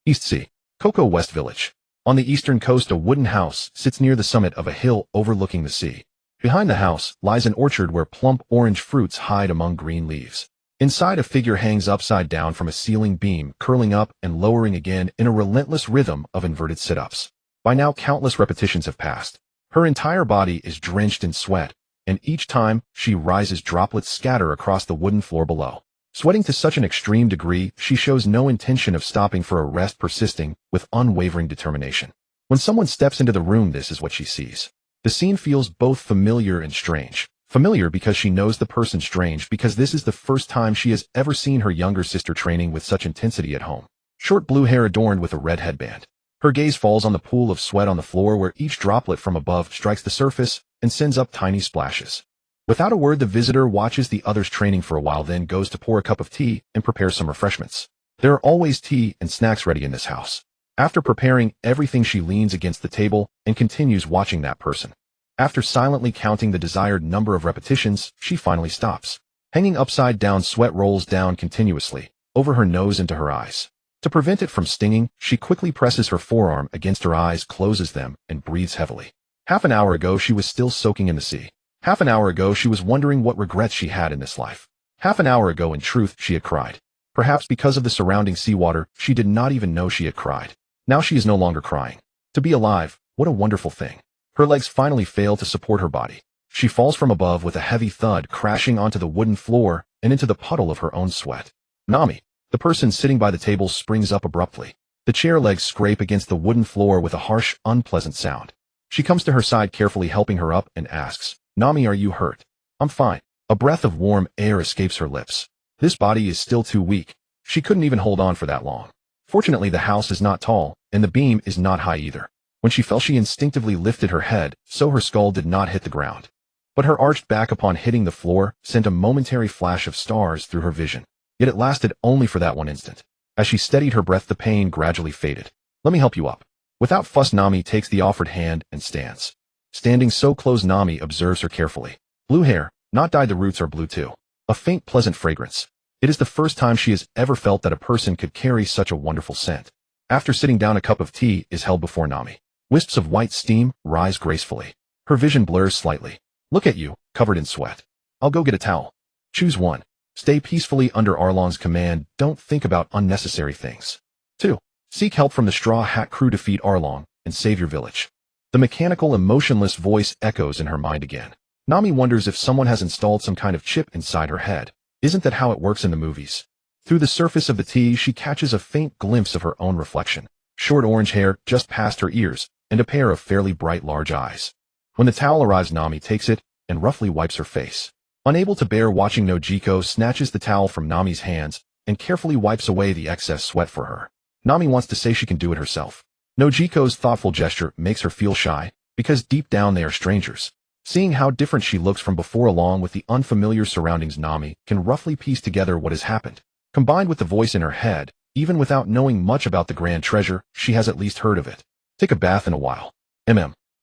East Sea. Koko West Village. On the eastern coast, a wooden house sits near the summit of a hill overlooking the sea. Behind the house lies an orchard where plump orange fruits hide among green leaves. Inside, a figure hangs upside down from a ceiling beam, curling up and lowering again in a relentless rhythm of inverted sit-ups. By now, countless repetitions have passed. Her entire body is drenched in sweat, and each time she rises, droplets scatter across the wooden floor below. Sweating to such an extreme degree, she shows no intention of stopping for a rest, persisting with unwavering determination. When someone steps into the room, this is what she sees. The scene feels both familiar and strange. Familiar because she knows the person, strange because this is the first time she has ever seen her younger sister training with such intensity at home. Short blue hair adorned with a red headband. Her gaze falls on the pool of sweat on the floor where each droplet from above strikes the surface and sends up tiny splashes. Without a word, the visitor watches the others training for a while, then goes to pour a cup of tea and prepare some refreshments. There are always tea and snacks ready in this house. After preparing everything, she leans against the table and continues watching that person. After silently counting the desired number of repetitions, she finally stops. Hanging upside down, sweat rolls down continuously, over her nose into her eyes. To prevent it from stinging, she quickly presses her forearm against her eyes, closes them, and breathes heavily. Half an hour ago, she was still soaking in the sea. Half an hour ago, she was wondering what regrets she had in this life. Half an hour ago, in truth, she had cried. Perhaps because of the surrounding seawater, she did not even know she had cried. Now she is no longer crying. To be alive, what a wonderful thing. Her legs finally fail to support her body. She falls from above with a heavy thud, crashing onto the wooden floor and into the puddle of her own sweat. Nami, the person sitting by the table, springs up abruptly. The chair legs scrape against the wooden floor with a harsh, unpleasant sound. She comes to her side, carefully helping her up, and asks, "Nami, are you hurt?" "I'm fine." A breath of warm air escapes her lips. This body is still too weak. She couldn't even hold on for that long. Fortunately, the house is not tall, and the beam is not high either. When she fell, she instinctively lifted her head, so her skull did not hit the ground. But her arched back upon hitting the floor sent a momentary flash of stars through her vision. Yet it lasted only for that one instant. As she steadied her breath, the pain gradually faded. "Let me help you up." Without fuss, Nami takes the offered hand and stands. Standing so close, Nami observes her carefully. Blue hair, not dyed, the roots are blue too. A faint, pleasant fragrance. It is the first time she has ever felt that a person could carry such a wonderful scent. After sitting down, a cup of tea is held before Nami. Wisps of white steam rise gracefully. Her vision blurs slightly. "Look at you, covered in sweat." "I'll go get a towel." Choose one. Stay peacefully under Arlong's command. Don't think about unnecessary things. 2. Seek help from the Straw Hat crew. Defeat Arlong and save your village. The mechanical, emotionless voice echoes in her mind again. Nami wonders if someone has installed some kind of chip inside her head. Isn't that how it works in the movies? Through the surface of the tea, she catches a faint glimpse of her own reflection. Short orange hair just past her ears, and a pair of fairly bright large eyes. When the towel arrives, Nami takes it and roughly wipes her face. Unable to bear watching, Nojiko snatches the towel from Nami's hands and carefully wipes away the excess sweat for her. Nami wants to say she can do it herself. Nojiko's thoughtful gesture makes her feel shy, because deep down they are strangers. Seeing how different she looks from before along with the unfamiliar surroundings, Nami can roughly piece together what has happened. Combined with the voice in her head, even without knowing much about the grand treasure, she has at least heard of it. "Take a bath in a while."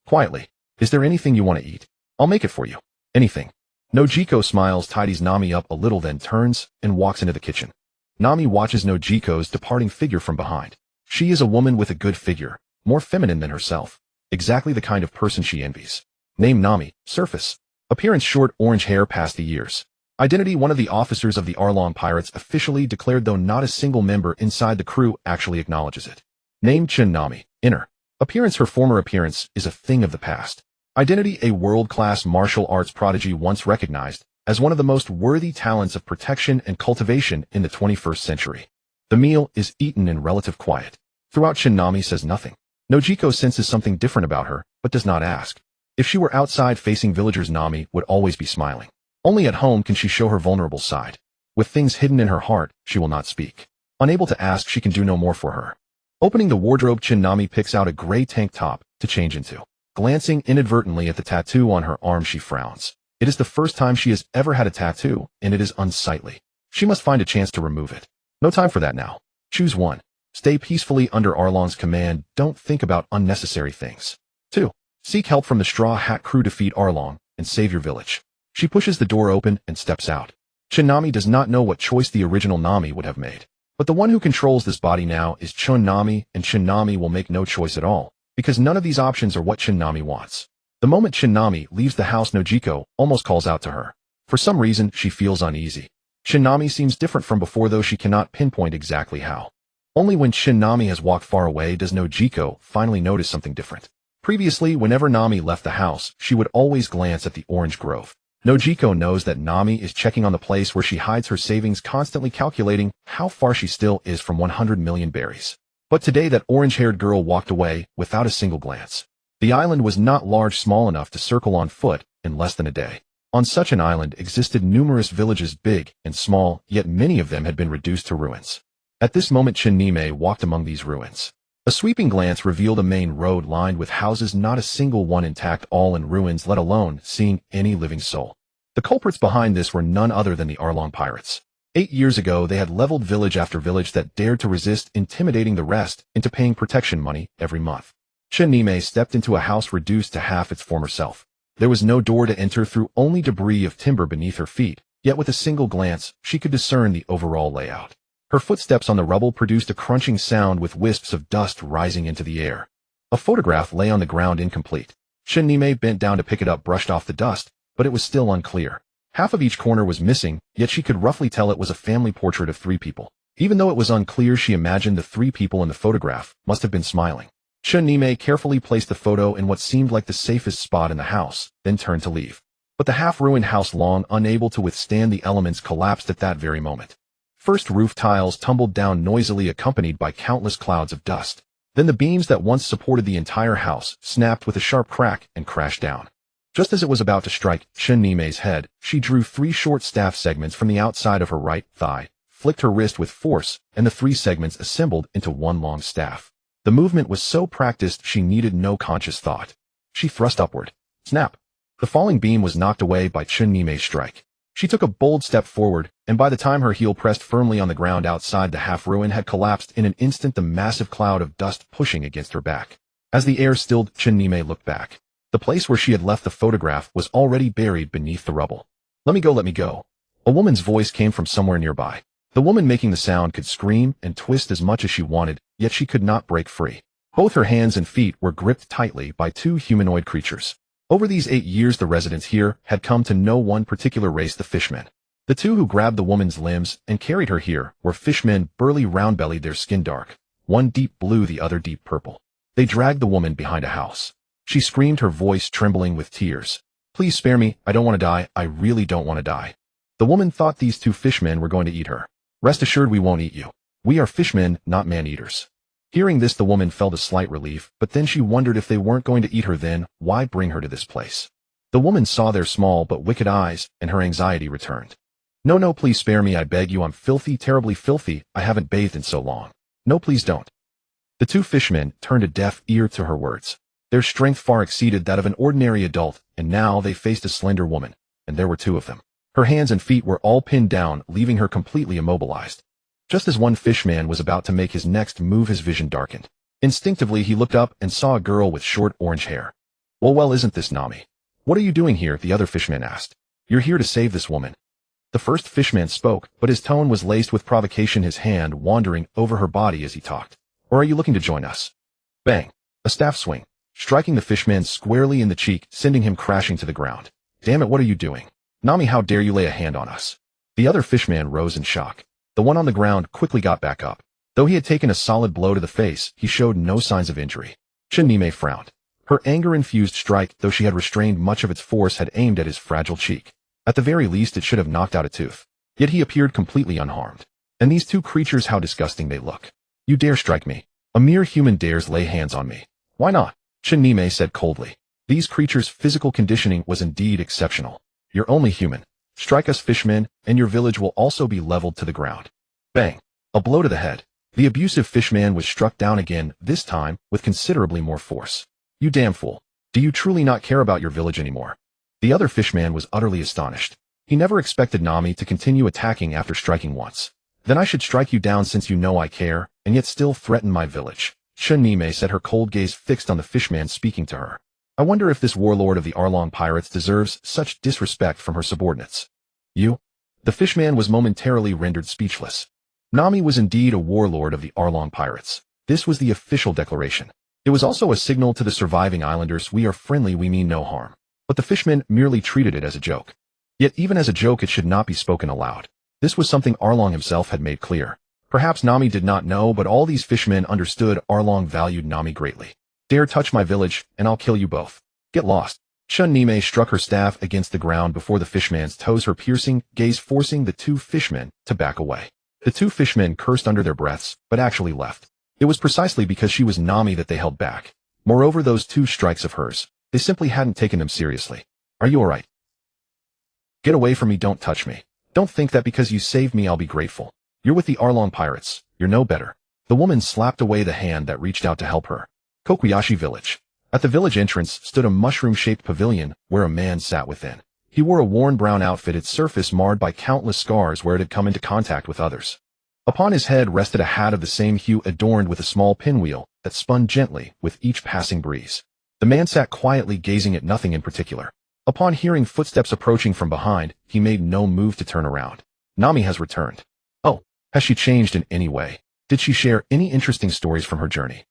Quietly. "Is there anything you want to eat? I'll make it for you." "Anything." Nojiko smiles, tidies Nami up a little, then turns and walks into the kitchen. Nami watches Nojiko's departing figure from behind. She is a woman with a good figure, more feminine than herself. Exactly the kind of person she envies. Name Nami. Surface. Appearance: short orange hair past the ears. Identity: one of the officers of the Arlong pirates, officially declared, though not a single member inside the crew actually acknowledges it. Name: Chin Nami. Inner appearance: her former appearance is a thing of the past. Identity: a world-class martial arts prodigy, once recognized as one of the most worthy talents of protection and cultivation in the 21st century. The meal is eaten in relative quiet. Throughout, Chin Nami says nothing. Nojiko senses something different about her, but does not ask. If she were outside facing villagers, Nami would always be smiling. Only at home can she show her vulnerable side. With things hidden in her heart, she will not speak. Unable to ask, she can do no more for her. Opening the wardrobe, Chin Nami picks out a gray tank top to change into. Glancing inadvertently at the tattoo on her arm, she frowns. It is the first time she has ever had a tattoo, and it is unsightly. She must find a chance to remove it. No time for that now. Choose one. Stay peacefully under Arlong's command. Don't think about unnecessary things. 2. Seek help from the Straw Hat crew. Defeat Arlong and save your village. She pushes the door open and steps out. Chin Nami does not know what choice the original Nami would have made. But the one who controls this body now is Nami, and Nami will make no choice at all, because none of these options are what Nami wants. The moment Nami leaves the house, Nojiko almost calls out to her. For some reason, she feels uneasy. Nami seems different from before, though she cannot pinpoint exactly how. Only when Nami has walked far away does Nojiko finally notice something different. Previously, whenever Nami left the house, she would always glance at the orange grove. Nojiko knows that Nami is checking on the place where she hides her savings, constantly calculating how far she still is from 100 million berries. But today that orange-haired girl walked away without a single glance. The island was not small enough to circle on foot in less than a day. On such an island existed numerous villages, big and small, yet many of them had been reduced to ruins. At this moment Nami walked among these ruins. A sweeping glance revealed a main road lined with houses, not a single one intact, all in ruins, let alone seeing any living soul. The culprits behind this were none other than the Arlong pirates. 8 years ago they had leveled village after village that dared to resist, intimidating the rest into paying protection money every month. Nami stepped into a house reduced to half its former self. There was no door to enter through, only debris of timber beneath her feet, yet with a single glance she could discern the overall layout. Her footsteps on the rubble produced a crunching sound with wisps of dust rising into the air. A photograph lay on the ground incomplete. Nami bent down to pick it up, brushed off the dust, but it was still unclear. Half of each corner was missing, yet she could roughly tell it was a family portrait of 3 people. Even though it was unclear, she imagined the 3 people in the photograph must have been smiling. Nami carefully placed the photo in what seemed like the safest spot in the house, then turned to leave. But the half-ruined house, long unable to withstand the elements, collapsed at that very moment. First, roof tiles tumbled down noisily, accompanied by countless clouds of dust. Then the beams that once supported the entire house snapped with a sharp crack and crashed down. Just as it was about to strike Nami's head, she drew 3 short staff segments from the outside of her right thigh, flicked her wrist with force, and the 3 segments assembled into one long staff. The movement was so practiced she needed no conscious thought. She thrust upward. Snap! The falling beam was knocked away by Nami's strike. She took a bold step forward, and by the time her heel pressed firmly on the ground outside, the half-ruin had collapsed in an instant, the massive cloud of dust pushing against her back. As the air stilled, Nami looked back. The place where she had left the photograph was already buried beneath the rubble. Let me go, let me go. A woman's voice came from somewhere nearby. The woman making the sound could scream and twist as much as she wanted, yet she could not break free. Both her hands and feet were gripped tightly by 2 humanoid creatures. Over these 8 years, the residents here had come to know one particular race, the fishmen. The 2 who grabbed the woman's limbs and carried her here were fishmen, burly, round-bellied, their skin dark, one deep blue, the other deep purple. They dragged the woman behind a house. She screamed, her voice trembling with tears. Please spare me, I don't want to die, I really don't want to die. The woman thought these 2 fishmen were going to eat her. Rest assured, we won't eat you. We are fishmen, not man-eaters. Hearing this, the woman felt a slight relief, but then she wondered if they weren't going to eat her, then why bring her to this place? The woman saw their small but wicked eyes, and her anxiety returned. No, no, please spare me, I beg you, I'm filthy, terribly filthy, I haven't bathed in so long. No, please don't. The 2 fishmen turned a deaf ear to her words. Their strength far exceeded that of an ordinary adult, and now they faced a slender woman, and there were 2 of them. Her hands and feet were all pinned down, leaving her completely immobilized. Just as one fishman was about to make his next move, his vision darkened. Instinctively, he looked up and saw a girl with short orange hair. Well, isn't this Nami? What are you doing here? The other fishman asked. You're here to save this woman. The first fishman spoke, but his tone was laced with provocation, his hand wandering over her body as he talked. Or are you looking to join us? Bang! A staff swing, striking the fishman squarely in the cheek, sending him crashing to the ground. Damn it, what are you doing? Nami, how dare you lay a hand on us? The other fishman rose in shock. The one on the ground quickly got back up. Though he had taken a solid blow to the face, he showed no signs of injury. Nami frowned. Her anger-infused strike, though she had restrained much of its force, had aimed at his fragile cheek. At the very least, it should have knocked out a tooth. Yet he appeared completely unharmed. And these 2 creatures, how disgusting they look. You dare strike me? A mere human dares lay hands on me. Why not? Nami said coldly. These creatures' physical conditioning was indeed exceptional. You're only human. Strike us fishmen, and your village will also be leveled to the ground. Bang! A blow to the head. The abusive fishman was struck down again, this time with considerably more force. You damn fool. Do you truly not care about your village anymore? The other fishman was utterly astonished. He never expected Nami to continue attacking after striking once. Then I should strike you down since you know I care, and yet still threaten my village. Nami said, her cold gaze fixed on the fishman speaking to her. I wonder if this warlord of the Arlong pirates deserves such disrespect from her subordinates. You? The fishman was momentarily rendered speechless. Nami was indeed a warlord of the Arlong pirates. This was the official declaration. It was also a signal to the surviving islanders, we are friendly, we mean no harm. But the fishmen merely treated it as a joke. Yet even as a joke it should not be spoken aloud. This was something Arlong himself had made clear. Perhaps Nami did not know, but all these fishmen understood Arlong valued Nami greatly. Dare touch my village, and I'll kill you both. Get lost. Chun Nime struck her staff against the ground before the fishman's toes, her piercing gaze forcing the two fishmen to back away. The two fishmen cursed under their breaths, but actually left. It was precisely because she was Nami that they held back. Moreover, those two strikes of hers, they simply hadn't taken them seriously. Are you alright? Get away from me, don't touch me. Don't think that because you saved me I'll be grateful. You're with the Arlong pirates. You're no better. The woman slapped away the hand that reached out to help her. Kokuyashi Village. At the village entrance stood a mushroom-shaped pavilion where a man sat within. He wore a worn brown outfit, its surface marred by countless scars where it had come into contact with others. Upon his head rested a hat of the same hue adorned with a small pinwheel that spun gently with each passing breeze. The man sat quietly gazing at nothing in particular. Upon hearing footsteps approaching from behind, he made no move to turn around. Nami has returned. Oh, has she changed in any way? Did she share any interesting stories from her journey?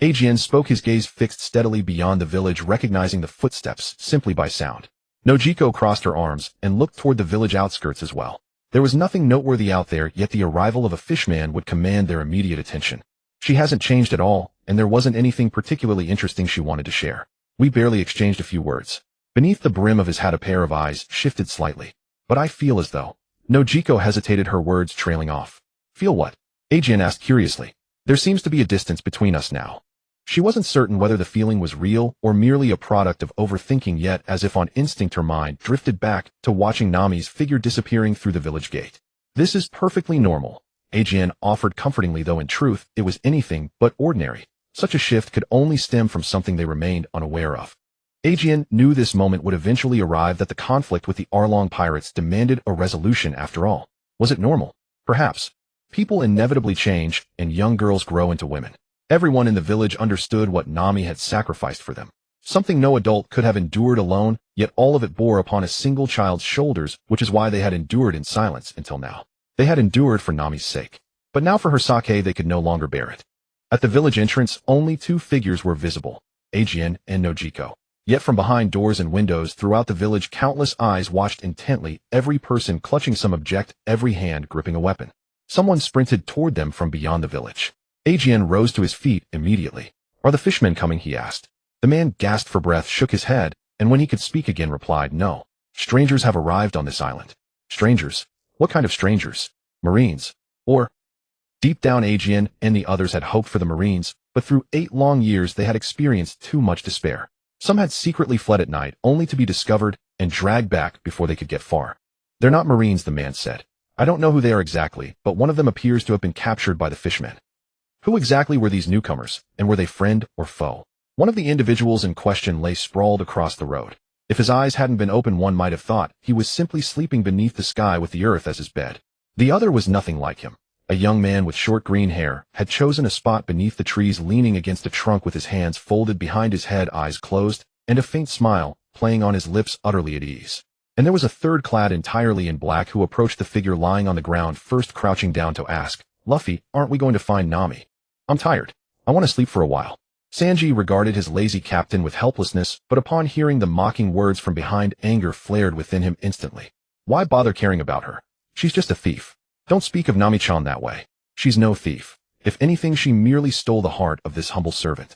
Ajian spoke, his gaze fixed steadily beyond the village, recognizing the footsteps simply by sound. Nojiko crossed her arms and looked toward the village outskirts as well. There was nothing noteworthy out there, yet the arrival of a fishman would command their immediate attention. She hasn't changed at all, and there wasn't anything particularly interesting she wanted to share. We barely exchanged a few words. Beneath the brim of his hat a pair of eyes shifted slightly. But I feel as though... Nojiko hesitated, her words trailing off. Feel what? Ajian asked curiously. There seems to be a distance between us now. She wasn't certain whether the feeling was real or merely a product of overthinking, yet as if on instinct her mind drifted back to watching Nami's figure disappearing through the village gate. This is perfectly normal, Ajian offered comfortingly, though in truth it was anything but ordinary. Such a shift could only stem from something they remained unaware of. Ajian knew this moment would eventually arrive, that the conflict with the Arlong pirates demanded a resolution after all. Was it normal? Perhaps. People inevitably change, and young girls grow into women. Everyone in the village understood what Nami had sacrificed for them. Something no adult could have endured alone, yet all of it bore upon a single child's shoulders, which is why they had endured in silence until now. They had endured for Nami's sake. But now for her sake they could no longer bear it. At the village entrance, only two figures were visible, Ajian and Nojiko. Yet from behind doors and windows throughout the village, countless eyes watched intently, every person clutching some object, every hand gripping a weapon. Someone sprinted toward them from beyond the village. Ajian rose to his feet immediately. Are the fishmen coming? He asked. The man gasped for breath, shook his head, and when he could speak again replied, no. Strangers have arrived on this island. Strangers? What kind of strangers? Marines? Or? Deep down Ajian and the others had hoped for the Marines, but through 8 long years they had experienced too much despair. Some had secretly fled at night, only to be discovered and dragged back before they could get far. They're not Marines, the man said. I don't know who they are exactly, but one of them appears to have been captured by the fishmen. Who exactly were these newcomers, and were they friend or foe? One of the individuals in question lay sprawled across the road. If his eyes hadn't been open, one might have thought he was simply sleeping beneath the sky with the earth as his bed. The other was nothing like him. A young man with short green hair had chosen a spot beneath the trees, leaning against a trunk with his hands folded behind his head, eyes closed, and a faint smile playing on his lips, utterly at ease. And there was a third clad entirely in black who approached the figure lying on the ground, first crouching down to ask, Luffy, aren't we going to find Nami? I'm tired. I want to sleep for a while. Sanji regarded his lazy captain with helplessness, but upon hearing the mocking words from behind, anger flared within him instantly. Why bother caring about her? She's just a thief. Don't speak of Nami-chan that way. She's no thief. If anything, she merely stole the heart of this humble servant.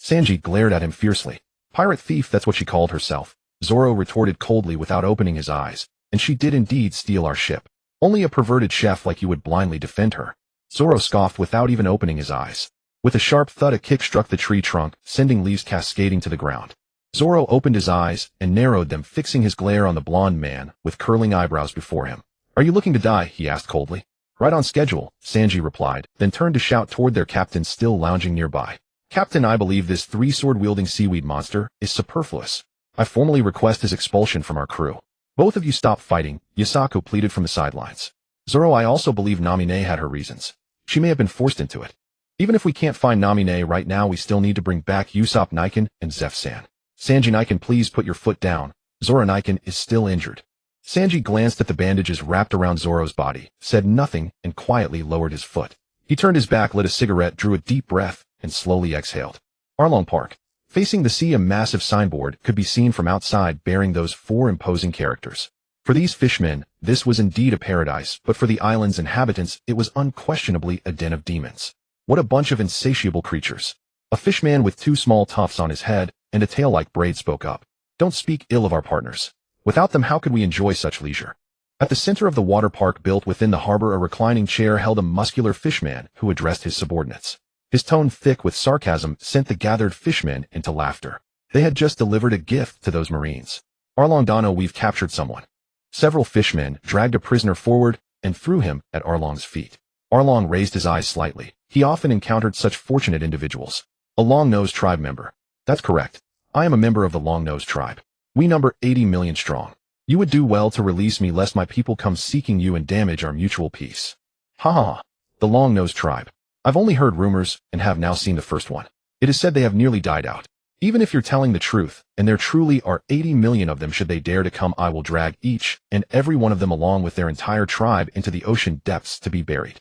Sanji glared at him fiercely. Pirate thief, that's what she called herself. Zoro retorted coldly without opening his eyes. And she did indeed steal our ship. Only a perverted chef like you would blindly defend her. Zoro scoffed without even opening his eyes. With a sharp thud, a kick struck the tree trunk, sending leaves cascading to the ground. Zoro opened his eyes and narrowed them, fixing his glare on the blond man with curling eyebrows before him. Are you looking to die? He asked coldly. Right on schedule, Sanji replied, then turned to shout toward their captain still lounging nearby. Captain, I believe this 3-sword-wielding seaweed monster is superfluous. I formally request his expulsion from our crew. Both of you stop fighting, Yasaku pleaded from the sidelines. Zoro, I also believe Namine had her reasons. She may have been forced into it. Even if we can't find Namine right now, we still need to bring back Usopp Niken and Zeph-san. Sanji Niken, please put your foot down. Zoro Niken is still injured. Sanji glanced at the bandages wrapped around Zoro's body, said nothing, and quietly lowered his foot. He turned his back, lit a cigarette, drew a deep breath, and slowly exhaled. Arlong Park. Facing the sea, a massive signboard could be seen from outside bearing those 4 imposing characters. For these fishmen, this was indeed a paradise, but for the island's inhabitants, it was unquestionably a den of demons. What a bunch of insatiable creatures. A fishman with 2 small tufts on his head and a tail like braid spoke up. Don't speak ill of our partners. Without them, how could we enjoy such leisure? At the center of the water park built within the harbor, a reclining chair held a muscular fishman who addressed his subordinates. His tone, thick with sarcasm, sent the gathered fishmen into laughter. They had just delivered a gift to those marines. Arlong Dano, we've captured someone. Several fishmen dragged a prisoner forward and threw him at Arlong's feet. Arlong raised his eyes slightly. He often encountered such fortunate individuals. A long-nosed tribe member. That's correct. I am a member of the long-nosed tribe. We number 80 million strong. You would do well to release me lest my people come seeking you and damage our mutual peace. Ha ha ha. The long-nosed tribe. I've only heard rumors and have now seen the first one. It is said they have nearly died out. Even if you're telling the truth, and there truly are 80 million of them, should they dare to come, I will drag each and every one of them along with their entire tribe into the ocean depths to be buried.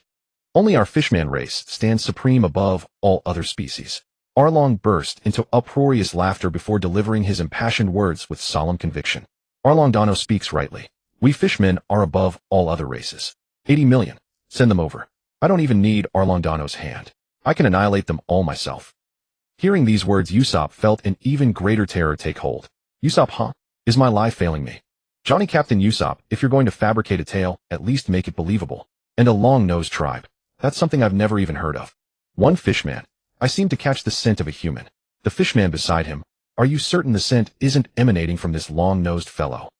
Only our fishman race stands supreme above all other species. Arlong burst into uproarious laughter before delivering his impassioned words with solemn conviction. Arlong Dano speaks rightly. We fishmen are above all other races. 80 million. Send them over. I don't even need Arlong Dano's hand. I can annihilate them all myself. Hearing these words, Usopp felt an even greater terror take hold. Usopp, huh? Is my lie failing me? Johnny Captain Usopp, if you're going to fabricate a tale, at least make it believable. And a long-nosed tribe. That's something I've never even heard of. One fishman. I seem to catch the scent of a human. The fishman beside him. Are you certain the scent isn't emanating from this long-nosed fellow?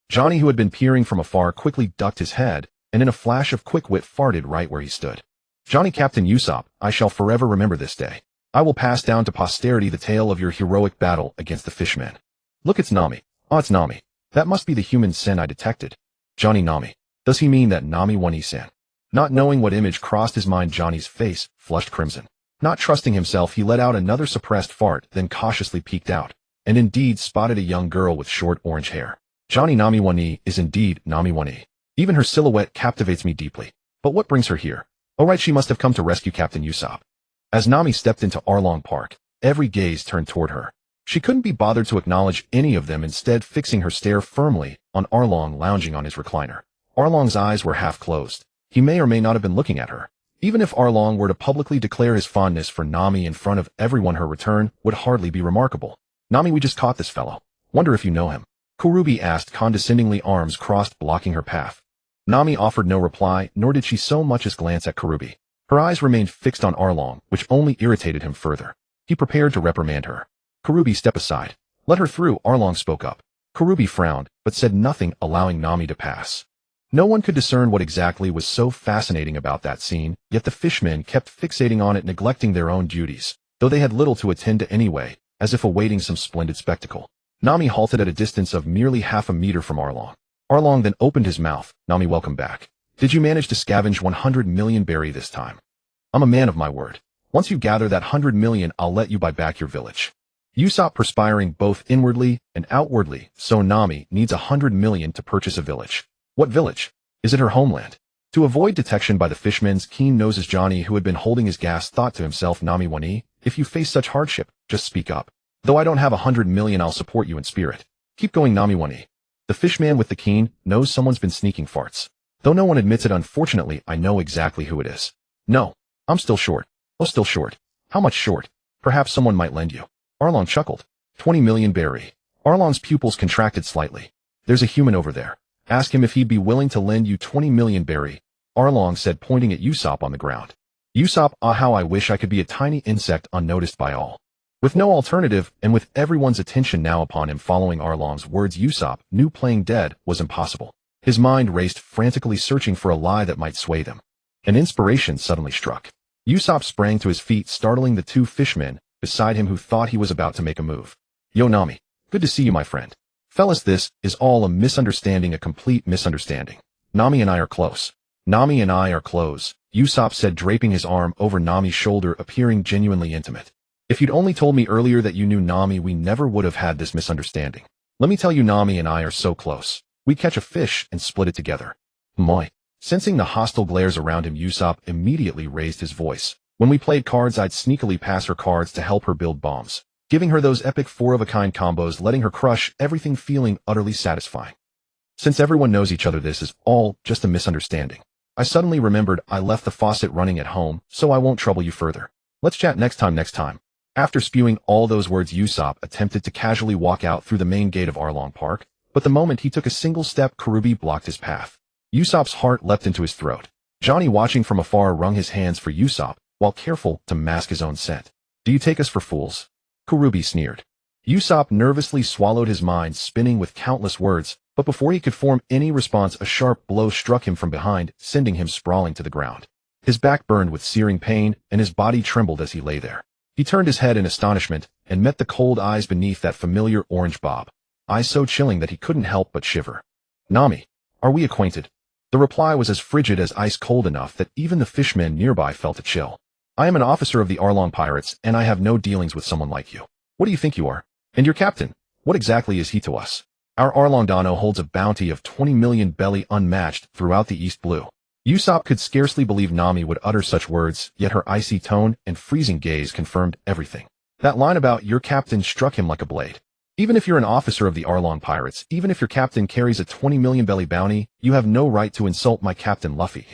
Johnny, who had been peering from afar, quickly ducked his head, and in a flash of quick wit farted right where he stood. Johnny Captain Usopp, I shall forever remember this day. I will pass down to posterity the tale of your heroic battle against the fishmen. Look, it's Nami. Oh, it's Nami. That must be the human scent I detected. Johnny, Nami. Does he mean that Nami One-E-san? Not knowing what image crossed his mind, Johnny's face flushed crimson. Not trusting himself, he let out another suppressed fart, then cautiously peeked out, and indeed spotted a young girl with short orange hair. Johnny, Nami One-E is indeed Nami One-E. Even her silhouette captivates me deeply. But what brings her here? Oh right, she must have come to rescue Captain Usopp. As Nami stepped into Arlong Park, every gaze turned toward her. She couldn't be bothered to acknowledge any of them, instead fixing her stare firmly on Arlong lounging on his recliner. Arlong's eyes were half closed. He may or may not have been looking at her. Even if Arlong were to publicly declare his fondness for Nami in front of everyone, her return would hardly be remarkable. Nami, we just caught this fellow. Wonder if you know him? Kurubi asked condescendingly, arms crossed blocking her path. Nami offered no reply, nor did she so much as glance at Kurubi. Her eyes remained fixed on Arlong, which only irritated him further. He prepared to reprimand her. Kurubi, step aside. Let her through, Arlong spoke up. Kurubi frowned, but said nothing, allowing Nami to pass. No one could discern what exactly was so fascinating about that scene, yet the fishmen kept fixating on it, neglecting their own duties, though they had little to attend to anyway, as if awaiting some splendid spectacle. Nami halted at a distance of merely half a meter from Arlong. Arlong then opened his mouth. Nami, welcome back. Did you manage to scavenge 100 million berry this time? I'm a man of my word. Once you gather that 100 million, I'll let you buy back your village. Usopp perspiring both inwardly and outwardly, so Nami needs 100 million to purchase a village. What village? Is it her homeland? To avoid detection by the fishmen's keen noses, Johnny, who had been holding his gas, thought to himself, Nami One-E, if you face such hardship, just speak up. Though I don't have 100 million, I'll support you in spirit. Keep going, Nami One-E. The fishman with the keen knows someone's been sneaking farts. Though no one admits it, unfortunately, I know exactly who it is. No, I'm still short. Oh, still short. How much short? Perhaps someone might lend you. Arlong chuckled. 20 million berry. Arlong's pupils contracted slightly. There's a human over there. Ask him if he'd be willing to lend you 20 million berry, Arlong said, pointing at Usopp on the ground. Usopp, ah, how I wish I could be a tiny insect unnoticed by all. With no alternative, and with everyone's attention now upon him following Arlong's words, Usopp knew playing dead was impossible. His mind raced, frantically searching for a lie that might sway them. An inspiration suddenly struck. Usopp sprang to his feet, startling the 2 fishmen beside him, who thought he was about to make a move. Yo, Nami. Good to see you, my friend. Fellas, this is all a misunderstanding, a complete misunderstanding. Nami and I are close. Nami and I are close, Usopp said, draping his arm over Nami's shoulder, appearing genuinely intimate. If you'd only told me earlier that you knew Nami, we never would have had this misunderstanding. Let me tell you, Nami and I are so close. We catch a fish and split it together. Moi. Sensing the hostile glares around him, Usopp immediately raised his voice. When we played cards, I'd sneakily pass her cards to help her build bombs, giving her those epic four-of-a-kind combos, letting her crush everything, feeling utterly satisfying. Since everyone knows each other, this is all just a misunderstanding. I suddenly remembered I left the faucet running at home, so I won't trouble you further. Let's chat next time. After spewing all those words, Usopp attempted to casually walk out through the main gate of Arlong Park, but the moment he took a single step, Kurubi blocked his path. Usopp's heart leapt into his throat. Johnny, watching from afar, wrung his hands for Usopp, while careful to mask his own scent. Do you take us for fools? Kurubi sneered. Usopp nervously swallowed, his mind spinning with countless words, but before he could form any response, a sharp blow struck him from behind, sending him sprawling to the ground. His back burned with searing pain, and his body trembled as he lay there. He turned his head in astonishment, and met the cold eyes beneath that familiar orange bob. Eyes so chilling that he couldn't help but shiver. Nami, are we acquainted? The reply was as frigid as ice cold, enough that even the fishmen nearby felt a chill. I am an officer of the Arlong Pirates, and I have no dealings with someone like you. What do you think you are? And your captain, what exactly is he to us? Our Arlong Dano holds a bounty of 20 million belly, unmatched throughout the East Blue. Usopp could scarcely believe Nami would utter such words, yet her icy tone and freezing gaze confirmed everything. That line about your captain struck him like a blade. Even if you're an officer of the Arlong Pirates, even if your captain carries a 20 million belly bounty, you have no right to insult my captain Luffy.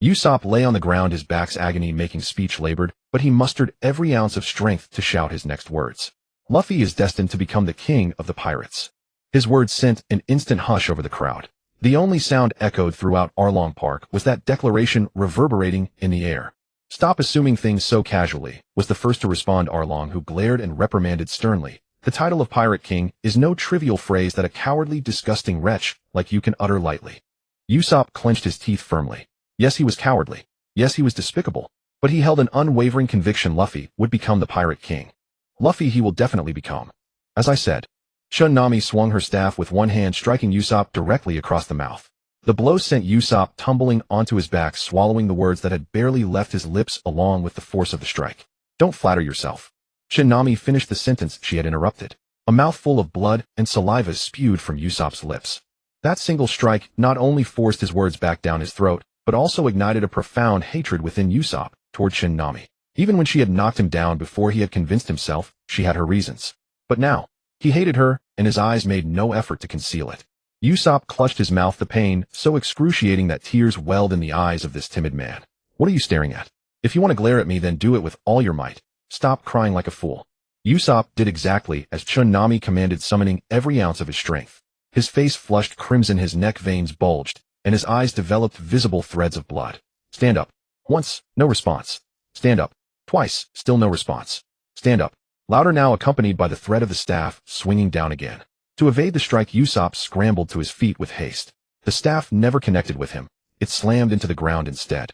Usopp lay on the ground, his back's agony making speech labored, but he mustered every ounce of strength to shout his next words. Luffy is destined to become the king of the pirates. His words sent an instant hush over the crowd. The only sound echoed throughout Arlong Park was that declaration reverberating in the air. Stop assuming things so casually, was the first to respond Arlong, who glared and reprimanded sternly. The title of Pirate King is no trivial phrase that a cowardly, disgusting wretch like you can utter lightly. Usopp clenched his teeth firmly. Yes, he was cowardly. Yes, he was despicable. But he held an unwavering conviction Luffy would become the Pirate King. Luffy he will definitely become. As I said. Nami swung her staff with one hand, striking Usopp directly across the mouth. The blow sent Usopp tumbling onto his back, swallowing the words that had barely left his lips along with the force of the strike. Don't flatter yourself. Nami finished the sentence she had interrupted. A mouthful of blood and saliva spewed from Usopp's lips. That single strike not only forced his words back down his throat, but also ignited a profound hatred within Usopp toward Nami. Even when she had knocked him down before he had convinced himself, she had her reasons. But now, he hated her, and his eyes made no effort to conceal it. Usopp clutched his mouth, the pain so excruciating that tears welled in the eyes of this timid man. What are you staring at? If you want to glare at me, then do it with all your might. Stop crying like a fool. Usopp did exactly as Nami commanded, summoning every ounce of his strength. His face flushed crimson, his neck veins bulged, and his eyes developed visible threads of blood. Stand up. Once, no response. Stand up. Twice, still no response. Stand up. Louder now, accompanied by the threat of the staff swinging down again. To evade the strike, Usopp scrambled to his feet with haste. The staff never connected with him. It slammed into the ground instead.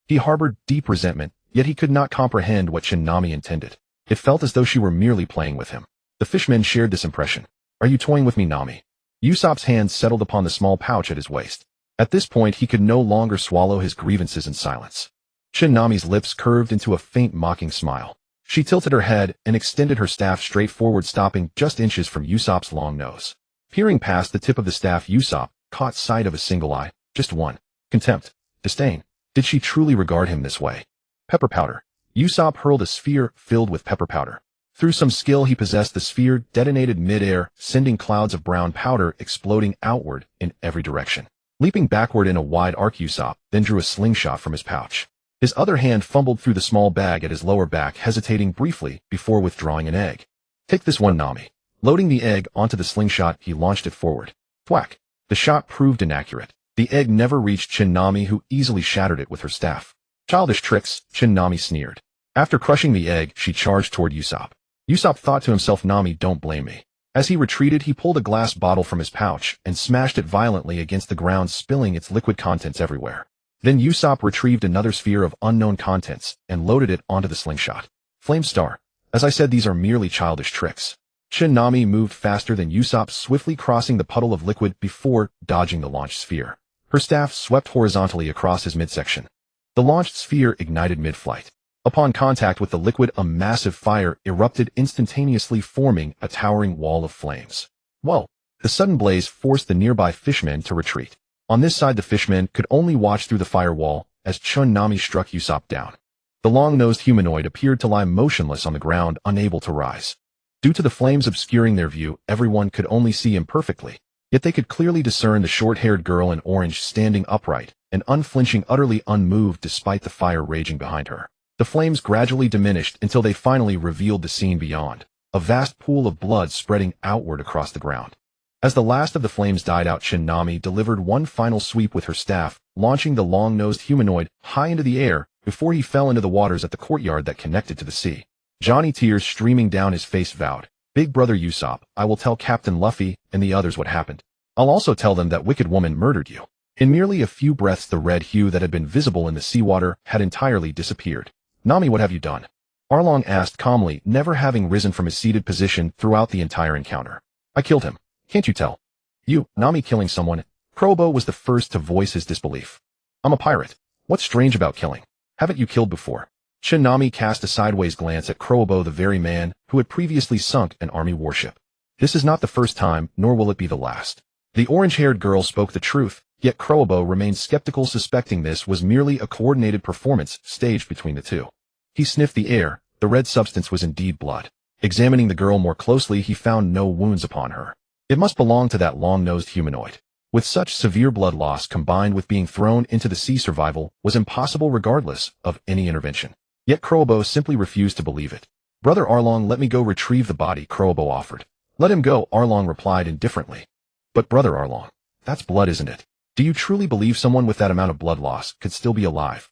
He harbored deep resentment, yet he could not comprehend what Nami intended. It felt as though she were merely playing with him. The fishmen shared this impression. Are you toying with me, Nami? Usopp's hand settled upon the small pouch at his waist. At this point, he could no longer swallow his grievances in silence. Nami's lips curved into a faint mocking smile. She tilted her head and extended her staff straight forward, stopping just inches from Usopp's long nose. Peering past the tip of the staff, Usopp caught sight of a single eye, just one. Contempt. Disdain. Did she truly regard him this way? Pepper powder. Usopp hurled a sphere filled with pepper powder. Through some skill he possessed, the sphere detonated mid-air, sending clouds of brown powder exploding outward in every direction. Leaping backward in a wide arc, Usopp then drew a slingshot from his pouch. His other hand fumbled through the small bag at his lower back, hesitating briefly before withdrawing an egg. Take this one, Nami. Loading the egg onto the slingshot, he launched it forward. Thwack! The shot proved inaccurate. The egg never reached Nami, who easily shattered it with her staff. Childish tricks, Nami sneered. After crushing the egg, she charged toward Usopp. Usopp thought to himself, Nami, don't blame me. As he retreated, he pulled a glass bottle from his pouch and smashed it violently against the ground, spilling its liquid contents everywhere. Then Usopp retrieved another sphere of unknown contents and loaded it onto the slingshot. Flame Star. As I said, these are merely childish tricks. Nami moved faster than Usopp, swiftly crossing the puddle of liquid before dodging the launched sphere. Her staff swept horizontally across his midsection. The launched sphere ignited mid-flight. Upon contact with the liquid, a massive fire erupted instantaneously, forming a towering wall of flames. Whoa! The sudden blaze forced the nearby fishmen to retreat. On this side the fishmen could only watch through the firewall as Nami struck Usopp down. The long-nosed humanoid appeared to lie motionless on the ground, unable to rise. Due to the flames obscuring their view, everyone could only see imperfectly, yet they could clearly discern the short-haired girl in orange standing upright and unflinching, utterly unmoved despite the fire raging behind her. The flames gradually diminished until they finally revealed the scene beyond, a vast pool of blood spreading outward across the ground. As the last of the flames died out, Nami delivered one final sweep with her staff, launching the long-nosed humanoid high into the air before he fell into the waters at the courtyard that connected to the sea. Johnny, tears streaming down his face, vowed, "Big brother Usopp, I will tell Captain Luffy and the others what happened. I'll also tell them that wicked woman murdered you." In merely a few breaths, the red hue that had been visible in the seawater had entirely disappeared. "Nami, what have you done?" Arlong asked calmly, never having risen from his seated position throughout the entire encounter. "I killed him. Can't you tell?" "You, Nami, killing someone?" Kurobo was the first to voice his disbelief. "I'm a pirate. What's strange about killing? Haven't you killed before?" Nami cast a sideways glance at Kurobo, the very man who had previously sunk an army warship. "This is not the first time, nor will it be the last." The orange-haired girl spoke the truth, yet Kurobo remained skeptical, suspecting this was merely a coordinated performance staged between the two. He sniffed the air. The red substance was indeed blood. Examining the girl more closely, he found no wounds upon her. It must belong to that long-nosed humanoid. With such severe blood loss combined with being thrown into the sea, survival was impossible regardless of any intervention. Yet Kurobo simply refused to believe it. "Brother Arlong, let me go retrieve the body," Kurobo offered. "Let him go," Arlong replied indifferently. "But brother Arlong, that's blood, isn't it? Do you truly believe someone with that amount of blood loss could still be alive?"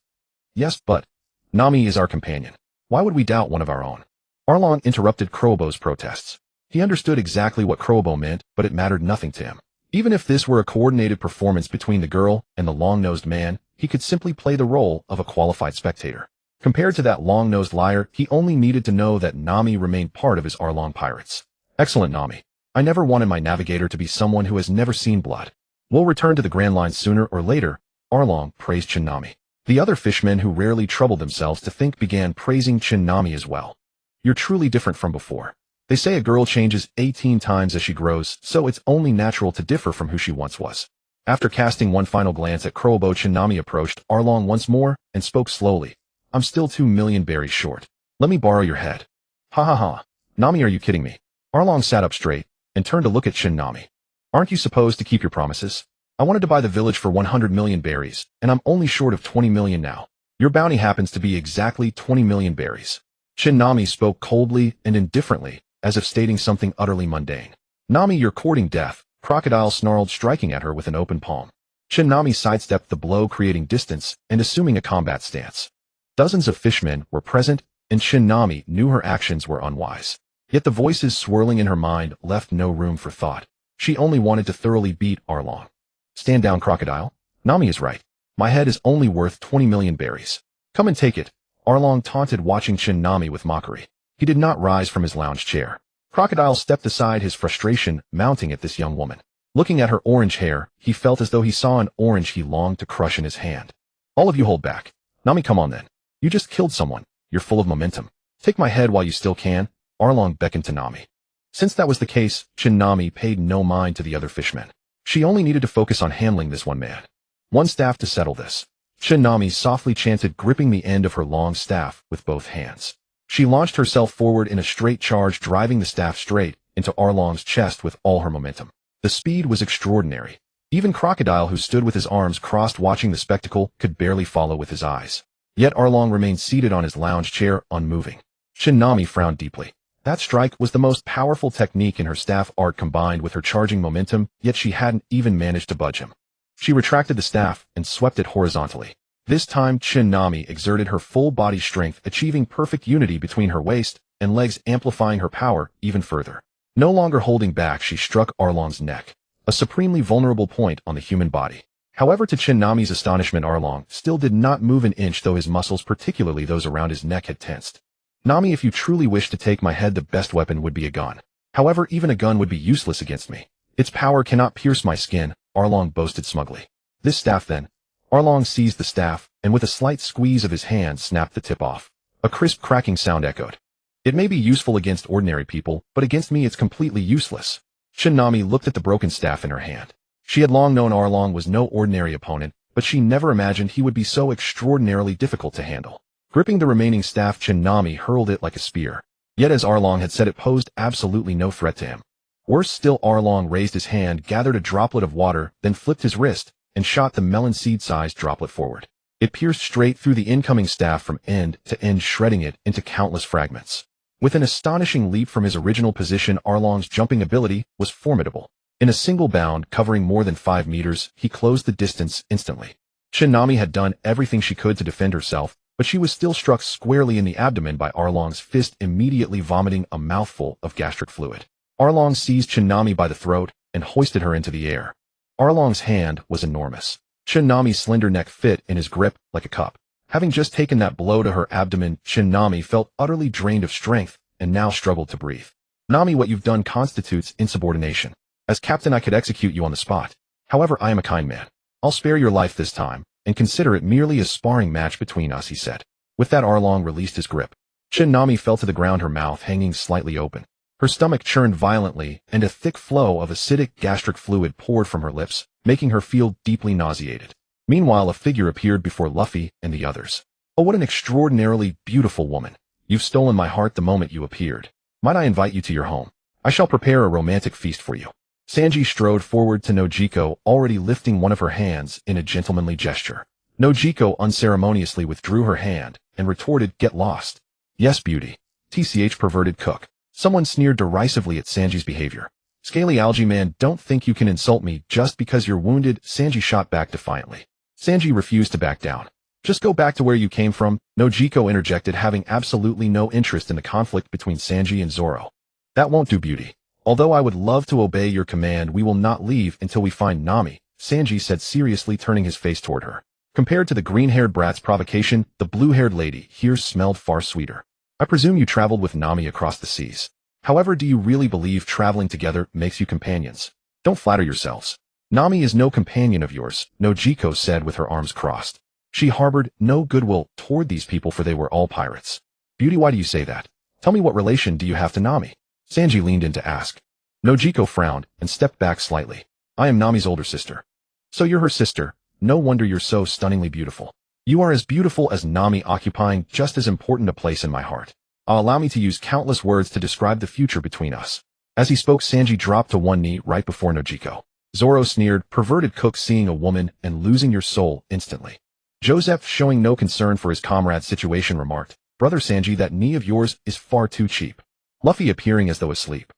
"Yes, but Nami is our companion. Why would we doubt one of our own?" Arlong interrupted Kurobo's protests. He understood exactly what Kurobo meant, but it mattered nothing to him. Even if this were a coordinated performance between the girl and the long-nosed man, he could simply play the role of a qualified spectator. Compared to that long-nosed liar, he only needed to know that Nami remained part of his Arlong pirates. "Excellent, Nami. I never wanted my navigator to be someone who has never seen blood. We'll return to the Grand Line sooner or later," Arlong praised Nami. The other fishmen, who rarely troubled themselves to think, began praising Nami as well. "You're truly different from before. They say a girl changes 18 times as she grows, so it's only natural to differ from who she once was." After casting one final glance at Kurobo, Nami approached Arlong once more and spoke slowly. "I'm still 2,000,000 berries short. Let me borrow your head." "Ha ha ha. Nami, are you kidding me?" Arlong sat up straight and turned to look at Nami. "Aren't you supposed to keep your promises? I wanted to buy the village for 100,000,000 berries, and I'm only short of 20,000,000 now. Your bounty happens to be exactly 20,000,000 berries." Nami spoke coldly and indifferently, as if stating something utterly mundane. "Nami, you're courting death," Crocodile snarled, striking at her with an open palm. Nami sidestepped the blow, creating distance and assuming a combat stance. Dozens of fishmen were present, and Nami knew her actions were unwise. Yet the voices swirling in her mind left no room for thought. She only wanted to thoroughly beat Arlong. "Stand down, Crocodile. Nami is right. My head is only worth 20,000,000 berries. Come and take it," Arlong taunted, watching Nami with mockery. He did not rise from his lounge chair. Crocodile stepped aside, his frustration mounting at this young woman. Looking at her orange hair, he felt as though he saw an orange he longed to crush in his hand. "All of you hold back. Nami, come on then. You just killed someone. You're full of momentum. Take my head while you still can," Arlong beckoned to Nami. Since that was the case, Nami paid no mind to the other fishmen. She only needed to focus on handling this one man. One staff to settle this. Nami softly chanted, gripping the end of her long staff with both hands. She launched herself forward in a straight charge, driving the staff straight into Arlong's chest with all her momentum. The speed was extraordinary. Even Crocodile, who stood with his arms crossed watching the spectacle, could barely follow with his eyes. Yet Arlong remained seated on his lounge chair, unmoving. Nami frowned deeply. That strike was the most powerful technique in her staff art, combined with her charging momentum, yet she hadn't even managed to budge him. She retracted the staff and swept it horizontally. This time Nami exerted her full body strength, achieving perfect unity between her waist and legs, amplifying her power even further. No longer holding back, she struck Arlong's neck, a supremely vulnerable point on the human body. However, to Nami's astonishment, Arlong still did not move an inch, though his muscles, particularly those around his neck, had tensed. "Nami, if you truly wish to take my head, the best weapon would be a gun. However, even a gun would be useless against me. Its power cannot pierce my skin," Arlong boasted smugly. "This staff then." Arlong seized the staff, and with a slight squeeze of his hand snapped the tip off. A crisp cracking sound echoed. "It may be useful against ordinary people, but against me it's completely useless." Nami looked at the broken staff in her hand. She had long known Arlong was no ordinary opponent, but she never imagined he would be so extraordinarily difficult to handle. Gripping the remaining staff, Nami hurled it like a spear. Yet as Arlong had said, it posed absolutely no threat to him. Worse still, Arlong raised his hand, gathered a droplet of water, then flipped his wrist, and shot the melon seed-sized droplet forward. It pierced straight through the incoming staff from end to end, shredding it into countless fragments. With an astonishing leap from his original position, Arlong's jumping ability was formidable. In a single bound, covering more than 5 meters, he closed the distance instantly. Nami had done everything she could to defend herself, but she was still struck squarely in the abdomen by Arlong's fist, immediately vomiting a mouthful of gastric fluid. Arlong seized Nami by the throat and hoisted her into the air. Arlong's hand was enormous. Nami's slender neck fit in his grip like a cup. Having just taken that blow to her abdomen, Nami felt utterly drained of strength and now struggled to breathe. Nami, what you've done constitutes insubordination. As captain, I could execute you on the spot. However, I am a kind man. I'll spare your life this time, and consider it merely a sparring match between us, he said. With that, Arlong released his grip. Nami fell to the ground, her mouth hanging slightly open. Her stomach churned violently, and a thick flow of acidic gastric fluid poured from her lips, making her feel deeply nauseated. Meanwhile, a figure appeared before Luffy and the others. Oh, what an extraordinarily beautiful woman. You've stolen my heart the moment you appeared. Might I invite you to your home? I shall prepare a romantic feast for you. Sanji strode forward to Nojiko, already lifting one of her hands in a gentlemanly gesture. Nojiko unceremoniously withdrew her hand and retorted, "Get lost." "Yes, beauty. TCH perverted cook." Someone sneered derisively at Sanji's behavior. "Scaly algae man, don't think you can insult me just because you're wounded," Sanji shot back defiantly. Sanji refused to back down. "Just go back to where you came from," Nojiko interjected, having absolutely no interest in the conflict between Sanji and Zoro. "That won't do, beauty. Although I would love to obey your command, we will not leave until we find Nami," Sanji said seriously, turning his face toward her. Compared to the green-haired brat's provocation, the blue-haired lady here smelled far sweeter. "I presume you traveled with Nami across the seas. However, do you really believe traveling together makes you companions? Don't flatter yourselves. Nami is no companion of yours," Nojiko said with her arms crossed. She harbored no goodwill toward these people, for they were all pirates. "Beauty, why do you say that? Tell me, what relation do you have to Nami?" Sanji leaned in to ask. Nojiko frowned and stepped back slightly. "I am Nami's older sister." "So you're her sister. No wonder you're so stunningly beautiful. You are as beautiful as Nami, occupying just as important a place in my heart. Allow me to use countless words to describe the future between us." As he spoke, Sanji dropped to one knee right before Nojiko. Zoro sneered, "Perverted cook, seeing a woman and losing your soul instantly." Joseph, showing no concern for his comrade's situation, remarked, "Brother Sanji, that knee of yours is far too cheap." Luffy appearing as though asleep.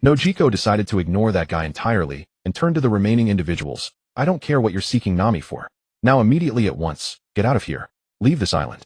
Nojiko decided to ignore that guy entirely and turned to the remaining individuals. "I don't care what you're seeking Nami for. Now immediately at once, get out of here. Leave this island."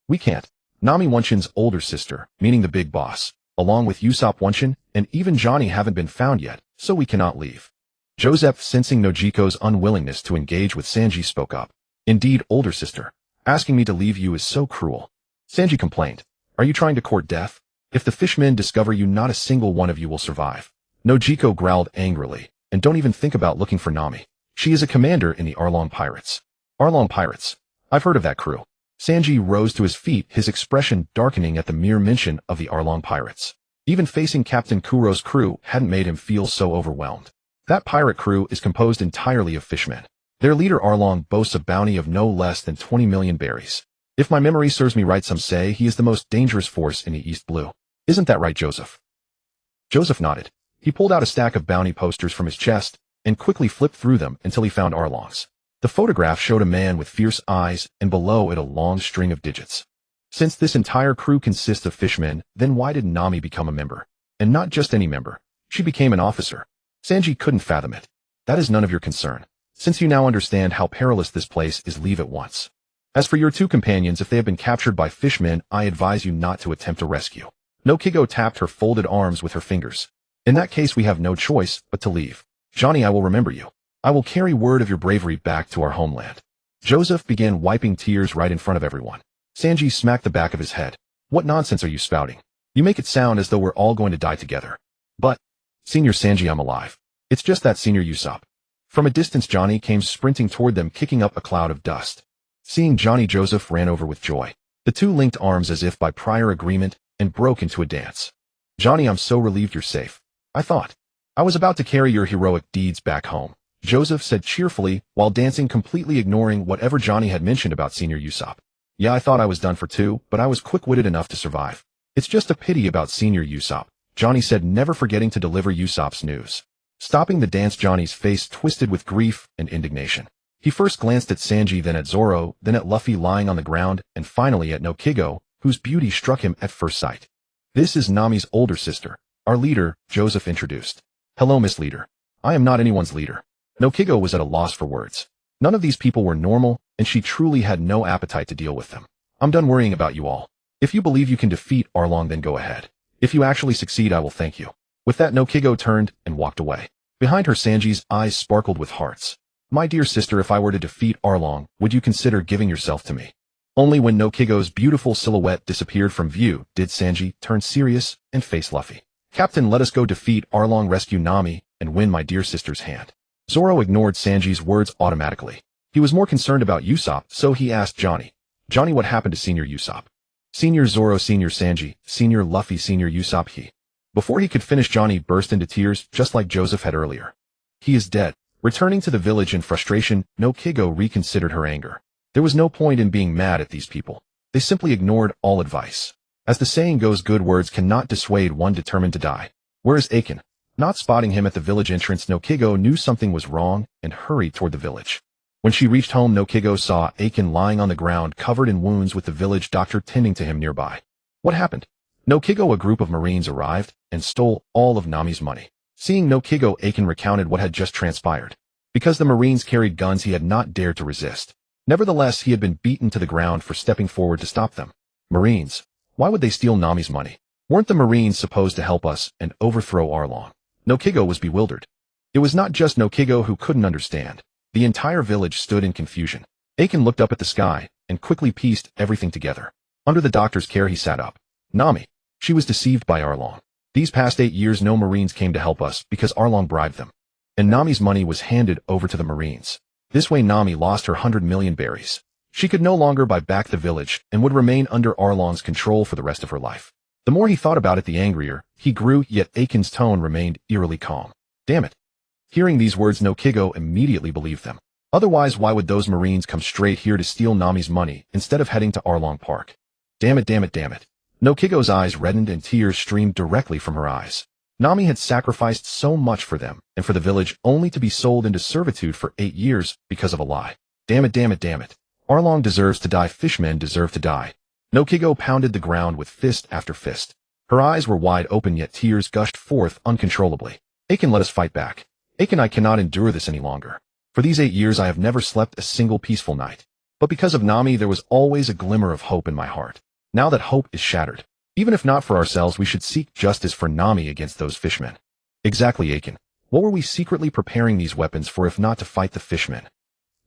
"We can't. Nami Wonshin's older sister, meaning the big boss, along with Usopp Wonshin and even Johnny haven't been found yet, so we cannot leave." Joseph, sensing Nojiko's unwillingness to engage with Sanji, spoke up. "Indeed, older sister. Asking me to leave you is so cruel." Sanji complained. "Are you trying to court death? If the fishmen discover you, not a single one of you will survive." Nojiko growled angrily, "And don't even think about looking for Nami. She is a commander in the Arlong Pirates." "Arlong Pirates? I've heard of that crew." Sanji rose to his feet, his expression darkening at the mere mention of the Arlong Pirates. Even facing Captain Kuro's crew hadn't made him feel so overwhelmed. That pirate crew is composed entirely of fishmen. Their leader Arlong boasts a bounty of no less than 20 million berries. If my memory serves me right, some say he is the most dangerous force in the East Blue. Isn't that right, Joseph? Joseph nodded. He pulled out a stack of bounty posters from his chest and quickly flipped through them until he found Arlong's. The photograph showed a man with fierce eyes and below it a long string of digits. Since this entire crew consists of fishmen, then why did Nami become a member? And not just any member. She became an officer. Sanji couldn't fathom it. "That is none of your concern. Since you now understand how perilous this place is, leave at once. As for your two companions, if they have been captured by fishmen, I advise you not to attempt a rescue." Nojiko tapped her folded arms with her fingers. "In that case, we have no choice but to leave. Johnny, I will remember you. I will carry word of your bravery back to our homeland." Joseph began wiping tears right in front of everyone. Sanji smacked the back of his head. "What nonsense are you spouting? You make it sound as though we're all going to die together." "But, Senior Sanji, I'm alive. It's just that Senior Usopp." From a distance, Johnny came sprinting toward them, kicking up a cloud of dust. Seeing Johnny, Joseph ran over with joy. The two linked arms as if by prior agreement and broke into a dance. "Johnny, I'm so relieved you're safe. I thought I was about to carry your heroic deeds back home, Joseph said cheerfully while dancing, completely ignoring whatever Johnny had mentioned about Senior Usopp. Yeah, I thought I was done for too, but I was quick-witted enough to survive. It's just a pity about Senior Usopp, Johnny said, never forgetting to deliver Usopp's news. Stopping the dance, Johnny's face twisted with grief and indignation. He first glanced at Sanji, then at Zoro, then at Luffy lying on the ground, and finally at Nokigo, whose beauty struck him at first sight. This is Nami's older sister, our leader, Joseph introduced. Hello, Miss Leader. I am not anyone's leader. Nokigo was at a loss for words. None of these people were normal, and she truly had no appetite to deal with them. I'm done worrying about you all. If you believe you can defeat Arlong, then go ahead. If you actually succeed, I will thank you. With that, Nokigo turned and walked away. Behind her, Sanji's eyes sparkled with hearts. My dear sister, if I were to defeat Arlong, would you consider giving yourself to me? Only when Nokigo's beautiful silhouette disappeared from view did Sanji turn serious and face Luffy. Captain, let us go defeat Arlong, rescue Nami, and win my dear sister's hand. Zoro ignored Sanji's words automatically. He was more concerned about Usopp, so he asked Johnny. Johnny, what happened to Senior Usopp? Senior Zoro, Senior Sanji, Senior Luffy, Senior Usopp, he. Before he could finish, Johnny burst into tears, just like Joseph had earlier. He is dead. Returning to the village in frustration, Nokigo reconsidered her anger. There was no point in being mad at these people. They simply ignored all advice. As the saying goes, good words cannot dissuade one determined to die. Where is Aiken? Not spotting him at the village entrance, Nokigo knew something was wrong and hurried toward the village. When she reached home, Nokigo saw Aiken lying on the ground covered in wounds with the village doctor tending to him nearby. What happened? Nokigo, a group of Marines arrived and stole all of Nami's money. Seeing Nokigo, Aiken recounted what had just transpired. Because the Marines carried guns, he had not dared to resist. Nevertheless, he had been beaten to the ground for stepping forward to stop them. Marines? Why would they steal Nami's money? Weren't the Marines supposed to help us and overthrow Arlong? Nokigo was bewildered. It was not just Nokigo who couldn't understand. The entire village stood in confusion. Aiken looked up at the sky and quickly pieced everything together. Under the doctor's care, he sat up. Nami. She was deceived by Arlong. These past 8 years, no Marines came to help us because Arlong bribed them. And Nami's money was handed over to the Marines. This way, Nami lost her 100 million berries. She could no longer buy back the village and would remain under Arlong's control for the rest of her life. The more he thought about it, the angrier he grew, yet Aiken's tone remained eerily calm. Damn it. Hearing these words, Nokigo immediately believed them. Otherwise, why would those Marines come straight here to steal Nami's money instead of heading to Arlong Park? Damn it, damn it, damn it. Nokigo's eyes reddened and tears streamed directly from her eyes. Nami had sacrificed so much for them and for the village, only to be sold into servitude for 8 years because of a lie. Damn it, damn it, damn it. Arlong deserves to die. Fishmen deserve to die. Nokigo pounded the ground with fist after fist. Her eyes were wide open, yet tears gushed forth uncontrollably. Aiken, let us fight back. Aiken, I cannot endure this any longer. For these 8 years I have never slept a single peaceful night. But because of Nami, there was always a glimmer of hope in my heart. Now that hope is shattered. Even if not for ourselves, we should seek justice for Nami against those fishmen. Exactly, Aiken. What were we secretly preparing these weapons for if not to fight the fishmen?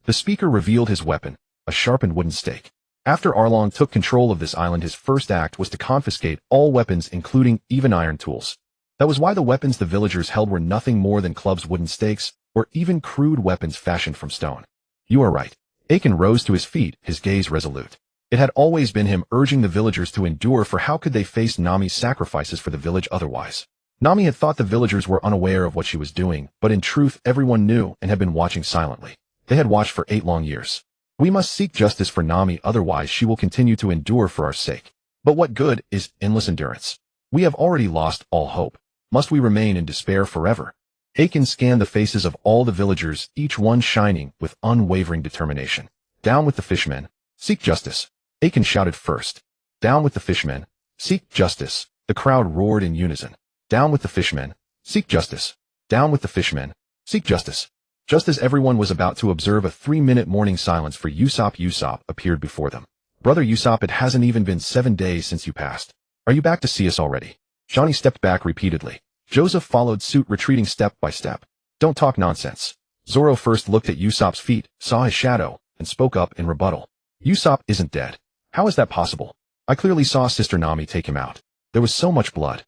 The speaker revealed his weapon, a sharpened wooden stake. After Arlong took control of this island, his first act was to confiscate all weapons, including even iron tools. That was why the weapons the villagers held were nothing more than clubs, wooden stakes, or even crude weapons fashioned from stone. You are right. Aiken rose to his feet, his gaze resolute. It had always been him urging the villagers to endure, for how could they face Nami's sacrifices for the village otherwise? Nami had thought the villagers were unaware of what she was doing, but in truth everyone knew and had been watching silently. They had watched for 8 long years. We must seek justice for Nami, otherwise she will continue to endure for our sake. But what good is endless endurance? We have already lost all hope. Must we remain in despair forever? Aiken scanned the faces of all the villagers, each one shining with unwavering determination. Down with the fishmen. Seek justice. Aiken shouted first. Down with the fishmen. Seek justice. The crowd roared in unison. Down with the fishmen. Seek justice. Down with the fishmen. Seek justice. Just as everyone was about to observe a 3-minute morning silence for Usopp appeared before them. Brother Usopp, it hasn't even been 7 days since you passed. Are you back to see us already? Johnny stepped back repeatedly. Joseph followed suit, retreating step by step. Don't talk nonsense. Zoro first looked at Usopp's feet, saw his shadow, and spoke up in rebuttal. Usopp isn't dead. How is that possible? I clearly saw Sister Nami take him out. There was so much blood.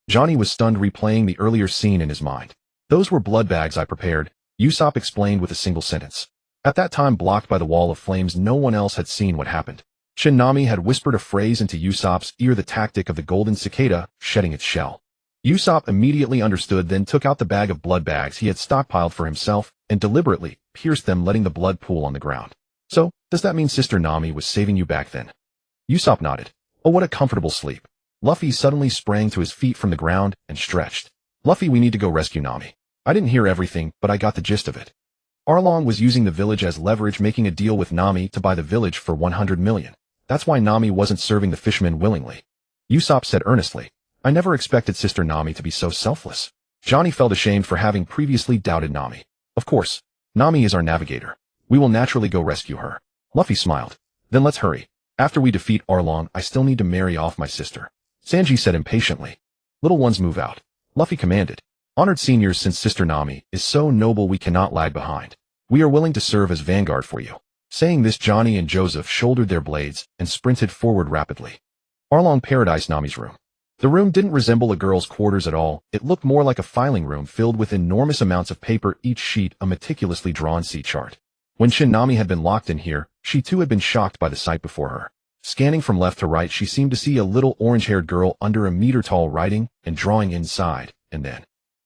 Johnny was stunned, replaying the earlier scene in his mind. Those were blood bags I prepared, Usopp explained with a single sentence. At that time, blocked by the wall of flames, no one else had seen what happened. Nami had whispered a phrase into Usopp's ear, the tactic of the golden cicada shedding its shell. Usopp immediately understood, then took out the bag of blood bags he had stockpiled for himself and deliberately pierced them, letting the blood pool on the ground. So, does that mean Sister Nami was saving you back then? Usopp nodded. Oh, what a comfortable sleep. Luffy suddenly sprang to his feet from the ground and stretched. Luffy, we need to go rescue Nami. I didn't hear everything, but I got the gist of it. Arlong was using the village as leverage, making a deal with Nami to buy the village for 100 million. That's why Nami wasn't serving the fishermen willingly. Usopp said earnestly. I never expected Sister Nami to be so selfless. Johnny felt ashamed for having previously doubted Nami. Of course, Nami is our navigator. We will naturally go rescue her. Luffy smiled. Then let's hurry. After we defeat Arlong, I still need to marry off my sister. Sanji said impatiently. Little ones, move out. Luffy commanded. Honored seniors, since Sister Nami is so noble, we cannot lag behind. We are willing to serve as vanguard for you. Saying this, Johnny and Joseph shouldered their blades and sprinted forward rapidly. Arlong Paradise, Nami's room. The room didn't resemble a girl's quarters at all. It looked more like a filing room filled with enormous amounts of paper, each sheet a meticulously drawn sea chart. When Nami had been locked in here, she too had been shocked by the sight before her. Scanning from left to right, she seemed to see a little orange-haired girl under a meter-tall, writing and drawing inside, and then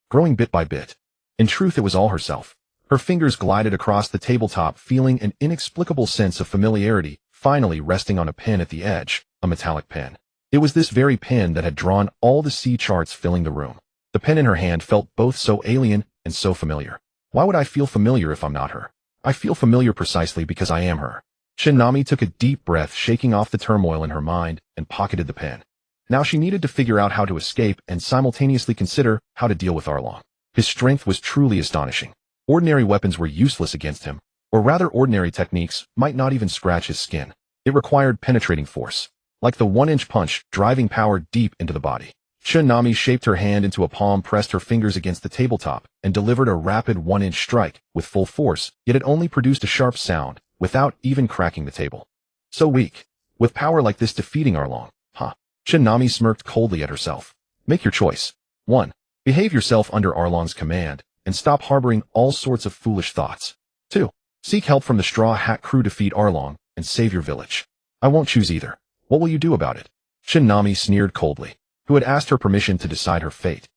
growing bit by bit. In truth, it was all herself. Her fingers glided across the tabletop, feeling an inexplicable sense of familiarity, finally resting on a pen at the edge, a metallic pen. It was this very pen that had drawn all the sea charts filling the room. The pen in her hand felt both so alien and so familiar. Why would I feel familiar if I'm not her? I feel familiar precisely because I am her. Nami took a deep breath, shaking off the turmoil in her mind, and pocketed the pen. Now she needed to figure out how to escape and simultaneously consider how to deal with Arlong. His strength was truly astonishing. Ordinary weapons were useless against him, or rather ordinary techniques might not even scratch his skin. It required penetrating force, like the 1-inch punch, driving power deep into the body. Nami shaped her hand into a palm, pressed her fingers against the tabletop, and delivered a rapid 1-inch strike with full force, yet it only produced a sharp sound, without even cracking the table. So weak. With power like this, defeating Arlong, huh? Nami smirked coldly at herself. Make your choice. 1. Behave yourself under Arlong's command, and stop harboring all sorts of foolish thoughts. 2. Seek help from the Straw Hat crew, defeat Arlong, and save your village. I won't choose either. What will you do about it? Nami sneered coldly, who had asked her permission to decide her fate.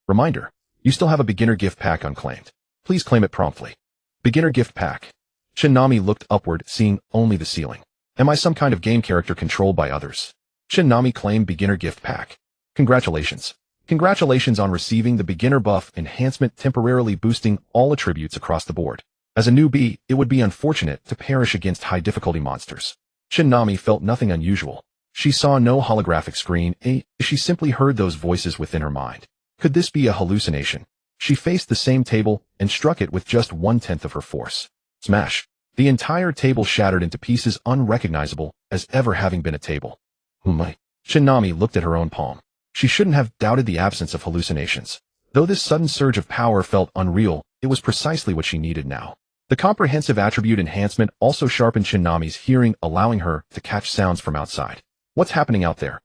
Reminder, you still have a beginner gift pack unclaimed. Please claim it promptly. Beginner gift pack. Nami looked upward, seeing only the ceiling. Am I some kind of game character controlled by others? Nami claimed beginner gift pack. Congratulations. Congratulations on receiving the beginner buff enhancement, temporarily boosting all attributes across the board. As a newbie, it would be unfortunate to perish against high difficulty monsters. Nami felt nothing unusual. She saw no holographic screen, she simply heard those voices within her mind. Could this be a hallucination? She faced the same table and struck it with just 1/10 of her force. Smash! The entire table shattered into pieces, unrecognizable as ever having been a table. My. Nami looked at her own palm. She shouldn't have doubted the absence of hallucinations. Though this sudden surge of power felt unreal, it was precisely what she needed now. The comprehensive attribute enhancement also sharpened Nami's hearing, allowing her to catch sounds from outside. What's happening out there?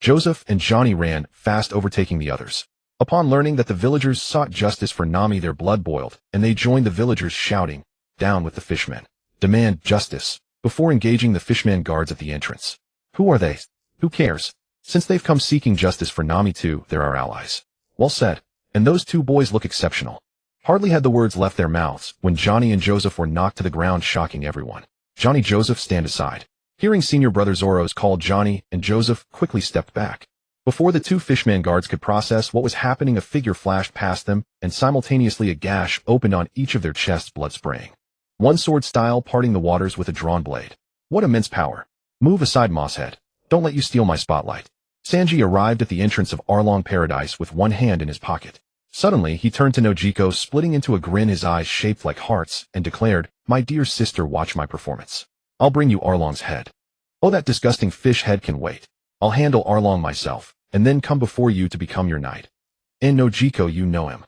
Joseph and Johnny ran fast, overtaking the others. Upon learning that the villagers sought justice for Nami, their blood boiled, and they joined the villagers, shouting, "Down with the fishmen! Demand justice!" before engaging the fishmen guards at the entrance. Who are they? Who cares? Since they've come seeking justice for Nami too, they're our allies. Well said. And those two boys look exceptional. Hardly had the words left their mouths when Johnny and Joseph were knocked to the ground, shocking everyone. Johnny, Joseph, stand aside. Hearing senior brother Zoro's call, Johnny and Joseph quickly stepped back. Before the two fishman guards could process what was happening, a figure flashed past them, and simultaneously a gash opened on each of their chests, blood spraying. One sword style, parting the waters with a drawn blade. What immense power. Move aside, Mosshead. Don't let you steal my spotlight. Sanji arrived at the entrance of Arlong Paradise with one hand in his pocket. Suddenly, he turned to Nojiko, splitting into a grin, his eyes shaped like hearts, and declared, "My dear sister, watch my performance. I'll bring you Arlong's head. Oh, that disgusting fish head can wait. I'll handle Arlong myself, and then come before you to become your knight." "And Nojiko, you know him?"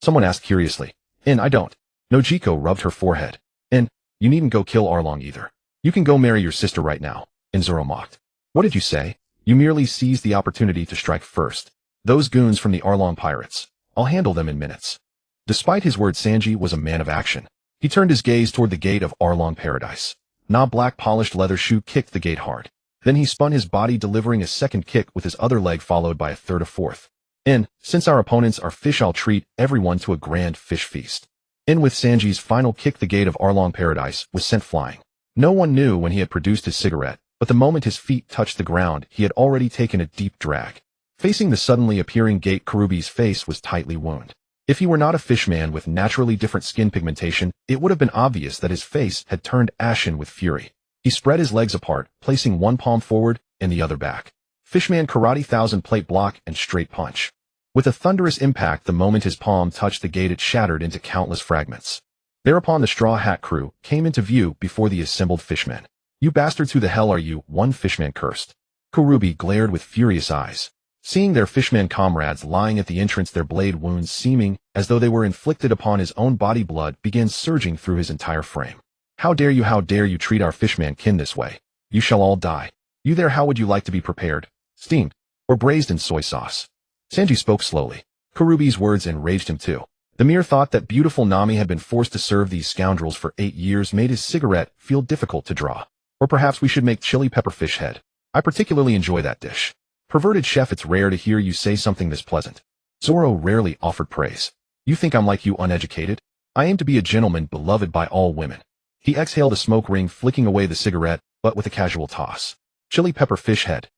someone asked curiously. "And I don't." Nojiko rubbed her forehead. "And you needn't go kill Arlong either. You can go marry your sister right now." And Zoro mocked. "What did you say? You merely seized the opportunity to strike first. Those goons from the Arlong pirates. I'll handle them in minutes." Despite his words, Sanji was a man of action. He turned his gaze toward the gate of Arlong Paradise. Na black polished leather shoe kicked the gate hard. Then he spun his body, delivering a second kick with his other leg, followed by a third, a fourth. Since our opponents are fish, I'll treat everyone to a grand fish feast. With Sanji's final kick, the gate of Arlong Paradise was sent flying. No one knew when he had produced his cigarette, but the moment his feet touched the ground, he had already taken a deep drag. Facing the suddenly appearing gate, Kurubi's face was tightly wound. If he were not a fishman with naturally different skin pigmentation, it would have been obvious that his face had turned ashen with fury. He spread his legs apart, placing one palm forward and the other back. Fishman karate 1000-plate block and straight punch. With a thunderous impact, the moment his palm touched the gate, it shattered into countless fragments. Thereupon the Straw Hat crew came into view before the assembled fishmen. "You bastards, who the hell are you?" one fishman cursed. Kurubi glared with furious eyes. Seeing their fishman comrades lying at the entrance, their blade wounds seeming as though they were inflicted upon his own body, blood began surging through his entire frame. How dare you treat our fishman kin this way? You shall all die. You there, how would you like to be prepared? Steamed? Or braised in soy sauce?" Sanji spoke slowly. Kurubi's words enraged him too. The mere thought that beautiful Nami had been forced to serve these scoundrels for 8 years made his cigarette feel difficult to draw. "Or perhaps we should make chili pepper fish head. I particularly enjoy that dish." "Perverted chef, it's rare to hear you say something this pleasant." Zoro rarely offered praise. "You think I'm like you, uneducated? I aim to be a gentleman beloved by all women." He exhaled a smoke ring, flicking away the cigarette, but with a casual toss. "Chili pepper fish head."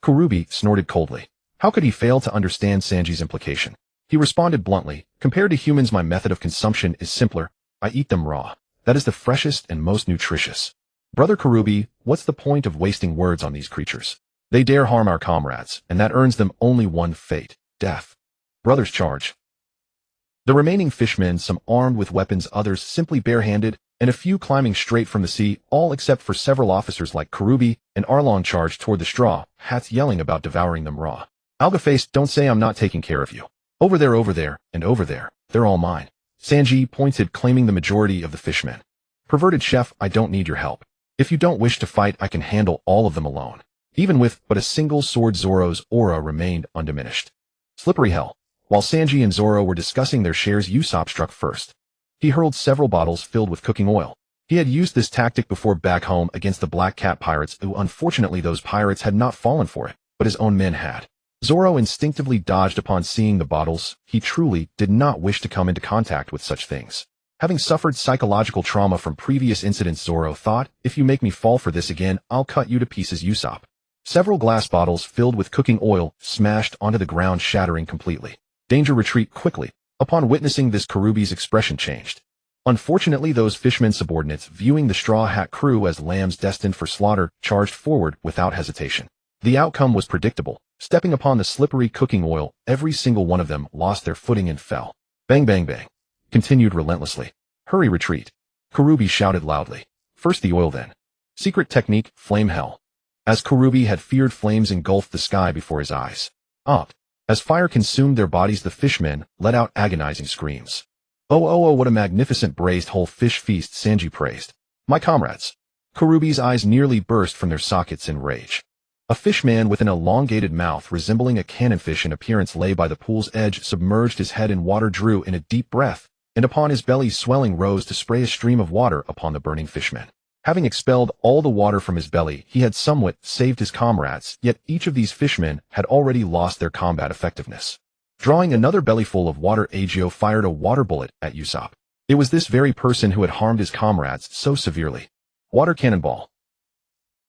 Kurubi snorted coldly. How could he fail to understand Sanji's implication? He responded bluntly, "Compared to humans, my method of consumption is simpler. I eat them raw. That is the freshest and most nutritious." "Brother Kurubi, what's the point of wasting words on these creatures? They dare harm our comrades, and that earns them only one fate, death." "Brothers, charge." The remaining fishmen, some armed with weapons, others simply barehanded, and a few climbing straight from the sea, all except for several officers like Kurubi and Arlong, charged toward the Straw Hats, yelling about devouring them raw. "Alga-face, don't say I'm not taking care of you. Over there, and over there, they're all mine." Sanji pointed, claiming the majority of the fishmen. "Perverted chef, I don't need your help. If you don't wish to fight, I can handle all of them alone." Even with but a single sword, Zoro's aura remained undiminished. Slippery hell. While Sanji and Zoro were discussing their shares, Usopp struck first. He hurled several bottles filled with cooking oil. He had used this tactic before back home against the Black Cat pirates, who unfortunately those pirates had not fallen for it, but his own men had. Zoro instinctively dodged upon seeing the bottles. He truly did not wish to come into contact with such things. Having suffered psychological trauma from previous incidents, Zoro thought, "If you make me fall for this again, I'll cut you to pieces, Usopp." Several glass bottles filled with cooking oil smashed onto the ground, shattering completely. "Danger, retreat quickly." Upon witnessing this, Kurubi's expression changed. Unfortunately, those fishmen subordinates, viewing the Straw Hat crew as lambs destined for slaughter, charged forward without hesitation. The outcome was predictable. Stepping upon the slippery cooking oil, every single one of them lost their footing and fell. Bang, bang, bang. Continued relentlessly. "Hurry, retreat." Kurubi shouted loudly. "First the oil, then." Secret technique, flame hell. As Kurubi had feared, flames engulfed the sky before his eyes. As fire consumed their bodies, the fishmen let out agonizing screams. Oh, what a magnificent braised whole fish feast," Sanji praised. "My comrades." Kurubi's eyes nearly burst from their sockets in rage. A fishman with an elongated mouth resembling a cannonfish in appearance lay by the pool's edge, submerged his head in water, drew in a deep breath, and upon his belly swelling rose to spray a stream of water upon the burning fishman. Having expelled all the water from his belly, he had somewhat saved his comrades, yet each of these fishmen had already lost their combat effectiveness. Drawing another bellyful of water, Agio fired a water bullet at Usopp. It was this very person who had harmed his comrades so severely. Water cannonball.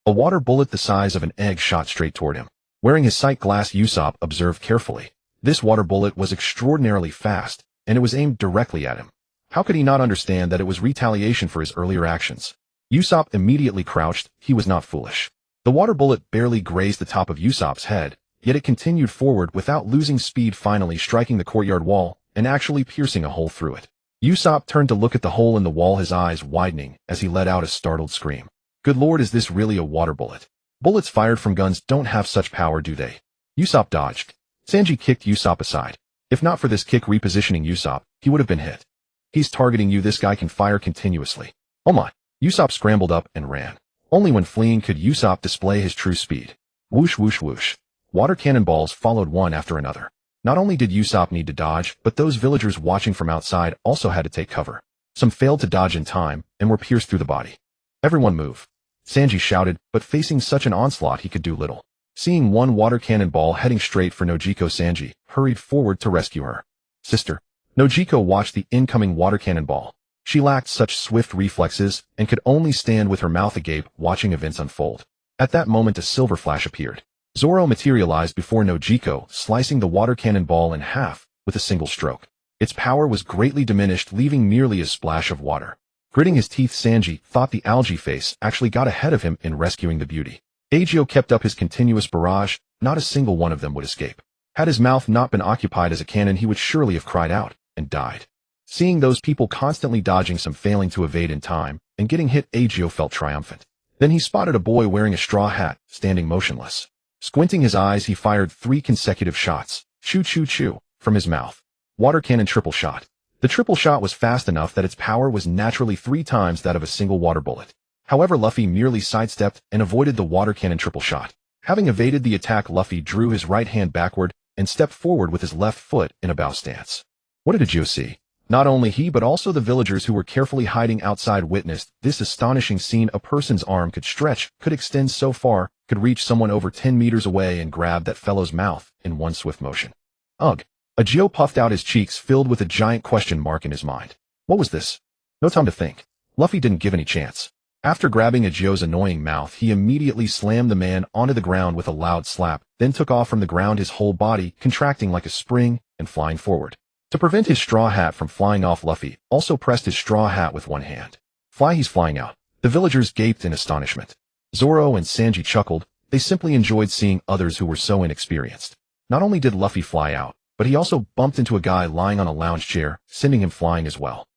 A water bullet the size of an egg shot straight toward him. Wearing his sight glass, Usopp observed carefully. This water bullet was extraordinarily fast, and it was aimed directly at him. How could he not understand that it was retaliation for his earlier actions? Usopp immediately crouched. He was not foolish. The water bullet barely grazed the top of Usopp's head, yet it continued forward without losing speed, finally striking the courtyard wall and actually piercing a hole through it. Usopp turned to look at the hole in the wall, his eyes widening as he let out a startled scream. Good lord, is this really a water bullet? Bullets fired from guns don't have such power, do they? Usopp dodged. Sanji kicked Usopp aside. If not for this kick repositioning Usopp, he would have been hit. He's targeting you. This guy can fire continuously. Oh my. Usopp scrambled up and ran. Only when fleeing could Usopp display his true speed. Whoosh, whoosh, whoosh. Water cannonballs followed one after another. Not only did Usopp need to dodge, but those villagers watching from outside also had to take cover. Some failed to dodge in time and were pierced through the body. Everyone move. Sanji shouted, but facing such an onslaught he could do little. Seeing one water cannonball heading straight for Nojiko, Sanji hurried forward to rescue her. Sister. Nojiko watched the incoming water cannonball. She lacked such swift reflexes and could only stand with her mouth agape watching events unfold. At that moment a silver flash appeared. Zoro materialized before Nojiko, slicing the water cannonball in half with a single stroke. Its power was greatly diminished, leaving merely a splash of water. Gritting his teeth, Sanji thought the algae face actually got ahead of him in rescuing the beauty. Agio kept up his continuous barrage, not a single one of them would escape. Had his mouth not been occupied as a cannon, he would surely have cried out and died. Seeing those people constantly dodging, some failing to evade in time, and getting hit, Agio felt triumphant. Then he spotted a boy wearing a straw hat, standing motionless. Squinting his eyes, he fired 3 consecutive shots, choo choo choo, from his mouth. Water cannon triple shot. The triple shot was fast enough that its power was naturally 3 times that of a single water bullet. However, Luffy merely sidestepped and avoided the water cannon triple shot. Having evaded the attack, Luffy drew his right hand backward and stepped forward with his left foot in a bow stance. What did Agio see? Not only he but also the villagers who were carefully hiding outside witnessed this astonishing scene. A person's arm could stretch, could extend so far, could reach someone over 10 meters away and grab that fellow's mouth in one swift motion. Ugh. Agio puffed out his cheeks, filled with a giant question mark in his mind. What was this? No time to think. Luffy didn't give any chance. After grabbing Agio's annoying mouth, he immediately slammed the man onto the ground with a loud slap, then took off from the ground, his whole body contracting like a spring and flying forward. To prevent his straw hat from flying off, Luffy also pressed his straw hat with one hand. Fly, he's flying out. The villagers gaped in astonishment. Zoro and Sanji chuckled. They simply enjoyed seeing others who were so inexperienced. Not only did Luffy fly out, but he also bumped into a guy lying on a lounge chair, sending him flying as well.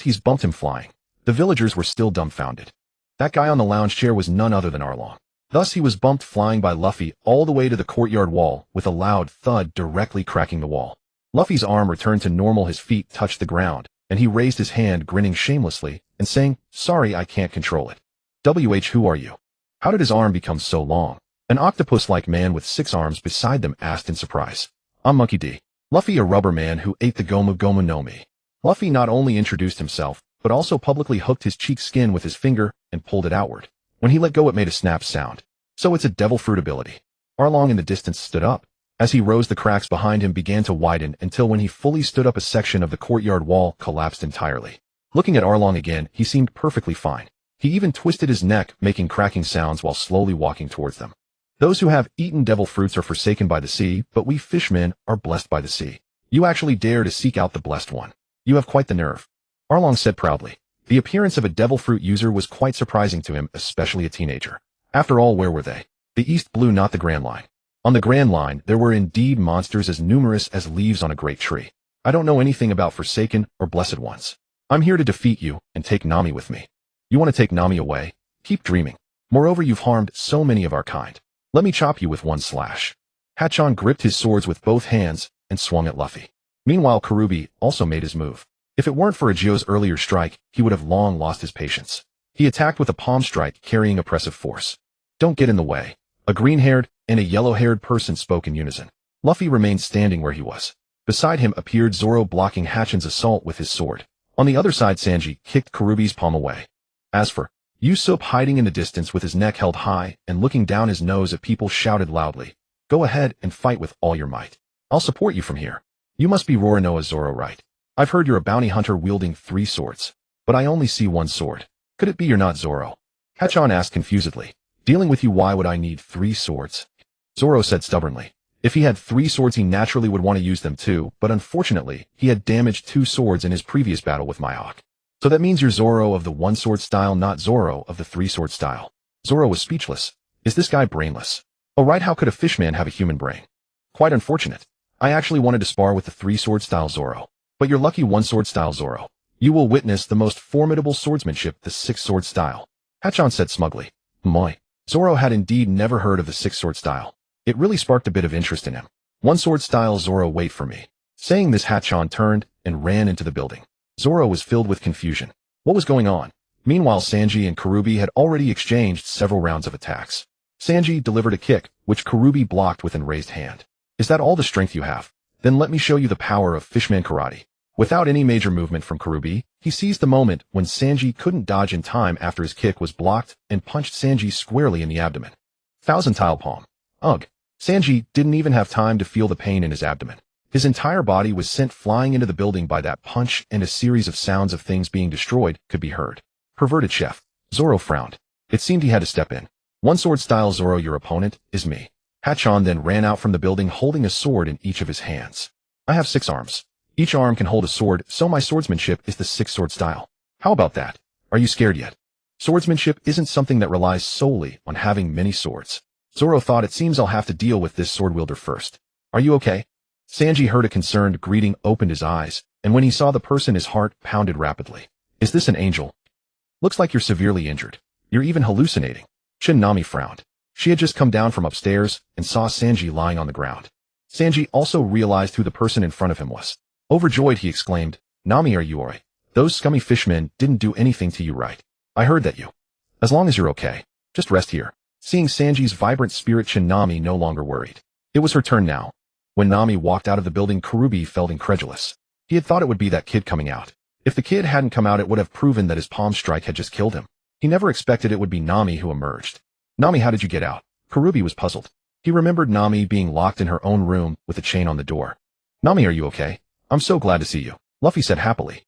He's bumped him flying. The villagers were still dumbfounded. That guy on the lounge chair was none other than Arlong. Thus he was bumped flying by Luffy all the way to the courtyard wall, with a loud thud directly cracking the wall. Luffy's arm returned to normal, his feet touched the ground, and he raised his hand, grinning shamelessly, and saying, "Sorry, I can't control it." Who are you? How did his arm become so long? An octopus-like man with 6 arms beside them asked in surprise. I'm Monkey D. Luffy, a rubber man who ate the Gomu Gomu no Mi. Luffy not only introduced himself, but also publicly hooked his cheek skin with his finger and pulled it outward. When he let go, it made a snap sound. So it's a devil fruit ability. Arlong in the distance stood up. As he rose, the cracks behind him began to widen until when he fully stood up, a section of the courtyard wall collapsed entirely. Looking at Arlong again, he seemed perfectly fine. He even twisted his neck, making cracking sounds while slowly walking towards them. Those who have eaten devil fruits are forsaken by the sea, but we fishmen are blessed by the sea. You actually dare to seek out the blessed one. You have quite the nerve. Arlong said proudly. The appearance of a devil fruit user was quite surprising to him, especially a teenager. After all, where were they? The East Blue, not the Grand Line. On the Grand Line, there were indeed monsters as numerous as leaves on a great tree. I don't know anything about forsaken or blessed ones. I'm here to defeat you and take Nami with me. You want to take Nami away? Keep dreaming. Moreover, you've harmed so many of our kind. Let me chop you with one slash. Hachon gripped his swords with both hands and swung at Luffy. Meanwhile, Karubi also made his move. If it weren't for Agio's earlier strike, he would have long lost his patience. He attacked with a palm strike, carrying oppressive force. Don't get in the way. A green-haired and a yellow-haired person spoke in unison. Luffy remained standing where he was. Beside him appeared Zoro, blocking Hachon's assault with his sword. On the other side, Sanji kicked Karubi's palm away. As for Usopp, hiding in the distance with his neck held high and looking down his nose at people, shouted loudly, "Go ahead and fight with all your might. I'll support you from here. You must be Roronoa Zoro, right? I've heard you're a bounty hunter wielding 3 swords. But I only see 1 sword. Could it be you're not Zoro?" Hachon asked confusedly. "Dealing with you, why would I need 3 swords? Zoro said stubbornly. If he had 3 swords, he naturally would want to use them too, but unfortunately, he had damaged 2 swords in his previous battle with Mihawk. So that means you're Zoro of the 1-sword style, not Zoro of the 3-sword style. Zoro was speechless. Is this guy brainless? Oh right, how could a fishman have a human brain? Quite unfortunate. I actually wanted to spar with the 3-sword style Zoro. But you're lucky 1-sword style Zoro. You will witness the most formidable swordsmanship, the 6-sword style. Hachon said smugly. Moi. Zoro had indeed never heard of the 6-sword style. It really sparked a bit of interest in him. 1-sword style Zoro, wait for me. Saying this, Hachon turned and ran into the building. Zoro was filled with confusion. What was going on? Meanwhile, Sanji and Karubi had already exchanged several rounds of attacks. Sanji delivered a kick, which Karubi blocked with an raised hand. Is that all the strength you have? Then let me show you the power of fishman karate. Without any major movement from Karubi, he seized the moment when Sanji couldn't dodge in time after his kick was blocked and punched Sanji squarely in the abdomen. Thousand Tile Palm. Ugh. Sanji didn't even have time to feel the pain in his abdomen. His entire body was sent flying into the building by that punch, and a series of sounds of things being destroyed could be heard. Perverted chef. Zoro frowned. It seemed he had to step in. One sword style. Zoro, your opponent is me. Hachon then ran out from the building holding a sword in each of his hands. I have 6 arms. Each arm can hold a sword, so my swordsmanship is the 6-sword style. How about that? Are you scared yet? Swordsmanship isn't something that relies solely on having many swords. Zoro thought, it seems I'll have to deal with this sword wielder first. Are you okay? Sanji heard a concerned greeting, opened his eyes, and when he saw the person his heart pounded rapidly. Is this an angel? Looks like you're severely injured. You're even hallucinating. Nami frowned. She had just come down from upstairs and saw Sanji lying on the ground. Sanji also realized who the person in front of him was. Overjoyed, he exclaimed, Nami, are you alright? Those scummy fishmen didn't do anything to you, right? I heard that you. As long as you're okay, just rest here. Seeing Sanji's vibrant spirit, Nami no longer worried. It was her turn now. When Nami walked out of the building, Kurubi felt incredulous. He had thought it would be that kid coming out. If the kid hadn't come out, it would have proven that his palm strike had just killed him. He never expected it would be Nami who emerged. Nami, how did you get out? Kurubi was puzzled. He remembered Nami being locked in her own room with a chain on the door. Nami, are you okay? I'm so glad to see you, Luffy said happily.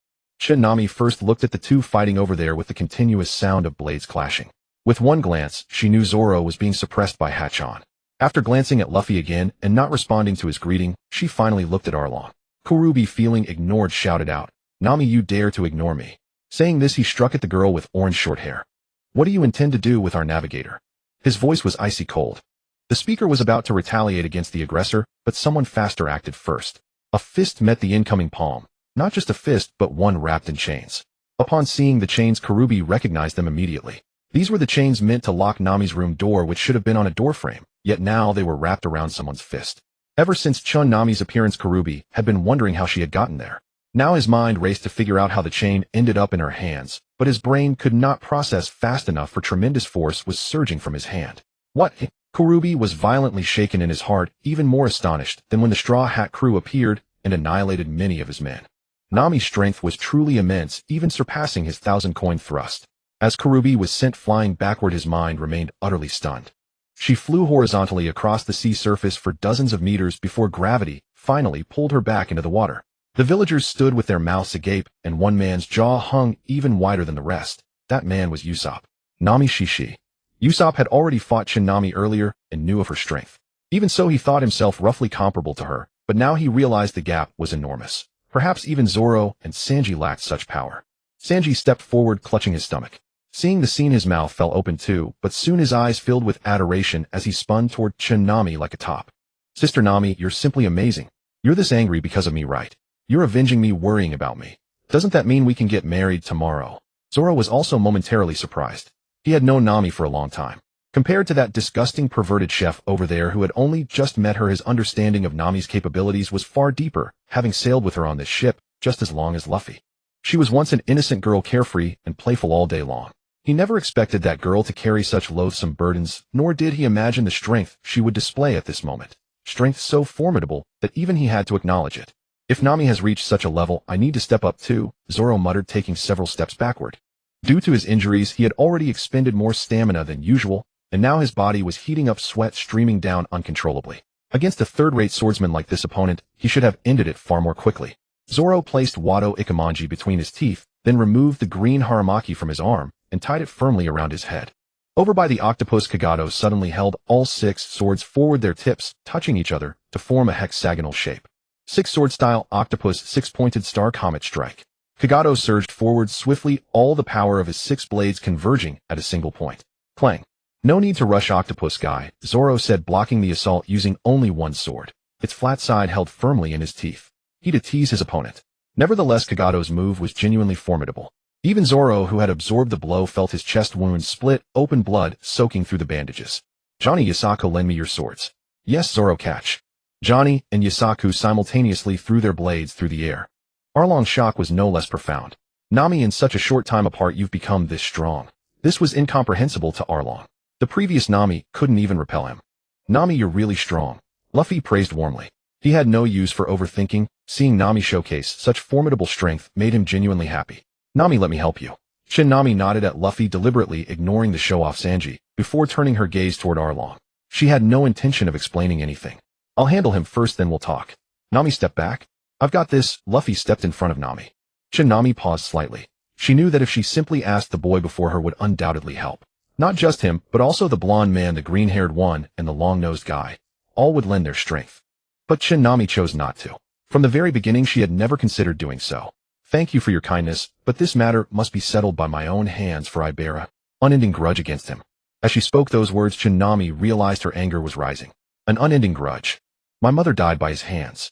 Nami first looked at the two fighting over there with the continuous sound of blades clashing. With one glance, she knew Zoro was being suppressed by Hachon. After glancing at Luffy again and not responding to his greeting, she finally looked at Arlong. Kurubi, feeling ignored, shouted out, Nami, you dare to ignore me. Saying this, he struck at the girl with orange short hair. What do you intend to do with our navigator? His voice was icy cold. The speaker was about to retaliate against the aggressor, but someone faster acted first. A fist met the incoming palm. Not just a fist, but one wrapped in chains. Upon seeing the chains, Kurubi recognized them immediately. These were the chains meant to lock Nami's room door, which should have been on a doorframe, yet now they were wrapped around someone's fist. Ever since Nami's appearance, Kurubi had been wondering how she had gotten there. Now his mind raced to figure out how the chain ended up in her hands, but his brain could not process fast enough, for tremendous force was surging from his hand. What? Kurubi was violently shaken in his heart, even more astonished than when the Straw Hat crew appeared and annihilated many of his men. Nami's strength was truly immense, even surpassing his 1,000-coin thrust. As Kurubi was sent flying backward, his mind remained utterly stunned. She flew horizontally across the sea surface for dozens of meters before gravity finally pulled her back into the water. The villagers stood with their mouths agape, and one man's jaw hung even wider than the rest. That man was Usopp. Nami Shishi. Usopp had already fought Nami earlier and knew of her strength. Even so, he thought himself roughly comparable to her, but now he realized the gap was enormous. Perhaps even Zoro and Sanji lacked such power. Sanji stepped forward, clutching his stomach. Seeing the scene, his mouth fell open too, but soon his eyes filled with adoration as he spun toward Nami like a top. Sister Nami, you're simply amazing. You're this angry because of me, right? You're avenging me, worrying about me. Doesn't that mean we can get married tomorrow? Zoro was also momentarily surprised. He had known Nami for a long time. Compared to that disgusting perverted chef over there who had only just met her, his understanding of Nami's capabilities was far deeper, having sailed with her on this ship just as long as Luffy. She was once an innocent girl, carefree and playful all day long. He never expected that girl to carry such loathsome burdens, nor did he imagine the strength she would display at this moment. Strength so formidable that even he had to acknowledge it. If Nami has reached such a level, I need to step up too, Zoro muttered, taking several steps backward. Due to his injuries, he had already expended more stamina than usual, and now his body was heating up, sweat streaming down uncontrollably. Against a third-rate swordsman like this opponent, he should have ended it far more quickly. Zoro placed Wado Ikemanji between his teeth, then removed the green Haramaki from his arm, and tied it firmly around his head. Over by the octopus, Kagato suddenly held all 6 swords forward, their tips touching each other to form a hexagonal shape. 6-sword style octopus, 6-pointed star comet strike. Kagato surged forward swiftly, all the power of his 6 blades converging at a single point. Clang. No need to rush, octopus guy, Zoro said, blocking the assault using only one sword, its flat side held firmly in his teeth. He to tease his opponent. Nevertheless, Kagato's move was genuinely formidable. Even Zoro, who had absorbed the blow, felt his chest wound split open, blood soaking through the bandages. Johnny, Yasaku, lend me your swords. Yes, Zoro, catch. Johnny and Yasaku simultaneously threw their blades through the air. Arlong's shock was no less profound. Nami, in such a short time apart, you've become this strong. This was incomprehensible to Arlong. The previous Nami couldn't even repel him. Nami, you're really strong. Luffy praised warmly. He had no use for overthinking. Seeing Nami showcase such formidable strength made him genuinely happy. Nami, let me help you. Nami nodded at Luffy, deliberately ignoring the show-off Sanji, before turning her gaze toward Arlong. She had no intention of explaining anything. I'll handle him first, then we'll talk. Nami stepped back. I've got this. Luffy stepped in front of Nami. Nami paused slightly. She knew that if she simply asked the boy before her would undoubtedly help. Not just him, but also the blonde man, the green-haired one, and the long-nosed guy. All would lend their strength. But Nami chose not to. From the very beginning she had never considered doing so. Thank you for your kindness, but this matter must be settled by my own hands, for I bear an unending grudge against him. As she spoke those words, Nami realized her anger was rising. An unending grudge. My mother died by his hands.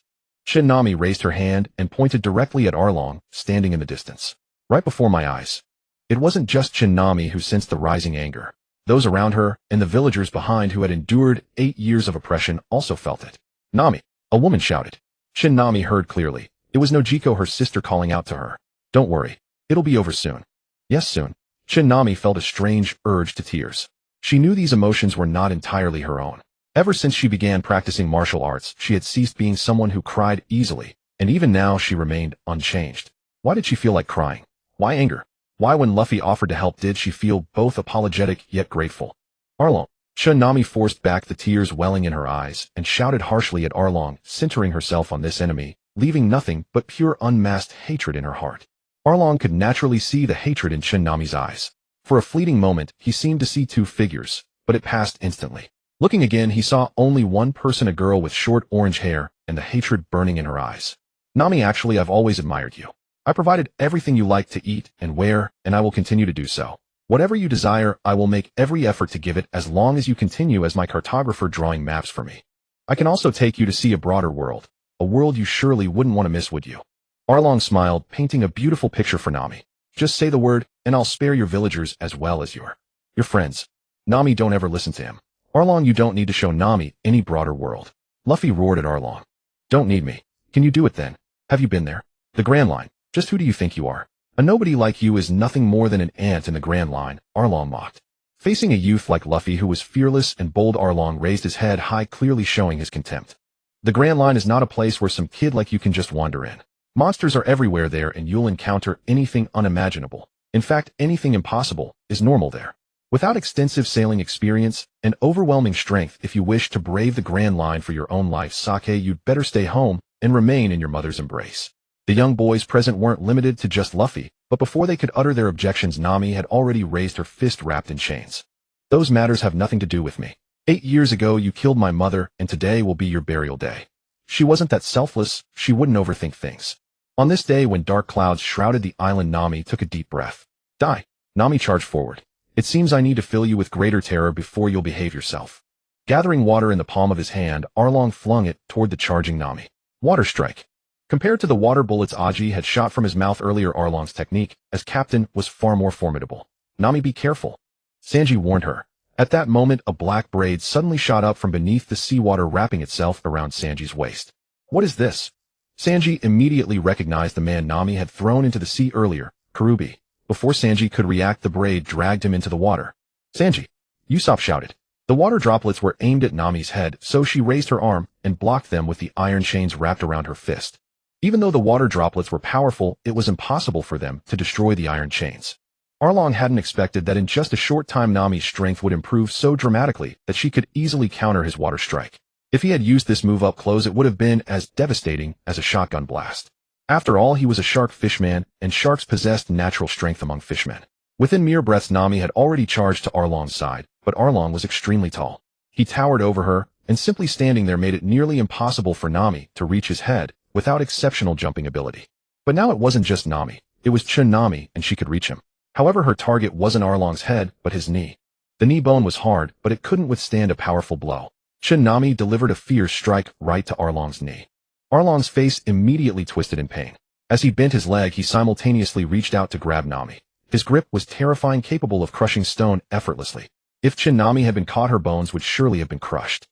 Nami raised her hand and pointed directly at Arlong, standing in the distance. Right before my eyes. It wasn't just Nami who sensed the rising anger. Those around her, and the villagers behind who had endured 8 years of oppression, also felt it. Nami! A woman shouted. Nami heard clearly. It was Nojiko, her sister, calling out to her. Don't worry. It'll be over soon. Yes, soon. Nami felt a strange urge to tears. She knew these emotions were not entirely her own. Ever since she began practicing martial arts, she had ceased being someone who cried easily, and even now she remained unchanged. Why did she feel like crying? Why anger? Why, when Luffy offered to help, did she feel both apologetic yet grateful? Arlong. Nami forced back the tears welling in her eyes and shouted harshly at Arlong, centering herself on this enemy, leaving nothing but pure unmasked hatred in her heart. Arlong could naturally see the hatred in Nami's eyes. For a fleeting moment, he seemed to see two figures, but it passed instantly. Looking again, he saw only one person, a girl with short orange hair, and the hatred burning in her eyes. Nami, actually, I've always admired you. I provided everything you like to eat and wear, and I will continue to do so. Whatever you desire, I will make every effort to give it, as long as you continue as my cartographer drawing maps for me. I can also take you to see a broader world, a world you surely wouldn't want to miss, would you? Arlong smiled, painting a beautiful picture for Nami. Just say the word, and I'll spare your villagers as well as your friends. Nami, don't ever listen to him. Arlong, you don't need to show Nami any broader world. Luffy roared at Arlong. Don't need me. Can you do it then? Have you been there? The Grand Line. Just who do you think you are? A nobody like you is nothing more than an ant in the Grand Line, Arlong mocked. Facing a youth like Luffy who was fearless and bold, Arlong raised his head high, clearly showing his contempt. The Grand Line is not a place where some kid like you can just wander in. Monsters are everywhere there, and you'll encounter anything unimaginable. In fact, anything impossible is normal there. Without extensive sailing experience and overwhelming strength, if you wish to brave the Grand Line for your own life, Sake, you'd better stay home and remain in your mother's embrace. The young boys present weren't limited to just Luffy, but before they could utter their objections, Nami had already raised her fist wrapped in chains. Those matters have nothing to do with me. 8 years ago you killed my mother, and today will be your burial day. She wasn't that selfless, she wouldn't overthink things. On this day when dark clouds shrouded the island, Nami took a deep breath. Die. Nami charged forward. It seems I need to fill you with greater terror before you'll behave yourself. Gathering water in the palm of his hand, Arlong flung it toward the charging Nami. Water strike. Compared to the water bullets Aji had shot from his mouth earlier, Arlong's technique as captain was far more formidable. Nami, be careful. Sanji warned her. At that moment, a black braid suddenly shot up from beneath the seawater, wrapping itself around Sanji's waist. What is this? Sanji immediately recognized the man Nami had thrown into the sea earlier, Karubi. Before Sanji could react, the braid dragged him into the water. Sanji! Usopp shouted. The water droplets were aimed at Nami's head, so she raised her arm and blocked them with the iron chains wrapped around her fist. Even though the water droplets were powerful, it was impossible for them to destroy the iron chains. Arlong hadn't expected that in just a short time Nami's strength would improve so dramatically that she could easily counter his water strike. If he had used this move up close, it would have been as devastating as a shotgun blast. After all, he was a shark fishman, and sharks possessed natural strength among fishmen. Within mere breaths, Nami had already charged to Arlong's side, but Arlong was extremely tall. He towered over her, and simply standing there made it nearly impossible for Nami to reach his head without exceptional jumping ability. But now it wasn't just Nami, it was Nami, and she could reach him. However, her target wasn't Arlong's head, but his knee. The knee bone was hard, but it couldn't withstand a powerful blow. Nami delivered a fierce strike right to Arlong's knee. Arlong's face immediately twisted in pain. As he bent his leg, he simultaneously reached out to grab Nami. His grip was terrifying, capable of crushing stone effortlessly. If Nami had been caught, her bones would surely have been crushed.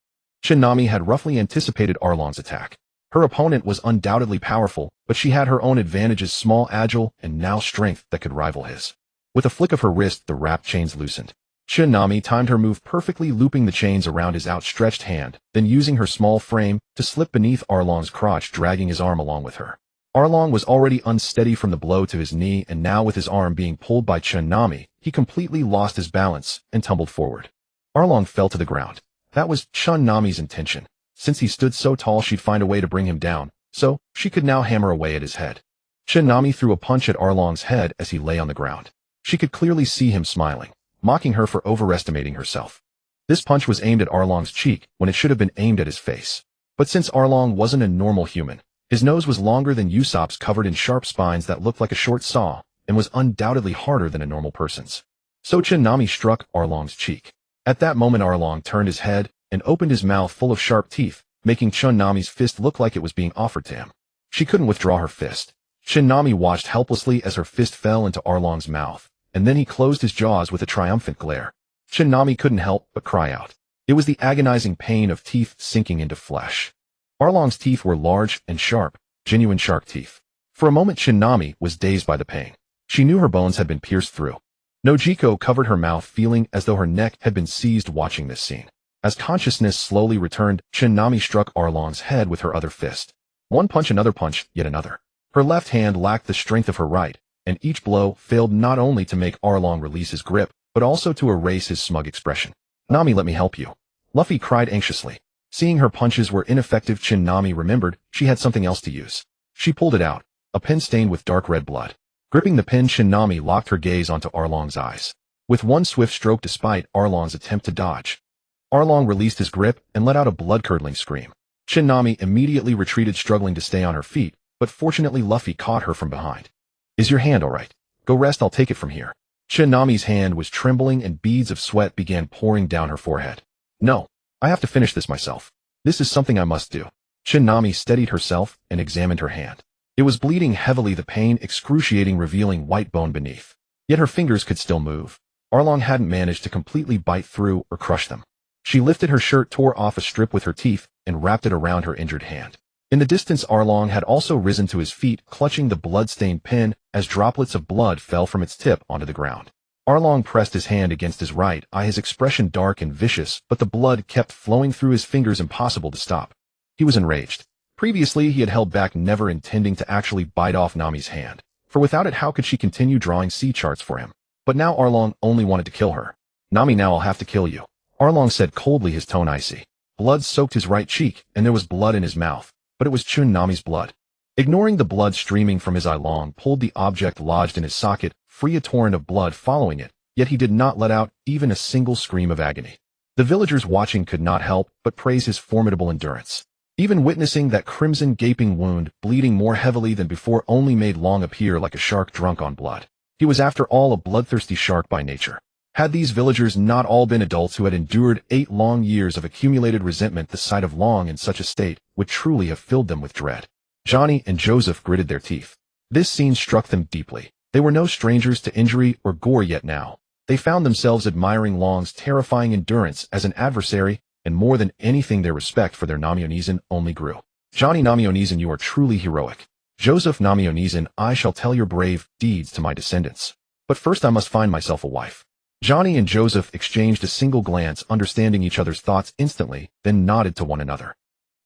Nami had roughly anticipated Arlong's attack. Her opponent was undoubtedly powerful, but she had her own advantages: small, agile, and now strength that could rival his. With a flick of her wrist, the wrapped chains loosened. Nami timed her move perfectly, looping the chains around his outstretched hand, then using her small frame to slip beneath Arlong's crotch, dragging his arm along with her. Arlong was already unsteady from the blow to his knee, and now with his arm being pulled by Nami, he completely lost his balance and tumbled forward. Arlong fell to the ground. That was Nami's intention. Since he stood so tall, she'd find a way to bring him down, so she could now hammer away at his head. Nami threw a punch at Arlong's head as he lay on the ground. She could clearly see him smiling, mocking her for overestimating herself. This punch was aimed at Arlong's cheek when it should have been aimed at his face. But since Arlong wasn't a normal human, his nose was longer than Usopp's, covered in sharp spines that looked like a short saw, and was undoubtedly harder than a normal person's. So Nami struck Arlong's cheek. At that moment Arlong turned his head and opened his mouth full of sharp teeth, making Nami's fist look like it was being offered to him. She couldn't withdraw her fist. Nami watched helplessly as her fist fell into Arlong's mouth, and then he closed his jaws with a triumphant glare. Nami couldn't help but cry out. It was the agonizing pain of teeth sinking into flesh. Arlong's teeth were large and sharp, genuine shark teeth. For a moment Nami was dazed by the pain. She knew her bones had been pierced through. Nojiko covered her mouth, feeling as though her neck had been seized watching this scene. As consciousness slowly returned, Nami struck Arlong's head with her other fist. One punch, another punch, yet another. Her left hand lacked the strength of her right, and each blow failed not only to make Arlong release his grip, but also to erase his smug expression. "Nami, let me help you," Luffy cried anxiously. Seeing her punches were ineffective, Nami remembered she had something else to use. She pulled it out, a pen stained with dark red blood. Gripping the pen, Nami locked her gaze onto Arlong's eyes. With one swift stroke, despite Arlong's attempt to dodge, Arlong released his grip and let out a blood-curdling scream. Nami immediately retreated, struggling to stay on her feet, but fortunately Luffy caught her from behind. "Is your hand all right? Go rest, I'll take it from here." Nami's hand was trembling and beads of sweat began pouring down her forehead. "No, I have to finish this myself. This is something I must do." Nami steadied herself and examined her hand. It was bleeding heavily, the pain excruciating, revealing white bone beneath. Yet her fingers could still move. Arlong hadn't managed to completely bite through or crush them. She lifted her shirt, tore off a strip with her teeth, and wrapped it around her injured hand. In the distance, Arlong had also risen to his feet, clutching the blood-stained pen as droplets of blood fell from its tip onto the ground. Arlong pressed his hand against his right eye, his expression dark and vicious, but the blood kept flowing through his fingers, impossible to stop. He was enraged. Previously, he had held back, never intending to actually bite off Nami's hand, for without it how could she continue drawing sea charts for him? But now Arlong only wanted to kill her. "Nami, now I'll have to kill you," Arlong said coldly, his tone icy. Blood soaked his right cheek, and there was blood in his mouth, but it was Nami's blood. Ignoring the blood streaming from his eye, Long pulled the object lodged in his socket, free, a torrent of blood following it, yet he did not let out even a single scream of agony. The villagers watching could not help but praise his formidable endurance. Even witnessing that crimson gaping wound, bleeding more heavily than before, only made Long appear like a shark drunk on blood. He was after all a bloodthirsty shark by nature. Had these villagers not all been adults who had endured 8 long years of accumulated resentment, the sight of Long in such a state would truly have filled them with dread. Johnny and Joseph gritted their teeth. This scene struck them deeply. They were no strangers to injury or gore, yet now they found themselves admiring Long's terrifying endurance as an adversary, and more than anything their respect for their Namionesin only grew. "Johnny Namionesin, you are truly heroic. Joseph Namionesin, I shall tell your brave deeds to my descendants. But first I must find myself a wife." Johnny and Joseph exchanged a single glance, understanding each other's thoughts instantly, then nodded to one another.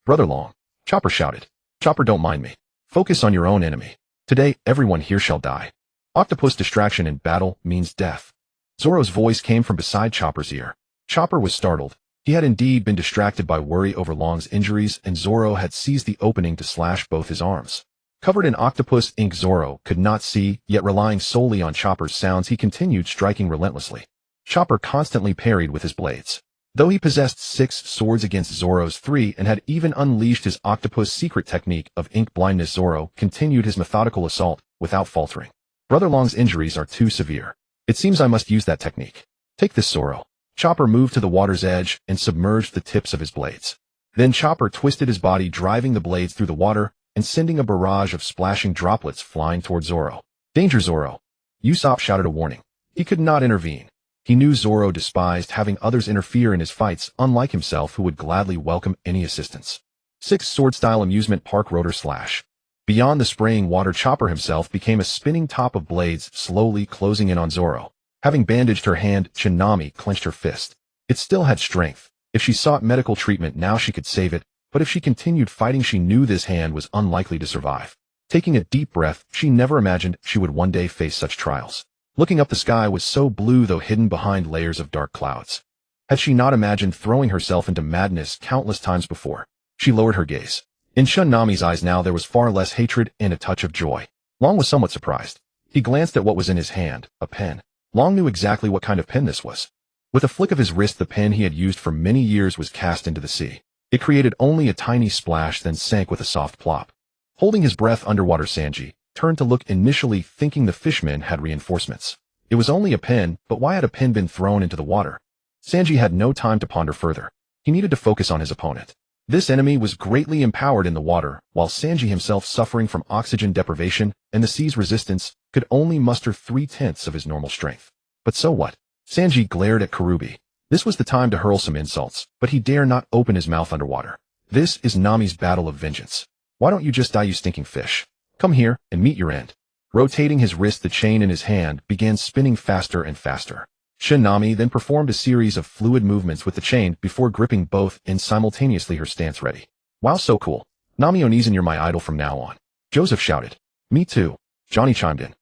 "Brother Long," Chopper shouted. "Chopper, don't mind me. Focus on your own enemy. Today, everyone here shall die. Octopus distraction in battle means death." Zoro's voice came from beside Chopper's ear. Chopper was startled. He had indeed been distracted by worry over Long's injuries, and Zoro had seized the opening to slash both his arms. Covered in octopus ink, Zoro could not see, yet relying solely on Chopper's sounds, he continued striking relentlessly. Chopper constantly parried with his blades. Though he possessed 6 swords against Zoro's 3 and had even unleashed his octopus secret technique of ink blindness, Zoro continued his methodical assault without faltering. "Brother Long's injuries are too severe. It seems I must use that technique. Take this, Zoro." Chopper moved to the water's edge and submerged the tips of his blades. Then Chopper twisted his body, driving the blades through the water and sending a barrage of splashing droplets flying toward Zoro. "Danger, Zoro!" Usopp shouted a warning. He could not intervene. He knew Zoro despised having others interfere in his fights, unlike himself, who would gladly welcome any assistance. 6 sword-style amusement park rotor slash. Beyond the spraying water, Chopper himself became a spinning top of blades, slowly closing in on Zoro. Having bandaged her hand, Nami clenched her fist. It still had strength. If she sought medical treatment now, she could save it, but if she continued fighting, she knew this hand was unlikely to survive. Taking a deep breath, she never imagined she would one day face such trials. Looking up, the sky was so blue, though hidden behind layers of dark clouds. Had she not imagined throwing herself into madness countless times before? She lowered her gaze. In Nami's eyes now there was far less hatred and a touch of joy. Long was somewhat surprised. He glanced at what was in his hand, a pen. Long knew exactly what kind of pen this was. With a flick of his wrist, the pen he had used for many years was cast into the sea. It created only a tiny splash, then sank with a soft plop. Holding his breath underwater, Sanji turned to look, initially thinking the fishmen had reinforcements. It was only a pen, but why had a pen been thrown into the water? Sanji had no time to ponder further. He needed to focus on his opponent. This enemy was greatly empowered in the water, while Sanji himself, suffering from oxygen deprivation and the sea's resistance, could only muster 3/10 of his normal strength. But so what? Sanji glared at Kurubi. This was the time to hurl some insults, but he dare not open his mouth underwater. This is Nami's battle of vengeance. Why don't you just die, you stinking fish? Come here and meet your end. Rotating his wrist, the chain in his hand began spinning faster and faster. Nami then performed a series of fluid movements with the chain before gripping both and simultaneously, her stance ready. Wow, so cool. Nami Onizen, you're my idol from now on. Joseph shouted. Me too. Johnny chimed in.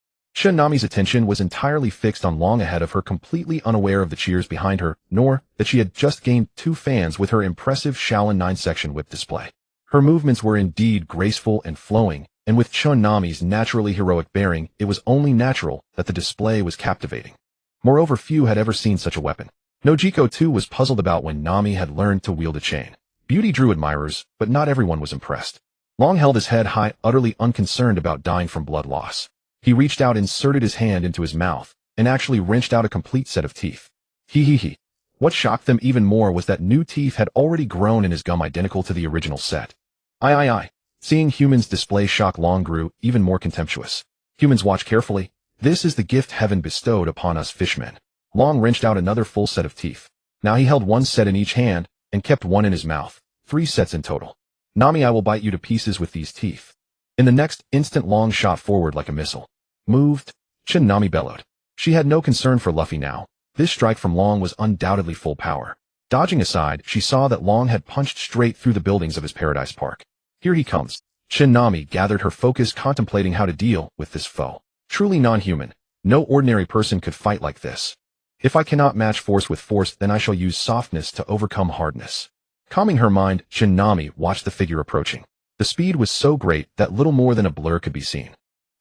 Nami's attention was entirely fixed on Long ahead of her, completely unaware of the cheers behind her, nor that she had just gained 2 fans with her impressive Shaolin 9-section whip display. Her movements were indeed graceful and flowing, and with Nami's naturally heroic bearing, it was only natural that the display was captivating. Moreover, few had ever seen such a weapon. Nojiko too was puzzled about when Nami had learned to wield a chain. Beauty drew admirers, but not everyone was impressed. Long held his head high, utterly unconcerned about dying from blood loss. He reached out, inserted his hand into his mouth, and actually wrenched out a complete set of teeth. He. What shocked them even more was that new teeth had already grown in his gum, identical to the original set. I. Seeing humans display shock, Long grew even more contemptuous. Humans, watch carefully. This is the gift heaven bestowed upon us fishmen. Long wrenched out another full set of teeth. Now he held 1 set in each hand, and kept 1 in his mouth. 3 sets in total. Nami, I will bite you to pieces with these teeth. In the next instant, Long shot forward like a missile. Moved. Nami bellowed. She had no concern for Luffy now. This strike from Long was undoubtedly full power. Dodging aside, she saw that Long had punched straight through the buildings of his Paradise Park. Here he comes. Nami gathered her focus, contemplating how to deal with this foe. Truly non-human. No ordinary person could fight like this. If I cannot match force with force, then I shall use softness to overcome hardness. Calming her mind, Nami watched the figure approaching. The speed was so great that little more than a blur could be seen.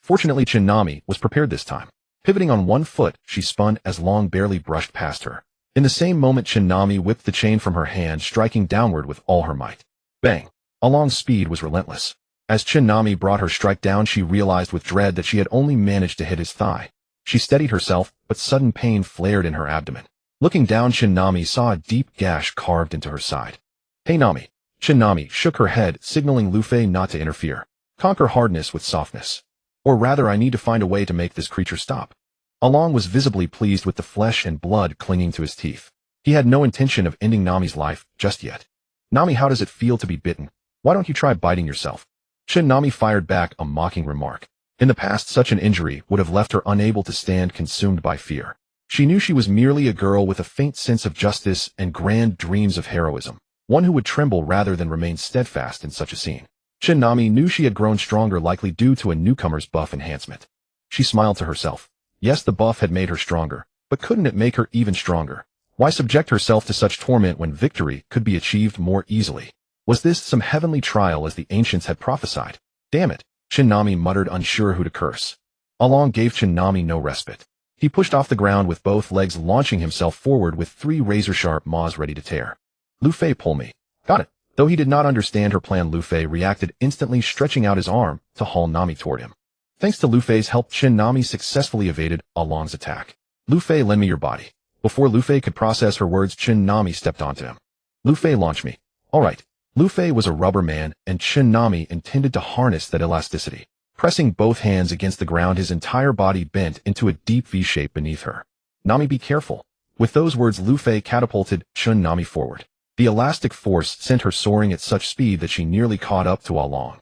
Fortunately, Nami was prepared this time. Pivoting on 1 foot, she spun as Long barely brushed past her. In the same moment, Nami whipped the chain from her hand, striking downward with all her might. Bang! Long's speed was relentless. As Nami brought her strike down, she realized with dread that she had only managed to hit his thigh. She steadied herself, but sudden pain flared in her abdomen. Looking down, Nami saw a deep gash carved into her side. Hey Nami. Nami shook her head, signaling Luffy not to interfere. Conquer hardness with softness. Or rather, I need to find a way to make this creature stop. Long was visibly pleased with the flesh and blood clinging to his teeth. He had no intention of ending Nami's life just yet. Nami, how does it feel to be bitten? Why don't you try biting yourself? Nami fired back a mocking remark. In the past, such an injury would have left her unable to stand, consumed by fear. She knew she was merely a girl with a faint sense of justice and grand dreams of heroism, one who would tremble rather than remain steadfast in such a scene. Nami knew she had grown stronger, likely due to a newcomer's buff enhancement. She smiled to herself. Yes, the buff had made her stronger, but couldn't it make her even stronger? Why subject herself to such torment when victory could be achieved more easily? Was this some heavenly trial, as the ancients had prophesied? Damn it, Nami muttered, unsure who to curse. Long gave Nami no respite. He pushed off the ground with both legs, launching himself forward with 3 razor-sharp maws ready to tear. Luffy, pull me. Got it. Though he did not understand her plan, Luffy reacted instantly, stretching out his arm to haul Nami toward him. Thanks to Luffy's help, Nami successfully evaded Long's attack. Luffy, lend me your body. Before Luffy could process her words, Nami stepped onto him. Luffy, launch me. All right. Luffy was a rubber man, and Nami intended to harness that elasticity. Pressing both hands against the ground, his entire body bent into a deep V shape beneath her. Nami, be careful. With those words, Luffy catapulted Nami forward. The elastic force sent her soaring at such speed that she nearly caught up to Long.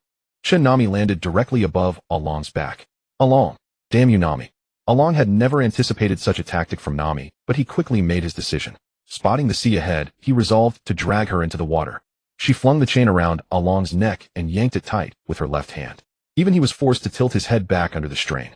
Nami landed directly above Long's back. Long. Damn you, Nami. Long had never anticipated such a tactic from Nami, but he quickly made his decision. Spotting the sea ahead, he resolved to drag her into the water. She flung the chain around Long's neck and yanked it tight with her left hand. Even he was forced to tilt his head back under the strain.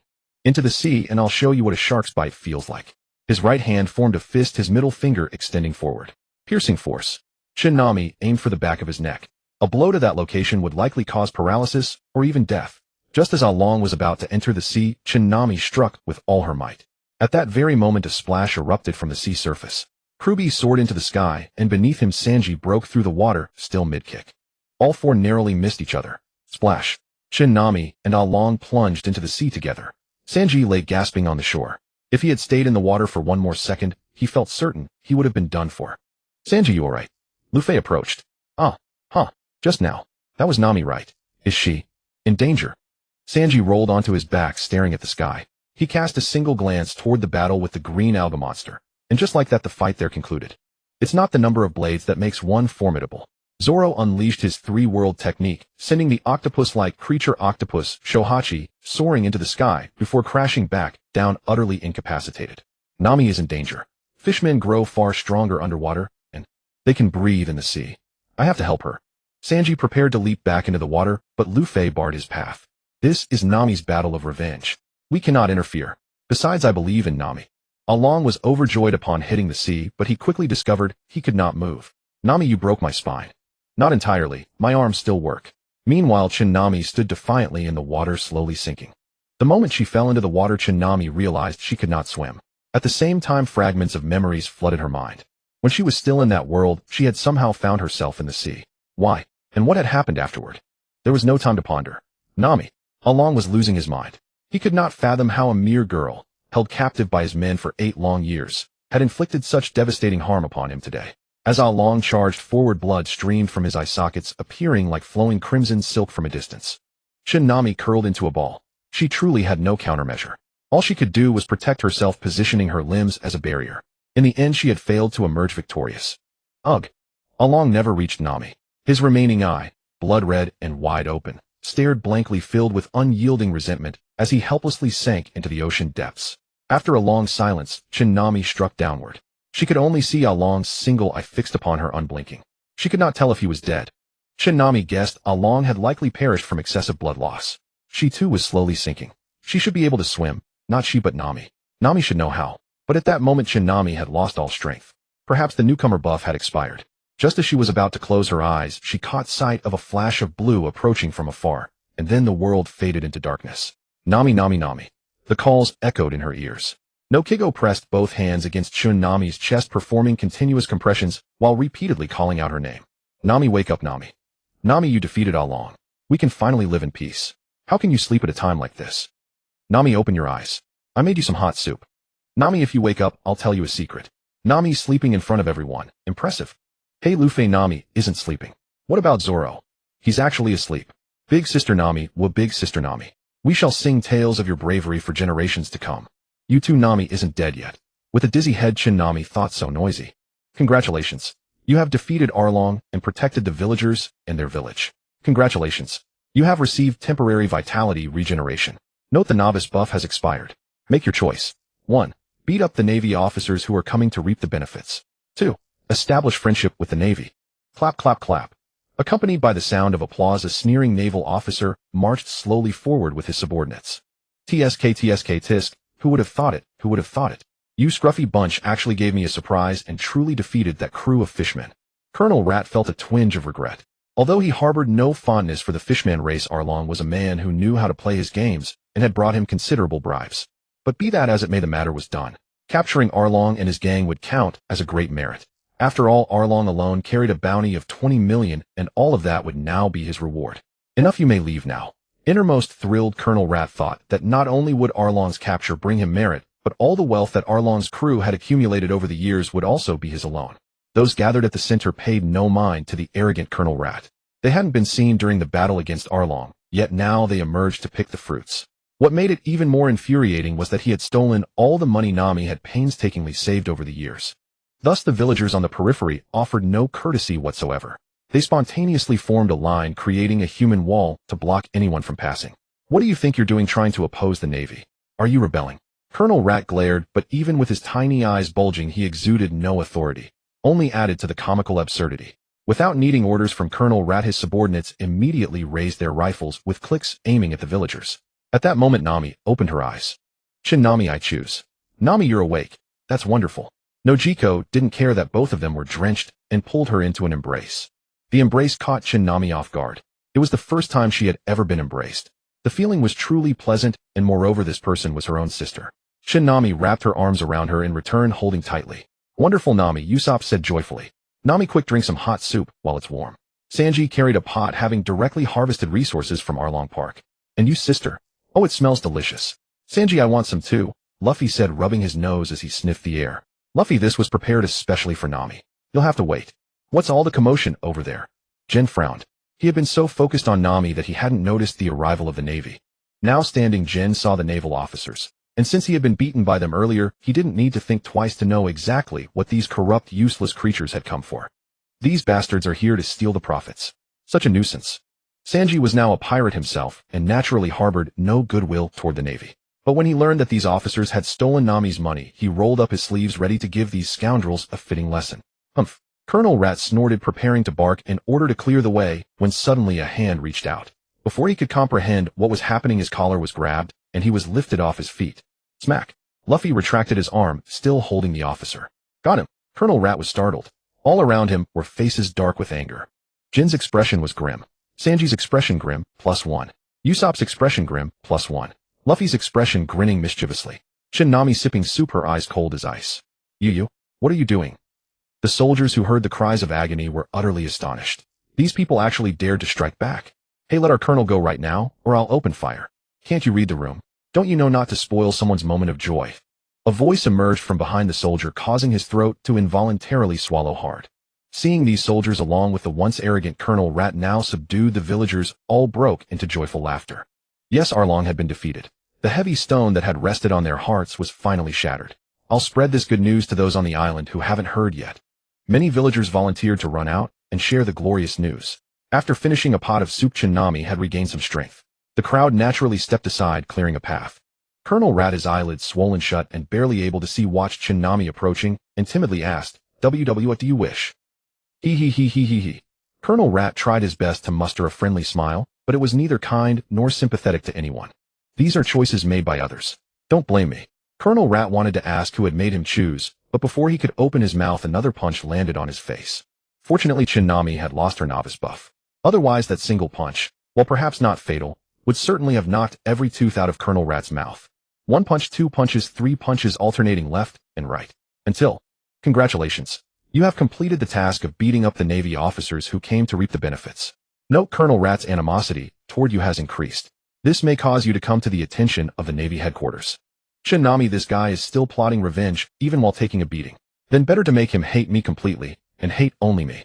Into the sea, and I'll show you what a shark's bite feels like. His right hand formed a fist, his middle finger extending forward. Piercing force. Nami aimed for the back of his neck. A blow to that location would likely cause paralysis or even death. Just as Long was about to enter the sea, Nami struck with all her might. At that very moment a splash erupted from the sea surface. Krubi soared into the sky, and beneath him Sanji broke through the water, still mid-kick. All four narrowly missed each other. Splash. Nami and Long plunged into the sea together. Sanji lay gasping on the shore. If he had stayed in the water for one more second, he felt certain he would have been done for. Sanji, you alright? Luffy approached. Just now. That was Nami, right? Is she in danger? Sanji rolled onto his back, staring at the sky. He cast a single glance toward the battle with the green alga monster, and just like that the fight there concluded. It's not the number of blades that makes one formidable. Zoro unleashed his three-world technique, sending the octopus-like creature octopus, Shohachi, soaring into the sky before crashing back down utterly incapacitated. Nami is in danger. Fishmen grow far stronger underwater, and they can breathe in the sea. I have to help her. Sanji prepared to leap back into the water, but Luffy barred his path. This is Nami's battle of revenge. We cannot interfere. Besides, I believe in Nami. Long was overjoyed upon hitting the sea, but he quickly discovered he could not move. Nami, you broke my spine. Not entirely. My arms still work. Meanwhile, Nami stood defiantly in the water, slowly sinking. The moment she fell into the water, Nami realized she could not swim. At the same time, fragments of memories flooded her mind. When she was still in that world, she had somehow found herself in the sea. Why? And what had happened afterward? There was no time to ponder. Nami. Long was losing his mind. He could not fathom how a mere girl, held captive by his men for 8 long years, had inflicted such devastating harm upon him today. As Long charged forward, blood streamed from his eye sockets, appearing like flowing crimson silk from a distance. Nami curled into a ball. She truly had no countermeasure. All she could do was protect herself, positioning her limbs as a barrier. In the end, she had failed to emerge victorious. Ugh. Long never reached Nami. His remaining eye, blood red and wide open, stared blankly, filled with unyielding resentment, as he helplessly sank into the ocean depths. After a long silence, Nami struck downward. She could only see Long's single eye fixed upon her, unblinking. She could not tell if he was dead. Nami guessed Long had likely perished from excessive blood loss. She too was slowly sinking. She should be able to swim, not she but Nami. Nami should know how. But at that moment Nami had lost all strength. Perhaps the newcomer buff had expired. Just as she was about to close her eyes, she caught sight of a flash of blue approaching from afar, and then the world faded into darkness. Nami, Nami, Nami. The calls echoed in her ears. No Kigo pressed both hands against Nami's chest, performing continuous compressions while repeatedly calling out her name. Nami, wake up, Nami. Nami, you defeated Long. We can finally live in peace. How can you sleep at a time like this? Nami, open your eyes. I made you some hot soup. Nami, if you wake up, I'll tell you a secret. Nami sleeping in front of everyone. Impressive. Hey Luffy, Nami isn't sleeping. What about Zoro? He's actually asleep. Big sister Nami, big sister Nami. We shall sing tales of your bravery for generations to come. You too, Nami isn't dead yet. With a dizzy head, Nami thought, so noisy. Congratulations. You have defeated Long and protected the villagers and their village. Congratulations. You have received temporary vitality regeneration. Note the novice buff has expired. Make your choice. 1. Beat up the Navy officers who are coming to reap the benefits. 2. Establish friendship with the Navy. Clap, clap, clap. Accompanied by the sound of applause, a sneering naval officer marched slowly forward with his subordinates. TSK, TSK, tisk. Who would have thought it? Who would have thought it? You scruffy bunch actually gave me a surprise and truly defeated that crew of fishmen. Colonel Rat felt a twinge of regret. Although he harbored no fondness for the fishman race, Long was a man who knew how to play his games and had brought him considerable bribes. But be that as it may, the matter was done. Capturing Long and his gang would count as a great merit. After all, Long alone carried a bounty of 20 million, and all of that would now be his reward. Enough, you may leave now. Innermost thrilled, Colonel Rat thought that not only would Long's capture bring him merit, but all the wealth that Long's crew had accumulated over the years would also be his alone. Those gathered at the center paid no mind to the arrogant Colonel Rat. They hadn't been seen during the battle against Long, yet now they emerged to pick the fruits. What made it even more infuriating was that he had stolen all the money Nami had painstakingly saved over the years. Thus the villagers on the periphery offered no courtesy whatsoever. They spontaneously formed a line, creating a human wall to block anyone from passing. What do you think you're doing trying to oppose the Navy? Are you rebelling? Colonel Rat glared, but even with his tiny eyes bulging, he exuded no authority, only added to the comical absurdity. Without needing orders from Colonel Rat, his subordinates immediately raised their rifles with clicks, aiming at the villagers. At that moment Nami opened her eyes. Nami, I choose. Nami, you're awake. That's wonderful. Nojiko didn't care that both of them were drenched and pulled her into an embrace. The embrace caught Nami off guard. It was the first time she had ever been embraced. The feeling was truly pleasant, and moreover this person was her own sister. Nami wrapped her arms around her in return, holding tightly. Wonderful, Nami, Usopp said joyfully. Nami, quick, drink some hot soup while it's warm. Sanji carried a pot having directly harvested resources from Arlong Park. And you, sister? Oh, it smells delicious. Sanji, I want some too, Luffy said, rubbing his nose as he sniffed the air. Luffy, this was prepared especially for Nami. You'll have to wait. What's all the commotion over there? Jin frowned. He had been so focused on Nami that he hadn't noticed the arrival of the Navy. Now standing, Jin saw the naval officers. And since he had been beaten by them earlier, he didn't need to think twice to know exactly what these corrupt, useless creatures had come for. These bastards are here to steal the profits. Such a nuisance. Sanji was now a pirate himself and naturally harbored no goodwill toward the Navy. But when he learned that these officers had stolen Nami's money, he rolled up his sleeves ready to give these scoundrels a fitting lesson. Humph. Colonel Rat snorted, preparing to bark in order to clear the way, when suddenly a hand reached out. Before he could comprehend what was happening, his collar was grabbed, and he was lifted off his feet. Smack. Luffy retracted his arm, still holding the officer. Got him. Colonel Rat was startled. All around him were faces dark with anger. Jin's expression was grim. Sanji's expression grim, +1. Usopp's expression grim, +1. Luffy's expression grinning mischievously. Nami sipping soup, her eyes cold as ice. You, what are you doing? The soldiers who heard the cries of agony were utterly astonished. These people actually dared to strike back. Hey, let our colonel go right now, or I'll open fire. Can't you read the room? Don't you know not to spoil someone's moment of joy? A voice emerged from behind the soldier, causing his throat to involuntarily swallow hard. Seeing these soldiers along with the once arrogant Colonel Rat now subdued, the villagers all broke into joyful laughter. Yes, Arlong had been defeated. The heavy stone that had rested on their hearts was finally shattered. I'll spread this good news to those on the island who haven't heard yet. Many villagers volunteered to run out and share the glorious news. After finishing a pot of soup, Nami had regained some strength. The crowd naturally stepped aside, clearing a path. Colonel Rat, his eyelids swollen shut and barely able to see, watched Nami approaching and timidly asked, "WW, what do you wish?" He. Colonel Rat tried his best to muster a friendly smile, but it was neither kind nor sympathetic to anyone. These are choices made by others. Don't blame me. Colonel Rat wanted to ask who had made him choose, but before he could open his mouth, another punch landed on his face. Fortunately, Nami had lost her novice buff. Otherwise, that single punch, while perhaps not fatal, would certainly have knocked every tooth out of Colonel Rat's mouth. 1 punch, 2 punches, 3 punches alternating left and right. Until, congratulations. You have completed the task of beating up the Navy officers who came to reap the benefits. Note, Colonel Rat's animosity toward you has increased. This may cause you to come to the attention of the Navy headquarters. Nami, this guy is still plotting revenge even while taking a beating. Then better to make him hate me completely, and hate only me.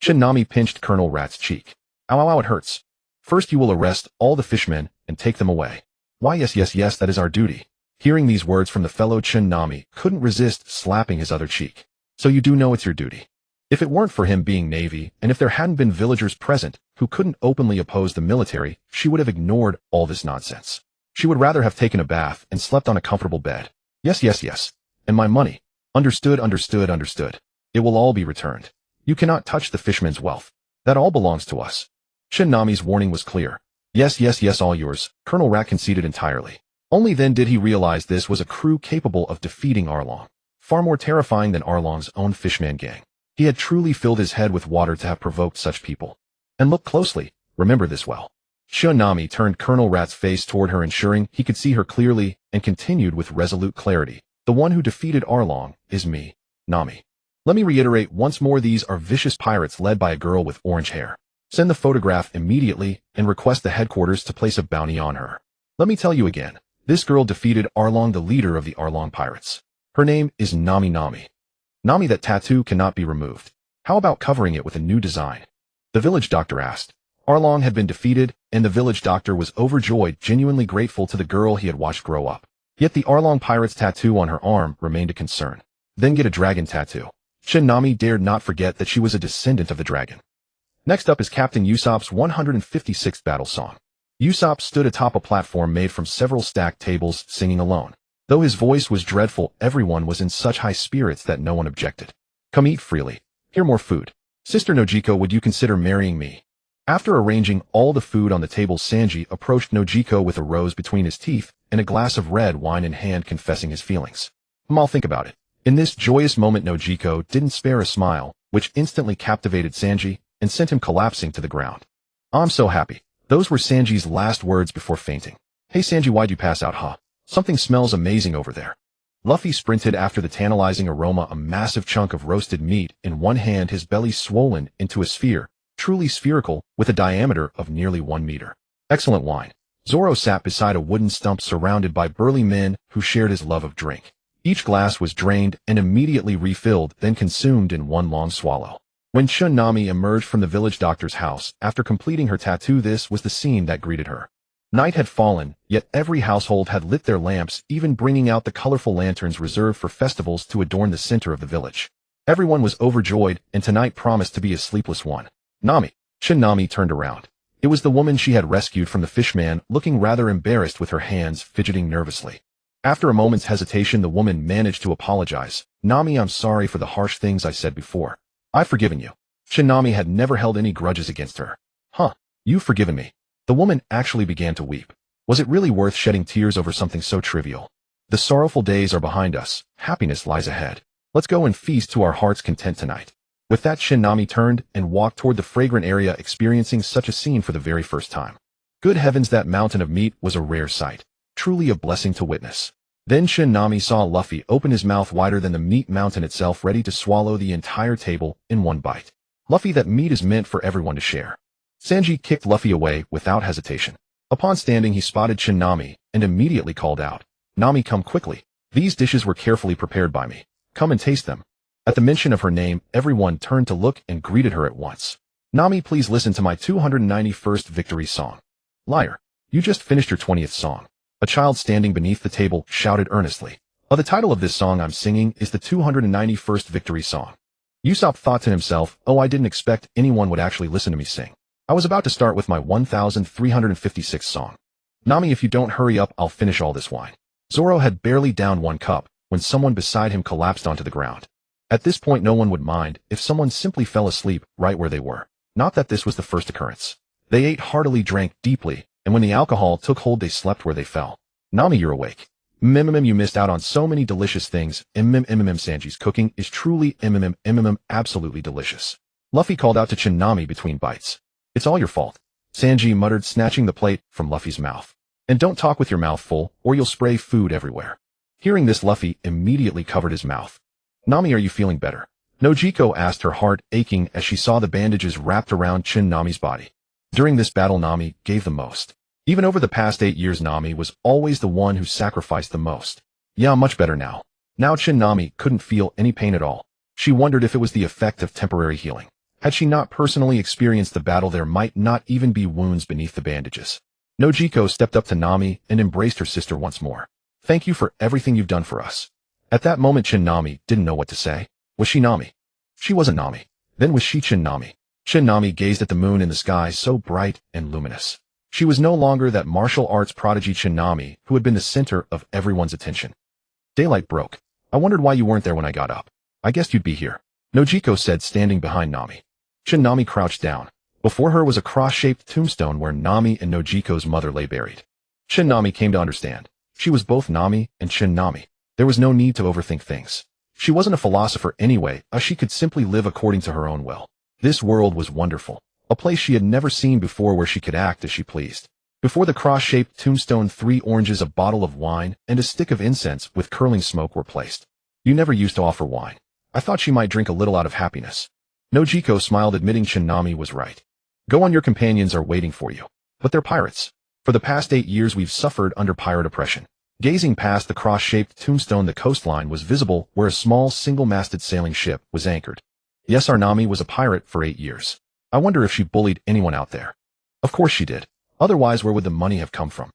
Nami pinched Colonel Rat's cheek. Ow, ow, ow, it hurts. First you will arrest all the fishmen and take them away. Why, yes, that is our duty. Hearing these words from the fellow, Nami couldn't resist slapping his other cheek. So you do know it's your duty. If it weren't for him being Navy, and if there hadn't been villagers present who couldn't openly oppose the military, she would have ignored all this nonsense. She would rather have taken a bath and slept on a comfortable bed. Yes. And my money. Understood. It will all be returned. You cannot touch the fishman's wealth. That all belongs to us. Nami's warning was clear. Yes, all yours. Colonel Rat conceded entirely. Only then did he realize this was a crew capable of defeating Arlong. Far more terrifying than Arlong's own fishman gang. He had truly filled his head with water to have provoked such people. And look closely. Remember this well. Nami turned Colonel Rat's face toward her, ensuring he could see her clearly, and continued with resolute clarity. The one who defeated Arlong is me, Nami. Let me reiterate once more, these are vicious pirates led by a girl with orange hair. Send the photograph immediately and request the headquarters to place a bounty on her. Let me tell you again, this girl defeated Arlong, the leader of the Arlong pirates. Her name is Nami. Nami, that tattoo cannot be removed. How about covering it with a new design? The village doctor asked. Arlong had been defeated, and the village doctor was overjoyed, genuinely grateful to the girl he had watched grow up. Yet the Arlong pirate's tattoo on her arm remained a concern. Then get a dragon tattoo. Nami dared not forget that she was a descendant of the dragon. Next up is Captain Usopp's 156th battle song. Usopp stood atop a platform made from several stacked tables, singing alone. Though his voice was dreadful, everyone was in such high spirits that no one objected. Come eat freely. Here, more food. Sister Nojiko, would you consider marrying me? After arranging all the food on the table, Sanji approached Nojiko with a rose between his teeth and a glass of red wine in hand, confessing his feelings. I'll think about it. In this joyous moment Nojiko didn't spare a smile, which instantly captivated Sanji and sent him collapsing to the ground. I'm so happy. Those were Sanji's last words before fainting. Hey Sanji, why'd you pass out, huh? Something smells amazing over there. Luffy sprinted after the tantalizing aroma, a massive chunk of roasted meat in one hand, his belly swollen into a sphere, truly spherical, with a diameter of nearly 1 meter. Excellent wine. Zoro sat beside a wooden stump surrounded by burly men who shared his love of drink. Each glass was drained and immediately refilled, then consumed in one long swallow. When Nami emerged from the village doctor's house after completing her tattoo, this was the scene that greeted her. Night had fallen, yet every household had lit their lamps, even bringing out the colorful lanterns reserved for festivals to adorn the center of the village. Everyone was overjoyed, and tonight promised to be a sleepless one. Nami. Nami turned around. It was the woman she had rescued from the fishman, looking rather embarrassed with her hands fidgeting nervously. After a moment's hesitation, the woman managed to apologize. Nami, I'm sorry for the harsh things I said before. I've forgiven you. Nami had never held any grudges against her. Huh, you've forgiven me. The woman actually began to weep. Was it really worth shedding tears over something so trivial? The sorrowful days are behind us. Happiness lies ahead. Let's go and feast to our heart's content tonight. With that, Nami turned and walked toward the fragrant area, experiencing such a scene for the very first time. Good heavens, that mountain of meat was a rare sight. Truly a blessing to witness. Then Nami saw Luffy open his mouth wider than the meat mountain itself, ready to swallow the entire table in one bite. Luffy, that meat is meant for everyone to share. Sanji kicked Luffy away without hesitation. Upon standing, he spotted Nami and immediately called out, Nami, come quickly. These dishes were carefully prepared by me. Come and taste them. At the mention of her name, everyone turned to look and greeted her at once. Nami, please listen to my 291st victory song. Liar. You just finished your 20th song. A child standing beneath the table shouted earnestly. The title of this song I'm singing is the 291st victory song. Usopp thought to himself, I didn't expect anyone would actually listen to me sing. I was about to start with my 1356th song. Nami, if you don't hurry up, I'll finish all this wine. Zoro had barely downed one cup when someone beside him collapsed onto the ground. At this point, no one would mind if someone simply fell asleep right where they were. Not that this was the first occurrence. They ate heartily, drank deeply, and when the alcohol took hold, they slept where they fell. Nami, you're awake. You missed out on so many delicious things. Sanji's cooking is truly absolutely delicious. Luffy called out to Nami between bites. It's all your fault. Sanji muttered, snatching the plate from Luffy's mouth. And don't talk with your mouth full, or you'll spray food everywhere. Hearing this, Luffy immediately covered his mouth. Nami, are you feeling better? Nojiko asked, her heart aching as she saw the bandages wrapped around Nami's body. During this battle, Nami gave the most. Even over the past 8 years, Nami was always the one who sacrificed the most. Yeah, much better now. Now Nami couldn't feel any pain at all. She wondered if it was the effect of temporary healing. Had she not personally experienced the battle, there might not even be wounds beneath the bandages. Nojiko stepped up to Nami and embraced her sister once more. Thank you for everything you've done for us. At that moment, Nami didn't know what to say. Was she Nami? She wasn't Nami. Then was she Nami? Nami gazed at the moon in the sky, so bright and luminous. She was no longer that martial arts prodigy Nami who had been the center of everyone's attention. Daylight broke. I wondered why you weren't there when I got up. I guessed you'd be here, Nojiko said, standing behind Nami. Nami crouched down. Before her was a cross-shaped tombstone where Nami and Nojiko's mother lay buried. Nami came to understand. She was both Nami and Nami. There was no need to overthink things. She wasn't a philosopher anyway, she could simply live according to her own will. This world was wonderful. A place she had never seen before, where she could act as she pleased. Before the cross-shaped tombstone, 3 oranges, a bottle of wine, and a stick of incense with curling smoke were placed. You never used to offer wine. I thought she might drink a little out of happiness. Nojiko smiled, admitting Nami was right. Go on, your companions are waiting for you. But they're pirates. For the past 8 years we've suffered under pirate oppression. Gazing past the cross-shaped tombstone, the coastline was visible where a small single-masted sailing ship was anchored. Yes, our Nami was a pirate for 8 years. I wonder if she bullied anyone out there. Of course she did. Otherwise, where would the money have come from?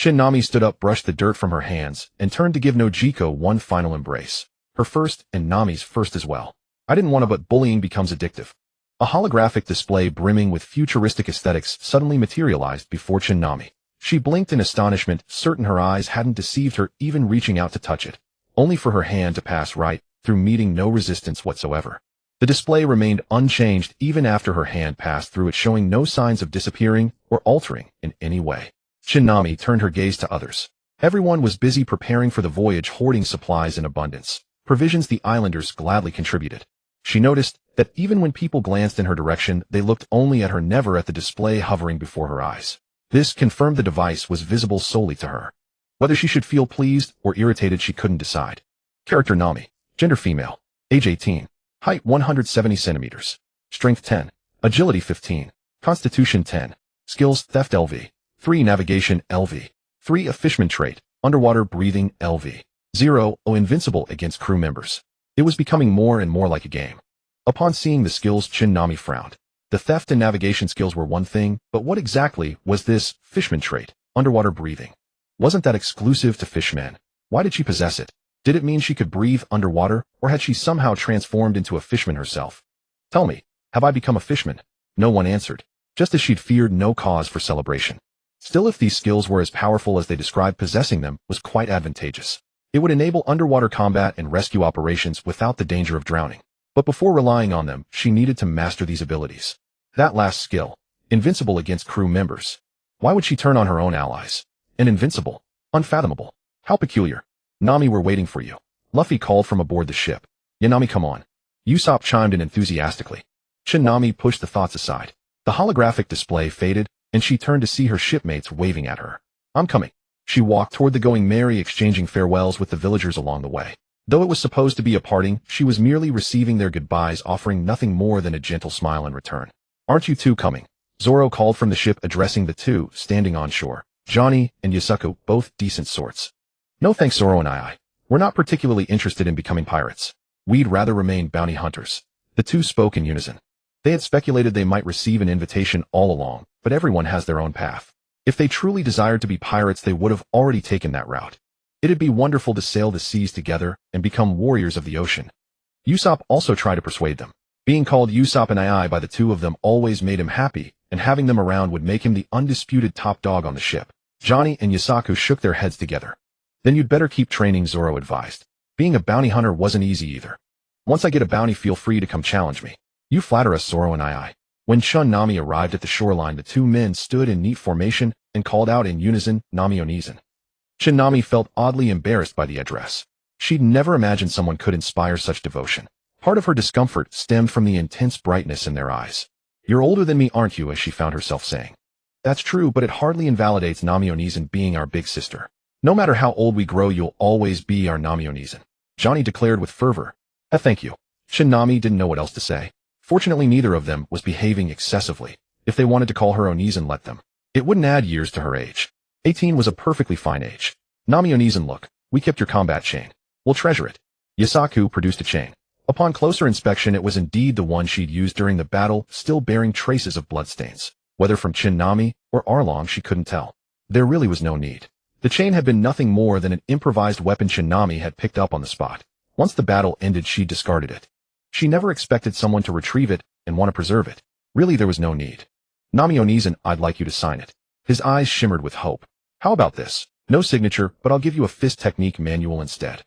Nami stood up, brushed the dirt from her hands, and turned to give Nojiko one final embrace. Her first, and Nami's first as well. I didn't want to, but bullying becomes addictive. A holographic display brimming with futuristic aesthetics suddenly materialized before Nami. She blinked in astonishment, certain her eyes hadn't deceived her, even reaching out to touch it, only for her hand to pass right through, meeting no resistance whatsoever. The display remained unchanged even after her hand passed through it, showing no signs of disappearing or altering in any way. Nami turned her gaze to others. Everyone was busy preparing for the voyage, hoarding supplies in abundance. provisions the islanders gladly contributed. She noticed that even when people glanced in her direction, they looked only at her, never at the display hovering before her eyes. This confirmed the device was visible solely to her. Whether she should feel pleased or irritated, she couldn't decide. Character Nami. Gender female. Age 18. Height 170 centimeters. Strength 10. Agility 15. Constitution 10. Skills Theft LV. 3 Navigation LV. 3 A Fishman trait. Underwater breathing LV. 0 Invincible against crew members. It was becoming more and more like a game. Upon seeing the skills, Nami frowned. The theft and navigation skills were one thing, but what exactly was this Fishman trait, underwater breathing? Wasn't that exclusive to fishmen? Why did she possess it? Did it mean she could breathe underwater, or had she somehow transformed into a fishman herself? Tell me, have I become a fishman? No one answered, just as she'd feared, no cause for celebration. Still, if these skills were as powerful as they described, possessing them was quite advantageous. It would enable underwater combat and rescue operations without the danger of drowning. But before relying on them, she needed to master these abilities. That last skill, invincible against crew members. Why would she turn on her own allies? And invincible? Unfathomable. How peculiar. Nami, we're waiting for you. Luffy called from aboard the ship. Yeah, Nami, come on. Usopp chimed in enthusiastically. Nami pushed the thoughts aside. The holographic display faded, and she turned to see her shipmates waving at her. I'm coming. She walked toward the Going Merry, exchanging farewells with the villagers along the way. Though it was supposed to be a parting, she was merely receiving their goodbyes, offering nothing more than a gentle smile in return. Aren't you two coming? Zoro called from the ship, addressing the two standing on shore. Johnny and Yusaku, both decent sorts. No thanks, Zoro and I. We're not particularly interested in becoming pirates. We'd rather remain bounty hunters. The two spoke in unison. They had speculated they might receive an invitation all along, but everyone has their own path. If they truly desired to be pirates, they would have already taken that route. It'd be wonderful to sail the seas together and become warriors of the ocean. Usopp also tried to persuade them. Being called Usopp and I by the two of them always made him happy, and having them around would make him the undisputed top dog on the ship. Johnny and Yusaku shook their heads together. Then you'd better keep training, Zoro advised. Being a bounty hunter wasn't easy either. Once I get a bounty, feel free to come challenge me. You flatter us, Zoro and I. When Nami arrived at the shoreline, the two men stood in neat formation and called out in unison, Nami Onizen. Nami felt oddly embarrassed by the address. She'd never imagined someone could inspire such devotion. Part of her discomfort stemmed from the intense brightness in their eyes. You're older than me, aren't you? As she found herself saying. That's true, but it hardly invalidates Nami Onizen being our big sister. No matter how old we grow, you'll always be our Nami Onizen, Johnny declared with fervor. Thank you. Nami didn't know what else to say. Fortunately, neither of them was behaving excessively. If they wanted to call her Onizen, let them. It wouldn't add years to her age. 18 was a perfectly fine age. Nami Onizen, look, we kept your combat chain. We'll treasure it. Yusaku produced a chain. Upon closer inspection, it was indeed the one she'd used during the battle, still bearing traces of bloodstains. Whether from Nami or Arlong, she couldn't tell. There really was no need. The chain had been nothing more than an improvised weapon Nami had picked up on the spot. Once the battle ended, she discarded it. She never expected someone to retrieve it and want to preserve it. Really, there was no need. Nami Onizen, I'd like you to sign it. His eyes shimmered with hope. How about this? No signature, but I'll give you a fist technique manual instead.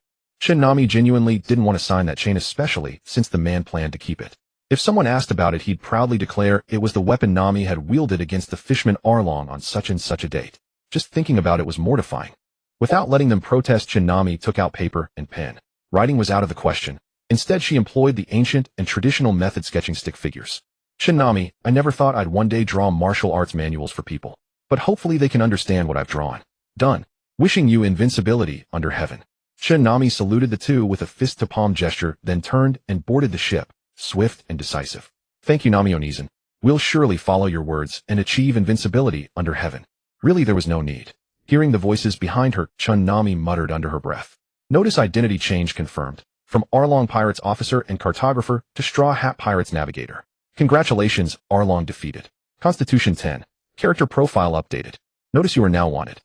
Nami genuinely didn't want to sign that chain, especially since the man planned to keep it. If someone asked about it, he'd proudly declare it was the weapon Nami had wielded against the fishman Arlong on such and such a date. Just thinking about it was mortifying. Without letting them protest, Nami took out paper and pen. Writing was out of the question. Instead, she employed the ancient and traditional method, sketching stick figures. Nami, I never thought I'd one day draw martial arts manuals for people. But hopefully they can understand what I've drawn. Done. Wishing you invincibility under heaven. Nami saluted the two with a fist-to-palm gesture, then turned and boarded the ship, swift and decisive. Thank you, Nami Onizen. We'll surely follow your words and achieve invincibility under heaven. Really, there was no need. Hearing the voices behind her, Nami muttered under her breath. Notice identity change confirmed. From Arlong Pirates Officer and Cartographer to Straw Hat Pirates Navigator. Congratulations, Arlong defeated. Constitution 10. Character profile updated. Notice you are now wanted.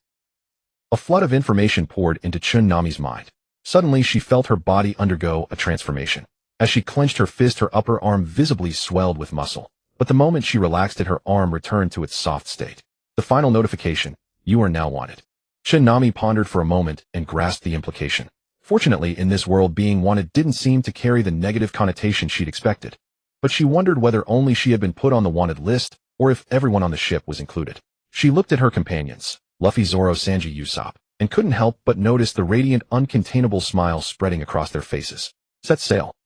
A flood of information poured into Nami's mind. Suddenly, she felt her body undergo a transformation. As she clenched her fist, her upper arm visibly swelled with muscle. But the moment she relaxed it, her arm returned to its soft state. The final notification, you are now wanted. Nami pondered for a moment and grasped the implication. Fortunately, in this world, being wanted didn't seem to carry the negative connotation she'd expected. But she wondered whether only she had been put on the wanted list, or if everyone on the ship was included. She looked at her companions, Luffy, Zoro, Sanji, Usopp, and couldn't help but notice the radiant, uncontainable smile spreading across their faces. Set sail.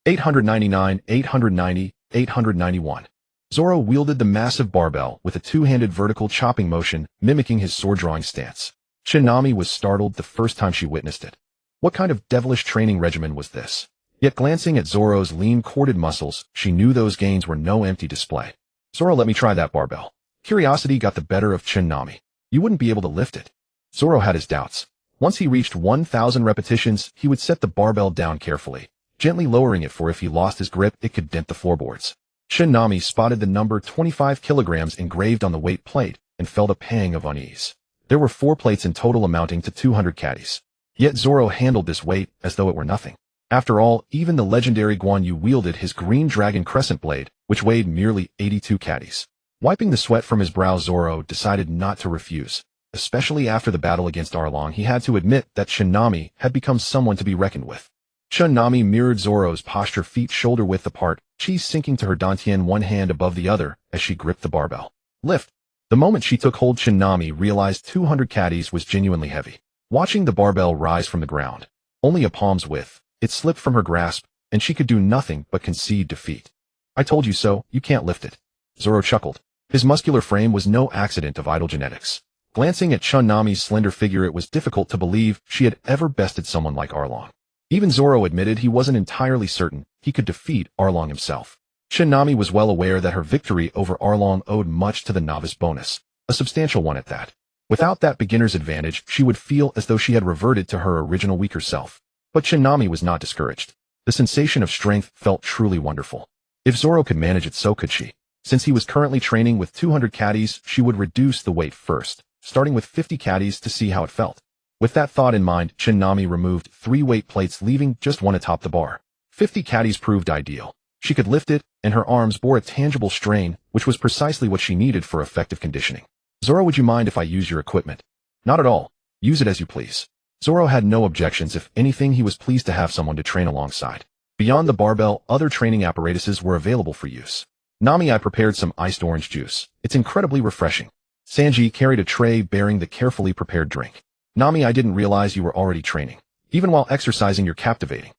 899, 890, 891. Zoro wielded the massive barbell with a two-handed vertical chopping motion, mimicking his sword-drawing stance. Nami was startled the first time she witnessed it. What kind of devilish training regimen was this? Yet glancing at Zoro's lean, corded muscles, she knew those gains were no empty display. Zoro, let me try that barbell. Curiosity got the better of Nami. You wouldn't be able to lift it. Zoro had his doubts. Once he reached 1,000 repetitions, he would set the barbell down carefully, gently lowering it for if he lost his grip, it could dent the floorboards. Nami spotted the number 25 kilograms engraved on the weight plate and felt a pang of unease. There were 4 plates in total amounting to 200 caddies. Yet Zoro handled this weight as though it were nothing. After all, even the legendary Guan Yu wielded his green dragon crescent blade, which weighed merely 82 caddies. Wiping the sweat from his brow, Zoro decided not to refuse. Especially after the battle against Arlong, he had to admit that Nami had become someone to be reckoned with. Nami mirrored Zoro's posture, feet shoulder-width apart, chi sinking to her dantian, one hand above the other as she gripped the barbell. Lift. The moment she took hold, Nami realized 200 caddies was genuinely heavy. Watching the barbell rise from the ground, only a palm's width, it slipped from her grasp, and she could do nothing but concede defeat. I told you so, you can't lift it. Zoro chuckled. His muscular frame was no accident of idle genetics. Glancing at Nami's slender figure, it was difficult to believe she had ever bested someone like Arlong. Even Zoro admitted he wasn't entirely certain he could defeat Arlong himself. Nami was well aware that her victory over Arlong owed much to the novice bonus, a substantial one at that. Without that beginner's advantage, she would feel as though she had reverted to her original weaker self. But Nami was not discouraged. The sensation of strength felt truly wonderful. If Zoro could manage it, so could she. Since he was currently training with 200 caddies, she would reduce the weight first, starting with 50 caddies to see how it felt. With that thought in mind, Nami removed 3 weight plates, leaving just one atop the bar. 50 caddies proved ideal. She could lift it, and her arms bore a tangible strain, which was precisely what she needed for effective conditioning. Zoro, would you mind if I use your equipment? Not at all. Use it as you please. Zoro had no objections. If anything, he was pleased to have someone to train alongside. Beyond the barbell, other training apparatuses were available for use. Nami, I prepared some iced orange juice. It's incredibly refreshing. Sanji carried a tray bearing the carefully prepared drink. Nami, I didn't realize you were already training. Even while exercising, you're captivating.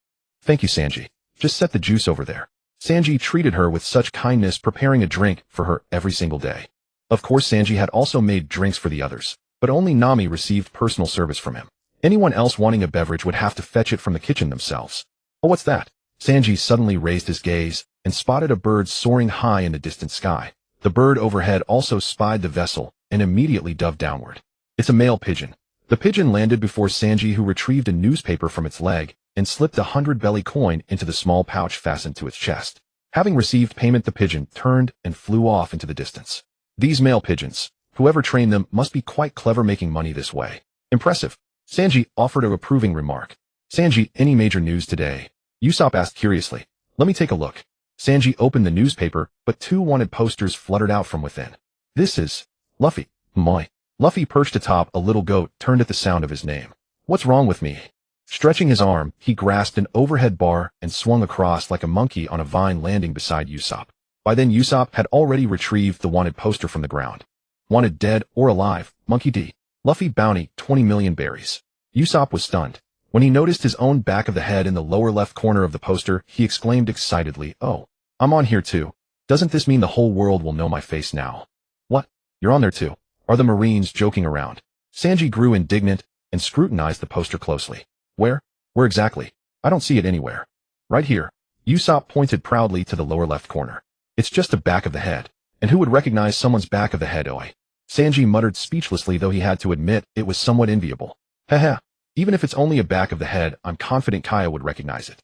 Thank you, Sanji. Just set the juice over there. Sanji treated her with such kindness, preparing a drink for her every single day. Of course, Sanji had also made drinks for the others, but only Nami received personal service from him. Anyone else wanting a beverage would have to fetch it from the kitchen themselves. Oh, what's that? Sanji suddenly raised his gaze and spotted a bird soaring high in the distant sky. The bird overhead also spied the vessel and immediately dove downward. It's a male pigeon. The pigeon landed before Sanji, who retrieved a newspaper from its leg and slipped a 100-belly coin into the small pouch fastened to its chest. Having received payment, the pigeon turned and flew off into the distance. These male pigeons, whoever trained them, must be quite clever making money this way. Impressive. Sanji offered a approving remark. Sanji, any major news today? Usopp asked curiously. Let me take a look. Sanji opened the newspaper, but 2 wanted posters fluttered out from within. This is Luffy. Moi. Luffy, perched atop a little goat, turned at the sound of his name. What's wrong with me? Stretching his arm, he grasped an overhead bar and swung across like a monkey on a vine, landing beside Usopp. By then, Usopp had already retrieved the wanted poster from the ground. Wanted dead or alive, Monkey D. Luffy bounty, 20 million berries. Usopp was stunned. When he noticed his own back of the head in the lower left corner of the poster, he exclaimed excitedly, "Oh, I'm on here too. Doesn't this mean the whole world will know my face now?" What? You're on there too? Are the Marines joking around? Sanji grew indignant and scrutinized the poster closely. Where? Where exactly? I don't see it anywhere. Right here. Usopp pointed proudly to the lower left corner. It's just a back of the head. And who would recognize someone's back of the head, oi? Sanji muttered speechlessly, though he had to admit it was somewhat enviable. Haha. Even if it's only a back of the head, I'm confident Kaya would recognize it.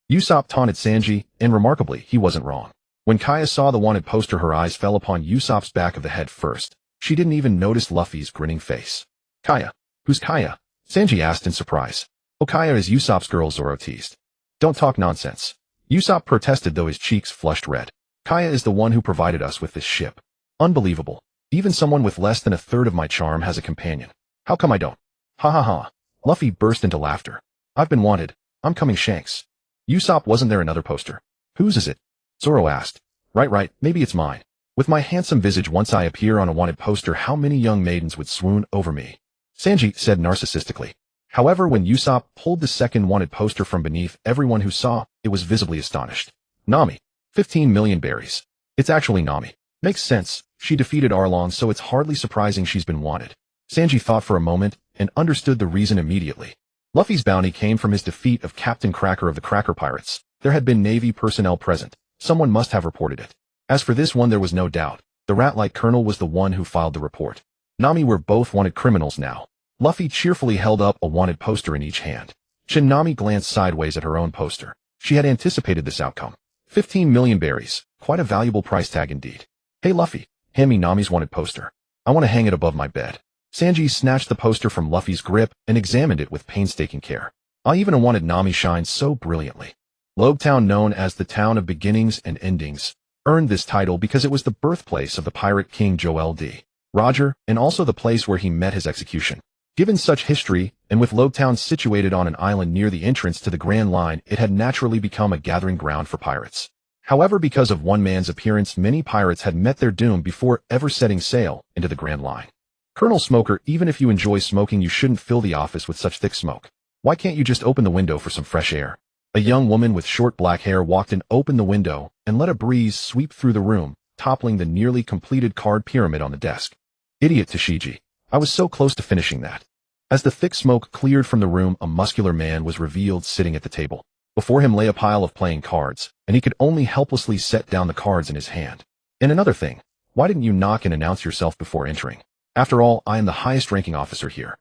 Usopp taunted Sanji, and remarkably, he wasn't wrong. When Kaya saw the wanted poster, her eyes fell upon Usopp's back of the head first. She didn't even notice Luffy's grinning face. Kaya? Who's Kaya? Sanji asked in surprise. Oh, Kaya is Usopp's girl, Zoro teased. Don't talk nonsense. Usopp protested, though his cheeks flushed red. Kaya is the one who provided us with this ship. Unbelievable. Even someone with less than a third of my charm has a companion. How come I don't? Ha ha ha. Luffy burst into laughter. I've been wanted. I'm coming, Shanks. Usopp, wasn't there another poster? Whose is it? Zoro asked. Right, maybe it's mine. With my handsome visage, once I appear on a wanted poster, how many young maidens would swoon over me? Sanji said narcissistically. However, when Usopp pulled the second wanted poster from beneath, everyone who saw it was visibly astonished. Nami. 15 million berries. It's actually Nami. Makes sense. She defeated Arlong, so it's hardly surprising she's been wanted. Sanji thought for a moment and understood the reason immediately. Luffy's bounty came from his defeat of Captain Cracker of the Cracker Pirates. There had been Navy personnel present. Someone must have reported it. As for this one, there was no doubt. The rat-like colonel was the one who filed the report. Nami were both wanted criminals now. Luffy cheerfully held up a wanted poster in each hand. Nami glanced sideways at her own poster. She had anticipated this outcome. 15 million berries. Quite a valuable price tag indeed. Hey Luffy, hand me Nami's wanted poster. I want to hang it above my bed. Sanji snatched the poster from Luffy's grip and examined it with painstaking care. I even wanted Nami shines so brilliantly. Lobetown, known as the Town of Beginnings and Endings, earned this title because it was the birthplace of the pirate king Joel D. Roger, and also the place where he met his execution. Given such history, and with Lobetown situated on an island near the entrance to the Grand Line, it had naturally become a gathering ground for pirates. However, because of one man's appearance, many pirates had met their doom before ever setting sail into the Grand Line. Colonel Smoker, even if you enjoy smoking, you shouldn't fill the office with such thick smoke. Why can't you just open the window for some fresh air? A young woman with short black hair walked in, opened the window, and let a breeze sweep through the room, toppling the nearly completed card pyramid on the desk. Idiot Tashigi. I was so close to finishing that. As the thick smoke cleared from the room, a muscular man was revealed sitting at the table. Before him lay a pile of playing cards, and he could only helplessly set down the cards in his hand. And another thing, why didn't you knock and announce yourself before entering? After all, I am the highest-ranking officer here.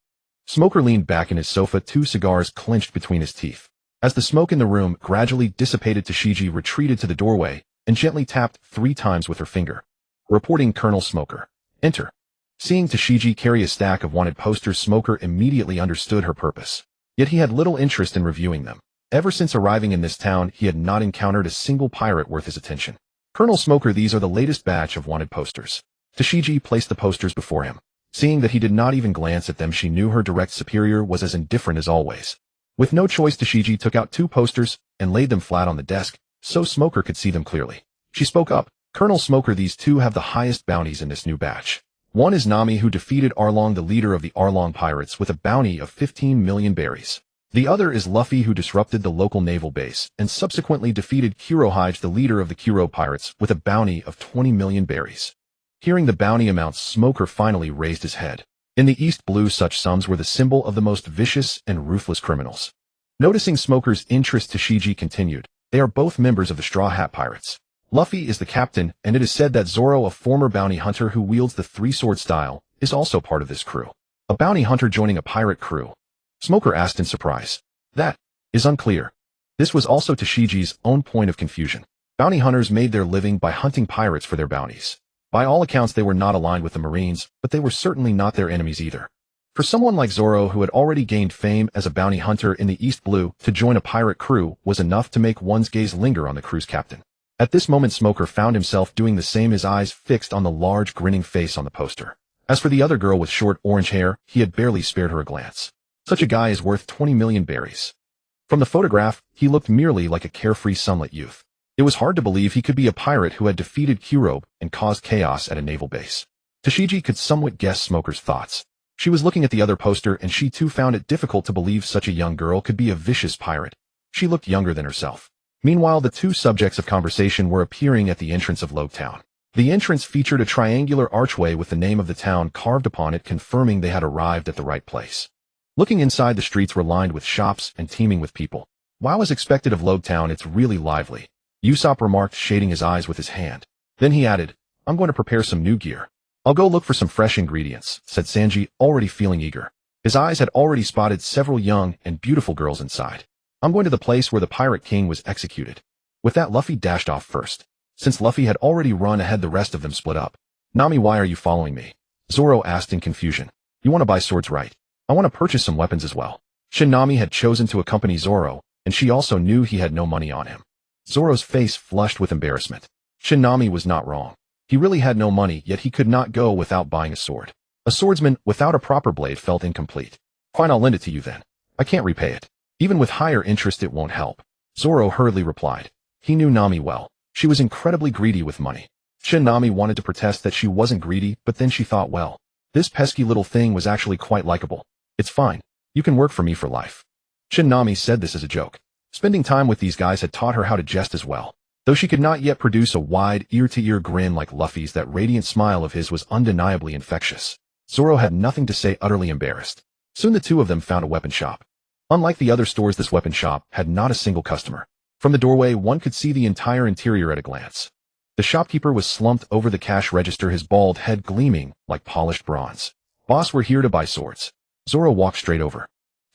Smoker leaned back in his sofa, 2 cigars clenched between his teeth. As the smoke in the room gradually dissipated, Tashigi retreated to the doorway and gently tapped 3 times with her finger. Reporting Colonel Smoker. Enter. Seeing Tashigi carry a stack of wanted posters, Smoker immediately understood her purpose. Yet he had little interest in reviewing them. Ever since arriving in this town, he had not encountered a single pirate worth his attention. Colonel Smoker, these are the latest batch of wanted posters. Tashigi placed the posters before him. Seeing that he did not even glance at them, she knew her direct superior was as indifferent as always. With no choice, Tashigi took out 2 posters and laid them flat on the desk, so Smoker could see them clearly. She spoke up. Colonel Smoker, these 2 have the highest bounties in this new batch. One is Nami, who defeated Arlong, the leader of the Arlong pirates, with a bounty of 15 million berries. The other is Luffy, who disrupted the local naval base and subsequently defeated Kurohige, the leader of the Kuro pirates, with a bounty of 20 million berries. Hearing the bounty amounts, Smoker finally raised his head. In the East Blue, such sums were the symbol of the most vicious and ruthless criminals. Noticing Smoker's interest, Tashigi continued. They are both members of the Straw Hat Pirates. Luffy is the captain, and it is said that Zoro, a former bounty hunter who wields the 3-sword style, is also part of this crew. A bounty hunter joining a pirate crew? Smoker asked in surprise. That is unclear. This was also Tashigi's own point of confusion. Bounty hunters made their living by hunting pirates for their bounties. By all accounts, they were not aligned with the Marines, but they were certainly not their enemies either. For someone like Zoro, who had already gained fame as a bounty hunter in the East Blue, to join a pirate crew was enough to make one's gaze linger on the crew's captain. At this moment, Smoker found himself doing the same, his eyes fixed on the large grinning face on the poster. As for the other girl with short orange hair, he had barely spared her a glance. Such a guy is worth 20 million berries. From the photograph, he looked merely like a carefree sunlit youth. It was hard to believe he could be a pirate who had defeated Kurobe and caused chaos at a naval base. Tashigi could somewhat guess Smoker's thoughts. She was looking at the other poster, and she too found it difficult to believe such a young girl could be a vicious pirate. She looked younger than herself. Meanwhile, the 2 subjects of conversation were appearing at the entrance of Lobetown. The entrance featured a triangular archway with the name of the town carved upon it, confirming they had arrived at the right place. Looking inside, the streets were lined with shops and teeming with people. While as expected of Lobetown, it's really lively, Usopp remarked, shading his eyes with his hand. Then he added, I'm going to prepare some new gear. I'll go look for some fresh ingredients, said Sanji, already feeling eager. His eyes had already spotted several young and beautiful girls inside. I'm going to the place where the Pirate King was executed. With that, Luffy dashed off first. Since Luffy had already run ahead, the rest of them split up. Nami, why are you following me? Zoro asked in confusion. You want to buy swords, right? I want to purchase some weapons as well. Nami had chosen to accompany Zoro, and she also knew he had no money on him. Zoro's face flushed with embarrassment. Nami was not wrong. He really had no money, yet he could not go without buying a sword. A swordsman without a proper blade felt incomplete. Fine, I'll lend it to you then. I can't repay it. Even with higher interest, it won't help. Zoro hurriedly replied. He knew Nami well. She was incredibly greedy with money. Nami wanted to protest that she wasn't greedy, but then she thought, well, This pesky little thing was actually quite likable. It's fine. You can work for me for life. Nami said this as a joke. Spending time with these guys had taught her how to jest as well. Though she could not yet produce a wide, ear-to-ear grin like Luffy's, that radiant smile of his was undeniably infectious. Zoro had nothing to say, utterly embarrassed. Soon the two of them found a weapon shop. Unlike the other stores, this weapon shop had not a single customer. From the doorway, one could see the entire interior at a glance. The shopkeeper was slumped over the cash register, his bald head gleaming like polished bronze. Boss, we're here to buy swords. Zoro walked straight over.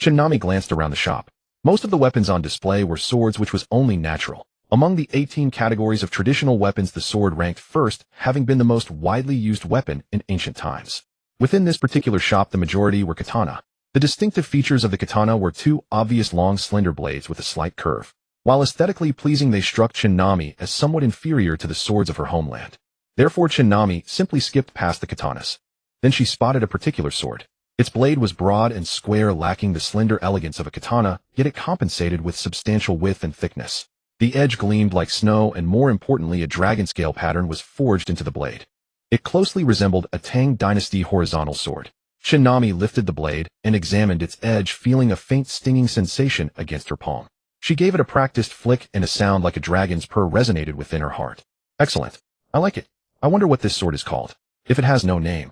Nami glanced around the shop. Most of the weapons on display were swords, which was only natural. Among the 18 categories of traditional weapons, the sword ranked first, having been the most widely used weapon in ancient times. Within this particular shop, the majority were katana. The distinctive features of the katana were two obvious long, slender blades with a slight curve. While aesthetically pleasing, they struck Nami as somewhat inferior to the swords of her homeland. Therefore, Nami simply skipped past the katanas. Then she spotted a particular sword. Its blade was broad and square, lacking the slender elegance of a katana, yet it compensated with substantial width and thickness. The edge gleamed like snow, and more importantly, a dragon scale pattern was forged into the blade. It closely resembled a Tang Dynasty horizontal sword. Nami lifted the blade and examined its edge, feeling a faint stinging sensation against her palm. She gave it a practiced flick, and a sound like a dragon's purr resonated within her heart. Excellent. I like it. I wonder what this sword is called. If it has no name,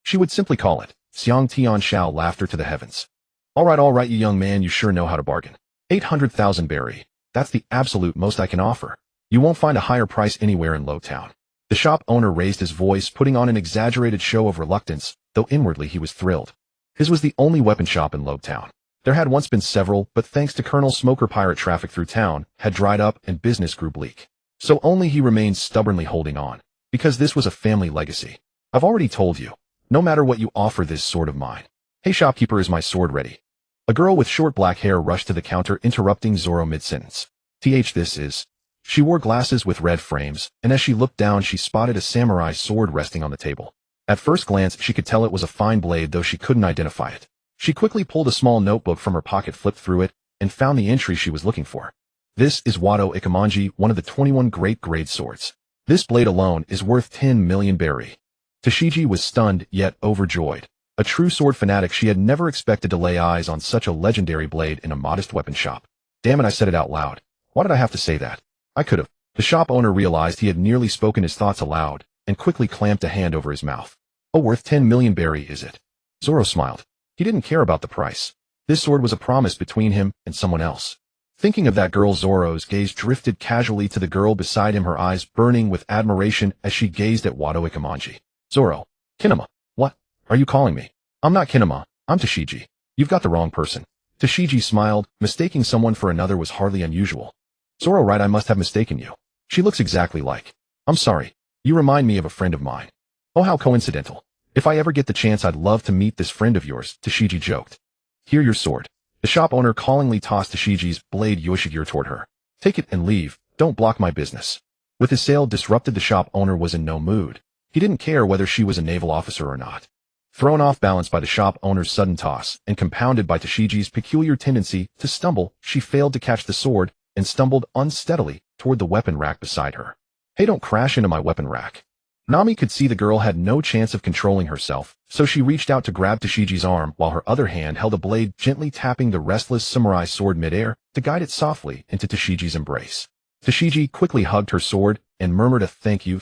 she would simply call it Xiang Tian Shao. Laughter to the heavens. All right, you young man, you sure know how to bargain. 800,000 berry. That's the absolute most I can offer. You won't find a higher price anywhere in Lowtown. The shop owner raised his voice, putting on an exaggerated show of reluctance, though inwardly he was thrilled. His was the only weapon shop in Lowtown. There had once been several, but thanks to Colonel Smoker, pirate traffic through town had dried up and business grew bleak. So only he remained stubbornly holding on, because this was a family legacy. I've already told you, no matter what you offer this sword of mine. Hey shopkeeper, is my sword ready? A girl with short black hair rushed to the counter, interrupting Zoro mid-sentence. This is. She wore glasses with red frames, and as she looked down, she spotted a samurai sword resting on the table. At first glance, she could tell it was a fine blade, though she couldn't identify it. She quickly pulled a small notebook from her pocket, flipped through it, and found the entry she was looking for. This is Wado Ikemanji, one of the 21 great grade swords. This blade alone is worth 10 million berry. Tashigi was stunned, yet overjoyed. A true sword fanatic, she had never expected to lay eyes on such a legendary blade in a modest weapon shop. Damn it, I said it out loud. Why did I have to say that? I could have. The shop owner realized he had nearly spoken his thoughts aloud, and quickly clamped a hand over his mouth. Oh, worth 10 million berry, is it? Zoro smiled. He didn't care about the price. This sword was a promise between him and someone else. Thinking of that girl, Zoro's gaze drifted casually to the girl beside him, her eyes burning with admiration as she gazed at Wado Ikemanji. Zoro. Kinema. What? Are you calling me? I'm not Kinema, I'm Tashigi. You've got the wrong person. Tashigi smiled. Mistaking someone for another was hardly unusual. Zoro, right, I must have mistaken you. She looks exactly like. I'm sorry. You remind me of a friend of mine. Oh, how coincidental. If I ever get the chance, I'd love to meet this friend of yours, Tashigi joked. Here, your sword. The shop owner callingly tossed Tashigi's blade Yoshigure toward her. Take it and leave. Don't block my business. With his sale disrupted, the shop owner was in no mood. He didn't care whether she was a naval officer or not. Thrown off balance by the shop owner's sudden toss, and compounded by Tashigi's peculiar tendency to stumble, she failed to catch the sword, and stumbled unsteadily toward the weapon rack beside her. Hey, don't crash into my weapon rack. Nami could see the girl had no chance of controlling herself, so she reached out to grab Tashigi's arm, while her other hand held a blade, gently tapping the restless samurai sword midair to guide it softly into Tashigi's embrace. Tashigi quickly hugged her sword and murmured a thank you.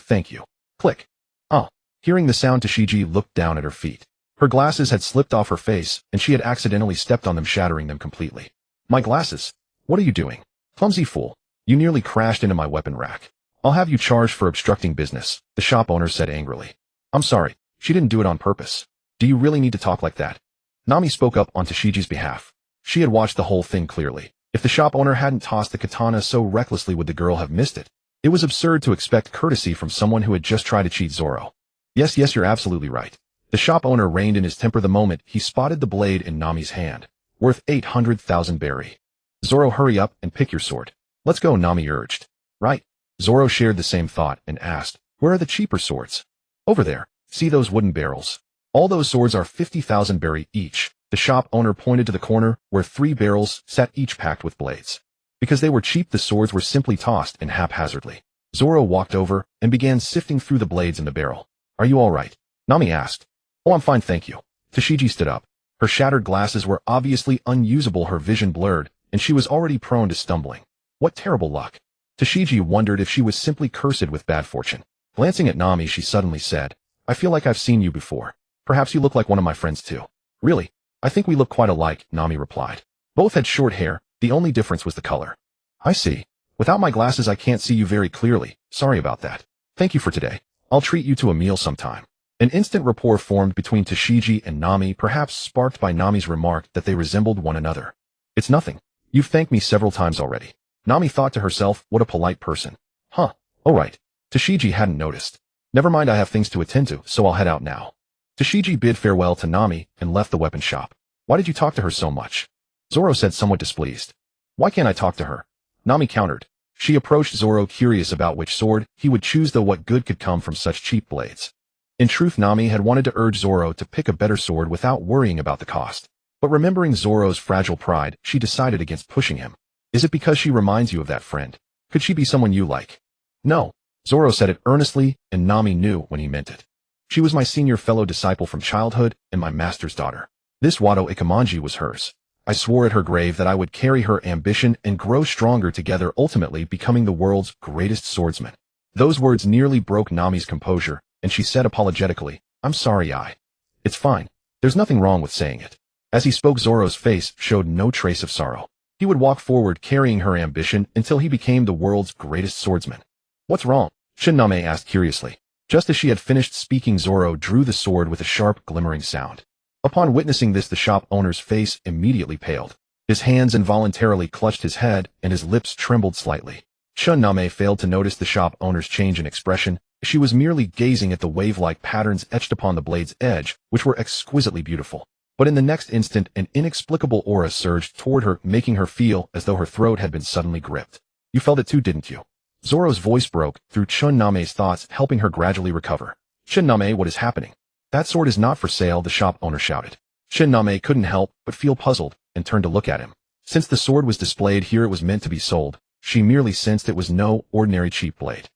Click. Oh. Hearing the sound, Tashigi looked down at her feet. Her glasses had slipped off her face, and she had accidentally stepped on them, shattering them completely. My glasses? What are you doing? Clumsy fool. You nearly crashed into my weapon rack. I'll have you charged for obstructing business, the shop owner said angrily. I'm sorry. She didn't do it on purpose. Do you really need to talk like that? Nami spoke up on Tashigi's behalf. She had watched the whole thing clearly. If the shop owner hadn't tossed the katana so recklessly, would the girl have missed it? It was absurd to expect courtesy from someone who had just tried to cheat Zoro. Yes, you're absolutely right. The shop owner reined in his temper the moment he spotted the blade in Nami's hand. Worth 800,000 berry. Zoro, hurry up and pick your sword. Let's go, Nami urged. Right. Zoro shared the same thought and asked, where are the cheaper swords? Over there. See those wooden barrels? All those swords are 50,000 berry each. The shop owner pointed to the corner where 3 barrels sat, each packed with blades. Because they were cheap, the swords were simply tossed in haphazardly. Zoro walked over and began sifting through the blades in the barrel. Are you all right? Nami asked. Oh, I'm fine, thank you. Tashigi stood up. Her shattered glasses were obviously unusable, her vision blurred, and she was already prone to stumbling. What terrible luck. Tashigi wondered if she was simply cursed with bad fortune. Glancing at Nami, she suddenly said, I feel like I've seen you before. Perhaps you look like one of my friends too. Really? I think we look quite alike, Nami replied. Both had short hair, the only difference was the color. I see. Without my glasses I can't see you very clearly, sorry about that. Thank you for today. I'll treat you to a meal sometime. An instant rapport formed between Tashigi and Nami, perhaps sparked by Nami's remark that they resembled one another. It's nothing. You've thanked me several times already. Nami thought to herself, what a polite person. Huh, alright. Tashigi hadn't noticed. Never mind, I have things to attend to, so I'll head out now. Tashigi bid farewell to Nami and left the weapon shop. Why did you talk to her so much? Zoro said, somewhat displeased. Why can't I talk to her? Nami countered. She approached Zoro, curious about which sword he would choose, though what good could come from such cheap blades. In truth, Nami had wanted to urge Zoro to pick a better sword without worrying about the cost. But remembering Zoro's fragile pride, she decided against pushing him. Is it because she reminds you of that friend? Could she be someone you like? No. Zoro said it earnestly, and Nami knew when he meant it. She was my senior fellow disciple from childhood and my master's daughter. This Wado Ikemanji was hers. I swore at her grave that I would carry her ambition and grow stronger together, ultimately becoming the world's greatest swordsman. Those words nearly broke Nami's composure, and she said apologetically, I'm sorry. It's fine. There's nothing wrong with saying it. As he spoke, Zoro's face showed no trace of sorrow. He would walk forward carrying her ambition until he became the world's greatest swordsman. What's wrong? Nami asked curiously. Just as she had finished speaking, Zoro drew the sword with a sharp, glimmering sound. Upon witnessing this, the shop owner's face immediately paled. His hands involuntarily clutched his head, and his lips trembled slightly. Nami failed to notice the shop owner's change in expression. She was merely gazing at the wave-like patterns etched upon the blade's edge, which were exquisitely beautiful. But in the next instant, an inexplicable aura surged toward her, making her feel as though her throat had been suddenly gripped. You felt it too, didn't you? Zoro's voice broke through Nami's thoughts, helping her gradually recover. Nami, what is happening? That sword is not for sale, the shop owner shouted. Nami couldn't help but feel puzzled and turned to look at him. Since the sword was displayed here, it was meant to be sold. She merely sensed it was no ordinary cheap blade.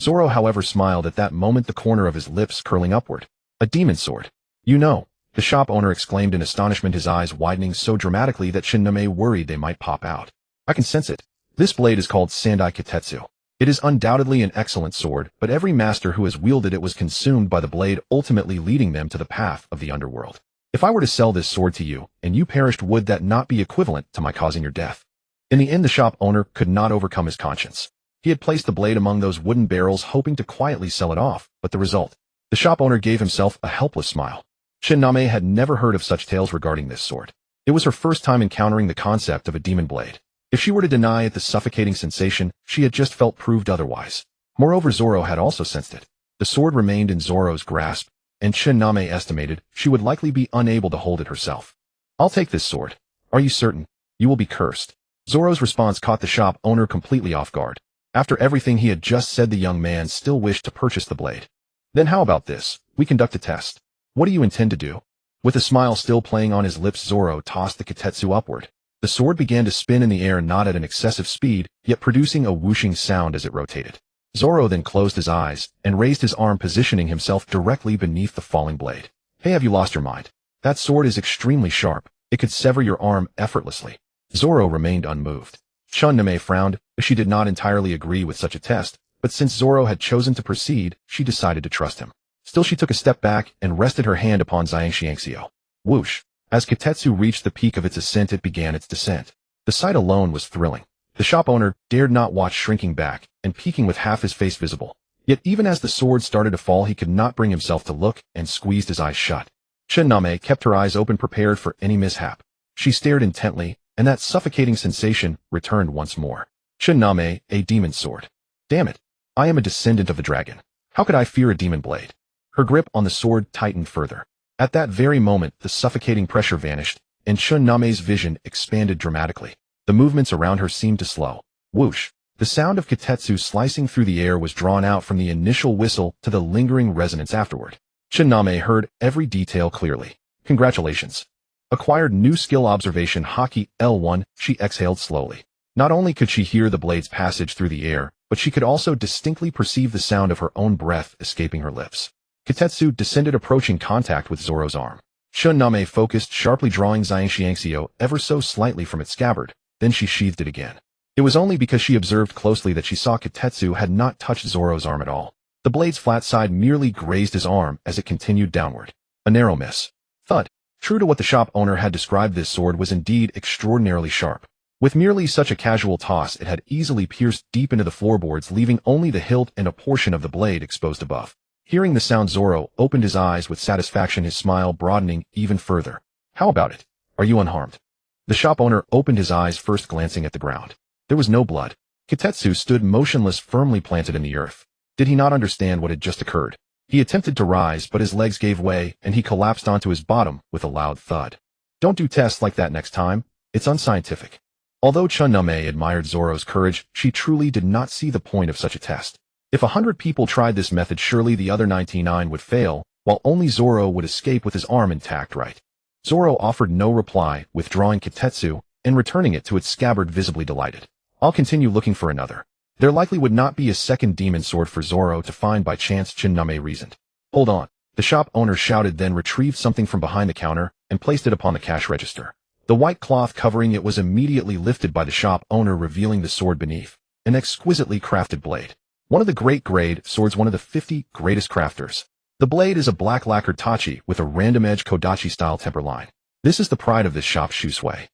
Zoro, however, smiled at that moment, the corner of his lips curling upward. A demon sword. You know, the shop owner exclaimed in astonishment, his eyes widening so dramatically that Nami worried they might pop out. I can sense it. This blade is called Sandai Kitetsu. It is undoubtedly an excellent sword, but every master who has wielded it was consumed by the blade, ultimately leading them to the path of the underworld. If I were to sell this sword to you, and you perished, would that not be equivalent to my causing your death? In the end, the shop owner could not overcome his conscience. He had placed the blade among those wooden barrels, hoping to quietly sell it off, but the result? The shop owner gave himself a helpless smile. Nami had never heard of such tales regarding this sword. It was her first time encountering the concept of a demon blade. If she were to deny it the suffocating sensation, she had just felt proved otherwise. Moreover, Zoro had also sensed it. The sword remained in Zoro's grasp, and Nami estimated she would likely be unable to hold it herself. I'll take this sword. Are you certain? You will be cursed. Zoro's response caught the shop owner completely off guard. After everything he had just said, the young man still wished to purchase the blade. Then how about this? We conduct a test. What do you intend to do? With a smile still playing on his lips, Zoro tossed the Kitetsu upward. The sword began to spin in the air, not at an excessive speed, yet producing a whooshing sound as it rotated. Zoro then closed his eyes and raised his arm, positioning himself directly beneath the falling blade. Hey, have you lost your mind? That sword is extremely sharp. It could sever your arm effortlessly. Zoro remained unmoved. Nami frowned, as she did not entirely agree with such a test, but since Zoro had chosen to proceed, she decided to trust him. Still, she took a step back and rested her hand upon Xiangxiangxiao. Whoosh! As Kitetsu reached the peak of its ascent, it began its descent. The sight alone was thrilling. The shop owner dared not watch, shrinking back and peeking with half his face visible. Yet even as the sword started to fall, he could not bring himself to look and squeezed his eyes shut. Nami kept her eyes open, prepared for any mishap. She stared intently, and that suffocating sensation returned once more. Nami, a demon sword. Damn it. I am a descendant of the dragon. How could I fear a demon blade? Her grip on the sword tightened further. At that very moment, the suffocating pressure vanished, and Nami's vision expanded dramatically. The movements around her seemed to slow. Whoosh! The sound of Kitetsu slicing through the air was drawn out from the initial whistle to the lingering resonance afterward. Nami heard every detail clearly. Congratulations. Acquired new skill observation Haki L1, she exhaled slowly. Not only could she hear the blade's passage through the air, but she could also distinctly perceive the sound of her own breath escaping her lips. Kitetsu descended, approaching contact with Zoro's arm. Nami focused, sharply drawing Xianxiangxio ever so slightly from its scabbard, then she sheathed it again. It was only because she observed closely that she saw Kitetsu had not touched Zoro's arm at all. The blade's flat side merely grazed his arm as it continued downward. A narrow miss. Thud. True to what the shop owner had described, this sword was indeed extraordinarily sharp. With merely such a casual toss, it had easily pierced deep into the floorboards, leaving only the hilt and a portion of the blade exposed above. Hearing the sound, Zoro opened his eyes with satisfaction, his smile broadening even further. How about it? Are you unharmed? The shop owner opened his eyes, first glancing at the ground. There was no blood. Kitetsu stood motionless, firmly planted in the earth. Did he not understand what had just occurred? He attempted to rise, but his legs gave way, and he collapsed onto his bottom with a loud thud. Don't do tests like that next time. It's unscientific. Although Nami admired Zoro's courage, she truly did not see the point of such a test. If 100 people tried this method, surely the other 99 would fail, while only Zoro would escape with his arm intact, right? Zoro offered no reply, withdrawing Kitetsu and returning it to its scabbard, visibly delighted. I'll continue looking for another. There likely would not be a second demon sword for Zoro to find by chance, Nami reasoned. Hold on, the shop owner shouted, then retrieved something from behind the counter and placed it upon the cash register. The white cloth covering it was immediately lifted by the shop owner, revealing the sword beneath, an exquisitely crafted blade. One of the great grade swords, one of the 50 greatest crafters. The blade is a black lacquered tachi with a random edge kodachi-style temper line. This is the pride of this shop's Shusui.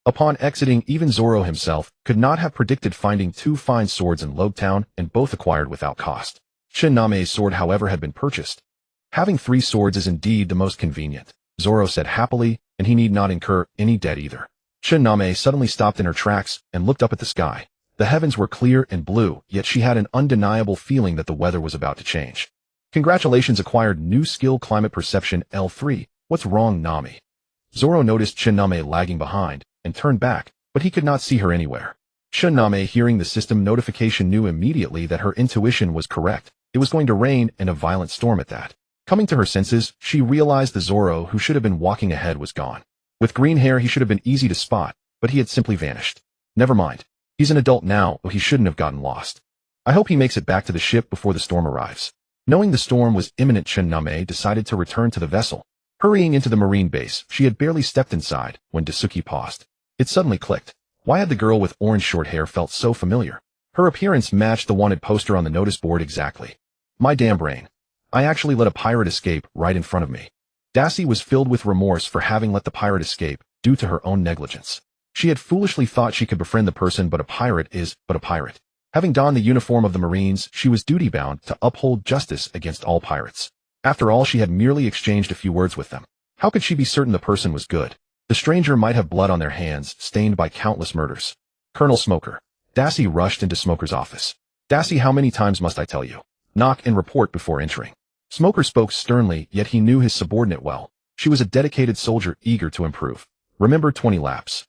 Upon exiting, even Zoro himself could not have predicted finding two fine swords in Logtown, and both acquired without cost. Nami's sword, however, had been purchased. Having 3 swords is indeed the most convenient, Zoro said happily, and he need not incur any debt either. Nami suddenly stopped in her tracks and looked up at the sky. The heavens were clear and blue, yet she had an undeniable feeling that the weather was about to change. Congratulations, acquired new skill, climate perception L3. What's wrong, Nami? Zoro noticed Nami lagging behind and turned back, but he could not see her anywhere. Nami, hearing the system notification, knew immediately that her intuition was correct. It was going to rain, and a violent storm at that. Coming to her senses, she realized the Zoro who should have been walking ahead was gone. With green hair, he should have been easy to spot, but he had simply vanished. Never mind. He's an adult now, but he shouldn't have gotten lost. I hope he makes it back to the ship before the storm arrives. Knowing the storm was imminent, Nami decided to return to the vessel. Hurrying into the marine base, she had barely stepped inside when Daisuke paused. It suddenly clicked. Why had the girl with orange short hair felt so familiar? Her appearance matched the wanted poster on the notice board exactly. My damn brain. I actually let a pirate escape right in front of me. Daisuke was filled with remorse for having let the pirate escape due to her own negligence. She had foolishly thought she could befriend the person, but a pirate is but a pirate. Having donned the uniform of the Marines, she was duty-bound to uphold justice against all pirates. After all, she had merely exchanged a few words with them. How could she be certain the person was good? The stranger might have blood on their hands, stained by countless murders. Colonel Smoker. Daisuke rushed into Smoker's office. Daisuke, how many times must I tell you? Knock and report before entering. Smoker spoke sternly, yet he knew his subordinate well. She was a dedicated soldier eager to improve. Remember 20 laps.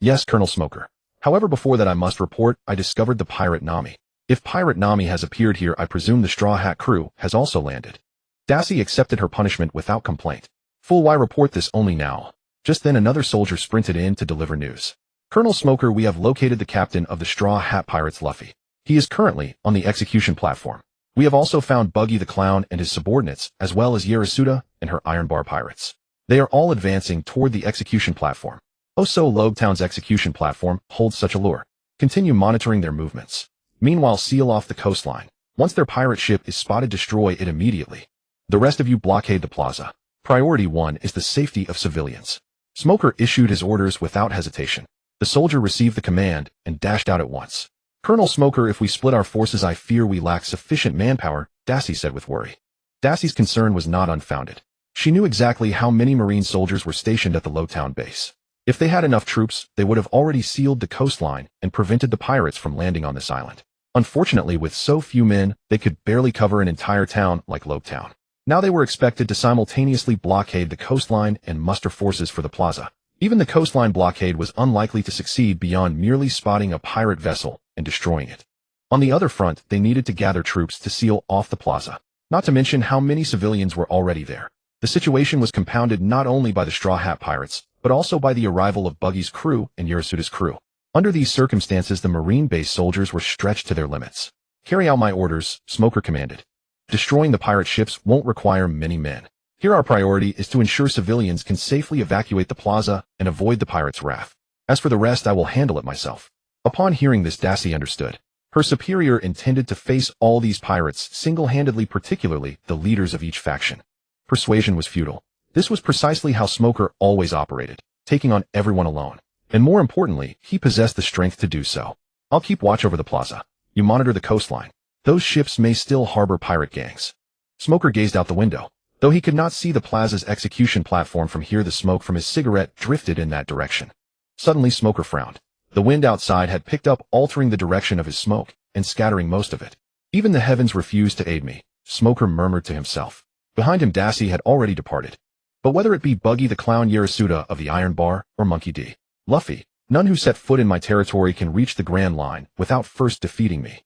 Yes, Colonel Smoker. However, before that I must report I discovered the pirate Nami. If pirate Nami has appeared here, I presume the Straw Hat crew has also landed. Daisuke accepted her punishment without complaint. Fool, why report this only now? Just then another soldier sprinted in to deliver news. Colonel Smoker, we have located the captain of the Straw Hat Pirates, Luffy. He is currently on the execution platform. We have also found Buggy the Clown and his subordinates, as well as Yarasuda and her Iron Bar pirates. They are all advancing toward the execution platform. Oh, so Logtown's execution platform holds such allure. Continue monitoring their movements. Meanwhile, seal off the coastline. Once their pirate ship is spotted, destroy it immediately. The rest of you blockade the plaza. Priority 1 is the safety of civilians. Smoker issued his orders without hesitation. The soldier received the command and dashed out at once. Colonel Smoker, if we split our forces, I fear we lack sufficient manpower, Daisuke said with worry. Daisuke's concern was not unfounded. She knew exactly how many Marine soldiers were stationed at the Logtown base. If they had enough troops, they would have already sealed the coastline and prevented the pirates from landing on this island. Unfortunately, with so few men, they could barely cover an entire town like Logtown. Now they were expected to simultaneously blockade the coastline and muster forces for the plaza. Even the coastline blockade was unlikely to succeed beyond merely spotting a pirate vessel and destroying it. On the other front, they needed to gather troops to seal off the plaza, not to mention how many civilians were already there. The situation was compounded not only by the Straw Hat Pirates, but also by the arrival of Buggy's crew and Yarasuda's crew. Under these circumstances, the Marine base soldiers were stretched to their limits. Carry out my orders, Smoker commanded. Destroying the pirate ships won't require many men. Here our priority is to ensure civilians can safely evacuate the plaza and avoid the pirates' wrath. As for the rest, I will handle it myself. Upon hearing this, Daisy understood. Her superior intended to face all these pirates single-handedly, particularly the leaders of each faction. Persuasion was futile. This was precisely how Smoker always operated, taking on everyone alone. And more importantly, he possessed the strength to do so. I'll keep watch over the plaza. You monitor the coastline. Those ships may still harbor pirate gangs. Smoker gazed out the window. Though he could not see the plaza's execution platform from here, the smoke from his cigarette drifted in that direction. Suddenly Smoker frowned. The wind outside had picked up, altering the direction of his smoke and scattering most of it. Even the heavens refused to aid me, Smoker murmured to himself. Behind him, Daisy had already departed. But whether it be Buggy the Clown Yarasuda of the Iron Bar or Monkey D. Luffy, none who set foot in my territory can reach the Grand Line without first defeating me.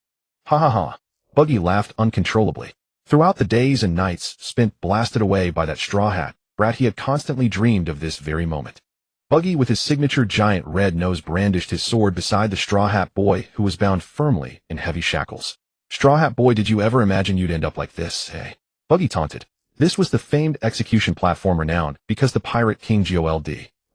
Ha ha ha. Buggy laughed uncontrollably. Throughout the days and nights spent blasted away by that straw hat brat, he had constantly dreamed of this very moment. Buggy, with his signature giant red nose, brandished his sword beside the Straw Hat Boy, who was bound firmly in heavy shackles. Straw Hat Boy, did you ever imagine you'd end up like this, eh? Buggy taunted. This was the famed execution platform renowned because the pirate king Gold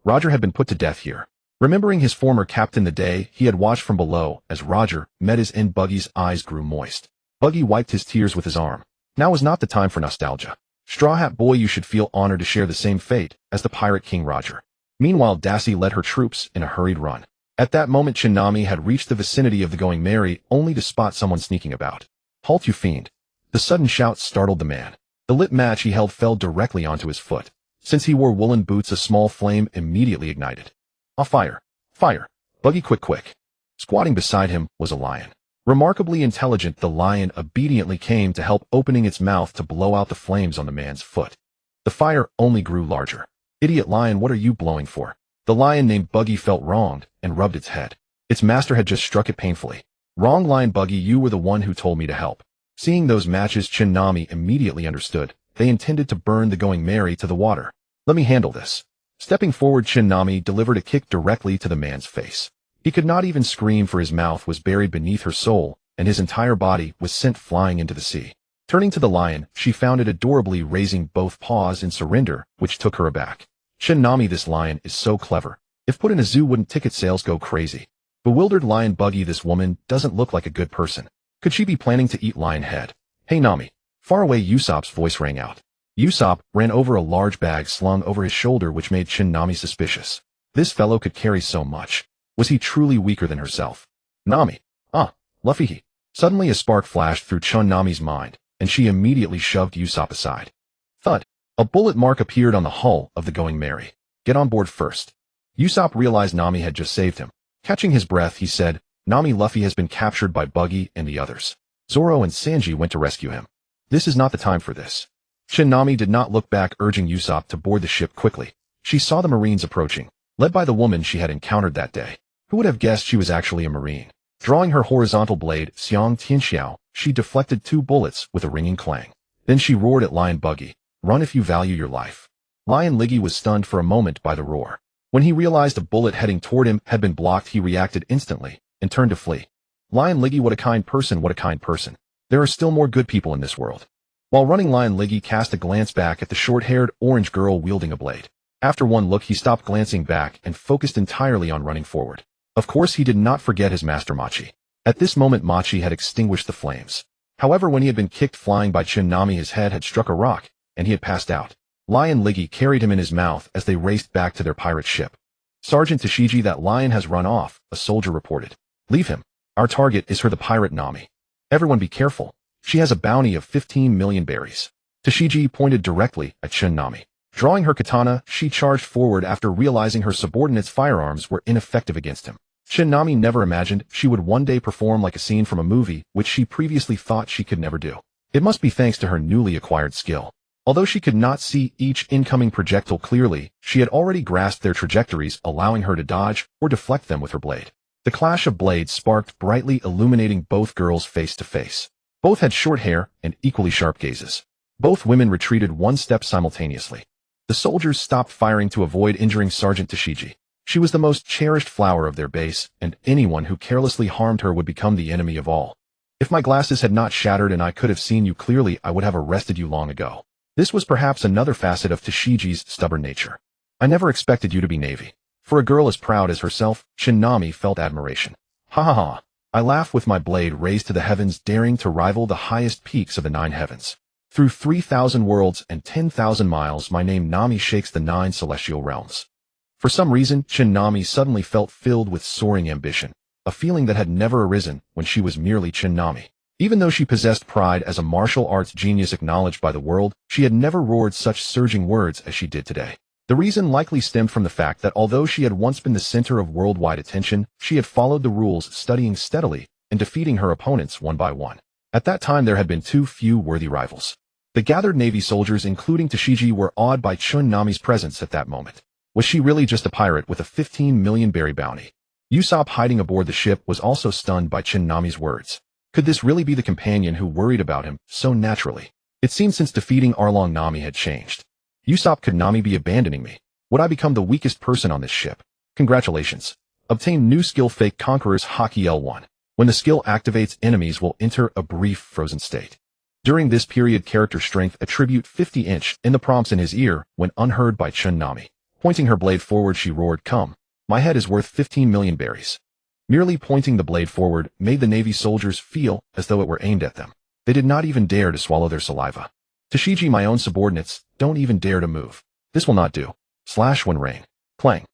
Roger had been put to death here. Remembering his former captain, the day he had watched from below as Roger met his end, Buggy's eyes grew moist. Buggy wiped his tears with his arm. Now was not the time for nostalgia. Straw Hat Boy, you should feel honored to share the same fate as the pirate king Roger. Meanwhile, Daisy led her troops in a hurried run. At that moment, Nami had reached the vicinity of the Going Merry, only to spot someone sneaking about. Halt, you fiend. The sudden shout startled the man. The lit match he held fell directly onto his foot. Since he wore woolen boots, a small flame immediately ignited. Fire! Fire! Buggy, quick! Squatting beside him was a lion. Remarkably intelligent, the lion obediently came to help, opening its mouth to blow out the flames on the man's foot. The fire only grew larger. Idiot lion, what are you blowing for? The lion named Buggy felt wronged and rubbed its head. Its master had just struck it painfully. Wrong lion, Buggy, you were the one who told me to help. Seeing those matches, Nami immediately understood. They intended to burn the Going Merry to the water. Let me handle this. Stepping forward, Nami delivered a kick directly to the man's face. He could not even scream, for his mouth was buried beneath her soul, and his entire body was sent flying into the sea. Turning to the lion, she found it adorably raising both paws in surrender, which took her aback. Nami, this lion is so clever. If put in a zoo, wouldn't ticket sales go crazy? Bewildered lion, Buggy, this woman doesn't look like a good person. Could she be planning to eat lion head? Hey Nami. Far away, Usopp's voice rang out. Usopp ran over a large bag slung over his shoulder, which made Nami suspicious. This fellow could carry so much. Was he truly weaker than herself? Nami. Luffy. Suddenly a spark flashed through Nami's mind, and she immediately shoved Usopp aside. Thud. A bullet mark appeared on the hull of the Going Merry. Get on board first. Usopp realized Nami had just saved him. Catching his breath, he said, Nami, Luffy has been captured by Buggy and the others. Zoro and Sanji went to rescue him. This is not the time for this. Nami did not look back, urging Usopp to board the ship quickly. She saw the Marines approaching, led by the woman she had encountered that day. Who would have guessed she was actually a Marine? Drawing her horizontal blade, Xiang Tianxiao, she deflected 2 bullets with a ringing clang. Then she roared at Lion Buggy, run if you value your life. Lion Liggy was stunned for a moment by the roar. When he realized a bullet heading toward him had been blocked, he reacted instantly and turned to flee. Lion Liggy, what a kind person, what a kind person. There are still more good people in this world. While running, Lion Liggy cast a glance back at the short-haired orange girl wielding a blade. After one look, he stopped glancing back and focused entirely on running forward. Of course, he did not forget his master Machi. At this moment, Machi had extinguished the flames. However, when he had been kicked flying by Nami, his head had struck a rock, and he had passed out. Lion Liggy carried him in his mouth as they raced back to their pirate ship. Sergeant Tashigi, that lion has run off, a soldier reported. Leave him. Our target is her, the pirate Nami. Everyone be careful. She has a bounty of 15 million berries. Tashigi pointed directly at Nami. Drawing her katana, she charged forward after realizing her subordinate's firearms were ineffective against him. Nami never imagined she would one day perform like a scene from a movie, which she previously thought she could never do. It must be thanks to her newly acquired skill. Although she could not see each incoming projectile clearly, she had already grasped their trajectories, allowing her to dodge or deflect them with her blade. The clash of blades sparked brightly, illuminating both girls face to face. Both had short hair and equally sharp gazes. Both women retreated one step simultaneously. The soldiers stopped firing to avoid injuring Sergeant Tashigi. She was the most cherished flower of their base, and anyone who carelessly harmed her would become the enemy of all. If my glasses had not shattered and I could have seen you clearly, I would have arrested you long ago. This was perhaps another facet of Tashiji's stubborn nature. I never expected you to be Navy. For a girl as proud as herself, Nami felt admiration. Ha ha ha. I laugh with my blade raised to the heavens, daring to rival the highest peaks of the 9 heavens. Through 3,000 worlds and 10,000 miles, my name Nami shakes the 9 celestial realms. For some reason, Nami suddenly felt filled with soaring ambition, a feeling that had never arisen when she was merely Nami. Even though she possessed pride as a martial arts genius acknowledged by the world, she had never roared such surging words as she did today. The reason likely stemmed from the fact that although she had once been the center of worldwide attention, she had followed the rules, studying steadily and defeating her opponents one by one. At that time there had been too few worthy rivals. The gathered Navy soldiers, including Tashiji, were awed by Nami's presence at that moment. Was she really just a pirate with a 15 million berry bounty? Usopp, hiding aboard the ship, was also stunned by Nami's words. Could this really be the companion who worried about him so naturally? It seemed since defeating Arlong, Nami had changed. Usopp, could Nami be abandoning me? Would I become the weakest person on this ship? Congratulations. Obtain new skill, Fake Conqueror's Haki L1. When the skill activates, enemies will enter a brief frozen state. During this period, character strength attribute 50-inch in the prompts in his ear when unheard by Nami. Pointing her blade forward, she roared, "Come. My head is worth 15 million berries." Merely pointing the blade forward made the Navy soldiers feel as though it were aimed at them. They did not even dare to swallow their saliva. Tashiji, my own subordinates, don't even dare to move. This will not do. Slash when rain. Clang.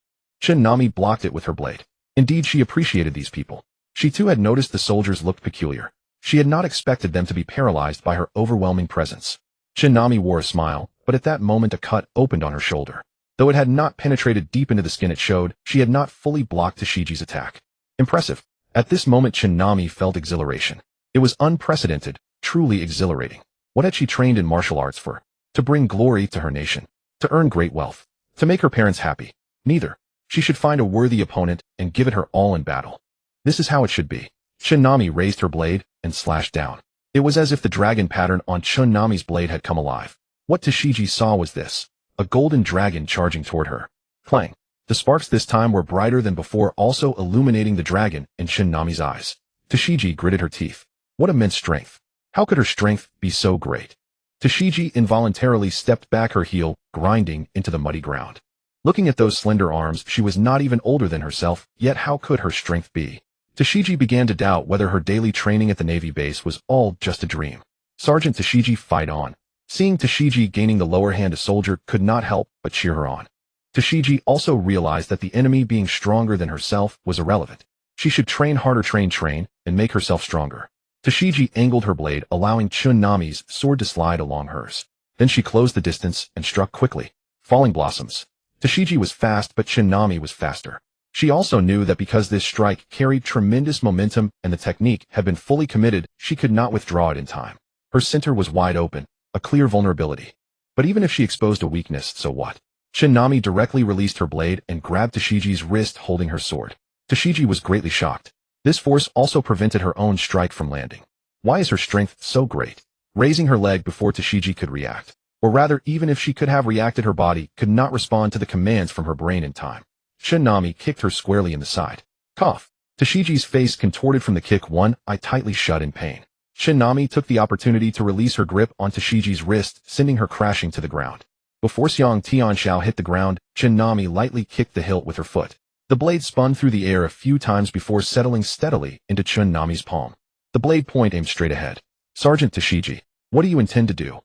Nami blocked it with her blade. Indeed, she appreciated these people. She too had noticed the soldiers looked peculiar. She had not expected them to be paralyzed by her overwhelming presence. Nami wore a smile, but at that moment a cut opened on her shoulder. Though it had not penetrated deep into the skin, it showed she had not fully blocked Tashiji's attack. Impressive. At this moment Nami felt exhilaration. It was unprecedented, truly exhilarating. What had she trained in martial arts for? To bring glory to her nation. To earn great wealth. To make her parents happy. Neither. She should find a worthy opponent and give it her all in battle. This is how it should be. Nami raised her blade and slashed down. It was as if the dragon pattern on Nami's blade had come alive. What Tashiji saw was this. A golden dragon charging toward her. Clang. The sparks this time were brighter than before, also illuminating the dragon in Nami's eyes. Tashiji gritted her teeth. What immense strength. How could her strength be so great? Tashiji involuntarily stepped back, her heel grinding into the muddy ground. Looking at those slender arms, she was not even older than herself, yet how could her strength be? Tashiji began to doubt whether her daily training at the Navy base was all just a dream. Sergeant Tashiji, fight on. Seeing Tashiji gaining the lower hand, a soldier could not help but cheer her on. Tashiji also realized that the enemy being stronger than herself was irrelevant. She should train harder, train, and make herself stronger. Tashiji angled her blade, allowing Nami's sword to slide along hers. Then she closed the distance and struck quickly. Falling blossoms. Tashiji was fast, but Nami was faster. She also knew that because this strike carried tremendous momentum and the technique had been fully committed, she could not withdraw it in time. Her center was wide open, a clear vulnerability. But even if she exposed a weakness, so what? Nami directly released her blade and grabbed Tashiji's wrist, holding her sword. Tashiji was greatly shocked. This force also prevented her own strike from landing. Why is her strength so great? Raising her leg before Tashiji could react. Or rather, even if she could have reacted, her body could not respond to the commands from her brain in time. Nami kicked her squarely in the side. Cough. Tashiji's face contorted from the kick, one eye tightly shut in pain. Nami took the opportunity to release her grip on Tashiji's wrist, sending her crashing to the ground. Before Xiang Tianxiao hit the ground, Nami lightly kicked the hilt with her foot. The blade spun through the air a few times before settling steadily into Nami's palm. The blade point aimed straight ahead. Sergeant Tashiji, what do you intend to do?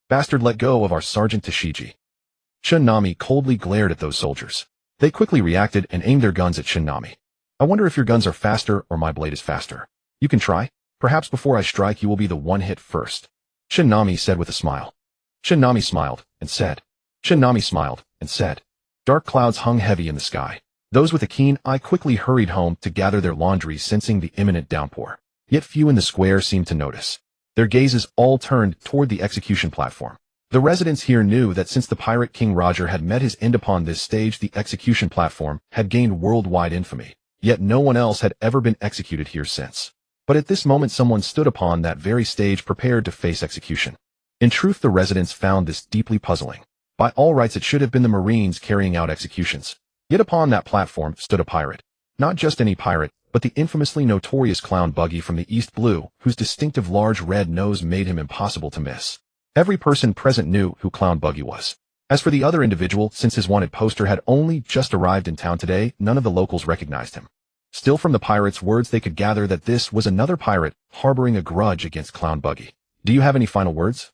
Bastard, let go of our Sergeant Tashiji. Nami coldly glared at those soldiers. They quickly reacted and aimed their guns at Nami. I wonder if your guns are faster or my blade is faster. You can try. Perhaps before I strike you will be the one hit first. Nami said with a smile. Nami smiled and said. Dark clouds hung heavy in the sky. Those with a keen eye quickly hurried home to gather their laundry, sensing the imminent downpour. Yet few in the square seemed to notice. Their gazes all turned toward the execution platform. The residents here knew that since the pirate King Roger had met his end upon this stage, the execution platform had gained worldwide infamy. Yet no one else had ever been executed here since. But at this moment someone stood upon that very stage, prepared to face execution. In truth, the residents found this deeply puzzling. By all rights, it should have been the Marines carrying out executions. Yet upon that platform stood a pirate. Not just any pirate, but the infamously notorious clown Buggy from the East Blue, whose distinctive large red nose made him impossible to miss. Every person present knew who Clown Buggy was. As for the other individual, since his wanted poster had only just arrived in town today, none of the locals recognized him. Still, from the pirates' words, they could gather that this was another pirate harboring a grudge against Clown Buggy. Do you have any final words?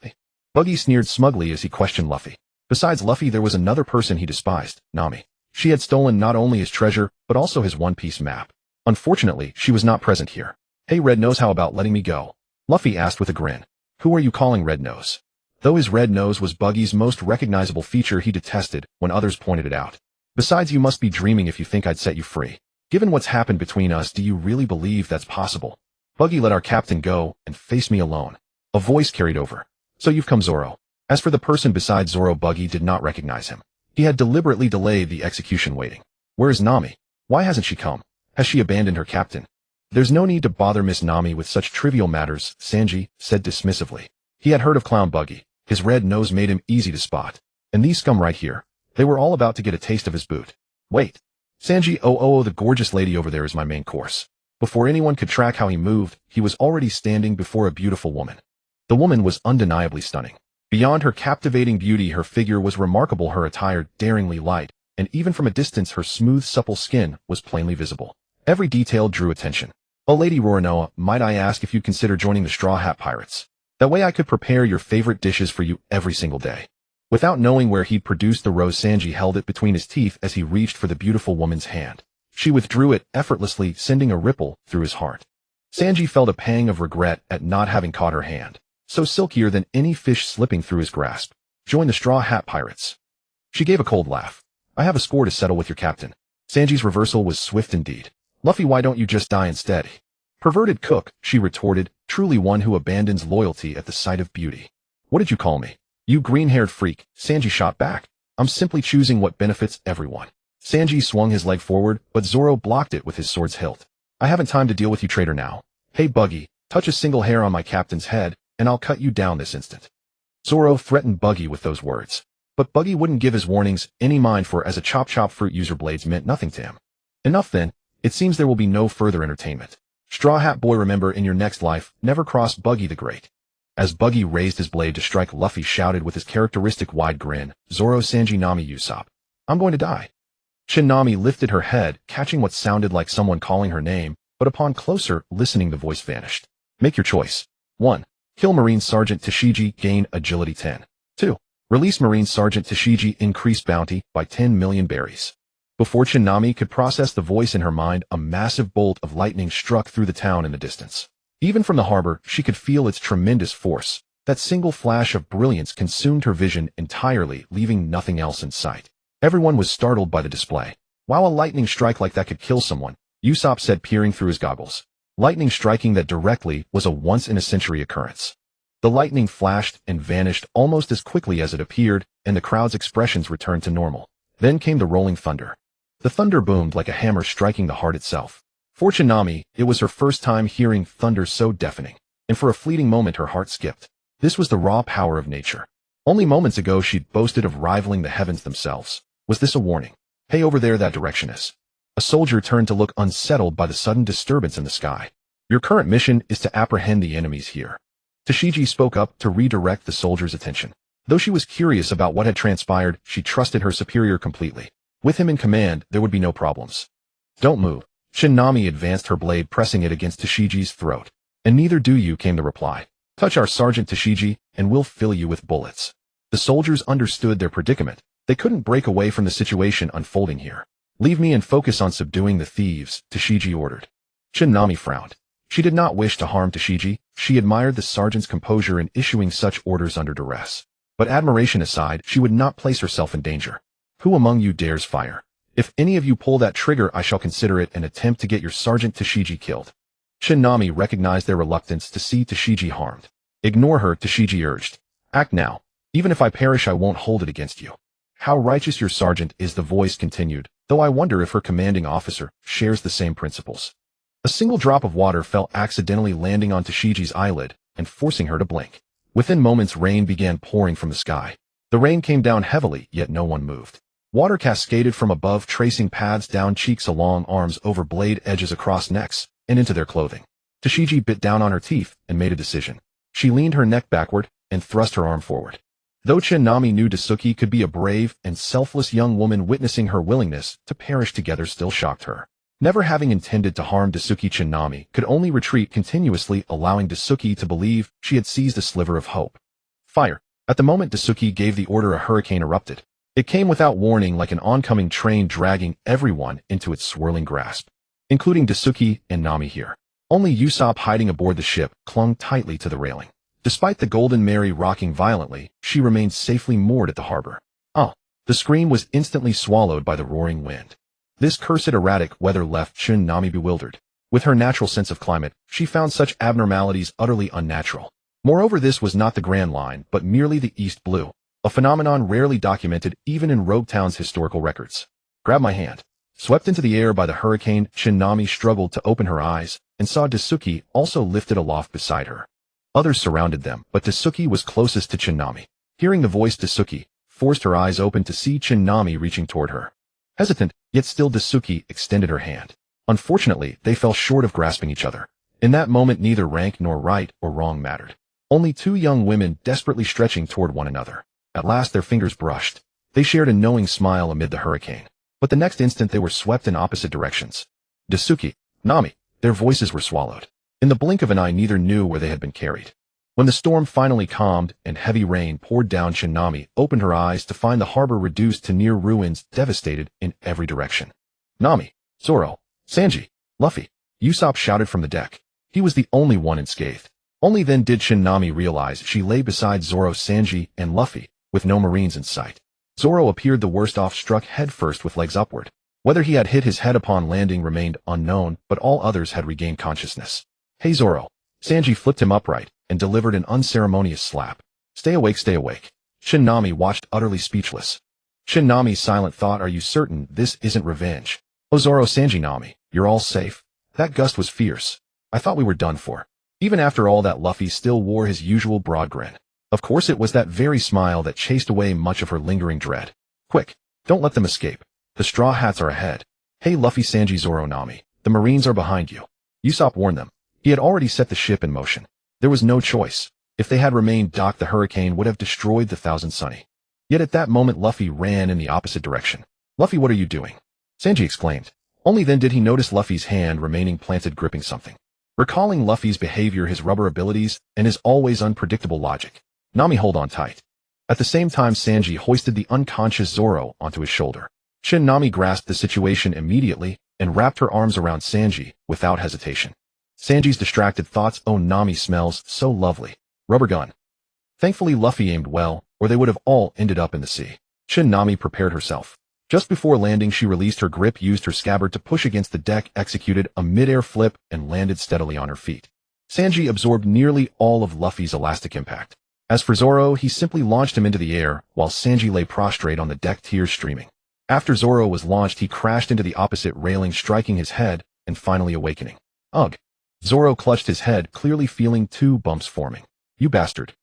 Buggy sneered smugly as he questioned Luffy. Besides Luffy, there was another person he despised, Nami. She had stolen not only his treasure, but also his One Piece map. Unfortunately, she was not present here. Hey Red Nose, how about letting me go? Luffy asked with a grin. Who are you calling Red Nose? Though his red nose was Buggy's most recognizable feature, he detested when others pointed it out. Besides, you must be dreaming if you think I'd set you free. Given what's happened between us, do you really believe that's possible? Buggy let our captain go and face me alone. A voice carried over. So you've come, Zoro. As for the person beside Zoro, Buggy did not recognize him. He had deliberately delayed the execution waiting. Where is Nami? Why hasn't she come? Has she abandoned her captain? There's no need to bother Miss Nami with such trivial matters, Sanji said dismissively. He had heard of Clown Buggy. His red nose made him easy to spot. And these scum right here, they were all about to get a taste of his boot. Wait. Sanji, oh, the gorgeous lady over there is my main course. Before anyone could track how he moved, he was already standing before a beautiful woman. The woman was undeniably stunning. Beyond her captivating beauty, her figure was remarkable, her attire daringly light, and even from a distance her smooth, supple skin was plainly visible. Every detail drew attention. Oh, Lady Roronoa, might I ask if you'd consider joining the Straw Hat Pirates? That way I could prepare your favorite dishes for you every single day. Without knowing where he'd produced the rose, Sanji held it between his teeth as he reached for the beautiful woman's hand. She withdrew it effortlessly, sending a ripple through his heart. Sanji felt a pang of regret at not having caught her hand, so silkier than any fish slipping through his grasp. Join the Straw Hat Pirates. She gave a cold laugh. I have a score to settle with your captain. Sanji's reversal was swift indeed. Luffy, why don't you just die instead? Perverted cook, she retorted, truly one who abandons loyalty at the sight of beauty. What did you call me? You green-haired freak, Sanji shot back. I'm simply choosing what benefits everyone. Sanji swung his leg forward, but Zoro blocked it with his sword's hilt. I haven't time to deal with you, traitor, now. Hey Buggy, touch a single hair on my captain's head, and I'll cut you down this instant. Zoro threatened Buggy with those words. But Buggy wouldn't give his warnings any mind, for as a chop fruit user, blades meant nothing to him. Enough then, it seems there will be no further entertainment. Straw Hat Boy, remember, in your next life, never cross Buggy the Great. As Buggy raised his blade to strike, Luffy shouted with his characteristic wide grin, Zoro, Sanji, Nami, Usopp. I'm going to die. Nami lifted her head, catching what sounded like someone calling her name, but upon closer listening the voice vanished. Make your choice. 1. Kill Marine Sergeant Tashigi, gain agility 10. 2. Release Marine Sergeant Tashigi, increase bounty by 10 million berries. Before Nami could process the voice in her mind, a massive bolt of lightning struck through the town in the distance. Even from the harbor, she could feel its tremendous force. That single flash of brilliance consumed her vision entirely, leaving nothing else in sight. Everyone was startled by the display. Wow, a lightning strike like that could kill someone, Usopp said, peering through his goggles. Lightning striking that directly was a once-in-a-century occurrence. The lightning flashed and vanished almost as quickly as it appeared, and the crowd's expressions returned to normal. Then came the rolling thunder. The thunder boomed like a hammer striking the heart itself. For Nami, it was her first time hearing thunder so deafening, and for a fleeting moment her heart skipped. This was the raw power of nature. Only moments ago she'd boasted of rivaling the heavens themselves. Was this a warning? Hey, over there, that direction is. A soldier turned to look, unsettled by the sudden disturbance in the sky. Your current mission is to apprehend the enemies here. Tashigi spoke up to redirect the soldier's attention. Though she was curious about what had transpired, she trusted her superior completely. With him in command, there would be no problems. Don't move. Nami advanced her blade, pressing it against Tashigi's throat. And neither do you, came the reply. Touch our Sergeant Tashigi, and we'll fill you with bullets. The soldiers understood their predicament. They couldn't break away from the situation unfolding here. Leave me and focus on subduing the thieves, Tashigi ordered. Nami frowned. She did not wish to harm Tashigi. She admired the sergeant's composure in issuing such orders under duress. But admiration aside, she would not place herself in danger. Who among you dares fire? If any of you pull that trigger, I shall consider it an attempt to get your Sergeant Tashigi killed. Nami recognized their reluctance to see Tashigi harmed. Ignore her, Tashigi urged. Act now. Even if I perish, I won't hold it against you. How righteous your sergeant is, the voice continued, though I wonder if her commanding officer shares the same principles. A single drop of water fell, accidentally landing on Tashigi's eyelid and forcing her to blink. Within moments, rain began pouring from the sky. The rain came down heavily, yet no one moved. Water cascaded from above, tracing paths down cheeks, along arms, over blade edges, across necks, and into their clothing. Tashigi bit down on her teeth and made a decision. She leaned her neck backward and thrust her arm forward. Though Nami knew Dasuki could be a brave and selfless young woman, witnessing her willingness to perish together still shocked her. Never having intended to harm Dasuki, Nami could only retreat continuously, allowing Dasuki to believe she had seized a sliver of hope. Fire! At the moment Dasuki gave the order, a hurricane erupted. It came without warning, like an oncoming train, dragging everyone into its swirling grasp, including Dasuki and Nami here. Only Usopp, hiding aboard the ship, clung tightly to the railing. Despite the Golden Mary rocking violently, she remained safely moored at the harbor. Oh! The scream was instantly swallowed by the roaring wind. This cursed erratic weather left Nami bewildered. With her natural sense of climate, she found such abnormalities utterly unnatural. Moreover, this was not the Grand Line, but merely the East Blue, a phenomenon rarely documented even in Rogue Town's historical records. Grab my hand. Swept into the air by the hurricane, Nami struggled to open her eyes, and saw Dasuki also lifted aloft beside her. Others surrounded them, but Dasuki was closest to Nami. Hearing the voice, Dasuki forced her eyes open to see Nami reaching toward her. Hesitant, yet still, Dasuki extended her hand. Unfortunately, they fell short of grasping each other. In that moment, neither rank nor right or wrong mattered. Only two young women desperately stretching toward one another. At last their fingers brushed. They shared a knowing smile amid the hurricane. But the next instant they were swept in opposite directions. Dasuki, Nami, their voices were swallowed. In the blink of an eye, neither knew where they had been carried. When the storm finally calmed and heavy rain poured down, Nami opened her eyes to find the harbor reduced to near ruins, devastated in every direction. Nami, Zoro, Sanji, Luffy, Usopp shouted from the deck. He was the only one unscathed. Only then did Nami realize she lay beside Zoro, Sanji, and Luffy, with no marines in sight. Zoro appeared the worst off, struck headfirst with legs upward. Whether he had hit his head upon landing remained unknown, but all others had regained consciousness. Hey Zoro! Sanji flipped him upright and delivered an unceremonious slap. Stay awake, stay awake. Nami watched, utterly speechless. Nami's silent thought, are you certain this isn't revenge? Oh Zoro, Sanji, Nami, you're all safe. That gust was fierce. I thought we were done for. Even after all that, Luffy still wore his usual broad grin. Of course it was that very smile that chased away much of her lingering dread. Quick, don't let them escape. The Straw Hats are ahead. Hey Luffy, Sanji, Zoro, Nami, the Marines are behind you. Usopp warned them. He had already set the ship in motion. There was no choice. If they had remained docked, the hurricane would have destroyed the Thousand Sunny. Yet at that moment Luffy ran in the opposite direction. Luffy, what are you doing? Sanji exclaimed. Only then did he notice Luffy's hand remaining planted, gripping something. Recalling Luffy's behavior, his rubber abilities, and his always unpredictable logic. Nami, hold on tight. At the same time, Sanji hoisted the unconscious Zoro onto his shoulder. Nami grasped the situation immediately and wrapped her arms around Sanji without hesitation. Sanji's distracted thoughts, oh, Nami smells so lovely. Rubber gun. Thankfully Luffy aimed well, or they would have all ended up in the sea. Nami prepared herself. Just before landing, she released her grip, used her scabbard to push against the deck, executed a mid-air flip, and landed steadily on her feet. Sanji absorbed nearly all of Luffy's elastic impact. As for Zoro, he simply launched him into the air, while Sanji lay prostrate on the deck, tears streaming. After Zoro was launched, he crashed into the opposite railing, striking his head, and finally awakening. Ugh. Zoro clutched his head, clearly feeling two bumps forming. You bastard.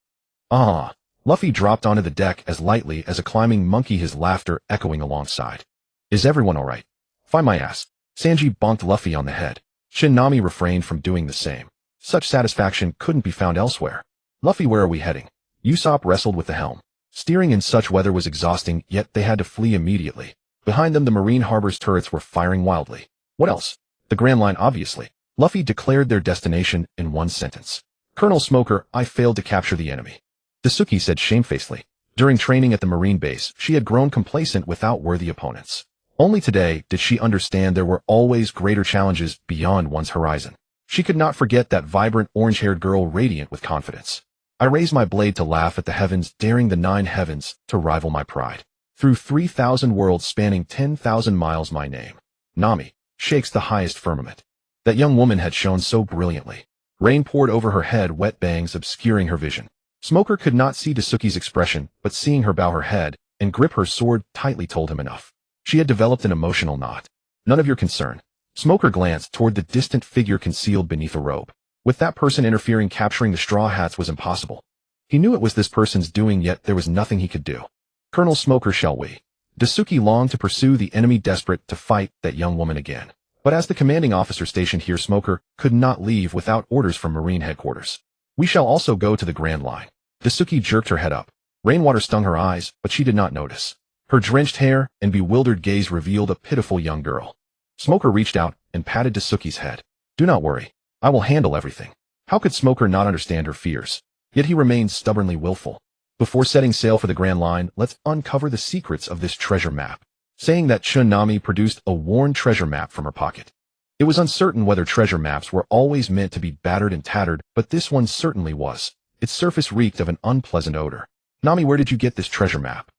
Ah. Luffy dropped onto the deck as lightly as a climbing monkey, his laughter echoing alongside. Is everyone alright? Find my ass. Sanji bonked Luffy on the head. Nami refrained from doing the same. Such satisfaction couldn't be found elsewhere. Luffy, where are we heading? Usopp wrestled with the helm. Steering in such weather was exhausting, yet they had to flee immediately. Behind them, the Marine Harbor's turrets were firing wildly. What else? The Grand Line, obviously. Luffy declared their destination in one sentence. Colonel Smoker, I failed to capture the enemy. Dasuki said shamefacedly. During training at the Marine base, she had grown complacent without worthy opponents. Only today did she understand there were always greater challenges beyond one's horizon. She could not forget that vibrant orange-haired girl, radiant with confidence. I raised my blade to laugh at the heavens, daring the 9 heavens to rival my pride. Through 3,000 worlds spanning 10,000 miles, my name, Nami, shakes the highest firmament. That young woman had shone so brilliantly. Rain poured over her head, wet bangs obscuring her vision. Smoker could not see Dasuki's expression, but seeing her bow her head and grip her sword tightly told him enough. She had developed an emotional knot. None of your concern. Smoker glanced toward the distant figure concealed beneath a robe. With that person interfering, capturing the Straw Hats was impossible. He knew it was this person's doing, yet there was nothing he could do. Colonel Smoker, shall we? Dasuki longed to pursue the enemy, desperate to fight that young woman again. But as the commanding officer stationed here, Smoker could not leave without orders from Marine headquarters. We shall also go to the Grand Line. Dasuki jerked her head up. Rainwater stung her eyes, but she did not notice. Her drenched hair and bewildered gaze revealed a pitiful young girl. Smoker reached out and patted Dasuki's head. Do not worry. I will handle everything. How could Smoker not understand her fears? Yet he remained stubbornly willful. Before setting sail for the Grand Line, let's uncover the secrets of this treasure map. Saying that, Nami produced a worn treasure map from her pocket. It was uncertain whether treasure maps were always meant to be battered and tattered, but this one certainly was. Its surface reeked of an unpleasant odor. Nami, where did you get this treasure map?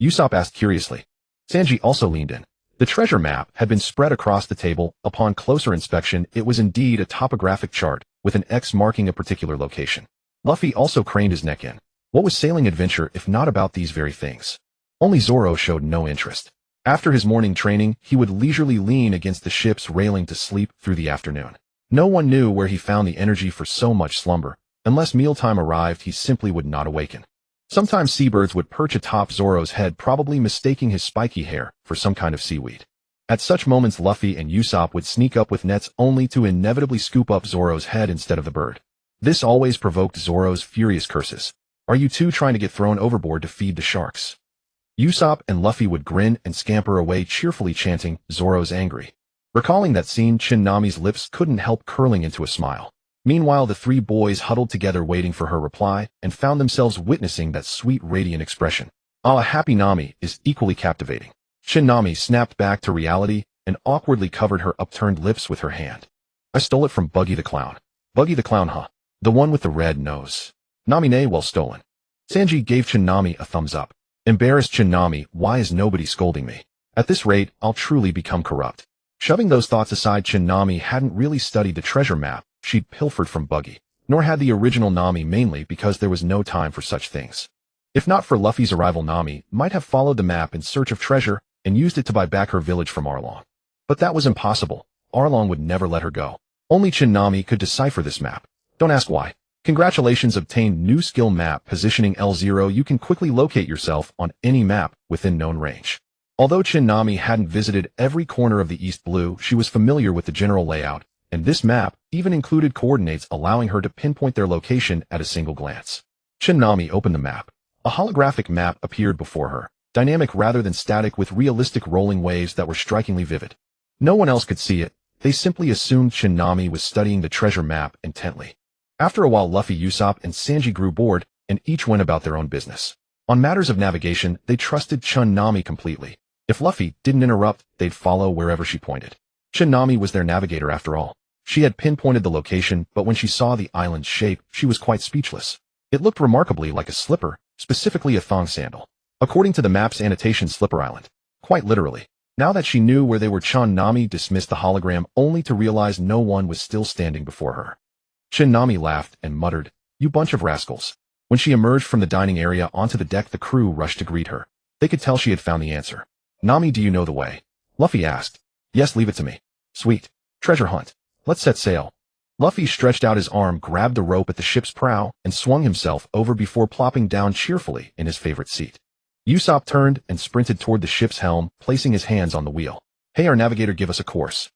Usopp asked curiously. Sanji also leaned in. The treasure map had been spread across the table. Upon closer inspection, it was indeed a topographic chart, with an X marking a particular location. Luffy also craned his neck in. What was sailing adventure if not about these very things? Only Zoro showed no interest. After his morning training, he would leisurely lean against the ship's railing to sleep through the afternoon. No one knew where he found the energy for so much slumber. Unless mealtime arrived, he simply would not awaken. Sometimes seabirds would perch atop Zoro's head, probably mistaking his spiky hair for some kind of seaweed. At such moments, Luffy and Usopp would sneak up with nets only to inevitably scoop up Zoro's head instead of the bird. This always provoked Zoro's furious curses. Are you two trying to get thrown overboard to feed the sharks? Usopp and Luffy would grin and scamper away, cheerfully chanting, Zoro's angry. Recalling that scene, Nami's lips couldn't help curling into a smile. Meanwhile, the three boys huddled together waiting for her reply and found themselves witnessing that sweet, radiant expression. A happy Nami is equally captivating. Nami snapped back to reality and awkwardly covered her upturned lips with her hand. I stole it from Buggy the Clown. Buggy the Clown, huh? The one with the red nose. Nami, nay, well stolen. Sanji gave Nami a thumbs up. Embarrassed Nami, why is nobody scolding me? At this rate, I'll truly become corrupt. Shoving those thoughts aside, Nami hadn't really studied the treasure map she'd pilfered from Buggy, nor had the original Nami, mainly because there was no time for such things. If not for Luffy's arrival, Nami might have followed the map in search of treasure and used it to buy back her village from Arlong. But that was impossible. Arlong would never let her go. Only Nami could decipher this map. Don't ask why. Congratulations, obtained new skill map positioning L0. You can quickly locate yourself on any map within known range. Although Nami hadn't visited every corner of the East Blue, she was familiar with the general layout, and this map even included coordinates allowing her to pinpoint their location at a single glance. Nami opened the map. A holographic map appeared before her, dynamic rather than static, with realistic rolling waves that were strikingly vivid. No one else could see it. They simply assumed Nami was studying the treasure map intently. After a while, Luffy, Usopp, and Sanji grew bored, and each went about their own business. On matters of navigation, they trusted Nami completely. If Luffy didn't interrupt, they'd follow wherever she pointed. Nami was their navigator after all. She had pinpointed the location, but when she saw the island's shape, she was quite speechless. It looked remarkably like a slipper, specifically a thong sandal. According to the map's annotation, Slipper Island. Quite literally. Now that she knew where they were, Nami dismissed the hologram only to realize no one was still standing before her. Nami laughed and muttered, "You bunch of rascals." When she emerged from the dining area onto the deck, the crew rushed to greet her. They could tell she had found the answer. "Nami, do you know the way?" Luffy asked. "Yes, leave it to me." "Sweet. Treasure hunt. Let's set sail." Luffy stretched out his arm, grabbed the rope at the ship's prow, and swung himself over before plopping down cheerfully in his favorite seat. Usopp turned and sprinted toward the ship's helm, placing his hands on the wheel. "Hey, our navigator, give us a course."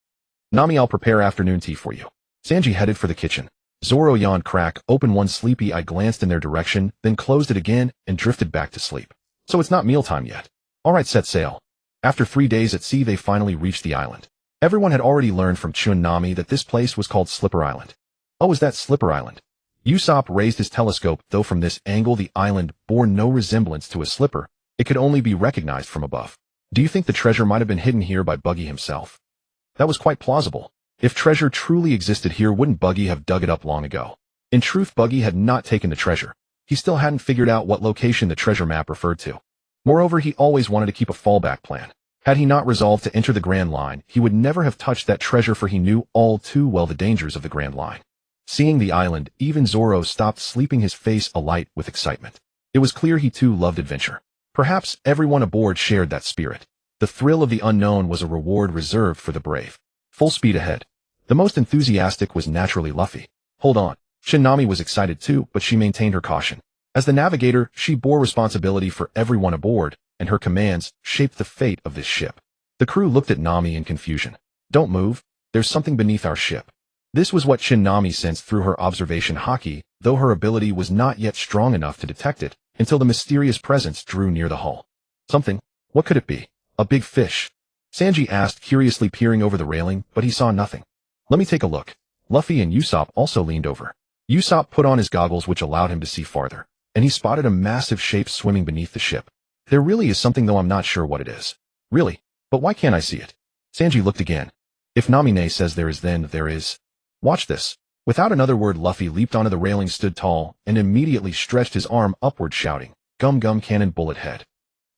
"Nami, I'll prepare afternoon tea for you." Sanji headed for the kitchen. Zoro yawned, crack open one sleepy eye, glanced in their direction, then closed it again and drifted back to sleep. So it's not mealtime yet. All right, set sail. After 3 days at sea, they finally reached the island. Everyone had already learned from Nami that this place was called Slipper Island. Oh, is that Slipper Island? Usopp raised his telescope, though from this angle the island bore no resemblance to a slipper. It could only be recognized from above. "Do you think the treasure might have been hidden here by Buggy himself?" That was quite plausible. If treasure truly existed here, wouldn't Buggy have dug it up long ago? In truth, Buggy had not taken the treasure. He still hadn't figured out what location the treasure map referred to. Moreover, he always wanted to keep a fallback plan. Had he not resolved to enter the Grand Line, he would never have touched that treasure, for he knew all too well the dangers of the Grand Line. Seeing the island, even Zoro stopped sleeping, his face alight with excitement. It was clear he too loved adventure. Perhaps everyone aboard shared that spirit. The thrill of the unknown was a reward reserved for the brave. Full speed ahead. The most enthusiastic was naturally Luffy. Hold on. Nami was excited too, but she maintained her caution. As the navigator, she bore responsibility for everyone aboard, and her commands shaped the fate of this ship. The crew looked at Nami in confusion. Don't move, there's something beneath our ship. This was what Nami sensed through her observation haki, though her ability was not yet strong enough to detect it, until the mysterious presence drew near the hull. Something? What could it be? A big fish? Sanji asked, curiously peering over the railing, but he saw nothing. Let me take a look. Luffy and Usopp also leaned over. Usopp put on his goggles, which allowed him to see farther, and he spotted a massive shape swimming beneath the ship. There really is something, though I'm not sure what it is. Really? But why can't I see it? Sanji looked again. If Nami says there is, then there is. Watch this. Without another word, Luffy leaped onto the railing, stood tall, and immediately stretched his arm upward, shouting, "Gum Gum Cannon Bullet Head."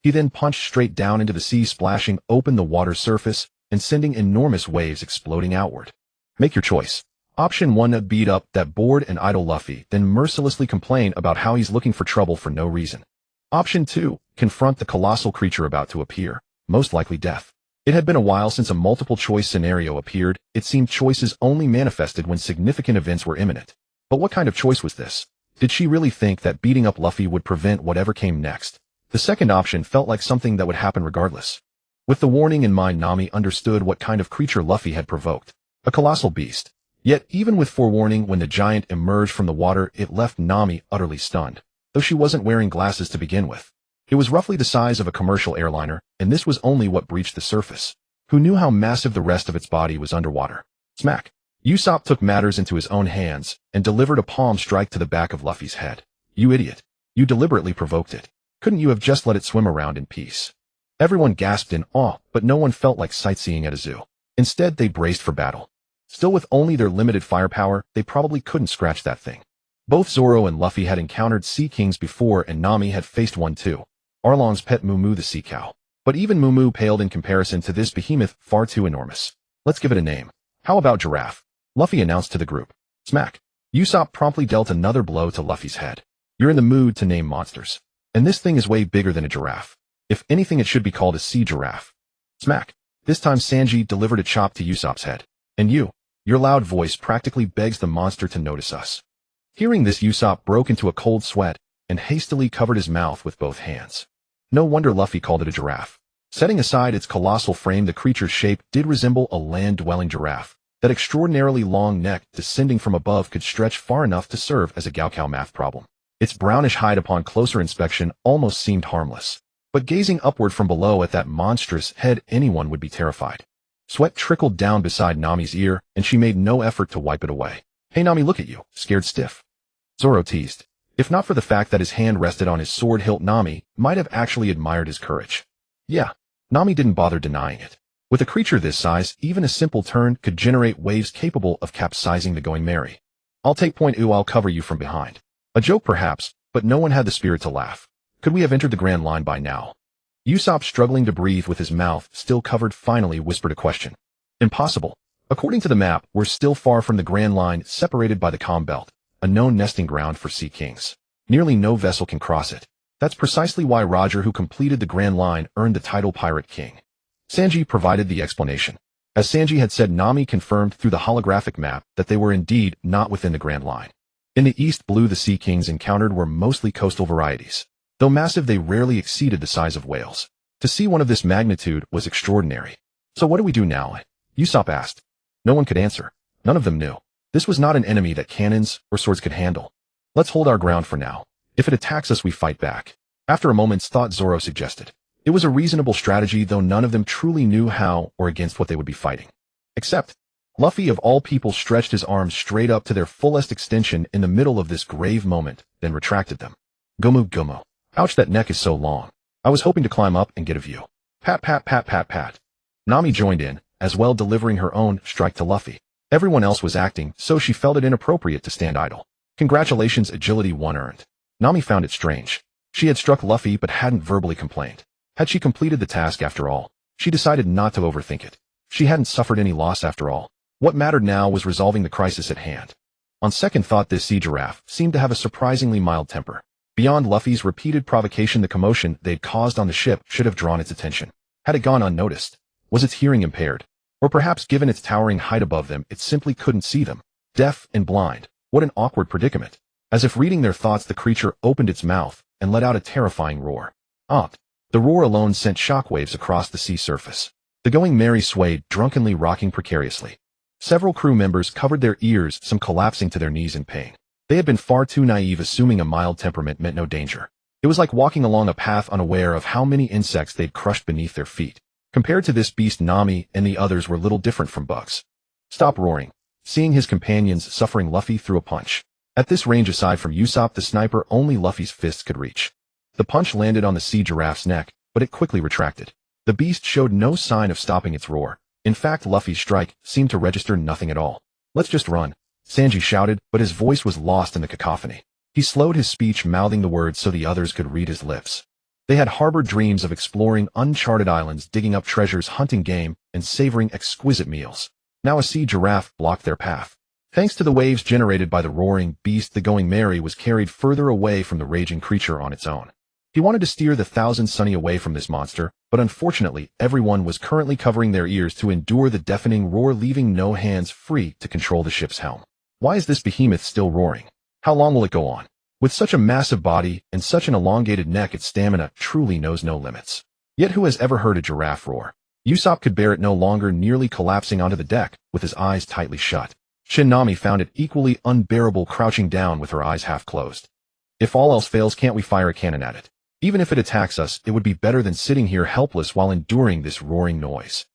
He then punched straight down into the sea, splashing open the water surface and sending enormous waves exploding outward. Make your choice. Option 1, beat up that bored and idle Luffy, then mercilessly complain about how he's looking for trouble for no reason. Option 2, confront the colossal creature about to appear, most likely death. It had been a while since a multiple-choice scenario appeared. It seemed choices only manifested when significant events were imminent. But what kind of choice was this? Did she really think that beating up Luffy would prevent whatever came next? The second option felt like something that would happen regardless. With the warning in mind, Nami understood what kind of creature Luffy had provoked. A colossal beast. Yet, even with forewarning, when the giant emerged from the water, it left Nami utterly stunned, though she wasn't wearing glasses to begin with. It was roughly the size of a commercial airliner, and this was only what breached the surface. Who knew how massive the rest of its body was underwater? Smack. Usopp took matters into his own hands and delivered a palm strike to the back of Luffy's head. You idiot. You deliberately provoked it. Couldn't you have just let it swim around in peace? Everyone gasped in awe, but no one felt like sightseeing at a zoo. Instead, they braced for battle. Still, with only their limited firepower, they probably couldn't scratch that thing. Both Zoro and Luffy had encountered sea kings before, and Nami had faced one too. Arlong's pet Moo the sea cow. But even Moo paled in comparison to this behemoth, far too enormous. Let's give it a name. How about Giraffe? Luffy announced to the group. Smack. Usopp promptly dealt another blow to Luffy's head. You're in the mood to name monsters. And this thing is way bigger than a giraffe. If anything, it should be called a sea giraffe. Smack. This time Sanji delivered a chop to Usopp's head. And your loud voice practically begs the monster to notice us. Hearing this, Usopp broke into a cold sweat and hastily covered his mouth with both hands. No wonder Luffy called it a giraffe. Setting aside its colossal frame, the creature's shape did resemble a land-dwelling giraffe. That extraordinarily long neck descending from above could stretch far enough to serve as a Gaokao math problem. Its brownish hide upon closer inspection almost seemed harmless. But gazing upward from below at that monstrous head, anyone would be terrified. Sweat trickled down beside Nami's ear, and she made no effort to wipe it away. Hey Nami, look at you, scared stiff. Zoro teased. If not for the fact that his hand rested on his sword hilt, Nami might have actually admired his courage. Yeah, Nami didn't bother denying it. With a creature this size, even a simple turn could generate waves capable of capsizing the Going Merry. I'll take point. I'll cover you from behind. A joke perhaps, but no one had the spirit to laugh. Could we have entered the Grand Line by now? Usopp, struggling to breathe with his mouth still covered, finally whispered a question. Impossible. According to the map, we're still far from the Grand Line, separated by the Calm Belt, a known nesting ground for sea kings. Nearly no vessel can cross it. That's precisely why Roger, who completed the Grand Line, earned the title Pirate King. Sanji provided the explanation. As Sanji had said, Nami confirmed through the holographic map that they were indeed not within the Grand Line. In the East Blue, the sea kings encountered were mostly coastal varieties. Though massive, they rarely exceeded the size of whales. To see one of this magnitude was extraordinary. So what do we do now? Usopp asked. No one could answer. None of them knew. This was not an enemy that cannons or swords could handle. Let's hold our ground for now. If it attacks us, we fight back. After a moment's thought, Zoro suggested. It was a reasonable strategy, though none of them truly knew how or against what they would be fighting. Except Luffy, of all people, stretched his arms straight up to their fullest extension in the middle of this grave moment, then retracted them. Gomu. Ouch, that neck is so long. I was hoping to climb up and get a view. Pat, pat, pat, pat, pat. Nami joined in, as well, delivering her own strike to Luffy. Everyone else was acting, so she felt it inappropriate to stand idle. Congratulations, agility 1 earned. Nami found it strange. She had struck Luffy but hadn't verbally complained. Had she completed the task after all? She decided not to overthink it. She hadn't suffered any loss after all. What mattered now was resolving the crisis at hand. On second thought, this sea giraffe seemed to have a surprisingly mild temper. Beyond Luffy's repeated provocation, the commotion they'd caused on the ship should have drawn its attention. Had it gone unnoticed? Was its hearing impaired? Or perhaps, given its towering height above them, it simply couldn't see them? Deaf and blind. What an awkward predicament. As if reading their thoughts, the creature opened its mouth and let out a terrifying roar. The roar alone sent shockwaves across the sea surface. The Going Merry swayed, drunkenly rocking precariously. Several crew members covered their ears, some collapsing to their knees in pain. They had been far too naive, assuming a mild temperament meant no danger. It was like walking along a path unaware of how many insects they'd crushed beneath their feet. Compared to this beast, Nami and the others were little different from bugs. Stop roaring. Seeing his companions suffering, Luffy threw a punch. At this range, aside from Usopp the sniper, only Luffy's fists could reach. The punch landed on the sea giraffe's neck, but it quickly retracted. The beast showed no sign of stopping its roar. In fact, Luffy's strike seemed to register nothing at all. Let's just run, Sanji shouted, but his voice was lost in the cacophony. He slowed his speech, mouthing the words so the others could read his lips. They had harbored dreams of exploring uncharted islands, digging up treasures, hunting game, and savoring exquisite meals. Now a sea giraffe blocked their path. Thanks to the waves generated by the roaring beast, the Going Merry was carried further away from the raging creature on its own. He wanted to steer the Thousand Sunny away from this monster, but unfortunately everyone was currently covering their ears to endure the deafening roar, leaving no hands free to control the ship's helm. Why is this behemoth still roaring? How long will it go on? With such a massive body and such an elongated neck, its stamina truly knows no limits. Yet who has ever heard a giraffe roar? Usopp could bear it no longer, nearly collapsing onto the deck with his eyes tightly shut. Nami found it equally unbearable, crouching down with her eyes half closed. If all else fails, can't we fire a cannon at it? Even if it attacks us, it would be better than sitting here helpless while enduring this roaring noise.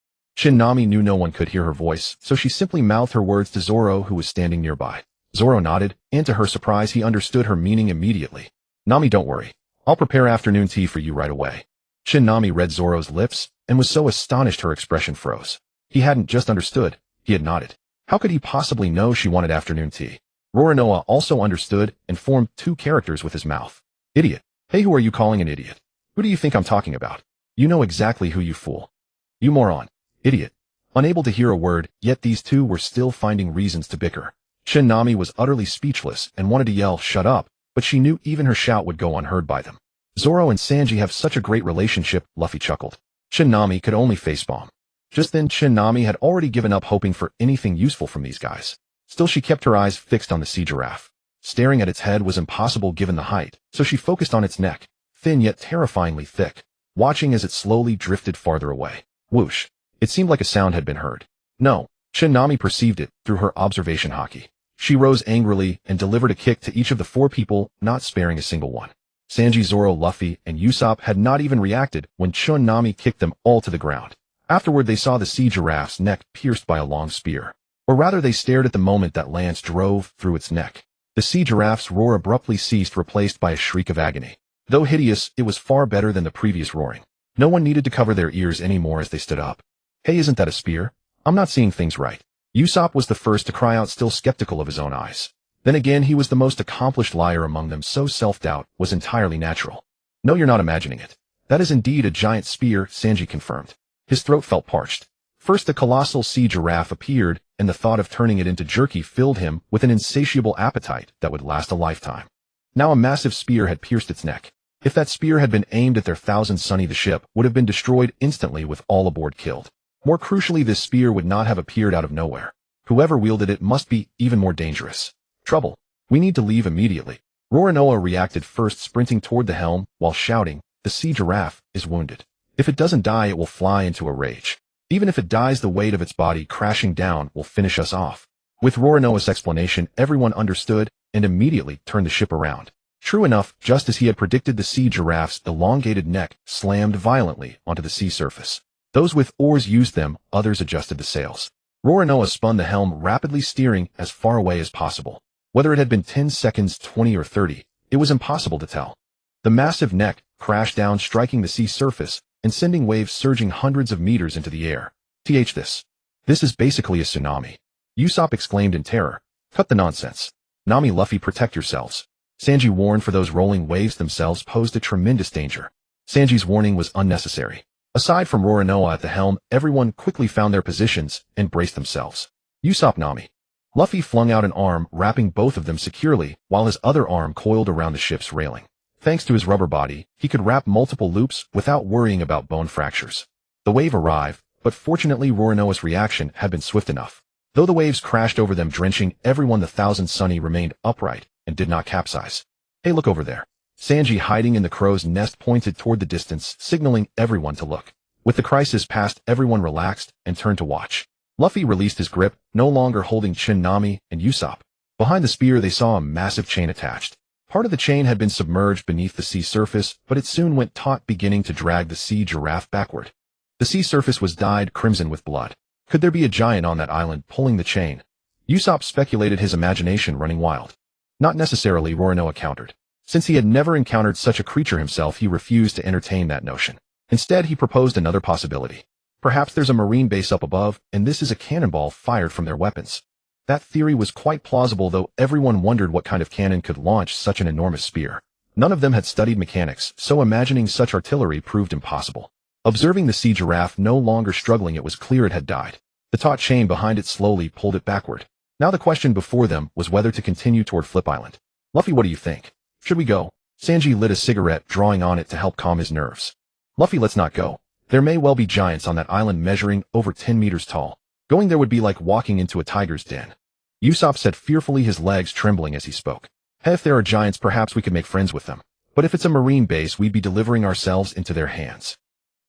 Nami knew no one could hear her voice, so she simply mouthed her words to Zoro, who was standing nearby. Zoro nodded, and to her surprise he understood her meaning immediately. Nami, don't worry. I'll prepare afternoon tea for you right away. Nami read Zoro's lips, and was so astonished her expression froze. He hadn't just understood, he had nodded. How could he possibly know she wanted afternoon tea? Roronoa also understood, and formed two characters with his mouth. Idiot. Hey, who are you calling an idiot? Who do you think I'm talking about? You know exactly who, you fool. You moron. Idiot. Unable to hear a word, yet these two were still finding reasons to bicker. Nami was utterly speechless and wanted to yell, shut up, but she knew even her shout would go unheard by them. Zoro and Sanji have such a great relationship, Luffy chuckled. Nami could only facepalm. Just then, Nami had already given up hoping for anything useful from these guys. Still, she kept her eyes fixed on the sea giraffe. Staring at its head was impossible given the height, so she focused on its neck, thin yet terrifyingly thick, watching as it slowly drifted farther away. Whoosh. It seemed like a sound had been heard. No, Nami perceived it through her observation haki. She rose angrily and delivered a kick to each of the four people, not sparing a single one. Sanji, Zoro, Luffy, and Usopp had not even reacted when Nami kicked them all to the ground. Afterward, they saw the sea giraffe's neck pierced by a long spear. Or rather, they stared at the moment that lance drove through its neck. The sea giraffe's roar abruptly ceased, replaced by a shriek of agony. Though hideous, it was far better than the previous roaring. No one needed to cover their ears anymore as they stood up. Hey, isn't that a spear? I'm not seeing things right. Usopp was the first to cry out, still skeptical of his own eyes. Then again, he was the most accomplished liar among them, so self-doubt was entirely natural. No, you're not imagining it. That is indeed a giant spear, Sanji confirmed. His throat felt parched. First, the colossal sea giraffe appeared, and the thought of turning it into jerky filled him with an insatiable appetite that would last a lifetime. Now a massive spear had pierced its neck. If that spear had been aimed at their Thousand Sunny, the ship would have been destroyed instantly with all aboard killed. More crucially, this spear would not have appeared out of nowhere. Whoever wielded it must be even more dangerous. Trouble. We need to leave immediately. Roronoa reacted first, sprinting toward the helm while shouting, the sea giraffe is wounded. If it doesn't die, it will fly into a rage. Even if it dies, the weight of its body crashing down will finish us off. With Roronoa's explanation, everyone understood and immediately turned the ship around. True enough, just as he had predicted, the sea giraffe's elongated neck slammed violently onto the sea surface. Those with oars used them, others adjusted the sails. Roronoa spun the helm, rapidly steering as far away as possible. Whether it had been 10 seconds, 20 or 30, it was impossible to tell. The massive neck crashed down, striking the sea surface and sending waves surging hundreds of meters into the air. This is basically a tsunami. Usopp exclaimed in terror. Cut the nonsense. Nami, Luffy, protect yourselves. Sanji warned, for those rolling waves themselves posed a tremendous danger. Sanji's warning was unnecessary. Aside from Roronoa at the helm, everyone quickly found their positions and braced themselves. Usopp, Nami. Luffy flung out an arm, wrapping both of them securely, while his other arm coiled around the ship's railing. Thanks to his rubber body, he could wrap multiple loops without worrying about bone fractures. The wave arrived, but fortunately Roronoa's reaction had been swift enough. Though the waves crashed over them, drenching everyone, the Thousand Sunny remained upright and did not capsize. Hey, look over there. Sanji, hiding in the crow's nest, pointed toward the distance, signaling everyone to look. With the crisis past, everyone relaxed and turned to watch. Luffy released his grip, no longer holding Nami and Usopp. Behind the spear they saw a massive chain attached. Part of the chain had been submerged beneath the sea surface, but it soon went taut, beginning to drag the sea giraffe backward. The sea surface was dyed crimson with blood. Could there be a giant on that island pulling the chain? Usopp speculated, his imagination running wild. Not necessarily, Roronoa countered. Since he had never encountered such a creature himself, he refused to entertain that notion. Instead, he proposed another possibility. Perhaps there's a marine base up above, and this is a cannonball fired from their weapons. That theory was quite plausible, though everyone wondered what kind of cannon could launch such an enormous spear. None of them had studied mechanics, so imagining such artillery proved impossible. Observing the sea giraffe no longer struggling, it was clear it had died. The taut chain behind it slowly pulled it backward. Now the question before them was whether to continue toward Flip Island. Luffy, what do you think? Should we go? Sanji lit a cigarette, drawing on it to help calm his nerves. Luffy, let's not go. There may well be giants on that island measuring over 10 meters tall. Going there would be like walking into a tiger's den. Usopp said fearfully, his legs trembling as he spoke. Hey, if there are giants, perhaps we could make friends with them. But if it's a marine base, we'd be delivering ourselves into their hands.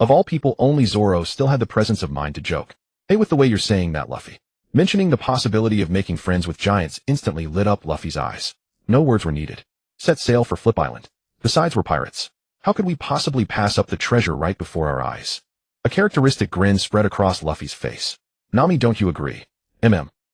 Of all people, only Zoro still had the presence of mind to joke. Hey, with the way you're saying that, Luffy. Mentioning the possibility of making friends with giants instantly lit up Luffy's eyes. No words were needed. Set sail for Flip Island. Besides, we're pirates. How could we possibly pass up the treasure right before our eyes? A characteristic grin spread across Luffy's face. Nami, don't you agree?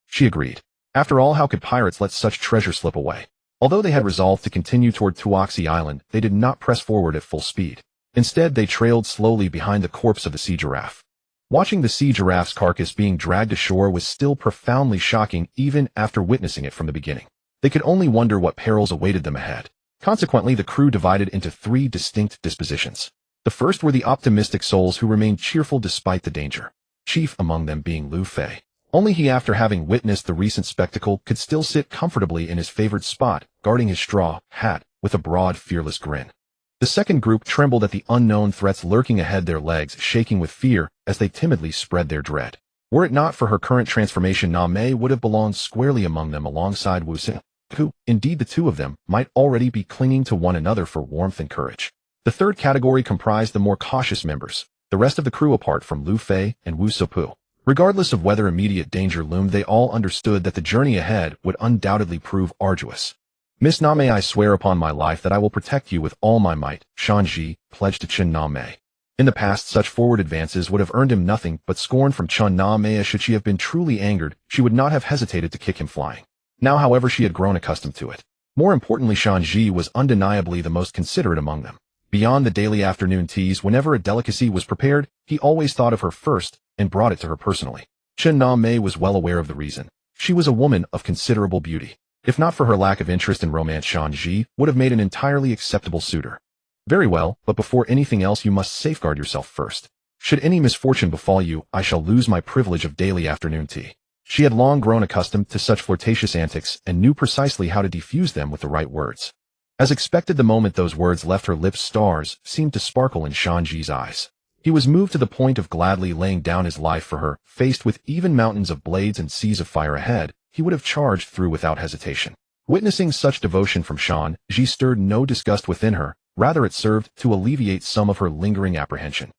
She agreed. After all, how could pirates let such treasure slip away? Although they had resolved to continue toward Tuaxi Island, they did not press forward at full speed. Instead, they trailed slowly behind the corpse of the sea giraffe. Watching the sea giraffe's carcass being dragged ashore was still profoundly shocking, even after witnessing it from the beginning. They could only wonder what perils awaited them ahead. Consequently, the crew divided into three distinct dispositions. The first were the optimistic souls who remained cheerful despite the danger, chief among them being Luffy. Only he, after having witnessed the recent spectacle, could still sit comfortably in his favored spot, guarding his straw hat, with a broad, fearless grin. The second group trembled at the unknown threats lurking ahead, their legs shaking with fear as they timidly spread their dread. Were it not for her current transformation, Nami would have belonged squarely among them alongside Wusa, who, indeed the two of them, might already be clinging to one another for warmth and courage. The third category comprised the more cautious members, the rest of the crew apart from Luffy and Usopp. Regardless of whether immediate danger loomed, they all understood that the journey ahead would undoubtedly prove arduous. Miss Nami, I swear upon my life that I will protect you with all my might, Shanji pledged to Nami. In the past, such forward advances would have earned him nothing but scorn from Nami. Should she have been truly angered, she would not have hesitated to kick him flying. Now, however, she had grown accustomed to it. More importantly, Shanji was undeniably the most considerate among them. Beyond the daily afternoon teas, whenever a delicacy was prepared, he always thought of her first and brought it to her personally. Nami was well aware of the reason. She was a woman of considerable beauty. If not for her lack of interest in romance, Shanji would have made an entirely acceptable suitor. Very well, but before anything else you must safeguard yourself first. Should any misfortune befall you, I shall lose my privilege of daily afternoon tea. She had long grown accustomed to such flirtatious antics and knew precisely how to defuse them with the right words. As expected, the moment those words left her lips, stars seemed to sparkle in Shanji's eyes. He was moved to the point of gladly laying down his life for her. Faced with even mountains of blades and seas of fire ahead, he would have charged through without hesitation. Witnessing such devotion from Shanji stirred no disgust within her, rather it served to alleviate some of her lingering apprehension.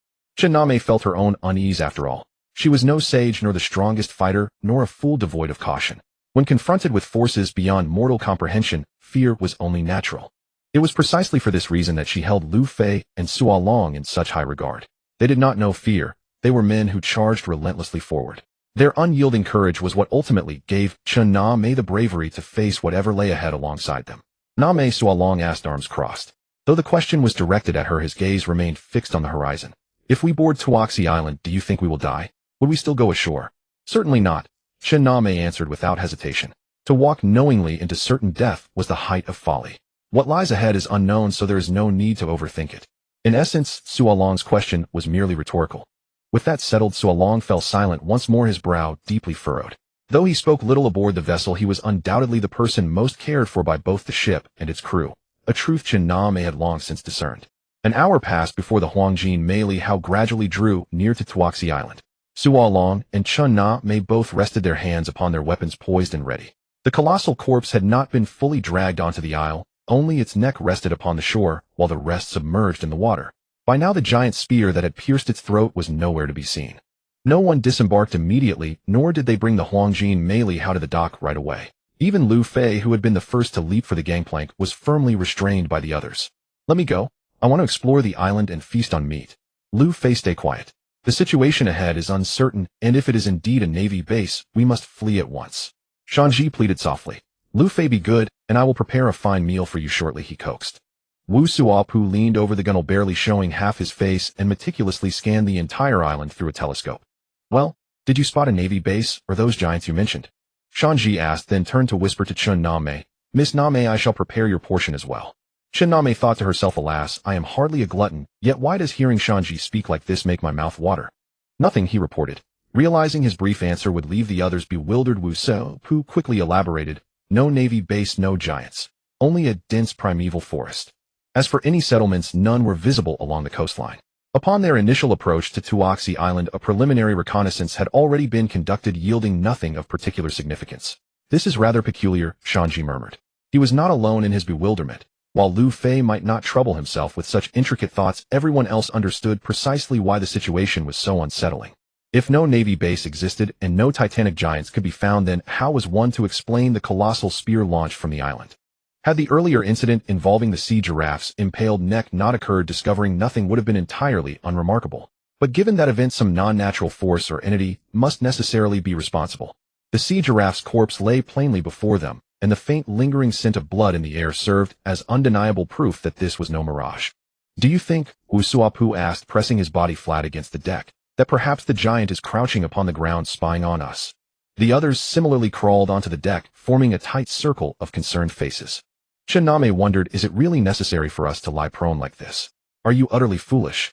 Nami felt her own unease after all. She was no sage nor the strongest fighter, nor a fool devoid of caution. When confronted with forces beyond mortal comprehension, fear was only natural. It was precisely for this reason that she held Luffy and Sualong in such high regard. They did not know fear. They were men who charged relentlessly forward. Their unyielding courage was what ultimately gave Nami the bravery to face whatever lay ahead alongside them. Nami Sualong asked, arms crossed. Though the question was directed at her, his gaze remained fixed on the horizon. If we board Tuaxi Island, do you think we will die? Would we still go ashore? Certainly not, Nami answered without hesitation. To walk knowingly into certain death was the height of folly. What lies ahead is unknown, so there is no need to overthink it. In essence, Sualong's question was merely rhetorical. With that settled, Sualong fell silent once more, his brow deeply furrowed. Though he spoke little aboard the vessel, he was undoubtedly the person most cared for by both the ship and its crew, a truth Nami had long since discerned. An hour passed before the Huangjin Meili Hao gradually drew near to Tuaxi Island. Sualong and Nami both rested their hands upon their weapons, poised and ready. The colossal corpse had not been fully dragged onto the isle, Only its neck rested upon the shore, while the rest submerged in the water. By now the giant spear that had pierced its throat was nowhere to be seen. No one disembarked immediately, nor did they bring the Huangjin melee out of the dock right away. Even Lu Fei, who had been the first to leap for the gangplank, was firmly restrained by the others. Let me go. I want to explore the island and feast on meat. Lu Fei, stay quiet. The situation ahead is uncertain, and if it is indeed a Navy base, we must flee at once. Shanji pleaded softly. Lu Fei, be good, and I will prepare a fine meal for you shortly, he coaxed. Wu Suapu leaned over the gunwale, barely showing half his face, and meticulously scanned the entire island through a telescope. Well, did you spot a Navy base, or those giants you mentioned? Shanji asked, then turned to whisper to Chun Name. Miss Name, I shall prepare your portion as well. Chun Name thought to herself, alas, I am hardly a glutton, yet why does hearing Shanji speak like this make my mouth water? Nothing, he reported. Realizing his brief answer would leave the others bewildered, Wu Suapu quickly elaborated. No Navy base, no giants. Only a dense primeval forest. As for any settlements, none were visible along the coastline. Upon their initial approach to Tuoxi Island, a preliminary reconnaissance had already been conducted, yielding nothing of particular significance. This is rather peculiar, Shanji murmured. He was not alone in his bewilderment. While Lu Fei might not trouble himself with such intricate thoughts, everyone else understood precisely why the situation was so unsettling. If no Navy base existed and no titanic giants could be found, then how was one to explain the colossal spear launched from the island? Had the earlier incident involving the sea giraffe's impaled neck not occurred, discovering nothing would have been entirely unremarkable. But given that event, some non-natural force or entity must necessarily be responsible. The sea giraffe's corpse lay plainly before them, and the faint lingering scent of blood in the air served as undeniable proof that this was no mirage. Do you think, Wu Suapu asked, pressing his body flat against the deck, that perhaps the giant is crouching upon the ground spying on us? The others similarly crawled onto the deck, forming a tight circle of concerned faces. Shiname wondered, is it really necessary for us to lie prone like this? Are you utterly foolish?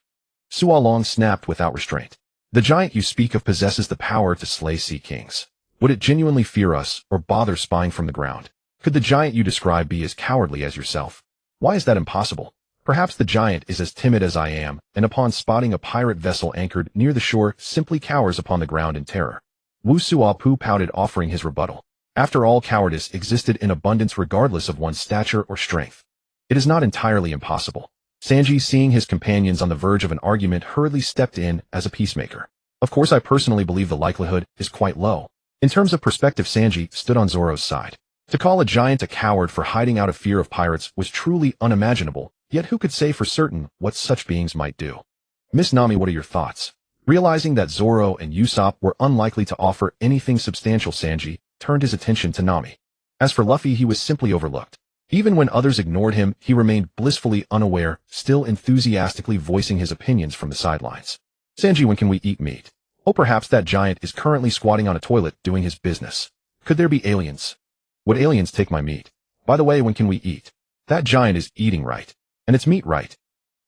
Sualong snapped without restraint. The giant you speak of possesses the power to slay sea kings. Would it genuinely fear us, or bother spying from the ground? Could the giant you describe be as cowardly as yourself? Why is that impossible? Perhaps the giant is as timid as I am, and upon spotting a pirate vessel anchored near the shore, simply cowers upon the ground in terror. Wu Suapu pouted, offering his rebuttal. After all, cowardice existed in abundance regardless of one's stature or strength. It is not entirely impossible. Sanji, seeing his companions on the verge of an argument, hurriedly stepped in as a peacemaker. Of course, I personally believe the likelihood is quite low. In terms of perspective, Sanji stood on Zoro's side. To call a giant a coward for hiding out of fear of pirates was truly unimaginable, yet who could say for certain what such beings might do? Miss Nami, what are your thoughts? Realizing that Zoro and Usopp were unlikely to offer anything substantial, Sanji turned his attention to Nami. As for Luffy, he was simply overlooked. Even when others ignored him, he remained blissfully unaware, still enthusiastically voicing his opinions from the sidelines. Sanji, when can we eat meat? Oh, perhaps that giant is currently squatting on a toilet doing his business. Could there be aliens? Would aliens take my meat? By the way, when can we eat? That giant is eating right. And it's meat right.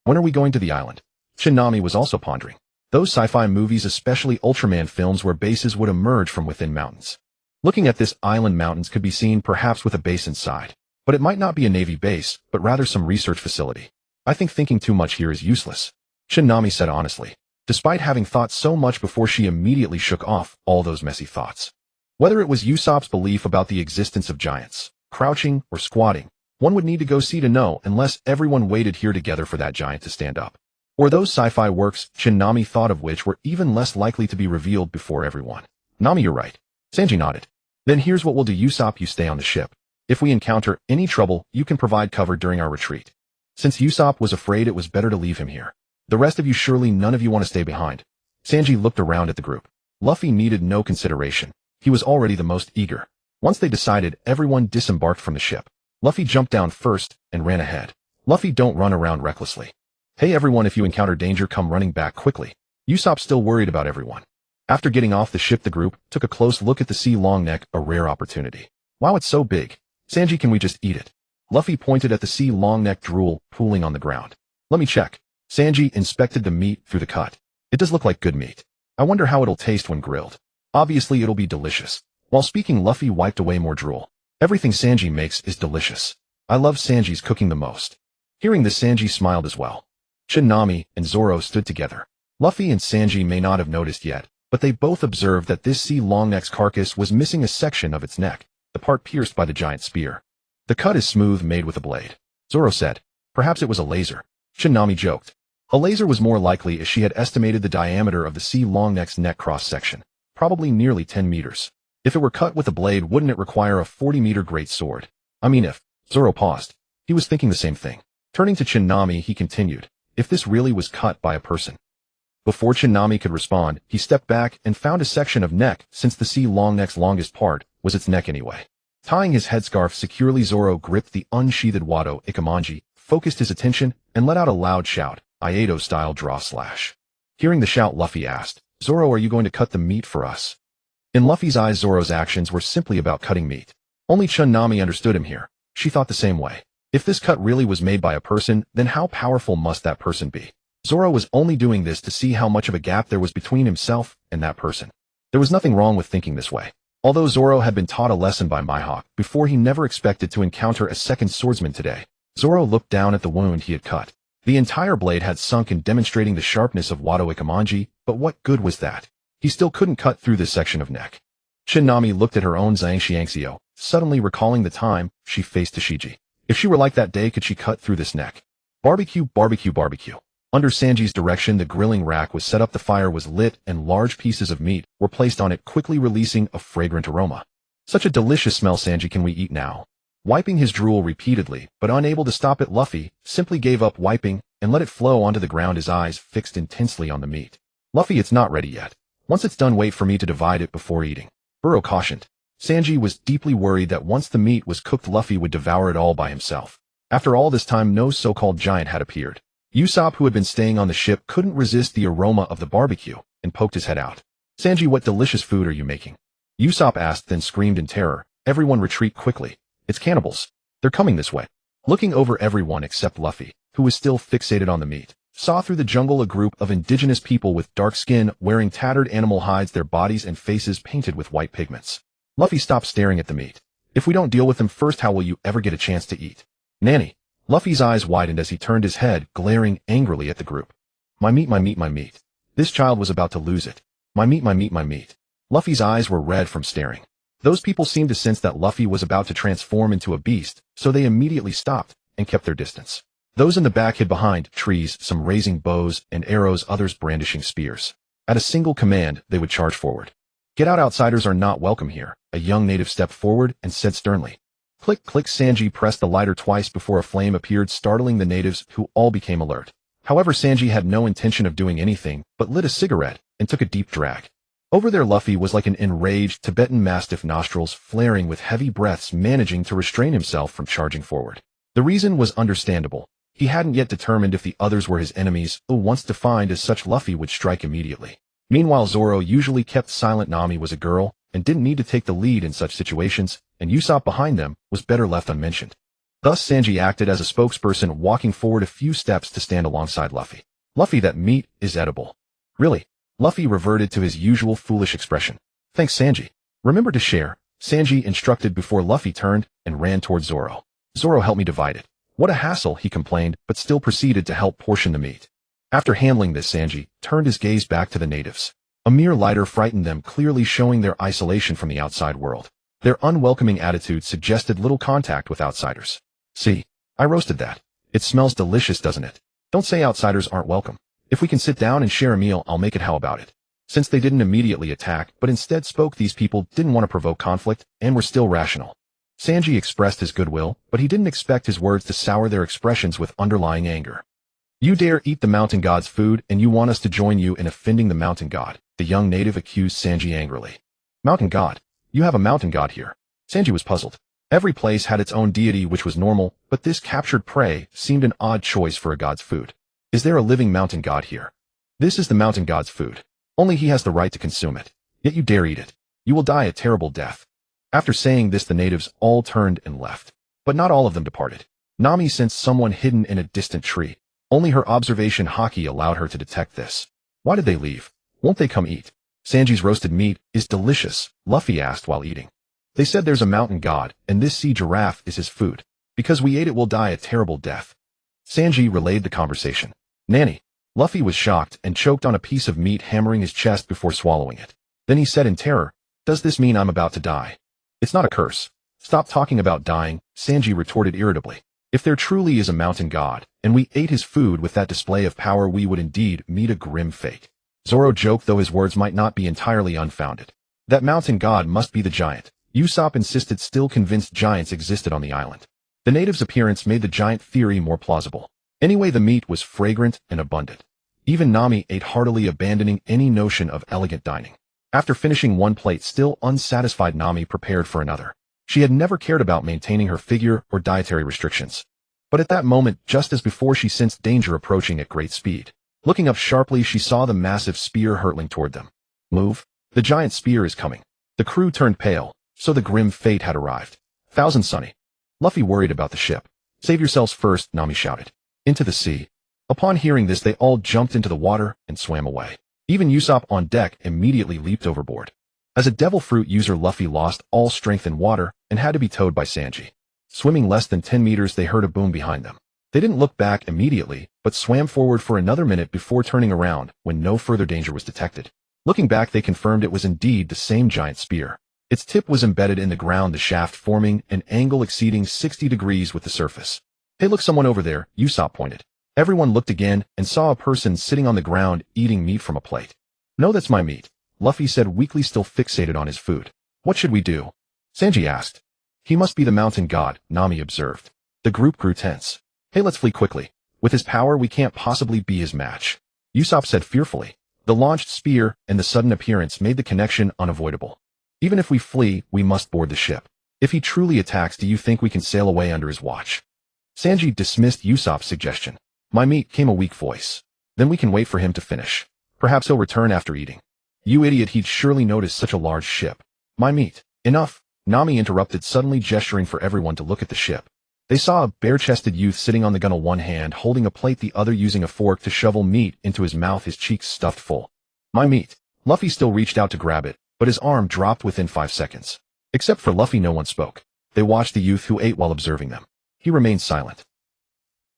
When are we going to the island? Shinami was also pondering. Those sci-fi movies, especially Ultraman films where bases would emerge from within mountains. Looking at this island, mountains could be seen perhaps with a base inside. But it might not be a Navy base, but rather some research facility. I think thinking too much here is useless, Shinami said honestly, despite having thought so much before. She immediately shook off all those messy thoughts. Whether it was Usopp's belief about the existence of giants, crouching or squatting, one would need to go see to know, unless everyone waited here together for that giant to stand up. Or those sci-fi works Shinami thought of, which were even less likely to be revealed before everyone. Nami, you're right. Sanji nodded. Then here's what we'll do, Usopp, you stay on the ship. If we encounter any trouble, you can provide cover during our retreat. Since Usopp was afraid, it was better to leave him here. The rest of you, surely none of you want to stay behind. Sanji looked around at the group. Luffy needed no consideration. He was already the most eager. Once they decided, everyone disembarked from the ship. Luffy jumped down first and ran ahead. Luffy, don't run around recklessly. Hey everyone, if you encounter danger, come running back quickly. Usopp still worried about everyone. After getting off the ship, the group took a close look at the sea long neck, a rare opportunity. Wow, it's so big. Sanji, can we just eat it? Luffy pointed at the sea long neck drool pooling on the ground. Let me check. Sanji inspected the meat through the cut. It does look like good meat. I wonder how it'll taste when grilled. Obviously it'll be delicious. While speaking, Luffy wiped away more drool. Everything Sanji makes is delicious. I love Sanji's cooking the most. Hearing this, Sanji smiled as well. Nami and Zoro stood together. Luffy and Sanji may not have noticed yet, but they both observed that this sea long neck's carcass was missing a section of its neck, the part pierced by the giant spear. The cut is smooth, made with a blade. Zoro said. Perhaps it was a laser. Nami joked. A laser was more likely as she had estimated the diameter of the sea longneck's neck cross-section, probably nearly 10 meters. If it were cut with a blade, wouldn't it require a 40-meter great sword? I mean if. Zoro paused. He was thinking the same thing. Turning to Nami, he continued. If this really was cut by a person. Before Nami could respond, he stepped back and found a section of neck, since the sea longneck's longest part was its neck anyway. Tying his headscarf securely, Zoro gripped the unsheathed Wado Ikemanji, focused his attention, and let out a loud shout, Aido-style draw slash. Hearing the shout, Luffy asked, Zoro, are you going to cut the meat for us? In Luffy's eyes, Zoro's actions were simply about cutting meat. Only Nami understood him here. She thought the same way. If this cut really was made by a person, then how powerful must that person be? Zoro was only doing this to see how much of a gap there was between himself and that person. There was nothing wrong with thinking this way. Although Zoro had been taught a lesson by Mihawk before, he never expected to encounter a second swordsman today. Zoro looked down at the wound he had cut. The entire blade had sunk in, demonstrating the sharpness of Wado Ikemanji, but what good was that? He still couldn't cut through this section of neck. Nami looked at her own Zhangxiangxiao, suddenly recalling the time she faced Tashigi. If she were like that day, could she cut through this neck? Barbecue, barbecue, barbecue. Under Sanji's direction, the grilling rack was set up, the fire was lit, and large pieces of meat were placed on it, quickly releasing a fragrant aroma. Such a delicious smell. Sanji, can we eat now? Wiping his drool repeatedly, but unable to stop it, Luffy simply gave up wiping and let it flow onto the ground, his eyes fixed intensely on the meat. Luffy, it's not ready yet. Once it's done, wait for me to divide it before eating. Burrow cautioned. Sanji was deeply worried that once the meat was cooked, Luffy would devour it all by himself. After all this time, no so-called giant had appeared. Usopp, who had been staying on the ship, couldn't resist the aroma of the barbecue and poked his head out. Sanji, what delicious food are you making? Usopp asked, then screamed in terror. Everyone retreat quickly. It's cannibals. They're coming this way. Looking over, everyone except Luffy, who was still fixated on the meat, saw through the jungle a group of indigenous people with dark skin, wearing tattered animal hides, their bodies and faces painted with white pigments. Luffy stopped staring at the meat. If we don't deal with them first, how will you ever get a chance to eat? Nanny. Luffy's eyes widened as he turned his head, glaring angrily at the group. My meat, my meat, my meat. This child was about to lose it. My meat, my meat, my meat. Luffy's eyes were red from staring. Those people seemed to sense that Luffy was about to transform into a beast, so they immediately stopped and kept their distance. Those in the back hid behind trees, some raising bows and arrows, others brandishing spears. At a single command, they would charge forward. Get out, outsiders are not welcome here. A young native stepped forward and said sternly. Click, click. Sanji pressed the lighter twice before a flame appeared, startling the natives, who all became alert. However, Sanji had no intention of doing anything, but lit a cigarette and took a deep drag. Over there, Luffy was like an enraged Tibetan mastiff, nostrils flaring with heavy breaths, managing to restrain himself from charging forward. The reason was understandable. He hadn't yet determined if the others were his enemies, or once defined as such, Luffy would strike immediately. Meanwhile, Zoro usually kept silent. Nami was a girl and didn't need to take the lead in such situations, and Usopp behind them was better left unmentioned. Thus, Sanji acted as a spokesperson, walking forward a few steps to stand alongside Luffy. Luffy, that meat is edible. Really? Luffy reverted to his usual foolish expression. Thanks, Sanji. Remember to share, Sanji instructed before Luffy turned and ran toward Zoro. Zoro, help me divide it. What a hassle, he complained, but still proceeded to help portion the meat. After handling this, Sanji turned his gaze back to the natives. A mere lighter frightened them, clearly showing their isolation from the outside world. Their unwelcoming attitude suggested little contact with outsiders. See, I roasted that. It smells delicious, doesn't it? Don't say outsiders aren't welcome. If we can sit down and share a meal, I'll make it. How about it? Since they didn't immediately attack, but instead spoke, these people didn't want to provoke conflict and were still rational. Sanji expressed his goodwill, but he didn't expect his words to sour their expressions with underlying anger. You dare eat the mountain god's food, and you want us to join you in offending the mountain god, the young native accused Sanji angrily. Mountain god? You have a mountain god here? Sanji was puzzled. Every place had its own deity, which was normal, but this captured prey seemed an odd choice for a god's food. Is there a living mountain god here? This is the mountain god's food. Only he has the right to consume it. Yet you dare eat it. You will die a terrible death. After saying this, the natives all turned and left. But not all of them departed. Nami sensed someone hidden in a distant tree. Only her observation haki allowed her to detect this. Why did they leave? Won't they come eat? Sanji's roasted meat is delicious, Luffy asked while eating. They said there's a mountain god, and this sea giraffe is his food. Because we ate it, we'll die a terrible death. Sanji relayed the conversation. Nanny. Luffy was shocked and choked on a piece of meat, hammering his chest before swallowing it. Then he said in terror, does this mean I'm about to die? It's not a curse. Stop talking about dying, Sanji retorted irritably. If there truly is a mountain god, and we ate his food with that display of power, we would indeed meet a grim fate. Zoro joked, though his words might not be entirely unfounded. That mountain god must be the giant. Usopp insisted, still convinced giants existed on the island. The native's appearance made the giant theory more plausible. Anyway, the meat was fragrant and abundant. Even Nami ate heartily, abandoning any notion of elegant dining. After finishing one plate, still unsatisfied, Nami prepared for another. She had never cared about maintaining her figure or dietary restrictions. But at that moment, just as before, she sensed danger approaching at great speed. Looking up sharply, she saw the massive spear hurtling toward them. Move. The giant spear is coming. The crew turned pale, so the grim fate had arrived. Thousand Sunny. Luffy worried about the ship. Save yourselves first, Nami shouted. Into the sea. Upon hearing this, they all jumped into the water and swam away. Even Usopp on deck immediately leaped overboard. As a devil fruit user, Luffy lost all strength in water and had to be towed by Sanji. Swimming less than 10 meters, they heard a boom behind them. They didn't look back immediately, but swam forward for another minute before turning around when no further danger was detected. Looking back, they confirmed it was indeed the same giant spear. Its tip was embedded in the ground, the shaft forming an angle exceeding 60 degrees with the surface. Hey, look, someone over there, Usopp pointed. Everyone looked again and saw a person sitting on the ground eating meat from a plate. No, that's my meat, Luffy said weakly, still fixated on his food. What should we do? Sanji asked. He must be the mountain god, Nami observed. The group grew tense. Hey, let's flee quickly. With his power, we can't possibly be his match, Usopp said fearfully. The launched spear and the sudden appearance made the connection unavoidable. Even if we flee, we must board the ship. If he truly attacks, do you think we can sail away under his watch? Sanji dismissed Usopp's suggestion. My meat, came a weak voice. Then we can wait for him to finish. Perhaps he'll return after eating. You idiot, he'd surely notice such a large ship. My meat. Enough, Nami interrupted, suddenly gesturing for everyone to look at the ship. They saw a bare-chested youth sitting on the gunwale, one hand holding a plate, the other using a fork to shovel meat into his mouth, his cheeks stuffed full. My meat. Luffy still reached out to grab it, but his arm dropped within 5 seconds. Except for Luffy, no one spoke. They watched the youth, who ate while observing them. He remained silent.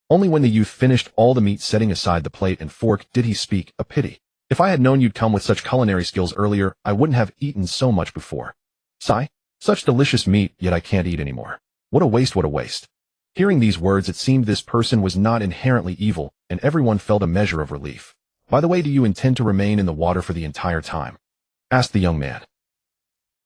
Only when the youth finished all the meat, setting aside the plate and fork, did he speak. A pity. If I had known you'd come with such culinary skills earlier, I wouldn't have eaten so much before. Sigh. Such delicious meat, yet I can't eat anymore. What a waste, what a waste. Hearing these words, it seemed this person was not inherently evil, and everyone felt a measure of relief. By the way, do you intend to remain in the water for the entire time? Asked the young man.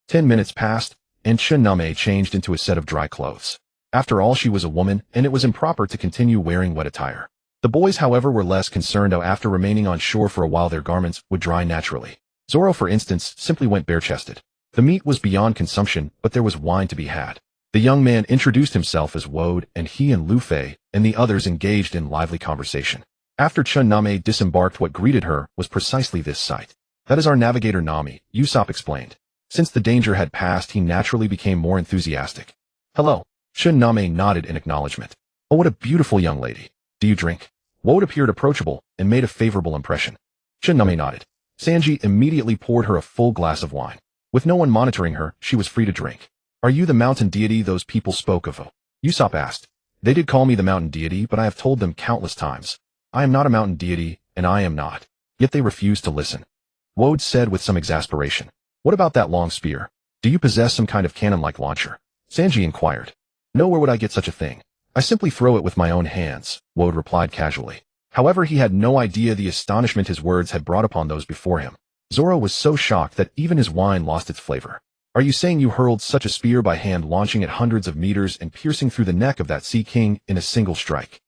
10 minutes passed, and Nami changed into a set of dry clothes. After all, she was a woman, and it was improper to continue wearing wet attire. The boys, however, were less concerned. After remaining on shore for a while, their garments would dry naturally. Zoro, for instance, simply went bare-chested. The meat was beyond consumption, but there was wine to be had. The young man introduced himself as Woad, and he and Luffy and the others engaged in lively conversation. After Nami disembarked, what greeted her was precisely this sight. That is our navigator Nami, Usopp explained. Since the danger had passed, he naturally became more enthusiastic. Hello. Nami nodded in acknowledgement. Oh, what a beautiful young lady. Do you drink? Woad appeared approachable and made a favorable impression. Nami nodded. Sanji immediately poured her a full glass of wine. With no one monitoring her, she was free to drink. Are you the mountain deity those people spoke of? Usopp asked. They did call me the mountain deity, but I have told them countless times. I am not a mountain deity, and I am not. Yet they refuse to listen. Woad said with some exasperation. What about that long spear? Do you possess some kind of cannon-like launcher? Sanji inquired. No, where would I get such a thing? I simply throw it with my own hands, Woad replied casually. However, he had no idea the astonishment his words had brought upon those before him. Zoro was so shocked that even his wine lost its flavor. Are you saying you hurled such a spear by hand, launching it hundreds of meters and piercing through the neck of that Sea King in a single strike?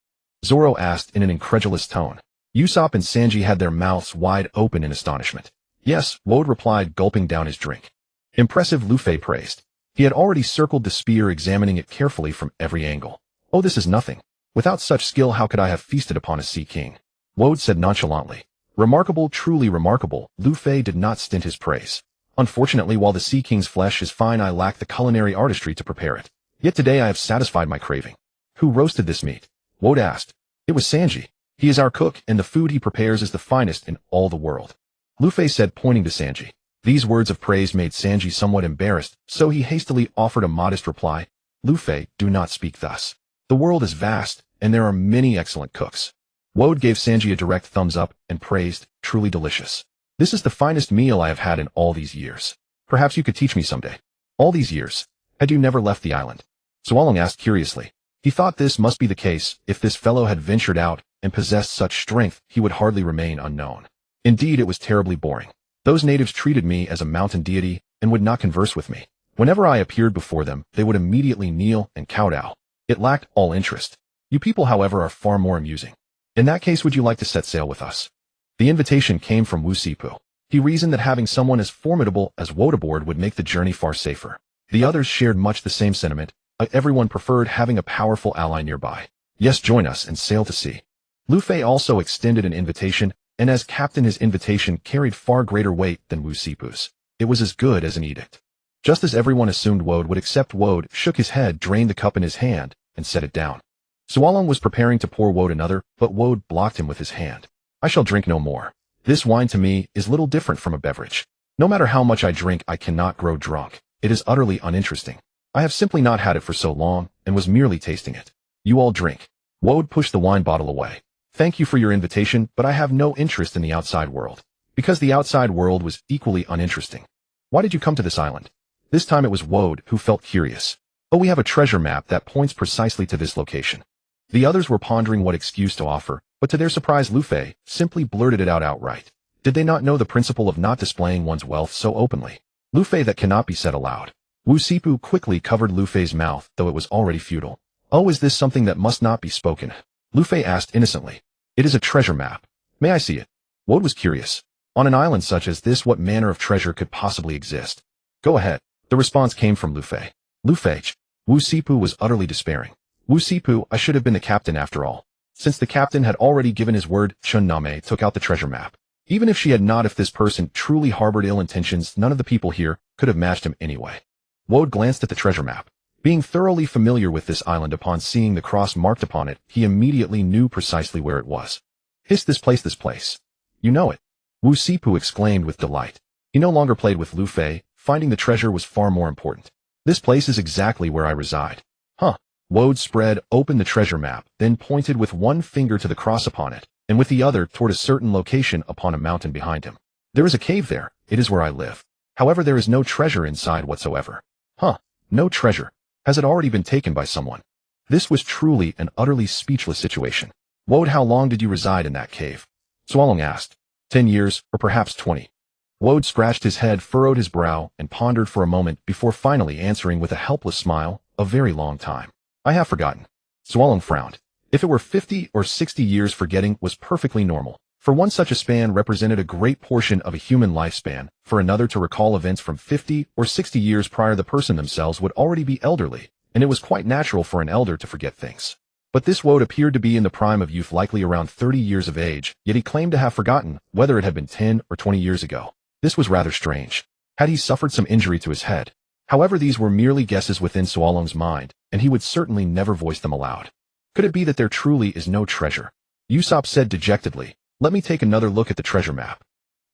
Zoro asked in an incredulous tone. Usopp and Sanji had their mouths wide open in astonishment. Yes, Woad replied, gulping down his drink. Impressive, Luffy praised. He had already circled the spear, examining it carefully from every angle. Oh, this is nothing. Without such skill, how could I have feasted upon a Sea King? Woad said nonchalantly. Remarkable, truly remarkable. Luffy did not stint his praise. Unfortunately, while the Sea King's flesh is fine, I lack the culinary artistry to prepare it. Yet today I have satisfied my craving. Who roasted this meat? Woad asked. It was Sanji. He is our cook, and the food he prepares is the finest in all the world. Luffy said, pointing to Sanji. These words of praise made Sanji somewhat embarrassed, so he hastily offered a modest reply. Luffy, do not speak thus. The world is vast, and there are many excellent cooks. Woad gave Sanji a direct thumbs up and praised, truly delicious. This is the finest meal I have had in all these years. Perhaps you could teach me someday. All these years. Had you never left the island? Sualong asked curiously. He thought this must be the case. If this fellow had ventured out and possessed such strength, he would hardly remain unknown. Indeed, it was terribly boring. Those natives treated me as a mountain deity and would not converse with me. Whenever I appeared before them, they would immediately kneel and kowtow. It lacked all interest. You people, however, are far more amusing. In that case, would you like to set sail with us? The invitation came from Wu Sipu. He reasoned that having someone as formidable as Woad aboard would make the journey far safer. The others shared much the same sentiment. Everyone preferred having a powerful ally nearby. Yes, join us and sail to sea. Luffy also extended an invitation, and as captain his invitation carried far greater weight than Wu Sipu's. It was as good as an edict. Just as everyone assumed Woad would accept, Woad shook his head, drained the cup in his hand, and set it down. Sualong was preparing to pour Woad another, but Woad blocked him with his hand. I shall drink no more. This wine to me is little different from a beverage. No matter how much I drink, I cannot grow drunk. It is utterly uninteresting. I have simply not had it for so long, and was merely tasting it. You all drink. Woad pushed the wine bottle away. Thank you for your invitation, but I have no interest in the outside world. Because the outside world was equally uninteresting. Why did you come to this island? This time it was Woad who felt curious. Oh, we have a treasure map that points precisely to this location. The others were pondering what excuse to offer, but to their surprise Luffy simply blurted it out outright. Did they not know the principle of not displaying one's wealth so openly? Luffy, that cannot be said aloud. Wu Sipu quickly covered Luffy's mouth, though it was already futile. Oh, is this something that must not be spoken? Luffy asked innocently. It is a treasure map. May I see it? Woad was curious. On an island such as this, what manner of treasure could possibly exist? Go ahead. The response came from Luffy. Luffy. Wu Sipu was utterly despairing. Wu Sipu, I should have been the captain after all. Since the captain had already given his word, Chun Name took out the treasure map. Even if she had not, if this person truly harbored ill intentions, none of the people here could have matched him anyway. Woad glanced at the treasure map. Being thoroughly familiar with this island, upon seeing the cross marked upon it, he immediately knew precisely where it was. Hiss, this place. You know it. Wu Sipu exclaimed with delight. He no longer played with Luffy. Finding the treasure was far more important. This place is exactly where I reside. Huh. Woad spread open the treasure map, then pointed with one finger to the cross upon it, and with the other toward a certain location upon a mountain behind him. There is a cave there. It is where I live. However, there is no treasure inside whatsoever. Huh. No treasure. Has it already been taken by someone? This was truly an utterly speechless situation. Woad, how long did you reside in that cave? Sualong asked. 10 years, or perhaps 20. Woad scratched his head, furrowed his brow, and pondered for a moment before finally answering with a helpless smile, a very long time. I have forgotten. Sualong frowned. If it were 50 or 60 years, forgetting was perfectly normal. For one, such a span represented a great portion of a human lifespan. For another, to recall events from 50 or 60 years prior, the person themselves would already be elderly, and it was quite natural for an elder to forget things. But this Woad appeared to be in the prime of youth, likely around 30 years of age, yet he claimed to have forgotten, whether it had been 10 or 20 years ago. This was rather strange. Had he suffered some injury to his head? However, these were merely guesses within Sualong's mind, and he would certainly never voice them aloud. Could it be that there truly is no treasure? Usopp said dejectedly. Let me take another look at the treasure map.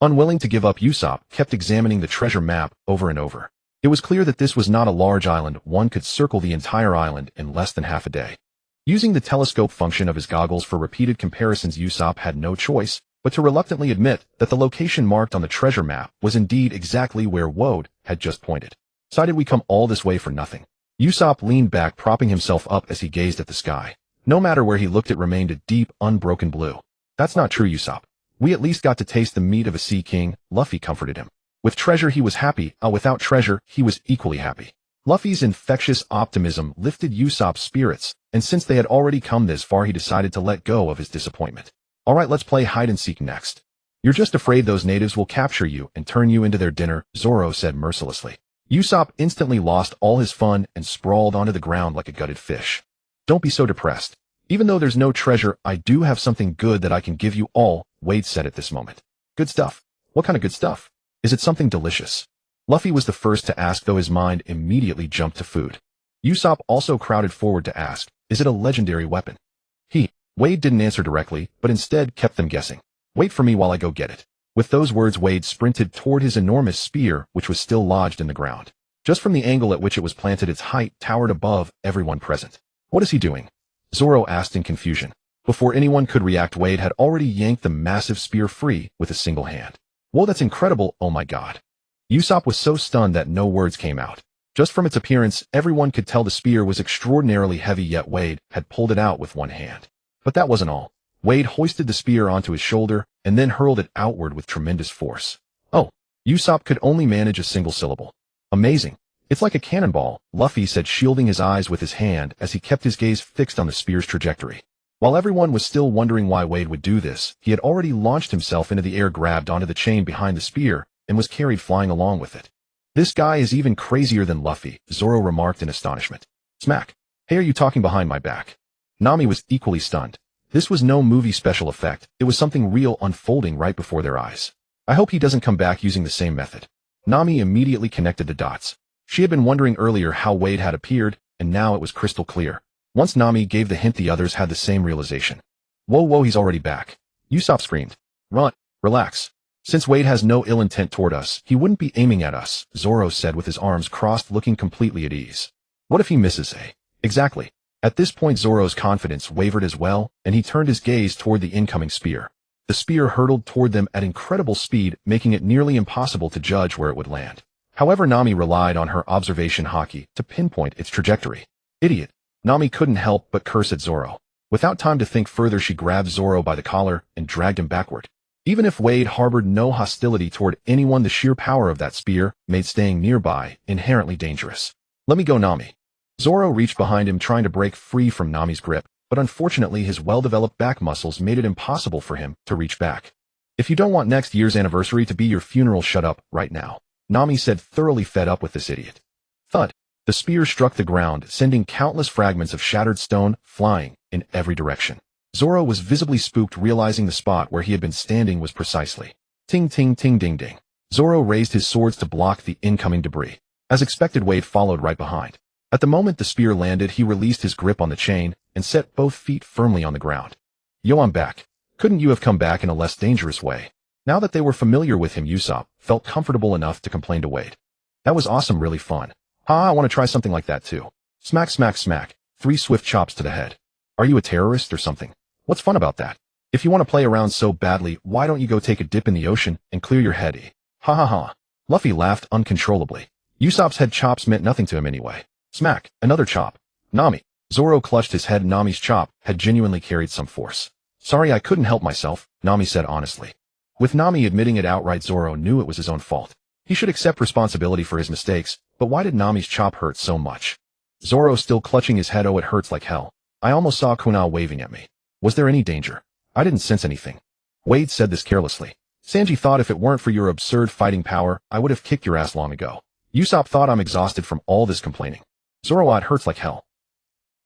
Unwilling to give up, Usopp kept examining the treasure map over and over. It was clear that this was not a large island. One could circle the entire island in less than half a day. Using the telescope function of his goggles for repeated comparisons, Usopp had no choice but to reluctantly admit that the location marked on the treasure map was indeed exactly where Woad had just pointed. So did we come all this way for nothing? Usopp leaned back, propping himself up as he gazed at the sky. No matter where he looked, it remained a deep, unbroken blue. That's not true, Usopp. We at least got to taste the meat of a sea king, Luffy comforted him. With treasure he was happy, without treasure he was equally happy. Luffy's infectious optimism lifted Usopp's spirits, and since they had already come this far, he decided to let go of his disappointment. Alright, let's play hide and seek next. You're just afraid those natives will capture you and turn you into their dinner, Zoro said mercilessly. Usopp instantly lost all his fun and sprawled onto the ground like a gutted fish. Don't be so depressed. Even though there's no treasure, I do have something good that I can give you all, Wade said at this moment. Good stuff. What kind of good stuff? Is it something delicious? Luffy was the first to ask, though his mind immediately jumped to food. Usopp also crowded forward to ask, is it a legendary weapon? Wade didn't answer directly, but instead kept them guessing. Wait for me while I go get it. With those words, Wade sprinted toward his enormous spear, which was still lodged in the ground. Just from the angle at which it was planted, its height towered above everyone present. What is he doing? Zoro asked in confusion. Before anyone could react, Wade had already yanked the massive spear free with a single hand. Whoa, that's incredible, oh my god. Usopp was so stunned that no words came out. Just from its appearance, everyone could tell the spear was extraordinarily heavy, yet Wade had pulled it out with one hand. But that wasn't all. Wade hoisted the spear onto his shoulder and then hurled it outward with tremendous force. Oh, Usopp could only manage a single syllable. Amazing. It's like a cannonball, Luffy said, shielding his eyes with his hand as he kept his gaze fixed on the spear's trajectory. While everyone was still wondering why Wade would do this, he had already launched himself into the air, grabbed onto the chain behind the spear, and was carried flying along with it. This guy is even crazier than Luffy, Zoro remarked in astonishment. Smack. Hey, are you talking behind my back? Nami was equally stunned. This was no movie special effect, it was something real unfolding right before their eyes. I hope he doesn't come back using the same method. Nami immediately connected the dots. She had been wondering earlier how Wade had appeared, and now it was crystal clear. Once Nami gave the hint, the others had the same realization. Whoa, he's already back. Usopp screamed. Run, relax. Since Wade has no ill intent toward us, he wouldn't be aiming at us, Zoro said with his arms crossed, looking completely at ease. What if he misses, eh? Exactly. At this point Zoro's confidence wavered as well, and he turned his gaze toward the incoming spear. The spear hurtled toward them at incredible speed, making it nearly impossible to judge where it would land. However, Nami relied on her observation haki to pinpoint its trajectory. Idiot. Nami couldn't help but curse at Zoro. Without time to think further, she grabbed Zoro by the collar and dragged him backward. Even if Wade harbored no hostility toward anyone, the sheer power of that spear made staying nearby inherently dangerous. Let me go, Nami. Zoro reached behind him, trying to break free from Nami's grip, but unfortunately his well-developed back muscles made it impossible for him to reach back. If you don't want next year's anniversary to be your funeral, shut up right now, Nami said, thoroughly fed up with this idiot. Thud. The spear struck the ground, sending countless fragments of shattered stone flying in every direction. Zoro was visibly spooked, realizing the spot where he had been standing was precisely. Ting ting ting ding ding. Zoro raised his swords to block the incoming debris. As expected, Wade followed right behind. At the moment the spear landed, he released his grip on the chain and set both feet firmly on the ground. Yo, I'm back. Couldn't you have come back in a less dangerous way? Now that they were familiar with him, Usopp felt comfortable enough to complain to Wade. That was awesome, really fun. I want to try something like that too. Smack, smack, smack. 3 swift chops to the head. Are you a terrorist or something? What's fun about that? If you want to play around so badly, why don't you go take a dip in the ocean and clear your head, eh? Ha ha ha. Luffy laughed uncontrollably. Usopp's head chops meant nothing to him anyway. Smack, another chop. Nami. Zoro clutched his head. Nami's chop had genuinely carried some force. Sorry, I couldn't help myself, Nami said honestly. With Nami admitting it outright, Zoro knew it was his own fault. He should accept responsibility for his mistakes, but why did Nami's chop hurt so much? Zoro still clutching his head. Oh, it hurts like hell. I almost saw Kurenai waving at me. Was there any danger? I didn't sense anything. Wade said this carelessly. Sanji thought if it weren't for your absurd fighting power, I would have kicked your ass long ago. Usopp thought I'm exhausted from all this complaining. Zoro, it hurts like hell.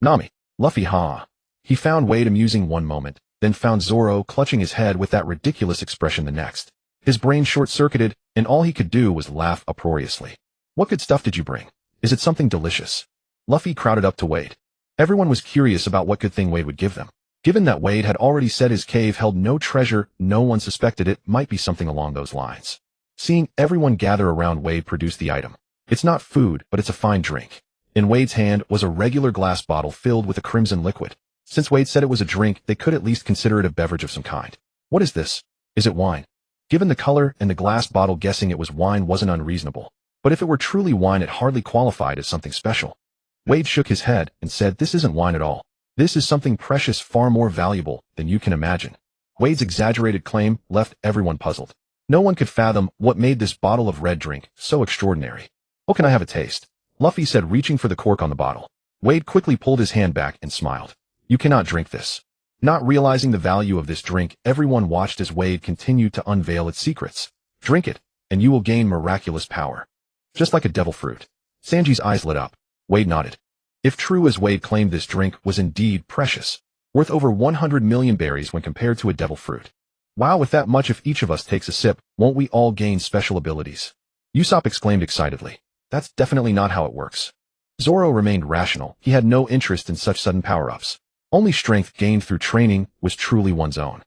Nami. Luffy, ha. He found Wade amusing one moment, then found Zoro clutching his head with that ridiculous expression the next. His brain short-circuited, and all he could do was laugh uproariously. What good stuff did you bring? Is it something delicious? Luffy crowded up to Wade. Everyone was curious about what good thing Wade would give them. Given that Wade had already said his cave held no treasure, no one suspected it might be something along those lines. Seeing everyone gather around, Wade produced the item. It's not food, but it's a fine drink. In Wade's hand was a regular glass bottle filled with a crimson liquid. Since Wade said it was a drink, they could at least consider it a beverage of some kind. What is this? Is it wine? Given the color and the glass bottle, guessing it was wine wasn't unreasonable. But if it were truly wine, it hardly qualified as something special. Wade shook his head and said, this isn't wine at all. This is something precious, far more valuable than you can imagine. Wade's exaggerated claim left everyone puzzled. No one could fathom what made this bottle of red drink so extraordinary. Oh, can I have a taste? Luffy said, reaching for the cork on the bottle. Wade quickly pulled his hand back and smiled. You cannot drink this. Not realizing the value of this drink, everyone watched as Wade continued to unveil its secrets. Drink it, and you will gain miraculous power. Just like a devil fruit. Sanji's eyes lit up. Wade nodded. If true as Wade claimed, this drink was indeed precious, worth over 100 million berries when compared to a devil fruit. Wow, with that much, if each of us takes a sip, won't we all gain special abilities? Usopp exclaimed excitedly. That's definitely not how it works. Zoro remained rational. He had no interest in such sudden power-ups. Only strength gained through training was truly one's own.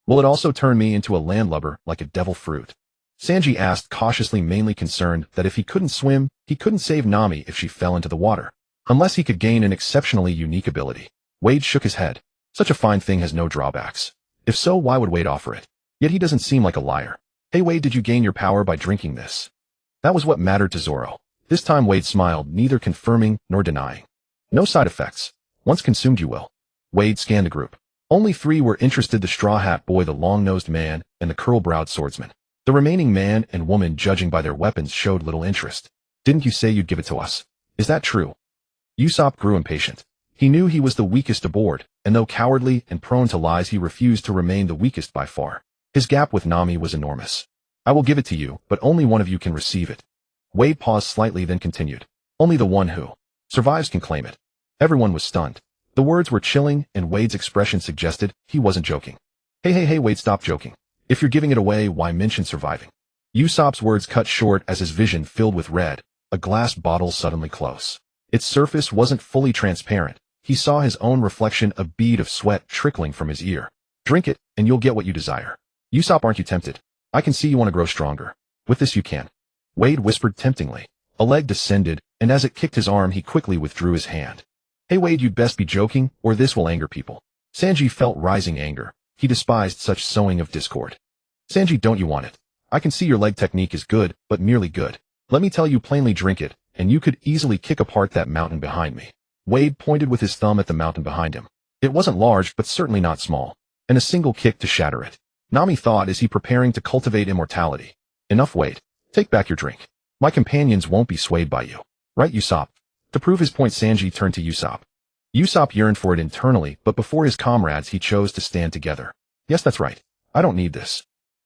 Will it also turn me into a landlubber like a devil fruit? Sanji asked cautiously, mainly concerned that if he couldn't swim, he couldn't save Nami if she fell into the water. Unless he could gain an exceptionally unique ability. Wade shook his head. Such a fine thing has no drawbacks. If so, why would Wade offer it? Yet he doesn't seem like a liar. Hey Wade, did you gain your power by drinking this? That was what mattered to Zoro. This time Wade smiled, neither confirming nor denying. No side effects. Once consumed you will. Wade scanned the group. Only 3 were interested: the straw hat boy, the long-nosed man, and the curl-browed swordsman. The remaining man and woman, judging by their weapons, showed little interest. Didn't you say you'd give it to us? Is that true? Usopp grew impatient. He knew he was the weakest aboard, and though cowardly and prone to lies, he refused to remain the weakest by far. His gap with Nami was enormous. I will give it to you, but only one of you can receive it. Wade paused slightly, then continued. Only the one who survives can claim it. Everyone was stunned. The words were chilling, and Wade's expression suggested he wasn't joking. Hey, Wade, stop joking. If you're giving it away, why mention surviving? Usopp's words cut short as his vision filled with red, a glass bottle suddenly close. Its surface wasn't fully transparent. He saw his own reflection, a bead of sweat trickling from his ear. Drink it, and you'll get what you desire. Usopp, aren't you tempted? I can see you want to grow stronger. With this you can. Wade whispered temptingly. A leg descended, and as it kicked his arm, he quickly withdrew his hand. Hey Wade, you'd best be joking, or this will anger people. Sanji felt rising anger. He despised such sowing of discord. Sanji, don't you want it? I can see your leg technique is good, but merely good. Let me tell you plainly, drink it, and you could easily kick apart that mountain behind me. Wade pointed with his thumb at the mountain behind him. It wasn't large, but certainly not small, and a single kick to shatter it. Nami thought, is he preparing to cultivate immortality? Enough, Wade. Take back your drink. My companions won't be swayed by you. Right, Usopp? To prove his point, Sanji turned to Usopp. Usopp yearned for it internally, but before his comrades he chose to stand together. Yes, that's right. I don't need this.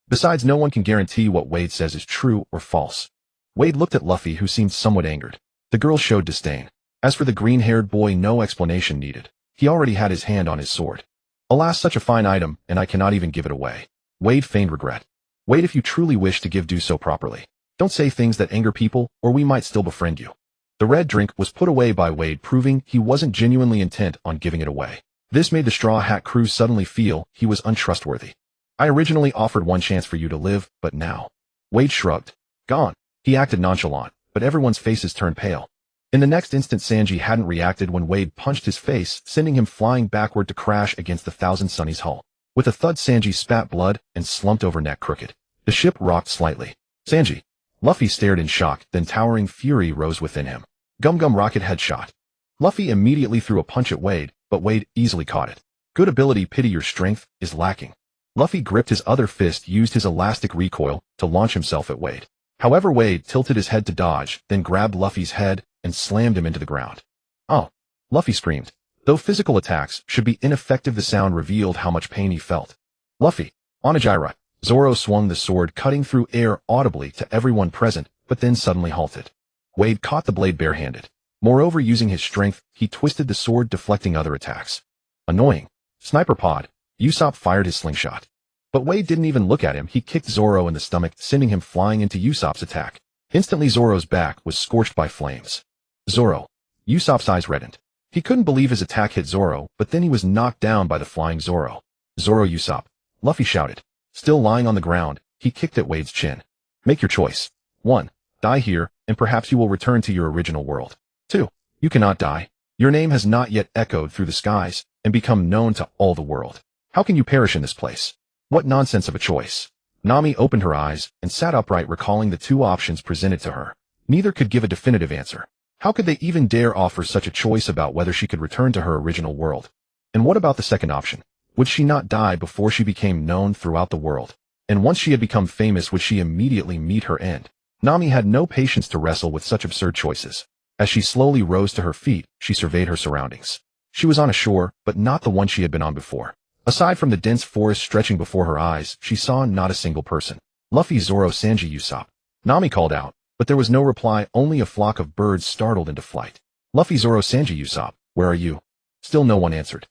Besides, no one can guarantee what Wade says is true or false. Wade looked at Luffy, who seemed somewhat angered. The girl showed disdain. As for the green-haired boy, no explanation needed. He already had his hand on his sword. Alas, such a fine item, and I cannot even give it away. Wade feigned regret. Wade, if you truly wish to give, do so properly. Don't say things that anger people, or we might still befriend you. The red drink was put away by Wade, proving he wasn't genuinely intent on giving it away. This made the Straw Hat crew suddenly feel he was untrustworthy. I originally offered one chance for you to live, but now. Wade shrugged. Gone. He acted nonchalant, but everyone's faces turned pale. In the next instant, Sanji hadn't reacted when Wade punched his face, sending him flying backward to crash against the Thousand Sunny's hull. With a thud, Sanji spat blood and slumped over, neck crooked. The ship rocked slightly. Sanji. Luffy stared in shock, then towering fury rose within him. Gum rocket headshot. Luffy immediately threw a punch at Wade, but Wade easily caught it. Good ability, pity your strength is lacking. Luffy gripped his other fist, used his elastic recoil to launch himself at Wade. However, Wade tilted his head to dodge, then grabbed Luffy's head and slammed him into the ground. Oh! Luffy screamed. Though physical attacks should be ineffective, the sound revealed how much pain he felt. Luffy. Onigiri. Zoro swung the sword, cutting through air audibly to everyone present, but then suddenly halted. Wade caught the blade barehanded. Moreover, using his strength, he twisted the sword, deflecting other attacks. Annoying. Sniper pod. Usopp fired his slingshot. But Wade didn't even look at him. He kicked Zoro in the stomach, sending him flying into Usopp's attack. Instantly, Zoro's back was scorched by flames. Zoro. Usopp's eyes reddened. He couldn't believe his attack hit Zoro, but then he was knocked down by the flying Zoro. Zoro, Usopp. Luffy shouted. Still lying on the ground, he kicked at Wade's chin. Make your choice. 1. Die here, and perhaps you will return to your original world. 2. You cannot die. Your name has not yet echoed through the skies and become known to all the world. How can you perish in this place? What nonsense of a choice. Nami opened her eyes and sat upright, recalling the 2 options presented to her. Neither could give a definitive answer. How could they even dare offer such a choice about whether she could return to her original world? And what about the second option? Would she not die before she became known throughout the world? And once she had become famous, would she immediately meet her end? Nami had no patience to wrestle with such absurd choices. As she slowly rose to her feet, she surveyed her surroundings. She was on a shore, but not the one she had been on before. Aside from the dense forest stretching before her eyes, she saw not a single person. Luffy, Zoro, Sanji, Usopp. Nami called out, but there was no reply, only a flock of birds startled into flight. Luffy, Zoro, Sanji, Usopp, where are you? Still no one answered.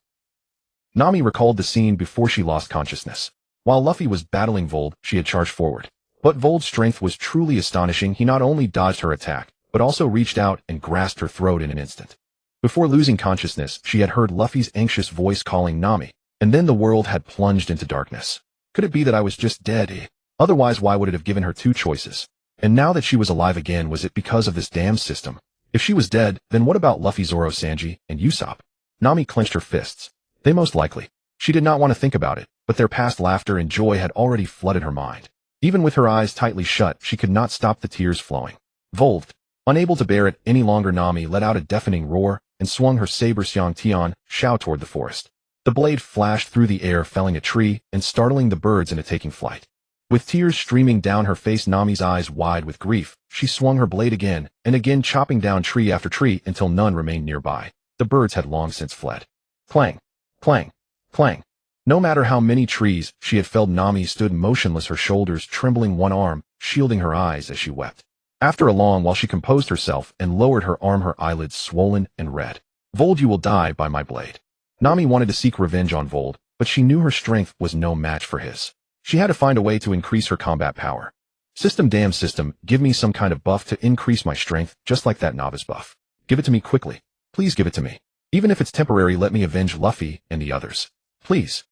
Nami recalled the scene before she lost consciousness. While Luffy was battling Vold, she had charged forward. But Vold's strength was truly astonishing. He not only dodged her attack, but also reached out and grasped her throat in an instant. Before losing consciousness, she had heard Luffy's anxious voice calling Nami, and then the world had plunged into darkness. Could it be that I was just dead? Otherwise, why would it have given her 2 choices? And now that she was alive again, was it because of this damn system? If she was dead, then what about Luffy, Zoro, Sanji, and Usopp? Nami clenched her fists. They most likely. She did not want to think about it, but their past laughter and joy had already flooded her mind. Even with her eyes tightly shut, she could not stop the tears flowing. Vold. Unable to bear it any longer, Nami let out a deafening roar and swung her saber Xiangtian Shao toward the forest. The blade flashed through the air, felling a tree and startling the birds into taking flight. With tears streaming down her face, Nami's eyes wide with grief, she swung her blade again and again, chopping down tree after tree until none remained nearby. The birds had long since fled. Clang, clang, clang. No matter how many trees she had felled, Nami stood motionless, her shoulders trembling, one arm shielding her eyes as she wept. After a long while she composed herself and lowered her arm, her eyelids swollen and red. Vold, you will die by my blade. Nami wanted to seek revenge on Vold, but she knew her strength was no match for his. She had to find a way to increase her combat power. System, damn system, give me some kind of buff to increase my strength, just like that novice buff. Give it to me quickly. Please give it to me. Even if it's temporary, let me avenge Luffy and the others. Please.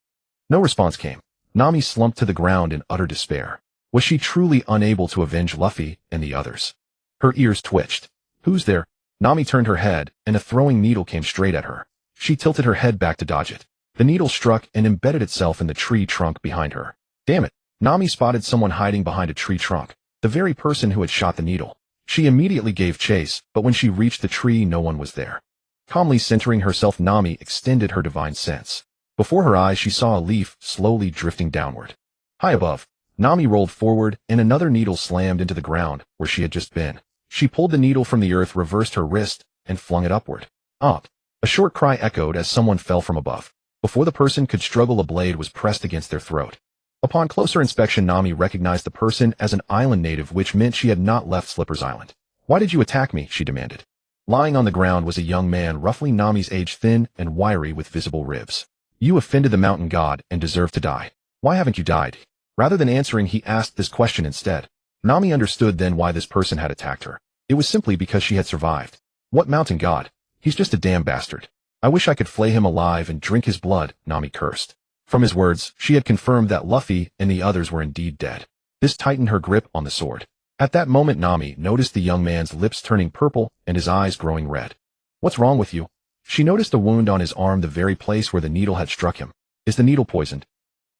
No response came. Nami slumped to the ground in utter despair. Was she truly unable to avenge Luffy and the others? Her ears twitched. Who's there? Nami turned her head, and a throwing needle came straight at her. She tilted her head back to dodge it. The needle struck and embedded itself in the tree trunk behind her. Damn it! Nami spotted someone hiding behind a tree trunk, the very person who had shot the needle. She immediately gave chase, but when she reached the tree, no one was there. Calmly centering herself, Nami extended her divine sense. Before her eyes, she saw a leaf slowly drifting downward. High above, Nami rolled forward, and another needle slammed into the ground where she had just been. She pulled the needle from the earth, reversed her wrist, and flung it upward. Up! A short cry echoed as someone fell from above. Before the person could struggle, a blade was pressed against their throat. Upon closer inspection, Nami recognized the person as an island native, which meant she had not left Slipper's Island. Why did you attack me? She demanded. Lying on the ground was a young man roughly Nami's age, thin and wiry with visible ribs. You offended the mountain god and deserve to die. Why haven't you died? Rather than answering, he asked this question instead. Nami understood then why this person had attacked her. It was simply because she had survived. What mountain god? He's just a damn bastard. I wish I could flay him alive and drink his blood, Nami cursed. From his words, she had confirmed that Luffy and the others were indeed dead. This tightened her grip on the sword. At that moment, Nami noticed the young man's lips turning purple and his eyes growing red. What's wrong with you? She noticed a wound on his arm, the very place where the needle had struck him. Is the needle poisoned?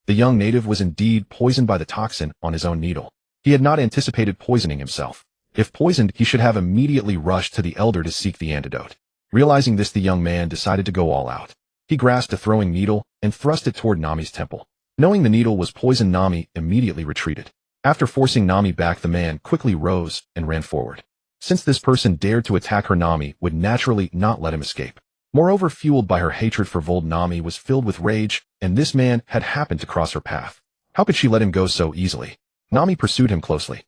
The young native was indeed poisoned by the toxin on his own needle. He had not anticipated poisoning himself. If poisoned, he should have immediately rushed to the elder to seek the antidote. Realizing this, the young man decided to go all out. He grasped a throwing needle and thrust it toward Nami's temple. Knowing the needle was poisoned, Nami immediately retreated. After forcing Nami back, the man quickly rose and ran forward. Since this person dared to attack her, Nami would naturally not let him escape. Moreover, fueled by her hatred for Vold, Nami was filled with rage, and this man had happened to cross her path. How could she let him go so easily? Nami pursued him closely.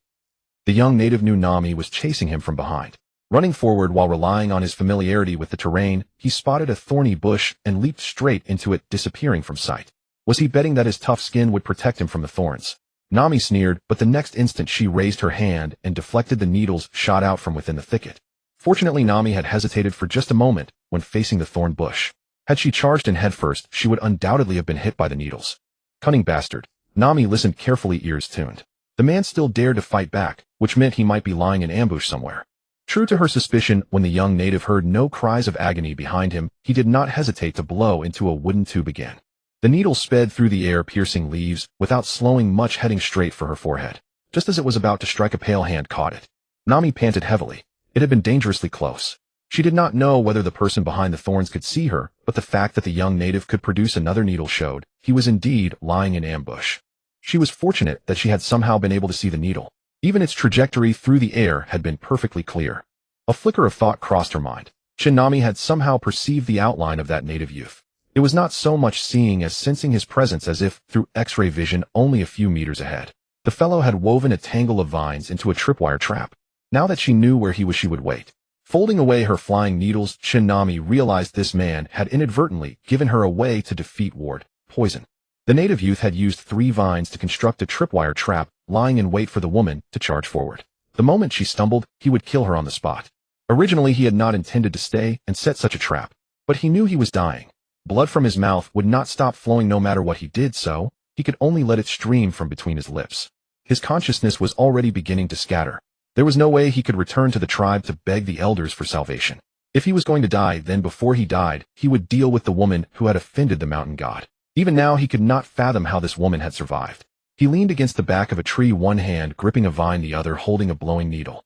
The young native knew Nami was chasing him from behind. Running forward while relying on his familiarity with the terrain, he spotted a thorny bush and leaped straight into it, disappearing from sight. Was he betting that his tough skin would protect him from the thorns? Nami sneered, but the next instant she raised her hand and deflected the needles shot out from within the thicket. Fortunately, Nami had hesitated for just a moment when facing the thorn bush. Had she charged in headfirst, she would undoubtedly have been hit by the needles. Cunning bastard. Nami listened carefully, ears tuned. The man still dared to fight back, which meant he might be lying in ambush somewhere. True to her suspicion, when the young native heard no cries of agony behind him, he did not hesitate to blow into a wooden tube again. The needle sped through the air, piercing leaves, without slowing much, heading straight for her forehead. Just as it was about to strike, a pale hand caught it. Nami panted heavily. It had been dangerously close. She did not know whether the person behind the thorns could see her, but the fact that the young native could produce another needle showed he was indeed lying in ambush. She was fortunate that she had somehow been able to see the needle. Even its trajectory through the air had been perfectly clear. A flicker of thought crossed her mind. Nami had somehow perceived the outline of that native youth. It was not so much seeing as sensing his presence, as if through X-ray vision only a few meters ahead. The fellow had woven a tangle of vines into a tripwire trap. Now that she knew where he was, she would wait. Folding away her flying needles, Nami realized this man had inadvertently given her a way to defeat Ward, Poison. The native youth had used 3 vines to construct a tripwire trap, lying in wait for the woman to charge forward. The moment she stumbled, he would kill her on the spot. Originally, he had not intended to stay and set such a trap, but he knew he was dying. Blood from his mouth would not stop flowing no matter what he did, so he could only let it stream from between his lips. His consciousness was already beginning to scatter. There was no way he could return to the tribe to beg the elders for salvation. If he was going to die, then before he died, he would deal with the woman who had offended the mountain god. Even now, he could not fathom how this woman had survived. He leaned against the back of a tree, one hand gripping a vine, the other holding a blowing needle.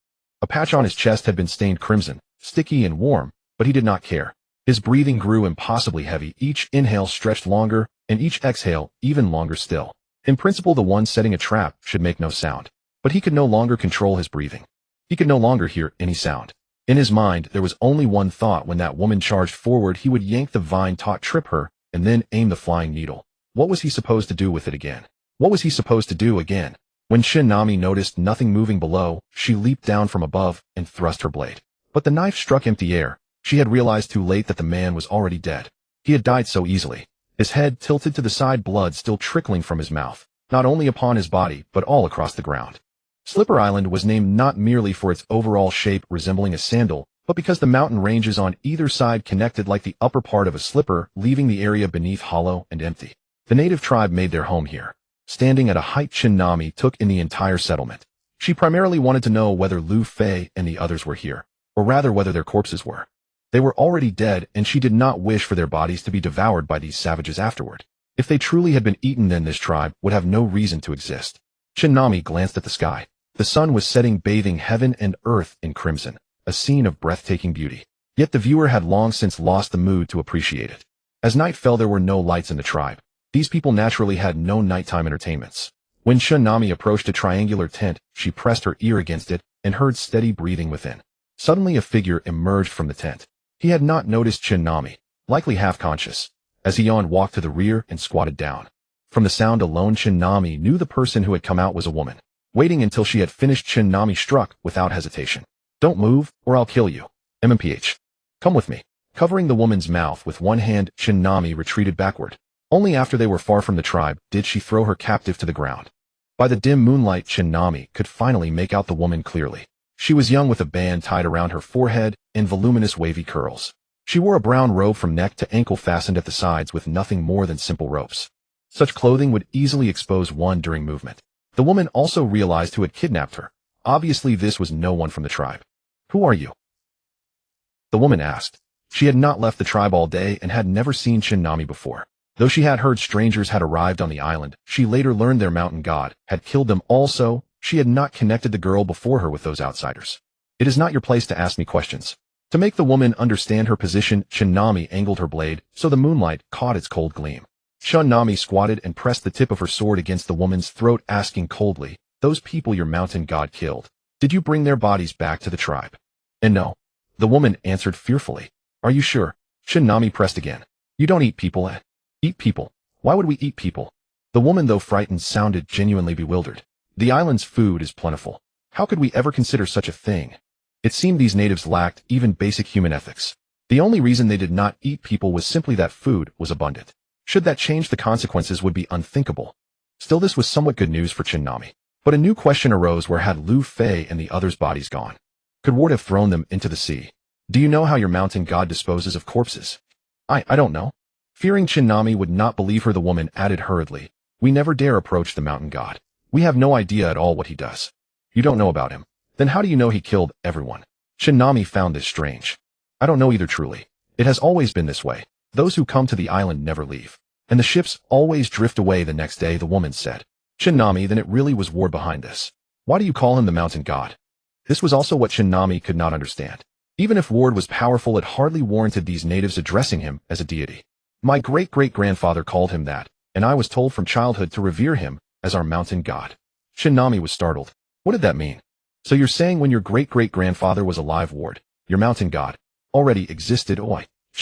A patch on his chest had been stained crimson, sticky and warm, but he did not care. His breathing grew impossibly heavy, each inhale stretched longer, and each exhale even longer still. In principle, the one setting a trap should make no sound. But he could no longer control his breathing. He could no longer hear any sound. In his mind, there was only one thought: when that woman charged forward, he would yank the vine taut, trip her, and then aim the flying needle. What was he supposed to do with it again? What was he supposed to do again? When Nami noticed nothing moving below, she leaped down from above and thrust her blade. But the knife struck empty air. She had realized too late that the man was already dead. He had died so easily. His head tilted to the side, blood still trickling from his mouth, not only upon his body, but all across the ground. Slipper Island was named not merely for its overall shape resembling a sandal, but because the mountain ranges on either side connected like the upper part of a slipper, leaving the area beneath hollow and empty. The native tribe made their home here. Standing at a height Nami took in the entire settlement. She primarily wanted to know whether Lu Fei and the others were here, or rather whether their corpses were. They were already dead, and she did not wish for their bodies to be devoured by these savages afterward. If they truly had been eaten, then this tribe would have no reason to exist. Nami glanced at the sky. The sun was setting, bathing heaven and earth in crimson, a scene of breathtaking beauty. Yet the viewer had long since lost the mood to appreciate it. As night fell, there were no lights in the tribe. These people naturally had no nighttime entertainments. When Nami approached a triangular tent, she pressed her ear against it and heard steady breathing within. Suddenly a figure emerged from the tent. He had not noticed Nami, likely half-conscious. As he yawned, walked to the rear and squatted down. From the sound alone, Nami knew the person who had come out was a woman. Waiting until she had finished, Nami struck without hesitation. "Don't move, or I'll kill you. MMPH. Come with me." Covering the woman's mouth with one hand, Nami retreated backward. Only after they were far from the tribe did she throw her captive to the ground. By the dim moonlight, Nami could finally make out the woman clearly. She was young, with a band tied around her forehead and voluminous wavy curls. She wore a brown robe from neck to ankle, fastened at the sides with nothing more than simple ropes. Such clothing would easily expose one during movement. The woman also realized who had kidnapped her. Obviously this was no one from the tribe. "Who are you?" the woman asked. She had not left the tribe all day and had never seen Nami before. Though she had heard strangers had arrived on the island, she later learned their mountain god had killed them also. She had not connected the girl before her with those outsiders. "It is not your place to ask me questions." To make the woman understand her position, Nami angled her blade so the moonlight caught its cold gleam. Nami squatted and pressed the tip of her sword against the woman's throat, asking coldly, "Those people your mountain god killed, did you bring their bodies back to the tribe?" "And no," the woman answered fearfully. "Are you sure?" Nami pressed again. "You don't eat people, eh?" "Eat people? Why would we eat people?" The woman, though frightened, sounded genuinely bewildered. "The island's food is plentiful. How could we ever consider such a thing?" It seemed these natives lacked even basic human ethics. The only reason they did not eat people was simply that food was abundant. Should that change, the consequences would be unthinkable. Still, this was somewhat good news for Nami. But a new question arose: where had Lu Fei and the others' bodies gone? Could Ward have thrown them into the sea? "Do you know how your mountain god disposes of corpses?" I don't know." Fearing Nami would not believe her, the woman added hurriedly, "We never dare approach the mountain god. We have no idea at all what he does." "You don't know about him? Then how do you know he killed everyone?" Nami found this strange. "I don't know either, truly. It has always been this way. Those who come to the island never leave. And the ships always drift away the next day," the woman said. "Nami, then it really was Ward behind this. Why do you call him the mountain god?" This was also what Nami could not understand. Even if Ward was powerful, it hardly warranted these natives addressing him as a deity. "My great-great-grandfather called him that, and I was told from childhood to revere him as our mountain god." Nami was startled. What did that mean? "So you're saying when your great-great-grandfather was alive, Ward, your mountain god, already existed?"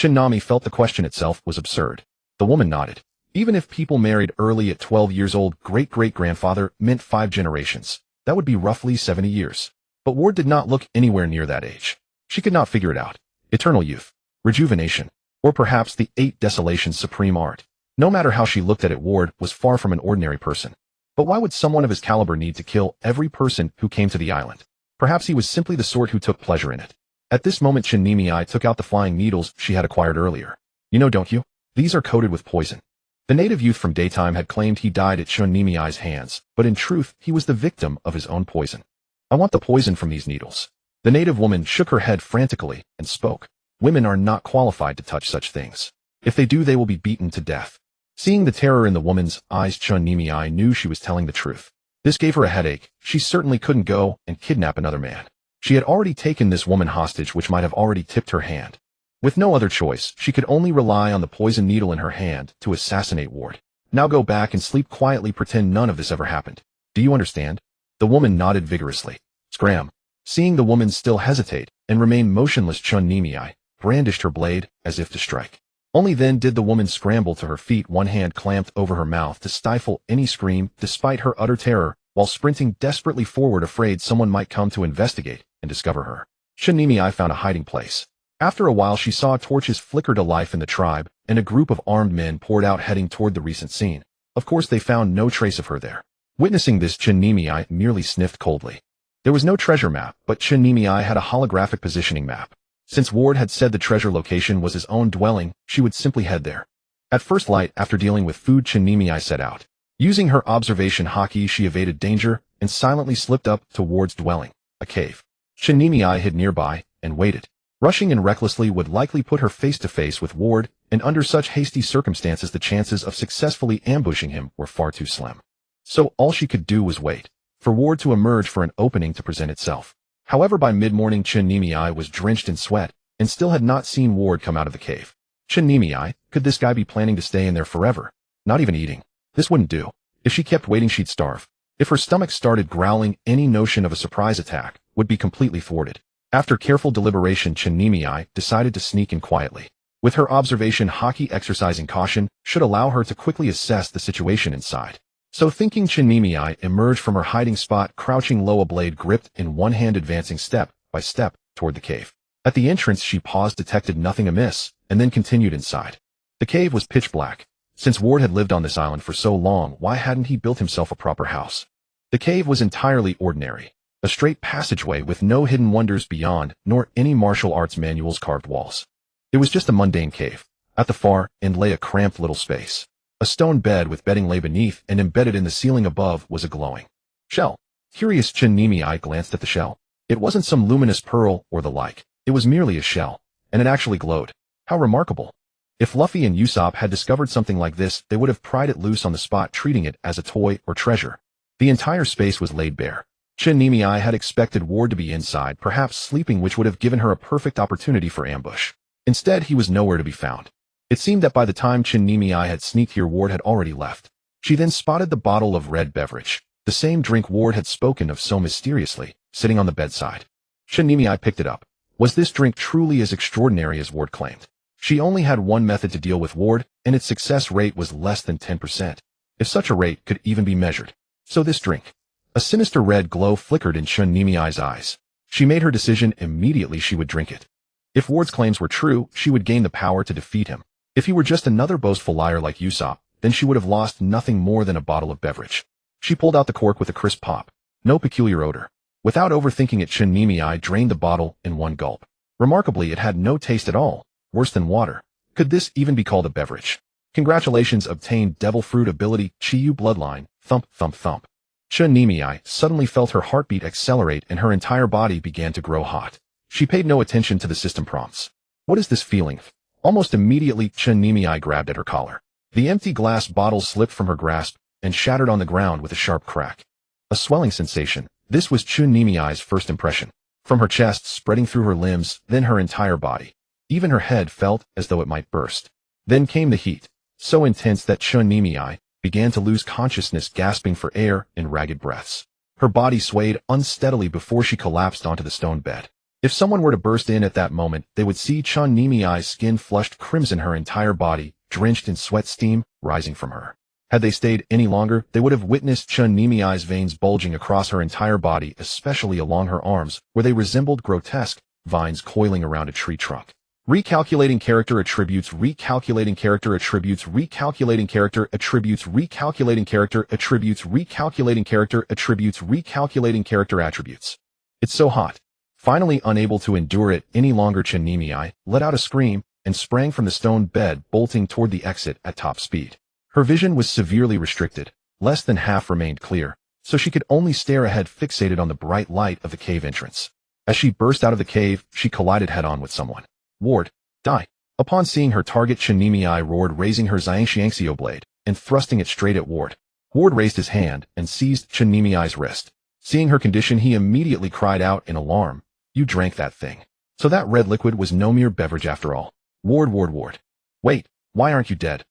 Nami felt the question itself was absurd. The woman nodded. Even if people married early at 12 years old, great-great-grandfather meant 5 generations. That would be roughly 70 years. But Ward did not look anywhere near that age. She could not figure it out. Eternal youth, rejuvenation, or perhaps the 8 desolations supreme art. No matter how she looked at it, Ward was far from an ordinary person. But why would someone of his caliber need to kill every person who came to the island? Perhaps he was simply the sort who took pleasure in it. At this moment, Nami took out the flying needles she had acquired earlier. "You know, don't you? These are coated with poison." The native youth from daytime had claimed he died at Nami's hands, but in truth, he was the victim of his own poison. "I want the poison from these needles." The native woman shook her head frantically and spoke. "Women are not qualified to touch such things. If they do, they will be beaten to death." Seeing the terror in the woman's eyes, Nami knew she was telling the truth. This gave her a headache. She certainly couldn't go and kidnap another man. She had already taken this woman hostage, which might have already tipped her hand. With no other choice, she could only rely on the poison needle in her hand to assassinate Ward. Now go back and sleep quietly, pretend none of this ever happened. Do you understand? The woman nodded vigorously. Scram. Seeing the woman still hesitate and remain motionless, Chun-Nimei brandished her blade as if to strike. Only then did the woman scramble to her feet, one hand clamped over her mouth to stifle any scream despite her utter terror, while sprinting desperately forward, afraid someone might come to investigate and discover her. Chun-Nimei found a hiding place. After a while, she saw torches flicker to life in the tribe, and a group of armed men poured out heading toward the recent scene. Of course, they found no trace of her there. Witnessing this, Chun-Nimei merely sniffed coldly. There was no treasure map, but Chun-Nimei had a holographic positioning map. Since Ward had said the treasure location was his own dwelling, she would simply head there. At first light, after dealing with food, Chun-Nimei set out. Using her observation haki, she evaded danger and silently slipped up to Ward's dwelling, a cave. Chun-Nimei hid nearby and waited. Rushing in recklessly would likely put her face to face with Ward, and under such hasty circumstances the chances of successfully ambushing him were far too slim. So all she could do was wait for Ward to emerge, for an opening to present itself. However, by mid-morning, Chun-Nimei was drenched in sweat and still had not seen Ward come out of the cave. Chun-Nimei, could this guy be planning to stay in there forever? Not even eating. This wouldn't do. If she kept waiting, she'd starve. If her stomach started growling, any notion of a surprise attack would be completely thwarted. After careful deliberation, Chun-Nimei decided to sneak in quietly. With her observation haki, exercising caution should allow her to quickly assess the situation inside. So thinking, Chun-Nimei emerged from her hiding spot, crouching low, a blade gripped in one hand, advancing step by step toward the cave. At the entrance, she paused, detected nothing amiss, and then continued inside. The cave was pitch black. Since Ward had lived on this island for so long, why hadn't he built himself a proper house? The cave was entirely ordinary. A straight passageway with no hidden wonders beyond, nor any martial arts manuals carved walls. It was just a mundane cave. At the far end lay a cramped little space. A stone bed with bedding lay beneath, and embedded in the ceiling above was a glowing shell. Curious, Chun-Nimei glanced at the shell. It wasn't some luminous pearl or the like. It was merely a shell, and it actually glowed. How remarkable. If Luffy and Usopp had discovered something like this, they would have pried it loose on the spot, treating it as a toy or treasure. The entire space was laid bare. Chun-Nimei had expected Ward to be inside, perhaps sleeping, which would have given her a perfect opportunity for ambush. Instead, he was nowhere to be found. It seemed that by the time Chun-Nimei had sneaked here, Ward had already left. She then spotted the bottle of red beverage, the same drink Ward had spoken of so mysteriously, sitting on the bedside. Chun-Nimei picked it up. Was this drink truly as extraordinary as Ward claimed? She only had one method to deal with Ward, and its success rate was less than 10%, if such a rate could even be measured. So this drink. A sinister red glow flickered in Chun-Nimei's eyes. She made her decision immediately. She would drink it. If Ward's claims were true, she would gain the power to defeat him. If he were just another boastful liar like Usopp, then she would have lost nothing more than a bottle of beverage. She pulled out the cork with a crisp pop. No peculiar odor. Without overthinking it, Chun-Nimei drained the bottle in one gulp. Remarkably, it had no taste at all. Worse than water. Could this even be called a beverage? Congratulations, obtained devil fruit ability, Chiyu bloodline, thump thump thump. Chun-Nimei suddenly felt her heartbeat accelerate and her entire body began to grow hot. She paid no attention to the system prompts. What is this feeling? Almost immediately, Chun-Nimei grabbed at her collar. The empty glass bottle slipped from her grasp and shattered on the ground with a sharp crack. A swelling sensation. This was Chun-Nimei's first impression. From her chest, spreading through her limbs, then her entire body. Even her head felt as though it might burst. Then came the heat, so intense that Chun-Nimei began to lose consciousness, gasping for air in ragged breaths. Her body swayed unsteadily before she collapsed onto the stone bed. If someone were to burst in at that moment, they would see Chun-Nimei's skin flushed crimson, her entire body drenched in sweat, steam rising from her. Had they stayed any longer, they would have witnessed Chun-Nimei's veins bulging across her entire body, especially along her arms, where they resembled grotesque vines coiling around a tree trunk. Recalculating character attributes, recalculating character attributes, recalculating character attributes, recalculating character attributes, recalculating character attributes, recalculating character attributes. It's so hot. Finally, unable to endure it any longer, Chun-Nimei let out a scream and sprang from the stone bed, bolting toward the exit at top speed. Her vision was severely restricted. Less than half remained clear, so she could only stare ahead, fixated on the bright light of the cave entrance. As she burst out of the cave, she collided head-on with someone. Ward, die. Upon seeing her target, Chun-Nimei roared, raising her Xianxianxio blade and thrusting it straight at Ward. Ward raised his hand and seized Chun-Nimei's wrist. Seeing her condition, he immediately cried out in alarm You drank that thing. So that red liquid was no mere beverage after all. Ward. Wait, why aren't you dead?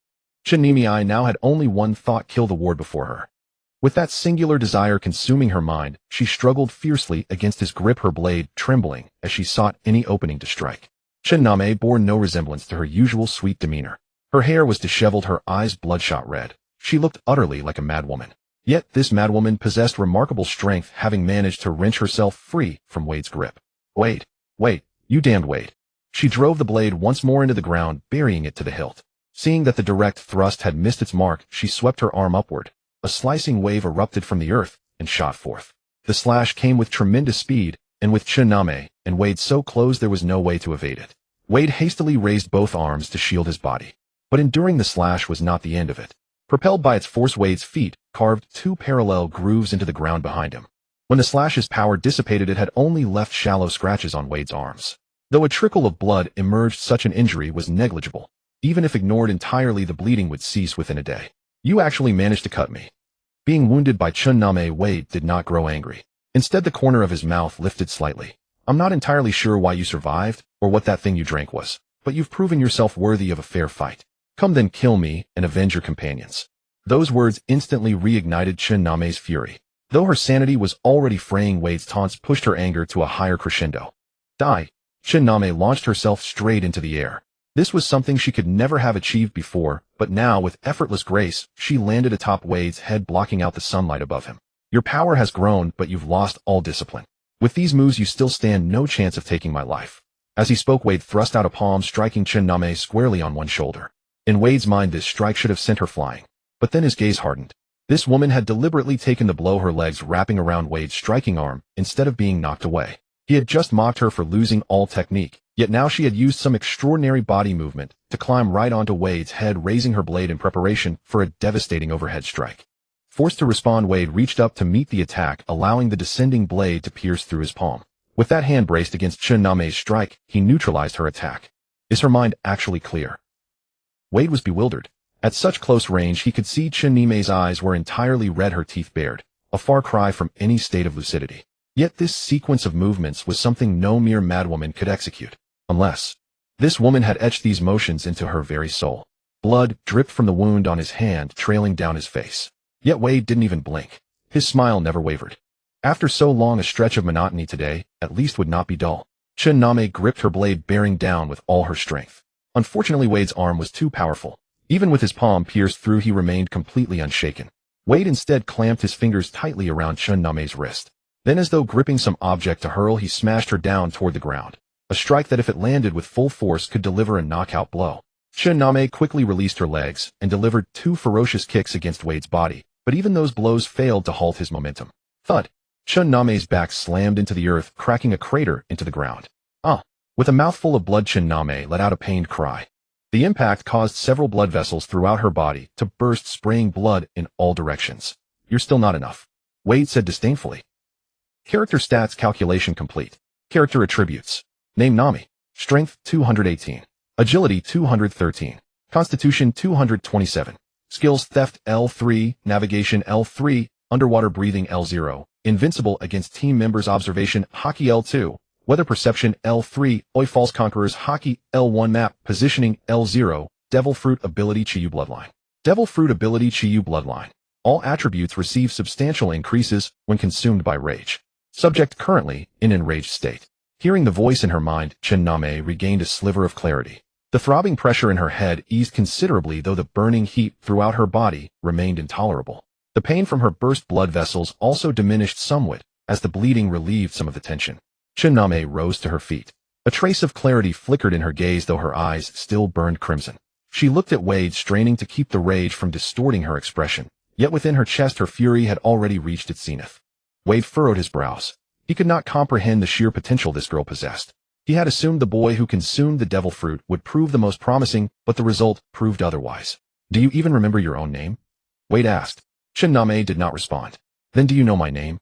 Namikaze now had only one thought: kill the ward before her. With that singular desire consuming her mind, she struggled fiercely against his grip, her blade trembling as she sought any opening to strike. Namikaze bore no resemblance to her usual sweet demeanor. Her hair was disheveled, her eyes bloodshot red. She looked utterly like a madwoman. Yet this madwoman possessed remarkable strength, having managed to wrench herself free from Wade's grip. Wade, you damned Wade. She drove the blade once more into the ground, burying it to the hilt. Seeing that the direct thrust had missed its mark, she swept her arm upward. A slicing wave erupted from the earth and shot forth. The slash came with tremendous speed, and with Namikaze and Wade so close there was no way to evade it. Wade hastily raised both arms to shield his body. But enduring the slash was not the end of it. Propelled by its force, Wade's feet carved two parallel grooves into the ground behind him. When the slash's power dissipated, it had only left shallow scratches on Wade's arms. Though a trickle of blood emerged, such an injury was negligible. Even if ignored entirely, the bleeding would cease within a day. You actually managed to cut me. Being wounded by Namikaze, Wade did not grow angry. Instead, the corner of his mouth lifted slightly. I'm not entirely sure why you survived, or what that thing you drank was, but you've proven yourself worthy of a fair fight. Come then, kill me and avenge your companions. Those words instantly reignited Namikaze's fury. Though her sanity was already fraying, Wade's taunts pushed her anger to a higher crescendo. Die! Namikaze launched herself straight into the air. This was something she could never have achieved before, but now, with effortless grace, she landed atop Wade's head, blocking out the sunlight above him. Your power has grown, but you've lost all discipline. With these moves, you still stand no chance of taking my life. As he spoke, Wade thrust out a palm, striking Namikaze squarely on one shoulder. In Wade's mind, this strike should have sent her flying. But then his gaze hardened. This woman had deliberately taken the blow, her legs wrapping around Wade's striking arm, instead of being knocked away. He had just mocked her for losing all technique, yet now she had used some extraordinary body movement to climb right onto Wade's head, raising her blade in preparation for a devastating overhead strike. Forced to respond, Wade reached up to meet the attack, allowing the descending blade to pierce through his palm. With that hand braced against Namikaze's strike, he neutralized her attack. Is her mind actually clear? Wade was bewildered. At such close range, he could see Namikaze's eyes were entirely red, her teeth bared, a far cry from any state of lucidity. Yet this sequence of movements was something no mere madwoman could execute. Unless this woman had etched these motions into her very soul. Blood dripped from the wound on his hand, trailing down his face. Yet Wade didn't even blink. His smile never wavered. After so long a stretch of monotony, today at least would not be dull. Namikaze gripped her blade, bearing down with all her strength. Unfortunately, Wade's arm was too powerful. Even with his palm pierced through, he remained completely unshaken. Wade instead clamped his fingers tightly around Namikaze's wrist. Then, as though gripping some object to hurl, he smashed her down toward the ground. A strike that, if it landed with full force, could deliver a knockout blow. Namikaze quickly released her legs and delivered two ferocious kicks against Wade's body, but even those blows failed to halt his momentum. Thud! Namikaze's back slammed into the earth, cracking a crater into the ground. With a mouthful of blood, Namikaze let out a pained cry. The impact caused several blood vessels throughout her body to burst, spraying blood in all directions. You're still not enough, Wade said disdainfully. Character stats calculation complete. Character attributes. Name Nami. Strength 218. Agility 213. Constitution 227. Skills theft L3, navigation L3, underwater breathing L0, invincible against team members, observation Haki L2, weather perception L3, Oi False Conquerors Haki L1, map positioning L0, devil fruit ability Chiyu bloodline. Devil fruit ability Chiyu bloodline. All attributes receive substantial increases when consumed by rage. Subject currently in enraged state. Hearing the voice in her mind, Namikaze regained a sliver of clarity. The throbbing pressure in her head eased considerably, though the burning heat throughout her body remained intolerable. The pain from her burst blood vessels also diminished somewhat, as the bleeding relieved some of the tension. Namikaze rose to her feet. A trace of clarity flickered in her gaze, though her eyes still burned crimson. She looked at Wade, straining to keep the rage from distorting her expression. Yet within her chest, her fury had already reached its zenith. Wade furrowed his brows. He could not comprehend the sheer potential this girl possessed. He had assumed the boy who consumed the devil fruit would prove the most promising, but the result proved otherwise. Do you even remember your own name? Wade asked. Namikaze did not respond. Then do you know my name?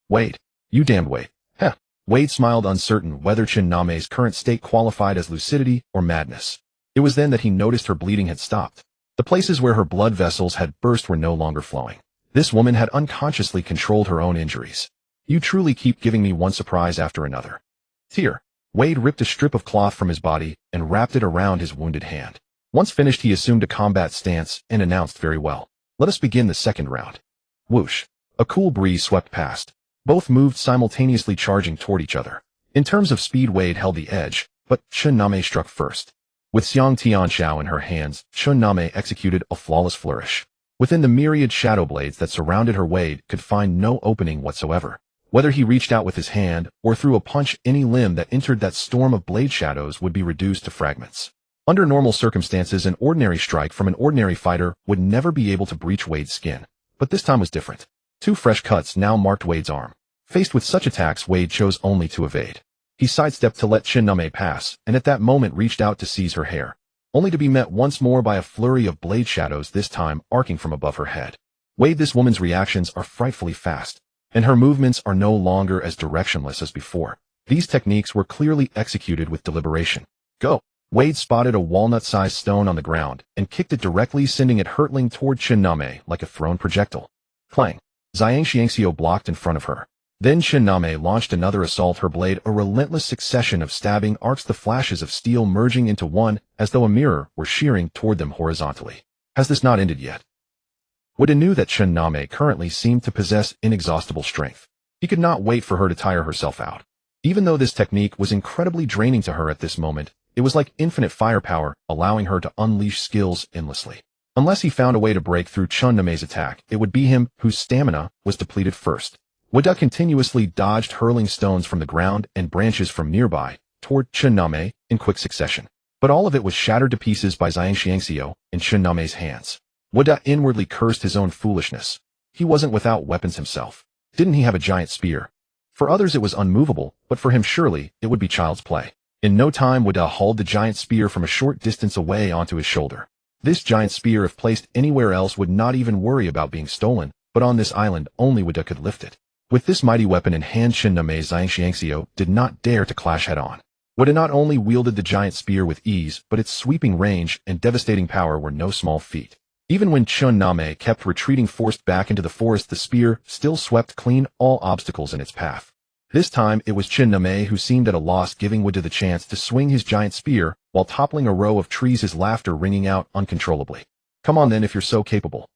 Wade. You damned Wade. Heh. Wade smiled, uncertain whether Namikaze's current state qualified as lucidity or madness. It was then that he noticed her bleeding had stopped. The places where her blood vessels had burst were no longer flowing. This woman had unconsciously controlled her own injuries. You truly keep giving me one surprise after another. Tear. Wade ripped a strip of cloth from his body and wrapped it around his wounded hand. Once finished, he assumed a combat stance and announced, "Very well. Let us begin the second round." Whoosh. A cool breeze swept past. Both moved simultaneously, charging toward each other. In terms of speed, Wade held the edge, but Chun-Name struck first. With Xiang Tianxiao in her hands, Chun-Name executed a flawless flourish. Within the myriad shadow blades that surrounded her, Wade could find no opening whatsoever. Whether he reached out with his hand or threw a punch, any limb that entered that storm of blade shadows would be reduced to fragments. Under normal circumstances, an ordinary strike from an ordinary fighter would never be able to breach Wade's skin. But this time was different. Two fresh cuts now marked Wade's arm. Faced with such attacks, Wade chose only to evade. He sidestepped to let Chun-Name pass, and at that moment reached out to seize her hair, only to be met once more by a flurry of blade shadows, this time arcing from above her head. Wade, this woman's reactions are frightfully fast, and her movements are no longer as directionless as before. These techniques were clearly executed with deliberation. Go! Wade spotted a walnut-sized stone on the ground and kicked it directly, sending it hurtling toward Chun-Name like a thrown projectile. Clang! Xiang Xiangxiu blocked in front of her. Then Chun-Name launched another assault, her blade a relentless succession of stabbing arcs, the flashes of steel merging into one as though a mirror were shearing toward them horizontally. Has this not ended yet? Wada knew that Chun-Name currently seemed to possess inexhaustible strength. He could not wait for her to tire herself out. Even though this technique was incredibly draining to her at this moment, it was like infinite firepower, allowing her to unleash skills endlessly. Unless he found a way to break through Chun-Name's attack, it would be him whose stamina was depleted first. Wada continuously dodged hurling stones from the ground and branches from nearby toward Chun-Name in quick succession. But all of it was shattered to pieces by Xiang Xiangxiu in Chun-Name's hands. Wada inwardly cursed his own foolishness. He wasn't without weapons himself. Didn't he have a giant spear? For others it was unmovable, but for him surely it would be child's play. In no time, Wada hauled the giant spear from a short distance away onto his shoulder. This giant spear, if placed anywhere else, would not even worry about being stolen, but on this island only Wada could lift it. With this mighty weapon in hand, Chun-Name Xiang Xiangxiu did not dare to clash head-on. Wada not only wielded the giant spear with ease, but its sweeping range and devastating power were no small feat. Even when Chun-Name kept retreating, forced back into the forest, the spear still swept clean all obstacles in its path. This time it was Chun-Name who seemed at a loss, giving Wada the chance to swing his giant spear while toppling a row of trees, his laughter ringing out uncontrollably. Come on then, if you're so capable.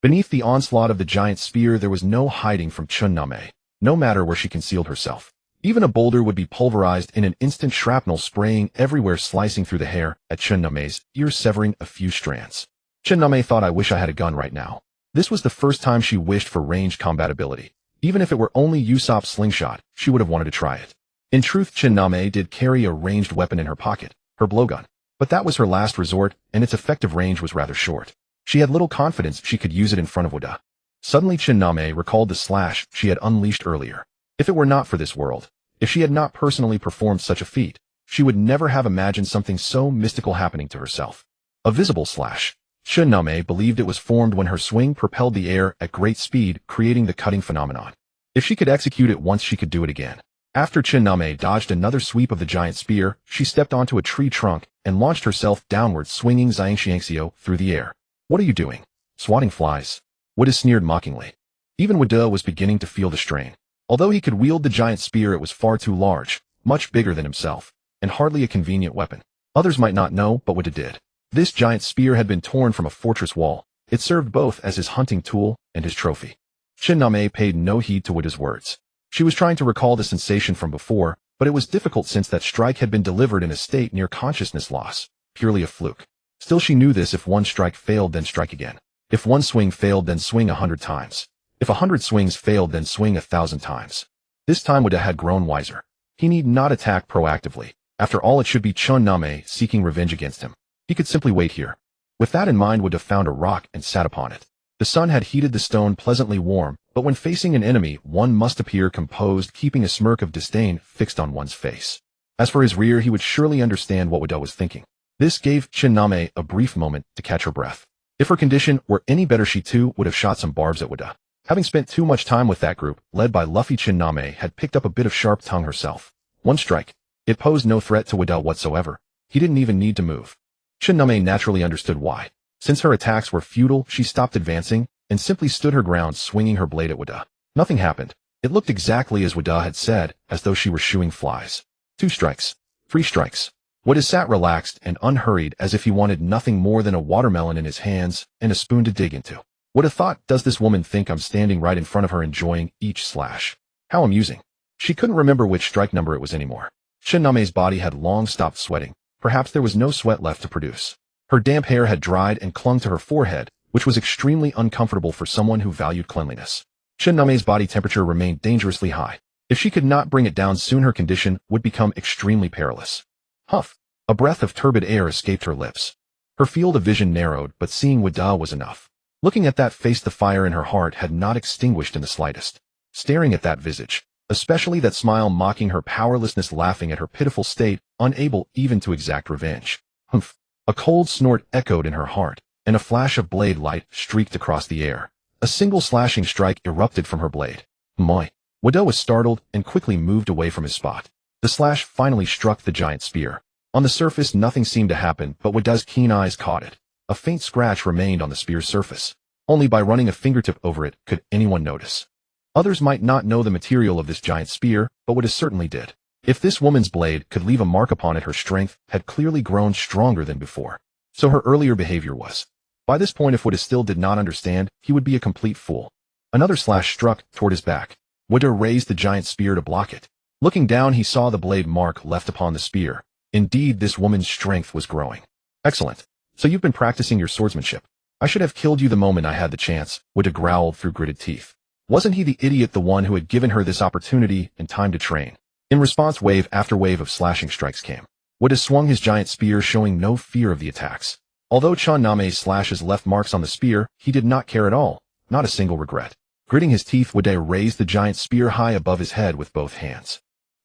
Beneath the onslaught of the giant spear there was no hiding from Chun-Name, no matter where she concealed herself. Even a boulder would be pulverized in an instant, shrapnel spraying everywhere, slicing through the hair at Chun-Name's ear, severing a few strands. Chun-Name thought, "I wish I had a gun right now." This was the first time she wished for ranged combatability. Even if it were only Usopp's slingshot, she would have wanted to try it. In truth, Chun-Name did carry a ranged weapon in her pocket, her blowgun. But that was her last resort, and its effective range was rather short. She had little confidence she could use it in front of Wada. Suddenly Chun-Name recalled the slash she had unleashed earlier. If it were not for this world, if she had not personally performed such a feat, she would never have imagined something so mystical happening to herself. A visible slash. Chun-Name believed it was formed when her swing propelled the air at great speed, creating the cutting phenomenon. If she could execute it once, she could do it again. After Chun-Name dodged another sweep of the giant spear, she stepped onto a tree trunk and launched herself downward, swinging Xiang Xiangxiu through the air. "What are you doing? Swatting flies?" Wada sneered mockingly. Even Wada was beginning to feel the strain. Although he could wield the giant spear, it was far too large, much bigger than himself, and hardly a convenient weapon. Others might not know, but Wada did. This giant spear had been torn from a fortress wall. It served both as his hunting tool and his trophy. Chun-Name paid no heed to Wada's words. She was trying to recall the sensation from before, but it was difficult since that strike had been delivered in a state near consciousness loss, purely a fluke. Still, she knew this: if one strike failed, then strike again. If one swing failed, then swing 100 times. If 100 swings failed, then swing 1,000 times. This time Wada had grown wiser. He need not attack proactively. After all, it should be Chun-Name seeking revenge against him. He could simply wait here. With that in mind, Wada found a rock and sat upon it. The sun had heated the stone pleasantly warm, but when facing an enemy, one must appear composed, keeping a smirk of disdain fixed on one's face. As for his rear, he would surely understand what Wada was thinking. This gave Chun-Name a brief moment to catch her breath. If her condition were any better, she too would have shot some barbs at Wada. Having spent too much time with that group, led by Luffy, Chun-Name had picked up a bit of sharp tongue herself. One strike. It posed no threat to Wada whatsoever. He didn't even need to move. Chun-Name naturally understood why. Since her attacks were futile, she stopped advancing and simply stood her ground, swinging her blade at Wada. Nothing happened. It looked exactly as Wada had said, as though she were shooing flies. 2 strikes. 3 strikes. Wada sat relaxed and unhurried as if he wanted nothing more than a watermelon in his hands and a spoon to dig into. Wada thought, does this woman think I'm standing right in front of her enjoying each slash? How amusing. She couldn't remember which strike number it was anymore. Name's body had long stopped sweating. Perhaps there was no sweat left to produce. Her damp hair had dried and clung to her forehead, which was extremely uncomfortable for someone who valued cleanliness. Name's body temperature remained dangerously high. If she could not bring it down soon, her condition would become extremely perilous. Huff! A breath of turbid air escaped her lips. Her field of vision narrowed, but seeing Wada was enough. Looking at that face, the fire in her heart had not extinguished in the slightest. Staring at that visage, especially that smile mocking her powerlessness, laughing at her pitiful state, unable even to exact revenge. Humph! A cold snort echoed in her heart, and a flash of blade light streaked across the air. A single slashing strike erupted from her blade. Moi! Wada was startled and quickly moved away from his spot. The slash finally struck the giant spear. On the surface, nothing seemed to happen, but Wada's keen eyes caught it. A faint scratch remained on the spear's surface. Only by running a fingertip over it could anyone notice. Others might not know the material of this giant spear, but Wada certainly did. If this woman's blade could leave a mark upon it, her strength had clearly grown stronger than before. So her earlier behavior was. By this point, if Wada still did not understand, he would be a complete fool. Another slash struck toward his back. Wada raised the giant spear to block it. Looking down, he saw the blade mark left upon the spear. Indeed, this woman's strength was growing. Excellent. So you've been practicing your swordsmanship. I should have killed you the moment I had the chance, Wada growled through gritted teeth. Wasn't he the idiot the one who had given her this opportunity and time to train? In response, wave after wave of slashing strikes came. Wada swung his giant spear, showing no fear of the attacks. Although Name's slashes left marks on the spear, he did not care at all, not a single regret. Gritting his teeth, Wada raised the giant spear high above his head with both hands.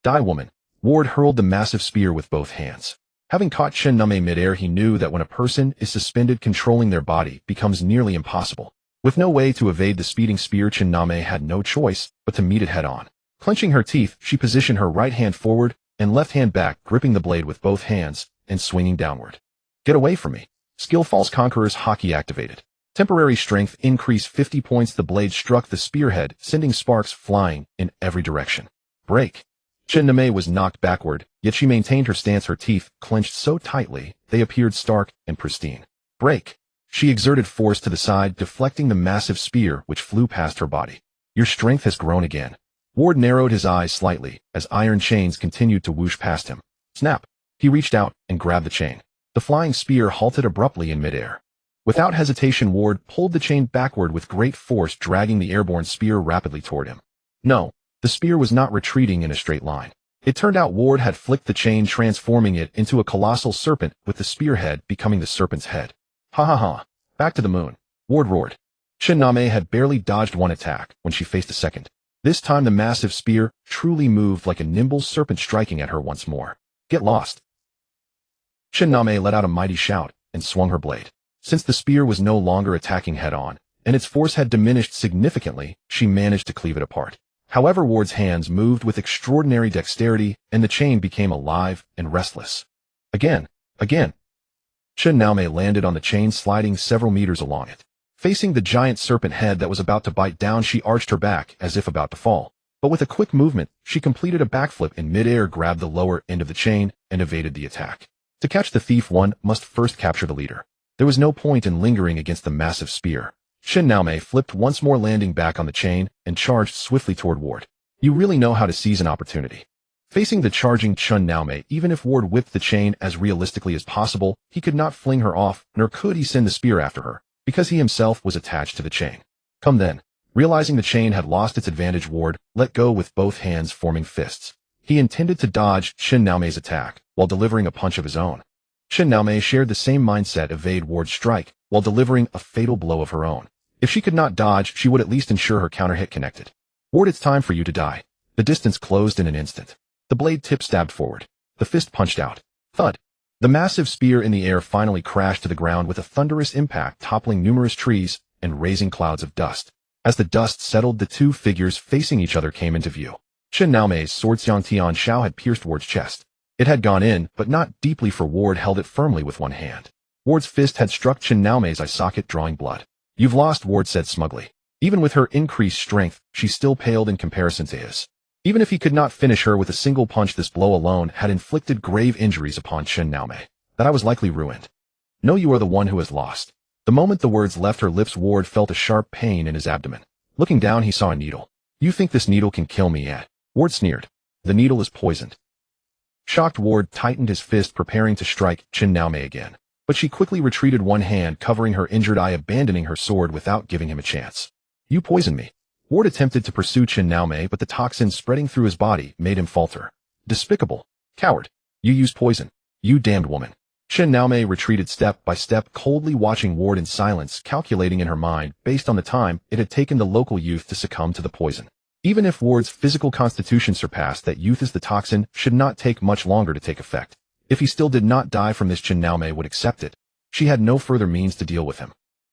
Die, woman! Ward hurled the massive spear with both hands. Having caught Name midair, he knew that when a person is suspended, controlling their body becomes nearly impossible. With no way to evade the speeding spear, Name had no choice but to meet it head-on. Clenching her teeth, she positioned her right hand forward and left hand back, gripping the blade with both hands and swinging downward. Get away from me! Skill False Conqueror's Haki activated. Temporary strength increase 50 points. The blade struck the spearhead, sending sparks flying in every direction. Break! Name was knocked backward, yet she maintained her stance, her teeth clenched so tightly they appeared stark and pristine. Break! She exerted force to the side, deflecting the massive spear which flew past her body. Your strength has grown again. Ward narrowed his eyes slightly as iron chains continued to whoosh past him. Snap! He reached out and grabbed the chain. The flying spear halted abruptly in midair. Without hesitation, Ward pulled the chain backward with great force, dragging the airborne spear rapidly toward him. No, the spear was not retreating in a straight line. It turned out Ward had flicked the chain, transforming it into a colossal serpent, with the spearhead becoming the serpent's head. Ha ha ha! Back to the moon! Ward roared. Name had barely dodged one attack when she faced a second. This time the massive spear truly moved like a nimble serpent, striking at her once more. Get lost! Name let out a mighty shout and swung her blade. Since the spear was no longer attacking head-on, and its force had diminished significantly, she managed to cleave it apart. However, Ward's hands moved with extraordinary dexterity, and the chain became alive and restless. Again! Name landed on the chain, sliding several meters along it. Facing the giant serpent head that was about to bite down, she arched her back as if about to fall. But with a quick movement, she completed a backflip in midair, grabbed the lower end of the chain, and evaded the attack. To catch the thief, one must first capture the leader. There was no point in lingering against the massive spear. Name flipped once more, landing back on the chain, and charged swiftly toward Ward. You really know how to seize an opportunity. Facing the charging Name, even if Ward whipped the chain as realistically as possible, he could not fling her off, nor could he send the spear after her, because he himself was attached to the chain. Come then. Realizing the chain had lost its advantage, Ward let go with both hands, forming fists. He intended to dodge Name's attack while delivering a punch of his own. Name shared the same mindset, evade Ward's strike while delivering a fatal blow of her own. If she could not dodge, she would at least ensure her counter hit connected. Ward, it's time for you to die. The distance closed in an instant. The blade tip stabbed forward. The fist punched out. Thud. The massive spear in the air finally crashed to the ground with a thunderous impact, toppling numerous trees and raising clouds of dust. As the dust settled, the two figures facing each other came into view. Name's sword Xiangtian Shao had pierced Ward's chest. It had gone in, but not deeply, for Ward held it firmly with one hand. Ward's fist had struck Name's eye socket, drawing blood. You've lost, Ward said smugly. Even with her increased strength, she still paled in comparison to his. Even if he could not finish her with a single punch, this blow alone had inflicted grave injuries upon Nami. That I was likely ruined. No, you are the one who has lost. The moment the words left her lips, Ward felt a sharp pain in his abdomen. Looking down, he saw a needle. You think this needle can kill me yet? Ward sneered. The needle is poisoned. Shocked, Ward tightened his fist, preparing to strike Nami again. But she quickly retreated, one hand covering her injured eye, abandoning her sword without giving him a chance. You poisoned me. Ward attempted to pursue Nami, but the toxin spreading through his body made him falter. Despicable. Coward. You used poison. You damned woman. Nami retreated step by step, coldly watching Ward in silence, calculating in her mind, based on the time it had taken the local youth to succumb to the poison. Even if Ward's physical constitution surpassed that youth's, the toxin should not take much longer to take effect. If he still did not die from this, Nami would accept it. She had no further means to deal with him.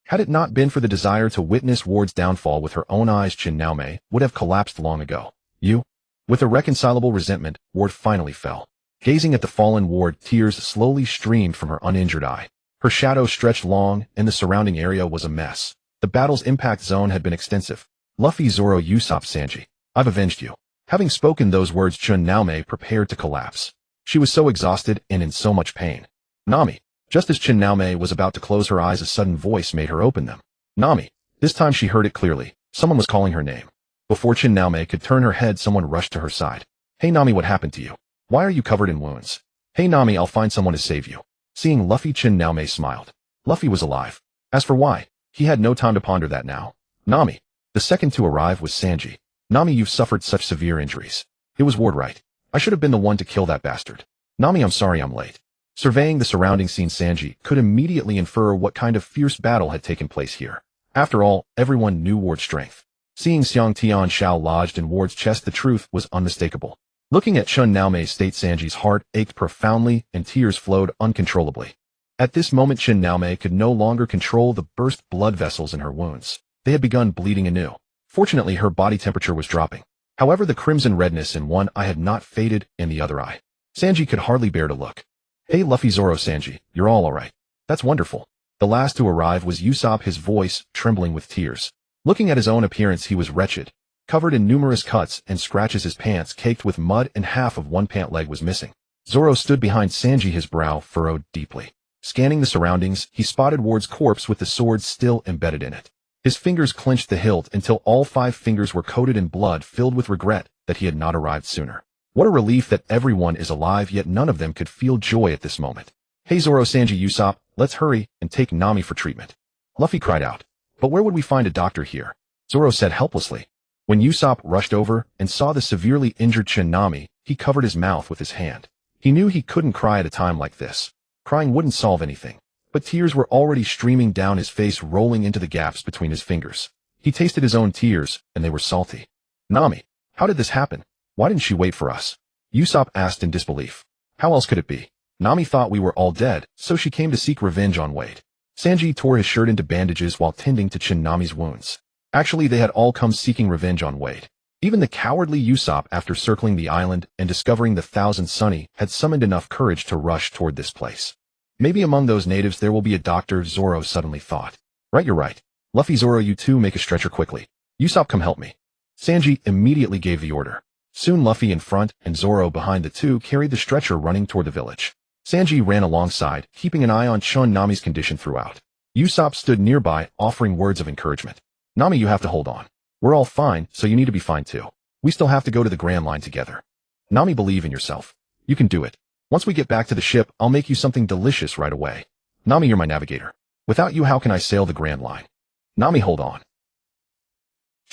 Had it not been for the desire to witness Ward's downfall with her own eyes, Nami would have collapsed long ago. You? With irreconcilable resentment, Ward finally fell. Gazing at the fallen Ward, tears slowly streamed from her uninjured eye. Her shadow stretched long, and the surrounding area was a mess. The battle's impact zone had been extensive. Luffy, Zoro, Usopp, Sanji. I've avenged you. Having spoken those words, Nami prepared to collapse. She was so exhausted and in so much pain. Nami. Just as Nami was about to close her eyes, a sudden voice made her open them. Nami. This time she heard it clearly. Someone was calling her name. Before Nami could turn her head, someone rushed to her side. Hey Nami, what happened to you? Why are you covered in wounds? Hey Nami, I'll find someone to save you. Seeing Luffy, Nami smiled. Luffy was alive. As for why, he had no time to ponder that now. Nami. The second to arrive was Sanji. Nami, you've suffered such severe injuries. It was Ward, right? I should have been the one to kill that bastard. Nami, I'm sorry I'm late. Surveying the surrounding scene, Sanji could immediately infer what kind of fierce battle had taken place here. After all, everyone knew Ward's strength. Seeing Xiang Tian Shao lodged in Ward's chest, the truth was unmistakable. Looking at Nami's state, Sanji's heart ached profoundly and tears flowed uncontrollably. At this moment, Nami could no longer control the burst blood vessels in her wounds. They had begun bleeding anew. Fortunately, her body temperature was dropping. However, the crimson redness in one eye had not faded in the other eye. Sanji could hardly bear to look. Hey Luffy, Zoro, Sanji, you're all alright. That's wonderful. The last to arrive was Usopp, his voice trembling with tears. Looking at his own appearance, he was wretched. Covered in numerous cuts and scratches, his pants caked with mud and half of one pant leg was missing. Zoro stood behind Sanji, his brow furrowed deeply. Scanning the surroundings, he spotted Ward's corpse with the sword still embedded in it. His fingers clenched the hilt until all 5 fingers were coated in blood, filled with regret that he had not arrived sooner. What a relief that everyone is alive, yet none of them could feel joy at this moment. Hey Zoro, Sanji, Usopp, let's hurry and take Nami for treatment. Luffy cried out. But where would we find a doctor here? Zoro said helplessly. When Usopp rushed over and saw the severely injured Nami, he covered his mouth with his hand. He knew he couldn't cry at a time like this. Crying wouldn't solve anything. But tears were already streaming down his face, rolling into the gaps between his fingers. He tasted his own tears, and they were salty. Nami, how did this happen? Why didn't she wait for us? Usopp asked in disbelief. How else could it be? Nami thought we were all dead, so she came to seek revenge on Wade. Sanji tore his shirt into bandages while tending to Nami's wounds. Actually, they had all come seeking revenge on Wade. Even the cowardly Usopp, after circling the island and discovering the Thousand Sunny, had summoned enough courage to rush toward this place. Maybe among those natives there will be a doctor, Zoro suddenly thought. Right, you're right. Luffy, Zoro, you two make a stretcher quickly. Usopp, come help me. Sanji immediately gave the order. Soon Luffy in front and Zoro behind the two carried the stretcher, running toward the village. Sanji ran alongside, keeping an eye on Nami's condition throughout. Usopp stood nearby, offering words of encouragement. Nami, you have to hold on. We're all fine, so you need to be fine too. We still have to go to the Grand Line together. Nami, believe in yourself. You can do it. Once we get back to the ship, I'll make you something delicious right away. Nami, you're my navigator. Without you, how can I sail the Grand Line? Nami, hold on.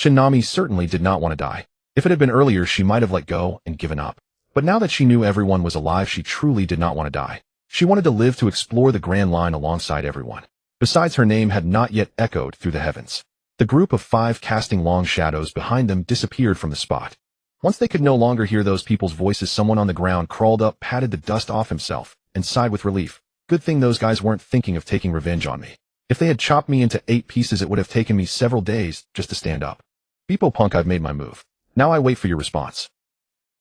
Nami certainly did not want to die. If it had been earlier, she might have let go and given up. But now that she knew everyone was alive, she truly did not want to die. She wanted to live to explore the Grand Line alongside everyone. Besides, her name had not yet echoed through the heavens. The group of 5 casting long shadows behind them disappeared from the spot. Once they could no longer hear those people's voices, someone on the ground crawled up, patted the dust off himself, and sighed with relief. Good thing those guys weren't thinking of taking revenge on me. If they had chopped me into 8 pieces, it would have taken me several days just to stand up. Beepo Punk, I've made my move. Now I wait for your response.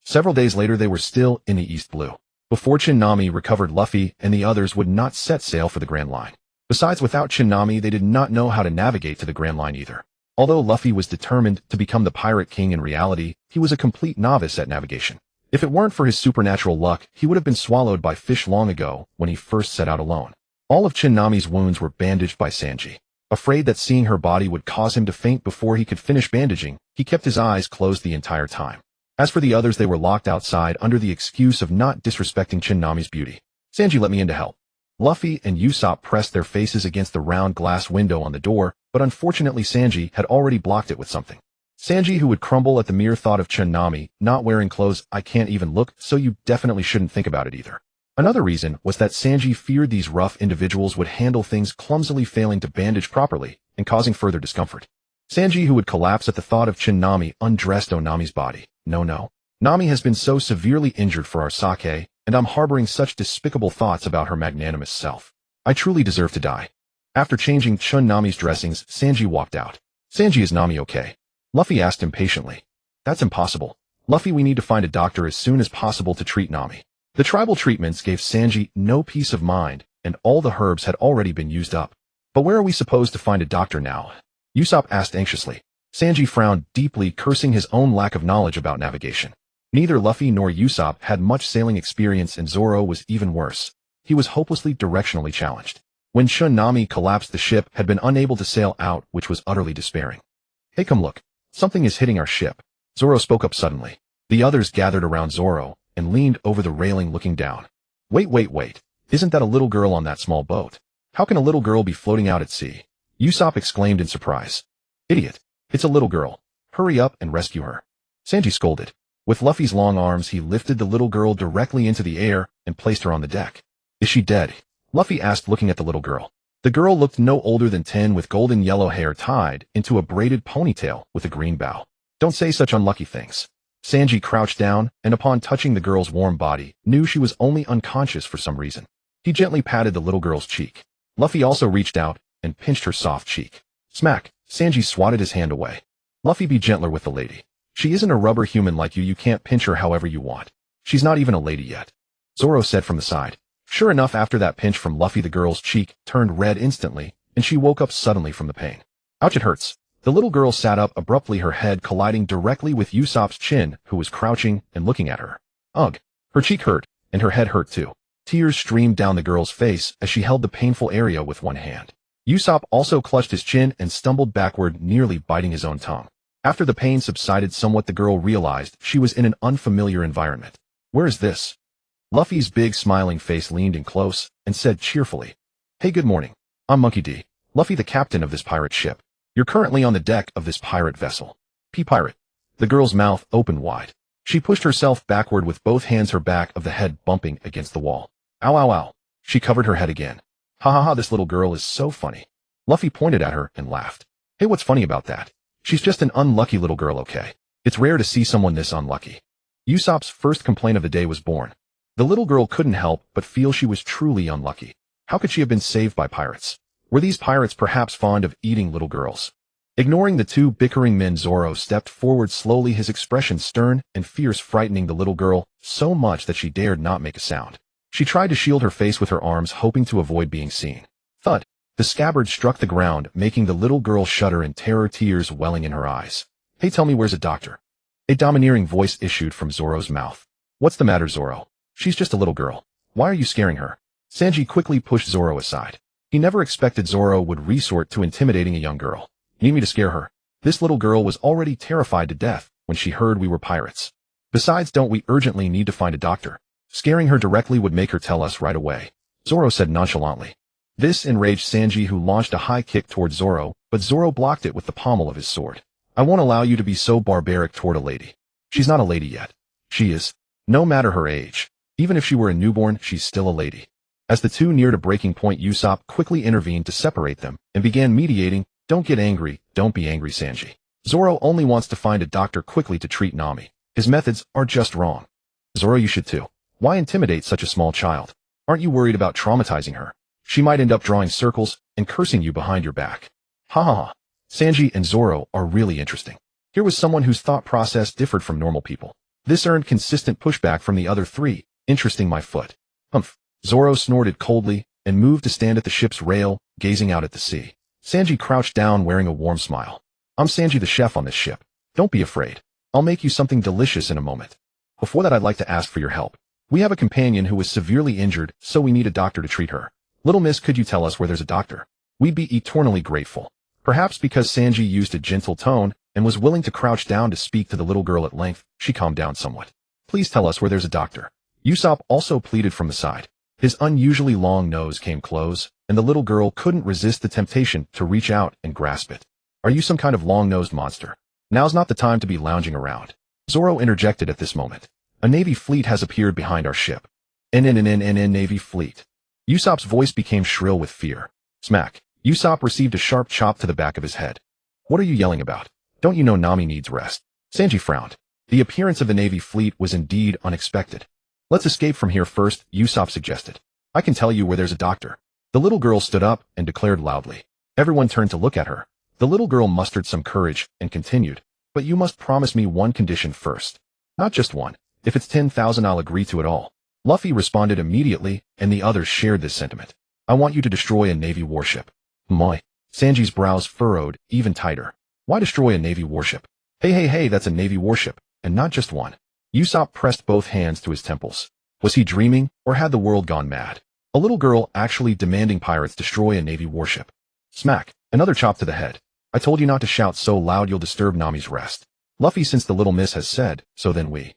Several days later, they were still in the East Blue. Before Nami recovered, Luffy and the others would not set sail for the Grand Line. Besides, without Nami, they did not know how to navigate to the Grand Line either. Although Luffy was determined to become the Pirate King in reality, he was a complete novice at navigation. If it weren't for his supernatural luck, he would have been swallowed by fish long ago when he first set out alone. All of Nami's wounds were bandaged by Sanji. Afraid that seeing her body would cause him to faint before he could finish bandaging, he kept his eyes closed the entire time. As for the others, they were locked outside under the excuse of not disrespecting Nami's beauty. Sanji, let me in to help. Luffy and Usopp pressed their faces against the round glass window on the door, but unfortunately Sanji had already blocked it with something. Sanji, who would crumble at the mere thought of Nami not wearing clothes, I can't even look, so you definitely shouldn't think about it either. Another reason was that Sanji feared these rough individuals would handle things clumsily, failing to bandage properly and causing further discomfort. Sanji, who would collapse at the thought of Nami undressed Nami's body. No. Nami has been so severely injured for our sake, and I'm harboring such despicable thoughts about her magnanimous self. I truly deserve to die. After changing Nami's dressings, Sanji walked out. Sanji, is Nami okay? Luffy asked impatiently. That's impossible. Luffy, we need to find a doctor as soon as possible to treat Nami. The tribal treatments gave Sanji no peace of mind, and all the herbs had already been used up. But where are we supposed to find a doctor now? Usopp asked anxiously. Sanji frowned deeply, cursing his own lack of knowledge about navigation. Neither Luffy nor Usopp had much sailing experience, and Zoro was even worse. He was hopelessly directionally challenged. When Nami collapsed, the ship had been unable to sail out, which was utterly despairing. Hey, come look. Something is hitting our ship. Zoro spoke up suddenly. The others gathered around Zoro and leaned over the railing looking down. Wait. Isn't that a little girl on that small boat? How can a little girl be floating out at sea? Usopp exclaimed in surprise. Idiot. It's a little girl. Hurry up and rescue her. Sanji scolded. With Luffy's long arms, he lifted the little girl directly into the air and placed her on the deck. Is she dead? Luffy asked, looking at the little girl. The girl looked no older than 10, with golden yellow hair tied into a braided ponytail with a green bow. Don't say such unlucky things. Sanji crouched down, and upon touching the girl's warm body, knew she was only unconscious for some reason. He gently patted the little girl's cheek. Luffy also reached out and pinched her soft cheek. Smack! Sanji swatted his hand away. Luffy, be gentler with the lady. She isn't a rubber human like you can't pinch her however you want. She's not even a lady yet. Zoro said from the side. Sure enough, after that pinch from Luffy, the girl's cheek turned red instantly, and she woke up suddenly from the pain. Ouch, it hurts. The little girl sat up abruptly, her head colliding directly with Usopp's chin, who was crouching and looking at her. Ugh. Her cheek hurt, and her head hurt too. Tears streamed down the girl's face as she held the painful area with one hand. Usopp also clutched his chin and stumbled backward, nearly biting his own tongue. After the pain subsided somewhat, the girl realized she was in an unfamiliar environment. Where is this? Luffy's big smiling face leaned in close and said cheerfully, Hey, good morning. I'm Monkey D. Luffy, the captain of this pirate ship. You're currently on the deck of this pirate vessel. Pirate. The girl's mouth opened wide. She pushed herself backward with both hands, her back of the head bumping against the wall. Ow. She covered her head again. Ha, this little girl is so funny. Luffy pointed at her and laughed. Hey, what's funny about that? She's just an unlucky little girl, okay? It's rare to see someone this unlucky. Usopp's first complaint of the day was born. The little girl couldn't help but feel she was truly unlucky. How could she have been saved by pirates? Were these pirates perhaps fond of eating little girls? Ignoring the two bickering men, Zoro stepped forward slowly, his expression stern and fierce, frightening the little girl so much that she dared not make a sound. She tried to shield her face with her arms, hoping to avoid being seen. Thud! The scabbard struck the ground, making the little girl shudder in terror, tears welling in her eyes. Hey, tell me, where's a doctor? A domineering voice issued from Zoro's mouth. What's the matter, Zoro? She's just a little girl. Why are you scaring her? Sanji quickly pushed Zoro aside. He never expected Zoro would resort to intimidating a young girl. Need me to scare her? This little girl was already terrified to death when she heard we were pirates. Besides, don't we urgently need to find a doctor? Scaring her directly would make her tell us right away, Zoro said nonchalantly. This enraged Sanji, who launched a high kick toward Zoro, but Zoro blocked it with the pommel of his sword. I won't allow you to be so barbaric toward a lady. She's not a lady yet. She is. No matter her age. Even if she were a newborn, she's still a lady. As the two neared a breaking point, Usopp quickly intervened to separate them and began mediating. Don't get angry, don't be angry, Sanji. Zoro only wants to find a doctor quickly to treat Nami. His methods are just wrong. Zoro, you should too. Why intimidate such a small child? Aren't you worried about traumatizing her? She might end up drawing circles and cursing you behind your back. Ha. Sanji and Zoro are really interesting. Here was someone whose thought process differed from normal people. This earned consistent pushback from the other three. Interesting, my foot. Humph. Zoro snorted coldly and moved to stand at the ship's rail, gazing out at the sea. Sanji crouched down, wearing a warm smile. I'm Sanji the chef on this ship. Don't be afraid. I'll make you something delicious in a moment. Before that, I'd like to ask for your help. We have a companion who was severely injured, so we need a doctor to treat her. Little miss, could you tell us where there's a doctor? We'd be eternally grateful. Perhaps because Sanji used a gentle tone and was willing to crouch down to speak to the little girl at length, she calmed down somewhat. Please tell us where there's a doctor. Usopp also pleaded from the side. His unusually long nose came close, and the little girl couldn't resist the temptation to reach out and grasp it. Are you some kind of long-nosed monster? Now's not the time to be lounging around. Zoro interjected at this moment. A Navy fleet has appeared behind our ship. Navy fleet. Usopp's voice became shrill with fear. Smack. Usopp received a sharp chop to the back of his head. What are you yelling about? Don't you know Nami needs rest? Sanji frowned. The appearance of the Navy fleet was indeed unexpected. Let's escape from here first, Usopp suggested. I can tell you where there's a doctor. The little girl stood up and declared loudly. Everyone turned to look at her. The little girl mustered some courage and continued. But you must promise me one condition first. Not just one. If it's 10,000, I'll agree to it all. Luffy responded immediately, and the others shared this sentiment. I want you to destroy a Navy warship. Moi. Sanji's brows furrowed even tighter. Why destroy a Navy warship? Hey, that's a Navy warship, and not just one. Usopp pressed both hands to his temples. Was he dreaming, or had the world gone mad? A little girl actually demanding pirates destroy a Navy warship. Smack. Another chop to the head. I told you not to shout so loud you'll disturb Nami's rest. Luffy, since the little miss has said, so then we.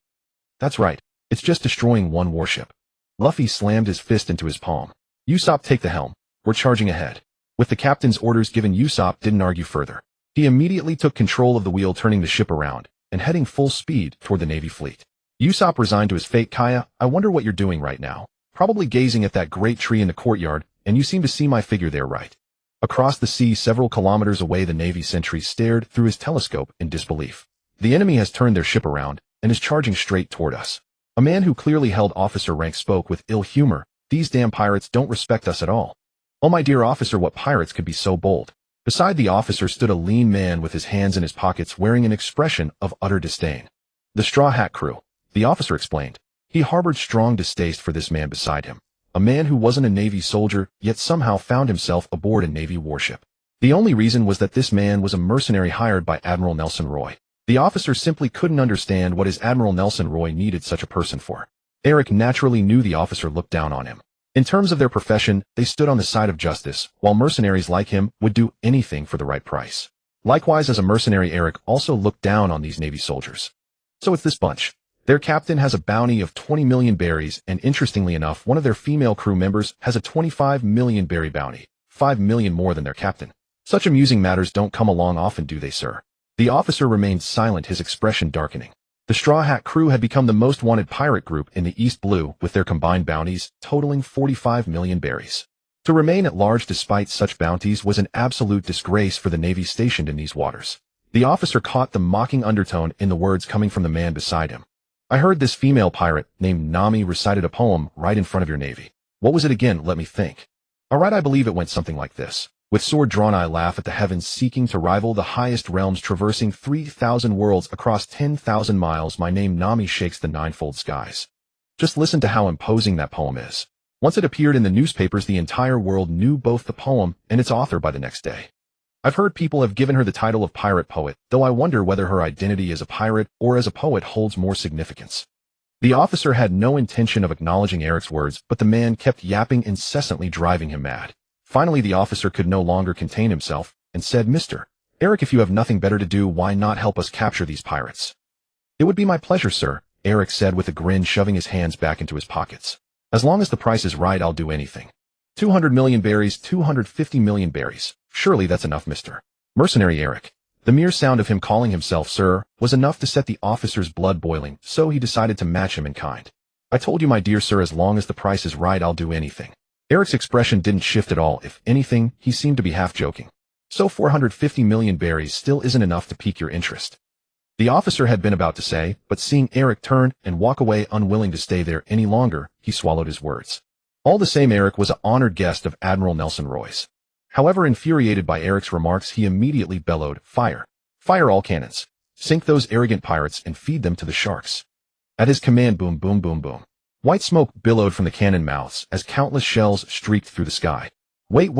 That's right. It's just destroying one warship. Luffy slammed his fist into his palm. Usopp, take the helm. We're charging ahead. With the captain's orders given, Usopp didn't argue further. He immediately took control of the wheel, turning the ship around and heading full speed toward the Navy fleet. Usopp resigned to his fate. Kaya, I wonder what you're doing right now. Probably gazing at that great tree in the courtyard, and you seem to see my figure there, right? Across the sea, several kilometers away, the Navy sentry stared through his telescope in disbelief. The enemy has turned their ship around and is charging straight toward us. A man who clearly held officer rank spoke with ill humor. These damn pirates don't respect us at all. Oh my dear officer, what pirates could be so bold? Beside the officer stood a lean man with his hands in his pockets, wearing an expression of utter disdain. The Straw Hat Crew, the officer explained. He harbored strong distaste for this man beside him. A man who wasn't a Navy soldier, yet somehow found himself aboard a Navy warship. The only reason was that this man was a mercenary hired by Admiral Nelson Roy. The officer simply couldn't understand what his Admiral Nelson Roy needed such a person for. Eric naturally knew the officer looked down on him. In terms of their profession, they stood on the side of justice, while mercenaries like him would do anything for the right price. Likewise, as a mercenary, Eric also looked down on these Navy soldiers. So it's this bunch. Their captain has a bounty of 20 million berries, and interestingly enough, one of their female crew members has a 25 million berry bounty, 5 million more than their captain. Such amusing matters don't come along often, do they, sir? The officer remained silent, his expression darkening. The Straw Hat Crew had become the most wanted pirate group in the East Blue, with their combined bounties totaling 45 million berries. To remain at large despite such bounties was an absolute disgrace for the Navy stationed in these waters. The officer caught the mocking undertone in the words coming from the man beside him. I heard this female pirate named Nami recited a poem right in front of your Navy. What was it again? Let me think. Alright, I believe it went something like this. With sword drawn I laugh at the heavens, seeking to rival the highest realms, traversing 3,000 worlds across 10,000 miles. My name Nami shakes the ninefold skies. Just listen to how imposing that poem is. Once it appeared in the newspapers, the entire world knew both the poem and its author by the next day. I've heard people have given her the title of pirate poet, though I wonder whether her identity as a pirate or as a poet holds more significance. The officer had no intention of acknowledging Eric's words, but the man kept yapping incessantly, driving him mad. Finally, the officer could no longer contain himself and said, Mr. Eric, if you have nothing better to do, why not help us capture these pirates? It would be my pleasure, sir, Eric said with a grin, shoving his hands back into his pockets. As long as the price is right, I'll do anything. 200 million berries, 250 million berries. Surely that's enough, Mr. Mercenary Eric. The mere sound of him calling himself sir was enough to set the officer's blood boiling, so he decided to match him in kind. I told you, my dear sir, as long as the price is right, I'll do anything. Eric's expression didn't shift at all. If anything, he seemed to be half joking. So 450 million berries still isn't enough to pique your interest. The officer had been about to say, but seeing Eric turn and walk away, unwilling to stay there any longer, he swallowed his words. All the same, Eric was an honored guest of Admiral Nelson Roy's. However, infuriated by Eric's remarks, he immediately bellowed, Fire! Fire all cannons! Sink those arrogant pirates and feed them to the sharks! At his command, boom, boom, boom, boom. White smoke billowed from the cannon mouths as countless shells streaked through the sky. Wait.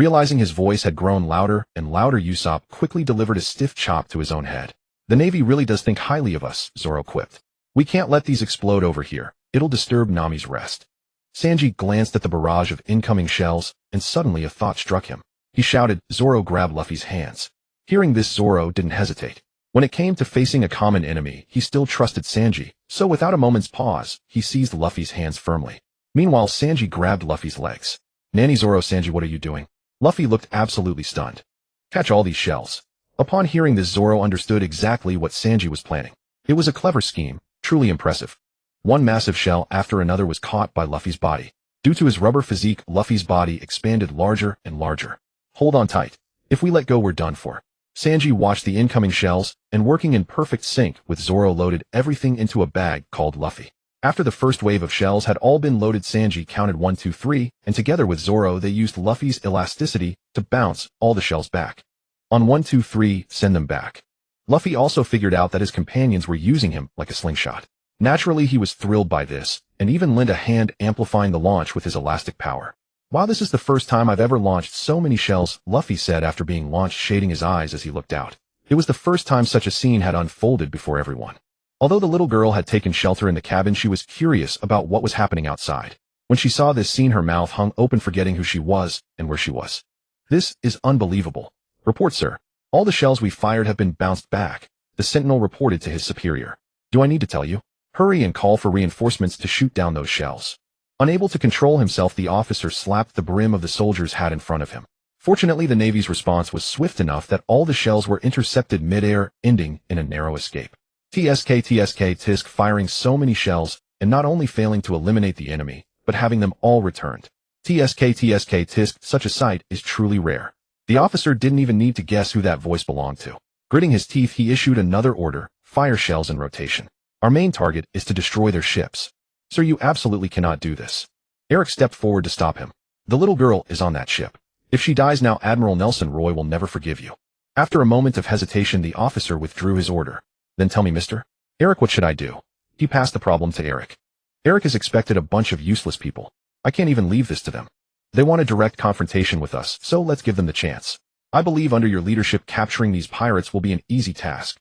Realizing his voice had grown louder and louder, Usopp quickly delivered a stiff chop to his own head. The Navy really does think highly of us, Zoro quipped. We can't let these explode over here. It'll disturb Nami's rest. Sanji glanced at the barrage of incoming shells, and suddenly a thought struck him. He shouted. Zoro grabbed Luffy's hands. Hearing this, Zoro didn't hesitate. When it came to facing a common enemy, he still trusted Sanji, so without a moment's pause, he seized Luffy's hands firmly. Meanwhile, Sanji grabbed Luffy's legs. Nanny, Zoro, Sanji, what are you doing? Luffy looked absolutely stunned. Catch all these shells. Upon hearing this, Zoro understood exactly what Sanji was planning. It was a clever scheme, truly impressive. One massive shell after another was caught by Luffy's body. Due to his rubber physique, Luffy's body expanded larger and larger. Hold on tight. If we let go, we're done for. Sanji watched the incoming shells, and working in perfect sync with Zoro, loaded everything into a bag called Luffy. After the first wave of shells had all been loaded, Sanji counted 1, 2, 3, and together with Zoro they used Luffy's elasticity to bounce all the shells back. On 1, 2, 3, send them back. Luffy also figured out that his companions were using him like a slingshot. Naturally, he was thrilled by this, and even lent a hand amplifying the launch with his elastic power. Wow, this is the first time I've ever launched so many shells, Luffy said after being launched, shading his eyes as he looked out. It was the first time such a scene had unfolded before everyone. Although the little girl had taken shelter in the cabin, she was curious about what was happening outside. When she saw this scene, her mouth hung open, forgetting who she was and where she was. This is unbelievable. Report, sir. All the shells we fired have been bounced back, the sentinel reported to his superior. Do I need to tell you? Hurry and call for reinforcements to shoot down those shells. Unable to control himself, the officer slapped the brim of the soldier's hat in front of him. Fortunately, the Navy's response was swift enough that all the shells were intercepted mid-air, ending in a narrow escape. Tisk firing so many shells, and not only failing to eliminate the enemy, but having them all returned. Tisk, such a sight is truly rare. The officer didn't even need to guess who that voice belonged to. Gritting his teeth, he issued another order: fire shells in rotation. Our main target is to destroy their ships. Sir, you absolutely cannot do this. Eric stepped forward to stop him. The little girl is on that ship. If she dies now, Admiral Nelson Roy will never forgive you. After a moment of hesitation, the officer withdrew his order. Then tell me, mister. Eric, what should I do? He passed the problem to Eric. Eric has expected a bunch of useless people. I can't even leave this to them. They want a direct confrontation with us, so let's give them the chance. I believe under your leadership capturing these pirates will be an easy task.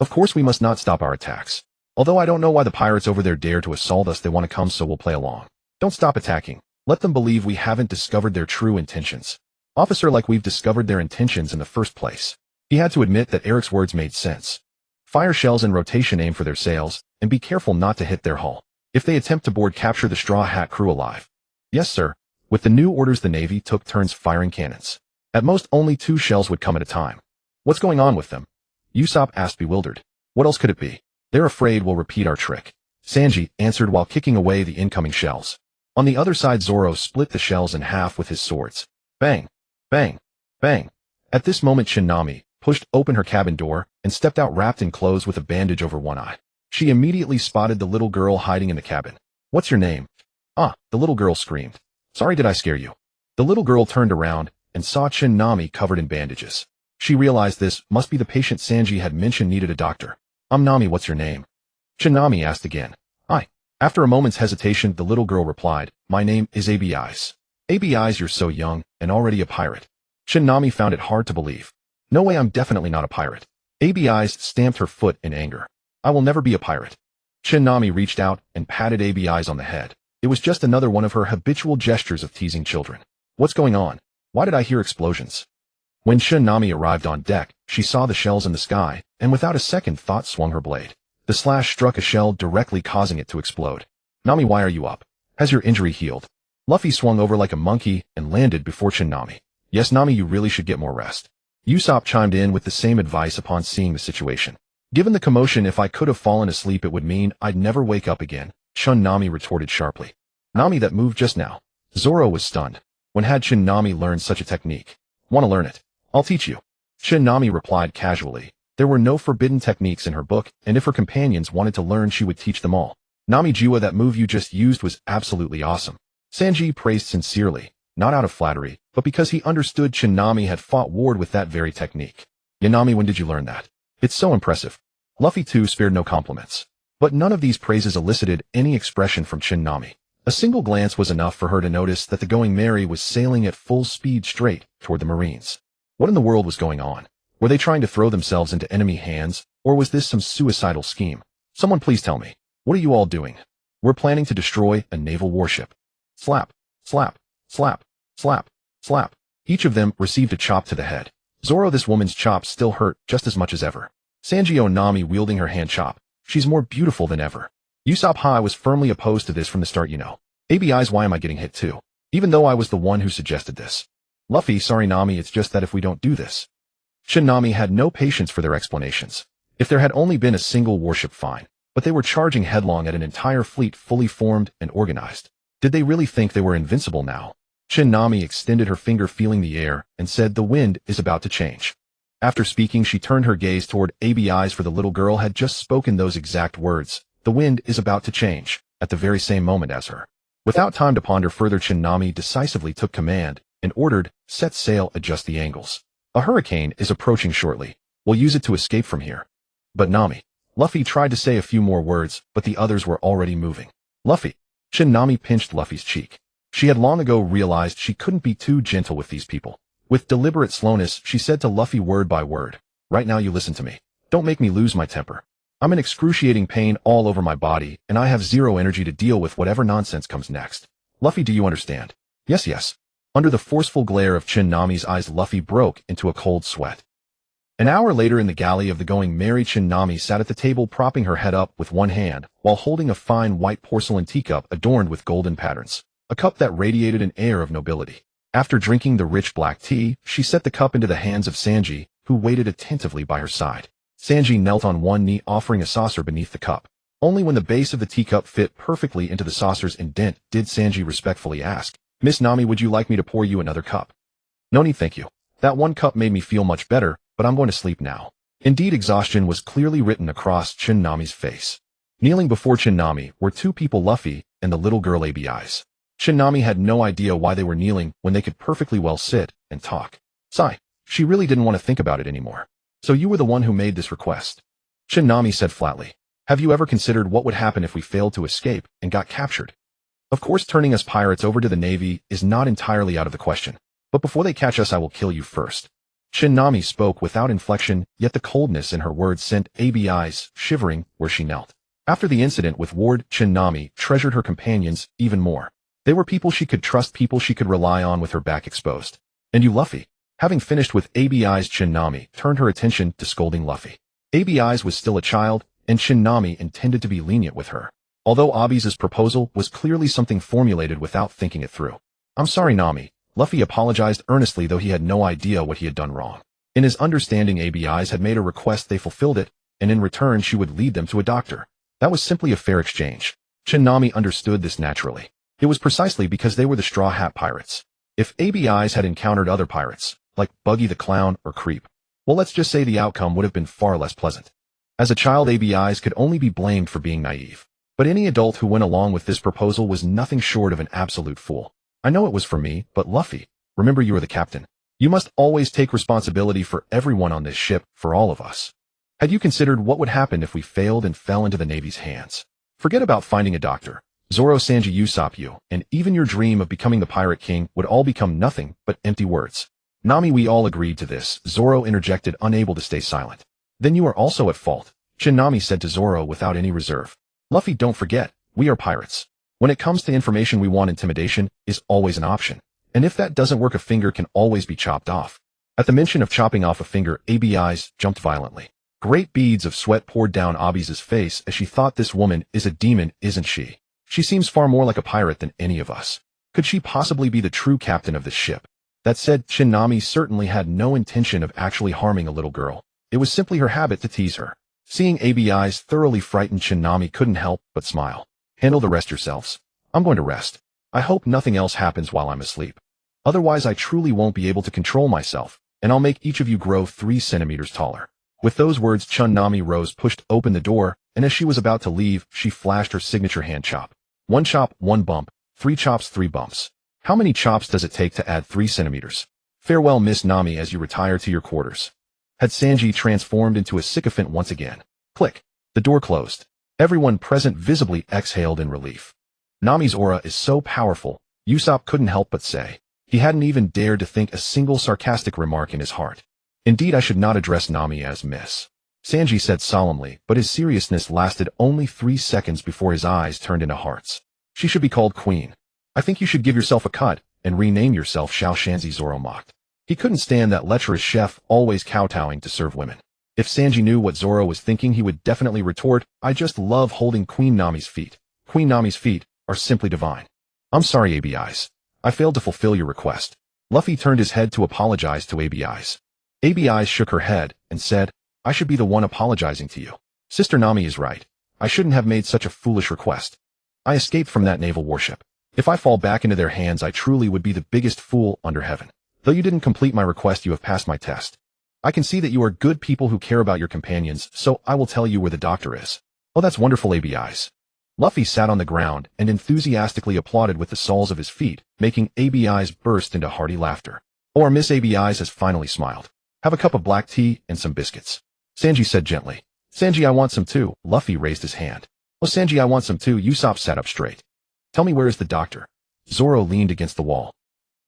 Of course we must not stop our attacks. Although I don't know why the pirates over there dare to assault us, they want to come, so we'll play along. Don't stop attacking. Let them believe we haven't discovered their true intentions. Officer, like we've discovered their intentions in the first place. He had to admit that Eric's words made sense. Fire shells in rotation, aim for their sails, and be careful not to hit their hull. If they attempt to board, capture the Straw Hat crew alive. Yes, sir. With the new orders, the Navy took turns firing cannons. At most, only 2 shells would come at a time. What's going on with them? Usopp asked, bewildered. What else could it be? They're afraid we'll repeat our trick. Sanji answered while kicking away the incoming shells. On the other side, Zoro split the shells in half with his swords. Bang! Bang! Bang! At this moment, Nami pushed open her cabin door and stepped out wrapped in clothes with a bandage over one eye. She immediately spotted the little girl hiding in the cabin. What's your name? Ah, the little girl screamed. Sorry, did I scare you? The little girl turned around and saw Nami covered in bandages. She realized this must be the patient Sanji had mentioned needed a doctor. I'm Nami, what's your name? Nami asked again. I. After a moment's hesitation, the little girl replied, my name is ABIs. ABIs, you're so young, and already a pirate. Nami found it hard to believe. No way, I'm definitely not a pirate. ABIs stamped her foot in anger. I will never be a pirate. Nami reached out and patted ABIs on the head. It was just another one of her habitual gestures of teasing children. What's going on? Why did I hear explosions? When Nami arrived on deck, she saw the shells in the sky, and without a second thought swung her blade. The slash struck a shell directly, causing it to explode. Nami, why are you up? Has your injury healed? Luffy swung over like a monkey and landed before Nami. Yes, Nami, you really should get more rest. Usopp chimed in with the same advice upon seeing the situation. Given the commotion, if I could have fallen asleep, it would mean I'd never wake up again, Nami retorted sharply. Nami, that move just now. Zoro was stunned. When had Nami learned such a technique? Want to learn it? I'll teach you. Nami replied casually. There were no forbidden techniques in her book, and if her companions wanted to learn, she would teach them all. Nami Jiwa, that move you just used was absolutely awesome. Sanji praised sincerely, not out of flattery, but because he understood Nami had fought Ward with that very technique. Nami, when did you learn that? It's so impressive. Luffy too spared no compliments. But none of these praises elicited any expression from Nami. A single glance was enough for her to notice that the Going Merry was sailing at full speed straight toward the Marines. What in the world was going on? Were they trying to throw themselves into enemy hands, or was this some suicidal scheme? Someone please tell me. What are you all doing? We're planning to destroy a naval warship. Slap, slap, slap, slap, slap. Each of them received a chop to the head. Zoro, this woman's chops still hurt just as much as ever. Sanjio Nami wielding her hand chop. She's more beautiful than ever. Usopp High was firmly opposed to this from the start, you know. ABI's why am I getting hit too? Even though I was the one who suggested this. Luffy, sorry Nami, it's just that if we don't do this. Shin Nami had no patience for their explanations. If there had only been a single warship, fine. But they were charging headlong at an entire fleet fully formed and organized. Did they really think they were invincible now? Shin Nami extended her finger feeling the air and said the wind is about to change. After speaking, she turned her gaze toward ABI's, for the little girl had just spoken those exact words. The wind is about to change, at the very same moment as her. Without time to ponder further, Shin Nami decisively took command and ordered, set sail, adjust the angles. A hurricane is approaching shortly. We'll use it to escape from here. But Nami. Luffy tried to say a few more words, but the others were already moving. Luffy. Shin Nami pinched Luffy's cheek. She had long ago realized she couldn't be too gentle with these people. With deliberate slowness, she said to Luffy word by word, right now you listen to me. Don't make me lose my temper. I'm in excruciating pain all over my body, and I have zero energy to deal with whatever nonsense comes next. Luffy, do you understand? Yes, yes. Under the forceful glare of Shin Nami's eyes, Luffy broke into a cold sweat. An hour later in the galley of the Going Merry, Shin Nami sat at the table propping her head up with one hand, while holding a fine white porcelain teacup adorned with golden patterns, a cup that radiated an air of nobility. After drinking the rich black tea, she set the cup into the hands of Sanji, who waited attentively by her side. Sanji knelt on one knee, offering a saucer beneath the cup. Only when the base of the teacup fit perfectly into the saucer's indent did Sanji respectfully ask, Miss Nami, would you like me to pour you another cup? No need, thank you. That one cup made me feel much better, but I'm going to sleep now. Indeed, exhaustion was clearly written across Shin Nami's face. Kneeling before Shin Nami were two people, Luffy and the little girl ABI's. Shin Nami had no idea why they were kneeling when they could perfectly well sit and talk. Sigh. She really didn't want to think about it anymore. So you were the one who made this request? Shin Nami said flatly. Have you ever considered what would happen if we failed to escape and got captured? Of course, turning us pirates over to the Navy is not entirely out of the question. But before they catch us, I will kill you first. Shin Nami spoke without inflection, yet the coldness in her words sent ABI's shivering where she knelt. After the incident with Ward, Shin Nami treasured her companions even more. They were people she could trust, people she could rely on with her back exposed. And you, Luffy? Having finished with ABI's, Shin Nami turned her attention to scolding Luffy. ABI's was still a child, and Shin Nami intended to be lenient with her. Although Abi's proposal was clearly something formulated without thinking it through. I'm sorry, Nami. Luffy apologized earnestly, though he had no idea what he had done wrong. In his understanding, ABI's had made a request, they fulfilled it, and in return she would lead them to a doctor. That was simply a fair exchange. Shin Nami understood this naturally. It was precisely because they were the Straw Hat Pirates. If ABI's had encountered other pirates, like Buggy the Clown or Creep, well, let's just say the outcome would have been far less pleasant. As a child, ABI's could only be blamed for being naive. But any adult who went along with this proposal was nothing short of an absolute fool. I know it was for me, but Luffy, remember you are the captain. You must always take responsibility for everyone on this ship, for all of us. Had you considered what would happen if we failed and fell into the Navy's hands? Forget about finding a doctor. Zoro, Sanji, Usopp, you, and even your dream of becoming the Pirate King would all become nothing but empty words. Nami, we all agreed to this, Zoro interjected, unable to stay silent. Then you are also at fault, Shin Nami said to Zoro without any reserve. Luffy, don't forget, we are pirates. When it comes to information we want, intimidation is always an option. And if that doesn't work, a finger can always be chopped off. At the mention of chopping off a finger, ABI's jumped violently. Great beads of sweat poured down Abi's face as she thought, this woman is a demon, isn't she? She seems far more like a pirate than any of us. Could she possibly be the true captain of this ship? That said, Shin Nami certainly had no intention of actually harming a little girl. It was simply her habit to tease her. Seeing ABI's thoroughly frightened, Shin Nami couldn't help but smile. Handle the rest yourselves. I'm going to rest. I hope nothing else happens while I'm asleep. Otherwise, I truly won't be able to control myself, and I'll make each of you grow 3 centimeters taller. With those words, Shin Nami rose, pushed open the door, and as she was about to leave, she flashed her signature hand chop. 1 chop, 1 bump, 3 chops, 3 bumps. How many chops does it take to add 3 centimeters? Farewell, Miss Nami, as you retire to your quarters. Had Sanji transformed into a sycophant once again? Click. The door closed. Everyone present visibly exhaled in relief. Nami's aura is so powerful, Usopp couldn't help but say. He hadn't even dared to think a single sarcastic remark in his heart. Indeed, I should not address Nami as Miss. Sanji said solemnly, but his seriousness lasted only 3 seconds before his eyes turned into hearts. She should be called Queen. I think you should give yourself a cut and rename yourself Xiao Shanzi, Zoro mocked. He couldn't stand that lecherous chef always kowtowing to serve women. If Sanji knew what Zoro was thinking, he would definitely retort, I just love holding Queen Nami's feet. Queen Nami's feet are simply divine. I'm sorry, ABIs. I failed to fulfill your request. Luffy turned his head to apologize to ABIs. ABIs shook her head and said, I should be the one apologizing to you. Sister Nami is right. I shouldn't have made such a foolish request. I escaped from that naval warship. If I fall back into their hands, I truly would be the biggest fool under heaven. Though you didn't complete my request, you have passed my test. I can see that you are good people who care about your companions, so I will tell you where the doctor is. Oh, that's wonderful, ABIs. Luffy sat on the ground and enthusiastically applauded with the soles of his feet, making ABIs burst into hearty laughter. Oh, our Miss ABIs has finally smiled. Have a cup of black tea and some biscuits. Sanji said gently. Sanji, I want some too. Luffy raised his hand. Oh, Sanji, I want some too. Usopp sat up straight. Tell me, where is the doctor? Zoro leaned against the wall.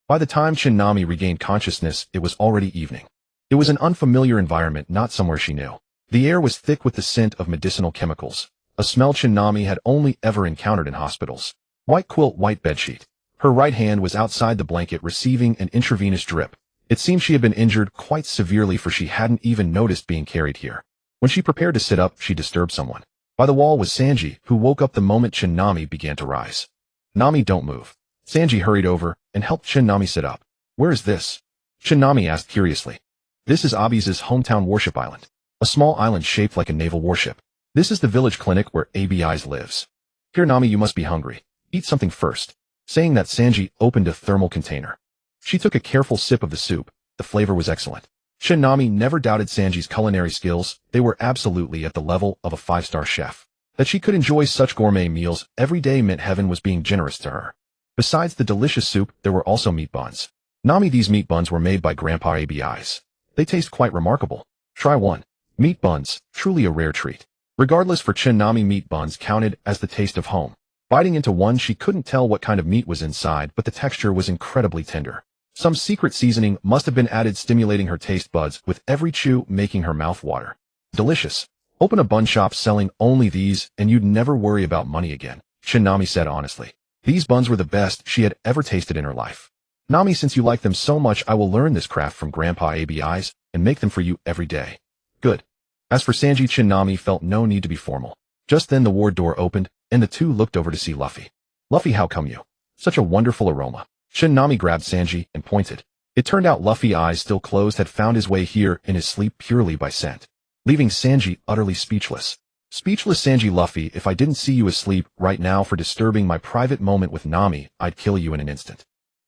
By the time Nami regained consciousness, it was already evening. It was an unfamiliar environment, not somewhere she knew. The air was thick with the scent of medicinal chemicals, a smell Nami had only ever encountered in hospitals. White quilt, white bedsheet. Her right hand was outside the blanket receiving an intravenous drip. It seemed she had been injured quite severely, for she hadn't even noticed being carried here. When she prepared to sit up, she disturbed someone. By the wall was Sanji, who woke up the moment Nami began to rise. Nami, don't move. Sanji hurried over and helped Nami sit up. Where is this? Nami asked curiously. This is Abi's hometown warship island. A small island shaped like a naval warship. This is the village clinic where ABI's lives. Here, Nami, you must be hungry. Eat something first. Saying that, Sanji opened a thermal container. She took a careful sip of the soup. The flavor was excellent. Nami never doubted Sanji's culinary skills. They were absolutely at the level of a 5-star chef. That she could enjoy such gourmet meals every day meant heaven was being generous to her. Besides the delicious soup, there were also meat buns. Nami, these meat buns were made by Grandpa ABI's. They taste quite remarkable. Try one. Meat buns, truly a rare treat. Regardless, for Nami, meat buns counted as the taste of home. Biting into one, she couldn't tell what kind of meat was inside, but the texture was incredibly tender. Some secret seasoning must have been added, stimulating her taste buds with every chew, making her mouth water. Delicious. Open a bun shop selling only these, and you'd never worry about money again, Nami said honestly. These buns were the best she had ever tasted in her life. Nami, since you like them so much, I will learn this craft from Grandpa ABI's and make them for you every day. Good. As for Sanji, Nami felt no need to be formal. Just then the ward door opened, and the two looked over to see Luffy. Luffy, how come you? Such a wonderful aroma. Nami grabbed Sanji and pointed. It turned out Luffy, eyes still closed, had found his way here in his sleep purely by scent, leaving Sanji utterly speechless. Speechless, Sanji. Luffy, if I didn't see you asleep right now for disturbing my private moment with Nami, I'd kill you in an instant.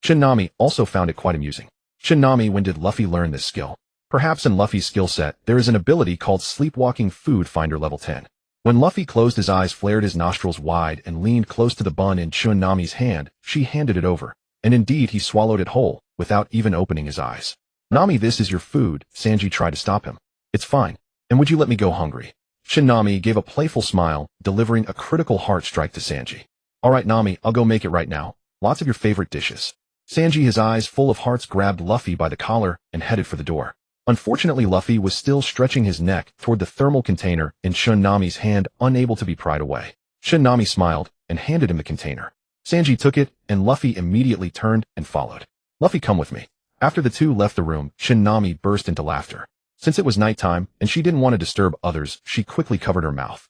Nami also found it quite amusing. Nami, when did Luffy learn this skill? Perhaps in Luffy's skill set, there is an ability called Sleepwalking Food Finder level 10. When Luffy closed his eyes, flared his nostrils wide, and leaned close to the bun in Nami's hand, she handed it over. And indeed, he swallowed it whole, without even opening his eyes. Nami, this is your food. Sanji tried to stop him. It's fine. And would you let me go hungry? Nami gave a playful smile, delivering a critical heart strike to Sanji. Alright, Nami, I'll go make it right now. Lots of your favorite dishes. Sanji, his eyes full of hearts, grabbed Luffy by the collar and headed for the door. Unfortunately, Luffy was still stretching his neck toward the thermal container in Nami's hand, unable to be pried away. Nami smiled and handed him the container. Sanji took it, and Luffy immediately turned and followed. Luffy, come with me. After the two left the room, Nami burst into laughter. Since it was nighttime, and she didn't want to disturb others, she quickly covered her mouth.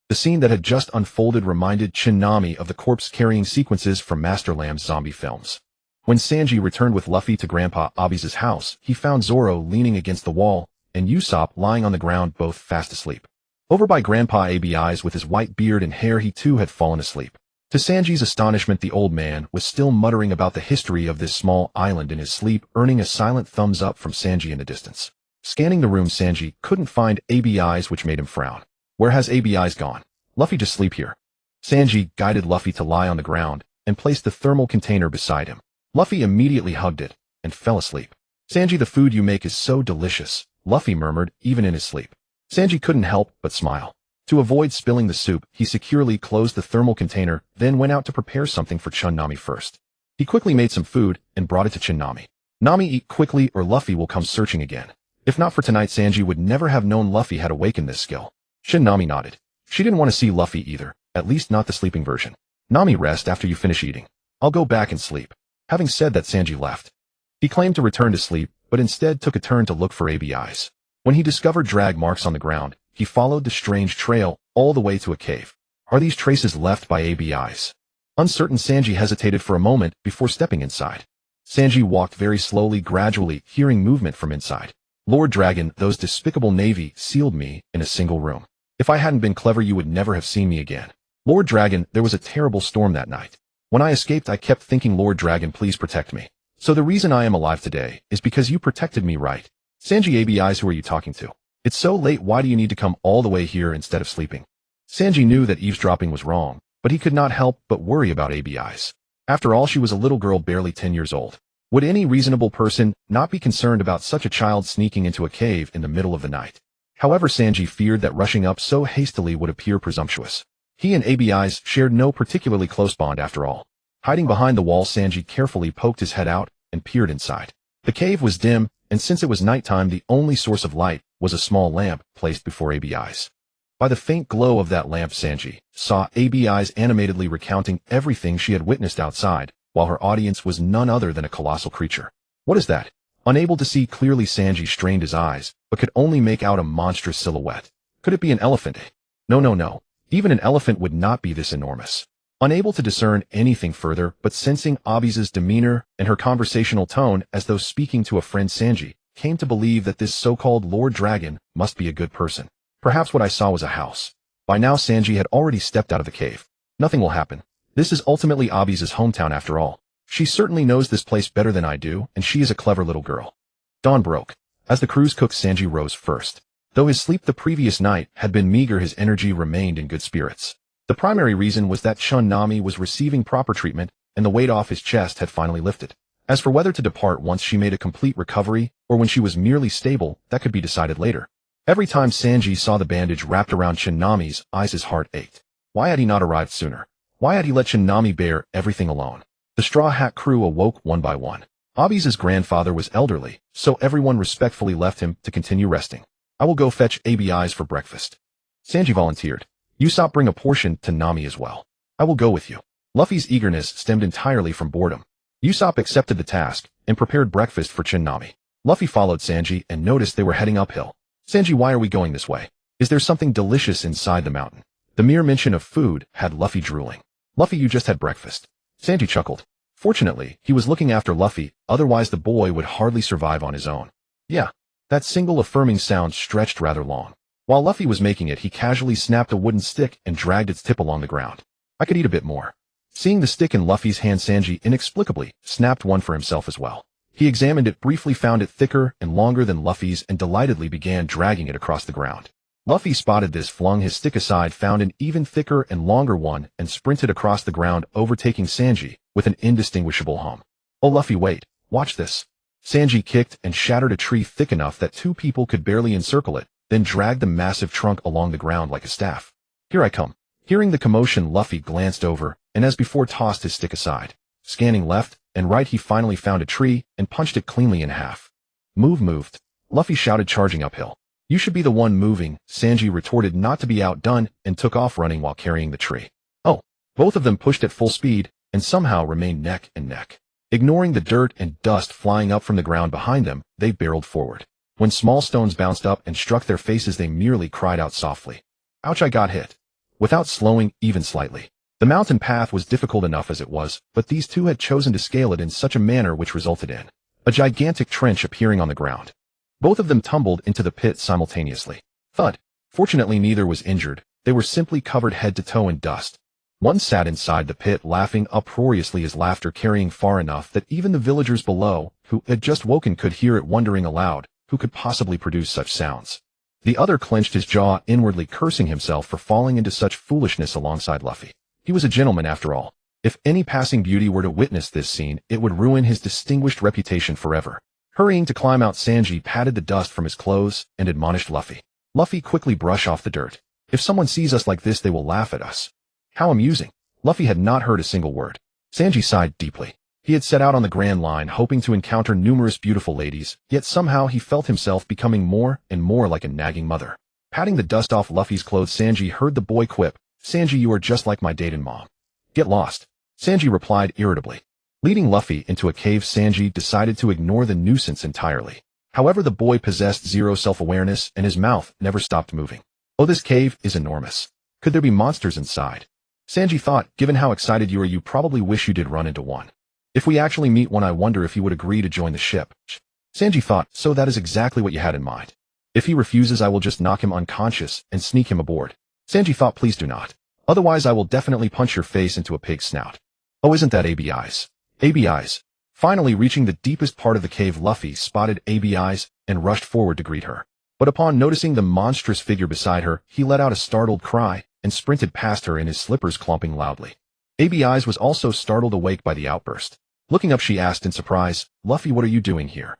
The scene that had just unfolded reminded Nami of the corpse-carrying sequences from Master Lamb's zombie films. When Sanji returned with Luffy to Grandpa Abi's house, he found Zoro leaning against the wall, and Usopp lying on the ground, both fast asleep. Over by Grandpa Abi's with his white beard and hair, he too had fallen asleep. To Sanji's astonishment, the old man was still muttering about the history of this small island in his sleep, earning a silent thumbs up from Sanji in the distance. Scanning the room, Sanji couldn't find Abi's, which made him frown. Where has Abi's gone? Luffy, just sleep here. Sanji guided Luffy to lie on the ground and placed the thermal container beside him. Luffy immediately hugged it and fell asleep. Sanji, the food you make is so delicious, Luffy murmured even in his sleep. Sanji couldn't help but smile. To avoid spilling the soup, he securely closed the thermal container, then went out to prepare something for Nami first. He quickly made some food and brought it to Nami. Nami, eat quickly or Luffy will come searching again. If not for tonight, Sanji would never have known Luffy had awakened this skill. Nami nodded. She didn't want to see Luffy either, at least not the sleeping version. Nami, rest after you finish eating. I'll go back and sleep. Having said that, Sanji left. He claimed to return to sleep, but instead took a turn to look for ABIs. When he discovered drag marks on the ground, he followed the strange trail all the way to a cave. Are these traces left by ABIs? Uncertain, Sanji hesitated for a moment before stepping inside. Sanji walked very slowly, gradually hearing movement from inside. Lord Dragon, those despicable Navy sealed me in a single room. If I hadn't been clever, you would never have seen me again. Lord Dragon, there was a terrible storm that night. When I escaped, I kept thinking, Lord Dragon, please protect me. So the reason I am alive today is because you protected me, right? Sanji, ABIs, who are you talking to? It's so late, why do you need to come all the way here instead of sleeping? Sanji knew that eavesdropping was wrong, but he could not help but worry about ABIs. After all, she was a little girl barely 10 years old. Would any reasonable person not be concerned about such a child sneaking into a cave in the middle of the night? However, Sanji feared that rushing up so hastily would appear presumptuous. He and ABIs shared no particularly close bond after all. Hiding behind the wall, Sanji carefully poked his head out and peered inside. The cave was dim, and since it was nighttime, the only source of light was a small lamp placed before ABIs. By the faint glow of that lamp, Sanji saw ABIs animatedly recounting everything she had witnessed outside, while her audience was none other than a colossal creature. What is that? Unable to see clearly, Sanji strained his eyes, but could only make out a monstrous silhouette. Could it be an elephant? No. Even an elephant would not be this enormous. Unable to discern anything further, but sensing Abisa's demeanor and her conversational tone as though speaking to a friend, Sanji came to believe that this so-called Lord Dragon must be a good person. Perhaps what I saw was a house. By now, Sanji had already stepped out of the cave. Nothing will happen. This is ultimately Abisa's hometown after all. She certainly knows this place better than I do, and she is a clever little girl. Dawn broke. As the crew's cook, Sanji rose first. Though his sleep the previous night had been meager, his energy remained in good spirits. The primary reason was that Nami was receiving proper treatment, and the weight off his chest had finally lifted. As for whether to depart once she made a complete recovery, or when she was merely stable, that could be decided later. Every time Sanji saw the bandage wrapped around Nami's eyes, his heart ached. Why had he not arrived sooner? Why had he let Nami bear everything alone? The Straw Hat crew awoke one by one. Abisa's grandfather was elderly, so everyone respectfully left him to continue resting. I will go fetch ABIs for breakfast. Sanji volunteered. Usopp, bring a portion to Nami as well. I will go with you. Luffy's eagerness stemmed entirely from boredom. Usopp accepted the task and prepared breakfast for Nami. Luffy followed Sanji and noticed they were heading uphill. Sanji, why are we going this way? Is there something delicious inside the mountain? The mere mention of food had Luffy drooling. Luffy, you just had breakfast. Sanji chuckled. Fortunately, he was looking after Luffy, otherwise the boy would hardly survive on his own. Yeah. That single affirming sound stretched rather long. While Luffy was making it, he casually snapped a wooden stick and dragged its tip along the ground. I could eat a bit more. Seeing the stick in Luffy's hand, Sanji inexplicably snapped one for himself as well. He examined it briefly, found it thicker and longer than Luffy's, and delightedly began dragging it across the ground. Luffy spotted this, flung his stick aside, found an even thicker and longer one, and sprinted across the ground, overtaking Sanji with an indistinguishable hum. Oh, Luffy, wait. Watch this. Sanji kicked and shattered a tree thick enough that two people could barely encircle it, then dragged the massive trunk along the ground like a staff. Here I come. Hearing the commotion, Luffy glanced over, and as before tossed his stick aside. Scanning left and right, he finally found a tree and punched it cleanly in half. Moved. Luffy shouted, charging uphill. You should be the one moving, Sanji retorted, not to be outdone, and took off running while carrying the tree. Oh, both of them pushed at full speed, and somehow remained neck and neck. Ignoring the dirt and dust flying up from the ground behind them, they barreled forward. When small stones bounced up and struck their faces, they merely cried out softly. Ouch, I got hit. Without slowing, even slightly. The mountain path was difficult enough as it was, but these two had chosen to scale it in such a manner which resulted in a gigantic trench appearing on the ground. Both of them tumbled into the pit simultaneously. Thud. Fortunately, neither was injured. They were simply covered head to toe in dust. One sat inside the pit, laughing uproariously, his laughter carrying far enough that even the villagers below, who had just woken, could hear it, wondering aloud, who could possibly produce such sounds. The other clenched his jaw, inwardly cursing himself for falling into such foolishness alongside Luffy. He was a gentleman after all. If any passing beauty were to witness this scene, it would ruin his distinguished reputation forever. Hurrying to climb out, Sanji patted the dust from his clothes and admonished Luffy. Luffy quickly brushed off the dirt. If someone sees us like this, they will laugh at us. How amusing. Luffy had not heard a single word. Sanji sighed deeply. He had set out on the Grand Line hoping to encounter numerous beautiful ladies, yet somehow he felt himself becoming more and more like a nagging mother. Patting the dust off Luffy's clothes, Sanji heard the boy quip, "Sanji, you are just like my dating mom." "Get lost," Sanji replied irritably. Leading Luffy into a cave, Sanji decided to ignore the nuisance entirely. However, the boy possessed zero self-awareness and his mouth never stopped moving. "Oh, this cave is enormous. Could there be monsters inside?" Sanji thought, "Given how excited you are, you probably wish you did run into one. If we actually meet one, I wonder if he would agree to join the ship." Sanji thought, "So that is exactly what you had in mind. If he refuses, I will just knock him unconscious and sneak him aboard." Sanji thought, "Please do not. Otherwise, I will definitely punch your face into a pig's snout." "Oh, isn't that ABI's? ABI's. Finally reaching the deepest part of the cave, Luffy spotted ABI's and rushed forward to greet her. But upon noticing the monstrous figure beside her, he let out a startled cry and sprinted past her in his slippers, clomping loudly. ABI's was also startled awake by the outburst. Looking up, she asked in surprise, "Luffy, what are you doing here?"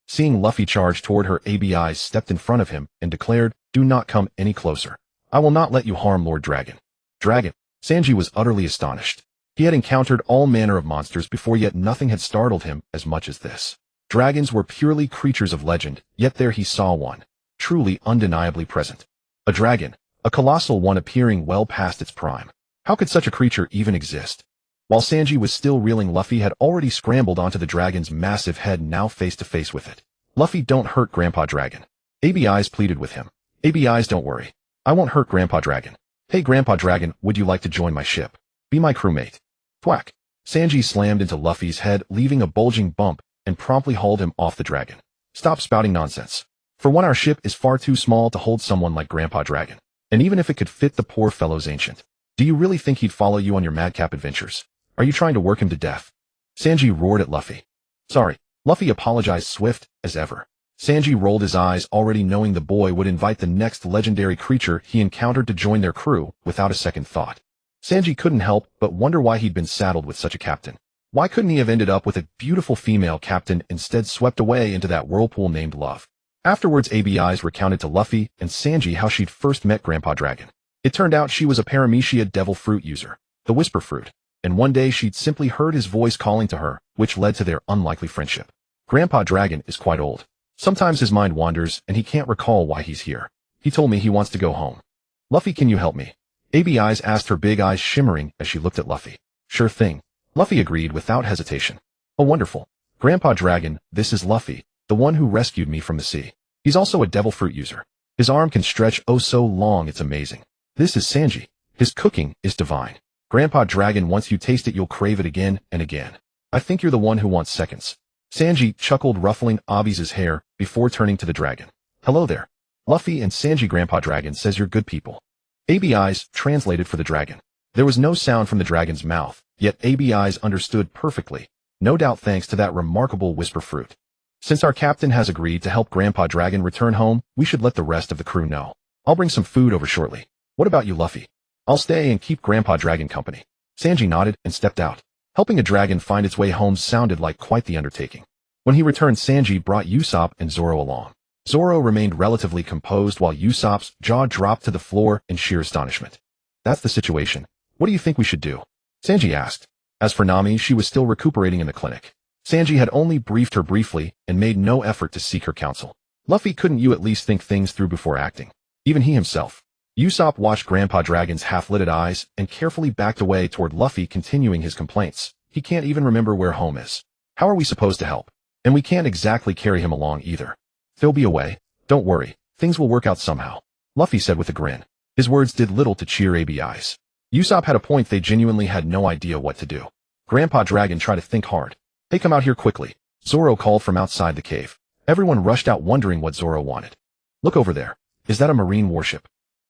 Seeing Luffy charge toward her, ABI's stepped in front of him and declared, "Do not come any closer. I will not let you harm Lord Dragon." Dragon? Sanji was utterly astonished. He had encountered all manner of monsters before, yet nothing had startled him as much as this. Dragons were purely creatures of legend, yet there he saw one, truly undeniably present. A dragon, a colossal one appearing well past its prime. How could such a creature even exist? While Sanji was still reeling, Luffy had already scrambled onto the dragon's massive head, now face to face with it. "Luffy, don't hurt Grandpa Dragon." ABI's pleaded with him. "ABI's, don't worry. I won't hurt Grandpa Dragon. Hey Grandpa Dragon, would you like to join my ship? Be my crewmate." Thwack! Sanji slammed into Luffy's head, leaving a bulging bump, and promptly hauled him off the dragon. "Stop spouting nonsense. For one, our ship is far too small to hold someone like Grandpa Dragon. And even if it could fit the poor fellow's ancient, do you really think he'd follow you on your madcap adventures? Are you trying to work him to death?" Sanji roared at Luffy. "Sorry." Luffy apologized, swift as ever. Sanji rolled his eyes, already knowing the boy would invite the next legendary creature he encountered to join their crew without a second thought. Sanji couldn't help but wonder why he'd been saddled with such a captain. Why couldn't he have ended up with a beautiful female captain, instead swept away into that whirlpool named love? Afterwards, ABI's recounted to Luffy and Sanji how she'd first met Grandpa Dragon. It turned out she was a Paramecia devil fruit user, the Whisper Fruit, and one day she'd simply heard his voice calling to her, which led to their unlikely friendship. Grandpa Dragon is quite old. Sometimes his mind wanders and he can't recall why he's here. He told me he wants to go home. "Luffy, can you help me?" ABI's asked, her big eyes shimmering as she looked at Luffy. "Sure thing." Luffy agreed without hesitation. "Oh, wonderful. Grandpa Dragon, this is Luffy, the one who rescued me from the sea. He's also a devil fruit user. His arm can stretch oh so long, it's amazing. This is Sanji. His cooking is divine. Grandpa Dragon, once you taste it, you'll crave it again and again. I think you're the one who wants seconds." Sanji chuckled, ruffling ABI's hair before turning to the dragon. "Hello there. Luffy and Sanji, Grandpa Dragon says you're good people." ABI's translated for the dragon. There was no sound from the dragon's mouth, yet ABI's understood perfectly, no doubt thanks to that remarkable whisper fruit. "Since our captain has agreed to help Grandpa Dragon return home, we should let the rest of the crew know. I'll bring some food over shortly. What about you, Luffy?" "I'll stay and keep Grandpa Dragon company." Sanji nodded and stepped out. Helping a dragon find its way home sounded like quite the undertaking. When he returned, Sanji brought Usopp and Zoro along. Zoro remained relatively composed while Usopp's jaw dropped to the floor in sheer astonishment. "That's the situation. What do you think we should do?" Sanji asked. As for Nami, she was still recuperating in the clinic. Sanji had only briefed her briefly and made no effort to seek her counsel. "Luffy, couldn't you at least think things through before acting?" Even he himself. Usopp watched Grandpa Dragon's half-lidded eyes and carefully backed away toward Luffy, continuing his complaints. "He can't even remember where home is. How are we supposed to help? And we can't exactly carry him along either." "There'll be a way. Don't worry. Things will work out somehow," Luffy said with a grin. His words did little to cheer ABI's. Usopp had a point. They genuinely had no idea what to do. Grandpa Dragon tried to think hard. "Hey, come out here quickly," Zoro called from outside the cave. Everyone rushed out, wondering what Zoro wanted. "Look over there. Is that a marine warship?"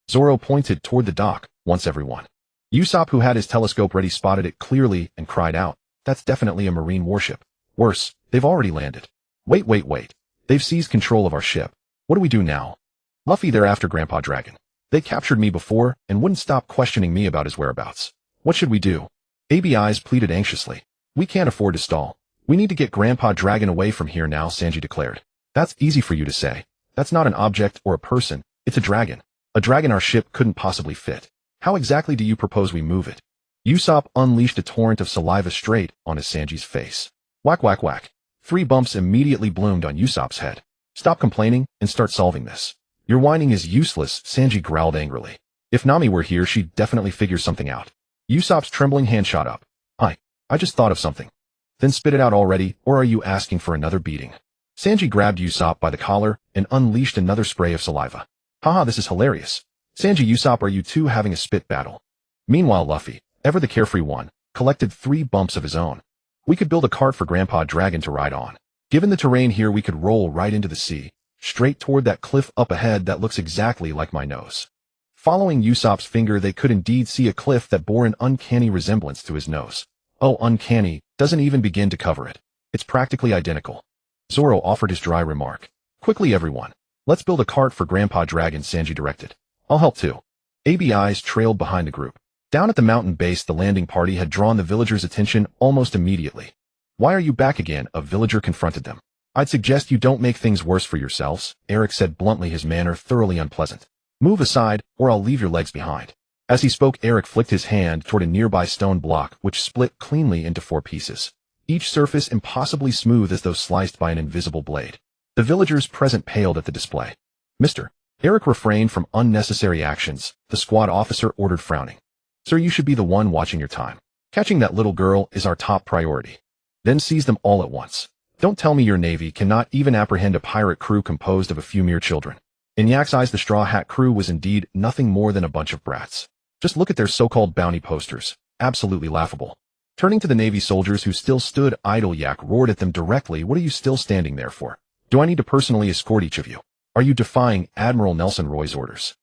Zoro pointed toward the dock, once everyone. Usopp, who had his telescope ready, spotted it clearly and cried out, "That's definitely a marine warship. Worse, they've already landed. Wait. They've seized control of our ship. What do we do now?" "Luffy, they're after Grandpa Dragon. They captured me before and wouldn't stop questioning me about his whereabouts. What should we do?" ABI's pleaded anxiously. "We can't afford to stall. We need to get Grandpa Dragon away from here now," Sanji declared. "That's easy for you to say. That's not an object or a person. It's a dragon. A dragon our ship couldn't possibly fit. How exactly do you propose we move it? Usopp unleashed a torrent of saliva straight on his Sanji's face. Whack whack whack. 3 bumps immediately bloomed on Usopp's head. Stop complaining and start solving this. Your whining is useless, Sanji growled angrily. If Nami were here, she'd definitely figure something out. Usopp's trembling hand shot up. I just thought of something. Then spit it out already, or are you asking for another beating? Sanji grabbed Usopp by the collar and unleashed another spray of saliva. Haha, this is hilarious. Sanji, Usopp, are you two having a spit battle? Meanwhile, Luffy, ever the carefree one, collected 3 bumps of his own. We could build a cart for Grandpa Dragon to ride on. Given the terrain here, we could roll right into the sea, straight toward that cliff up ahead that looks exactly like my nose. Following Usopp's finger, they could indeed see a cliff that bore an uncanny resemblance to his nose. Oh, uncanny, doesn't even begin to cover it. It's practically identical. Zoro offered his dry remark. Quickly everyone, let's build a cart for Grandpa Dragon, Sanji directed. I'll help too. ABIs trailed behind the group. Down at the mountain base, the landing party had drawn the villagers' attention almost immediately. Why are you back again? A villager confronted them. I'd suggest you don't make things worse for yourselves, Eric said bluntly, his manner thoroughly unpleasant. Move aside, or I'll leave your legs behind. As he spoke, Eric flicked his hand toward a nearby stone block, which split cleanly into 4 pieces. Each surface impossibly smooth as though sliced by an invisible blade. The villagers present paled at the display. Mr. Eric refrained from unnecessary actions, the squad officer ordered, frowning. Sir, you should be the one watching your time. Catching that little girl is our top priority. Then seize them all at once. Don't tell me your navy cannot even apprehend a pirate crew composed of a few mere children. In Yak's eyes, the Straw Hat crew was indeed nothing more than a bunch of brats. Just look at their so-called bounty posters. Absolutely laughable. Turning to the Navy soldiers who still stood idle, Yak roared at them directly. What are you still standing there for? Do I need to personally escort each of you? Are you defying Admiral Nelson Roy's orders?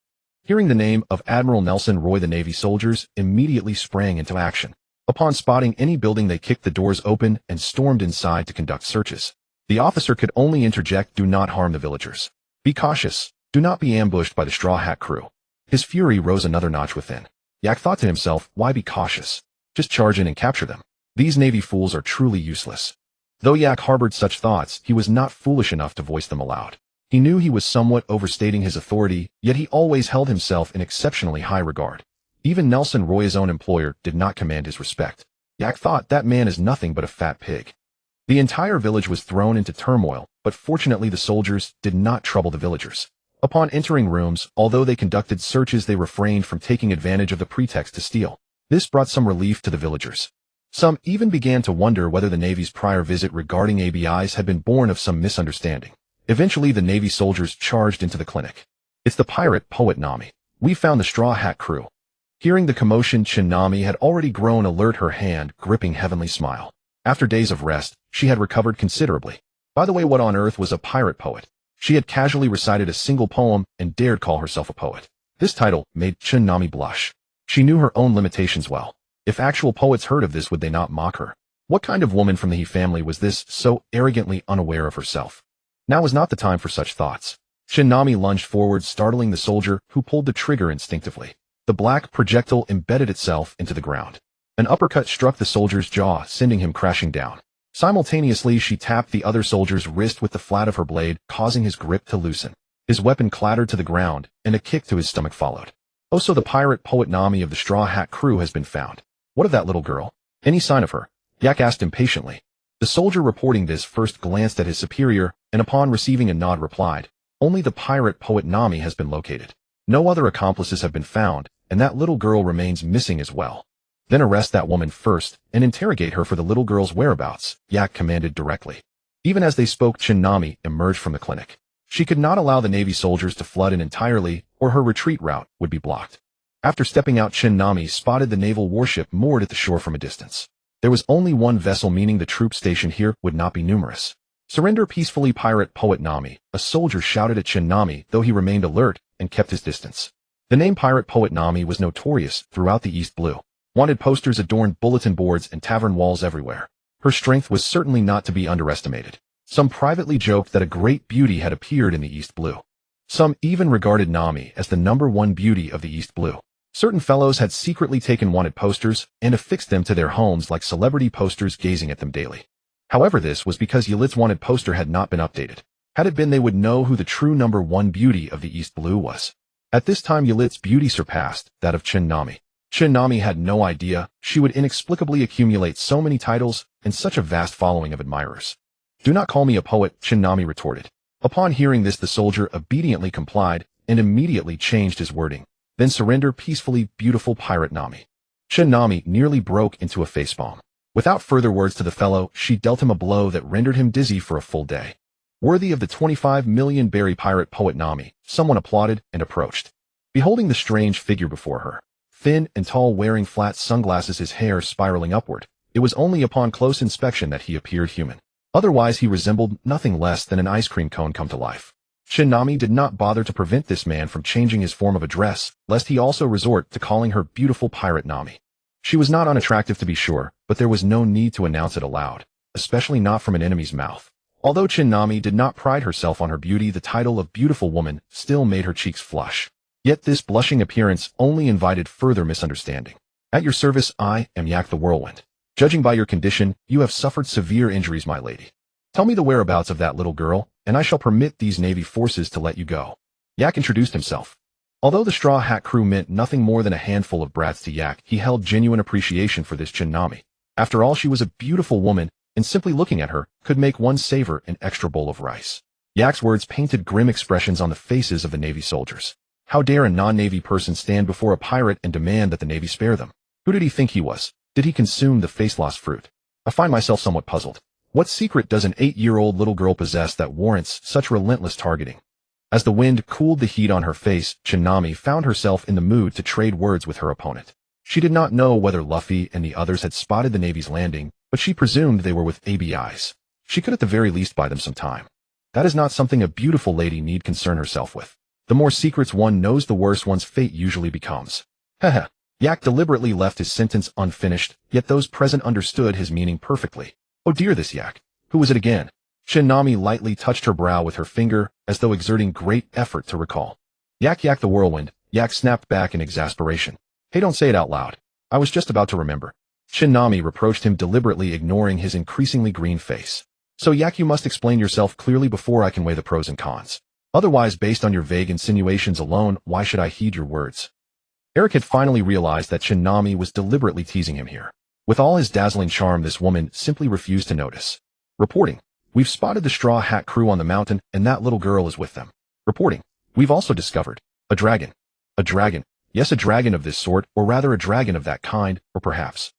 Hearing the name of Admiral Nelson Roy, the Navy soldiers immediately sprang into action. Upon spotting any building, they kicked the doors open and stormed inside to conduct searches. The officer could only interject, do not harm the villagers. Be cautious. Do not be ambushed by the Straw Hat crew. His fury rose another notch within. Yak thought to himself, why be cautious? Just charge in and capture them. These Navy fools are truly useless. Though Yak harbored such thoughts, he was not foolish enough to voice them aloud. He knew he was somewhat overstating his authority, yet he always held himself in exceptionally high regard. Even Nelson Roy, his own employer, did not command his respect. Yak thought, that man is nothing but a fat pig. The entire village was thrown into turmoil, but fortunately the soldiers did not trouble the villagers. Upon entering rooms, although they conducted searches, they refrained from taking advantage of the pretext to steal. This brought some relief to the villagers. Some even began to wonder whether the Navy's prior visit regarding ABIs had been born of some misunderstanding. Eventually, the Navy soldiers charged into the clinic. It's the pirate poet Nami. We found the Straw Hat crew. Hearing the commotion, Nami had already grown alert, her hand gripping Heavenly Smile. After days of rest, she had recovered considerably. By the way, what on earth was a pirate poet? She had casually recited a single poem and dared call herself a poet. This title made Nami blush. She knew her own limitations well. If actual poets heard of this, would they not mock her? What kind of woman from the He family was this, so arrogantly unaware of herself? Now was not the time for such thoughts. Nami lunged forward, startling the soldier, who pulled the trigger instinctively. The black projectile embedded itself into the ground. An uppercut struck the soldier's jaw, sending him crashing down. Simultaneously, she tapped the other soldier's wrist with the flat of her blade, causing his grip to loosen. His weapon clattered to the ground, and a kick to his stomach followed. Oh, so the pirate poet Nami of the Straw Hat crew has been found. What of that little girl? Any sign of her? Yak asked impatiently. The soldier reporting this first glanced at his superior, and upon receiving a nod replied, only the pirate poet Nami has been located. No other accomplices have been found, and that little girl remains missing as well. Then arrest that woman first, and interrogate her for the little girl's whereabouts, Yak commanded directly. Even as they spoke, Nami emerged from the clinic. She could not allow the Navy soldiers to flood in entirely, or her retreat route would be blocked. After stepping out, Nami spotted the naval warship moored at the shore from a distance. There was only one vessel, meaning the troop stationed here would not be numerous. Surrender peacefully, pirate poet Nami, a soldier shouted at Nami, though he remained alert and kept his distance. The name pirate poet Nami was notorious throughout the East Blue. Wanted posters adorned bulletin boards and tavern walls everywhere. Her strength was certainly not to be underestimated. Some privately joked that a great beauty had appeared in the East Blue. Some even regarded Nami as the #1 beauty of the East Blue. Certain fellows had secretly taken wanted posters and affixed them to their homes like celebrity posters, gazing at them daily. However, this was because Yelit's wanted poster had not been updated. Had it been, they would know who the true #1 beauty of the East Blue was. At this time Yulit's beauty surpassed that of Nami. Nami had no idea she would inexplicably accumulate so many titles and such a vast following of admirers. "Do not call me a poet," Nami retorted. Upon hearing this the soldier obediently complied and immediately changed his wording. "Then surrender peacefully, beautiful pirate Nami." Nami nearly broke into a facepalm. Without further words to the fellow, she dealt him a blow that rendered him dizzy for a full day. Worthy of the 25 million berry pirate poet Nami, someone applauded and approached. Beholding the strange figure before her, thin and tall, wearing flat sunglasses, his hair spiraling upward, it was only upon close inspection that he appeared human. Otherwise he resembled nothing less than an ice cream cone come to life. Nami did not bother to prevent this man from changing his form of address, lest he also resort to calling her beautiful pirate Nami. She was not unattractive to be sure, but there was no need to announce it aloud, especially not from an enemy's mouth. Although Nami did not pride herself on her beauty, the title of beautiful woman still made her cheeks flush. Yet this blushing appearance only invited further misunderstanding. "At your service, I am Yak the Whirlwind. Judging by your condition, you have suffered severe injuries, my lady. Tell me the whereabouts of that little girl, and I shall permit these Navy forces to let you go." Yak introduced himself. Although the Straw Hat crew meant nothing more than a handful of brats to Yak, he held genuine appreciation for this Nami. After all, she was a beautiful woman, and simply looking at her could make one savor an extra bowl of rice. Yak's words painted grim expressions on the faces of the Navy soldiers. How dare a non-Navy person stand before a pirate and demand that the Navy spare them? Who did he think he was? Did he consume the face-lost fruit? I find myself somewhat puzzled. What secret does an 8-year-old little girl possess that warrants such relentless targeting? As the wind cooled the heat on her face, Nami found herself in the mood to trade words with her opponent. She did not know whether Luffy and the others had spotted the Navy's landing, but she presumed they were with ABIs. She could at the very least buy them some time. That is not something a beautiful lady need concern herself with. The more secrets one knows, the worse one's fate usually becomes. Heh. Yak deliberately left his sentence unfinished, yet those present understood his meaning perfectly. Oh dear, this Yak. Who was it again? Nami lightly touched her brow with her finger, as though exerting great effort to recall. Yak the Whirlwind. Yak snapped back in exasperation. Hey, don't say it out loud. I was just about to remember. Nami reproached him, deliberately ignoring his increasingly green face. So Yak, you must explain yourself clearly before I can weigh the pros and cons. Otherwise, based on your vague insinuations alone, why should I heed your words? Eric had finally realized that Nami was deliberately teasing him here. With all his dazzling charm, this woman simply refused to notice. Reporting. We've spotted the Straw Hat crew on the mountain, and that little girl is with them. Reporting. We've also discovered a dragon. A dragon. Yes, a dragon of this sort, or rather a dragon of that kind, or perhaps.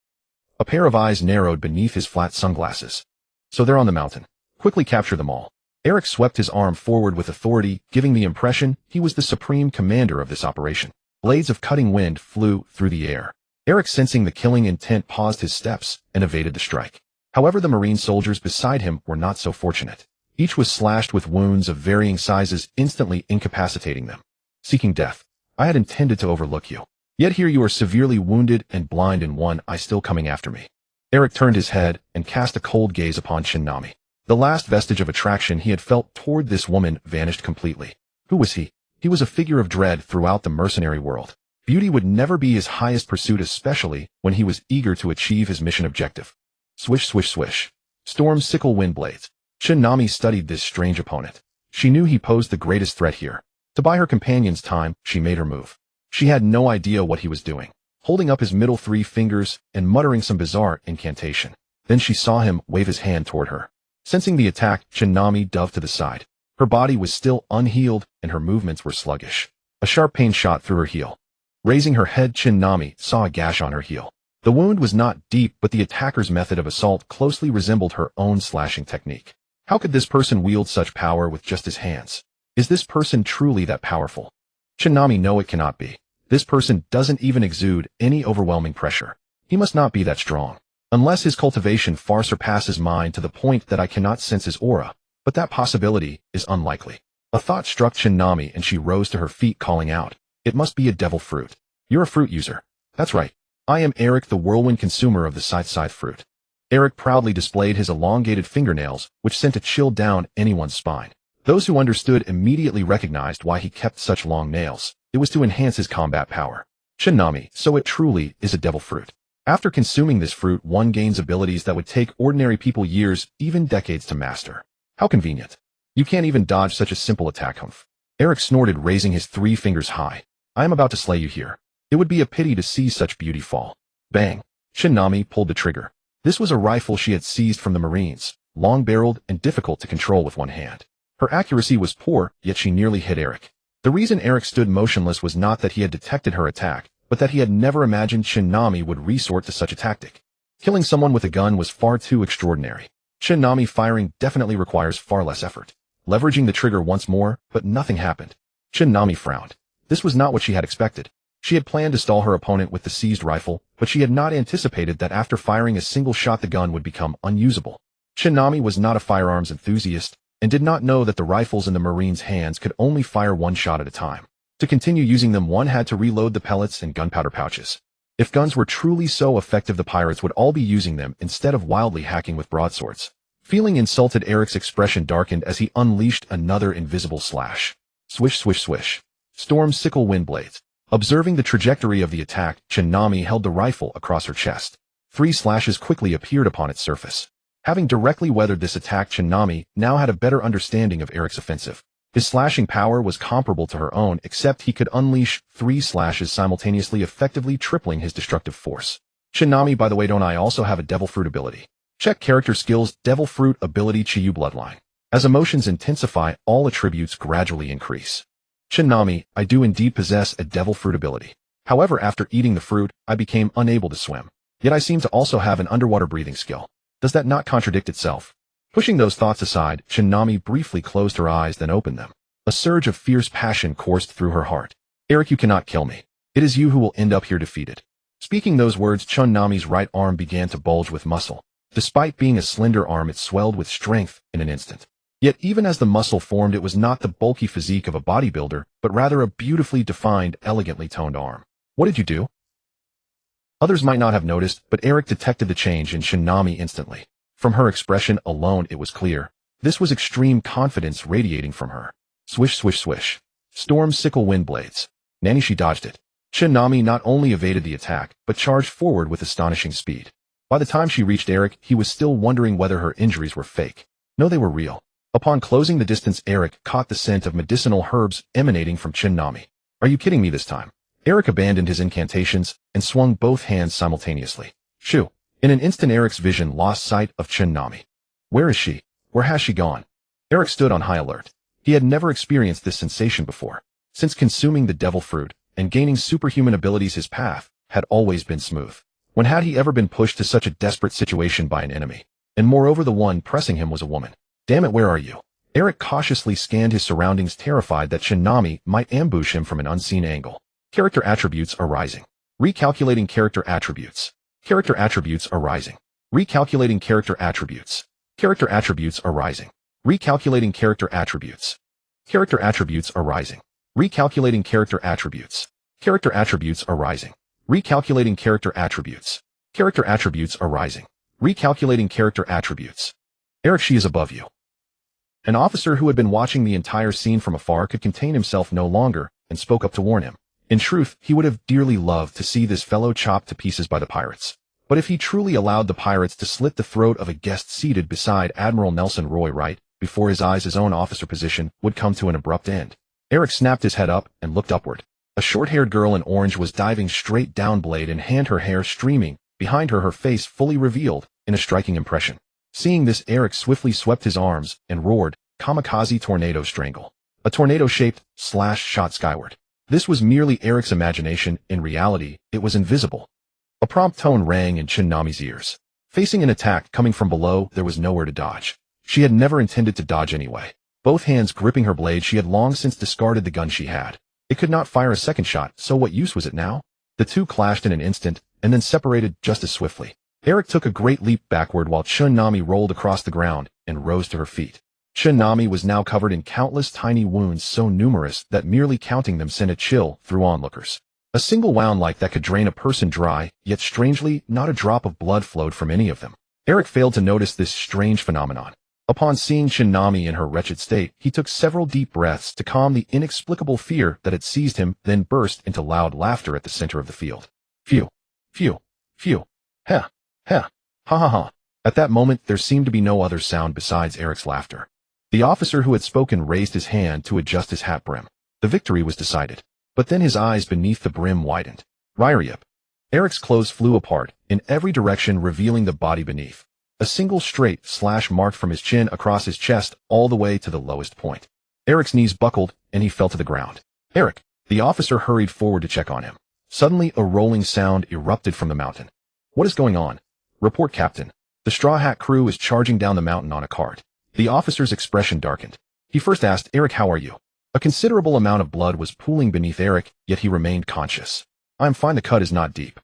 A pair of eyes narrowed beneath his flat sunglasses. So they're on the mountain. Quickly capture them all. Eric swept his arm forward with authority, giving the impression he was the supreme commander of this operation. Blades of cutting wind flew through the air. Eric, sensing the killing intent, paused his steps and evaded the strike. However, the marine soldiers beside him were not so fortunate. Each was slashed with wounds of varying sizes, instantly incapacitating them. Seeking death. I had intended to overlook you. Yet here you are, severely wounded and blind, in one eye, still coming after me. Eric turned his head and cast a cold gaze upon Nami. The last vestige of attraction he had felt toward this woman vanished completely. Who was he? He was a figure of dread throughout the mercenary world. Beauty would never be his highest pursuit, especially when he was eager to achieve his mission objective. Swish, swish, swish. Storm sickle wind blades. Nami studied this strange opponent. She knew he posed the greatest threat here. To buy her companions time, she made her move. She had no idea what he was doing, holding up his middle 3 fingers and muttering some bizarre incantation. Then she saw him wave his hand toward her. Sensing the attack, Nami dove to the side. Her body was still unhealed, and her movements were sluggish. A sharp pain shot through her heel. Raising her head, Nami saw a gash on her heel. The wound was not deep, but the attacker's method of assault closely resembled her own slashing technique. How could this person wield such power with just his hands? Is this person truly that powerful? Nami, no, it cannot be. This person doesn't even exude any overwhelming pressure. He must not be that strong. Unless his cultivation far surpasses mine to the point that I cannot sense his aura. But that possibility is unlikely. A thought struck Nami and she rose to her feet, calling out, "It must be a devil fruit. You're a fruit user." "That's right. I am Eric, the whirlwind consumer of the scythe fruit." Eric proudly displayed his elongated fingernails, which sent a chill down anyone's spine. Those who understood immediately recognized why he kept such long nails. It was to enhance his combat power. Nami, so it truly is a devil fruit. After consuming this fruit, one gains abilities that would take ordinary people years, even decades, to master. How convenient. You can't even dodge such a simple attack, humph. Eric snorted, raising his 3 fingers high. I am about to slay you here. It would be a pity to see such beauty fall. Bang! Nami pulled the trigger. This was a rifle she had seized from the Marines, long-barreled and difficult to control with one hand. Her accuracy was poor, yet she nearly hit Eric. The reason Eric stood motionless was not that he had detected her attack, but that he had never imagined Nami would resort to such a tactic. Killing someone with a gun was far too extraordinary. Nami firing definitely requires far less effort. Leveraging the trigger once more, but nothing happened. Nami frowned. This was not what she had expected. She had planned to stall her opponent with the seized rifle, but she had not anticipated that after firing a single shot the gun would become unusable. Nami was not a firearms enthusiast, and did not know that the rifles in the Marines' hands could only fire one shot at a time. To continue using them, one had to reload the pellets and gunpowder pouches. If guns were truly so effective, the pirates would all be using them instead of wildly hacking with broadswords. Feeling insulted, Eric's expression darkened as he unleashed another invisible slash. Swish, swish, swish. Storm sickle wind blades. Observing the trajectory of the attack, Nami held the rifle across her chest. 3 slashes quickly appeared upon its surface. Having directly weathered this attack, Nami now had a better understanding of Eric's offensive. His slashing power was comparable to her own, except he could unleash 3 slashes simultaneously, effectively tripling his destructive force. Nami, by the way, don't I also have a devil fruit ability? Check character skills, devil fruit ability, Chiha bloodline. As emotions intensify, all attributes gradually increase. Nami, I do indeed possess a devil fruit ability. However, after eating the fruit, I became unable to swim. Yet I seem to also have an underwater breathing skill. Does that not contradict itself? Pushing those thoughts aside, Nami briefly closed her eyes, then opened them. A surge of fierce passion coursed through her heart. Eric, you cannot kill me. It is you who will end up here defeated. Speaking those words, Nami's right arm began to bulge with muscle. Despite being a slender arm, it swelled with strength in an instant. Yet even as the muscle formed, it was not the bulky physique of a bodybuilder, but rather a beautifully defined, elegantly toned arm. What did you do? Others might not have noticed, but Eric detected the change in Nami instantly. From her expression alone, it was clear. This was extreme confidence radiating from her. Swish, swish, swish. Storm sickle wind blades. Nanny, she dodged it. Nami not only evaded the attack, but charged forward with astonishing speed. By the time she reached Eric, he was still wondering whether her injuries were fake. No, they were real. Upon closing the distance, Eric caught the scent of medicinal herbs emanating from Nami. Are you kidding me this time? Eric abandoned his incantations and swung both hands simultaneously. Shoo! In an instant, Eric's vision lost sight of Nami. Where is she? Where has she gone? Eric stood on high alert. He had never experienced this sensation before. Since consuming the devil fruit and gaining superhuman abilities, his path had always been smooth. When had he ever been pushed to such a desperate situation by an enemy? And moreover, the one pressing him was a woman. Damn it, where are you? Eric cautiously scanned his surroundings, terrified that Nami might ambush him from an unseen angle. Character attributes are rising. Recalculating character attributes. Character attributes are rising. Recalculating character attributes. Character attributes are rising. Recalculating character attributes. Character attributes are rising. Recalculating character attributes. Character attributes are rising. Recalculating character attributes. Character attributes are rising. Recalculating character attributes. Eric, she is above you. An officer who had been watching the entire scene from afar could contain himself no longer and spoke up to warn him. In truth, he would have dearly loved to see this fellow chopped to pieces by the pirates. But if he truly allowed the pirates to slit the throat of a guest seated beside Admiral Nelson Roy right before his eyes, his own officer position would come to an abrupt end. Eric snapped his head up and looked upward. A short-haired girl in orange was diving straight down, blade in hand, her hair streaming. Behind her, her face fully revealed in a striking impression. Seeing this, Eric swiftly swept his arms and roared, "Kamikaze tornado strangle." A tornado-shaped slash shot skyward. This was merely Eric's imagination. In reality, it was invisible. A prompt tone rang in Nami's ears. Facing an attack coming from below, there was nowhere to dodge. She had never intended to dodge anyway. Both hands gripping her blade, she had long since discarded the gun she had. It could not fire a second shot, so what use was it now? The two clashed in an instant, and then separated just as swiftly. Eric took a great leap backward while Nami rolled across the ground and rose to her feet. Nami was now covered in countless tiny wounds, so numerous that merely counting them sent a chill through onlookers. A single wound like that could drain a person dry, yet strangely, not a drop of blood flowed from any of them. Eric failed to notice this strange phenomenon. Upon seeing Nami in her wretched state, he took several deep breaths to calm the inexplicable fear that had seized him, then burst into loud laughter at the center of the field. Phew! Phew! Phew! Ha! Ha! Ha ha ha! At that moment, there seemed to be no other sound besides Eric's laughter. The officer who had spoken raised his hand to adjust his hat brim. The victory was decided. But then his eyes beneath the brim widened. Myriad. Eric's clothes flew apart, in every direction revealing the body beneath. A single straight slash marked from his chin across his chest all the way to the lowest point. Eric's knees buckled, and he fell to the ground. Eric. The officer hurried forward to check on him. Suddenly, a rolling sound erupted from the mountain. What is going on? Report, Captain. The Straw Hat crew is charging down the mountain on a cart. The officer's expression darkened. He first asked, Eric, how are you? A considerable amount of blood was pooling beneath Eric, yet he remained conscious. I'm fine, the cut is not deep.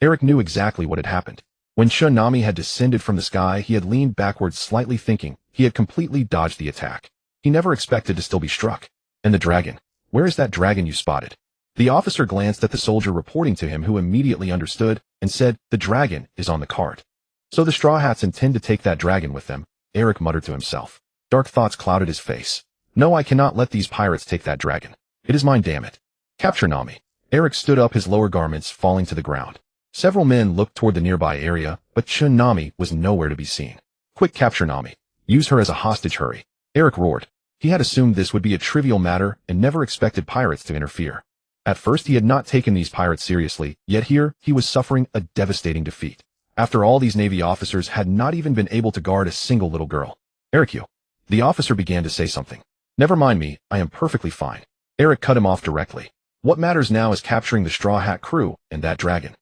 Eric knew exactly what had happened. When Nami had descended from the sky, he had leaned backwards slightly, thinking he had completely dodged the attack. He never expected to still be struck. And the dragon? Where is that dragon you spotted? The officer glanced at the soldier reporting to him, who immediately understood and said, the dragon is on the cart. So the Straw Hats intend to take that dragon with them, Eric muttered to himself. Dark thoughts clouded his face. No, I cannot let these pirates take that dragon. It is mine, damn it. Capture Nami. Eric stood up, his lower garments falling to the ground. Several men looked toward the nearby area, but Nami was nowhere to be seen. Quick, capture Nami. Use her as a hostage, hurry. Eric roared. He had assumed this would be a trivial matter and never expected pirates to interfere. At first he had not taken these pirates seriously, yet here he was suffering a devastating defeat. After all, these Navy officers had not even been able to guard a single little girl. Eric, you. The officer began to say something. Never mind me, I am perfectly fine. Eric cut him off directly. What matters now is capturing the Straw Hat crew and that dragon.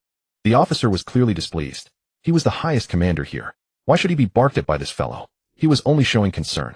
The officer was clearly displeased. He was the highest commander here. Why should he be barked at by this fellow? He was only showing concern.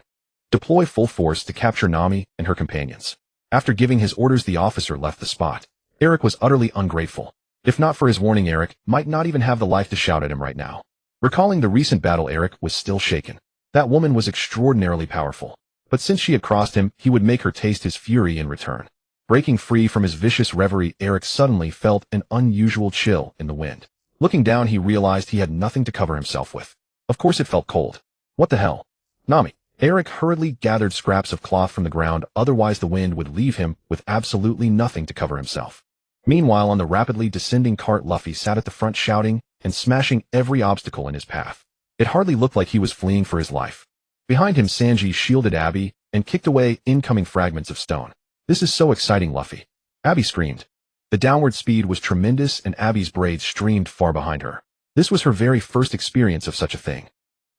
Deploy full force to capture Nami and her companions. After giving his orders, the officer left the spot. Eric was utterly ungrateful. If not for his warning, Eric might not even have the life to shout at him right now. Recalling the recent battle, Eric was still shaken. That woman was extraordinarily powerful. But since she had crossed him, he would make her taste his fury in return. Breaking free from his vicious reverie, Eric suddenly felt an unusual chill in the wind. Looking down, he realized he had nothing to cover himself with. Of course it felt cold. What the hell? Nami. Eric hurriedly gathered scraps of cloth from the ground, otherwise the wind would leave him with absolutely nothing to cover himself. Meanwhile, on the rapidly descending cart, Luffy sat at the front shouting and smashing every obstacle in his path. It hardly looked like he was fleeing for his life. Behind him, Sanji shielded Abby and kicked away incoming fragments of stone. This is so exciting, Luffy. Abby screamed. The downward speed was tremendous and Abby's braids streamed far behind her. This was her very first experience of such a thing.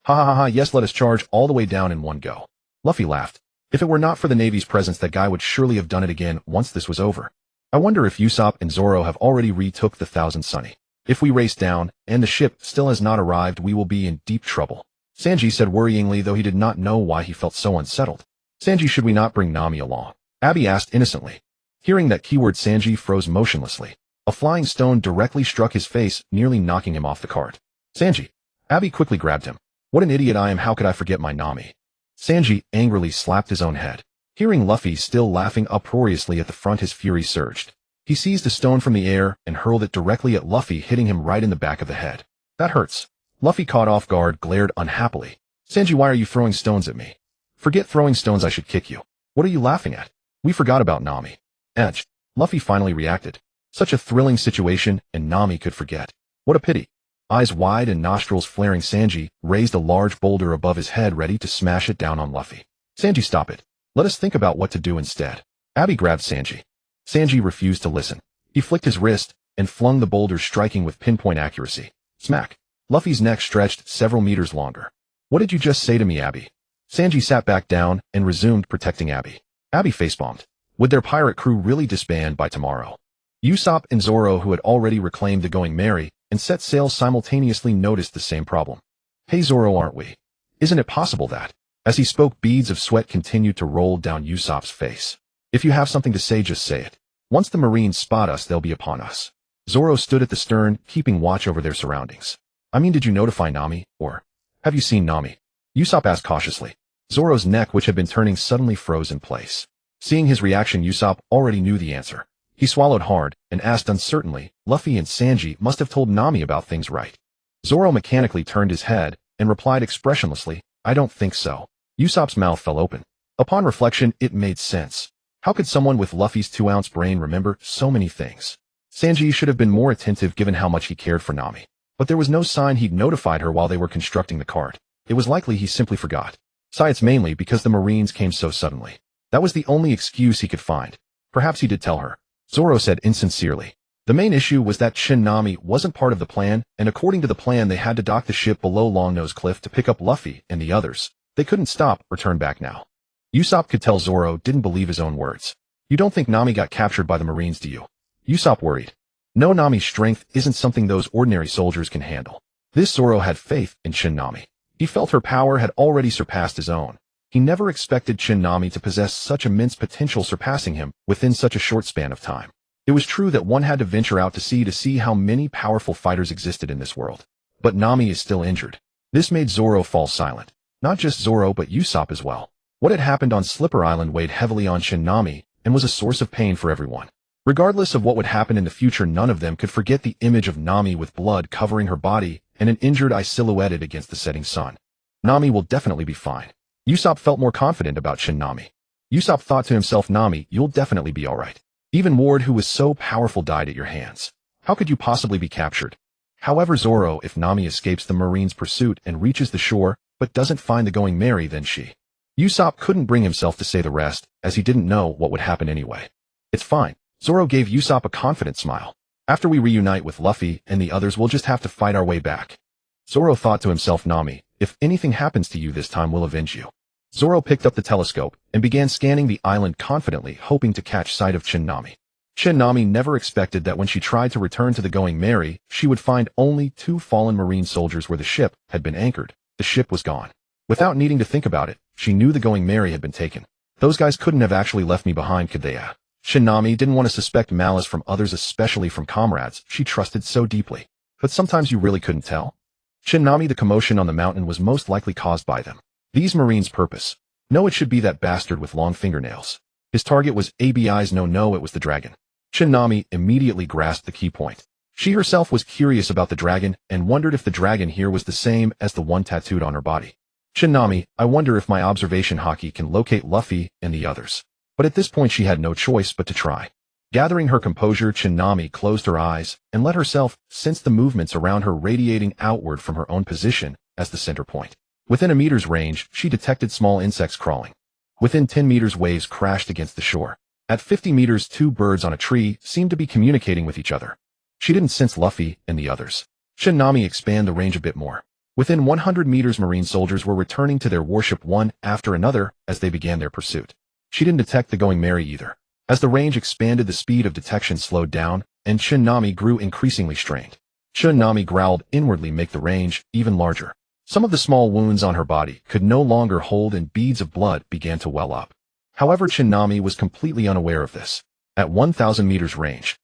Ha ha ha ha, yes, let us charge all the way down in one go. Luffy laughed. If it were not for the Navy's presence, that guy would surely have done it again once this was over. I wonder if Usopp and Zoro have already retook the Thousand Sunny. If we race down, and the ship still has not arrived, we will be in deep trouble. Sanji said worryingly, though he did not know why he felt so unsettled. Sanji, should we not bring Nami along? Abby asked innocently. Hearing that keyword, Sanji froze motionlessly. A flying stone directly struck his face, nearly knocking him off the cart. Sanji. Abby quickly grabbed him. What an idiot I am, how could I forget my Nami? Sanji angrily slapped his own head. Hearing Luffy still laughing uproariously at the front, his fury surged. He seized a stone from the air and hurled it directly at Luffy, hitting him right in the back of the head. That hurts. Luffy, caught off guard, glared unhappily. Sanji, why are you throwing stones at me? Forget throwing stones, I should kick you. What are you laughing at? We forgot about Nami. Edge. Luffy finally reacted. Such a thrilling situation, and Nami could forget. What a pity. Eyes wide and nostrils flaring, Sanji raised a large boulder above his head, ready to smash it down on Luffy. Sanji, stop it. Let us think about what to do instead. Abby grabbed Sanji. Sanji refused to listen. He flicked his wrist and flung the boulder, striking with pinpoint accuracy. Smack. Luffy's neck stretched several meters longer. What did you just say to me, Abby? Sanji sat back down and resumed protecting Abby. Abby facepalmed. Would their pirate crew really disband by tomorrow? Usopp and Zoro, who had already reclaimed the Going Merry and set sail simultaneously, noticed the same problem. Hey Zoro, aren't we? Isn't it possible that? As he spoke, beads of sweat continued to roll down Usopp's face. If you have something to say, just say it. Once the Marines spot us, they'll be upon us. Zoro stood at the stern, keeping watch over their surroundings. I mean, did you notify Nami, or have you seen Nami? Usopp asked cautiously. Zoro's neck, which had been turning, suddenly froze in place. Seeing his reaction, Usopp already knew the answer. He swallowed hard and asked uncertainly, Luffy and Sanji must have told Nami about things, right? Zoro mechanically turned his head and replied expressionlessly, I don't think so. Usopp's mouth fell open. Upon reflection, it made sense. How could someone with Luffy's 2-ounce brain remember so many things? Sanji should have been more attentive given how much he cared for Nami. But there was no sign he'd notified her while they were constructing the cart. It was likely he simply forgot. Besides, mainly because the Marines came so suddenly. That was the only excuse he could find. Perhaps he did tell her. Zoro said insincerely. The main issue was that Nami wasn't part of the plan, and according to the plan they had to dock the ship below Longnose Cliff to pick up Luffy and the others. They couldn't stop or turn back now. Usopp could tell Zoro didn't believe his own words. You don't think Nami got captured by the Marines, do you? Usopp worried. No, Nami's strength isn't something those ordinary soldiers can handle. This Zoro had faith in Nami. He felt her power had already surpassed his own. He never expected Nami to possess such immense potential, surpassing him within such a short span of time. It was true that one had to venture out to sea to see how many powerful fighters existed in this world. But Nami is still injured. This made Zoro fall silent. Not just Zoro but Usopp as well. What had happened on Slipper Island weighed heavily on Nami and was a source of pain for everyone. Regardless of what would happen in the future, none of them could forget the image of Nami with blood covering her body and an injured eye silhouetted against the setting sun. Nami will definitely be fine. Usopp felt more confident about Nami. Usopp thought to himself, Nami, you'll definitely be alright. Even Ward, who was so powerful, died at your hands. How could you possibly be captured? However, Zoro, if Nami escapes the Marines' pursuit and reaches the shore, but doesn't find the Going Merry, then she. Usopp couldn't bring himself to say the rest, as he didn't know what would happen anyway. It's fine. Zoro gave Usopp a confident smile. After we reunite with Luffy and the others, we'll just have to fight our way back. Zoro thought to himself, Nami, if anything happens to you this time, we'll avenge you. Zoro picked up the telescope and began scanning the island confidently, hoping to catch sight of Nami. Nami never expected that when she tried to return to the Going Merry, she would find only 2 fallen Marine soldiers where the ship had been anchored. The ship was gone. Without needing to think about it, she knew the Going Merry had been taken. Those guys couldn't have actually left me behind, could they? Nami didn't want to suspect malice from others, especially from comrades she trusted so deeply. But sometimes you really couldn't tell. Nami, the commotion on the mountain was most likely caused by them. These Marines' purpose. No, it should be that bastard with long fingernails. His target was ABI's no, it was the dragon. Nami immediately grasped the key point. She herself was curious about the dragon and wondered if the dragon here was the same as the one tattooed on her body. Nami, I wonder if my observation haki can locate Luffy and the others. But at this point she had no choice but to try. Gathering her composure, Nami closed her eyes and let herself sense the movements around her radiating outward from her own position as the center point. Within a meter's range, she detected small insects crawling. Within 10 meters, waves crashed against the shore. At 50 meters, 2 birds on a tree seemed to be communicating with each other. She didn't sense Luffy and the others. Nami expand the range a bit more. Within 100 meters, Marine soldiers were returning to their warship one after another as they began their pursuit. She didn't detect the Going Merry either. As the range expanded, the speed of detection slowed down, and Nami grew increasingly strained. Nami growled inwardly, make the range even larger. Some of the small wounds on her body could no longer hold and beads of blood began to well up. However, Nami was completely unaware of this. At 1,000 meters range,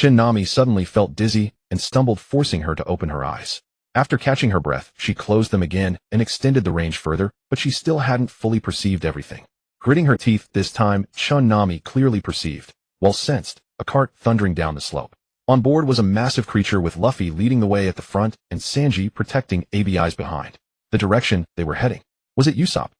Nami suddenly felt dizzy and stumbled, forcing her to open her eyes. After catching her breath, she closed them again and extended the range further, but she still hadn't fully perceived everything. Gritting her teeth, this time, Nami clearly perceived, well sensed, a cart thundering down the slope. On board was a massive creature with Luffy leading the way at the front and Sanji protecting ABI's behind. The direction they were heading. Was it Usopp?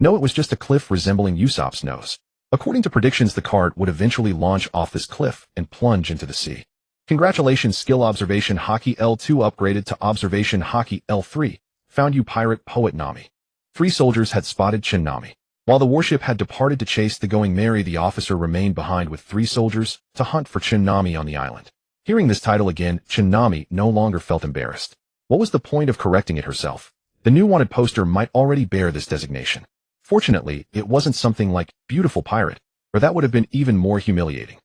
No, it was just a cliff resembling Usopp's nose. According to predictions, the cart would eventually launch off this cliff and plunge into the sea. Congratulations, skill observation haki L2 upgraded to observation haki L3. Found you, pirate poet Nami. 3 soldiers had spotted Nami. While the warship had departed to chase the Going Merry, the officer remained behind with 3 soldiers to hunt for Nami on the island. Hearing this title again, Nami no longer felt embarrassed. What was the point of correcting it herself? The new wanted poster might already bear this designation. Fortunately, it wasn't something like beautiful pirate, or that would have been even more humiliating.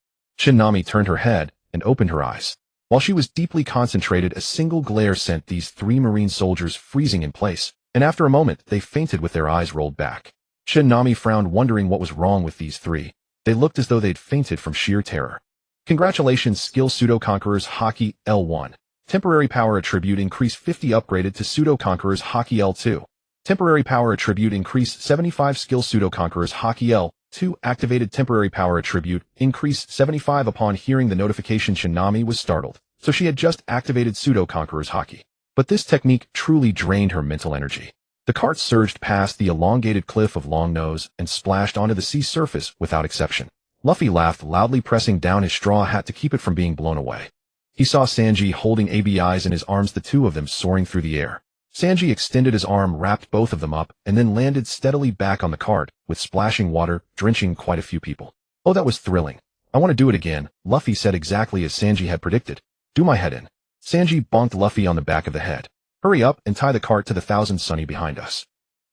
Nami turned her head and opened her eyes. While she was deeply concentrated, a single glare sent these 3 Marine soldiers freezing in place, and after a moment they fainted with their eyes rolled back. Nami frowned, wondering what was wrong with these 3. They looked as though they'd fainted from sheer terror. Congratulations, skill Pseudo Conquerors Haki L1. Temporary power attribute increase 50 upgraded to Pseudo Conquerors Haki L2. Temporary power attribute increase 75 skill Pseudo Conquerors Haki L2 activated. Temporary power attribute increase 75. Upon hearing the notification, Nami was startled, so she had just activated Pseudo Conquerors Haki. But this technique truly drained her mental energy. The cart surged past the elongated cliff of Longnose and splashed onto the sea surface without exception. Luffy laughed loudly, pressing down his straw hat to keep it from being blown away. He saw Sanji holding ABI's in his arms, the 2 of them soaring through the air. Sanji extended his arm, wrapped both of them up, and then landed steadily back on the cart, with splashing water drenching quite a few people. Oh, that was thrilling. I want to do it again, Luffy said, exactly as Sanji had predicted. Do my head in. Sanji bonked Luffy on the back of the head. Hurry up and tie the cart to the Thousand Sunny behind us.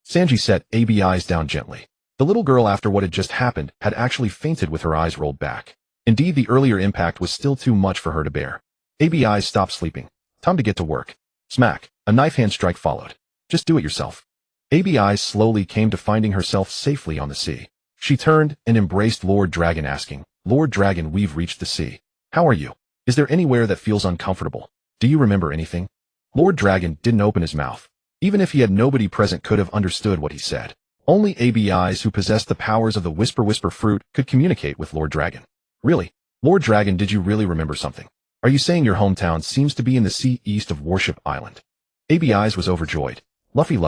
Sanji set Abe eyes down gently. The little girl, after what had just happened, had actually fainted with her eyes rolled back. Indeed, the earlier impact was still too much for her to bear. Abe eyes stopped sleeping. Time to get to work. Smack. A knife hand strike followed. Just do it yourself. Abe eyes slowly came to finding herself safely on the sea. She turned and embraced Lord Dragon, asking, Lord Dragon, we've reached the sea. How are you? Is there anywhere that feels uncomfortable? Do you remember anything? Lord Dragon didn't open his mouth. Even if he had nobody present could have understood what he said. Only Abe eyes, who possessed the powers of the Whisper fruit, could communicate with Lord Dragon. Really? Lord Dragon, did you really remember something? Are you saying your hometown seems to be in the sea east of Warship Island? Abe eyes was overjoyed. Luffy.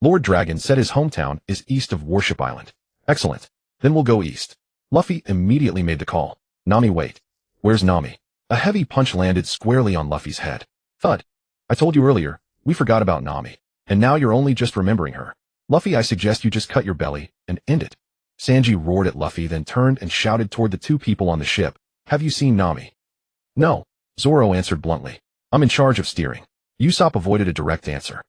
Lord Dragon said his hometown is east of Warship Island. Excellent. Then we'll go east. Luffy immediately made the call. Nami, wait. Where's Nami? A heavy punch landed squarely on Luffy's head. Thud. I told you earlier, we forgot about Nami. And now you're only just remembering her. Luffy, I suggest you just cut your belly and end it. Sanji roared at Luffy, then turned and shouted toward the two people on the ship. Have you seen Nami? No. Zoro answered bluntly. I'm in charge of steering. Usopp avoided a direct answer.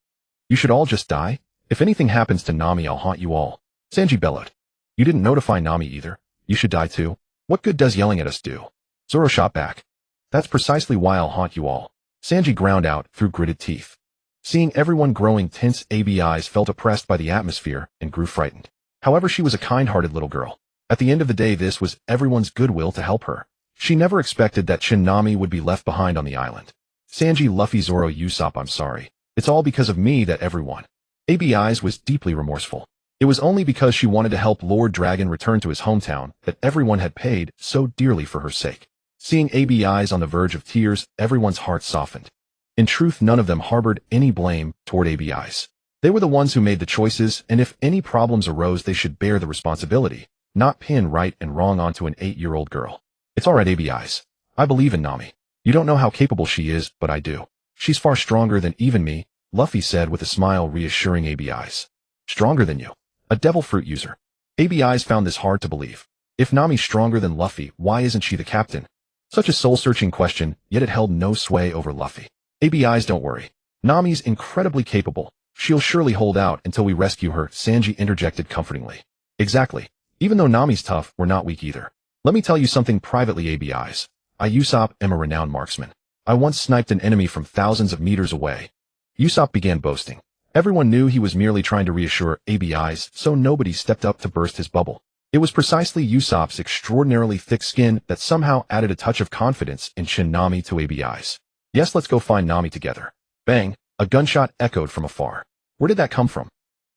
You should all just die? If anything happens to Nami, I'll haunt you all. Sanji bellowed. You didn't notify Nami either. You should die too. What good does yelling at us do? Zoro shot back. That's precisely why I'll haunt you all. Sanji ground out through gritted teeth. Seeing everyone growing tense, Abe eyes felt oppressed by the atmosphere and grew frightened. However, she was a kind-hearted little girl. At the end of the day, this was everyone's goodwill to help her. She never expected that Nami would be left behind on the island. Sanji, Luffy, Zoro, Usopp, I'm sorry. It's all because of me that everyone. Abe eyes was deeply remorseful. It was only because she wanted to help Lord Dragon return to his hometown that everyone had paid so dearly for her sake. Seeing Abe eyes on the verge of tears, everyone's heart softened. In truth, none of them harbored any blame toward Abe eyes. They were the ones who made the choices, and if any problems arose, they should bear the responsibility, not pin right and wrong onto an 8-year-old girl. It's alright, Abe eyes. I believe in Nami. You don't know how capable she is, but I do. She's far stronger than even me, Luffy said with a smile, reassuring Abe eyes. Stronger than you? A devil fruit user. Abe eyes found this hard to believe. If Nami's stronger than Luffy, why isn't she the captain? Such a soul-searching question, yet it held no sway over Luffy. Abe eyes, don't worry. Nami's incredibly capable. She'll surely hold out until we rescue her, Sanji interjected comfortingly. Exactly. Even though Nami's tough, we're not weak either. Let me tell you something privately, Abe eyes. I, Usopp, am a renowned marksman. I once sniped an enemy from thousands of meters away. Usopp began boasting. Everyone knew he was merely trying to reassure Abe eyes, so nobody stepped up to burst his bubble. It was precisely Usopp's extraordinarily thick skin that somehow added a touch of confidence in Nami to Abe eyes. Yes, let's go find Nami together. Bang, a gunshot echoed from afar. Where did that come from?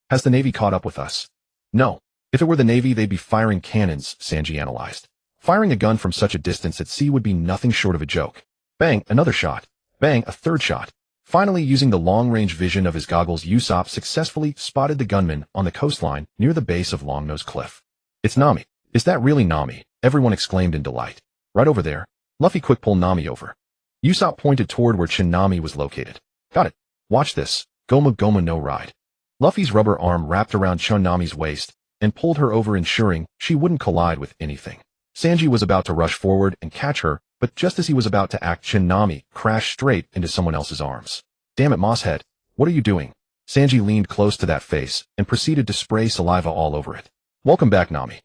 Has the Navy caught up with us? No. If it were the Navy, they'd be firing cannons, Sanji analyzed. Firing a gun from such a distance at sea would be nothing short of a joke. Bang, another shot. Bang, a third shot. Finally, using the long-range vision of his goggles, Usopp successfully spotted the gunman on the coastline near the base of Longnose Cliff. It's Nami. Is that really Nami? Everyone exclaimed in delight. Right over there. Luffy quick pulled Nami over. Usopp pointed toward where Nami was located. Got it. Watch this. Goma Goma no ride. Luffy's rubber arm wrapped around Nami's waist and pulled her over, ensuring she wouldn't collide with anything. Sanji was about to rush forward and catch her, but just as he was about to act, Nami crashed straight into someone else's arms. Damn it, Mosshead. What are you doing? Sanji leaned close to that face and proceeded to spray saliva all over it. Welcome back, Nami.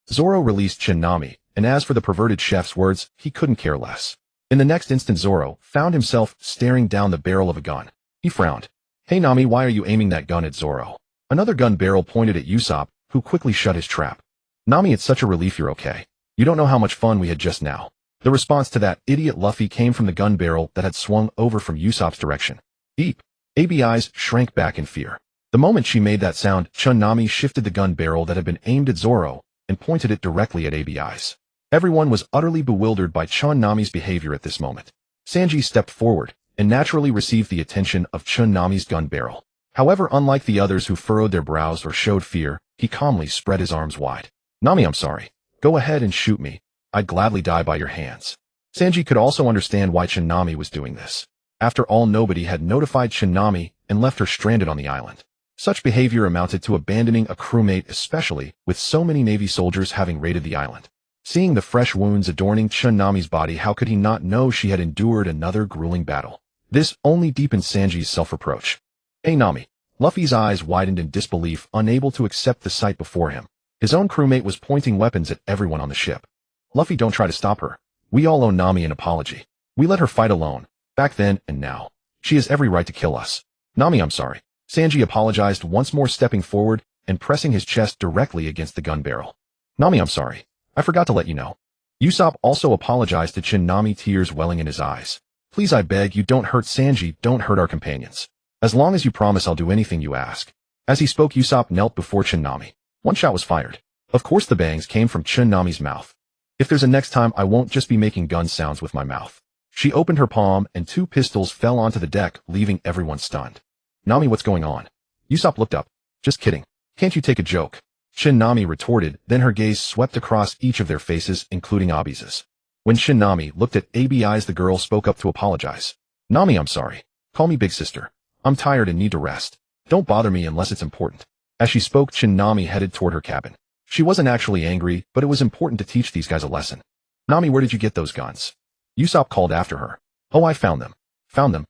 Zoro released Nami, and as for the perverted chef's words, he couldn't care less. In the next instant, Zoro found himself staring down the barrel of a gun. He frowned. Hey Nami, why are you aiming that gun at Zoro? Another gun barrel pointed at Usopp, who quickly shut his trap. Nami, it's such a relief you're okay. You don't know how much fun we had just now. The response to that idiot Luffy came from the gun barrel that had swung over from Usopp's direction. Beep. Abe eyes shrank back in fear. The moment she made that sound, Nami shifted the gun barrel that had been aimed at Zoro and pointed it directly at Abe eyes. Everyone was utterly bewildered by Nami's behavior at this moment. Sanji stepped forward and naturally received the attention of Nami's gun barrel. However, unlike the others who furrowed their brows or showed fear, he calmly spread his arms wide. Nami, I'm sorry. Go ahead and shoot me. I'd gladly die by your hands. Sanji could also understand why Nami was doing this. After all, nobody had notified Nami and left her stranded on the island. Such behavior amounted to abandoning a crewmate, especially with so many Navy soldiers having raided the island. Seeing the fresh wounds adorning Nami's body, how could he not know she had endured another grueling battle? This only deepened Sanji's self-reproach. "Hey Nami." Luffy's eyes widened in disbelief, unable to accept the sight before him. His own crewmate was pointing weapons at everyone on the ship. "Luffy, don't try to stop her. We all owe Nami an apology. We let her fight alone, back then and now. She has every right to kill us. Nami, I'm sorry." Sanji apologized once more, stepping forward and pressing his chest directly against the gun barrel. "Nami, I'm sorry. I forgot to let you know." Usopp also apologized to Nami, tears welling in his eyes. "Please, I beg you, don't hurt Sanji, don't hurt our companions. As long as you promise, I'll do anything you ask." As he spoke, Usopp knelt before Nami. One shot was fired. Of course the bangs came from Nami's mouth. "If there's a next time, I won't just be making gun sounds with my mouth." She opened her palm and 2 pistols fell onto the deck, leaving everyone stunned. "Nami, what's going on?" Usopp looked up. "Just kidding. Can't you take a joke?" Nami retorted, then her gaze swept across each of their faces, including Abi's. When Nami looked at Abi's, the girl spoke up to apologize. "Nami, I'm sorry. Call me big sister. I'm tired and need to rest. Don't bother me unless it's important." As she spoke, Nami headed toward her cabin. She wasn't actually angry, but it was important to teach these guys a lesson. "Nami, where did you get those guns?" Usopp called after her. "Oh, I found them." "Found them?"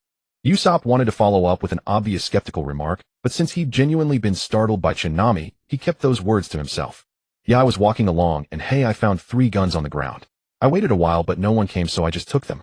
Usopp wanted to follow up with an obvious skeptical remark, but since he'd genuinely been startled by Nami, he kept those words to himself. "Yeah, I was walking along, and hey, I found 3 guns on the ground. I waited a while, but no one came, so I just took them."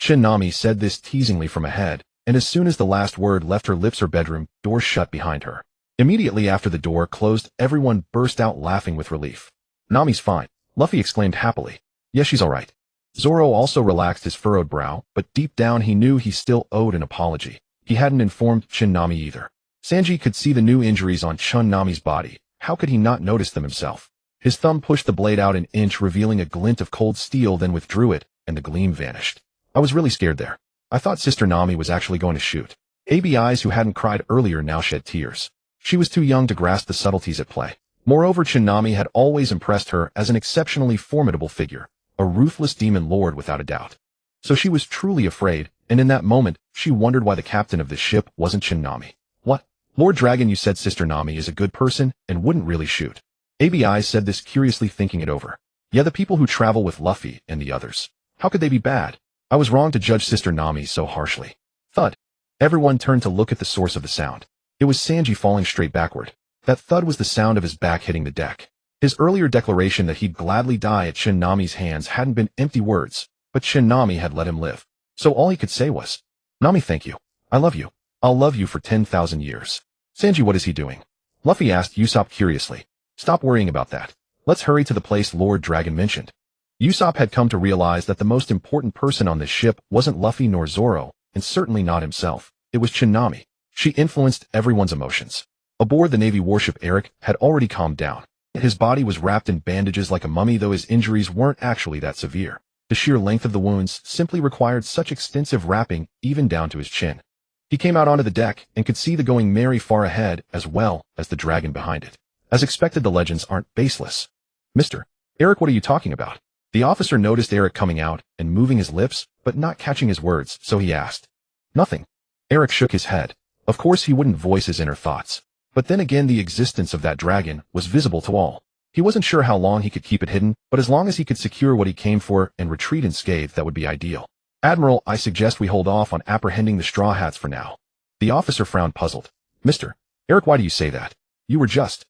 Nami said this teasingly from ahead, and as soon as the last word left her lips, her bedroom door shut behind her. Immediately after the door closed, everyone burst out laughing with relief. "Nami's fine," Luffy exclaimed happily. "Yes, she's all right." Zoro also relaxed his furrowed brow, but deep down he knew he still owed an apology. He hadn't informed Nami either. Sanji could see the new injuries on Nami's body. How could he not notice them himself? His thumb pushed the blade out an inch, revealing a glint of cold steel, then withdrew it, and the gleam vanished. "I was really scared there. I thought Sister Nami was actually going to shoot." Abi's, who hadn't cried earlier, now shed tears. She was too young to grasp the subtleties at play. Moreover, Nami had always impressed her as an exceptionally formidable figure, a ruthless demon lord without a doubt. So she was truly afraid, and in that moment, she wondered why the captain of this ship wasn't Nami. "What? Lord Dragon, you said Sister Nami is a good person and wouldn't really shoot." Abi said this, curiously thinking it over. "Yeah, the people who travel with Luffy and the others. How could they be bad? I was wrong to judge Sister Nami so harshly." Thud. Everyone turned to look at the source of the sound. It was Sanji falling straight backward. That thud was the sound of his back hitting the deck. His earlier declaration that he'd gladly die at Nami's hands hadn't been empty words, but Nami had let him live. So all he could say was, "Nami, thank you. I love you. I'll love you for 10,000 years. "Sanji, what is he doing?" Luffy asked Usopp curiously. "Stop worrying about that. Let's hurry to the place Lord Dragon mentioned." Usopp had come to realize that the most important person on this ship wasn't Luffy nor Zoro, and certainly not himself. It was Nami. She influenced everyone's emotions. Aboard the Navy warship, Eric had already calmed down. His body was wrapped in bandages like a mummy, though his injuries weren't actually that severe. The sheer length of the wounds simply required such extensive wrapping, even down to his chin. He came out onto the deck and could see the going merry far ahead, as well as the dragon behind it. As expected, the legends aren't baseless. "Mr. Eric, what are you talking about?" The officer noticed Eric coming out and moving his lips, but not catching his words, so he asked. "Nothing." Eric shook his head. Of course he wouldn't voice his inner thoughts. But then again, the existence of that dragon was visible to all. He wasn't sure how long he could keep it hidden, but as long as he could secure what he came for and retreat unscathed, that would be ideal. "Admiral, I suggest we hold off on apprehending the Straw Hats for now." The officer frowned, puzzled. "Mr. Eric, why do you say that? You were just—"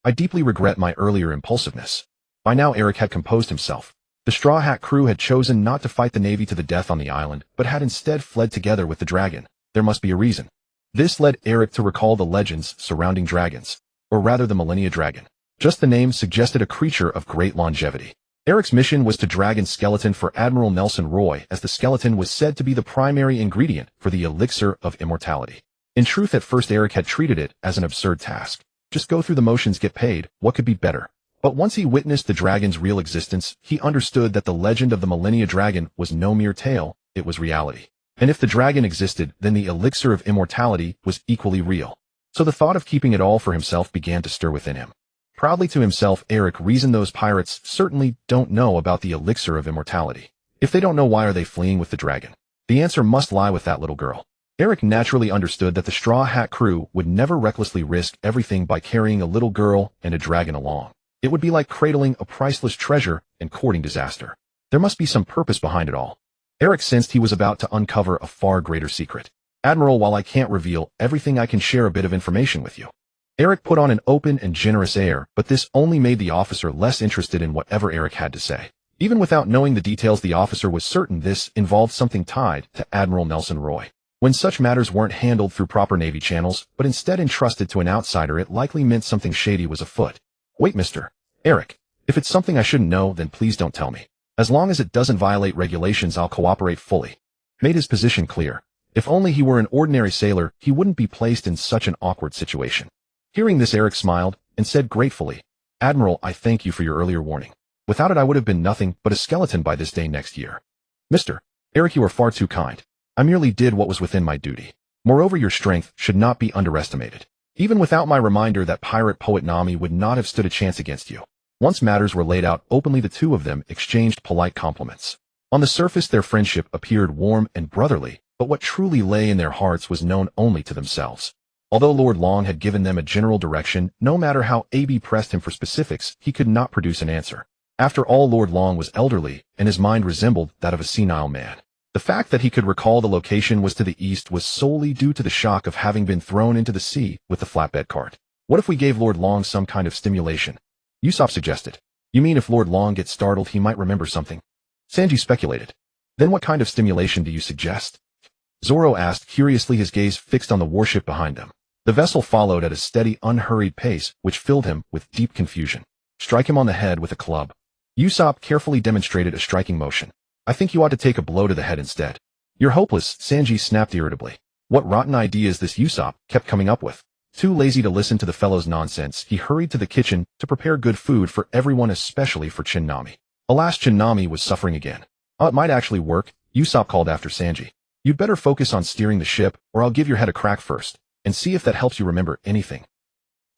"I deeply regret my earlier impulsiveness." By now Eric had composed himself. The Straw Hat crew had chosen not to fight the Navy to the death on the island, but had instead fled together with the dragon. There must be a reason. This led Eric to recall the legends surrounding dragons, or rather the Millennia Dragon. Just the name suggested a creature of great longevity. Eric's mission was to drag a skeleton for Admiral Nelson Roy, as the skeleton was said to be the primary ingredient for the elixir of immortality. In truth, at first Eric had treated it as an absurd task. Just go through the motions, get paid, what could be better? But once he witnessed the dragon's real existence, he understood that the legend of the Millennia Dragon was no mere tale, it was reality. And if the dragon existed, then the elixir of immortality was equally real. So the thought of keeping it all for himself began to stir within him. Proudly to himself, Eric reasoned, those pirates certainly don't know about the elixir of immortality. If they don't know, why are they fleeing with the dragon? The answer must lie with that little girl. Eric naturally understood that the Straw Hat crew would never recklessly risk everything by carrying a little girl and a dragon along. It would be like cradling a priceless treasure and courting disaster. There must be some purpose behind it all. Eric sensed he was about to uncover a far greater secret. Admiral, while I can't reveal everything, I can share a bit of information with you. Eric put on an open and generous air, but this only made the officer less interested in whatever Eric had to say. Even without knowing the details, the officer was certain this involved something tied to Admiral Nelson Roy. When such matters weren't handled through proper Navy channels, but instead entrusted to an outsider, it likely meant something shady was afoot. Wait, Mr. Eric. If it's something I shouldn't know, then please don't tell me. As long as it doesn't violate regulations, I'll cooperate fully. Made his position clear. If only he were an ordinary sailor, he wouldn't be placed in such an awkward situation. Hearing this, Eric smiled and said gratefully, Admiral, I thank you for your earlier warning. Without it, I would have been nothing but a skeleton by this day next year. Mr. Eric, you are far too kind. I merely did what was within my duty. Moreover, your strength should not be underestimated. Even without my reminder that pirate poet Nami would not have stood a chance against you. Once matters were laid out openly, the two of them exchanged polite compliments. On the surface, their friendship appeared warm and brotherly, but what truly lay in their hearts was known only to themselves. Although Lord Long had given them a general direction, no matter how AB pressed him for specifics, he could not produce an answer. After all, Lord Long was elderly, and his mind resembled that of a senile man. The fact that he could recall the location was to the east was solely due to the shock of having been thrown into the sea with the flatbed cart. What if we gave Lord Long some kind of stimulation? Usopp suggested. You mean if Lord Long gets startled, he might remember something? Sanji speculated. Then what kind of stimulation do you suggest? Zoro asked curiously, his gaze fixed on the warship behind them. The vessel followed at a steady, unhurried pace, which filled him with deep confusion. Strike him on the head with a club. Usopp carefully demonstrated a striking motion. I think you ought to take a blow to the head instead. You're hopeless, Sanji snapped irritably. What rotten ideas this Usopp kept coming up with. Too lazy to listen to the fellow's nonsense, he hurried to the kitchen to prepare good food for everyone, especially for Chin Nami. Alas, Chin Nami was suffering again. Oh, it might actually work, Usopp called after Sanji. You'd better focus on steering the ship, or I'll give your head a crack first, and see if that helps you remember anything.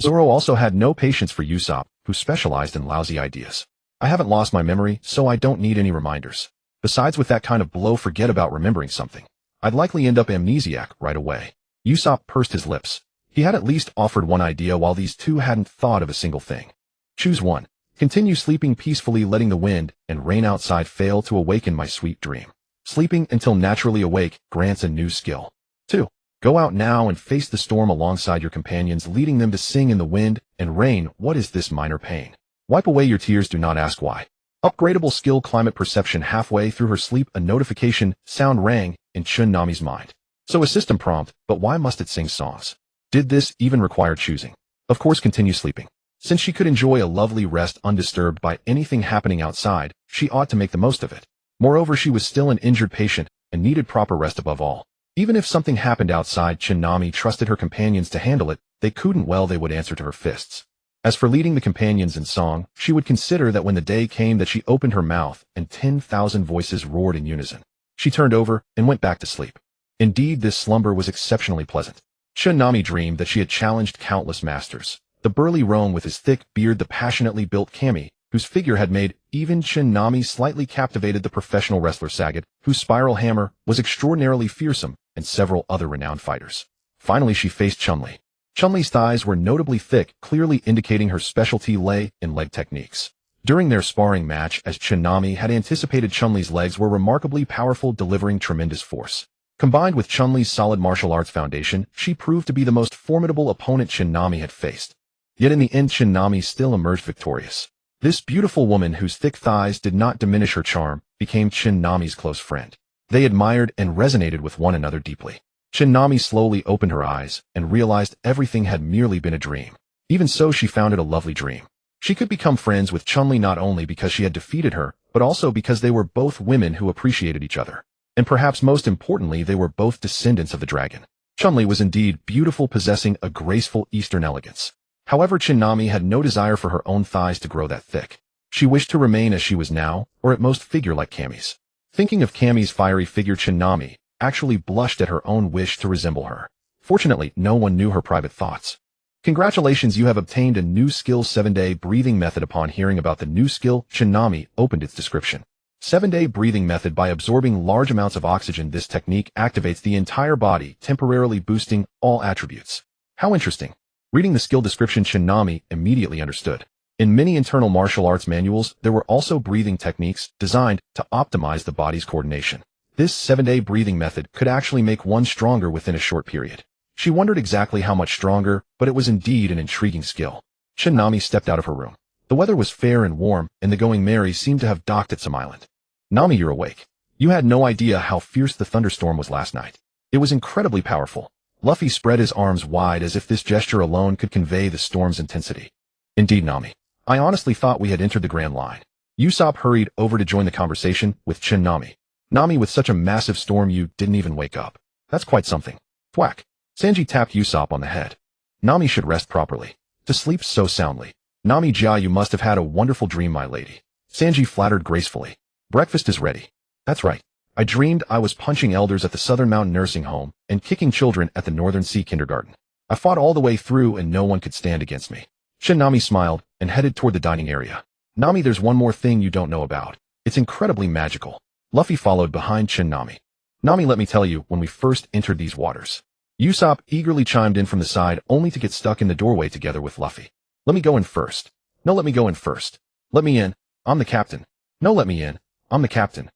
Zoro also had no patience for Usopp, who specialized in lousy ideas. I haven't lost my memory, so I don't need any reminders. Besides, with that kind of blow, forget about remembering something. I'd likely end up amnesiac right away. Usopp pursed his lips. He had at least offered one idea, while these two hadn't thought of a single thing. Choose one. Continue sleeping peacefully, letting the wind and rain outside fail to awaken my sweet dream. Sleeping until naturally awake grants a new skill. 2. Go out now and face the storm alongside your companions, leading them to sing in the wind and rain. What is this minor pain? Wipe away your tears, do not ask why. Upgradable skill, climate perception. Halfway through her sleep, a notification sound rang in Chun Nami's mind. So a system prompt, but why must it sing songs? Did this even require choosing? Of course, continue sleeping. Since she could enjoy a lovely rest undisturbed by anything happening outside, she ought to make the most of it. Moreover, she was still an injured patient and needed proper rest above all. Even if something happened outside, Chin Nami trusted her companions to handle it. They couldn't, well, they would answer to her fists. As for leading the companions in song, she would consider that when the day came that she opened her mouth and 10,000 voices roared in unison. She turned over and went back to sleep. Indeed, this slumber was exceptionally pleasant. Chun Nami dreamed that she had challenged countless masters. The burly roan with his thick beard, the passionately built Kami, whose figure had made even Chin Nami slightly captivated, the professional wrestler Sagat, whose spiral hammer was extraordinarily fearsome, and several other renowned fighters. Finally, she faced Chun-Li. Chun-Li's thighs were notably thick, clearly indicating her specialty lay in leg techniques. During their sparring match, as Chin Nami had anticipated, Chun-Li's legs were remarkably powerful, delivering tremendous force. Combined with Chun-Li's solid martial arts foundation, she proved to be the most formidable opponent Chin Nami had faced. Yet in the end, Chin Nami still emerged victorious. This beautiful woman, whose thick thighs did not diminish her charm, became Chin Nami's close friend. They admired and resonated with one another deeply. Chin Nami slowly opened her eyes and realized everything had merely been a dream. Even so, she found it a lovely dream. She could become friends with Chun-Li not only because she had defeated her, but also because they were both women who appreciated each other. And perhaps most importantly, they were both descendants of the dragon. Chun-Li was indeed beautiful, possessing a graceful Eastern elegance. However, Chin Nami had no desire for her own thighs to grow that thick. She wished to remain as she was now, or at most figure like Kami's. Thinking of Kami's fiery figure, Chin Nami actually blushed at her own wish to resemble her. Fortunately, no one knew her private thoughts. Congratulations, you have obtained a new skill, 7-day breathing method. Upon hearing about the new skill, Chin Nami opened its description. 7-day breathing method. By absorbing large amounts of oxygen, this technique activates the entire body, temporarily boosting all attributes. How interesting. Reading the skill description, Nami immediately understood. In many internal martial arts manuals, there were also breathing techniques designed to optimize the body's coordination. This 7-day breathing method could actually make one stronger within a short period. She wondered exactly how much stronger, but it was indeed an intriguing skill. Nami stepped out of her room. The weather was fair and warm, and the Going Merry seemed to have docked at some island. Nami, you're awake. You had no idea how fierce the thunderstorm was last night. It was incredibly powerful. Luffy spread his arms wide as if this gesture alone could convey the storm's intensity. Indeed, Nami. I honestly thought we had entered the Grand Line. Usopp hurried over to join the conversation with Nami. Nami, with such a massive storm you didn't even wake up. That's quite something. Thwack. Sanji tapped Usopp on the head. Nami should rest properly. To sleep so soundly. Nami Chiha, you must have had a wonderful dream, my lady. Sanji flattered gracefully. Breakfast is ready. That's right. I dreamed I was punching elders at the Southern Mountain Nursing Home and kicking children at the Northern Sea Kindergarten. I fought all the way through and no one could stand against me. Nami smiled and headed toward the dining area. Nami, there's one more thing you don't know about. It's incredibly magical. Luffy followed behind Nami. Nami, let me tell you, when we first entered these waters. Usopp eagerly chimed in from the side, only to get stuck in the doorway together with Luffy. Let me go in first. No, let me go in first. Let me in. I'm the captain. No, let me in. I'm the captain.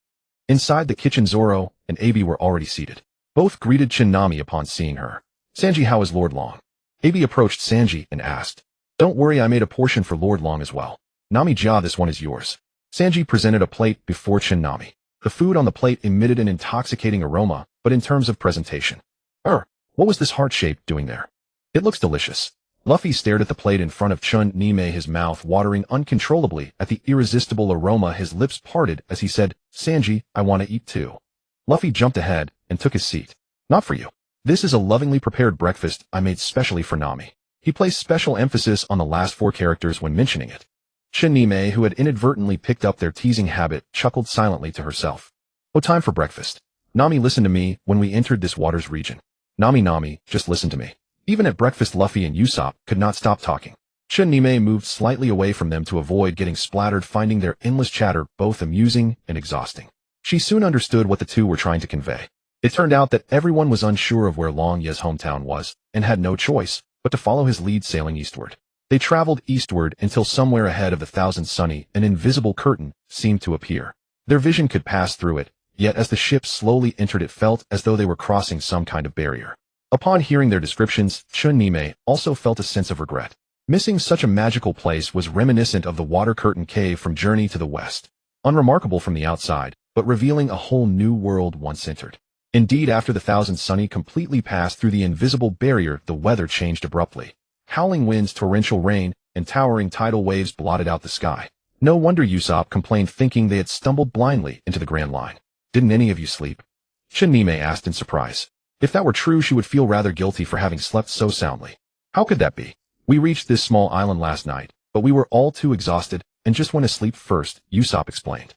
Inside the kitchen, Zoro and Abi were already seated. Both greeted Nami upon seeing her. Sanji, how is Lord Long? Abi approached Sanji and asked. Don't worry, I made a portion for Lord Long as well. Nami Chiha, this one is yours. Sanji presented a plate before Nami. The food on the plate emitted an intoxicating aroma, but in terms of presentation. What was this heart shape doing there? It looks delicious. Luffy stared at the plate in front of Nami, his mouth watering uncontrollably at the irresistible aroma. His lips parted as he said, Sanji, I want to eat too. Luffy jumped ahead and took his seat. Not for you. This is a lovingly prepared breakfast I made specially for Nami. He placed special emphasis on the last 4 characters when mentioning it. Nami, who had inadvertently picked up their teasing habit, chuckled silently to herself. Oh, time for breakfast. Nami, listen to me. When we entered this waters region. Nami, just listen to me. Even at breakfast, Luffy and Usopp could not stop talking. Nami moved slightly away from them to avoid getting splattered, finding their endless chatter both amusing and exhausting. She soon understood what the two were trying to convey. It turned out that everyone was unsure of where Long Ye's hometown was, and had no choice but to follow his lead, sailing eastward. They traveled eastward until somewhere ahead of the Thousand Sunny, an invisible curtain seemed to appear. Their vision could pass through it, yet as the ship slowly entered it felt as though they were crossing some kind of barrier. Upon hearing their descriptions, Nami also felt a sense of regret. Missing such a magical place was reminiscent of the Water Curtain Cave from Journey to the West. Unremarkable from the outside, but revealing a whole new world once entered. Indeed, after the Thousand Sunny completely passed through the invisible barrier, the weather changed abruptly. Howling winds, torrential rain, and towering tidal waves blotted out the sky. No wonder Usopp complained, thinking they had stumbled blindly into the Grand Line. Didn't any of you sleep? Nami asked in surprise. If that were true, she would feel rather guilty for having slept so soundly. How could that be? We reached this small island last night, but we were all too exhausted and just went to sleep first, Usopp explained.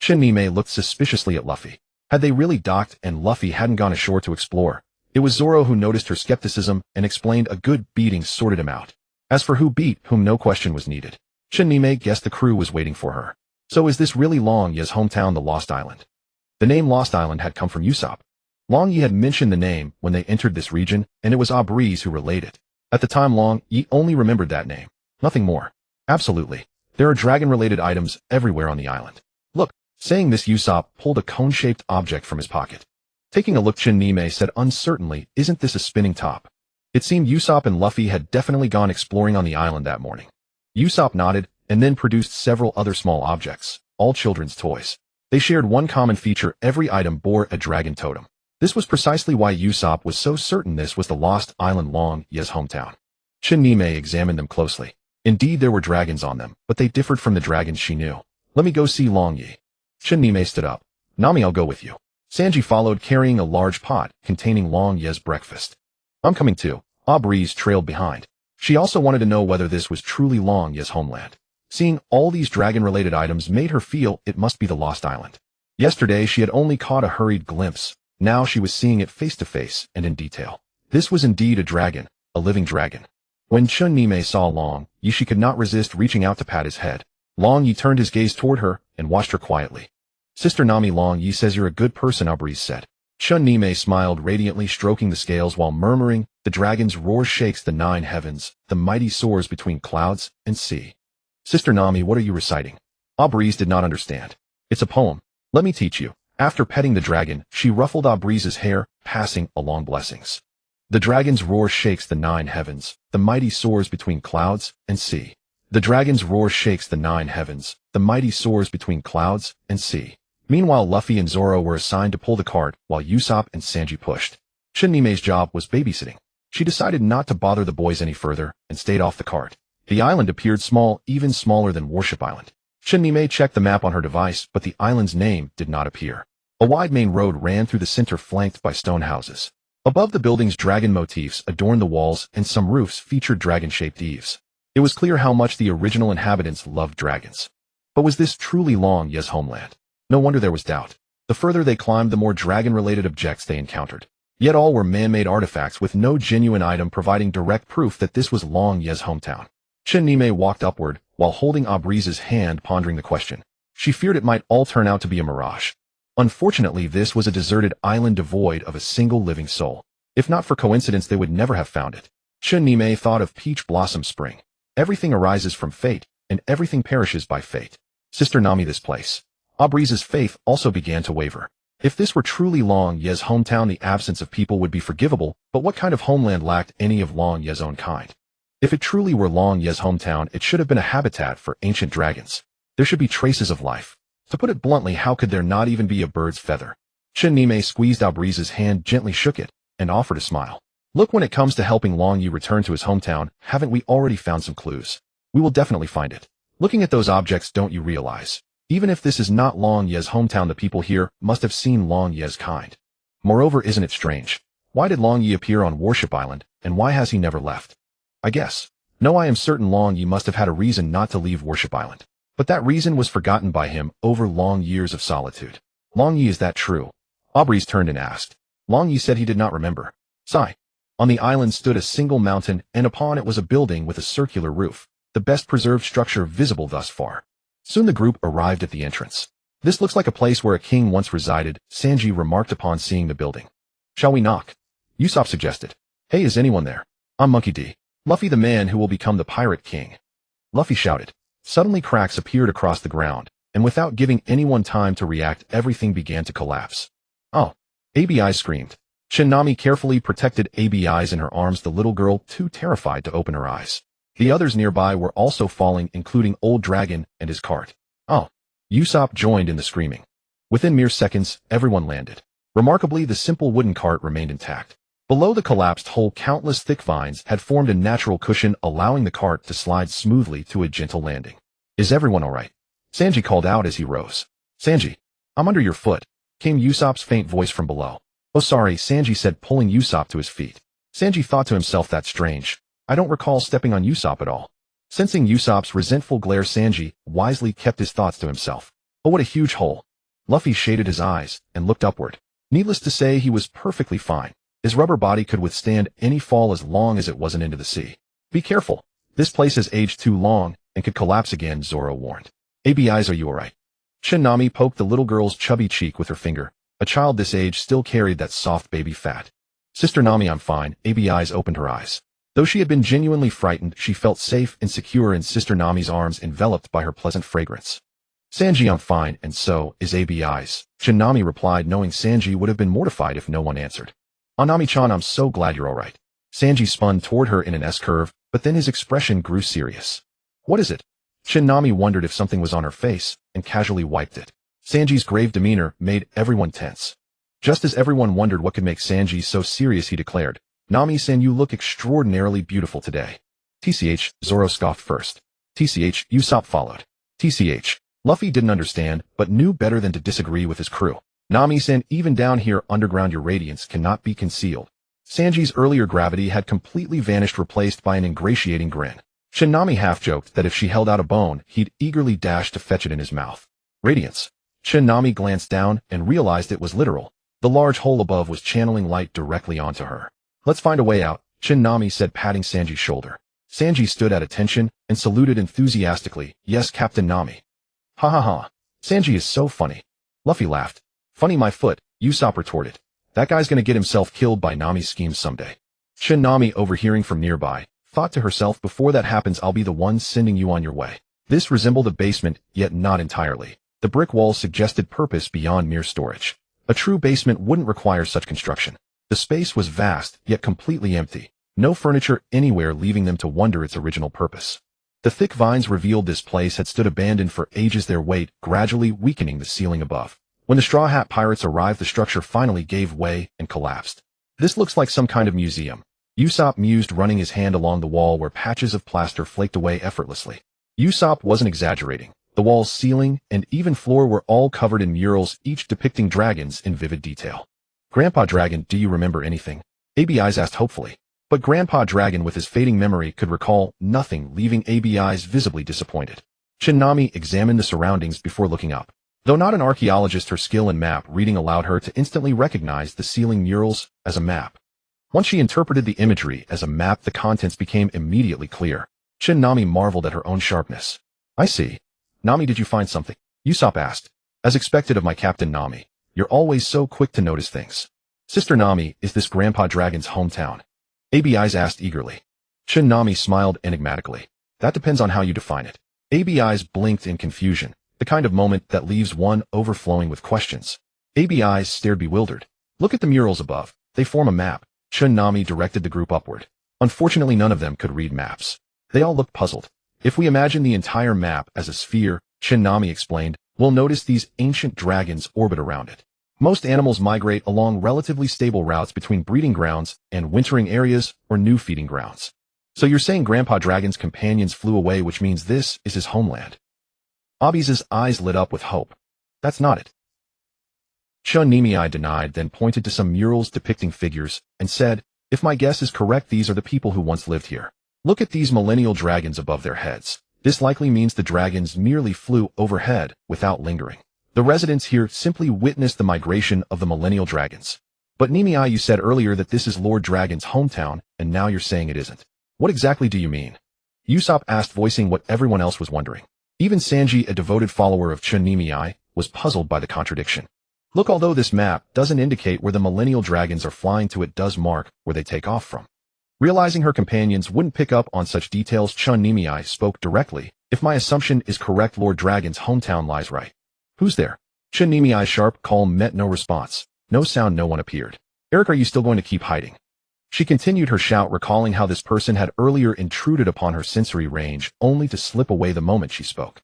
Nami looked suspiciously at Luffy. Had they really docked and Luffy hadn't gone ashore to explore? It was Zoro who noticed her skepticism and explained a good beating sorted him out. As for who beat whom, no question was needed. Nami guessed the crew was waiting for her. So is this really Long Ye's hometown, the Lost Island? The name Lost Island had come from Usopp. Long Ye had mentioned the name when they entered this region, and it was Breeze who relayed it. At the time, Long Ye only remembered that name. Nothing more. Absolutely. There are dragon-related items everywhere on the island. Look. Saying this, Usopp pulled a cone-shaped object from his pocket. Taking a look, Nami said uncertainly, isn't this a spinning top? It seemed Usopp and Luffy had definitely gone exploring on the island that morning. Usopp nodded, and then produced several other small objects, all children's toys. They shared one common feature: every item bore a dragon totem. This was precisely why Usopp was so certain this was the Lost Island, Long Ye's hometown. Nami examined them closely. Indeed, there were dragons on them, but they differed from the dragons she knew. Let me go see Long Ye. Nami stood up. Nami, I'll go with you. Sanji followed, carrying a large pot containing Long Ye's breakfast. I'm coming too. Breeze trailed behind. She also wanted to know whether this was truly Long Ye's homeland. Seeing all these dragon-related items made her feel it must be the Lost Island. Yesterday, she had only caught a hurried glimpse. Now she was seeing it face to face and in detail. This was indeed a dragon, a living dragon. When Nami saw Long Ye, she could not resist reaching out to pat his head. Long Ye turned his gaze toward her and watched her quietly. Sister Nami Long Yi says you're a good person, Abreeze said. Chun Nime smiled radiantly, stroking the scales while murmuring, the dragon's roar shakes the 9 heavens, the mighty soars between clouds and sea. Sister Nami, what are you reciting? Abreeze did not understand. It's a poem. Let me teach you. After petting the dragon, she ruffled Abreeze's hair, passing along blessings. The dragon's roar shakes the 9 heavens, the mighty soars between clouds and sea. The dragon's roar shakes the 9 heavens, the mighty soars between clouds and sea. Meanwhile, Luffy and Zoro were assigned to pull the cart, while Usopp and Sanji pushed. Chun Nime's job was babysitting. She decided not to bother the boys any further, and stayed off the cart. The island appeared small, even smaller than Warship Island. Chun Nime checked the map on her device, but the island's name did not appear. A wide main road ran through the center, flanked by stone houses. Above the buildings, dragon motifs adorned the walls, and some roofs featured dragon-shaped eaves. It was clear how much the original inhabitants loved dragons. But was this truly Long Ye's homeland? No wonder there was doubt. The further they climbed, the more dragon-related objects they encountered. Yet all were man-made artifacts with no genuine item providing direct proof that this was Long Ye's hometown. Chun Nime walked upward, while holding Abreeze's hand, pondering the question. She feared it might all turn out to be a mirage. Unfortunately, this was a deserted island devoid of a single living soul. If not for coincidence, they would never have found it. Chun Nime thought of Peach Blossom Spring. Everything arises from fate, and everything perishes by fate. Sister Nami, this place. Abreeze's faith also began to waver. If this were truly Long Ye's hometown, the absence of people would be forgivable, but what kind of homeland lacked any of Long Ye's own kind? If it truly were Long Ye's hometown, it should have been a habitat for ancient dragons. There should be traces of life. To put it bluntly, how could there not even be a bird's feather? Chun Nime squeezed Abreeze's hand, gently shook it, and offered a smile. Look, when it comes to helping Long Ye return to his hometown, haven't we already found some clues? We will definitely find it. Looking at those objects, don't you realize? Even if this is not Long Ye's hometown, the people here must have seen Long Ye's kind. Moreover, isn't it strange? Why did Long Ye appear on Warship Island, and why has he never left? I guess. No, I am certain Long Ye must have had a reason not to leave Warship Island. But that reason was forgotten by him over long years of solitude. Long Ye, is that true? Abreeze turned and asked. Long Ye said he did not remember. Sigh. On the island stood a single mountain, and upon it was a building with a circular roof, the best preserved structure visible thus far. Soon the group arrived at the entrance. This looks like a place where a king once resided, Sanji remarked upon seeing the building. Shall we knock? Usopp suggested. Hey, is anyone there? I'm Monkey D. Luffy, the man who will become the Pirate King. Luffy shouted. Suddenly cracks appeared across the ground, and without giving anyone time to react, everything began to collapse. Oh! ABI screamed. Chun Nami carefully protected ABI's in her arms, the little girl too terrified to open her eyes. The others nearby were also falling, including Old Dragon and his cart. Oh! Usopp joined in the screaming. Within mere seconds, everyone landed. Remarkably, the simple wooden cart remained intact. Below the collapsed hole, countless thick vines had formed a natural cushion, allowing the cart to slide smoothly to a gentle landing. Is everyone all right? Sanji called out as he rose. Sanji, I'm under your foot, came Usopp's faint voice from below. Oh, sorry, Sanji said, pulling Usopp to his feet. Sanji thought to himself, that's strange. I don't recall stepping on Usopp at all. Sensing Usopp's resentful glare, Sanji wisely kept his thoughts to himself. Oh, what a huge hole. Luffy shaded his eyes and looked upward. Needless to say, he was perfectly fine. His rubber body could withstand any fall as long as it wasn't into the sea. Be careful. This place has aged too long and could collapse again, Zoro warned. ABI's, are you alright? Chun Nami poked the little girl's chubby cheek with her finger. A child this age still carried that soft baby fat. Sister Nami, I'm fine. ABI's opened her eyes. Though she had been genuinely frightened, she felt safe and secure in Sister Nami's arms, enveloped by her pleasant fragrance. Sanji, I'm fine, and so is ABI's. Chun Nami replied, knowing Sanji would have been mortified if no one answered. Nami-chan, I'm so glad you're alright. Sanji spun toward her in an S-curve, but then his expression grew serious. What is it? Chun Nami wondered if something was on her face, and casually wiped it. Sanji's grave demeanor made everyone tense. Just as everyone wondered what could make Sanji so serious, he declared, Nami-san, you look extraordinarily beautiful today. TCH, Zoro scoffed first. TCH, Usopp followed. TCH, Luffy didn't understand, but knew better than to disagree with his crew. Nami-san, even down here underground your radiance cannot be concealed. Sanji's earlier gravity had completely vanished, replaced by an ingratiating grin. Chun Nami half-joked that if she held out a bone, he'd eagerly dash to fetch it in his mouth. Radiance. Chun Nami glanced down and realized it was literal. The large hole above was channeling light directly onto her. Let's find a way out, Chun Nami said, patting Sanji's shoulder. Sanji stood at attention and saluted enthusiastically. Yes, Captain Nami. Ha ha ha. Sanji is so funny. Luffy laughed. Funny my foot, Usopp retorted. That guy's gonna get himself killed by Nami's schemes someday. Nami, overhearing from nearby, thought to herself, before that happens I'll be the one sending you on your way. This resembled a basement, yet not entirely. The brick walls suggested purpose beyond mere storage. A true basement wouldn't require such construction. The space was vast, yet completely empty. No furniture anywhere, leaving them to wonder its original purpose. The thick vines revealed this place had stood abandoned for ages, their weight gradually weakening the ceiling above. When the Straw Hat Pirates arrived, the structure finally gave way and collapsed. This looks like some kind of museum, Usopp mused, running his hand along the wall where patches of plaster flaked away effortlessly. Usopp wasn't exaggerating. The walls, ceiling, and even floor were all covered in murals, each depicting dragons in vivid detail. Grandpa Dragon, do you remember anything? ABI's asked hopefully. But Grandpa Dragon, with his fading memory, could recall nothing, leaving ABI's visibly disappointed. Nami examined the surroundings before looking up. Though not an archaeologist, her skill in map reading allowed her to instantly recognize the ceiling murals as a map. Once she interpreted the imagery as a map, the contents became immediately clear. Nami marveled at her own sharpness. I see. Nami, did you find something? Usopp asked. As expected of my captain Nami, you're always so quick to notice things. Sister Nami, is this Grandpa Dragon's hometown? ABI's asked eagerly. Nami smiled enigmatically. That depends on how you define it. ABI's blinked in confusion, the kind of moment that leaves one overflowing with questions. ABI's stared bewildered. Look at the murals above. They form a map. Nami directed the group upward. Unfortunately, none of them could read maps. They all looked puzzled. If we imagine the entire map as a sphere, Nami explained, we'll notice these ancient dragons orbit around it. Most animals migrate along relatively stable routes between breeding grounds and wintering areas or new feeding grounds. So you're saying Grandpa Dragon's companions flew away, which means this is his homeland. Abi's eyes lit up with hope. That's not it. Nami denied, then pointed to some murals depicting figures, and said, if my guess is correct, these are the people who once lived here. Look at these millennial dragons above their heads. This likely means the dragons merely flew overhead without lingering. The residents here simply witnessed the migration of the millennial dragons. But Nami, you said earlier that this is Lord Dragon's hometown, and now you're saying it isn't. What exactly do you mean? Usopp asked, voicing what everyone else was wondering. Even Sanji, a devoted follower of Nami, was puzzled by the contradiction. Look, although this map doesn't indicate where the millennial dragons are flying to, it does mark where they take off from. Realizing her companions wouldn't pick up on such details, Nami spoke directly. If my assumption is correct, Lord Dragon's hometown lies right. Who's there? Nami's sharp call met no response. No sound, no one appeared. Eric, are you still going to keep hiding? She continued her shout, recalling how this person had earlier intruded upon her sensory range, only to slip away the moment she spoke.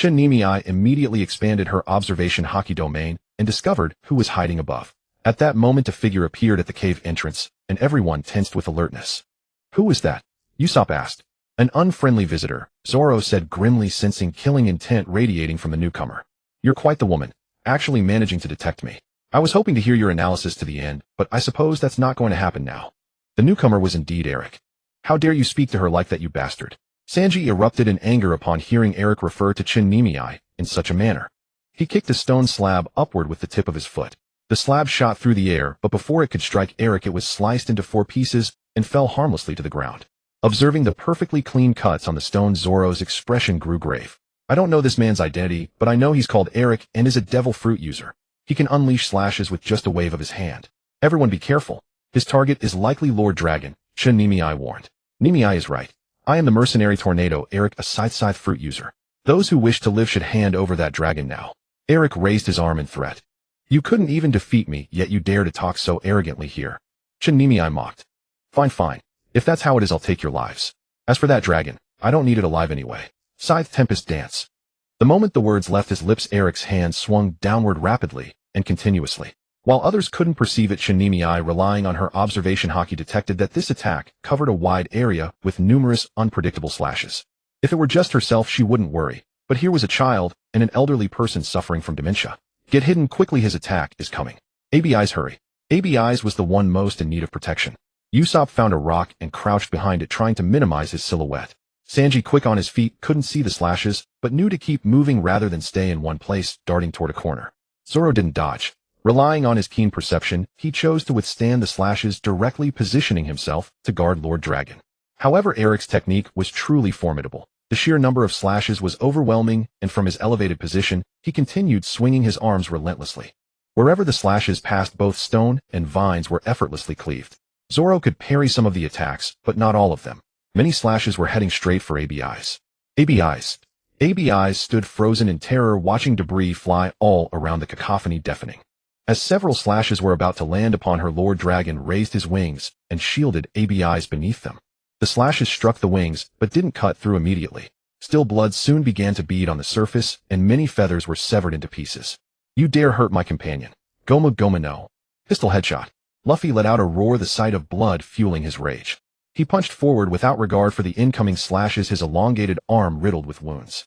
Nami immediately expanded her observation haki domain and discovered who was hiding above. At that moment, a figure appeared at the cave entrance, and everyone tensed with alertness. Who was that? Usopp asked. An unfriendly visitor, Zoro said grimly, sensing killing intent radiating from the newcomer. You're quite the woman, actually managing to detect me. I was hoping to hear your analysis to the end, but I suppose that's not going to happen now. The newcomer was indeed Eric. How dare you speak to her like that, you bastard? Sanji erupted in anger upon hearing Eric refer to Nami in such a manner. He kicked a stone slab upward with the tip of his foot. The slab shot through the air, but before it could strike Eric, it was sliced into 4 pieces and fell harmlessly to the ground. Observing the perfectly clean cuts on the stone, Zoro's expression grew grave. I don't know this man's identity, but I know he's called Eric and is a devil fruit user. He can unleash slashes with just a wave of his hand. Everyone be careful. His target is likely Lord Dragon, Nami warned. Nami is right. I am the mercenary tornado, Eric, a scythe fruit user. Those who wish to live should hand over that dragon now. Eric raised his arm in threat. You couldn't even defeat me, yet you dare to talk so arrogantly here. Nami mocked. Fine. If that's how it is, I'll take your lives. As for that dragon, I don't need it alive anyway. Scythe Tempest Dance. The moment the words left his lips, Eric's hand swung downward rapidly and continuously. While others couldn't perceive it, Nami, relying on her observation haki, detected that this attack covered a wide area with numerous unpredictable slashes. If it were just herself, she wouldn't worry, but here was a child and an elderly person suffering from dementia. Get hidden quickly, his attack is coming. ABI's hurry. ABI's was the one most in need of protection. Usopp found a rock and crouched behind it, trying to minimize his silhouette. Sanji, quick on his feet, couldn't see the slashes, but knew to keep moving rather than stay in one place, darting toward a corner. Zoro didn't dodge. Relying on his keen perception, he chose to withstand the slashes, directly positioning himself to guard Lord Dragon. However, Eric's technique was truly formidable. The sheer number of slashes was overwhelming, and from his elevated position, he continued swinging his arms relentlessly. Wherever the slashes passed, both stone and vines were effortlessly cleaved. Zoro could parry some of the attacks, but not all of them. Many slashes were heading straight for ABIs. ABIs stood frozen in terror, watching debris fly all around, the cacophony deafening. As several slashes were about to land upon her, Lord Dragon raised his wings and shielded ABIs beneath them. The slashes struck the wings, but didn't cut through immediately. Still, blood soon began to bead on the surface, and many feathers were severed into pieces. You dare hurt my companion. Goma Goma no. Pistol headshot. Luffy let out a roar, the sight of blood fueling his rage. He punched forward without regard for the incoming slashes, his elongated arm riddled with wounds.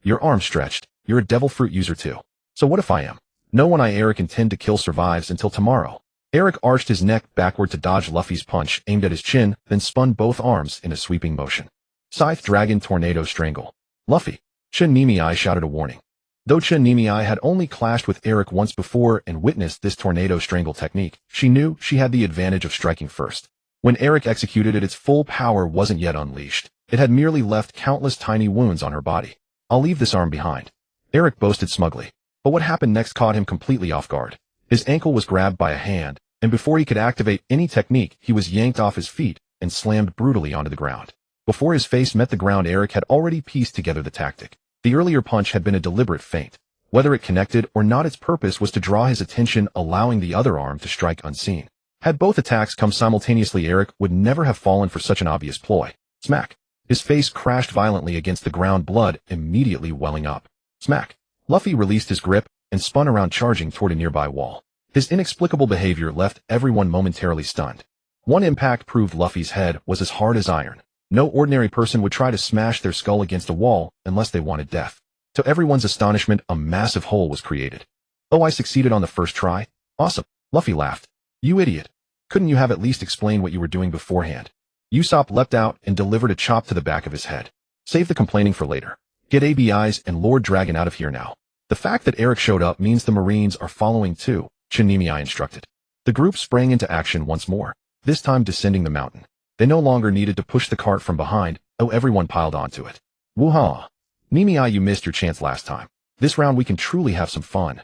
Your arm stretched. You're a devil fruit user too. So what if I am? No one I, Eric, intend to kill survives until tomorrow. Eric arched his neck backward to dodge Luffy's punch, aimed at his chin, then spun both arms in a sweeping motion. Scythe Dragon Tornado Strangle. Luffy. Chinmimi shouted a warning. Though Chinmimi had only clashed with Eric once before and witnessed this tornado strangle technique, she knew she had the advantage of striking first. When Eric executed it, its full power wasn't yet unleashed. It had merely left countless tiny wounds on her body. I'll leave this arm behind, Eric boasted smugly. But what happened next caught him completely off guard. His ankle was grabbed by a hand, and before he could activate any technique, he was yanked off his feet and slammed brutally onto the ground. Before his face met the ground, Eric had already pieced together the tactic. The earlier punch had been a deliberate feint. Whether it connected or not, its purpose was to draw his attention, allowing the other arm to strike unseen. Had both attacks come simultaneously, Eric would never have fallen for such an obvious ploy. Smack. His face crashed violently against the ground, blood immediately welling up. Smack. Luffy released his grip and spun around, charging toward a nearby wall. His inexplicable behavior left everyone momentarily stunned. One impact proved Luffy's head was as hard as iron. No ordinary person would try to smash their skull against a wall unless they wanted death. To everyone's astonishment, a massive hole was created. Oh, I succeeded on the first try? Awesome. Luffy laughed. You idiot. Couldn't you have at least explained what you were doing beforehand? Usopp leapt out and delivered a chop to the back of his head. Save the complaining for later. Get ABIs and Lord Dragon out of here now. The fact that Eric showed up means the Marines are following too, Chinmimi instructed. The group sprang into action once more, this time descending the mountain. They no longer needed to push the cart from behind, everyone piled onto it. Woo-ha! Nimi, you missed your chance last time. This round we can truly have some fun.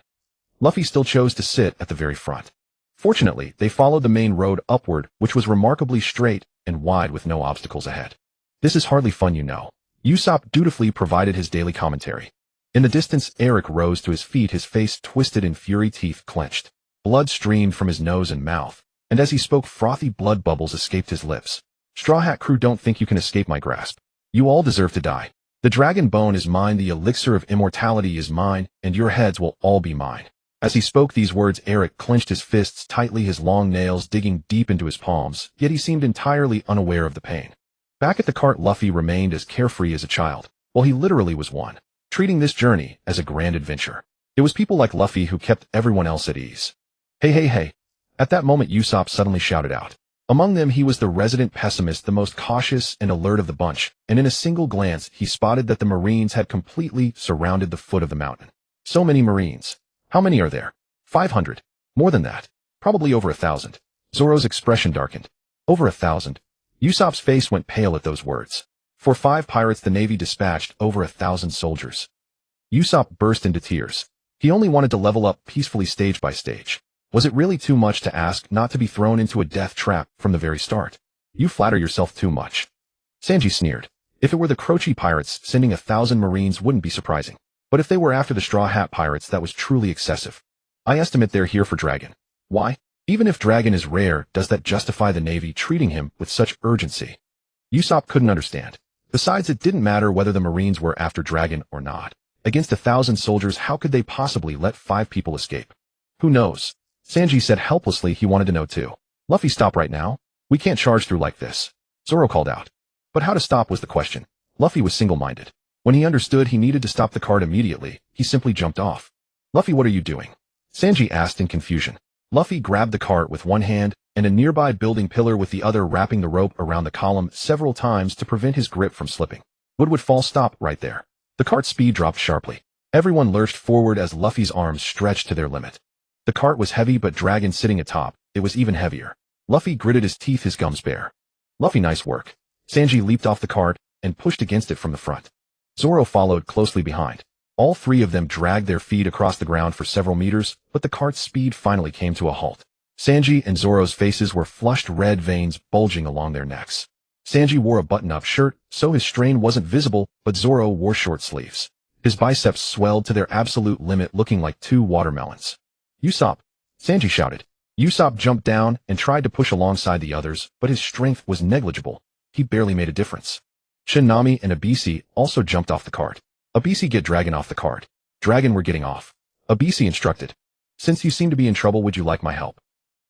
Luffy still chose to sit at the very front. Fortunately, they followed the main road upward, which was remarkably straight and wide with no obstacles ahead. This is hardly fun, you know. Usopp dutifully provided his daily commentary. In the distance, Eric rose to his feet, his face twisted in fury, teeth clenched. Blood streamed from his nose and mouth, and as he spoke, frothy blood bubbles escaped his lips. Straw Hat Crew, don't think you can escape my grasp. You all deserve to die. The dragon bone is mine, the elixir of immortality is mine, and your heads will all be mine. As he spoke these words, Eric clenched his fists tightly, his long nails digging deep into his palms, yet he seemed entirely unaware of the pain. Back at the cart, Luffy remained as carefree as a child. Well, he literally was one, treating this journey as a grand adventure. It was people like Luffy who kept everyone else at ease. Hey. At that moment, Usopp suddenly shouted out. Among them, he was the resident pessimist, the most cautious and alert of the bunch, and in a single glance, he spotted that the Marines had completely surrounded the foot of the mountain. So many Marines. How many are there? 500. More than that. Probably over 1,000. Zoro's expression darkened. Over 1,000. Usopp's face went pale at those words. For 5 pirates, the Navy dispatched over 1,000 soldiers. Usopp burst into tears. He only wanted to level up peacefully, stage by stage. Was it really too much to ask not to be thrown into a death trap from the very start? You flatter yourself too much. Sanji sneered. If it were the Croce pirates, sending 1,000 Marines wouldn't be surprising. But if they were after the Straw Hat pirates, that was truly excessive. I estimate they're here for Dragon. Why? Even if Dragon is rare, does that justify the Navy treating him with such urgency? Usopp couldn't understand. Besides, it didn't matter whether the Marines were after Dragon or not. Against 1,000 soldiers, how could they possibly let 5 people escape? Who knows? Sanji said helplessly. He wanted to know too. Luffy, stop right now. We can't charge through like this. Zoro called out. But how to stop was the question. Luffy was single-minded. When he understood he needed to stop the cart immediately, he simply jumped off. Luffy, what are you doing? Sanji asked in confusion. Luffy grabbed the cart with one hand and a nearby building pillar with the other, wrapping the rope around the column several times to prevent his grip from slipping. Wood would fall. Stop right there. The cart's speed dropped sharply. Everyone lurched forward as Luffy's arms stretched to their limit. The cart was heavy, but Dragon sitting atop, it was even heavier. Luffy gritted his teeth, his gums bare. Luffy, nice work. Sanji leaped off the cart and pushed against it from the front. Zoro followed closely behind. All three of them dragged their feet across the ground for several meters, but the cart's speed finally came to a halt. Sanji and Zoro's faces were flushed red veins bulging along their necks. Sanji wore a button-up shirt, so his strain wasn't visible, but Zoro wore short sleeves. His biceps swelled to their absolute limit, looking like two watermelons. "Usopp!" Sanji shouted. Usopp jumped down and tried to push alongside the others, but his strength was negligible. He barely made a difference. Nami and Abisi also jumped off the cart. Abisi, get Dragon off the cart. Dragon, we're getting off. Abisi instructed. Since you seem to be in trouble, would you like my help?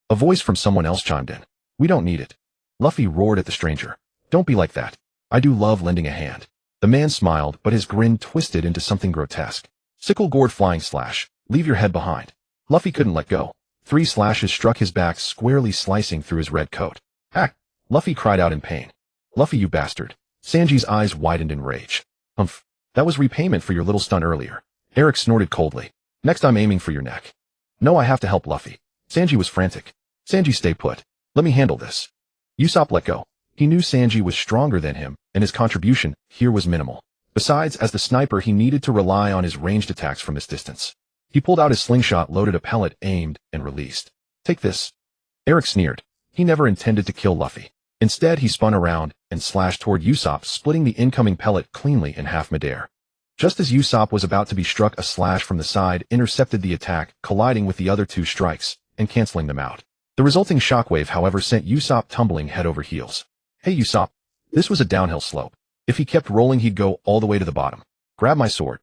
A voice from someone else chimed in. We don't need it. Luffy roared at the stranger. Don't be like that. I do love lending a hand. The man smiled, but his grin twisted into something grotesque. Sickle gourd flying slash. Leave your head behind. Luffy couldn't let go. 3 slashes struck his back, squarely slicing through his red coat. Ah! Luffy cried out in pain. Luffy, you bastard. Sanji's eyes widened in rage. Humph. That was repayment for your little stunt earlier. Eric snorted coldly. Next I'm aiming for your neck. No, I have to help Luffy. Sanji was frantic. Sanji, stay put. Let me handle this. Usopp let go. He knew Sanji was stronger than him, and his contribution here was minimal. Besides, as the sniper, he needed to rely on his ranged attacks from this distance. He pulled out his slingshot, loaded a pellet, aimed, and released. Take this. Eric sneered. He never intended to kill Luffy. Instead, he spun around and slashed toward Usopp, splitting the incoming pellet cleanly in half midair. Just as Usopp was about to be struck, a slash from the side intercepted the attack, colliding with the other 2 strikes and canceling them out. The resulting shockwave, however, sent Usopp tumbling head over heels. Hey Usopp. This was a downhill slope. If he kept rolling, he'd go all the way to the bottom. Grab my sword.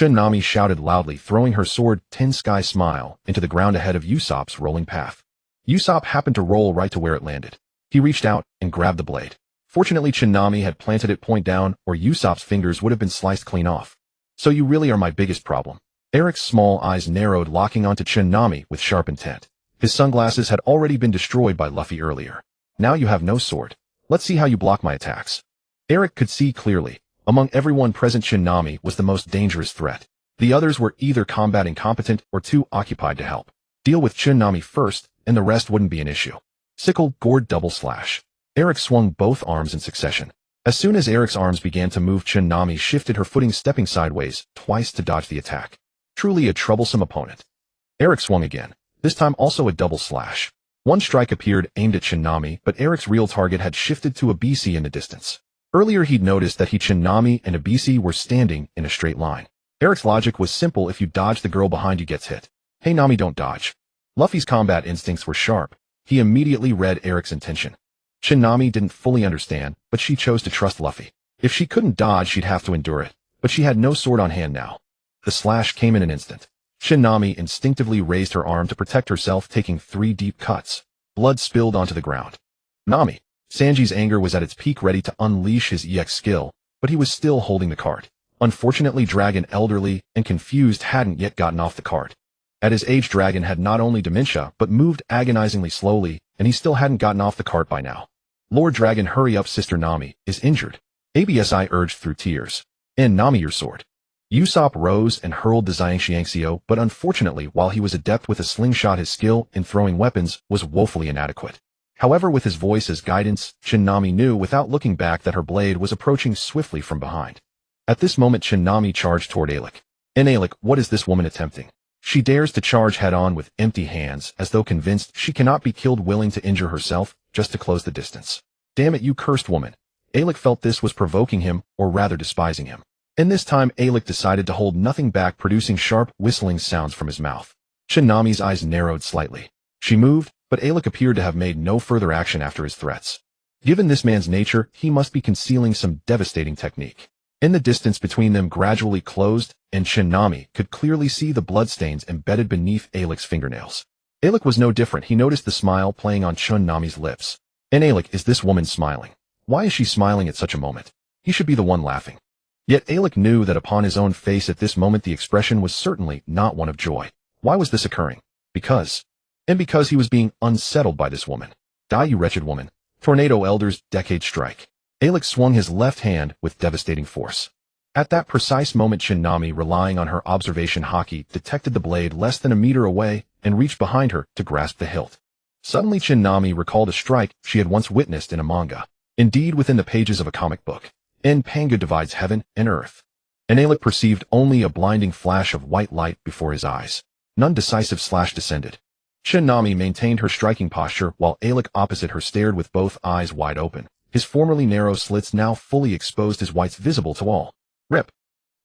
Nami shouted loudly, throwing her sword, Ten Sky Smile, into the ground ahead of Usopp's rolling path. Usopp happened to roll right to where it landed. He reached out and grabbed the blade. Fortunately, Nami had planted it point down, or Usopp's fingers would have been sliced clean off. So you really are my biggest problem. Eric's small eyes narrowed, locking onto Nami with sharp intent. His sunglasses had already been destroyed by Luffy earlier. Now you have no sword. Let's see how you block my attacks. Eric could see clearly. Among everyone present, Nami was the most dangerous threat. The others were either combat incompetent or too occupied to help. Deal with Nami first, and the rest wouldn't be an issue. Sickle gourd double slash. Eric swung both arms in succession. As soon as Eric's arms began to move, Nami shifted her footing, stepping sideways twice to dodge the attack. Truly a troublesome opponent. Eric swung again, this time also a double slash. One strike appeared aimed at Nami, but Eric's real target had shifted to Abisi in the distance. Earlier he'd noticed that Nami and Abisi were standing in a straight line. Eric's logic was simple: if you dodge, the girl behind you gets hit. Hey Nami, don't dodge. Luffy's combat instincts were sharp. He immediately read Eric's intention. Nami didn't fully understand, but she chose to trust Luffy. If she couldn't dodge, she'd have to endure it. But she had no sword on hand now. The slash came in an instant. Nami instinctively raised her arm to protect herself, taking 3 deep cuts. Blood spilled onto the ground. Nami. Sanji's anger was at its peak, ready to unleash his EX skill, but he was still holding the cart. Unfortunately, Dragon, elderly and confused, hadn't yet gotten off the cart. At his age, Dragon had not only dementia, but moved agonizingly slowly, and he still hadn't gotten off the cart by now. Lord Dragon, hurry up, Sister Nami is injured. Absi urged through tears. And Nami, your sword. Usopp rose and hurled the Xiangxiangxio, but unfortunately, while he was adept with a slingshot, his skill in throwing weapons was woefully inadequate. However, with his voice as guidance, Nami knew without looking back that her blade was approaching swiftly from behind. At this moment, Nami charged toward Alec. And Alec, what is this woman attempting? She dares to charge head-on with empty hands, as though convinced she cannot be killed, willing to injure herself just to close the distance. Damn it, you cursed woman. Alec felt this was provoking him, or rather despising him. And this time, Alec decided to hold nothing back, producing sharp, whistling sounds from his mouth. Nami's eyes narrowed slightly. She moved, but Alec appeared to have made no further action after his threats. Given this man's nature, he must be concealing some devastating technique. In the distance between them gradually closed, and Nami could clearly see the bloodstains embedded beneath Alec's fingernails. Alec was no different. He noticed the smile playing on Nami's lips. And Alec, is this woman smiling? Why is she smiling at such a moment? He should be the one laughing. Yet Alec knew that upon his own face at this moment the expression was certainly not one of joy. Why was this occurring? Because he was being unsettled by this woman. Die, you wretched woman. Tornado Elder's Decade Strike. Alec swung his left hand with devastating force. At that precise moment, Nami, relying on her observation haki, detected the blade less than a meter away and reached behind her to grasp the hilt. Suddenly, Nami recalled a strike she had once witnessed in a manga. Indeed, within the pages of a comic book. In Panga divides heaven and earth. And Alec perceived only a blinding flash of white light before his eyes. None decisive slash descended. Nami maintained her striking posture while Alec opposite her stared with both eyes wide open. His formerly narrow slits now fully exposed, his whites visible to all. Rip.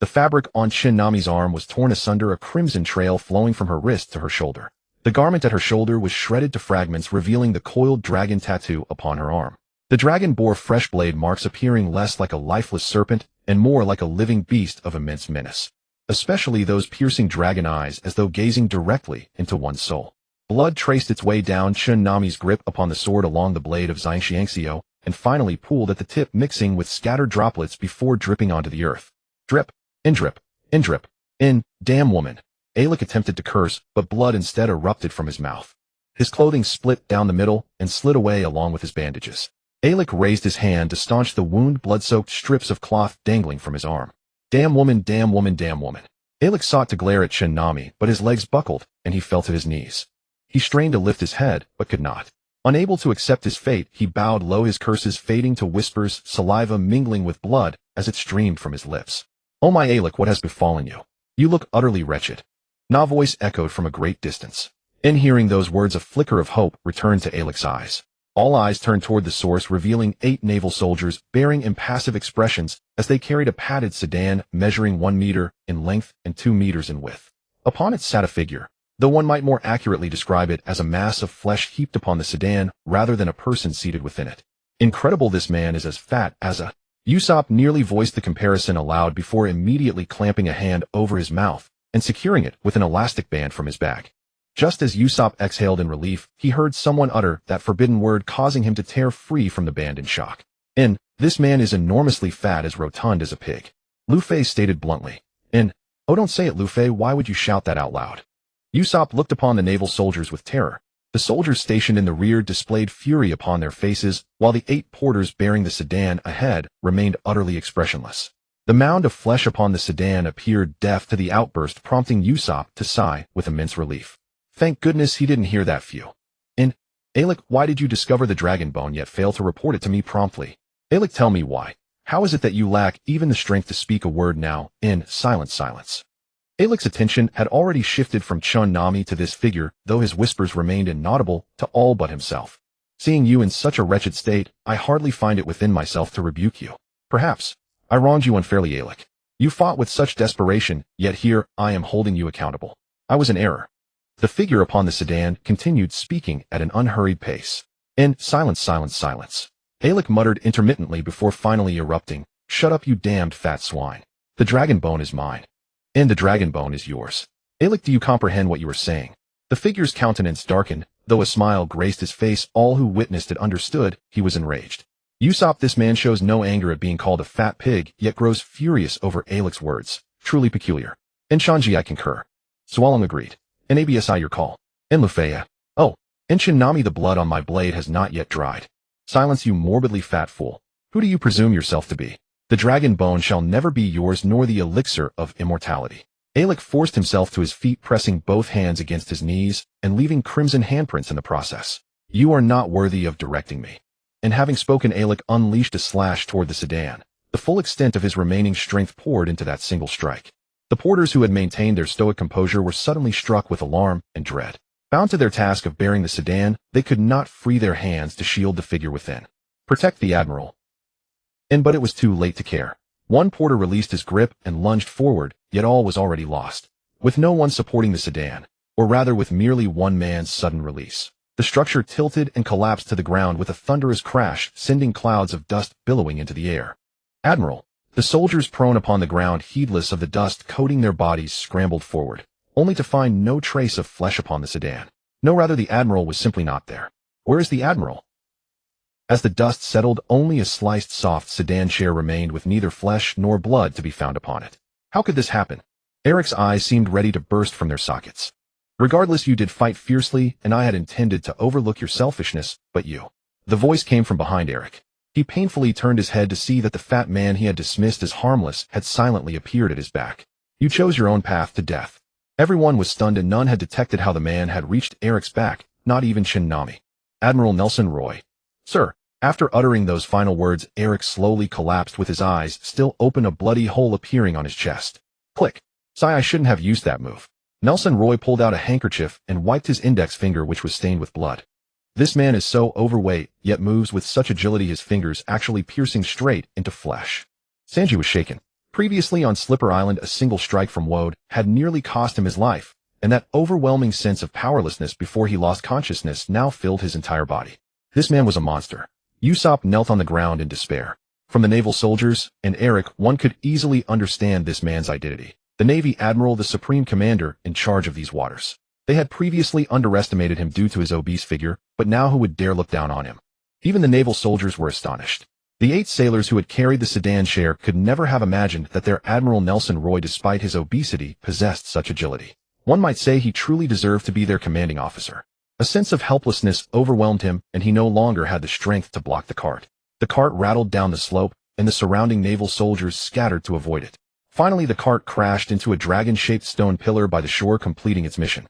The fabric on Nami's arm was torn asunder, a crimson trail flowing from her wrist to her shoulder. The garment at her shoulder was shredded to fragments, revealing the coiled dragon tattoo upon her arm. The dragon bore fresh blade marks, appearing less like a lifeless serpent and more like a living beast of immense menace. Especially those piercing dragon eyes, as though gazing directly into one's soul. Blood traced its way down Nami's grip upon the sword along the blade of Xianxiangxiu, and finally pooled at the tip, mixing with scattered droplets before dripping onto the earth. Drip, in drip, in drip, in, damn woman. Alec attempted to curse, but blood instead erupted from his mouth. His clothing split down the middle and slid away along with his bandages. Alec raised his hand to staunch the wound, blood-soaked strips of cloth dangling from his arm. Damn woman, damn woman, damn woman. Alec sought to glare at Nami, but his legs buckled, and he fell to his knees. He strained to lift his head, but could not. Unable to accept his fate, he bowed low, his curses fading to whispers, saliva mingling with blood as it streamed from his lips. Oh my Alec, what has befallen you? You look utterly wretched. Na voice echoed from a great distance. In hearing those words, a flicker of hope returned to Alec's eyes. All eyes turned toward the source, revealing 8 naval soldiers bearing impassive expressions as they carried a padded sedan measuring 1 meter in length and 2 meters in width. Upon it sat a figure, though one might more accurately describe it as a mass of flesh heaped upon the sedan rather than a person seated within it. Incredible, this man is as fat as a... Usopp nearly voiced the comparison aloud before immediately clamping a hand over his mouth and securing it with an elastic band from his back. Just as Usopp exhaled in relief, he heard someone utter that forbidden word, causing him to tear free from the band in shock. This man is enormously fat, as rotund as a pig. Luffy stated bluntly. Oh, don't say it, Luffy, why would you shout that out loud? Usopp looked upon the naval soldiers with terror. The soldiers stationed in the rear displayed fury upon their faces, while the 8 porters bearing the sedan ahead remained utterly expressionless. The mound of flesh upon the sedan appeared deaf to the outburst, prompting Usopp to sigh with immense relief. Thank goodness he didn't hear that few. Alec, why did you discover the dragon bone yet fail to report it to me promptly? Alec, tell me why. How is it that you lack even the strength to speak a word now? Silence. Alec's attention had already shifted from Nami to this figure, though his whispers remained inaudible to all but himself. Seeing you in such a wretched state, I hardly find it within myself to rebuke you. Perhaps I wronged you unfairly, Alec. You fought with such desperation, yet here I am holding you accountable. I was in error. The figure upon the sedan continued speaking at an unhurried pace. Silence. Alec muttered intermittently before finally erupting. Shut up, you damned fat swine. The dragon bone is mine. The dragon bone is yours. Alec, do you comprehend what you are saying? The figure's countenance darkened, though a smile graced his face. All who witnessed it understood he was enraged. Usopp, this man shows no anger at being called a fat pig, yet grows furious over Alec's words. Truly peculiar. Shanji, I concur. Swalong agreed. ABSI, your call. Luffy. Oh. Nami, the blood on my blade has not yet dried. Silence, you morbidly fat fool. Who do you presume yourself to be? The dragon bone shall never be yours, nor the elixir of immortality. Alec forced himself to his feet, pressing both hands against his knees and leaving crimson handprints in the process. You are not worthy of directing me. And having spoken, Alec unleashed a slash toward the sedan. The full extent of his remaining strength poured into that single strike. The porters, who had maintained their stoic composure, were suddenly struck with alarm and dread. Bound to their task of bearing the sedan, they could not free their hands to shield the figure within. Protect the admiral. But it was too late to care. One porter released his grip and lunged forward, yet all was already lost. With no one supporting the sedan, or rather with merely one man's sudden release, the structure tilted and collapsed to the ground with a thunderous crash, sending clouds of dust billowing into the air. Admiral. The soldiers prone upon the ground, heedless of the dust coating their bodies, scrambled forward, only to find no trace of flesh upon the sedan. No, rather, the admiral was simply not there. Where is the admiral? As the dust settled, only a sliced soft sedan chair remained with neither flesh nor blood to be found upon it. How could this happen? Eric's eyes seemed ready to burst from their sockets. Regardless, you did fight fiercely, and I had intended to overlook your selfishness, but you. The voice came from behind Eric. He painfully turned his head to see that the fat man he had dismissed as harmless had silently appeared at his back. You chose your own path to death. Everyone was stunned, and none had detected how the man had reached Eric's back, not even Nami. Admiral Nelson Roy. Sir. After uttering those final words, Eric slowly collapsed with his eyes still open, a bloody hole appearing on his chest. Click. Sigh, I shouldn't have used that move. Nelson Roy pulled out a handkerchief and wiped his index finger, which was stained with blood. This man is so overweight, yet moves with such agility, his fingers actually piercing straight into flesh. Sanji was shaken. Previously on Slipper Island, a single strike from Woad had nearly cost him his life, and that overwhelming sense of powerlessness before he lost consciousness now filled his entire body. This man was a monster. Usopp knelt on the ground in despair. From the naval soldiers and Eric, one could easily understand this man's identity. The Navy Admiral, the supreme commander in charge of these waters. They had previously underestimated him due to his obese figure, but now who would dare look down on him? Even the naval soldiers were astonished. The 8 sailors who had carried the sedan chair could never have imagined that their Admiral Nelson Roy, despite his obesity, possessed such agility. One might say he truly deserved to be their commanding officer. A sense of helplessness overwhelmed him, and he no longer had the strength to block the cart. The cart rattled down the slope, and the surrounding naval soldiers scattered to avoid it. Finally, the cart crashed into a dragon-shaped stone pillar by the shore, completing its mission.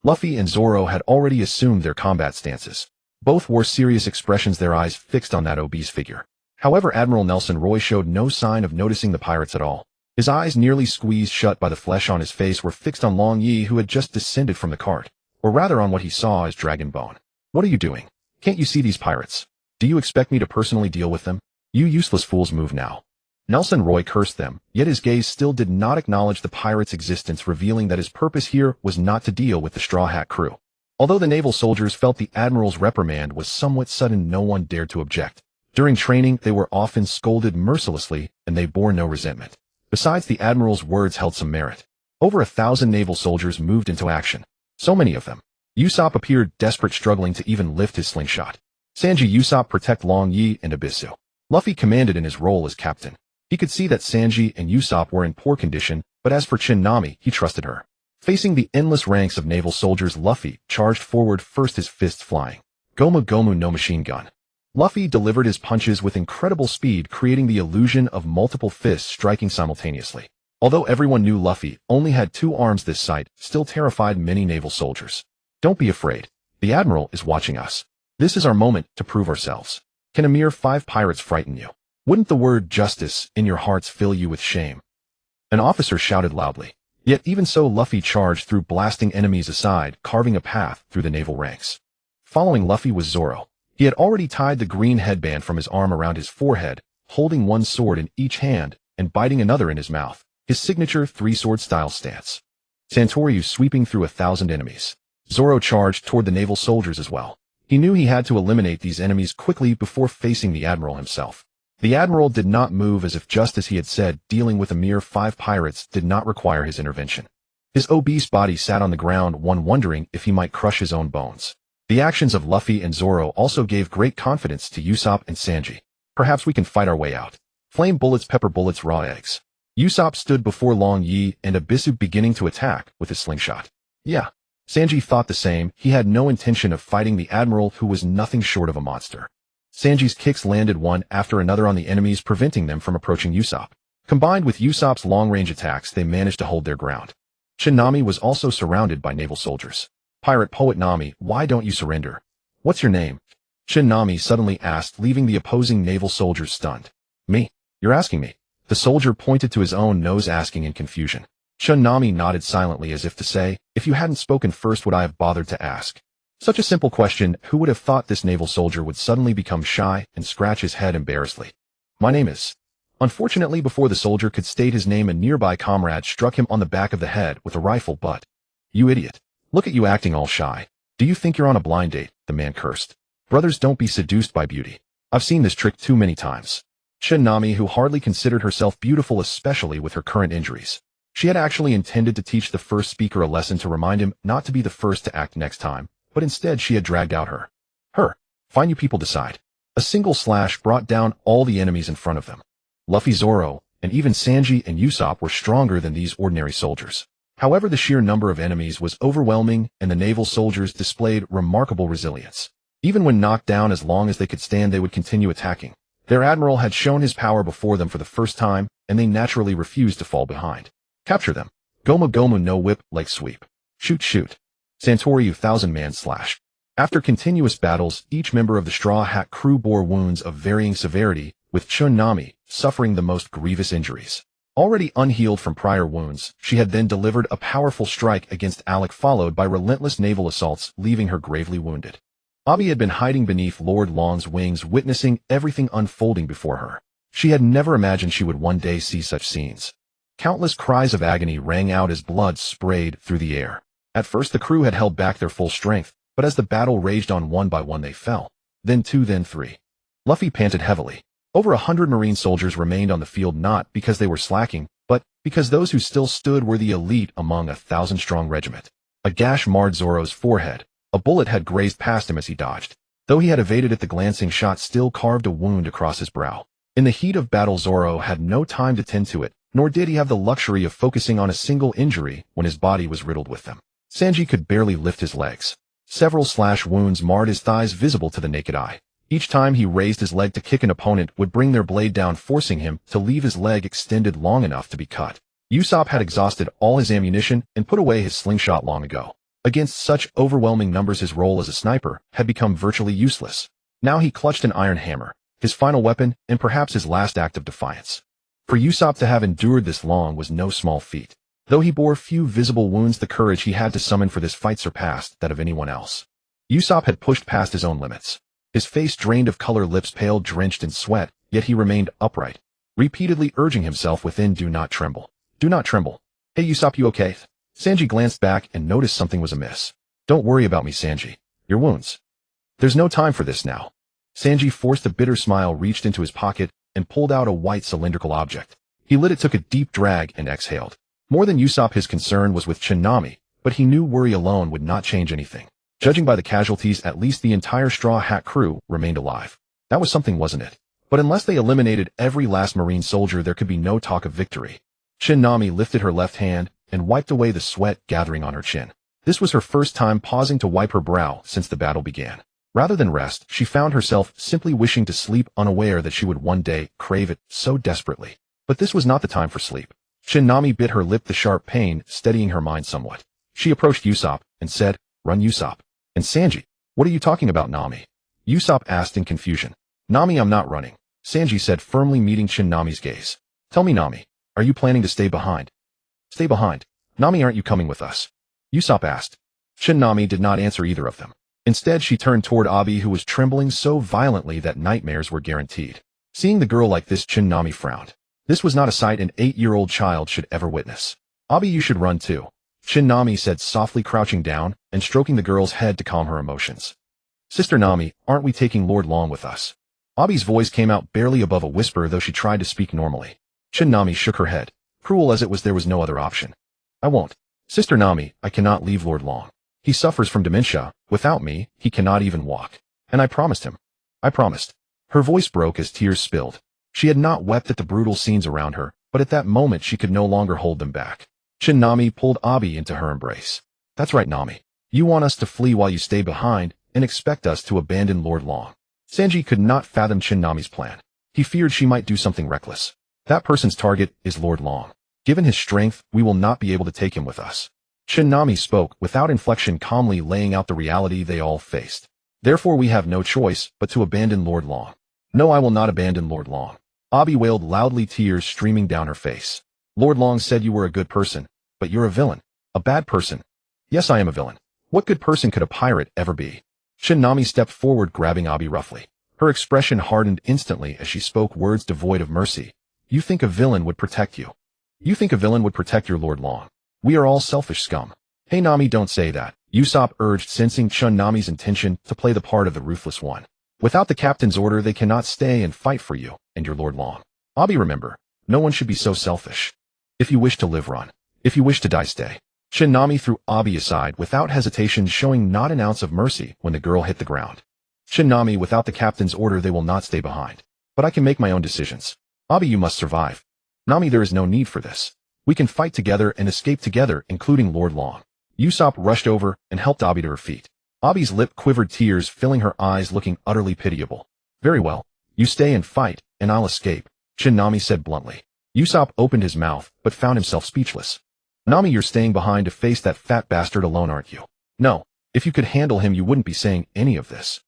Luffy and Zoro had already assumed their combat stances. Both wore serious expressions, their eyes fixed on that obese figure. However, Admiral Nelson Roy showed no sign of noticing the pirates at all. His eyes, nearly squeezed shut by the flesh on his face, were fixed on Long Yi, who had just descended from the cart. Or rather on what he saw as Dragon Bone. What are you doing? Can't you see these pirates? Do you expect me to personally deal with them? You useless fools, move now. Nelson Roy cursed them, yet his gaze still did not acknowledge the pirates' existence, revealing that his purpose here was not to deal with the Straw Hat crew. Although the naval soldiers felt the Admiral's reprimand was somewhat sudden, no one dared to object. During training, they were often scolded mercilessly, and they bore no resentment. Besides, the Admiral's words held some merit. Over 1,000 naval soldiers moved into action. So many of them. Usopp appeared desperate, struggling to even lift his slingshot. Sanji, Usopp, protect Long Yi and Abisu. Luffy commanded in his role as captain. He could see that Sanji and Usopp were in poor condition, but as for Nami, he trusted her. Facing the endless ranks of naval soldiers, Luffy charged forward, first his fists flying. Gomu Gomu no machine gun. Luffy delivered his punches with incredible speed, creating the illusion of multiple fists striking simultaneously. Although everyone knew Luffy only had 2 arms, this sight still terrified many naval soldiers. Don't be afraid. The Admiral is watching us. This is our moment to prove ourselves. Can a mere 5 pirates frighten you? Wouldn't the word justice in your hearts fill you with shame? An officer shouted loudly. Yet even so, Luffy charged through, blasting enemies aside, carving a path through the naval ranks. Following Luffy was Zoro. He had already tied the green headband from his arm around his forehead, holding one sword in each hand and biting another in his mouth. His signature 3-sword style stance. Santoryu sweeping through 1,000 enemies. Zoro charged toward the naval soldiers as well. He knew he had to eliminate these enemies quickly before facing the Admiral himself. The Admiral did not move, as if just as he had said, dealing with a mere 5 pirates did not require his intervention. His obese body sat on the ground, one wondering if he might crush his own bones. The actions of Luffy and Zoro also gave great confidence to Usopp and Sanji. Perhaps we can fight our way out. Flame bullets, pepper bullets, raw eggs. Usopp stood before Long Yi and Abisu, beginning to attack with his slingshot. Yeah. Sanji thought the same. He had no intention of fighting the Admiral, who was nothing short of a monster. Sanji's kicks landed one after another on the enemies, preventing them from approaching Usopp. Combined with Usopp's long-range attacks, they managed to hold their ground. Nami was also surrounded by naval soldiers. Pirate poet Nami, why don't you surrender? What's your name? Nami suddenly asked, leaving the opposing naval soldiers stunned. Me? You're asking me? The soldier pointed to his own nose, asking in confusion. Nami nodded silently, as if to say, if you hadn't spoken first, would I have bothered to ask? Such a simple question. Who would have thought this naval soldier would suddenly become shy and scratch his head embarrassedly? My name is. Unfortunately, before the soldier could state his name, a nearby comrade struck him on the back of the head with a rifle butt. You idiot. Look at you acting all shy. Do you think you're on a blind date? The man cursed. Brothers don't be seduced by beauty. I've seen this trick too many times. Nami, who hardly considered herself beautiful, especially with her current injuries. She had actually intended to teach the first speaker a lesson to remind him not to be the first to act next time, but instead she had dragged out her. Fine, you people decide. A single slash brought down all the enemies in front of them. Luffy, Zoro, and even Sanji and Usopp were stronger than these ordinary soldiers. However, the sheer number of enemies was overwhelming, and the naval soldiers displayed remarkable resilience. Even when knocked down, as long as they could stand, they would continue attacking. Their admiral had shown his power before them for the first time, and they naturally refused to fall behind. Capture them. Gomu Gomu no whip, leg sweep. Shoot shoot. Santoryu 1000-man slash. After continuous battles, each member of the Straw Hat crew bore wounds of varying severity, with Nami suffering the most grievous injuries. Already unhealed from prior wounds, she had then delivered a powerful strike against Alec, followed by relentless naval assaults, leaving her gravely wounded. Abi had been hiding beneath Lord Long's wings, witnessing everything unfolding before her. She had never imagined she would one day see such scenes. Countless cries of agony rang out as blood sprayed through the air. At first the crew had held back their full strength, but as the battle raged on, one by one they fell. Then two, then three. Luffy panted heavily. Over 100 Marine soldiers remained on the field, not because they were slacking, but because those who still stood were the elite among a 1,000-strong regiment. A gash marred Zoro's forehead. A bullet had grazed past him as he dodged. Though he had evaded it, the glancing shot still carved a wound across his brow. In the heat of battle, Zoro had no time to tend to it, nor did he have the luxury of focusing on a single injury when his body was riddled with them. Sanji could barely lift his legs. Several slash wounds marred his thighs, visible to the naked eye. Each time he raised his leg to kick, an opponent would bring their blade down, forcing him to leave his leg extended long enough to be cut. Usopp had exhausted all his ammunition and put away his slingshot long ago. Against such overwhelming numbers, his role as a sniper had become virtually useless. Now he clutched an iron hammer, his final weapon and perhaps his last act of defiance. For Usopp to have endured this long was no small feat. Though he bore few visible wounds, the courage he had to summon for this fight surpassed that of anyone else. Usopp had pushed past his own limits. His face drained of color, lips pale, drenched in sweat, yet he remained upright, repeatedly urging himself within, "Do not tremble. Do not tremble. Hey Usopp, you okay?" Sanji glanced back and noticed something was amiss. "Don't worry about me, Sanji. Your wounds. There's no time for this now." Sanji forced a bitter smile, reached into his pocket, and pulled out a white cylindrical object. He lit it, took a deep drag, and exhaled. More than Usopp, his concern was with Nami, but he knew worry alone would not change anything. Judging by the casualties, at least the entire Straw Hat crew remained alive. That was something, wasn't it? But unless they eliminated every last Marine soldier, there could be no talk of victory. Nami lifted her left hand and wiped away the sweat gathering on her chin. This was her first time pausing to wipe her brow since the battle began. Rather than rest, she found herself simply wishing to sleep, unaware that she would one day crave it so desperately. But this was not the time for sleep. Nami bit her lip, the sharp pain steadying her mind somewhat. She approached Usopp and said, "Run, Usopp." "And Sanji, what are you talking about, Nami?" Usopp asked in confusion. "Nami, I'm not running," Sanji said, firmly meeting Nami's gaze. "Tell me, Nami, are you planning to stay behind?" "Stay behind? Nami, aren't you coming with us?" Usopp asked. Nami did not answer either of them. Instead, she turned toward Abi, who was trembling so violently that nightmares were guaranteed. Seeing the girl like this, Nami frowned. This was not a sight an 8-year-old child should ever witness. "Abi, you should run too," Nami said softly, crouching down and stroking the girl's head to calm her emotions. "Sister Nami, aren't we taking Lord Long with us?" Abi's voice came out barely above a whisper, though she tried to speak normally. Nami shook her head. Cruel as it was, there was no other option. "I won't. Sister Nami, I cannot leave Lord Long. He suffers from dementia. Without me, he cannot even walk. And I promised him. I promised." Her voice broke as tears spilled. She had not wept at the brutal scenes around her, but at that moment she could no longer hold them back. Nami pulled Abi into her embrace. "That's right, Nami. You want us to flee while you stay behind and expect us to abandon Lord Long." Sanji could not fathom Nami's plan. He feared she might do something reckless. "That person's target is Lord Long. Given his strength, we will not be able to take him with us." Nami spoke without inflection, calmly laying out the reality they all faced. "Therefore we have no choice but to abandon Lord Long." "No, I will not abandon Lord Long." Abi wailed loudly, tears streaming down her face. "Lord Long said you were a good person, but you're a villain. A bad person." "Yes, I am a villain. What good person could a pirate ever be?" Nami stepped forward, grabbing Abi roughly. Her expression hardened instantly as she spoke words devoid of mercy. "You think a villain would protect you? You think a villain would protect your Lord Long? We are all selfish scum." "Hey Nami, don't say that," Usopp urged, sensing Nami's intention to play the part of the ruthless one. "Without the captain's order, they cannot stay and fight for you and your Lord Long. Abi, remember, no one should be so selfish. If you wish to live, run. If you wish to die, stay." Nami threw Abi aside without hesitation, showing not an ounce of mercy when the girl hit the ground. "Nami, without the captain's order, they will not stay behind. But I can make my own decisions. Abi, you must survive. Nami, there is no need for this. We can fight together and escape together, including Lord Long." Usopp rushed over and helped Abi to her feet. Abi's lip quivered, tears filling her eyes, looking utterly pitiable. "Very well. You stay and fight, and I'll escape," Nami said bluntly. Usopp opened his mouth, but found himself speechless. "Nami, you're staying behind to face that fat bastard alone, aren't you?" "No. If you could handle him, you wouldn't be saying any of this.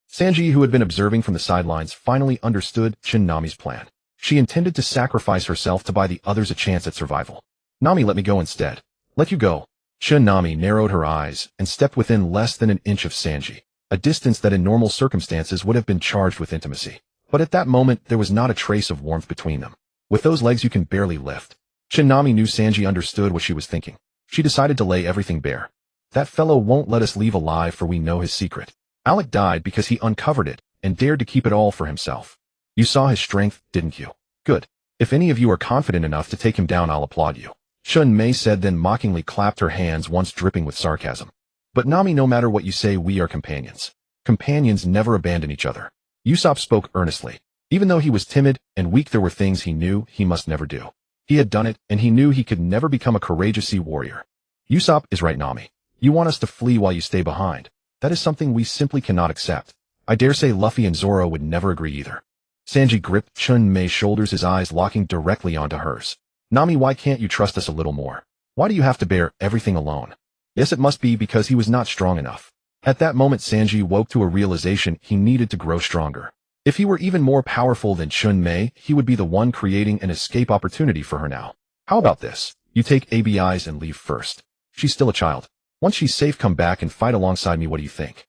Sanji, who had been observing from the sidelines, finally understood Nami's plan. She intended to sacrifice herself to buy the others a chance at survival. Nami, let me go instead. Let you go. Nami narrowed her eyes and stepped within less than an inch of Sanji, a distance that in normal circumstances would have been charged with intimacy. But at that moment, there was not a trace of warmth between them. With those legs you can barely lift. Nami knew Sanji understood what she was thinking. She decided to lay everything bare. That fellow won't let us leave alive, for we know his secret. Alec died because he uncovered it and dared to keep it all for himself. You saw his strength, didn't you? Good. If any of you are confident enough to take him down, I'll applaud you. Mei said, then mockingly clapped her hands, once dripping with sarcasm. But Nami, no matter what you say, we are companions. Companions never abandon each other. Usopp spoke earnestly. Even though he was timid and weak, there were things he knew he must never do. He had done it, and he knew he could never become a courageous sea warrior. Usopp is right, Nami. You want us to flee while you stay behind. That is something we simply cannot accept. I dare say Luffy and Zoro would never agree either. Sanji gripped Mei's shoulders, his eyes locking directly onto hers. Nami, why can't you trust us a little more? Why do you have to bear everything alone? Yes, it must be because he was not strong enough. At that moment, Sanji woke to a realization: he needed to grow stronger. If he were even more powerful than Mei, he would be the one creating an escape opportunity for her now. How about this? You take ABIs and leave first. She's still a child. Once she's safe, come back and fight alongside me. What do you think?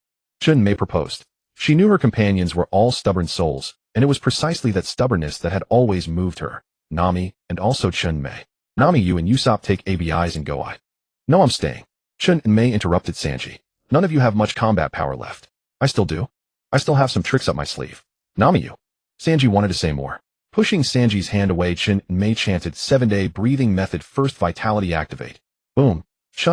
Mei proposed. She knew her companions were all stubborn souls, and it was precisely that stubbornness that had always moved her, Nami, and also Mei. Nami, you and Usopp take ABIs and go. No, I'm staying. Mei interrupted Sanji. None of you have much combat power left. I still do. I still have some tricks up my sleeve. Nami, you. Sanji wanted to say more. Pushing Sanji's hand away, Mei chanted, 7-day breathing method, first vitality activate. Boom.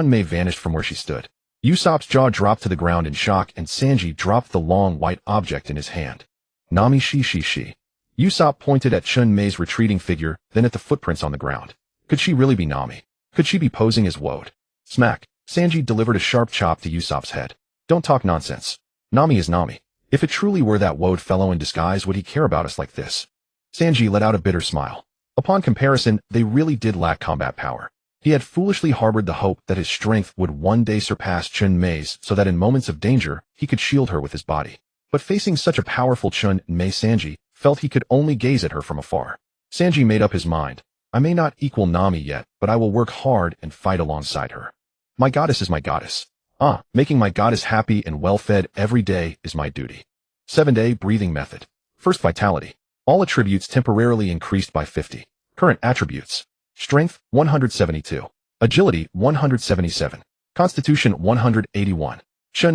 Mei vanished from where she stood. Usopp's jaw dropped to the ground in shock, and Sanji dropped the long white object in his hand. Nami, she. Usopp pointed at Mei's retreating figure, then at the footprints on the ground. Could she really be Nami? Could she be posing as Woad? Smack. Sanji delivered a sharp chop to Usopp's head. Don't talk nonsense. Nami is Nami. If it truly were that Woad fellow in disguise, would he care about us like this? Sanji let out a bitter smile. Upon comparison, they really did lack combat power. He had foolishly harbored the hope that his strength would one day surpass Mei's, so that in moments of danger, he could shield her with his body. But facing such a powerful Mei, Sanji felt he could only gaze at her from afar. Sanji made up his mind. I may not equal Nami yet, but I will work hard and fight alongside her. My goddess is my goddess. Making my goddess happy and well-fed every day is my duty. 7-day breathing method. First vitality. All attributes temporarily increased by 50. Current attributes. Strength, 172. Agility, 177. Constitution, 181.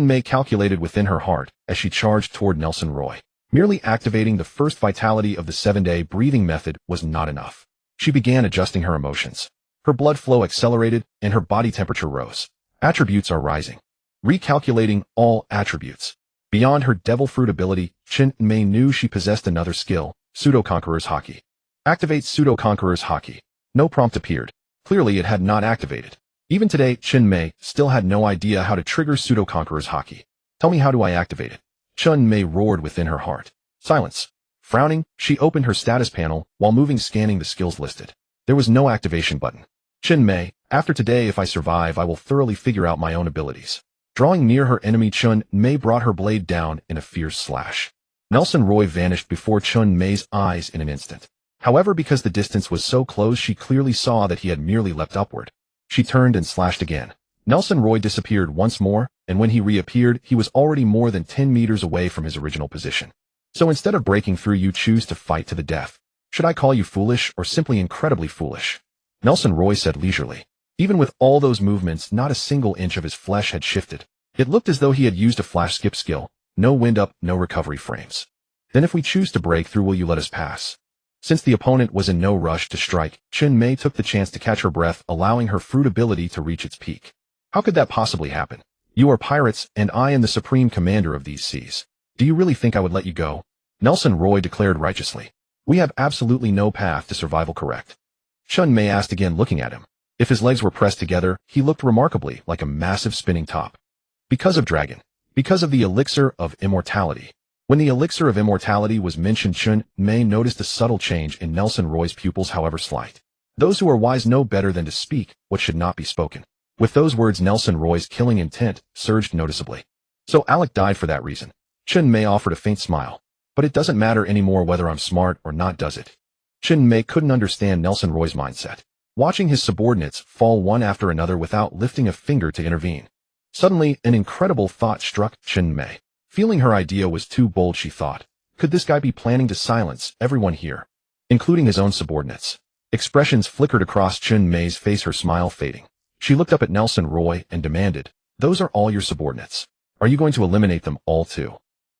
Mei calculated within her heart as she charged toward Nelson Roy. Merely activating the first vitality of the 7-day breathing method was not enough. She began adjusting her emotions. Her blood flow accelerated and her body temperature rose. Attributes are rising. Recalculating all attributes. Beyond her devil fruit ability, Mei knew she possessed another skill, Pseudo-Conqueror's Haki. Activate Pseudo-Conqueror's Haki. No prompt appeared. Clearly it had not activated. Even today, Mei still had no idea how to trigger Pseudo-Conqueror's Haki. Tell me, how do I activate it? Mei roared within her heart. Silence. Frowning, she opened her status panel while scanning the skills listed. There was no activation button. Mei, after today, if I survive, I will thoroughly figure out my own abilities. Drawing near her enemy, Mei brought her blade down in a fierce slash. Nelson Roy vanished before Mei's eyes in an instant. However, because the distance was so close, she clearly saw that he had merely leapt upward. She turned and slashed again. Nelson Roy disappeared once more, and when he reappeared, he was already more than 10 meters away from his original position. So instead of breaking through, you choose to fight to the death. Should I call you foolish or simply incredibly foolish? Nelson Roy said leisurely. Even with all those movements, not a single inch of his flesh had shifted. It looked as though he had used a flash skip skill. No wind up, no recovery frames. Then if we choose to break through, will you let us pass? Since the opponent was in no rush to strike, Mei took the chance to catch her breath, allowing her fruit ability to reach its peak. How could that possibly happen? You are pirates, and I am the supreme commander of these seas. Do you really think I would let you go? Nelson Roy declared righteously. We have absolutely no path to survival, correct? Mei asked again, looking at him. If his legs were pressed together, he looked remarkably like a massive spinning top. Because of dragon. Because of the elixir of immortality. When the elixir of immortality was mentioned, Mei noticed a subtle change in Nelson Roy's pupils, however slight. Those who are wise know better than to speak what should not be spoken. With those words, Nelson Roy's killing intent surged noticeably. So Alec died for that reason. Chen Mei offered a faint smile. But it doesn't matter anymore whether I'm smart or not, does it? Chen Mei couldn't understand Nelson Roy's mindset, watching his subordinates fall one after another without lifting a finger to intervene. Suddenly, an incredible thought struck Chen Mei. Feeling her idea was too bold, she thought. Could this guy be planning to silence everyone here, including his own subordinates? Expressions flickered across Chen Mei's face, her smile fading. She looked up at Nelson Roy and demanded, "Those are all your subordinates. Are you going to eliminate them all too?"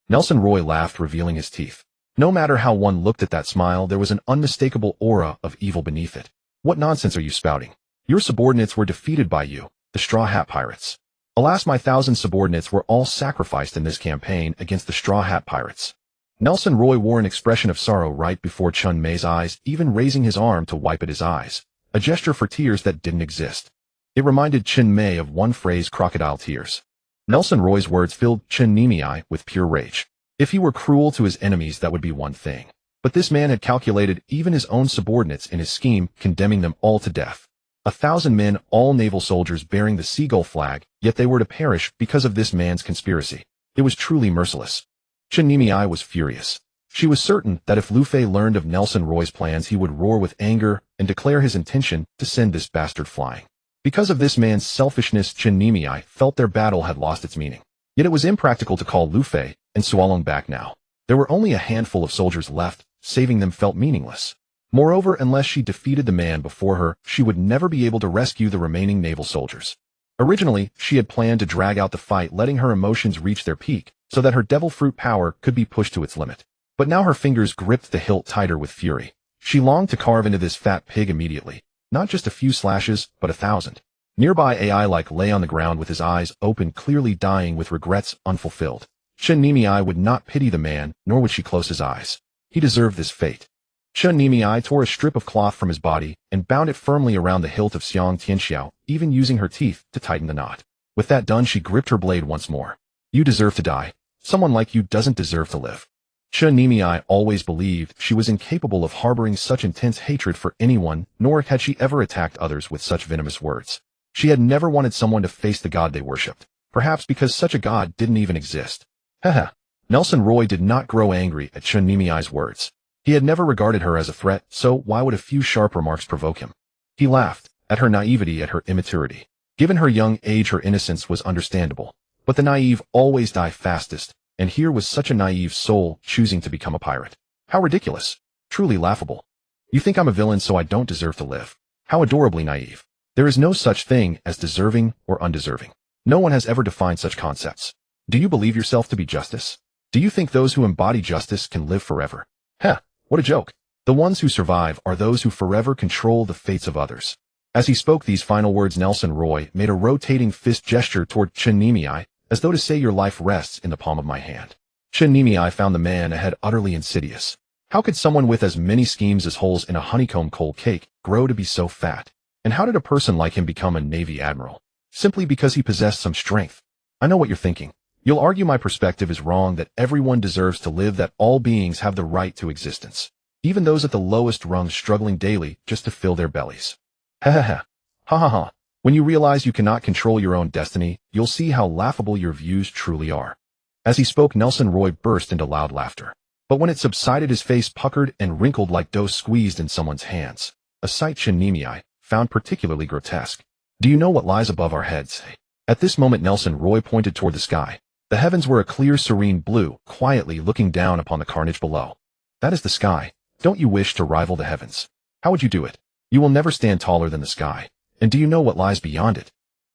Nelson Roy laughed, revealing his teeth. No matter how one looked at that smile, there was an unmistakable aura of evil beneath it. "What nonsense are you spouting? Your subordinates were defeated by you, the Straw Hat Pirates. Alas, my 1,000 subordinates were all sacrificed in this campaign against the Straw Hat Pirates." Nelson Roy wore an expression of sorrow right before Chen Mei's eyes, even raising his arm to wipe at his eyes, a gesture for tears that didn't exist. It reminded Chen Mei of one phrase, crocodile tears. Nelson Roy's words filled Chen Nimei with pure rage. If he were cruel to his enemies, that would be one thing. But this man had calculated even his own subordinates in his scheme, condemning them all to death. 1,000 men, all naval soldiers bearing the seagull flag, yet they were to perish because of this man's conspiracy. It was truly merciless. Chen Nimei was furious. She was certain that if Lu Fei learned of Nelson Roy's plans, he would roar with anger and declare his intention to send this bastard flying. Because of this man's selfishness, Chen Nimei felt their battle had lost its meaning. Yet it was impractical to call Lu Fei and Sualong back now. There were only a handful of soldiers left, saving them felt meaningless. Moreover, unless she defeated the man before her, she would never be able to rescue the remaining naval soldiers. Originally, she had planned to drag out the fight, letting her emotions reach their peak, so that her devil fruit power could be pushed to its limit. But now her fingers gripped the hilt tighter with fury. She longed to carve into this fat pig immediately. Not just a few slashes, but 1,000. Nearby AI-like lay on the ground with his eyes open, clearly dying with regrets unfulfilled. Chen Nimei would not pity the man, nor would she close his eyes. He deserved this fate. Chen Nimei tore a strip of cloth from his body and bound it firmly around the hilt of Xiang Tianxiao, even using her teeth to tighten the knot. With that done, she gripped her blade once more. "You deserve to die. Someone like you doesn't deserve to live." Chen Nimei always believed she was incapable of harboring such intense hatred for anyone, nor had she ever attacked others with such venomous words. She had never wanted someone to face the god they worshipped, perhaps because such a god didn't even exist. Haha. Nelson Roy did not grow angry at Chen Nimei's words. He had never regarded her as a threat, so why would a few sharp remarks provoke him? He laughed, at her naivety, at her immaturity. Given her young age, her innocence was understandable. But the naive always die fastest, and here was such a naive soul choosing to become a pirate. How ridiculous. Truly laughable. You think I'm a villain, so I don't deserve to live. How adorably naive. There is no such thing as deserving or undeserving. No one has ever defined such concepts. Do you believe yourself to be justice? Do you think those who embody justice can live forever? Heh, what a joke. The ones who survive are those who forever control the fates of others. As he spoke these final words, Nelson Roy made a rotating fist gesture toward Chen Nimei, as though to say, "Your life rests in the palm of my hand." Chen Nimei found the man ahead utterly insidious. How could someone with as many schemes as holes in a honeycomb cold cake grow to be so fat? And how did a person like him become a Navy admiral? Simply because he possessed some strength. I know what you're thinking. You'll argue my perspective is wrong, that everyone deserves to live, that all beings have the right to existence. Even those at the lowest rung struggling daily just to fill their bellies. Ha ha ha. Ha ha ha. When you realize you cannot control your own destiny, you'll see how laughable your views truly are. As he spoke, Nelson Roy burst into loud laughter. But when it subsided, his face puckered and wrinkled like dough squeezed in someone's hands, a sight Chen Nimei found particularly grotesque. "Do you know what lies above our heads?" At this moment, Nelson Roy pointed toward the sky. The heavens were a clear, serene blue, quietly looking down upon the carnage below. "That is the sky. Don't you wish to rival the heavens? How would you do it? You will never stand taller than the sky. And do you know what lies beyond it?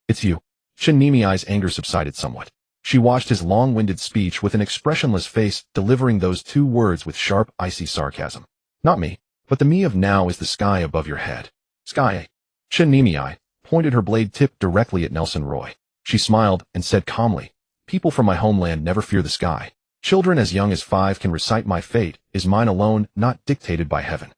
It's you." Chen Nimei's anger subsided somewhat. She watched his long-winded speech with an expressionless face, delivering those two words with sharp, icy sarcasm. "Not me, but the me of now is the sky above your head." "Sky." Chen Nimei pointed her blade tip directly at Nelson Roy. She smiled and said calmly, "People from my homeland never fear the sky. Children as young as 5 can recite my fate is mine alone, not dictated by heaven.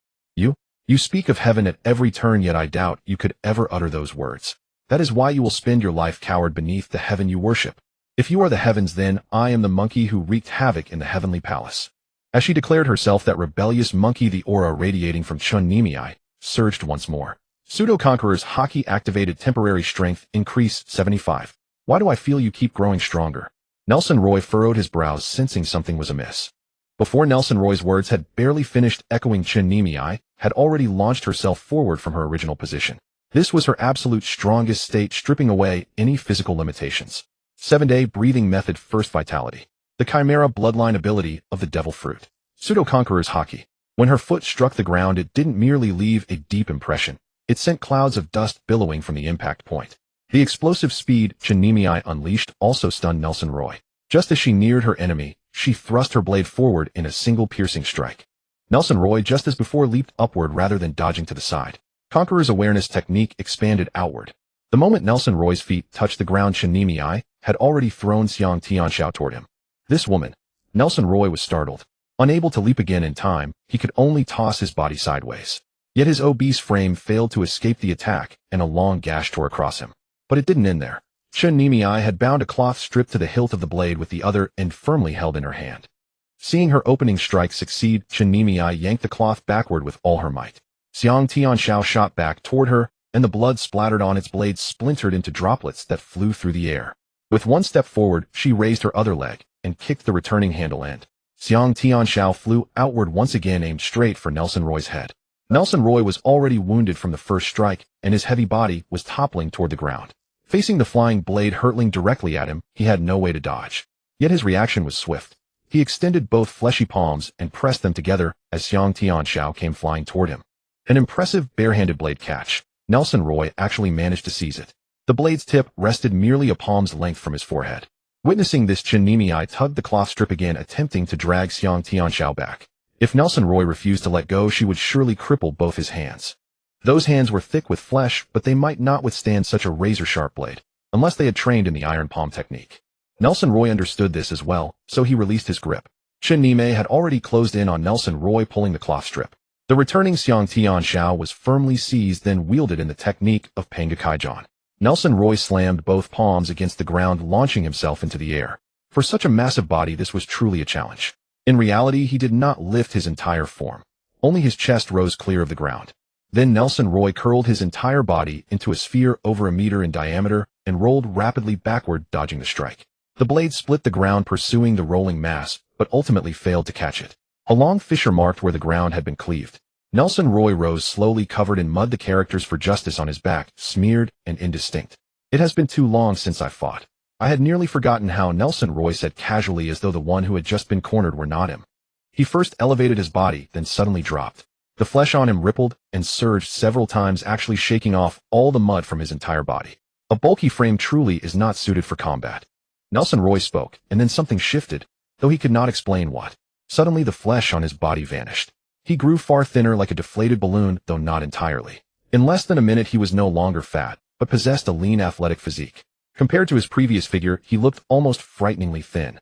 You speak of heaven at every turn, yet I doubt you could ever utter those words. That is why you will spend your life cowered beneath the heaven you worship. If you are the heavens, then I am the monkey who wreaked havoc in the heavenly palace." As she declared herself that rebellious monkey, the aura radiating from Chen Nimei surged once more. Pseudo-Conqueror's Haki activated temporary strength increase 75. Why do I feel you keep growing stronger? Nelson Roy furrowed his brows, sensing something was amiss. Before Nelson Roy's words had barely finished echoing, Nami had already launched herself forward from her original position. This was her absolute strongest state, stripping away any physical limitations. 7-day breathing method, first vitality. The Chimera bloodline ability of the Devil Fruit. Pseudo-Conqueror's Haki. When her foot struck the ground, it didn't merely leave a deep impression. It sent clouds of dust billowing from the impact point. The explosive speed Nami unleashed also stunned Nelson Roy. Just as she neared her enemy, she thrust her blade forward in a single piercing strike. Nelson Roy, just as before, leaped upward rather than dodging to the side. Conqueror's awareness technique expanded outward. The moment Nelson Roy's feet touched the ground, Nami had already thrown Xiang Tianxiao toward him. This woman. Nelson Roy was startled. Unable to leap again in time, he could only toss his body sideways. Yet his obese frame failed to escape the attack, and a long gash tore across him. But it didn't end there. Nami had bound a cloth strip to the hilt of the blade with the other end firmly held in her hand. Seeing her opening strike succeed, Nami yanked the cloth backward with all her might. Xiang Tianxiao shot back toward her, and the blood splattered on its blade splintered into droplets that flew through the air. With one step forward, she raised her other leg and kicked the returning handle end. Xiang Tianxiao flew outward once again, aimed straight for Nelson Roy's head. Nelson Roy was already wounded from the first strike, and his heavy body was toppling toward the ground. Facing the flying blade hurtling directly at him, he had no way to dodge. Yet his reaction was swift. He extended both fleshy palms and pressed them together as Xiang Tianxiao came flying toward him. An impressive bare-handed blade catch. Nelson Roy actually managed to seize it. The blade's tip rested merely a palm's length from his forehead. Witnessing this, Nami tugged the cloth strip again, attempting to drag Xiang Tianxiao back. If Nelson Roy refused to let go, she would surely cripple both his hands. Those hands were thick with flesh, but they might not withstand such a razor-sharp blade, unless they had trained in the iron palm technique. Nelson Roy understood this as well, so he released his grip. Nami had already closed in on Nelson Roy, pulling the cloth strip. The returning Xiang Tianxiao was firmly seized, then wielded in the technique of Pangakaijan. Nelson Roy slammed both palms against the ground, launching himself into the air. For such a massive body, this was truly a challenge. In reality, he did not lift his entire form. Only his chest rose clear of the ground. Then Nelson Roy curled his entire body into a sphere over a meter in diameter and rolled rapidly backward, dodging the strike. The blade split the ground, pursuing the rolling mass, but ultimately failed to catch it. A long fissure marked where the ground had been cleaved. Nelson Roy rose slowly, covered in mud, the characters for justice on his back, smeared and indistinct. It has been too long since I fought. I had nearly forgotten how, Nelson Roy said casually, as though the one who had just been cornered were not him. He first elevated his body, then suddenly dropped. The flesh on him rippled and surged several times, actually shaking off all the mud from his entire body. A bulky frame truly is not suited for combat. Nelson Roy spoke, and then something shifted, though he could not explain what. Suddenly the flesh on his body vanished. He grew far thinner, like a deflated balloon, though not entirely. In less than a minute he was no longer fat, but possessed a lean, athletic physique. Compared to his previous figure, he looked almost frighteningly thin.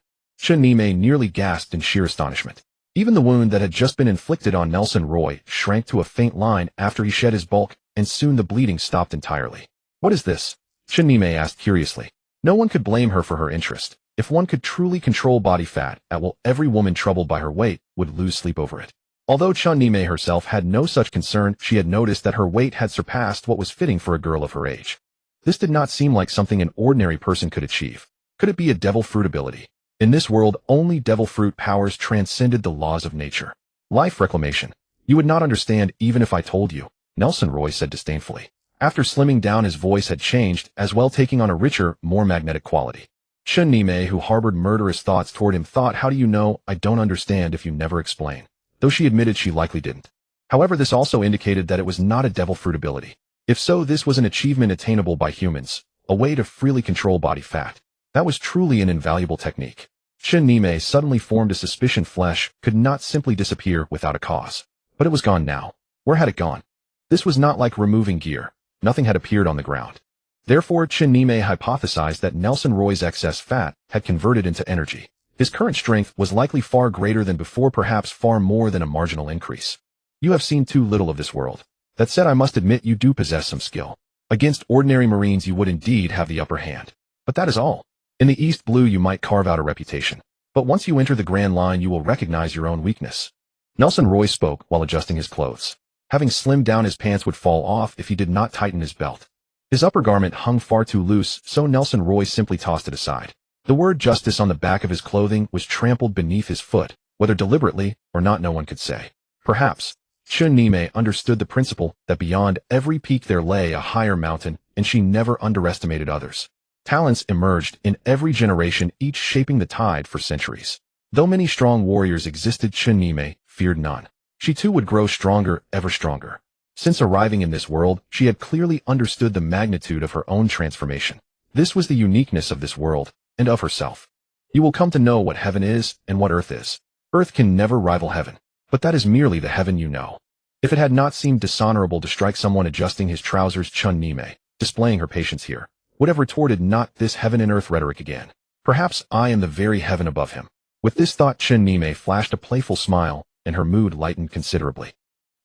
Nami nearly gasped in sheer astonishment. Even the wound that had just been inflicted on Nelson Roy shrank to a faint line after he shed his bulk, and soon the bleeding stopped entirely. What is this? Nami asked curiously. No one could blame her for her interest. If one could truly control body fat at will, every woman troubled by her weight would lose sleep over it. Although Nami herself had no such concern, she had noticed that her weight had surpassed what was fitting for a girl of her age. This did not seem like something an ordinary person could achieve. Could it be a devil fruit ability? In this world, only devil fruit powers transcended the laws of nature. Life reclamation. You would not understand even if I told you, Nelson Roy said disdainfully. After slimming down, his voice had changed, as well taking on a richer, more magnetic quality. Nami, who harbored murderous thoughts toward him, thought, how do you know I don't understand if you never explain? Though she admitted she likely didn't. However, this also indicated that it was not a devil fruit ability. If so, this was an achievement attainable by humans, a way to freely control body fat. That was truly an invaluable technique. Nami suddenly formed a suspicion flesh could not simply disappear without a cause. But it was gone now. Where had it gone? This was not like removing gear. Nothing had appeared on the ground. Therefore, Nami hypothesized that Nelson Roy's excess fat had converted into energy. His current strength was likely far greater than before, perhaps far more than a marginal increase. You have seen too little of this world. That said, I must admit you do possess some skill. Against ordinary Marines you would indeed have the upper hand. But that is all. In the East Blue you might carve out a reputation. But once you enter the Grand Line you will recognize your own weakness. Nelson Roy spoke while adjusting his clothes. Having slimmed down, his pants would fall off if he did not tighten his belt. His upper garment hung far too loose, so Nelson Roy simply tossed it aside. The word justice on the back of his clothing was trampled beneath his foot, whether deliberately or not no one could say. Perhaps Chun-Nime understood the principle that beyond every peak there lay a higher mountain, and she never underestimated others. Talents emerged in every generation, each shaping the tide for centuries. Though many strong warriors existed, Chun-Nime feared none. She too would grow stronger, ever stronger. Since arriving in this world, she had clearly understood the magnitude of her own transformation. This was the uniqueness of this world, and of herself. You will come to know what heaven is and what earth is. Earth can never rival heaven, but that is merely the heaven you know. If it had not seemed dishonorable to strike someone adjusting his trousers, Chun-Nime, displaying her patience here, would have retorted, not this heaven and earth rhetoric again. Perhaps I am the very heaven above him. With this thought, Chun-Nime flashed a playful smile, and her mood lightened considerably.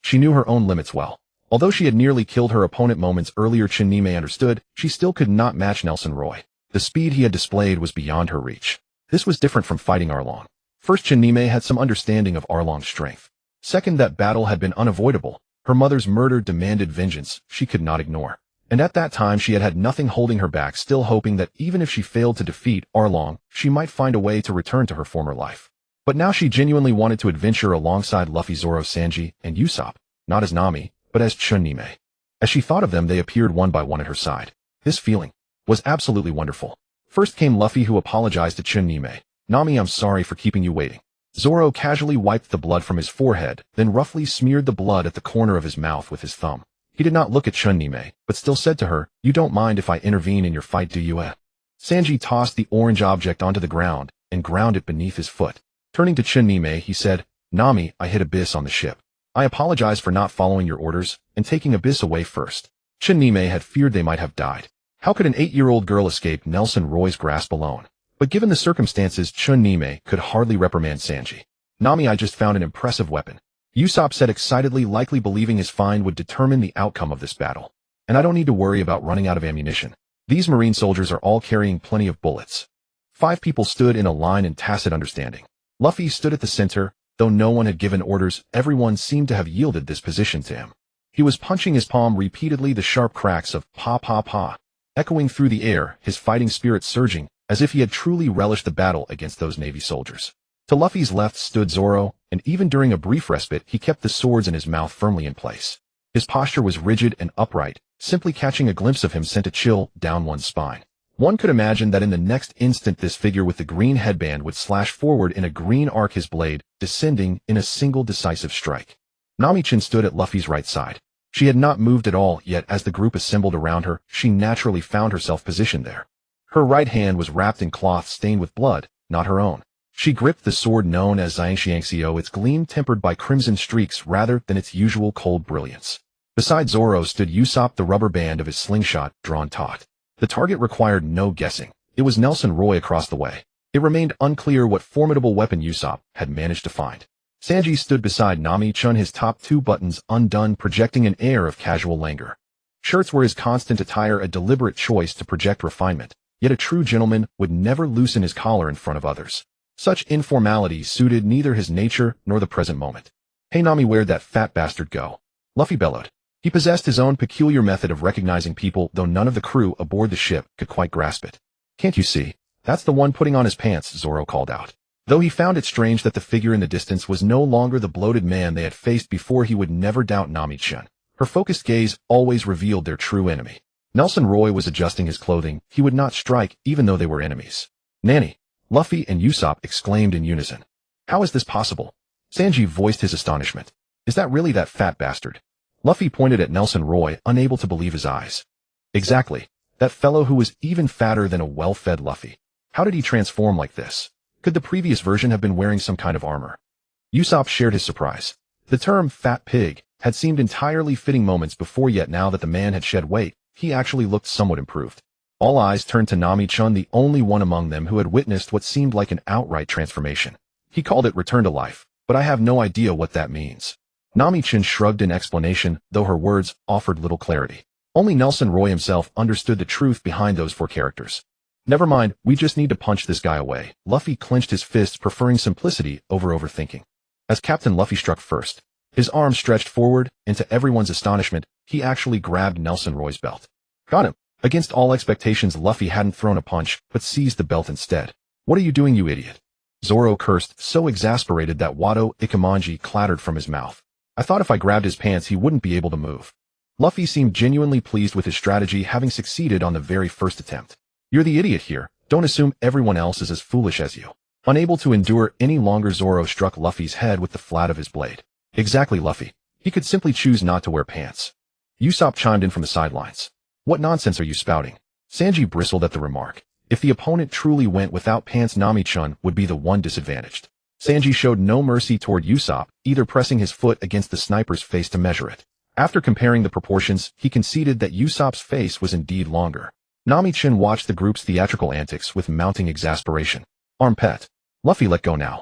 She knew her own limits well. Although she had nearly killed her opponent moments earlier, Chun-Nime understood she still could not match Nelson Roy. The speed he had displayed was beyond her reach. This was different from fighting Arlong. First, Chun-Nime had some understanding of Arlong's strength. Second, that battle had been unavoidable. Her mother's murder demanded vengeance she could not ignore. And at that time she had had nothing holding her back, still hoping that even if she failed to defeat Arlong, she might find a way to return to her former life. But now she genuinely wanted to adventure alongside Luffy, Zoro, Sanji, and Usopp, not as Nami, but as Chun-Nime. As she thought of them, they appeared one by one at her side. This feeling was absolutely wonderful. First came Luffy, who apologized to Chun-Nime. "Nami, I'm sorry for keeping you waiting." Zoro casually wiped the blood from his forehead, then roughly smeared the blood at the corner of his mouth with his thumb. He did not look at Chun-Nime, but still said to her, "You don't mind if I intervene in your fight, do you?" Sanji tossed the orange object onto the ground and ground it beneath his foot. Turning to Chun-Nime, he said, "Nami, I hit Abyss on the ship. I apologize for not following your orders and taking Abyss away first." Chun-Nime had feared they might have died. How could an 8-year-old girl escape Nelson Roy's grasp alone? But given the circumstances, Chun-Nime could hardly reprimand Sanji. "Nami, I just found an impressive weapon," Usopp said excitedly, likely believing his find would determine the outcome of this battle. "And I don't need to worry about running out of ammunition. These Marine soldiers are all carrying plenty of bullets." 5 people stood in a line in tacit understanding. Luffy stood at the center. Though no one had given orders, everyone seemed to have yielded this position to him. He was punching his palm repeatedly, the sharp cracks of "pa pa pa" echoing through the air, his fighting spirit surging, as if he had truly relished the battle against those Navy soldiers. To Luffy's left stood Zoro, and even during a brief respite, he kept the swords in his mouth firmly in place. His posture was rigid and upright. Simply catching a glimpse of him sent a chill down one's spine. One could imagine that in the next instant this figure with the green headband would slash forward in a green arc, his blade descending in a single decisive strike. Nami-chan stood at Luffy's right side. She had not moved at all, yet as the group assembled around her, she naturally found herself positioned there. Her right hand was wrapped in cloth stained with blood, not her own. She gripped the sword known as Xiangxiangxiu, its gleam tempered by crimson streaks rather than its usual cold brilliance. Beside Zoro stood Usopp, the rubber band of his slingshot drawn taut. The target required no guessing. It was Nelson Roy across the way. It remained unclear what formidable weapon Usopp had managed to find. Sanji stood beside Nami-chan, his top 2 buttons undone, projecting an air of casual languor. Shirts were his constant attire, a deliberate choice to project refinement, yet a true gentleman would never loosen his collar in front of others. Such informality suited neither his nature nor the present moment. "Hey Nami, where'd that fat bastard go?" Luffy bellowed. He possessed his own peculiar method of recognizing people, though none of the crew aboard the ship could quite grasp it. "Can't you see? That's the one putting on his pants," Zoro called out. Though he found it strange that the figure in the distance was no longer the bloated man they had faced before, he would never doubt Nami-chan. Her focused gaze always revealed their true enemy. Nelson Roy was adjusting his clothing. He would not strike even though they were enemies. "Nanny!" Luffy and Usopp exclaimed in unison. "How is this possible?" Sanji voiced his astonishment. "Is that really that fat bastard?" Luffy pointed at Nelson Roy, unable to believe his eyes. "Exactly. That fellow who was even fatter than a well-fed Luffy. How did he transform like this? Could the previous version have been wearing some kind of armor?" Usopp shared his surprise. The term "fat pig" had seemed entirely fitting moments before, yet now that the man had shed weight, he actually looked somewhat improved. All eyes turned to Nami-chan, the only one among them who had witnessed what seemed like an outright transformation. He called it return to life, but I have no idea what that means. Nami-chan shrugged in explanation, though her words offered little clarity. Only Nelson Roy himself understood the truth behind those 4 characters. "Never mind, we just need to punch this guy away." Luffy clenched his fists, preferring simplicity over overthinking. As Captain Luffy struck first, His arm stretched forward, and to everyone's astonishment, he actually grabbed Nelson Roy's belt. Got him. Against all expectations, Luffy hadn't thrown a punch, but seized the belt instead. What are you doing, you idiot? Zoro cursed, so exasperated that Wado Ikemanji clattered from his mouth. I thought if I grabbed his pants he wouldn't be able to move. Luffy seemed genuinely pleased with his strategy, having succeeded on the very first attempt. You're the idiot here. Don't assume everyone else is as foolish as you. Unable to endure any longer, Zoro struck Luffy's head with the flat of his blade. Exactly, Luffy. He could simply choose not to wear pants. Usopp chimed in from the sidelines. What nonsense are you spouting? Sanji bristled at the remark. If the opponent truly went without pants, Nami-chan would be the one disadvantaged. Sanji showed no mercy toward Usopp, either pressing his foot against the sniper's face to measure it. After comparing the proportions, he conceded that Usopp's face was indeed longer. Nami-chan watched the group's theatrical antics with mounting exasperation. Armpit. Luffy, let go now.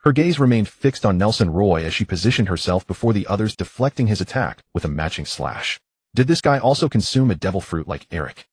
Her gaze remained fixed on Nelson Roy as she positioned herself before the others, deflecting his attack with a matching slash. Did this guy also consume a devil fruit like Eric?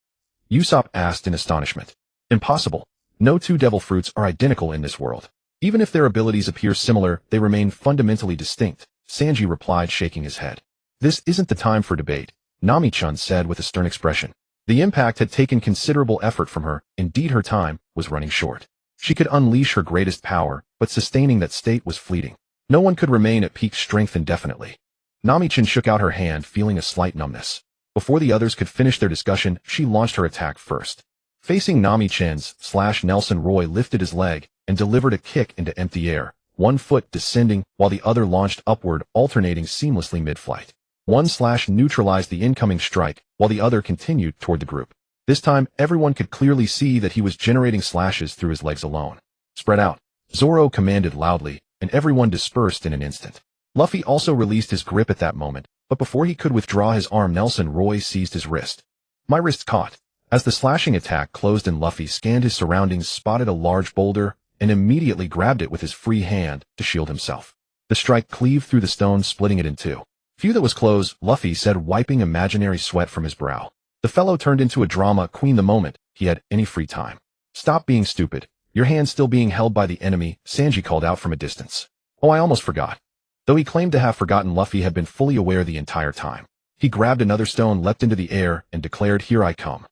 Usopp asked in astonishment. Impossible. No two devil fruits are identical in this world. Even if their abilities appear similar, they remain fundamentally distinct, Sanji replied, shaking his head. This isn't the time for debate, Nami-chan said with a stern expression. The impact had taken considerable effort from her, indeed her time was running short. She could unleash her greatest power, but sustaining that state was fleeting. No one could remain at peak strength indefinitely. Nami-chan shook out her hand, feeling a slight numbness. Before the others could finish their discussion, she launched her attack first. Facing Nami-chan's slash, Nelson Roy lifted his leg and delivered a kick into empty air, one foot descending while the other launched upward, alternating seamlessly mid-flight. One slash neutralized the incoming strike, while the other continued toward the group. This time, everyone could clearly see that he was generating slashes through his legs alone. Spread out. Zoro commanded loudly, and everyone dispersed in an instant. Luffy also released his grip at that moment, but before he could withdraw his arm, Nelson Roy seized his wrist. My wrist's caught. As the slashing attack closed and Luffy scanned his surroundings, spotted a large boulder, and immediately grabbed it with his free hand to shield himself. The strike cleaved through the stone, splitting it in two. Phew, that was close, Luffy said, wiping imaginary sweat from his brow. The fellow turned into a drama queen the moment he had any free time. Stop being stupid. Your hand's still being held by the enemy, Sanji called out from a distance. Oh, I almost forgot. Though he claimed to have forgotten, Luffy had been fully aware the entire time. He grabbed another stone, leapt into the air, and declared, here I come.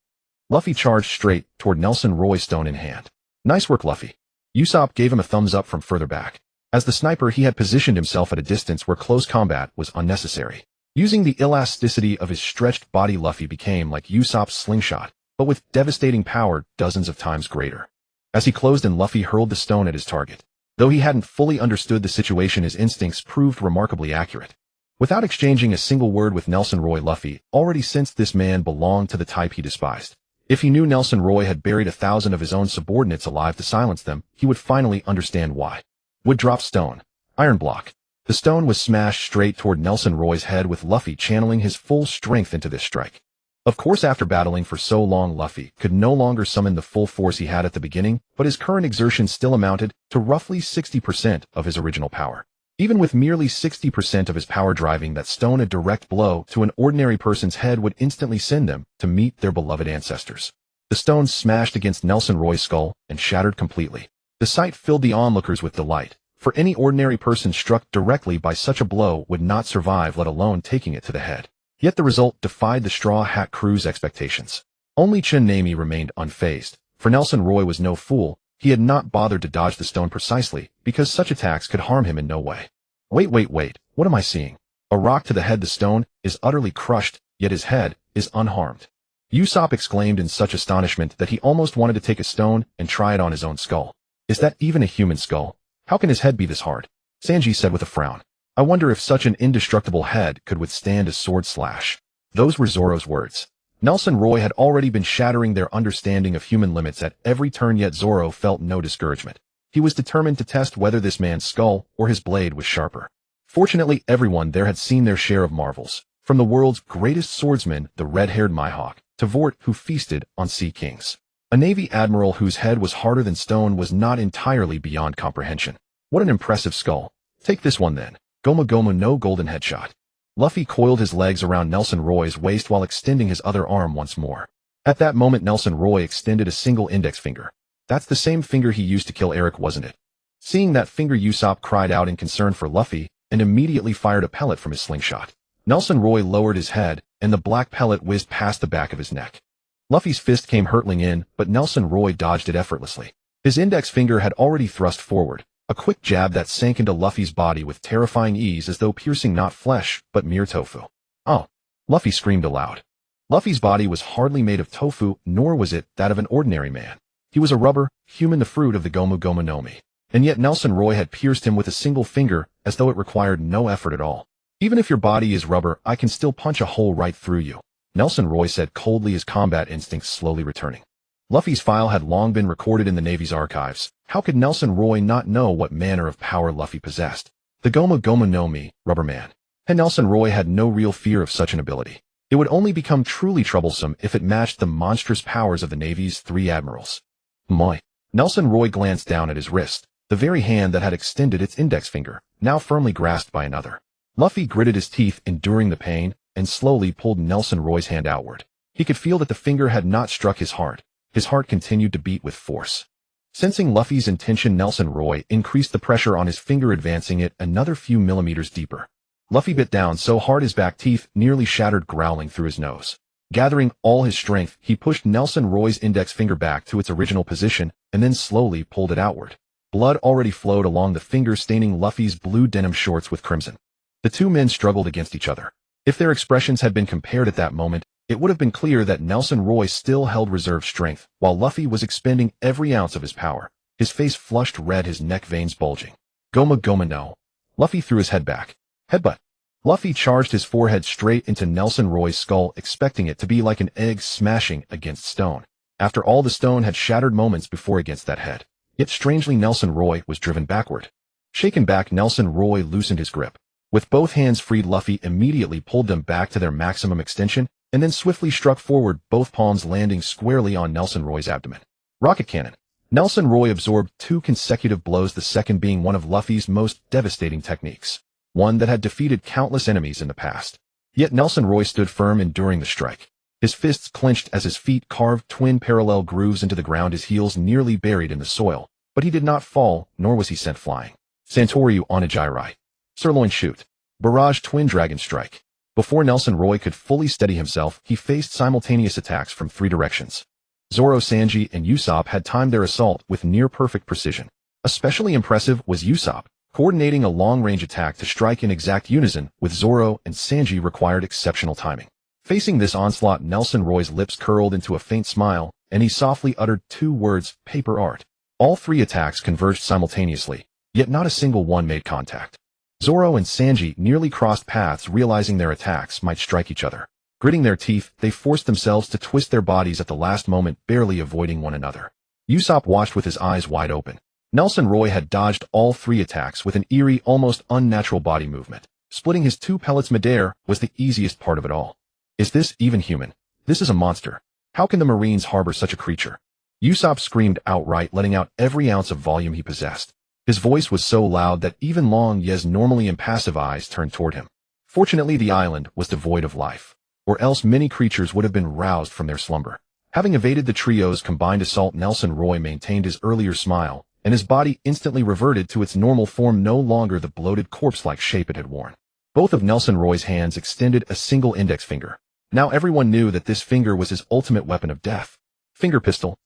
Luffy charged straight toward Nelson Roy, stone in hand. Nice work, Luffy. Usopp gave him a thumbs up from further back. As the sniper, he had positioned himself at a distance where close combat was unnecessary. Using the elasticity of his stretched body, Luffy became like Usopp's slingshot, but with devastating power dozens of times greater. As he closed in, Luffy hurled the stone at his target. Though he hadn't fully understood the situation, his instincts proved remarkably accurate. Without exchanging a single word with Nelson Roy, Luffy already sensed this man belonged to the type he despised. If he knew Nelson Roy had buried 1,000 of his own subordinates alive to silence them, he would finally understand why. Wood drop stone. Iron block. The stone was smashed straight toward Nelson Roy's head, with Luffy channeling his full strength into this strike. Of course, after battling for so long, Luffy could no longer summon the full force he had at the beginning, but his current exertion still amounted to roughly 60% of his original power. Even with merely 60% of his power driving that stone, a direct blow to an ordinary person's head would instantly send them to meet their beloved ancestors. The stone smashed against Nelson Roy's skull and shattered completely. The sight filled the onlookers with delight, for any ordinary person struck directly by such a blow would not survive, let alone taking it to the head. Yet the result defied the Straw Hat Crew's expectations. Only Nami remained unfazed, for Nelson Roy was no fool. He had not bothered to dodge the stone precisely because such attacks could harm him in no way. Wait, what am I seeing? A rock to the head. The stone is utterly crushed, yet his head is unharmed. Usopp exclaimed in such astonishment that he almost wanted to take a stone and try it on his own skull. Is that even a human skull? How can his head be this hard? Sanji said with a frown. I wonder if such an indestructible head could withstand a sword slash. Those were Zoro's words. Nelson Roy had already been shattering their understanding of human limits at every turn, yet Zoro felt no discouragement. He was determined to test whether this man's skull or his blade was sharper. Fortunately, everyone there had seen their share of marvels, from the world's greatest swordsman, the red-haired Mihawk, to Vort, who feasted on sea kings. A Navy admiral whose head was harder than stone was not entirely beyond comprehension. What an impressive skull. Take this one then. Gomu Gomu no golden headshot. Luffy coiled his legs around Nelson Roy's waist while extending his other arm once more. At that moment, Nelson Roy extended a single index finger. That's the same finger he used to kill Eric, wasn't it? Seeing that finger, Usopp cried out in concern for Luffy, and immediately fired a pellet from his slingshot. Nelson Roy lowered his head, and the black pellet whizzed past the back of his neck. Luffy's fist came hurtling in, but Nelson Roy dodged it effortlessly. His index finger had already thrust forward, a quick jab that sank into Luffy's body with terrifying ease as though piercing not flesh, but mere tofu. Oh! Luffy screamed aloud. Luffy's body was hardly made of tofu, nor was it that of an ordinary man. He was a rubber, human, the fruit of the Gomu Gomu no Mi. And yet Nelson Roy had pierced him with a single finger, as though it required no effort at all. Even if your body is rubber, I can still punch a hole right through you, Nelson Roy said coldly, his combat instincts slowly returning. Luffy's file had long been recorded in the Navy's archives. How could Nelson Roy not know what manner of power Luffy possessed? The Gomu Gomu no Mi, Rubber Man. And Nelson Roy had no real fear of such an ability. It would only become truly troublesome if it matched the monstrous powers of the Navy's 3 admirals. Moi. Nelson Roy glanced down at his wrist, the very hand that had extended its index finger, now firmly grasped by another. Luffy gritted his teeth, enduring the pain, and slowly pulled Nelson Roy's hand outward. He could feel that the finger had not struck his heart. His heart continued to beat with force. Sensing Luffy's intention, Nelson Roy increased the pressure on his finger, advancing it another few millimeters deeper. Luffy bit down so hard his back teeth nearly shattered, growling through his nose. Gathering all his strength, he pushed Nelson Roy's index finger back to its original position, and then slowly pulled it outward. Blood already flowed along the finger, staining Luffy's blue denim shorts with crimson. The two men struggled against each other. If their expressions had been compared at that moment, it would have been clear that Nelson Roy still held reserve strength, while Luffy was expending every ounce of his power. His face flushed red, his neck veins bulging. Goma Goma no. Luffy threw his head back. Headbutt. Luffy charged his forehead straight into Nelson Roy's skull, expecting it to be like an egg smashing against stone. After all, the stone had shattered moments before against that head. Yet strangely, Nelson Roy was driven backward. Shaken back, Nelson Roy loosened his grip. With both hands freed, Luffy immediately pulled them back to their maximum extension, and then swiftly struck forward, both palms landing squarely on Nelson Roy's abdomen. Rocket Cannon. Nelson Roy absorbed 2 consecutive blows, the second being one of Luffy's most devastating techniques, one that had defeated countless enemies in the past. Yet Nelson Roy stood firm, enduring the strike. His fists clenched as his feet carved twin parallel grooves into the ground, his heels nearly buried in the soil. But he did not fall, nor was he sent flying. Santoryu Onigiri. Sirloin Shoot. Barrage Twin Dragon Strike. Before Nelson Roy could fully steady himself, he faced simultaneous attacks from 3 directions. Zoro, Sanji, and Usopp had timed their assault with near-perfect precision. Especially impressive was Usopp, coordinating a long-range attack to strike in exact unison with Zoro, and Sanji required exceptional timing. Facing this onslaught, Nelson Roy's lips curled into a faint smile, and he softly uttered 2 words, paper art. All 3 attacks converged simultaneously, yet not a single one made contact. Zoro and Sanji nearly crossed paths, realizing their attacks might strike each other. Gritting their teeth, they forced themselves to twist their bodies at the last moment, barely avoiding one another. Usopp watched with his eyes wide open. Nelson Roy had dodged all 3 attacks with an eerie, almost unnatural body movement. Splitting his 2 pellets midair was the easiest part of it all. Is this even human? This is a monster. How can the Marines harbor such a creature? Usopp screamed outright, letting out every ounce of volume he possessed. His voice was so loud that even Long Ye's normally impassive eyes turned toward him. Fortunately, the island was devoid of life, or else many creatures would have been roused from their slumber. Having evaded the trio's combined assault, Nelson Roy maintained his earlier smile, and his body instantly reverted to its normal form, no longer the bloated corpse-like shape it had worn. Both of Nelson Roy's hands extended a single index finger. Now everyone knew that this finger was his ultimate weapon of death. Finger pistol.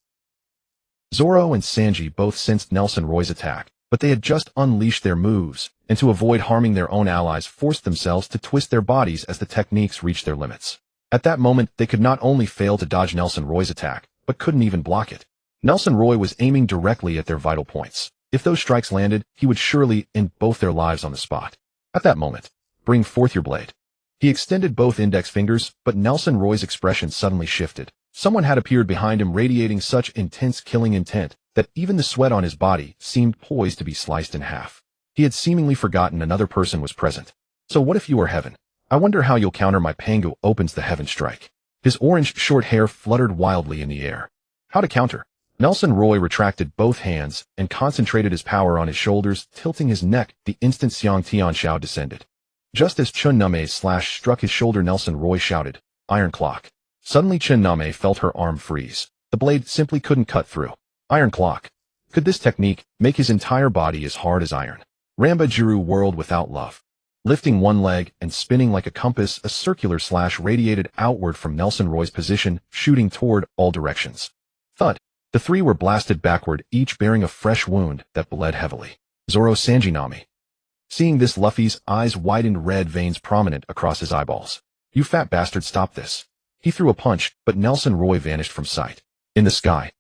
Zoro and Sanji both sensed Nelson Roy's attack, but they had just unleashed their moves, and to avoid harming their own allies, forced themselves to twist their bodies as the techniques reached their limits. At that moment, they could not only fail to dodge Nelson Roy's attack, but couldn't even block it. Nelson Roy was aiming directly at their vital points. If those strikes landed, he would surely end both their lives on the spot. At that moment, bring forth your blade. He extended both index fingers, but Nelson Roy's expression suddenly shifted. Someone had appeared behind him, radiating such intense killing intent that even the sweat on his body seemed poised to be sliced in half. He had seemingly forgotten another person was present. So what if you are heaven? I wonder how you'll counter my Pangu opens the heaven strike. His orange short hair fluttered wildly in the air. How to counter? Nelson Roy retracted both hands and concentrated his power on his shoulders, tilting his neck the instant Xiang Tianxiao descended. Just as Chun Name's slash struck his shoulder, Nelson Roy shouted, "Iron Clock." Suddenly Chun Name felt her arm freeze. The blade simply couldn't cut through. Iron Clock. Could this technique make his entire body as hard as iron? Ramba Juru World Without Love. Lifting one leg and spinning like a compass, a circular slash radiated outward from Nelson Roy's position, shooting toward all directions. Thud. The three were blasted backward, each bearing a fresh wound that bled heavily. Zoro Sanji Nami. Seeing this, Luffy's eyes widened, red veins prominent across his eyeballs. You fat bastard, stop this. He threw a punch, but Nelson Roy vanished from sight. In the sky.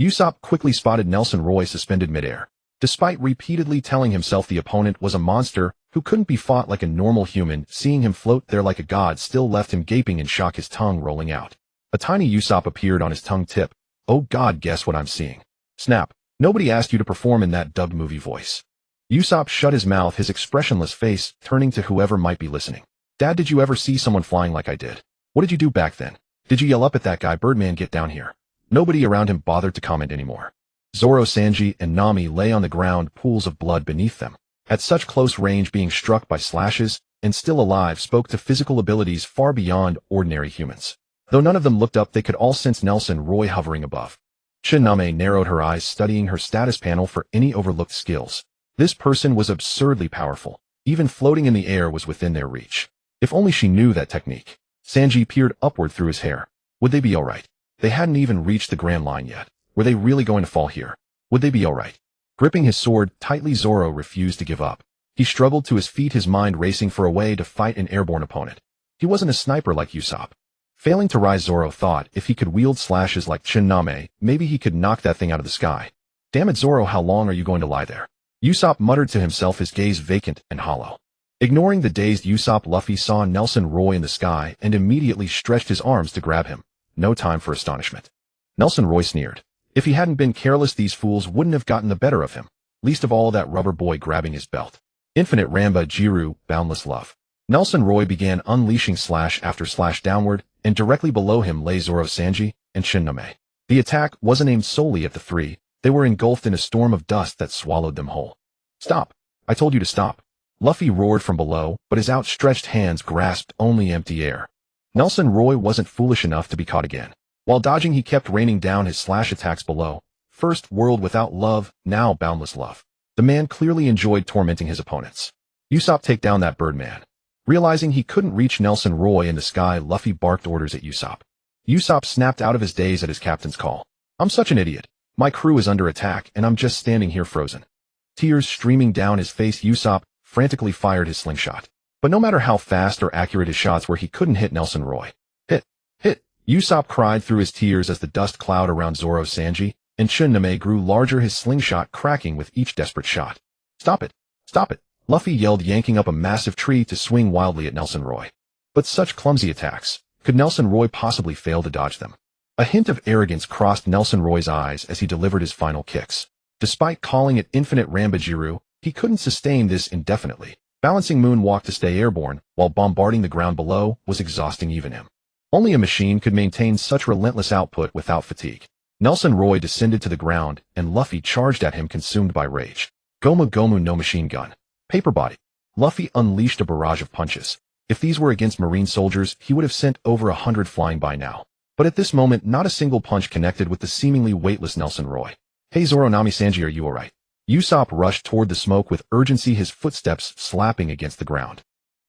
Usopp quickly spotted Nelson Roy suspended midair. Despite repeatedly telling himself the opponent was a monster who couldn't be fought like a normal human, seeing him float there like a god still left him gaping in shock, his tongue rolling out. A tiny Usopp appeared on his tongue tip. Oh god, guess what I'm seeing. Snap. Nobody asked you to perform in that dubbed movie voice. Usopp shut his mouth, his expressionless face turning to whoever might be listening. Dad, did you ever see someone flying like I did? What did you do back then? Did you yell up at that guy, Birdman, get down here? Nobody around him bothered to comment anymore. Zoro, Sanji, and Nami lay on the ground, pools of blood beneath them. At such close range, being struck by slashes, and still alive, spoke to physical abilities far beyond ordinary humans. Though none of them looked up, they could all sense Nelson Roy hovering above. Nami narrowed her eyes, studying her status panel for any overlooked skills. This person was absurdly powerful. Even floating in the air was within their reach. If only she knew that technique. Sanji peered upward through his hair. Would they be alright? They hadn't even reached the Grand Line yet. Were they really going to fall here? Would they be alright? Gripping his sword tightly, Zoro refused to give up. He struggled to his feet, his mind racing for a way to fight an airborne opponent. He wasn't a sniper like Usopp. Failing to rise, Zoro thought if he could wield slashes like Nami, maybe he could knock that thing out of the sky. Damn it, Zoro, how long are you going to lie there? Usopp muttered to himself, his gaze vacant and hollow. Ignoring the dazed Usopp, Luffy saw Nelson Roy in the sky and immediately stretched his arms to grab him. No time for astonishment. Nelson Roy sneered. If he hadn't been careless, these fools wouldn't have gotten the better of him, least of all that rubber boy grabbing his belt. Infinite Ramba Jiru, boundless love. Nelson Roy began unleashing slash after slash downward, and directly below him lay Zoro, Sanji, and Nami. The attack wasn't aimed solely at the three. They were engulfed in a storm of dust that swallowed them whole. Stop. I told you to stop. Luffy roared from below, but his outstretched hands grasped only empty air. Nelson Roy wasn't foolish enough to be caught again. While dodging, he kept raining down his slash attacks below. First world without love, now boundless love. The man clearly enjoyed tormenting his opponents. Usopp, take down that Birdman. Realizing he couldn't reach Nelson Roy in the sky, Luffy barked orders at Usopp. Usopp snapped out of his daze at his captain's call. I'm such an idiot. My crew is under attack, and I'm just standing here frozen. Tears streaming down his face, Usopp frantically fired his slingshot. But no matter how fast or accurate his shots were, he couldn't hit Nelson Roy. Hit! Hit! Usopp cried through his tears as the dust cloud around Zoro, Sanji, and Nami grew larger, his slingshot cracking with each desperate shot. Stop it! Stop it! Luffy yelled, yanking up a massive tree to swing wildly at Nelson Roy. But such clumsy attacks. Could Nelson Roy possibly fail to dodge them? A hint of arrogance crossed Nelson Roy's eyes as he delivered his final kicks. Despite calling it Infinite Rambajiru, he couldn't sustain this indefinitely. Balancing moonwalk to stay airborne, while bombarding the ground below, was exhausting even him. Only a machine could maintain such relentless output without fatigue. Nelson Roy descended to the ground, and Luffy charged at him, consumed by rage. Gomu Gomu no machine gun. Paper body. Luffy unleashed a barrage of punches. If these were against marine soldiers, he would have sent over 100 flying by now. But at this moment, not a single punch connected with the seemingly weightless Nelson Roy. Hey Zoro, Nami, Sanji, are you alright? Usopp rushed toward the smoke with urgency, his footsteps slapping against the ground.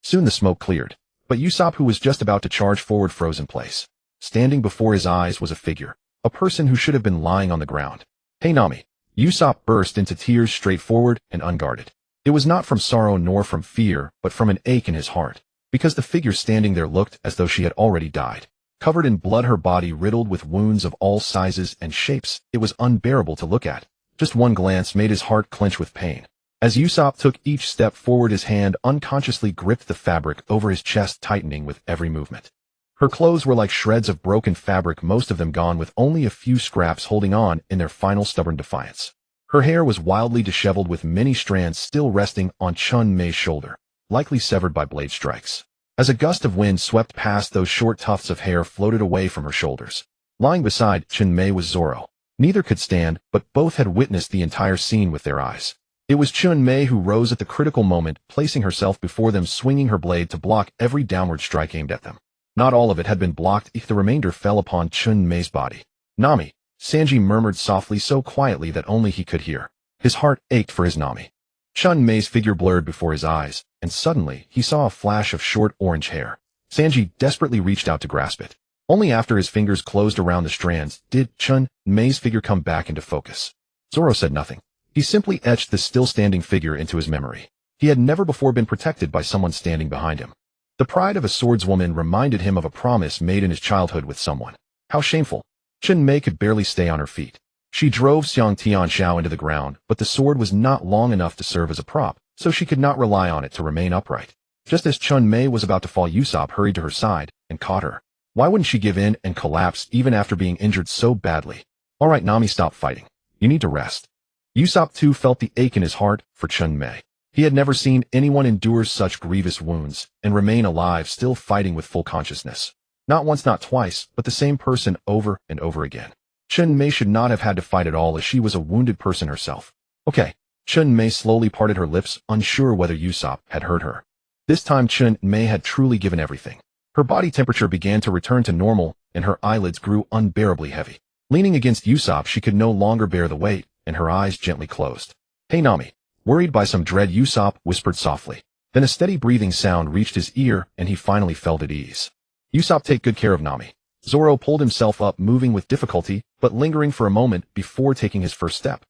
Soon the smoke cleared, but Usopp, who was just about to charge forward, froze in place. Standing before his eyes was a figure, a person who should have been lying on the ground. Hey Nami. Usopp burst into tears, straightforward and unguarded. It was not from sorrow nor from fear, but from an ache in his heart, because the figure standing there looked as though she had already died. Covered in blood, her body riddled with wounds of all sizes and shapes, it was unbearable to look at. Just one glance made his heart clench with pain. As Usopp took each step forward, his hand unconsciously gripped the fabric over his chest, tightening with every movement. Her clothes were like shreds of broken fabric, most of them gone, with only a few scraps holding on in their final stubborn defiance. Her hair was wildly disheveled, with many strands still resting on Chun-Mei's shoulder, likely severed by blade strikes. As a gust of wind swept past, those short tufts of hair floated away from her shoulders. Lying beside Chun-Mei was Zoro. Neither could stand, but both had witnessed the entire scene with their eyes. It was Chun-Mei who rose at the critical moment, placing herself before them, swinging her blade to block every downward strike aimed at them. Not all of it had been blocked, if the remainder fell upon Chun-Mei's body. Nami. Sanji murmured softly, so quietly that only he could hear. His heart ached for his Nami. Chun-Mei's figure blurred before his eyes, and suddenly he saw a flash of short orange hair. Sanji desperately reached out to grasp it. Only after his fingers closed around the strands did Chun-Mei's figure come back into focus. Zoro said nothing. He simply etched the still-standing figure into his memory. He had never before been protected by someone standing behind him. The pride of a swordswoman reminded him of a promise made in his childhood with someone. How shameful. Chun-Mei could barely stay on her feet. She drove Xiang Tianxiao into the ground, but the sword was not long enough to serve as a prop, so she could not rely on it to remain upright. Just as Chun-Mei was about to fall, Usopp hurried to her side and caught her. Why wouldn't she give in and collapse even after being injured so badly? All right, Nami, stop fighting. You need to rest. Usopp too felt the ache in his heart for Chun-Mei. He had never seen anyone endure such grievous wounds and remain alive still fighting with full consciousness. Not once, not twice, but the same person over and over again. Chun-Mei should not have had to fight at all, as she was a wounded person herself. Okay. Chun-Mei slowly parted her lips, unsure whether Usopp had heard her. This time Chun-Mei had truly given everything. Her body temperature began to return to normal, and her eyelids grew unbearably heavy. Leaning against Usopp, she could no longer bear the weight, and her eyes gently closed. Hey Nami. Worried by some dread, Usopp whispered softly. Then a steady breathing sound reached his ear, and he finally felt at ease. Usopp, take good care of Nami. Zoro pulled himself up, moving with difficulty, but lingering for a moment before taking his first step.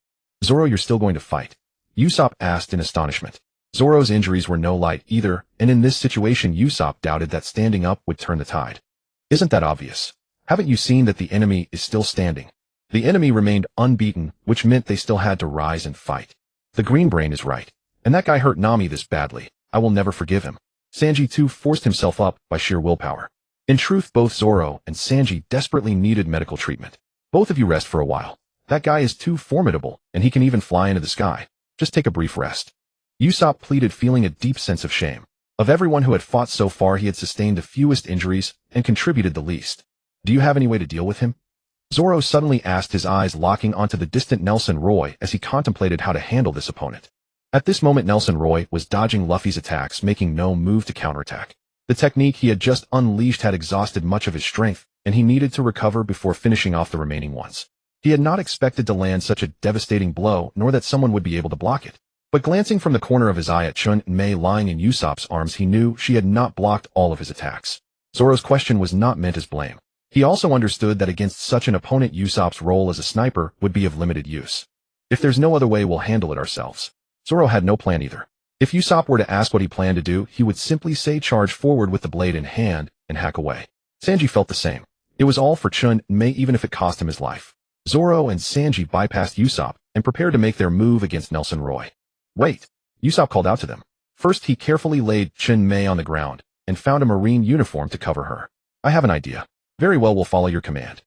Zoro, you're still going to fight? Usopp asked in astonishment. Zoro's injuries were no light either, and in this situation Usopp doubted that standing up would turn the tide. Isn't that obvious? Haven't you seen that the enemy is still standing? The enemy remained unbeaten, which meant they still had to rise and fight. The green brain is right. And that guy hurt Nami this badly. I will never forgive him. Sanji too forced himself up by sheer willpower. In truth, both Zoro and Sanji desperately needed medical treatment. Both of you rest for a while. That guy is too formidable, and he can even fly into the sky. Just take a brief rest. Usopp pleaded, feeling a deep sense of shame. Of everyone who had fought so far, he had sustained the fewest injuries and contributed the least. Do you have any way to deal with him? Zoro suddenly asked, his eyes locking onto the distant Nelson Roy as he contemplated how to handle this opponent. At this moment, Nelson Roy was dodging Luffy's attacks, making no move to counterattack. The technique he had just unleashed had exhausted much of his strength, and he needed to recover before finishing off the remaining ones. He had not expected to land such a devastating blow, nor that someone would be able to block it. But glancing from the corner of his eye at Chun-Mei lying in Usopp's arms, he knew she had not blocked all of his attacks. Zoro's question was not meant as blame. He also understood that against such an opponent, Usopp's role as a sniper would be of limited use. If there's no other way, we'll handle it ourselves. Zoro had no plan either. If Usopp were to ask what he planned to do, he would simply say charge forward with the blade in hand and hack away. Sanji felt the same. It was all for Chun-Mei, even if it cost him his life. Zoro and Sanji bypassed Usopp and prepared to make their move against Nelson Roy. Wait! Usopp called out to them. First, he carefully laid Chun-Mei on the ground and found a marine uniform to cover her. I have an idea. Very well, we'll follow your command.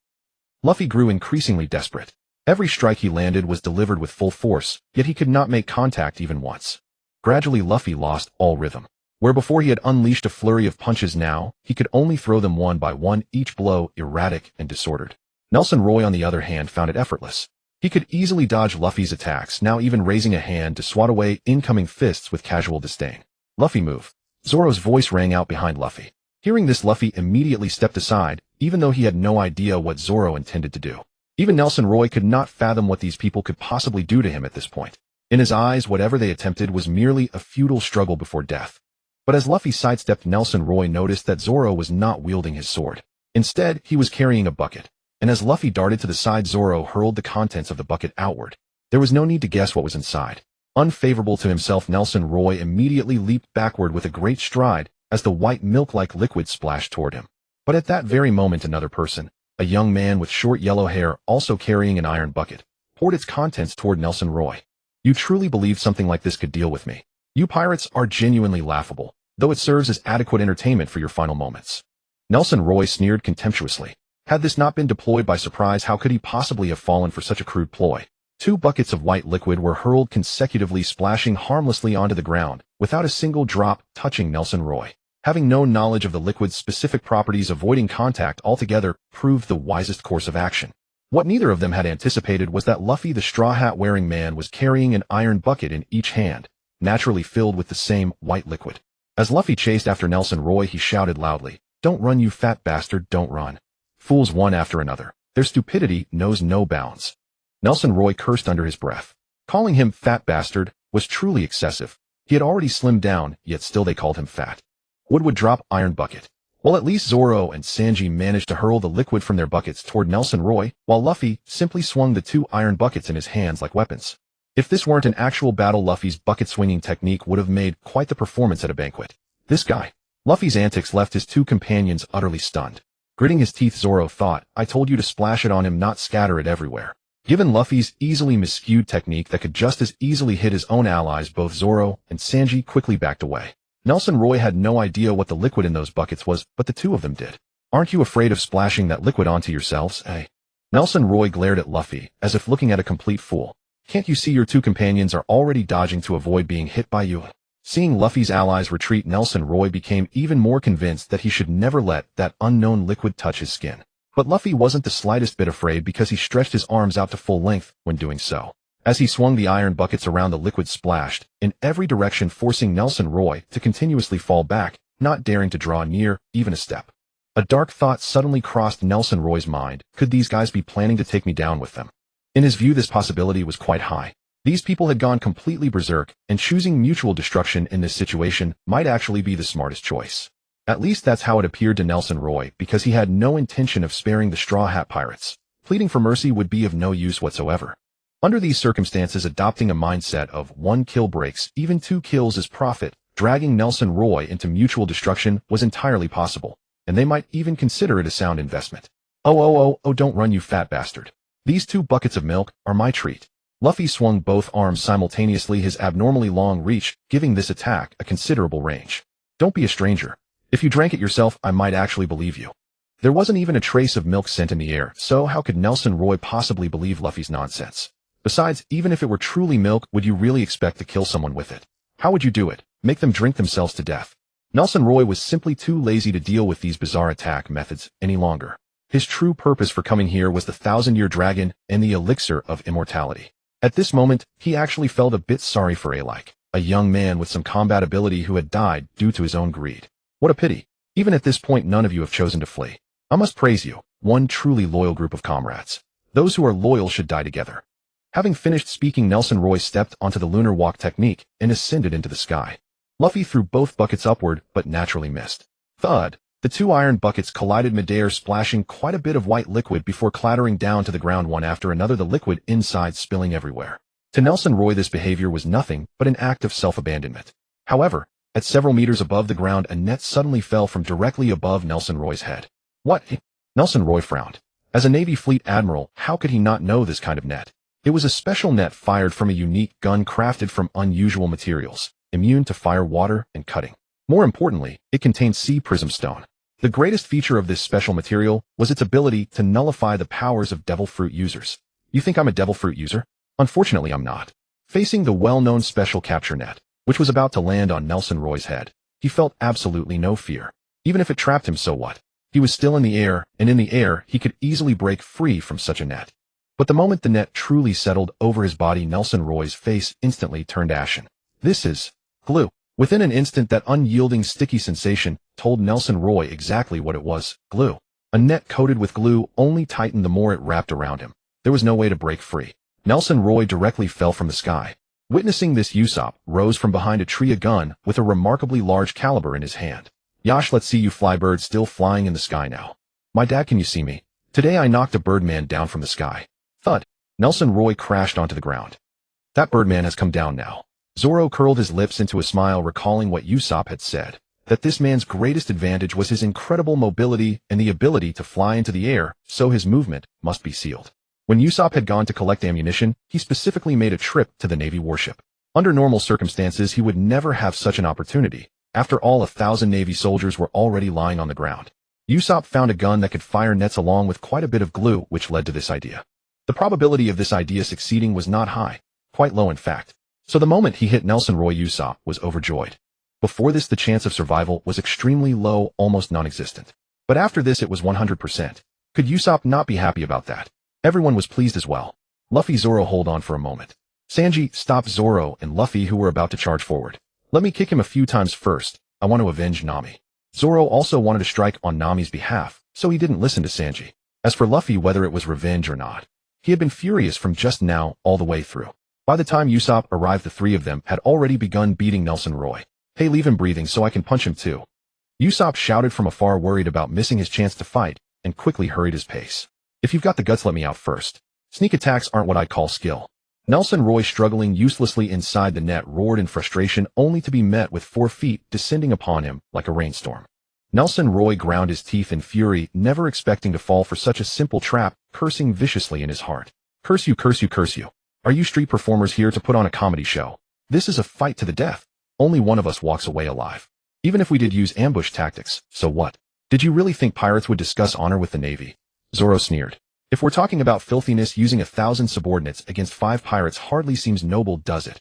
Luffy grew increasingly desperate. Every strike he landed was delivered with full force, yet he could not make contact even once. Gradually, Luffy lost all rhythm. Where before he had unleashed a flurry of punches, now he could only throw them one by one, each blow erratic and disordered. Nelson Roy, on the other hand, found it effortless. He could easily dodge Luffy's attacks, now even raising a hand to swat away incoming fists with casual disdain. Luffy, move. Zoro's voice rang out behind Luffy. Hearing this, Luffy immediately stepped aside, even though he had no idea what Zoro intended to do. Even Nelson Roy could not fathom what these people could possibly do to him at this point. In his eyes, whatever they attempted was merely a futile struggle before death. But as Luffy sidestepped, Nelson Roy noticed that Zoro was not wielding his sword. Instead, he was carrying a bucket. And as Luffy darted to the side, Zoro hurled the contents of the bucket outward. There was no need to guess what was inside. Unfavorable to himself, Nelson Roy immediately leaped backward with a great stride as the white milk-like liquid splashed toward him. But at that very moment, another person, a young man with short yellow hair, also carrying an iron bucket, poured its contents toward Nelson Roy. You truly believe something like this could deal with me? You pirates are genuinely laughable, though it serves as adequate entertainment for your final moments. Nelson Roy sneered contemptuously. Had this not been deployed by surprise, how could he possibly have fallen for such a crude ploy? 2 buckets of white liquid were hurled consecutively, splashing harmlessly onto the ground, without a single drop touching Nelson Roy. Having no knowledge of the liquid's specific properties, avoiding contact altogether proved the wisest course of action. What neither of them had anticipated was that Luffy, the straw hat-wearing man, was carrying an iron bucket in each hand, naturally filled with the same white liquid. As Luffy chased after Nelson Roy, he shouted loudly, "Don't run, you fat bastard, don't run." Fools one after another. Their stupidity knows no bounds. Nelson Roy cursed under his breath. Calling him fat bastard was truly excessive. He had already slimmed down, yet still they called him fat. Wood drop iron bucket. Well, at least Zoro and Sanji managed to hurl the liquid from their buckets toward Nelson Roy, while Luffy simply swung the 2 iron buckets in his hands like weapons. If this weren't an actual battle, Luffy's bucket-swinging technique would have made quite the performance at a banquet. This guy. Luffy's antics left his 2 companions utterly stunned. Gritting his teeth, Zoro thought, "I told you to splash it on him, not scatter it everywhere." Given Luffy's easily miscued technique that could just as easily hit his own allies, both Zoro and Sanji quickly backed away. Nelson Roy had no idea what the liquid in those buckets was, but the 2 of them did. "Aren't you afraid of splashing that liquid onto yourselves, eh?" Nelson Roy glared at Luffy, as if looking at a complete fool. "Can't you see your 2 companions are already dodging to avoid being hit by you?" Seeing Luffy's allies retreat, Nelson Roy became even more convinced that he should never let that unknown liquid touch his skin. But Luffy wasn't the slightest bit afraid, because he stretched his arms out to full length when doing so. As he swung the iron buckets around, the liquid splashed in every direction, forcing Nelson Roy to continuously fall back, not daring to draw near even a step. A dark thought suddenly crossed Nelson Roy's mind. Could these guys be planning to take me down with them? In his view, this possibility was quite high. These people had gone completely berserk, and choosing mutual destruction in this situation might actually be the smartest choice. At least that's how it appeared to Nelson Roy, because he had no intention of sparing the Straw Hat Pirates. Pleading for mercy would be of no use whatsoever. Under these circumstances, adopting a mindset of 1 kill breaks, even 2 kills is profit, dragging Nelson Roy into mutual destruction was entirely possible, and they might even consider it a sound investment. Oh, don't run, you fat bastard. These 2 buckets of milk are my treat." Luffy swung both arms simultaneously, his abnormally long reach giving this attack a considerable range. "Don't be a stranger. If you drank it yourself, I might actually believe you." There wasn't even a trace of milk scent in the air, so how could Nelson Roy possibly believe Luffy's nonsense? Besides, even if it were truly milk, would you really expect to kill someone with it? How would you do it? Make them drink themselves to death? Nelson Roy was simply too lazy to deal with these bizarre attack methods any longer. His true purpose for coming here was the 1,000-year dragon and the elixir of immortality. At this moment, he actually felt a bit sorry for a young man with some combat ability who had died due to his own greed. What a pity. Even at this point, none of you have chosen to flee. I must praise you, one truly loyal group of comrades. Those who are loyal should die together. Having finished speaking, Nelson Roy stepped onto the lunar walk technique and ascended into the sky. Luffy threw both buckets upward, but naturally missed. Thud! The 2 iron buckets collided midair, splashing quite a bit of white liquid before clattering down to the ground one after another, the liquid inside spilling everywhere. To Nelson Roy, this behavior was nothing but an act of self-abandonment. However, at several meters above the ground, a net suddenly fell from directly above Nelson Roy's head. What? Nelson Roy frowned. As a Navy Fleet Admiral, how could he not know this kind of net? It was a special net fired from a unique gun crafted from unusual materials, immune to fire, water, and cutting. More importantly, it contained sea prism stone. The greatest feature of this special material was its ability to nullify the powers of devil fruit users. You think I'm a devil fruit user? Unfortunately, I'm not. Facing the well-known special capture net, which was about to land on Nelson Roy's head, he felt absolutely no fear. Even if it trapped him, so what? He was still in the air, and in the air, he could easily break free from such a net. But the moment the net truly settled over his body, Nelson Roy's face instantly turned ashen. This is glue. Within an instant, that unyielding sticky sensation told Nelson Roy exactly what it was: glue. A net coated with glue only tightened the more it wrapped around him. There was no way to break free. Nelson Roy directly fell from the sky. Witnessing this, Usopp rose from behind a tree, a gun with a remarkably large caliber in his hand. "Yash, let's see you fly, bird, still flying in the sky now." "My dad, can you see me? Today I knocked a birdman down from the sky." Thud! Nelson Roy crashed onto the ground. "That birdman has come down now." Zoro curled his lips into a smile, recalling what Usopp had said, that this man's greatest advantage was his incredible mobility and the ability to fly into the air, so his movement must be sealed. When Usopp had gone to collect ammunition, he specifically made a trip to the Navy warship. Under normal circumstances, he would never have such an opportunity. After all, 1,000 Navy soldiers were already lying on the ground. Usopp found a gun that could fire nets along with quite a bit of glue, which led to this idea. The probability of this idea succeeding was not high, quite low in fact. So the moment he hit Nelson Roy, Usopp was overjoyed. Before this, the chance of survival was extremely low, almost non-existent. But after this, it was 100%. Could Usopp not be happy about that? Everyone was pleased as well. Luffy, Zoro, hold on for a moment. Sanji stopped Zoro and Luffy, who were about to charge forward. "Let me kick him a few times first. I want to avenge Nami." Zoro also wanted to strike on Nami's behalf, so he didn't listen to Sanji. As for Luffy, whether it was revenge or not, he had been furious from just now all the way through. By the time Usopp arrived, the three of them had already begun beating Nelson Roy. Hey, leave him breathing so I can punch him too. Usopp shouted from afar, worried about missing his chance to fight, and quickly hurried his pace. If you've got the guts, let me out first. Sneak attacks aren't what I call skill. Nelson Roy, struggling uselessly inside the net, roared in frustration, only to be met with 4 feet descending upon him like a rainstorm. Nelson Roy ground his teeth in fury, never expecting to fall for such a simple trap, cursing viciously in his heart. Curse you, curse you, curse you. Are you street performers here to put on a comedy show? This is a fight to the death. Only one of us walks away alive. Even if we did use ambush tactics, so what? Did you really think pirates would discuss honor with the Navy? Zoro sneered. If we're talking about filthiness, using 1,000 subordinates against 5 pirates hardly seems noble, does it?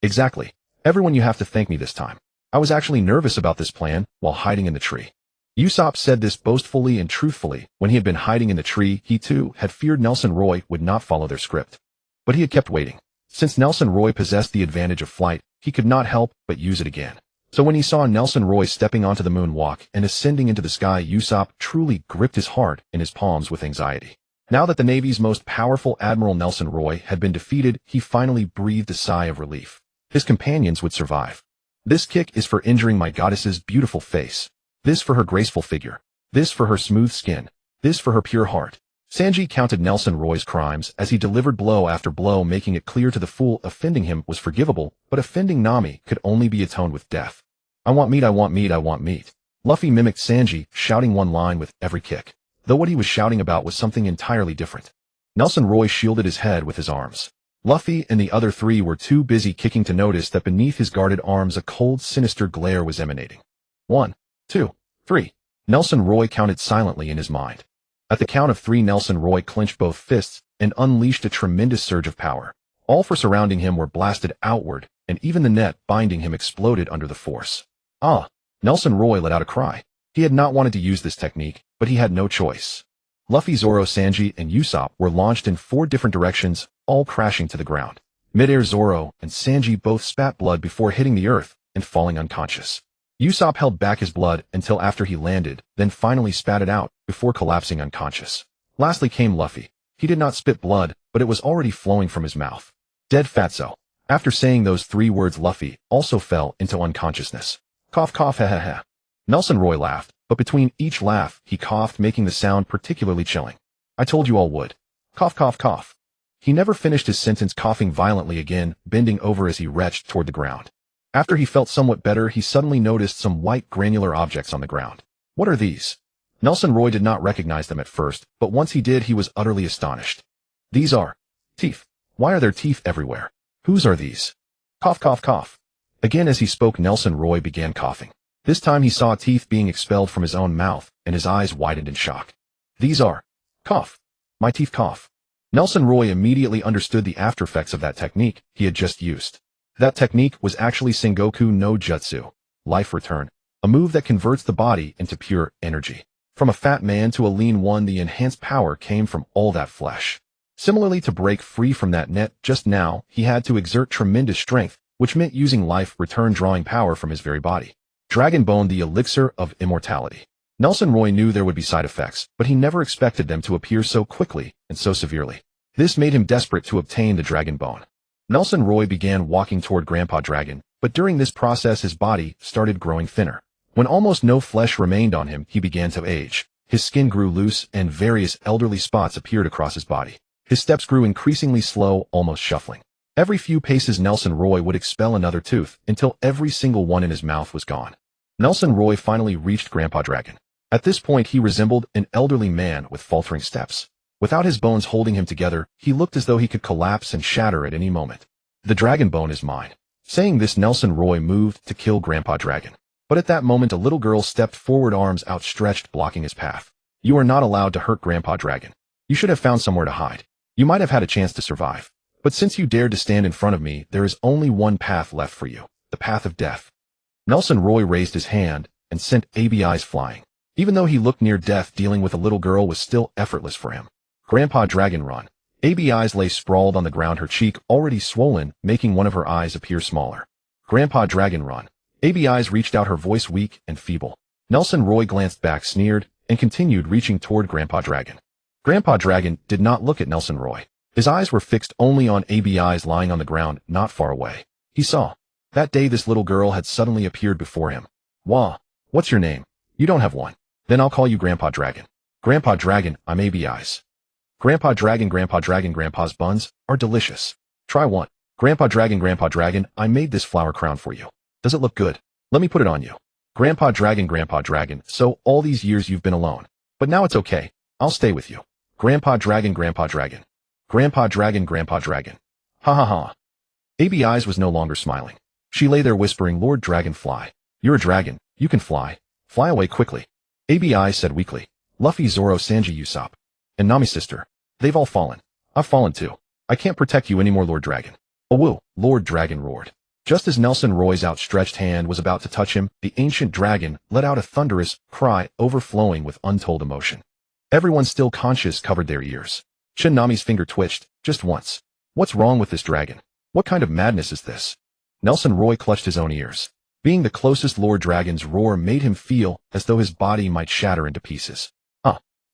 Exactly. Everyone, you have to thank me this time. I was actually nervous about this plan while hiding in the tree. Usopp said this boastfully and truthfully. When he had been hiding in the tree, he too had feared Nelson Roy would not follow their script. But he had kept waiting. Since Nelson Roy possessed the advantage of flight, he could not help but use it again. So when he saw Nelson Roy stepping onto the moonwalk and ascending into the sky, Usopp truly gripped his heart in his palms with anxiety. Now that the Navy's most powerful Admiral Nelson Roy had been defeated, he finally breathed a sigh of relief. His companions would survive. This kick is for injuring my goddess's beautiful face. This for her graceful figure. This for her smooth skin. This for her pure heart. Sanji counted Nelson Roy's crimes as he delivered blow after blow, making it clear to the fool offending him was forgivable, but offending Nami could only be atoned with death. I want meat, I want meat, I want meat. Luffy mimicked Sanji, shouting one line with every kick, though what he was shouting about was something entirely different. Nelson Roy shielded his head with his arms. Luffy and the other 3 were too busy kicking to notice that beneath his guarded arms a cold, sinister glare was emanating. 1, 2, 3. Nelson Roy counted silently in his mind. At the count of 3, Nelson Roy clenched both fists and unleashed a tremendous surge of power. All four surrounding him were blasted outward, and even the net binding him exploded under the force. Ah! Nelson Roy let out a cry. He had not wanted to use this technique, but he had no choice. Luffy, Zoro, Sanji, and Usopp were launched in 4 different directions, all crashing to the ground. Mid-air, Zoro and Sanji both spat blood before hitting the earth and falling unconscious. Usopp held back his blood until after he landed, then finally spat it out before collapsing unconscious. Lastly came Luffy. He did not spit blood, but it was already flowing from his mouth. Dead fatso. After saying those 3 words, Luffy also fell into unconsciousness. Cough, cough, ha ha ha. Nelson Roy laughed, but between each laugh, he coughed, making the sound particularly chilling. I told you all would. Cough, cough, cough. He never finished his sentence, coughing violently again, bending over as he retched toward the ground. After he felt somewhat better, he suddenly noticed some white granular objects on the ground. What are these? Nelson Roy did not recognize them at first, but once he did, he was utterly astonished. These are teeth. Why are there teeth everywhere? Whose are these? Cough, cough, cough. Again as he spoke, Nelson Roy began coughing. This time he saw teeth being expelled from his own mouth, and his eyes widened in shock. These are cough. My teeth cough. Nelson Roy immediately understood the aftereffects of that technique he had just used. That technique was actually Sengoku no Jutsu, life return, a move that converts the body into pure energy. From a fat man to a lean one, the enhanced power came from all that flesh. Similarly, to break free from that net just now, he had to exert tremendous strength, which meant using life return, drawing power from his very body. Dragon Bone, the elixir of immortality. Nelson Roy knew there would be side effects, but he never expected them to appear so quickly and so severely. This made him desperate to obtain the Dragon Bone. Nelson Roy began walking toward Grandpa Dragon, but during this process his body started growing thinner. When almost no flesh remained on him, he began to age. His skin grew loose, and various elderly spots appeared across his body. His steps grew increasingly slow, almost shuffling. Every few paces Nelson Roy would expel another tooth, until every single one in his mouth was gone. Nelson Roy finally reached Grandpa Dragon. At this point he resembled an elderly man with faltering steps. Without his bones holding him together, he looked as though he could collapse and shatter at any moment. The Dragon Bone is mine. Saying this, Nelson Roy moved to kill Grandpa Dragon. But at that moment a little girl stepped forward, arms outstretched, blocking his path. You are not allowed to hurt Grandpa Dragon. You should have found somewhere to hide. You might have had a chance to survive. But since you dared to stand in front of me, there is only one path left for you, the path of death. Nelson Roy raised his hand and sent ABIs flying. Even though he looked near death, dealing with a little girl was still effortless for him. Grandpa Dragon, run. ABIs lay sprawled on the ground, her cheek already swollen, making one of her eyes appear smaller. Grandpa Dragon, run. ABIs reached out, her voice weak and feeble. Nelson Roy glanced back, sneered, and continued reaching toward Grandpa Dragon. Grandpa Dragon did not look at Nelson Roy. His eyes were fixed only on ABI's lying on the ground not far away. He saw. That day this little girl had suddenly appeared before him. Wah, what's your name? You don't have one. Then I'll call you Grandpa Dragon. Grandpa Dragon, I'm ABI's. Grandpa Dragon, Grandpa's buns are delicious. Try one. Grandpa Dragon, I made this flower crown for you. Does it look good? Let me put it on you. Grandpa Dragon, so all these years you've been alone. But now it's okay. I'll stay with you. Grandpa Dragon. Grandpa Dragon. Ha ha ha. ABI's was no longer smiling. She lay there whispering, Lord Dragonfly. You're a dragon. You can fly. Fly away quickly. ABI said weakly. Luffy, Zoro, Sanji, Usopp. And Nami's sister. They've all fallen. I've fallen too. I can't protect you anymore, Lord Dragon. Oh woo, Lord Dragon roared. Just as Nelson Roy's outstretched hand was about to touch him, the ancient dragon let out a thunderous cry overflowing with untold emotion. Everyone still conscious covered their ears. Shin Nami's finger twitched, just once. What's wrong with this dragon? What kind of madness is this? Nelson Roy clutched his own ears. Being the closest Lord Dragon's roar made him feel as though his body might shatter into pieces.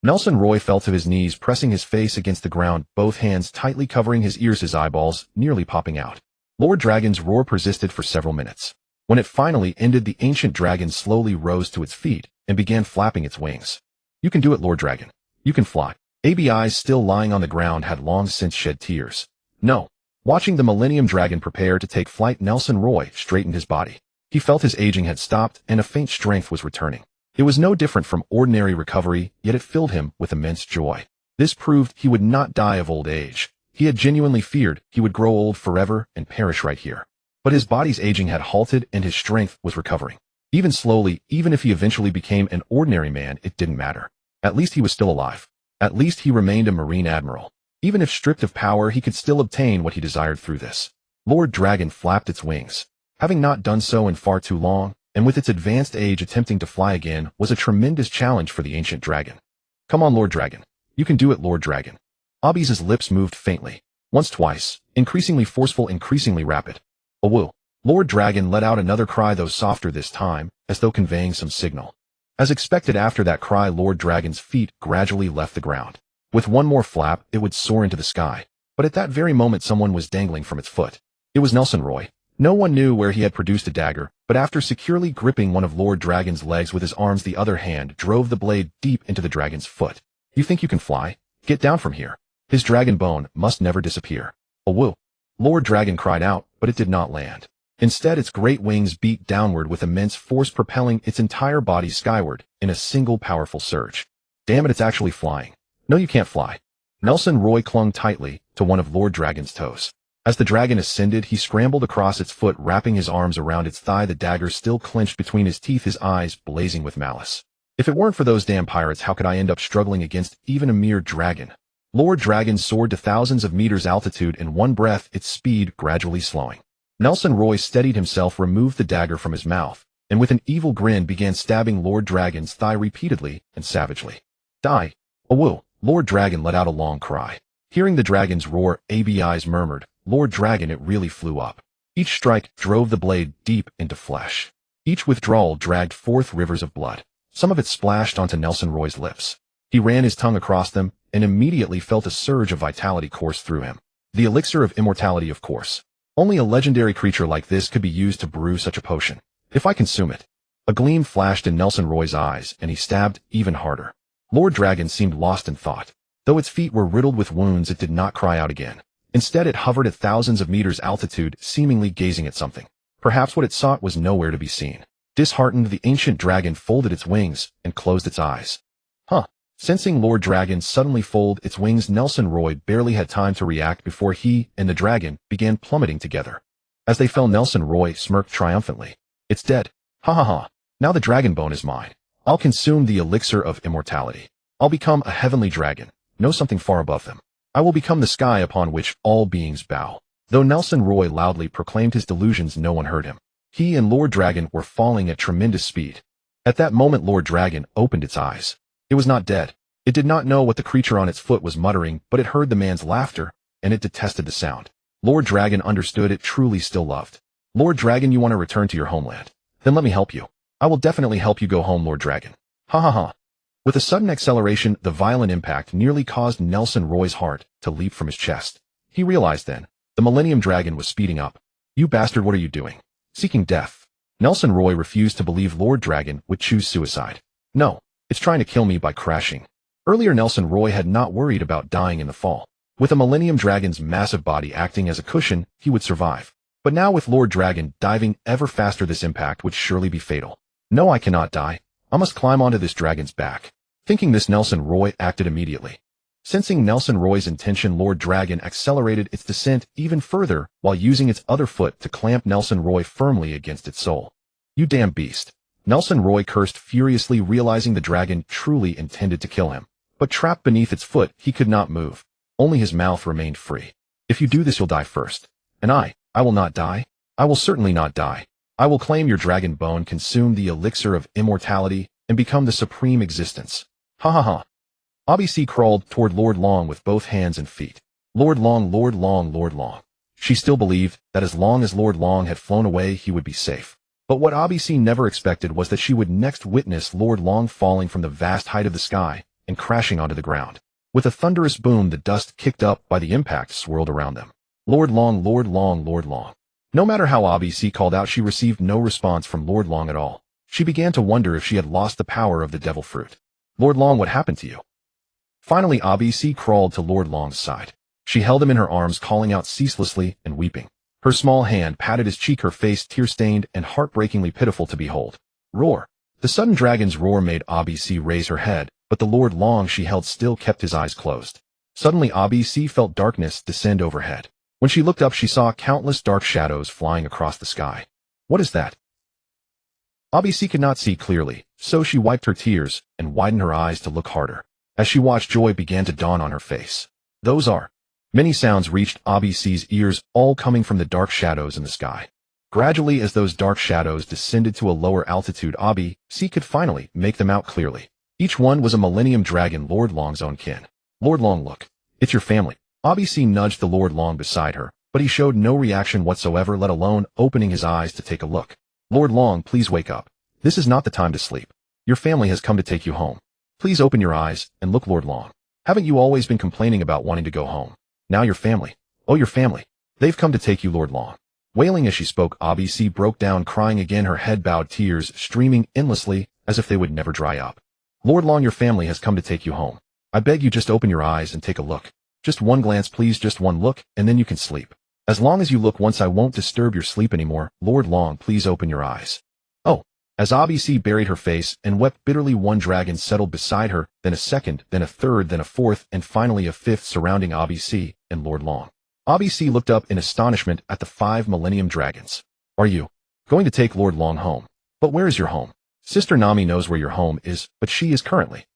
Nelson Roy fell to his knees, pressing his face against the ground, both hands tightly covering his ears, his eyeballs nearly popping out. Lord Dragon's roar persisted for several minutes. When it finally ended, the ancient dragon slowly rose to its feet and began flapping its wings. You can do it, Lord Dragon. You can fly. ABI, still lying on the ground, had long since shed tears. No. Watching the Millennium Dragon prepare to take flight, Nelson Roy straightened his body. He felt his aging had stopped and a faint strength was returning. It was no different from ordinary recovery, yet it filled him with immense joy. This proved he would not die of old age. He had genuinely feared he would grow old forever and perish right here. But his body's aging had halted and his strength was recovering. Even slowly, even if he eventually became an ordinary man, it didn't matter. At least he was still alive. At least he remained a Marine Admiral. Even if stripped of power, he could still obtain what he desired through this. Lord Dragon flapped its wings. Having not done so in far too long, and with its advanced age, attempting to fly again was a tremendous challenge for the ancient dragon. Come on, Lord Dragon. You can do it, Lord Dragon. Abi's lips moved faintly. Once, twice. Increasingly forceful, increasingly rapid. A woo. Lord Dragon let out another cry, though softer this time, as though conveying some signal. As expected, after that cry, Lord Dragon's feet gradually left the ground. With one more flap, it would soar into the sky. But at that very moment, someone was dangling from its foot. It was Nelson Roy. No one knew where he had produced a dagger, but after securely gripping one of Lord Dragon's legs with his arms, the other hand drove the blade deep into the dragon's foot. You think you can fly? Get down from here. His dragon bone must never disappear. A woo. Lord Dragon cried out, but it did not land. Instead, its great wings beat downward with immense force, propelling its entire body skyward in a single powerful surge. Damn it, it's actually flying. No, you can't fly. Nelson Roy clung tightly to one of Lord Dragon's toes. As the dragon ascended, he scrambled across its foot, wrapping his arms around its thigh, the dagger still clenched between his teeth, his eyes blazing with malice. If it weren't for those damn pirates, how could I end up struggling against even a mere dragon? Lord Dragon soared to thousands of meters altitude in one breath, its speed gradually slowing. Nelson Roy steadied himself, removed the dagger from his mouth, and with an evil grin began stabbing Lord Dragon's thigh repeatedly and savagely. Die. A woo. Lord Dragon let out a long cry. Hearing the dragon's roar, ABI's murmured, Lord Dragon, it really flew up. Each strike drove the blade deep into flesh. Each withdrawal dragged forth rivers of blood. Some of it splashed onto Nelson Roy's lips. He ran his tongue across them and immediately felt a surge of vitality course through him. The elixir of immortality, of course. Only a legendary creature like this could be used to brew such a potion. If I consume it. A gleam flashed in Nelson Roy's eyes and he stabbed even harder. Lord Dragon seemed lost in thought. Though its feet were riddled with wounds, it did not cry out again. Instead, it hovered at thousands of meters altitude, seemingly gazing at something. Perhaps what it sought was nowhere to be seen. Disheartened, the ancient dragon folded its wings and closed its eyes. Sensing Lord Dragon suddenly fold its wings, Nelson Roy barely had time to react before he and the dragon began plummeting together. As they fell, Nelson Roy smirked triumphantly. It's dead. Ha ha ha. Now the dragon bone is mine. I'll consume the elixir of immortality. I'll become a heavenly dragon. Know something far above them. I will become the sky upon which all beings bow. Though Nelson Roy loudly proclaimed his delusions, no one heard him. He and Lord Dragon were falling at tremendous speed. At that moment, Lord Dragon opened its eyes. It was not dead. It did not know what the creature on its foot was muttering, but it heard the man's laughter, and it detested the sound. Lord Dragon understood it truly still loved. Lord Dragon, you want to return to your homeland? Then let me help you. I will definitely help you go home, Lord Dragon. Ha ha ha. With a sudden acceleration, the violent impact nearly caused Nelson Roy's heart to leap from his chest. He realized then, the Millennium Dragon was speeding up. You bastard, what are you doing? Seeking death. Nelson Roy refused to believe Lord Dragon would choose suicide. No, it's trying to kill me by crashing. Earlier Nelson Roy had not worried about dying in the fall. With a Millennium Dragon's massive body acting as a cushion, he would survive. But now with Lord Dragon diving ever faster, this impact would surely be fatal. No, I cannot die. I must climb onto this dragon's back. Thinking this, Nelson Roy acted immediately. Sensing Nelson Roy's intention, Lord Dragon accelerated its descent even further while using its other foot to clamp Nelson Roy firmly against its soul. You damn beast. Nelson Roy cursed furiously, realizing the dragon truly intended to kill him. But trapped beneath its foot, he could not move. Only his mouth remained free. If you do this, you'll die first. And I will not die. I will certainly not die. I will claim your dragon bone, consume the elixir of immortality, and become the supreme existence. Ha ha ha. ABC crawled toward Lord Long with both hands and feet. Lord Long, Lord Long, Lord Long. She still believed that as long as Lord Long had flown away, he would be safe. But what ABC never expected was that she would next witness Lord Long falling from the vast height of the sky and crashing onto the ground. With a thunderous boom, the dust kicked up by the impact swirled around them. Lord Long, Lord Long, Lord Long. No matter how ABC called out, she received no response from Lord Long at all. She began to wonder if she had lost the power of the devil fruit. Lord Long, what happened to you? Finally, ABC crawled to Lord Long's side. She held him in her arms, calling out ceaselessly and weeping. Her small hand patted his cheek, her face tear-stained and heartbreakingly pitiful to behold. Roar. The sudden dragon's roar made ABC raise her head, but the Lord Long she held still kept his eyes closed. Suddenly, ABC felt darkness descend overhead. When she looked up, she saw countless dark shadows flying across the sky. What is that? ABC could not see clearly, so she wiped her tears and widened her eyes to look harder. As she watched, joy began to dawn on her face. Those are. Many sounds reached ABC's ears, all coming from the dark shadows in the sky. Gradually, as those dark shadows descended to a lower altitude, ABC could finally make them out clearly. Each one was a Millennium Dragon, Lord Long's own kin. Lord Long, look. It's your family. ABC nudged the Lord Long beside her, but he showed no reaction whatsoever, let alone opening his eyes to take a look. Lord Long, please wake up. This is not the time to sleep. Your family has come to take you home. Please open your eyes and look, Lord Long. Haven't you always been complaining about wanting to go home? Now your family. Oh, your family. They've come to take you, Lord Long. Wailing as she spoke, ABC broke down, crying again, her head bowed, tears streaming endlessly as if they would never dry up. Lord Long, your family has come to take you home. I beg you, just open your eyes and take a look. Just one glance, please, just one look, and then you can sleep. As long as you look once, I won't disturb your sleep anymore. Lord Long, please open your eyes. Oh. As ABC buried her face and wept bitterly, one dragon settled beside her, then a second, then a third, then a fourth, and finally a fifth surrounding ABC and Lord Long. ABC looked up in astonishment at the 5 Millennium Dragons. Are you going to take Lord Long home? But where is your home? Sister Nami knows where your home is, but she is currently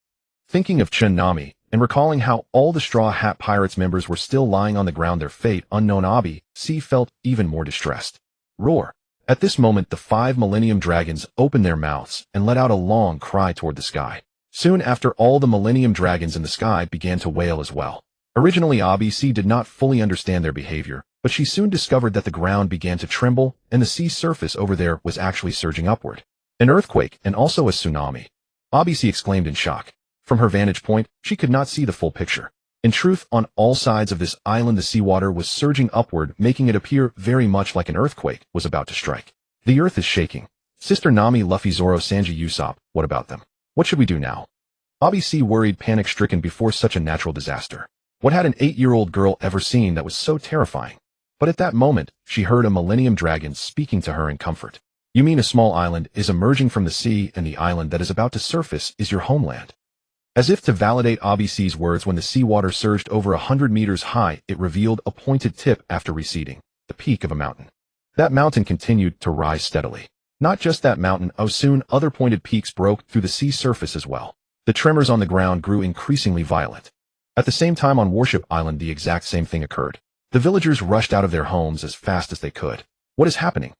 thinking of Chun Nami, and recalling how all the Straw Hat Pirates members were still lying on the ground, their fate unknown. ABC felt even more distressed. Roar. At this moment, the 5 Millennium Dragons opened their mouths and let out a long cry toward the sky. Soon after, all the Millennium Dragons in the sky began to wail as well. Originally, ABC did not fully understand their behavior, but she soon discovered that the ground began to tremble and the sea surface over there was actually surging upward. An earthquake and also a tsunami. ABC exclaimed in shock. From her vantage point, she could not see the full picture. In truth, on all sides of this island, the seawater was surging upward, making it appear very much like an earthquake was about to strike. The earth is shaking. Sister Nami, Luffy, Zoro, Sanji, Usopp, what about them? What should we do now? ABC worried, panic-stricken before such a natural disaster. What had an 8-year-old girl ever seen that was so terrifying? But at that moment, she heard a Millennium Dragon speaking to her in comfort. You mean a small island is emerging from the sea, and the island that is about to surface is your homeland? As if to validate ABC's words, when the seawater surged over 100 meters high, it revealed a pointed tip after receding, the peak of a mountain. That mountain continued to rise steadily. Not just that mountain, soon other pointed peaks broke through the sea surface as well. The tremors on the ground grew increasingly violent. At the same time, on Warship Island, the exact same thing occurred. The villagers rushed out of their homes as fast as they could. What is happening?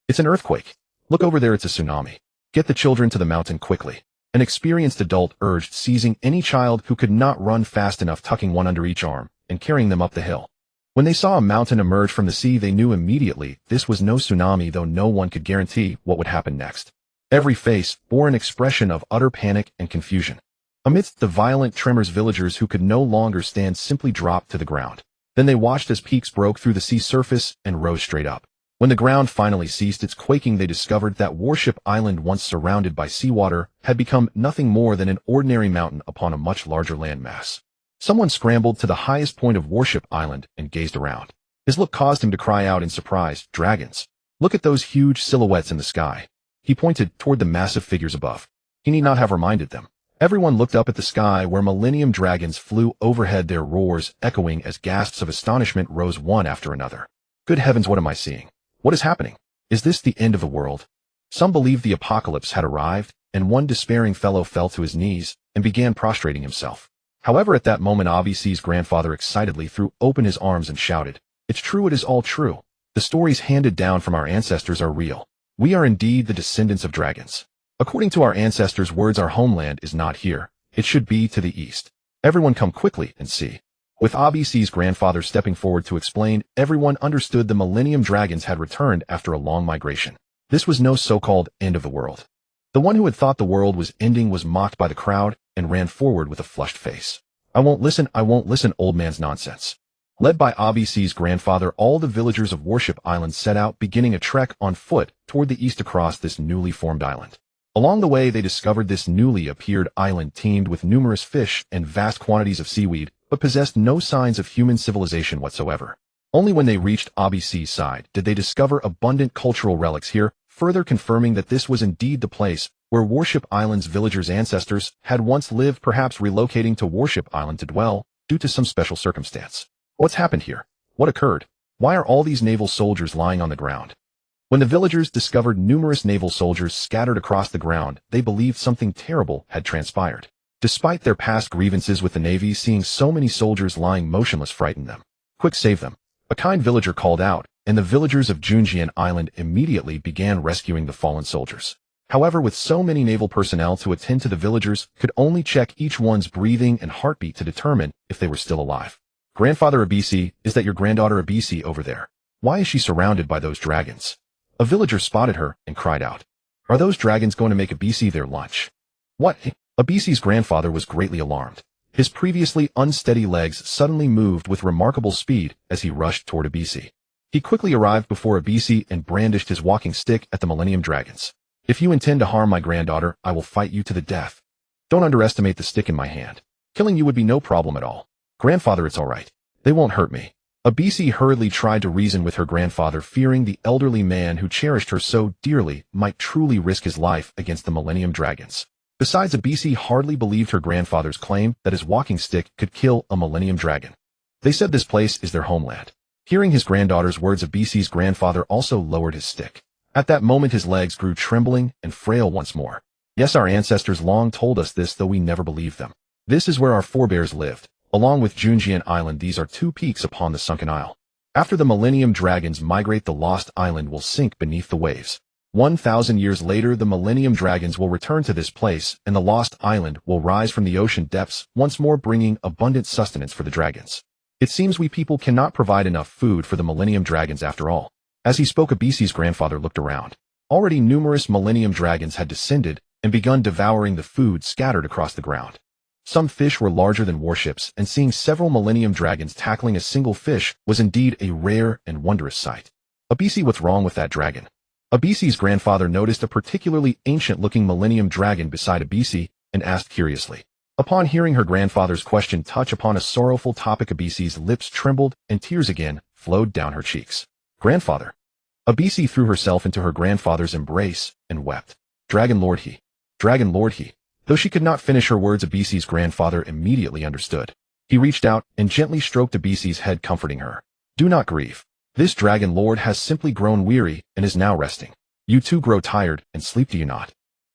It's an earthquake. Look over there, it's a tsunami. Get the children to the mountain quickly. An experienced adult urged, seizing any child who could not run fast enough, tucking one under each arm, and carrying them up the hill. When they saw a mountain emerge from the sea, they knew immediately this was no tsunami, though no one could guarantee what would happen next. Every face bore an expression of utter panic and confusion. Amidst the violent tremors, villagers who could no longer stand simply dropped to the ground. Then they watched as peaks broke through the sea surface and rose straight up. When the ground finally ceased its quaking, they discovered that Warship Island, once surrounded by seawater, had become nothing more than an ordinary mountain upon a much larger landmass. Someone scrambled to the highest point of Warship Island and gazed around. His look caused him to cry out in surprise, "Dragons! Look at those huge silhouettes in the sky." He pointed toward the massive figures above. He need not have reminded them. Everyone looked up at the sky where Millennium Dragons flew overhead, their roars echoing as gasps of astonishment rose one after another. Good heavens, what am I seeing? What is happening? Is this the end of the world? Some believed the apocalypse had arrived, and one despairing fellow fell to his knees and began prostrating himself. However, at that moment, ABC's grandfather excitedly threw open his arms and shouted, "It's true, it is all true. The stories handed down from our ancestors are real. We are indeed the descendants of dragons. According to our ancestors' words, our homeland is not here. It should be to the east. Everyone come quickly and see." With ABC's grandfather stepping forward to explain, everyone understood the Millennium Dragons had returned after a long migration. This was no so-called end of the world. The one who had thought the world was ending was mocked by the crowd and ran forward with a flushed face. I won't listen, old man's nonsense." Led by ABC's grandfather, all the villagers of Warship Island set out, beginning a trek on foot toward the east across this newly formed island. Along the way, they discovered this newly appeared island teemed with numerous fish and vast quantities of seaweed, but possessed no signs of human civilization whatsoever. Only when they reached ABC's side did they discover abundant cultural relics here, further confirming that this was indeed the place where Warship Island's villagers' ancestors had once lived, perhaps relocating to Warship Island to dwell due to some special circumstance. What's happened here? What occurred? Why are all these naval soldiers lying on the ground? When the villagers discovered numerous naval soldiers scattered across the ground, they believed something terrible had transpired. Despite their past grievances with the Navy, seeing so many soldiers lying motionless frightened them. "Quick, save them!" a kind villager called out, and the villagers of Junjian Island immediately began rescuing the fallen soldiers. However, with so many naval personnel to attend to, the villagers could only check each one's breathing and heartbeat to determine if they were still alive. "Grandfather Abisi, is that your granddaughter Abisi over there? Why is she surrounded by those dragons?" A villager spotted her and cried out, "Are those dragons going to make Abisi their lunch?" "What?" Abisi's grandfather was greatly alarmed. His previously unsteady legs suddenly moved with remarkable speed as he rushed toward Abisi. He quickly arrived before Abisi and brandished his walking stick at the Millennium Dragons. "If you intend to harm my granddaughter, I will fight you to the death. Don't underestimate the stick in my hand. Killing you would be no problem at all." "Grandfather, it's all right. They won't hurt me." Abisi hurriedly tried to reason with her grandfather, fearing the elderly man who cherished her so dearly might truly risk his life against the Millennium Dragons. Besides, Abisi hardly believed her grandfather's claim that his walking stick could kill a Millennium Dragon. They said this place is their homeland. Hearing his granddaughter's words, Abisi's grandfather also lowered his stick. At that moment, his legs grew trembling and frail once more. "Yes, our ancestors long told us this, though we never believed them. This is where our forebears lived. Along with Junjian Island, these are two peaks upon the sunken isle. After the Millennium Dragons migrate, the lost island will sink beneath the waves. 1,000 years later, the Millennium Dragons will return to this place, and the lost island will rise from the ocean depths, once more bringing abundant sustenance for the dragons. It seems we people cannot provide enough food for the Millennium Dragons after all." As he spoke, Abisi's grandfather looked around. Already numerous Millennium Dragons had descended and begun devouring the food scattered across the ground. Some fish were larger than warships, and seeing several Millennium Dragons tackling a single fish was indeed a rare and wondrous sight. "Abisi, what's wrong with that dragon?" Abisi's grandfather noticed a particularly ancient-looking Millennium Dragon beside Abisi and asked curiously. Upon hearing her grandfather's question touch upon a sorrowful topic, Abisi's lips trembled and tears again flowed down her cheeks. "Grandfather." Abisi threw herself into her grandfather's embrace and wept. Dragon Lord he. Though she could not finish her words, Abisi's grandfather immediately understood. He reached out and gently stroked Abisi's head, comforting her. "Do not grieve. This Dragon Lord has simply grown weary and is now resting. You too grow tired and sleep, do you not?"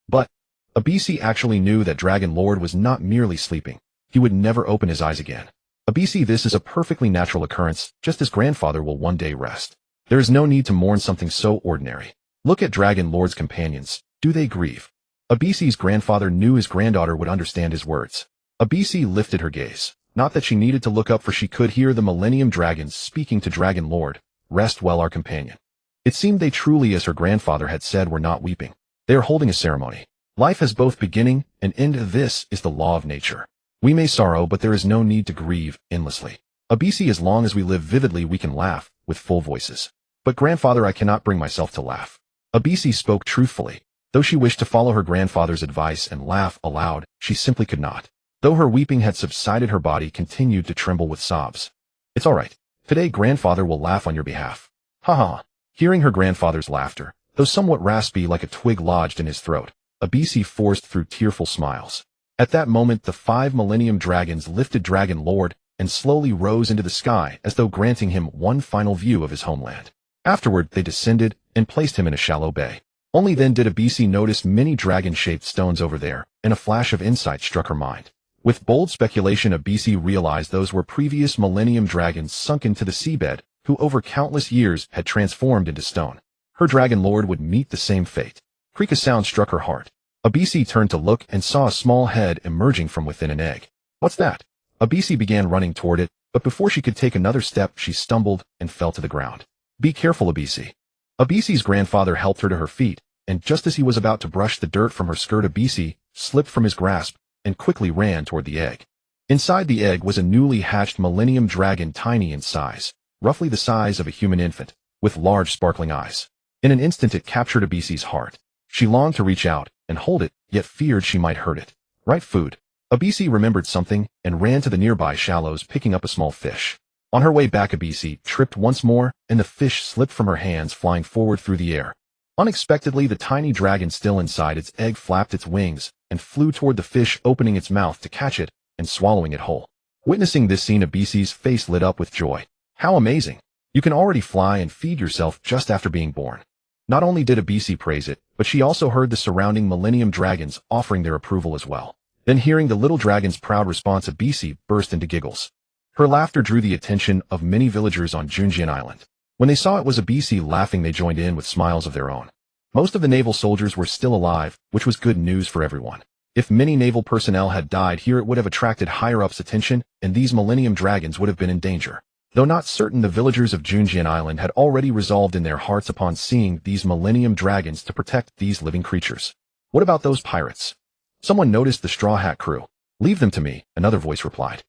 But Abisi actually knew that Dragon Lord was not merely sleeping. He would never open his eyes again. "Abisi, this is a perfectly natural occurrence, just as grandfather will one day rest. There is no need to mourn something so ordinary. Look at Dragon Lord's companions. Do they grieve?" Abisi's grandfather knew his granddaughter would understand his words. Abisi lifted her gaze. Not that she needed to look up, for she could hear the Millennium Dragons speaking to Dragon Lord. "Rest well, our companion." It seemed they truly, as her grandfather had said, were not weeping. They are holding a ceremony. Life has both beginning and end. This is the law of nature. We may sorrow, but there is no need to grieve endlessly. Abisi, as long as we live vividly, we can laugh with full voices. But grandfather, I cannot bring myself to laugh. Abisi spoke truthfully. Though she wished to follow her grandfather's advice and laugh aloud, she simply could not. Though her weeping had subsided, her body continued to tremble with sobs. It's all right. Today grandfather will laugh on your behalf. Ha ha. Hearing her grandfather's laughter, though somewhat raspy like a twig lodged in his throat, Abisi forced through tearful smiles. At that moment the 5 Millennium Dragons lifted Dragon Lord and slowly rose into the sky as though granting him one final view of his homeland. Afterward they descended and placed him in a shallow bay. Only then did Abisi notice many dragon-shaped stones over there, and a flash of insight struck her mind. With bold speculation, Abisi realized those were previous Millennium Dragons sunk into the seabed, who over countless years had transformed into stone. Her Dragon Lord would meet the same fate. Creak, a sound struck her heart. Abisi turned to look and saw a small head emerging from within an egg. What's that? Abisi began running toward it, but before she could take another step she stumbled and fell to the ground. Be careful, Abisi. Abisi's grandfather helped her to her feet, and just as he was about to brush the dirt from her skirt, Abisi slipped from his grasp and quickly ran toward the egg. Inside the egg was a newly hatched Millennium Dragon, tiny in size, roughly the size of a human infant, with large sparkling eyes. In an instant it captured Abisi's heart. She longed to reach out and hold it, yet feared she might hurt it. Right food. Abisi remembered something and ran to the nearby shallows, picking up a small fish. On her way back, Abisi tripped once more, and the fish slipped from her hands, flying forward through the air. Unexpectedly, the tiny dragon still inside its egg flapped its wings and flew toward the fish, opening its mouth to catch it and swallowing it whole. Witnessing this scene, Abisi's face lit up with joy. How amazing! You can already fly and feed yourself just after being born. Not only did Abisi praise it, but she also heard the surrounding Millennium Dragons offering their approval as well. Then, hearing the little dragon's proud response, Abisi burst into giggles. Her laughter drew the attention of many villagers on Junjian Island. When they saw it was Abisi laughing, they joined in with smiles of their own. Most of the naval soldiers were still alive, which was good news for everyone. If many naval personnel had died here, it would have attracted higher-ups' attention, and these Millennium Dragons would have been in danger. Though not certain, the villagers of Junjian Island had already resolved in their hearts upon seeing these Millennium Dragons to protect these living creatures. What about those pirates? Someone noticed the Straw Hat crew. Leave them to me, another voice replied.